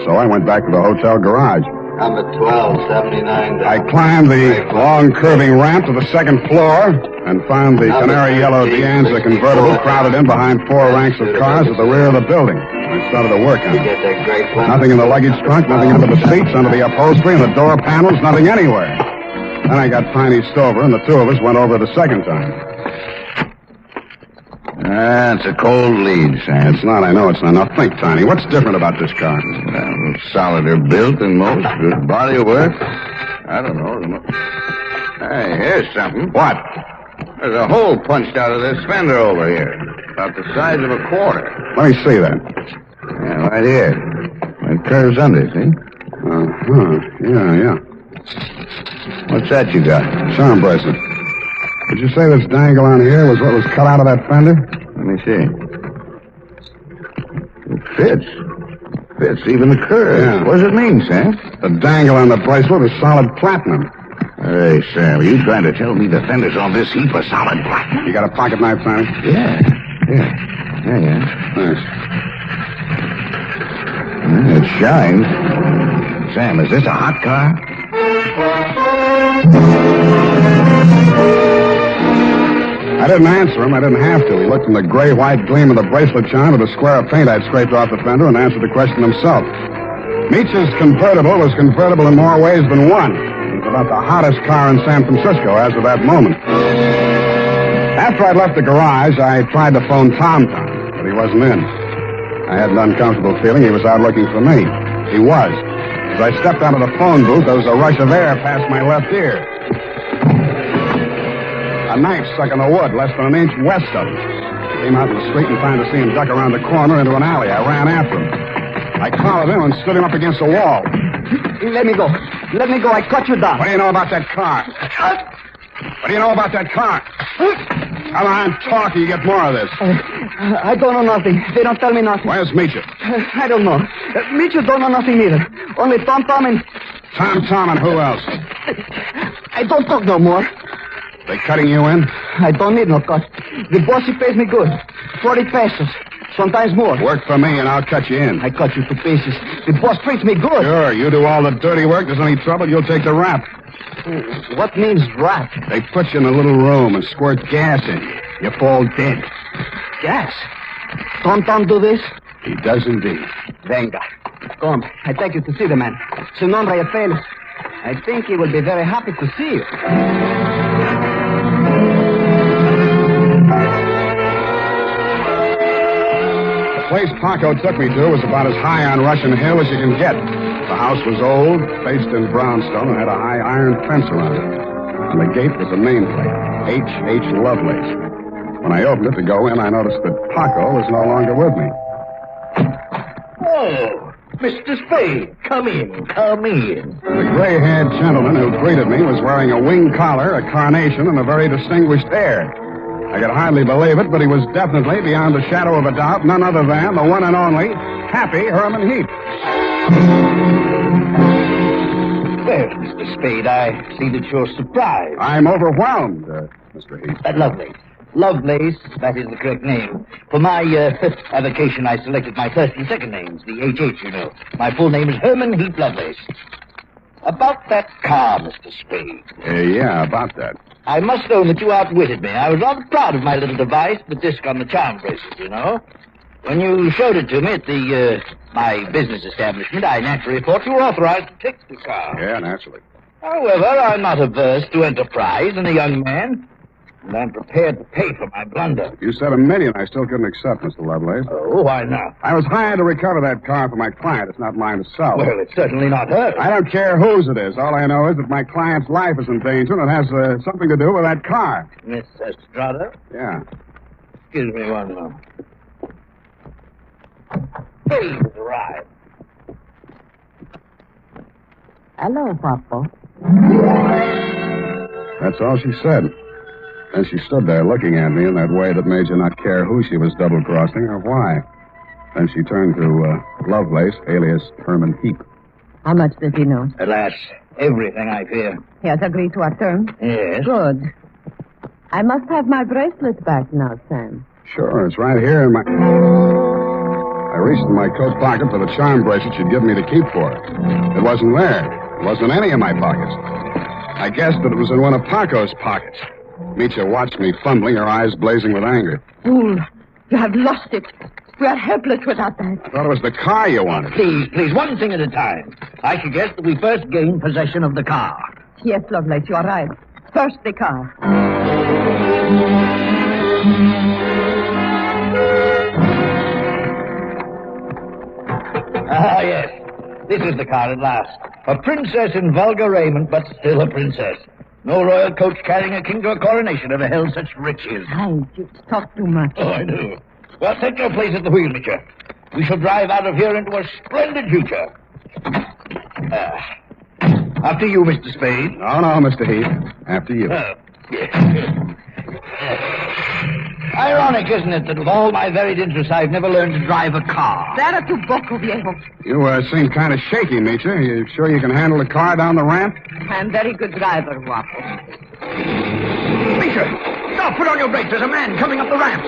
[SPEAKER 8] So I went back to the hotel garage.
[SPEAKER 10] Number 1279.
[SPEAKER 8] I climbed the long curving ramp to the second floor and found the canary yellow D'Anza convertible crowded in behind 4 ranks of cars at the rear of the building. I started to work on it. Nothing in the luggage trunk, nothing under the seats, under the upholstery, and the door panels, nothing anywhere. Then I got Tiny Stover, and the two of us went over it a second time.
[SPEAKER 5] It's a cold lead, Sam.
[SPEAKER 8] It's not, I know it's not. Now think, Tiny, what's different about this car?
[SPEAKER 5] Well, solider built than most. Good body work. I don't know. Hey, here's something.
[SPEAKER 8] What?
[SPEAKER 5] There's a hole punched out of this fender over here. About the size of a quarter.
[SPEAKER 8] Let me see that.
[SPEAKER 5] Yeah, right here. It curves under, see?
[SPEAKER 8] Yeah.
[SPEAKER 5] What's that you got?
[SPEAKER 8] Charm bracelet. Did you say this dangle on here was what was cut out of that fender?
[SPEAKER 5] Let me see. It fits. Fits even the curve.
[SPEAKER 8] Yeah.
[SPEAKER 5] What does it mean, Sam?
[SPEAKER 8] The dangle on the bracelet is solid platinum.
[SPEAKER 5] Hey, Sam, are you trying to tell me the fenders on this heap are solid platinum?
[SPEAKER 8] You got a pocket knife, Tiny?
[SPEAKER 5] Yeah.
[SPEAKER 8] Thanks.
[SPEAKER 5] It shines. Sam, is this a hot car?
[SPEAKER 8] I didn't answer him. I didn't have to. He looked in the gray-white gleam of the bracelet charm at the square of paint I'd scraped off the fender and answered the question himself. Meech's convertible was convertible in more ways than one. It was about the hottest car in San Francisco as of that moment. After I'd left the garage, I tried to phone Tom, but he wasn't in. I had an uncomfortable feeling he was out looking for me. He was. As I stepped out of the phone booth, there was a rush of air past my left ear. A knife stuck in the wood less than an inch west of him. I came out in the street and trying to see him duck around the corner into an alley. I ran after him. I collared him and stood him up against the wall.
[SPEAKER 9] Let me go. I cut you down.
[SPEAKER 8] What do you know about that car? What do you know about that car? Come on, talk, you get more of this.
[SPEAKER 9] I don't know nothing. They don't tell me nothing.
[SPEAKER 8] Where's Meecher?
[SPEAKER 9] I don't know. Meecher don't know nothing either. Only Tom and...
[SPEAKER 8] Tom and who else?
[SPEAKER 9] I don't talk no more.
[SPEAKER 8] They cutting you in?
[SPEAKER 9] I don't need no cut. The boss, he pays me good. 40 pesos. Sometimes more.
[SPEAKER 8] Work for me and I'll cut you in.
[SPEAKER 9] I cut you to pieces. The boss treats me good.
[SPEAKER 8] Sure, you do all the dirty work. There's any trouble, you'll take the rap.
[SPEAKER 9] What means rap?
[SPEAKER 8] They put you in a little room and squirt gas in you. You fall dead.
[SPEAKER 9] Gas? Don't Tom do this?
[SPEAKER 8] He does indeed.
[SPEAKER 9] Venga. Come, I take you to see the man. Su nombre es Félix. I think he will be very happy to see you.
[SPEAKER 8] The place Paco took me to was about as high on Russian Hill as you can get. The house was old, faced in brownstone, and had a high iron fence around it. On the gate was a nameplate, H.H. Lovelace. When I opened it to go in, I noticed that Paco was no longer with me.
[SPEAKER 13] Oh, Mr. Spade, come in.
[SPEAKER 8] The gray-haired gentleman who greeted me was wearing a wing collar, a carnation, and a very distinguished air. I could hardly believe it, but he was definitely, beyond a shadow of a doubt, none other than the one and only Happy Herman Heap.
[SPEAKER 13] Well, Mr. Spade, I see that you're surprised.
[SPEAKER 8] I'm overwhelmed, Mr. Heap.
[SPEAKER 13] Lovelace, that is the correct name. For my avocation, I selected my first and second names, the H.H., you know. My full name is Herman Heap Lovelace. About that car, Mr. Spade.
[SPEAKER 8] Yeah, about that.
[SPEAKER 13] I must own that you outwitted me. I was rather proud of my little device, the disc on the charm bracelet, you know. When you showed it to me at my business establishment, I naturally thought you were authorized to take the car.
[SPEAKER 8] Yeah, naturally.
[SPEAKER 13] However, I'm not averse to enterprise in a young man, and I'm prepared to pay for my blunder.
[SPEAKER 8] You said $1 million I still couldn't accept, Mr. Lovelace.
[SPEAKER 13] Oh, why not?
[SPEAKER 8] I was hired to recover that car for my client. It's not mine to sell.
[SPEAKER 13] Well, it's certainly not hers.
[SPEAKER 8] I don't care whose it is. All I know is that my client's life is in danger, and it has something to do with that car.
[SPEAKER 13] Miss Estrada?
[SPEAKER 8] Yeah.
[SPEAKER 13] Excuse me one moment. Spade has arrived.
[SPEAKER 12] Hello, Papa.
[SPEAKER 8] That's all she said. And she stood there looking at me in that way that made you not care who she was double-crossing or why. Then she turned to Lovelace, alias Herman Heap.
[SPEAKER 12] How much does he know?
[SPEAKER 13] Alas, everything, I fear.
[SPEAKER 12] He has agreed to our terms?
[SPEAKER 13] Yes.
[SPEAKER 12] Good. I must have my bracelet back now, Sam.
[SPEAKER 8] Sure, it's right here in my... I reached in my coat pocket for the charm bracelet she'd given me to keep for her. It wasn't there. It wasn't in any of my pockets. I guessed that it was in one of Paco's pockets. Mitya watched me fumbling, her eyes blazing with anger.
[SPEAKER 12] Fool, you have lost it. We are helpless without that.
[SPEAKER 8] I thought it was the car you wanted.
[SPEAKER 13] Please, one thing at a time. I suggest that we first gain possession of the car.
[SPEAKER 12] Yes, Lovelace, you are right. First, the car.
[SPEAKER 13] Ah, yes. This is the car at last. A princess in vulgar raiment, but still a princess. No royal coach carrying a king to a coronation ever held such riches.
[SPEAKER 12] Hey, you talk too much.
[SPEAKER 13] Oh, I do. Well, take your place at the wheel, Mitya. We shall drive out of here into a splendid future. After you, Mr. Spade.
[SPEAKER 8] No, Mr. Heath. After you.
[SPEAKER 13] Ironic, isn't it, that with all my varied interests, I've never learned to drive a car.
[SPEAKER 12] Será tu poco, viejo.
[SPEAKER 8] You seem kind of shaky, Mitya. You sure you can handle the car down the ramp?
[SPEAKER 12] I'm very good driver, Guapo.
[SPEAKER 13] Mitya, stop! Put on your brakes. There's a man coming up the ramp.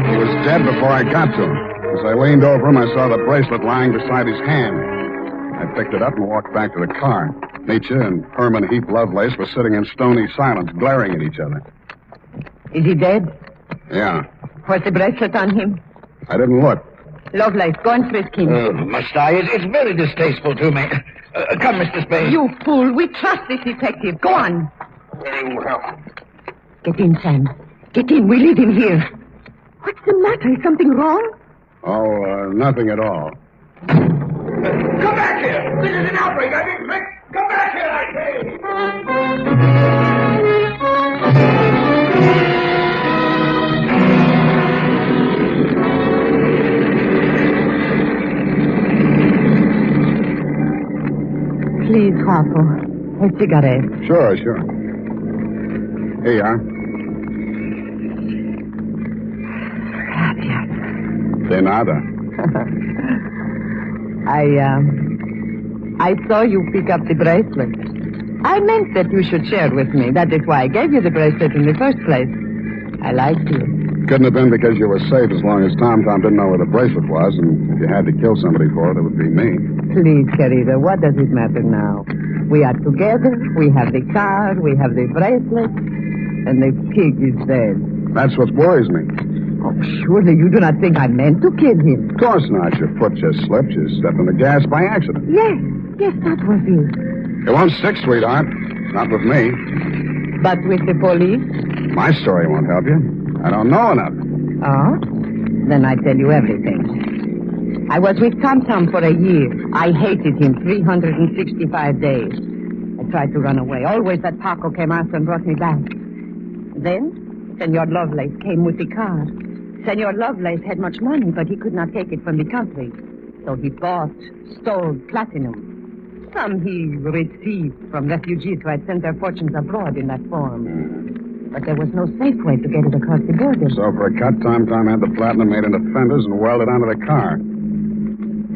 [SPEAKER 8] He was dead before I got to him. As I leaned over him, I saw the bracelet lying beside his hand. I picked it up and walked back to the car. Mitya and Herman Heath Lovelace were sitting in stony silence, glaring at each other.
[SPEAKER 12] Is he dead?
[SPEAKER 8] Yeah.
[SPEAKER 12] Was the bracelet on him?
[SPEAKER 8] I didn't look.
[SPEAKER 12] Lovelace, go and frisk him.
[SPEAKER 13] Must I? It's very distasteful to me. Come, Mr. Spade.
[SPEAKER 12] You fool. We trust this detective. Go on.
[SPEAKER 13] Very well.
[SPEAKER 12] Get in, Sam. Get in. We leave him here. What's the matter? Is something wrong?
[SPEAKER 8] Oh, nothing at all.
[SPEAKER 16] Come back here! This is an outbreak, I think, Rick! Come back here, I say!
[SPEAKER 12] Please, Guapo. A cigarette.
[SPEAKER 8] Sure. Here you are.
[SPEAKER 12] Gracias.
[SPEAKER 8] De nada.
[SPEAKER 12] I saw you pick up the bracelet. I meant that you should share with me. That is why I gave you the bracelet in the first place. I liked you.
[SPEAKER 8] Couldn't have been because you were safe as long as Tom didn't know where the bracelet was, and if you had to kill somebody for it, it would be me.
[SPEAKER 12] Please, querida, what does it matter now? We are together, we have the car, we have the bracelet, and the pig is dead.
[SPEAKER 8] That's what worries me.
[SPEAKER 12] Oh, surely you do not think I meant to kill him.
[SPEAKER 8] Of course not. Your foot just slipped. You stepped on the gas by accident.
[SPEAKER 12] Yes, that was it.
[SPEAKER 8] It won't stick, sweetheart. Not with me.
[SPEAKER 12] But with the police?
[SPEAKER 8] My story won't help you. I don't know enough.
[SPEAKER 12] Oh? Then I tell you everything. I was with Tom for a year. I hated him 365 days. I tried to run away. Always that Paco came after and brought me back. Then, Senor Lovelace came with the car. Senor Lovelace had much money, but he could not take it from the country. So he stole platinum. Some he received from refugees who had sent their fortunes abroad in that form. But there was no safe way to get it across the border.
[SPEAKER 8] So for a cut, Tom had the platinum made into fenders and welded onto the car.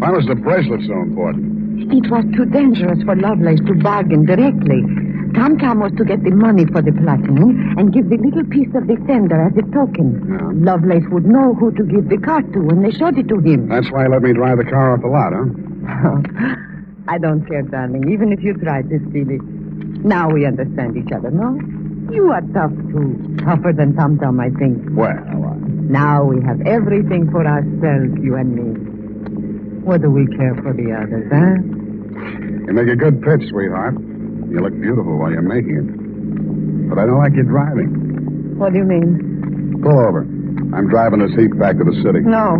[SPEAKER 8] Why was the bracelet so important?
[SPEAKER 12] It was too dangerous for Lovelace to bargain directly. Tom was to get the money for the platinum and give the little piece of the fender as a token.
[SPEAKER 8] Yeah.
[SPEAKER 12] Lovelace would know who to give the car to when they showed it to him.
[SPEAKER 8] That's why he let me drive the car off the lot, huh?
[SPEAKER 12] I don't care, darling, even if you tried to steal it. Now we understand each other, no? You are tough, too. Tougher than Tom, I think.
[SPEAKER 8] Well,
[SPEAKER 12] Now we have everything for ourselves, you and me. What do we care for the others, huh?
[SPEAKER 8] You make a good pitch, sweetheart. You look beautiful while you're making it. But I don't like you driving.
[SPEAKER 12] What do you mean?
[SPEAKER 8] Pull over. I'm driving this heap back to the city.
[SPEAKER 12] No.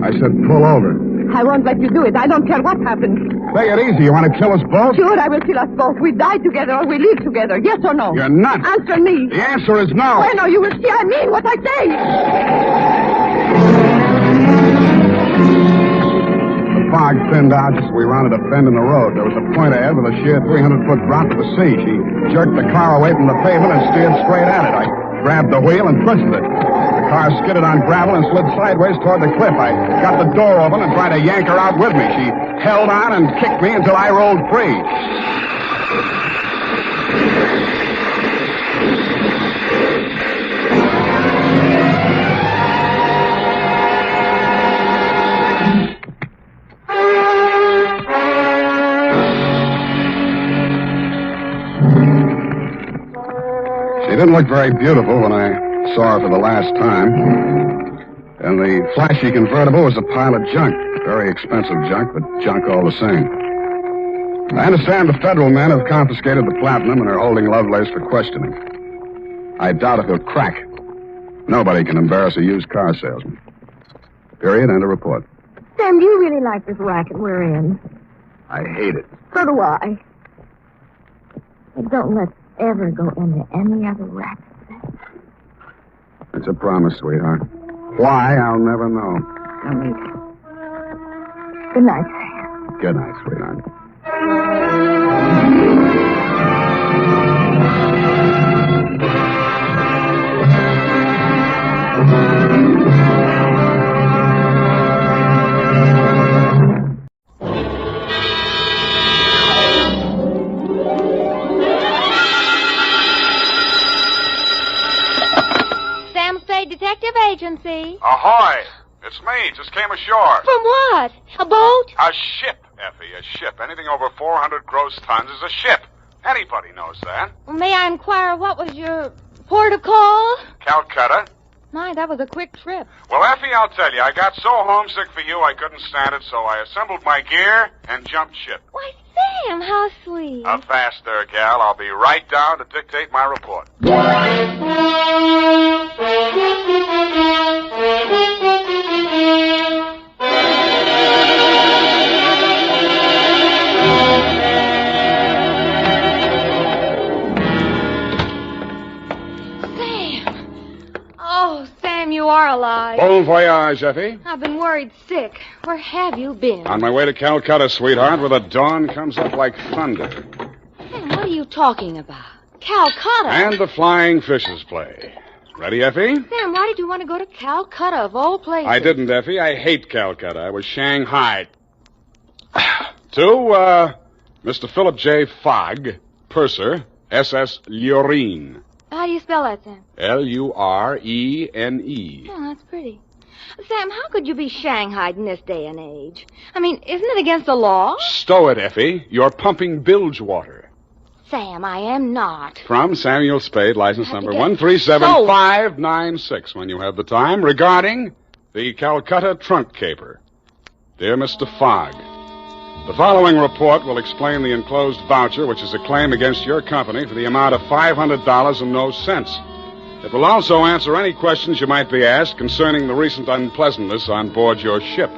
[SPEAKER 8] I said pull over.
[SPEAKER 12] I won't let you do it. I don't care what happens.
[SPEAKER 8] Take it easy. You want to kill us both?
[SPEAKER 12] Sure, I will kill us both. We die together or we live together. Yes or no?
[SPEAKER 8] You're nuts.
[SPEAKER 12] Answer me.
[SPEAKER 8] The answer is no.
[SPEAKER 12] Bueno, you will see I mean what I say.
[SPEAKER 8] The fog thinned out just as we rounded a bend in the road. There was a point ahead with a sheer 300-foot drop to the sea. She jerked the car away from the pavement and steered straight at it. I grabbed the wheel and twisted it. The car skidded on gravel and slid sideways toward the cliff. I got the door open and tried to yank her out with me. She held on and kicked me until I rolled free. didn't look very beautiful when I saw her for the last time. And the flashy convertible was a pile of junk. Very expensive junk, but junk all the same. I understand the federal men have confiscated the platinum and are holding Lovelace for questioning. I doubt if he'll crack. Nobody can embarrass a used car salesman. Period. End of report.
[SPEAKER 21] Sam, do you really like this racket we're in?
[SPEAKER 8] I hate it.
[SPEAKER 21] So do I. But don't let's ever go into any other racket.
[SPEAKER 8] It's a promise, sweetheart. Why, I'll never know.
[SPEAKER 21] Good night, Sam.
[SPEAKER 8] Good night, sweetheart.
[SPEAKER 1] Sam Spade Detective Agency.
[SPEAKER 11] Ahoy! It's me. Just came ashore.
[SPEAKER 1] From what? A boat?
[SPEAKER 11] A ship, Effie, a ship. Anything over 400 gross tons is a ship. Anybody knows that.
[SPEAKER 1] May I inquire what was your port of call?
[SPEAKER 11] Calcutta.
[SPEAKER 1] My, that was a quick trip.
[SPEAKER 11] Well, Effie, I'll tell you, I got so homesick for you I couldn't stand it, so I assembled my gear and jumped ship.
[SPEAKER 1] Why, Sam, how sweet.
[SPEAKER 11] A faster, gal. I'll be right down to dictate my report.
[SPEAKER 1] Sam, you are alive.
[SPEAKER 11] Bon voyage, Effie.
[SPEAKER 1] I've been worried sick. Where have you been?
[SPEAKER 11] On my way to Calcutta, sweetheart, where the dawn comes up like thunder.
[SPEAKER 1] Sam, what are you talking about? Calcutta?
[SPEAKER 11] And the flying fishes play. Ready, Effie?
[SPEAKER 1] Sam, why did you want to go to Calcutta, of all places?
[SPEAKER 11] I didn't, Effie. I hate Calcutta. I was shanghaied. To, Mr. Philip J. Fogg, purser, SS Lurene.
[SPEAKER 1] How do you spell that, Sam?
[SPEAKER 11] Lurene.
[SPEAKER 1] Oh, that's pretty. Sam, how could you be shanghaied in this day and age? I mean, isn't it against the law?
[SPEAKER 11] Stow it, Effie. You're pumping bilge water.
[SPEAKER 1] Sam, I am not.
[SPEAKER 11] From Samuel Spade, license number
[SPEAKER 1] get
[SPEAKER 11] 137596, when you have the time, regarding the Calcutta trunk caper. Dear Mr. Fogg, the following report will explain the enclosed voucher, which is a claim against your company for the amount of $500 and no cents. It will also answer any questions you might be asked concerning the recent unpleasantness on board your ship.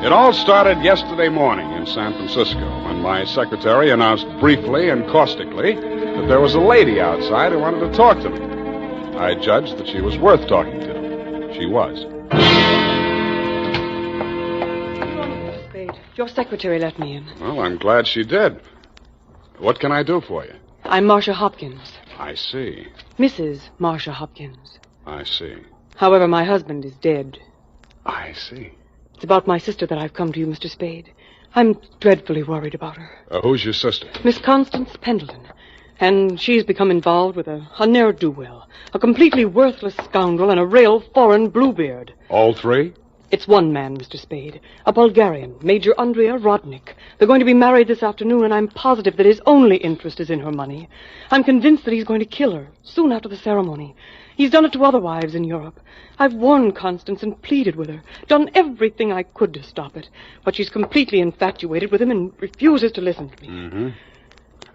[SPEAKER 11] It all started yesterday morning in San Francisco when my secretary announced briefly and caustically that there was a lady outside who wanted to talk to me. I judged that she was worth talking to. She was.
[SPEAKER 20] Your secretary let me in.
[SPEAKER 11] Well, I'm glad she did. What can I do for you?
[SPEAKER 20] I'm Marcia Hopkins.
[SPEAKER 11] I see.
[SPEAKER 20] Mrs. Marcia Hopkins.
[SPEAKER 11] I see.
[SPEAKER 20] However, my husband is dead.
[SPEAKER 11] I see.
[SPEAKER 20] It's about my sister that I've come to you, Mr. Spade. I'm dreadfully worried about her.
[SPEAKER 11] Who's your sister?
[SPEAKER 20] Miss Constance Pendleton. And she's become involved with a ne'er-do-well, a completely worthless scoundrel, and a real foreign bluebeard.
[SPEAKER 11] All three?
[SPEAKER 20] It's one man, Mr. Spade, a Bulgarian, Major Andrea Rodnik. They're going to be married this afternoon, and I'm positive that his only interest is in her money. I'm convinced that he's going to kill her soon after the ceremony. He's done it to other wives in Europe. I've warned Constance and pleaded with her, done everything I could to stop it. But she's completely infatuated with him and refuses to listen to me.
[SPEAKER 11] Mm-hmm.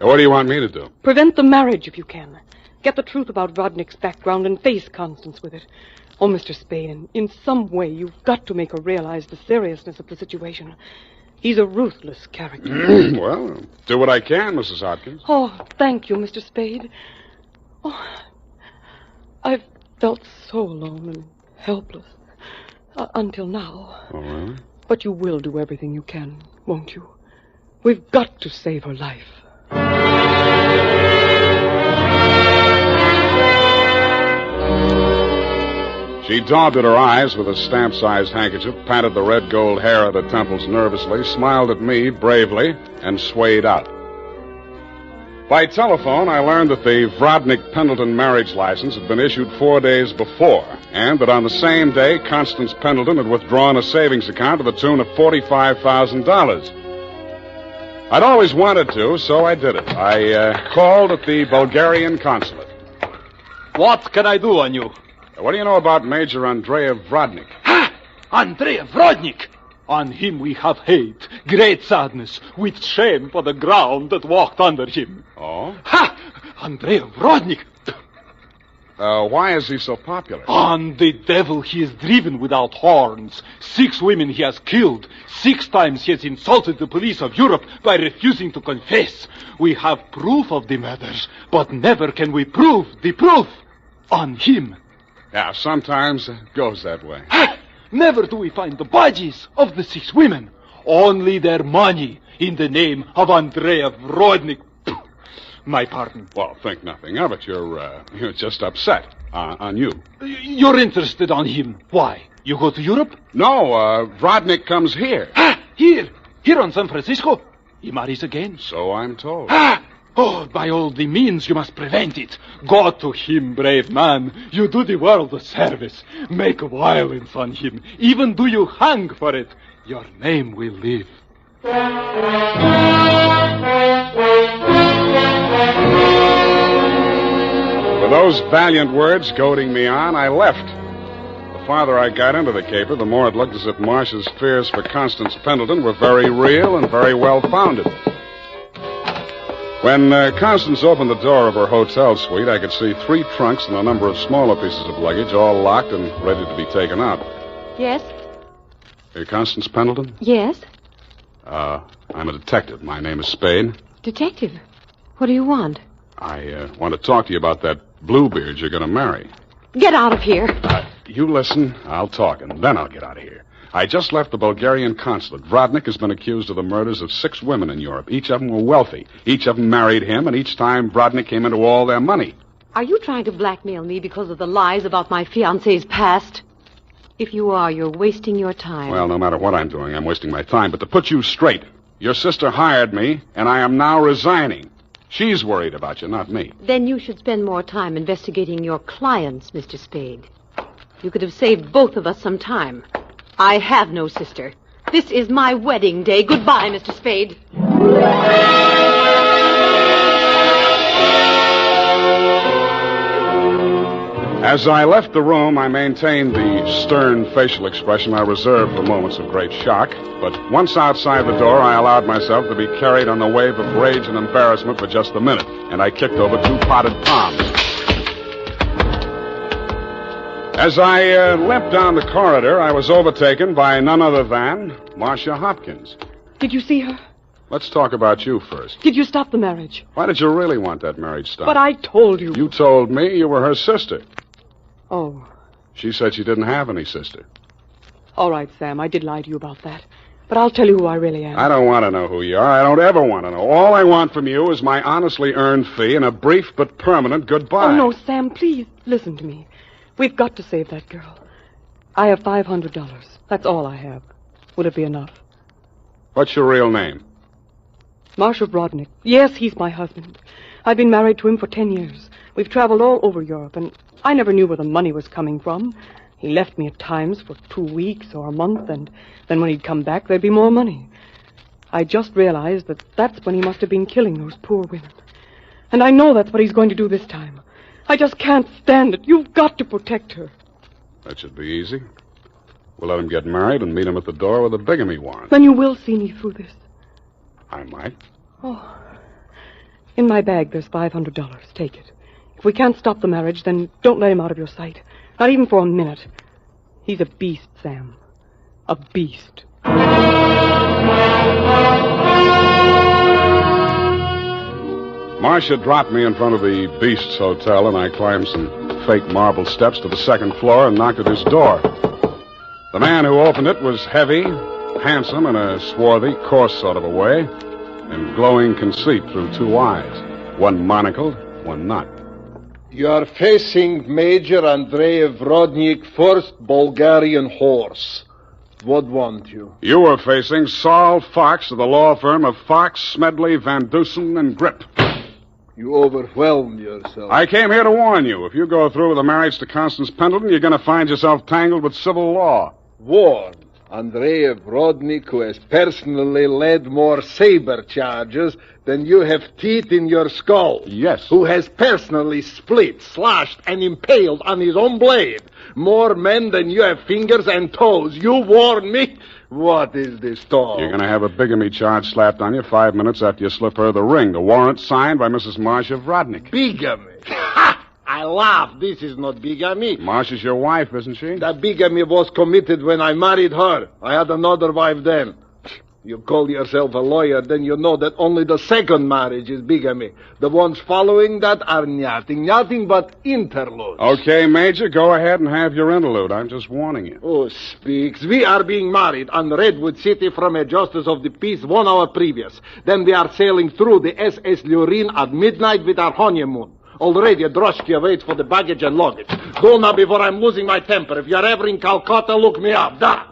[SPEAKER 11] What do you want me to do?
[SPEAKER 20] Prevent the marriage if you can. Get the truth about Rodnik's background and face Constance with it. Oh, Mr. Spade, in some way you've got to make her realize the seriousness of the situation. He's a ruthless character.
[SPEAKER 11] Well, do what I can, Mrs. Hopkins.
[SPEAKER 20] Oh, thank you, Mr. Spade. Oh, I've felt so alone and helpless until now.
[SPEAKER 11] Oh, really?
[SPEAKER 20] But you will do everything you can, won't you? We've got to save her life.
[SPEAKER 11] She daubed at her eyes with a stamp-sized handkerchief, patted the red gold hair at her temples nervously, smiled at me bravely, and swayed out. By telephone, I learned that the Vrodnik-Pendleton marriage license had been issued 4 days before, and that on the same day, Constance Pendleton had withdrawn a savings account to the tune of $45,000. I'd always wanted to, so I did it. I called at the Bulgarian consulate.
[SPEAKER 4] What can I do on you?
[SPEAKER 11] What do you know about Major Andrei Vrodnik?
[SPEAKER 4] Andrei Vrodnik! On him we have hate, great sadness, with shame for the ground that walked under him.
[SPEAKER 11] Oh?
[SPEAKER 4] Ha! Andrei Vrodnik!
[SPEAKER 11] Why is he so popular?
[SPEAKER 4] On the devil he is driven without horns. 6 women he has killed. 6 times he has insulted the police of Europe by refusing to confess. We have proof of the murders, but never can we prove the proof on him.
[SPEAKER 11] Yeah, sometimes it goes that way.
[SPEAKER 4] Never do we find the bodies of the 6 women. Only their money in the name of Andrei Vrodnik. My pardon.
[SPEAKER 11] Well, think nothing of it. You're just upset on you.
[SPEAKER 4] You're interested on him. Why? You go to Europe?
[SPEAKER 11] No, Vrodnik comes here.
[SPEAKER 4] Here on San Francisco. He marries again.
[SPEAKER 11] So I'm told.
[SPEAKER 4] Oh, by all the means, you must prevent it. Go to him, brave man. You do the world a service. Make violence on him. Even do you hang for it. Your name will live.
[SPEAKER 11] With those valiant words goading me on, I left. The farther I got into the caper, the more it looked as if Marcia's fears for Constance Pendleton were very real and very well-founded. When Constance opened the door of her hotel suite, I could see 3 trunks and a number of smaller pieces of luggage, all locked and ready to be taken out.
[SPEAKER 15] Yes?
[SPEAKER 11] Hey, Constance Pendleton?
[SPEAKER 15] Yes?
[SPEAKER 11] I'm a detective. My name is Spade.
[SPEAKER 15] Detective? What do you want?
[SPEAKER 11] I want to talk to you about that Bluebeard you're going to marry.
[SPEAKER 15] Get out of here.
[SPEAKER 11] You listen, I'll talk, and then I'll get out of here. I just left the Bulgarian consulate. Vrodnik has been accused of the murders of 6 women in Europe. Each of them were wealthy. Each of them married him, and each time Vrodnik came into all their money.
[SPEAKER 15] Are you trying to blackmail me because of the lies about my fiancé's past? If you are, you're wasting your time.
[SPEAKER 11] Well, no matter what I'm doing, I'm wasting my time. But to put you straight, your sister hired me, and I am now resigning. She's worried about you, not me.
[SPEAKER 15] Then you should spend more time investigating your clients, Mr. Spade. You could have saved both of us some time. I have no sister. This is my wedding day. Goodbye, Mr. Spade.
[SPEAKER 11] As I left the room, I maintained the stern facial expression I reserve for moments of great shock. But once outside the door, I allowed myself to be carried on the wave of rage and embarrassment for just a minute, and I kicked over 2 potted palms. As I limped down the corridor, I was overtaken by none other than Marcia Hopkins.
[SPEAKER 20] Did you see her?
[SPEAKER 11] Let's talk about you first.
[SPEAKER 20] Did you stop the marriage?
[SPEAKER 11] Why did you really want that marriage stopped?
[SPEAKER 20] But I told you.
[SPEAKER 11] You told me you were her sister.
[SPEAKER 20] Oh.
[SPEAKER 11] She said she didn't have any sister.
[SPEAKER 20] All right, Sam, I did lie to you about that. But I'll tell you who I really am.
[SPEAKER 11] I don't want to know who you are. I don't ever want to know. All I want from you is my honestly earned fee and a brief but permanent goodbye.
[SPEAKER 20] Oh, no, Sam, please, listen to me. We've got to save that girl. I have $500. That's all I have. Would it be enough?
[SPEAKER 11] What's your real name?
[SPEAKER 20] Marshal Vrodnik. Yes, he's my husband. I've been married to him for 10 years. We've traveled all over Europe, and I never knew where the money was coming from. He left me at times for 2 weeks or a month, and then when he'd come back, there'd be more money. I just realized that that's when he must have been killing those poor women. And I know that's what he's going to do this time. I just can't stand it. You've got to protect her.
[SPEAKER 11] That should be easy. We'll let him get married and meet him at the door with a bigamy warrant.
[SPEAKER 20] Then you will see me through this.
[SPEAKER 11] I might.
[SPEAKER 20] Oh. In my bag, there's $500. Take it. If we can't stop the marriage, then don't let him out of your sight. Not even for a minute. He's a beast, Sam. A beast.
[SPEAKER 11] Marcia dropped me in front of the Beast's Hotel, and I climbed some fake marble steps to the 2nd floor and knocked at his door. The man who opened it was heavy, handsome in a swarthy, coarse sort of a way, and glowing conceit through 2 eyes. One monocled, one not.
[SPEAKER 2] You are facing Major Andrei Vrodnik, 1st Bulgarian Horse. What want you?
[SPEAKER 11] You were facing Saul Fox of the law firm of Fox, Smedley, Van Dusen, and Grip.
[SPEAKER 2] You overwhelmed yourself.
[SPEAKER 11] I came here to warn you. If you go through with the marriage to Constance Pendleton, you're going to find yourself tangled with civil law.
[SPEAKER 2] Warned? Andrei Rodnik, who has personally led more saber charges than you have teeth in your skull.
[SPEAKER 11] Yes.
[SPEAKER 2] Who has personally split, slashed, and impaled on his own blade more men than you have fingers and toes. You warn me? What is this talk?
[SPEAKER 11] You're going to have a bigamy charge slapped on you 5 minutes after you slip her the ring. The warrant signed by Mrs. Marcia Vrodnik.
[SPEAKER 2] Bigamy? Ha! I laugh. This is not bigamy.
[SPEAKER 11] Marcia's your wife, isn't she?
[SPEAKER 2] That bigamy was committed when I married her. I had another wife then. You call yourself a lawyer, then you know that only the second marriage is bigamy. The ones following that are nothing but interludes.
[SPEAKER 11] Okay, Major, go ahead and have your interlude. I'm just warning you.
[SPEAKER 2] Oh, speaks. We are being married on Redwood City from a justice of the peace 1 hour previous. Then we are sailing through the SS Lurine at midnight with our honeymoon. Already a droshky waits for the baggage and luggage. Go now before I'm losing my temper. If you're ever in Calcutta, look me up. Da!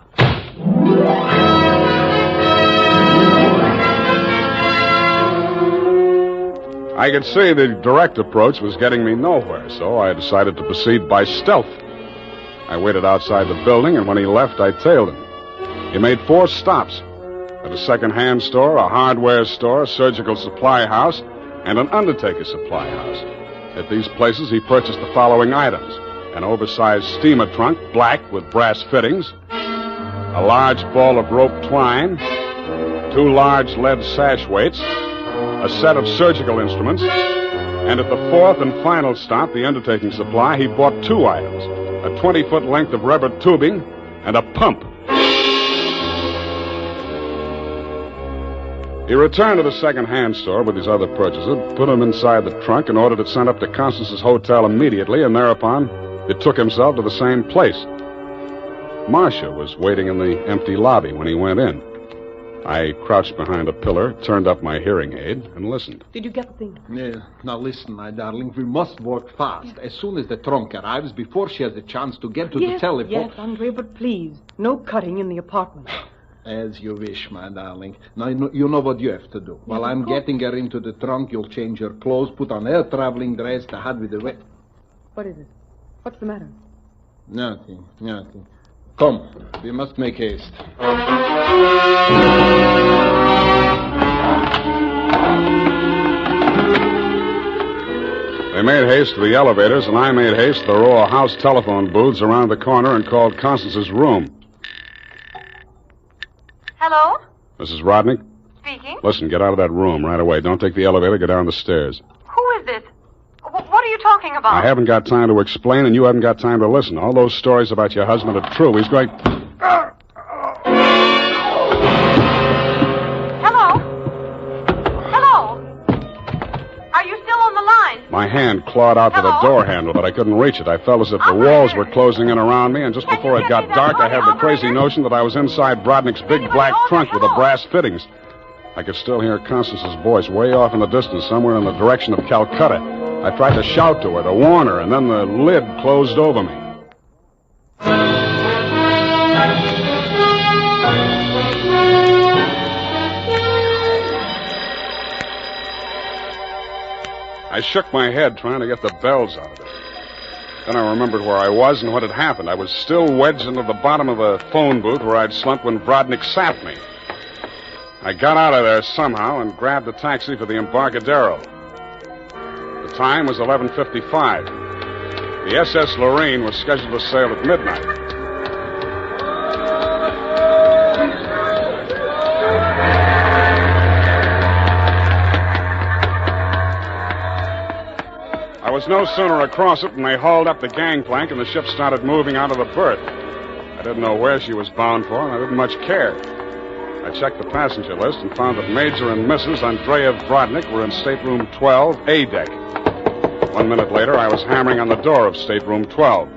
[SPEAKER 11] I could see the direct approach was getting me nowhere, so I decided to proceed by stealth. I waited outside the building, and when he left, I tailed him. He made 4 stops. At a second-hand store, a hardware store, a surgical supply house, and an undertaker supply house. At these places, he purchased the following items: an oversized steamer trunk, black with brass fittings, a large ball of rope twine, 2 large lead sash weights, a set of surgical instruments, and at the 4th and final stop, the undertaking supply, he bought 2 items: a 20-foot length of rubber tubing and a pump. He returned to the second-hand store with his other purchases, put them inside the trunk, and ordered it sent up to Constance's hotel immediately, and thereupon it took himself to the same place. Marcia was waiting in the empty lobby when he went in. I crouched behind a pillar, turned up my hearing aid, and listened.
[SPEAKER 20] Did you get the thing?
[SPEAKER 4] Yeah. Now listen, my darling, we must work fast. As soon as the trunk arrives, before she has a chance to get to the telephone...
[SPEAKER 20] Yes, Andre, but please, no cutting in the apartment.
[SPEAKER 4] As you wish, my darling. Now, you know what you have to do. While I'm getting her into the trunk, you'll change her clothes, put on her traveling dress, the hat with the...
[SPEAKER 20] What is it? What's the matter?
[SPEAKER 4] Nothing. Come, we must make haste.
[SPEAKER 11] They made haste to the elevators, and I made haste to the row of house telephone booths around the corner and called Constance's room.
[SPEAKER 1] Hello?
[SPEAKER 11] Mrs. Rodnik?
[SPEAKER 1] Speaking.
[SPEAKER 11] Listen, get out of that room right away. Don't take the elevator. Go down the stairs.
[SPEAKER 1] Who is this? What are you talking about?
[SPEAKER 11] I haven't got time to explain, and you haven't got time to listen. All those stories about your husband are true. He's going...
[SPEAKER 1] Hello? Are you still on the line?
[SPEAKER 11] My hand clawed out to the door handle, but I couldn't reach it. I felt as if the walls were closing in around me, and just before it got dark, I had the crazy notion that I was inside Brodnick's big black trunk with the brass fittings. I could still hear Constance's voice way off in the distance, somewhere in the direction of Calcutta. I tried to shout to her, to warn her, and then the lid closed over me. I shook my head, trying to get the bells out of it. Then I remembered where I was and what had happened. I was still wedged into the bottom of a phone booth where I'd slumped when Brodnick sapped me. I got out of there somehow and grabbed a taxi for the Embarcadero. The time was 11:55. The SS Lorraine was scheduled to sail at midnight. I was no sooner across it than they hauled up the gangplank and the ship started moving out of the berth. I didn't know where she was bound for, and I didn't much care. I checked the passenger list and found that Major and Mrs. Andrea Brodnick were in stateroom 12, A deck. 1 minute later, I was hammering on the door of stateroom 12.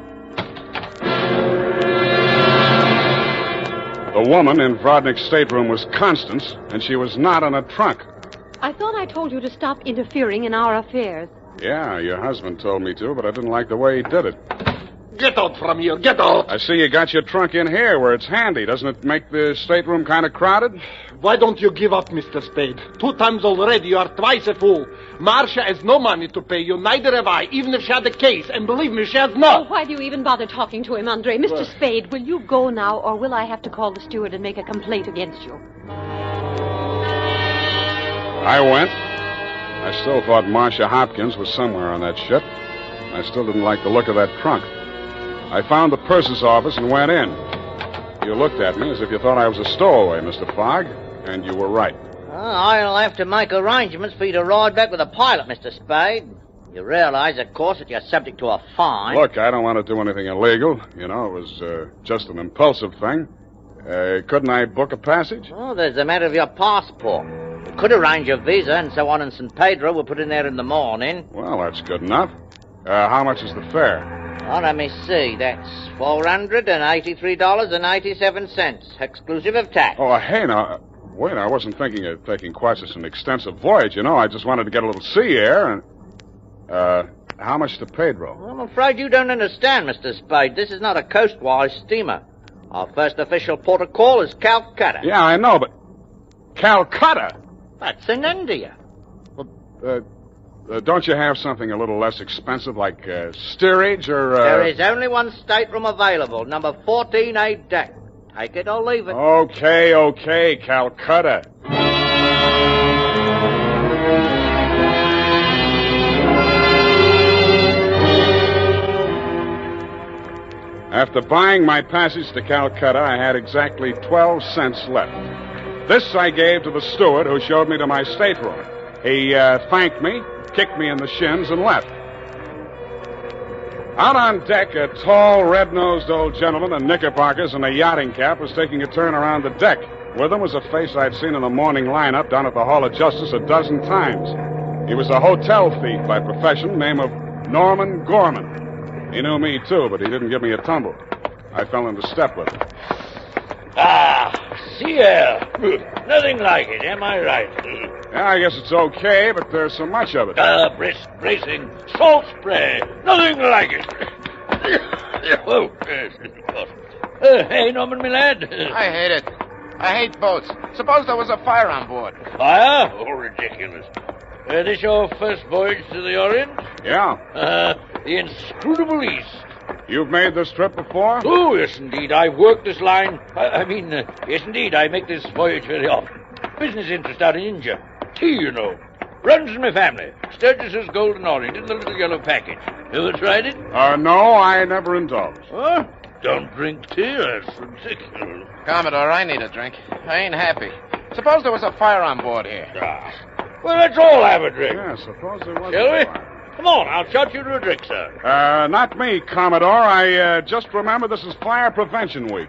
[SPEAKER 11] The woman in Brodnick's stateroom was Constance, and she was not in a trunk.
[SPEAKER 15] I thought I told you to stop interfering in our affairs.
[SPEAKER 11] Yeah, your husband told me to, but I didn't like the way he did it.
[SPEAKER 4] Get out from here. Get out.
[SPEAKER 11] I see you got your trunk in here where it's handy. Doesn't it make the stateroom kind of crowded?
[SPEAKER 4] Why don't you give up, Mr. Spade? 2 times already, you are twice a fool. Marcia has no money to pay you, neither have I, even if she had the case. And believe me, she has not.
[SPEAKER 15] Oh, why do you even bother talking to him, Andre? Mr. Spade, will you go now, or will I have to call the steward and make a complaint against you?
[SPEAKER 11] I went. I still thought Marcia Hopkins was somewhere on that ship. I still didn't like the look of that trunk. I found the purser's office and went in. You looked at me as if you thought I was a stowaway, Mr. Fogg, and you were right.
[SPEAKER 13] I'll have to make arrangements for you to ride back with a pilot, Mr. Spade. You realize, of course, that you're subject to a fine.
[SPEAKER 11] Look, I don't want to do anything illegal. You know, it was just an impulsive thing. Couldn't I book a passage?
[SPEAKER 13] Oh, there's a matter of your passport. We could arrange your visa and so on in San Pedro. We'll put in there in the morning.
[SPEAKER 11] Well, that's good enough. How much is the fare?
[SPEAKER 13] Oh, let me see. That's $483.87, exclusive of tax.
[SPEAKER 11] Oh, hey, now, wait, I wasn't thinking of taking quite such an extensive voyage, you know. I just wanted to get a little sea air, and, how much to Pedro?
[SPEAKER 13] I'm afraid you don't understand, Mr. Spade. This is not a coastwise steamer. Our first official port of call is Calcutta.
[SPEAKER 11] Yeah, I know, but Calcutta?
[SPEAKER 13] That's in India.
[SPEAKER 11] Well, don't you have something a little less expensive, like steerage or...
[SPEAKER 13] There is only one stateroom available, number 14A deck. Take it or leave it.
[SPEAKER 11] Okay, Calcutta. After buying my passage to Calcutta, I had exactly 12 cents left. This I gave to the steward who showed me to my stateroom. He thanked me, kicked me in the shins, and left. Out on deck, a tall, red-nosed old gentleman in knickerbockers and a yachting cap was taking a turn around the deck. With him was a face I'd seen in the morning lineup down at the Hall of Justice a dozen times. He was a hotel thief by profession, name of Norman Gorman. He knew me, too, but he didn't give me a tumble. I fell into step with him.
[SPEAKER 3] Sea air. Nothing like it, am I right?
[SPEAKER 11] Yeah, I guess it's okay, but there's so much of it.
[SPEAKER 3] Brisk, bracing, salt spray. Nothing like it. Oh, yes, of course. Hey, Norman, my lad.
[SPEAKER 18] I hate it. I hate boats. Suppose there was a fire on board.
[SPEAKER 3] Fire? Oh, ridiculous. This your first voyage to the Orient?
[SPEAKER 11] Yeah.
[SPEAKER 3] The inscrutable East.
[SPEAKER 11] You've made this trip before?
[SPEAKER 3] Oh, yes, indeed. I've worked this line. Yes, indeed. I make this voyage very often. Business interest out in India. Tea, you know. Runs in my family. Sturgis's Golden Orient in the little yellow package. Ever tried it?
[SPEAKER 11] No, I never indulged.
[SPEAKER 3] Huh? Don't drink tea. That's ridiculous.
[SPEAKER 18] Commodore, I need a drink. I ain't happy. Suppose there was a fire on board here.
[SPEAKER 3] Well, let's all have a drink.
[SPEAKER 11] Yeah, suppose there was.
[SPEAKER 3] Shall we? Come on, I'll shot you to a drink, sir.
[SPEAKER 11] Not me, Commodore. I just remember this is Fire Prevention Week.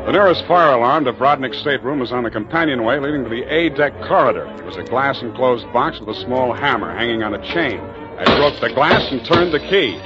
[SPEAKER 11] The nearest fire alarm to Brodnick's stateroom was on the companionway leading to the A-deck corridor. It was a glass-enclosed box with a small hammer hanging on a chain. I broke the glass and turned the key.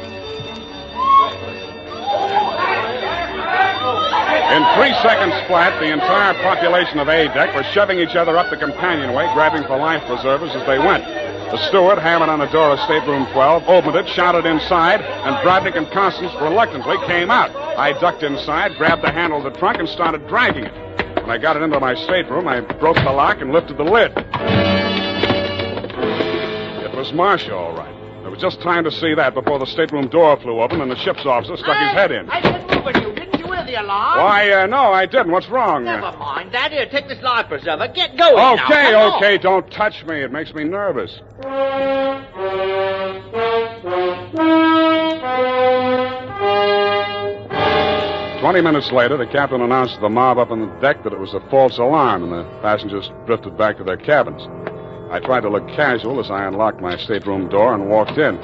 [SPEAKER 11] In 3 seconds flat, the entire population of A-deck were shoving each other up the companionway, grabbing for life preservers as they went. The steward hammered on the door of stateroom 12, opened it, shouted inside, and Brodnick and Constance reluctantly came out. I ducked inside, grabbed the handle of the trunk, and started dragging it. When I got it into my stateroom, I broke the lock and lifted the lid. It was Marcia, all right. There was just time to see that before the stateroom door flew open and the ship's officer stuck his head in.
[SPEAKER 13] I said move with you. Didn't you hear the alarm?
[SPEAKER 11] Why, no, I didn't. What's wrong?
[SPEAKER 13] Never mind that. Here, take this life preserver. Get going now.
[SPEAKER 11] Okay, don't touch me. It makes me nervous. 20 minutes later, the captain announced to the mob up on the deck that it was a false alarm, and the passengers drifted back to their cabins. I tried to look casual as I unlocked my stateroom door and walked in.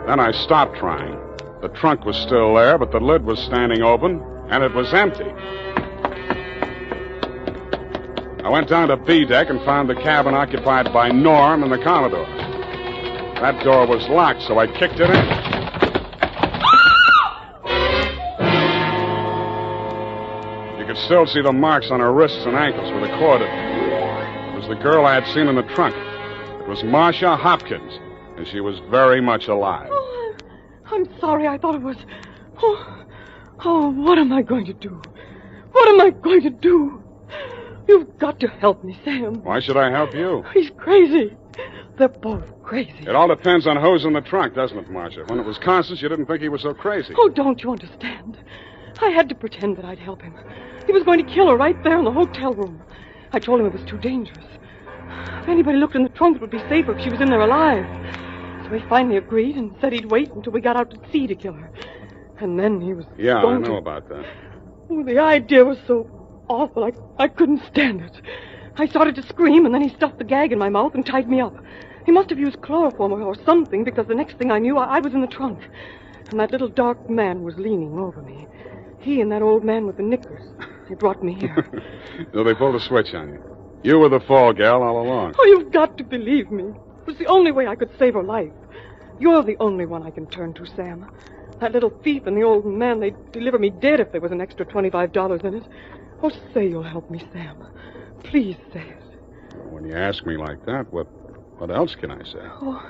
[SPEAKER 11] Then I stopped trying. The trunk was still there, but the lid was standing open, and it was empty. I went down to B deck and found the cabin occupied by Norm and the Commodore. That door was locked, so I kicked it in. You could still see the marks on her wrists and ankles where the cord had. It was the girl I had seen in the trunk. It was Marcia Hopkins, and she was very much alive.
[SPEAKER 20] Oh, I'm sorry. I thought it was... Oh, what am I going to do? What am I going to do? You've got to help me, Sam.
[SPEAKER 11] Why should I help you?
[SPEAKER 20] He's crazy. They're both crazy.
[SPEAKER 11] It all depends on who's in the trunk, doesn't it, Marcia? When it was Constance, you didn't think he was so crazy.
[SPEAKER 20] Oh, don't you understand? I had to pretend that I'd help him. He was going to kill her right there in the hotel room. I told him it was too dangerous. If anybody looked in the trunk, it would be safer if she was in there alive. So he finally agreed and said he'd wait until we got out to sea to kill her. And then he was
[SPEAKER 11] Yeah, I
[SPEAKER 20] going
[SPEAKER 11] know
[SPEAKER 20] to...
[SPEAKER 11] about that.
[SPEAKER 20] Oh, the idea was so awful. I couldn't stand it. I started to scream, and then he stuffed the gag in my mouth and tied me up. He must have used chloroform or something, because the next thing I knew, I was in the trunk. And that little dark man was leaning over me. He and that old man with the knickers. They brought me here.
[SPEAKER 11] So they pulled a switch on you. You were the fall gal all along.
[SPEAKER 20] Oh, you've got to believe me. It was the only way I could save her life. You're the only one I can turn to, Sam. That little thief and the old man, they'd deliver me dead if there was an extra $25 in it. Oh, say you'll help me, Sam. Please say it.
[SPEAKER 11] When you ask me like that, what else can I say?
[SPEAKER 20] Oh,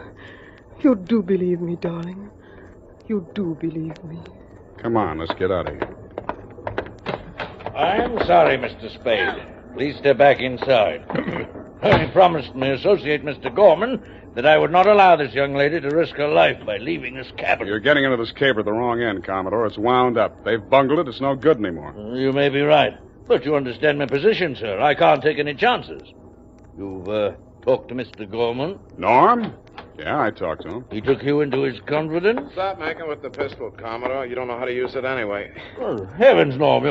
[SPEAKER 20] you do believe me, darling. You do believe me.
[SPEAKER 11] Come on, let's get out of here.
[SPEAKER 3] I'm sorry, Mr. Spade. Please step back inside. I promised my associate, Mr. Gorman, that I would not allow this young lady to risk her life by leaving this cabin.
[SPEAKER 11] You're getting into this caper at the wrong end, Commodore. It's wound up. They've bungled it. It's no good anymore.
[SPEAKER 3] You may be right. But you understand my position, sir. I can't take any chances. You've talked to Mr. Gorman?
[SPEAKER 11] Norm? Yeah, I talked to him.
[SPEAKER 3] He took you into his confidence?
[SPEAKER 18] Stop making with the pistol, Commodore. You don't know how to use it anyway.
[SPEAKER 3] Oh, heavens, Norm.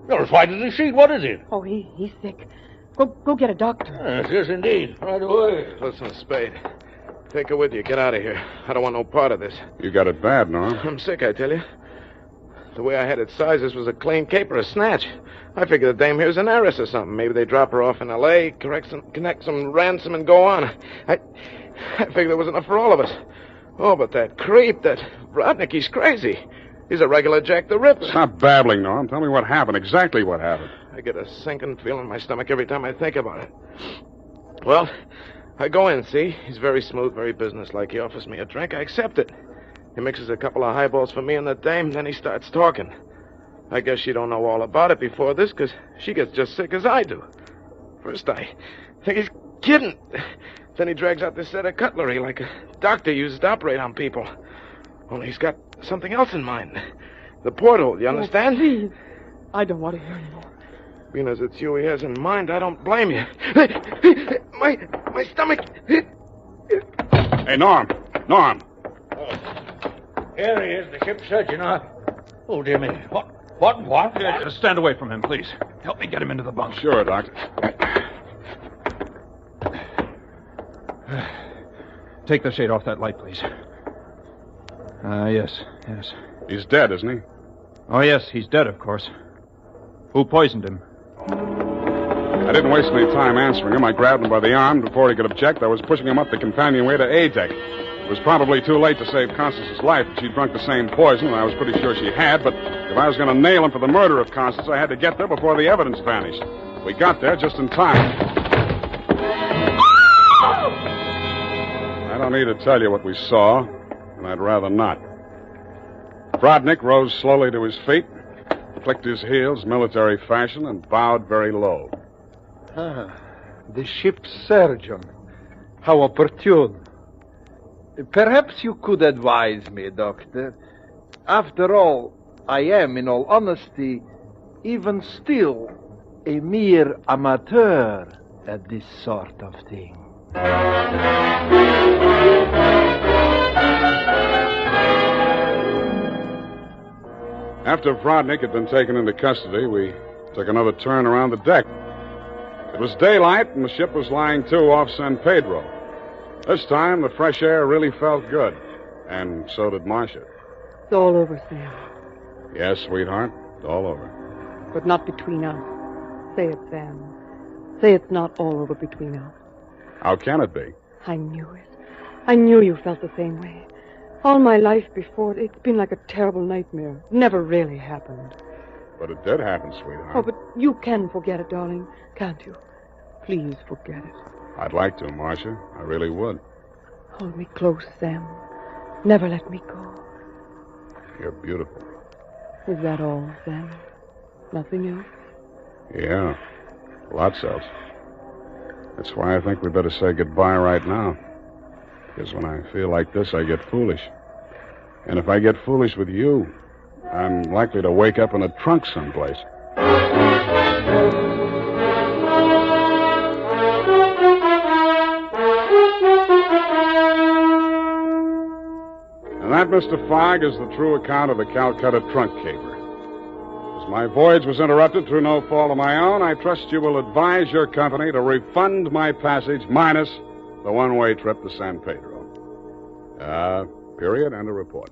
[SPEAKER 3] You're as white as a sheet. What is it?
[SPEAKER 20] Oh, he's sick. Go get a doctor.
[SPEAKER 3] Yes, indeed. Right away.
[SPEAKER 18] Listen, Spade. Take her with you. Get out of here. I don't want no part of this.
[SPEAKER 11] You got it bad, Norm.
[SPEAKER 18] I'm sick, I tell you. The way I had it sized, this was a clean caper, a snatch. I figured the dame here's an heiress or something. Maybe they drop her off in L.A., connect some ransom, and go on. I figured there was enough for all of us. Oh, but that creep, that Rodnick, he's crazy. He's a regular Jack the Ripper.
[SPEAKER 11] Stop babbling, Norm. Tell me what happened, exactly what happened.
[SPEAKER 18] I get a sinking feeling in my stomach every time I think about it. Well, I go in, see? He's very smooth, very businesslike. He offers me a drink. I accept it. He mixes a couple of highballs for me and the dame, then he starts talking. I guess she don't know all about it before this, because she gets just sick as I do. First, I think he's kidding. Then he drags out this set of cutlery like a doctor uses to operate on people. Only he's got something else in mind. The porthole, you understand?
[SPEAKER 20] Oh, please. I don't want to hear anymore.
[SPEAKER 18] Being as it's you he has in mind, I don't blame you. My stomach.
[SPEAKER 11] Hey, Norm. Norm.
[SPEAKER 3] Here he is, the ship's surgeon. Oh, dear me. What?
[SPEAKER 6] Stand away from him, please. Help me get him into the bunk.
[SPEAKER 11] Sure, Doctor.
[SPEAKER 6] Take the shade off that light, please. Yes.
[SPEAKER 11] He's dead, isn't he?
[SPEAKER 6] Oh, yes, he's dead, of course. Who poisoned him?
[SPEAKER 11] I didn't waste any time answering him. I grabbed him by the arm. Before he could object, I was pushing him up the companionway to A deck. It was probably too late to save Constance's life if she'd drunk the same poison, and I was pretty sure she had, but if I was going to nail him for the murder of Constance, I had to get there before the evidence vanished. We got there just in time. I don't need to tell you what we saw, and I'd rather not. Rodnick rose slowly to his feet, clicked his heels military fashion, and bowed very low.
[SPEAKER 17] The ship's surgeon. How opportune. Perhaps you could advise me, Doctor. After all, I am, in all honesty, even still, a mere amateur at this sort of thing.
[SPEAKER 11] After Rodnick had been taken into custody, we took another turn around the deck. It was daylight, and the ship was lying to off San Pedro. This time, the fresh air really felt good, and so did Marcia.
[SPEAKER 20] It's all over, Sam.
[SPEAKER 11] Yes, sweetheart, it's all over.
[SPEAKER 20] But not between us. Say it, Sam. Say it's not all over between us.
[SPEAKER 11] How can it be?
[SPEAKER 20] I knew it. I knew you felt the same way. All my life before, it's been like a terrible nightmare. It never really happened.
[SPEAKER 11] But it did happen, sweetheart.
[SPEAKER 20] Oh, but you can forget it, darling, can't you? Please forget it.
[SPEAKER 11] I'd like to, Marcia. I really would.
[SPEAKER 20] Hold me close, Sam. Never let me go.
[SPEAKER 11] You're beautiful.
[SPEAKER 20] Is that all, Sam? Nothing else?
[SPEAKER 11] Yeah, lots else. That's why I think we better say goodbye right now. Because when I feel like this, I get foolish. And if I get foolish with you, I'm likely to wake up in a trunk someplace. And that, Mr. Fogg, is the true account of the Calcutta trunk caper. As my voyage was interrupted through no fault of my own, I trust you will advise your company to refund my passage minus the one-way trip to San Pedro. Period, and a report.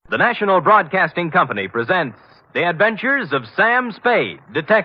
[SPEAKER 14] The National Broadcasting Company presents The Adventures of Sam Spade, Detective.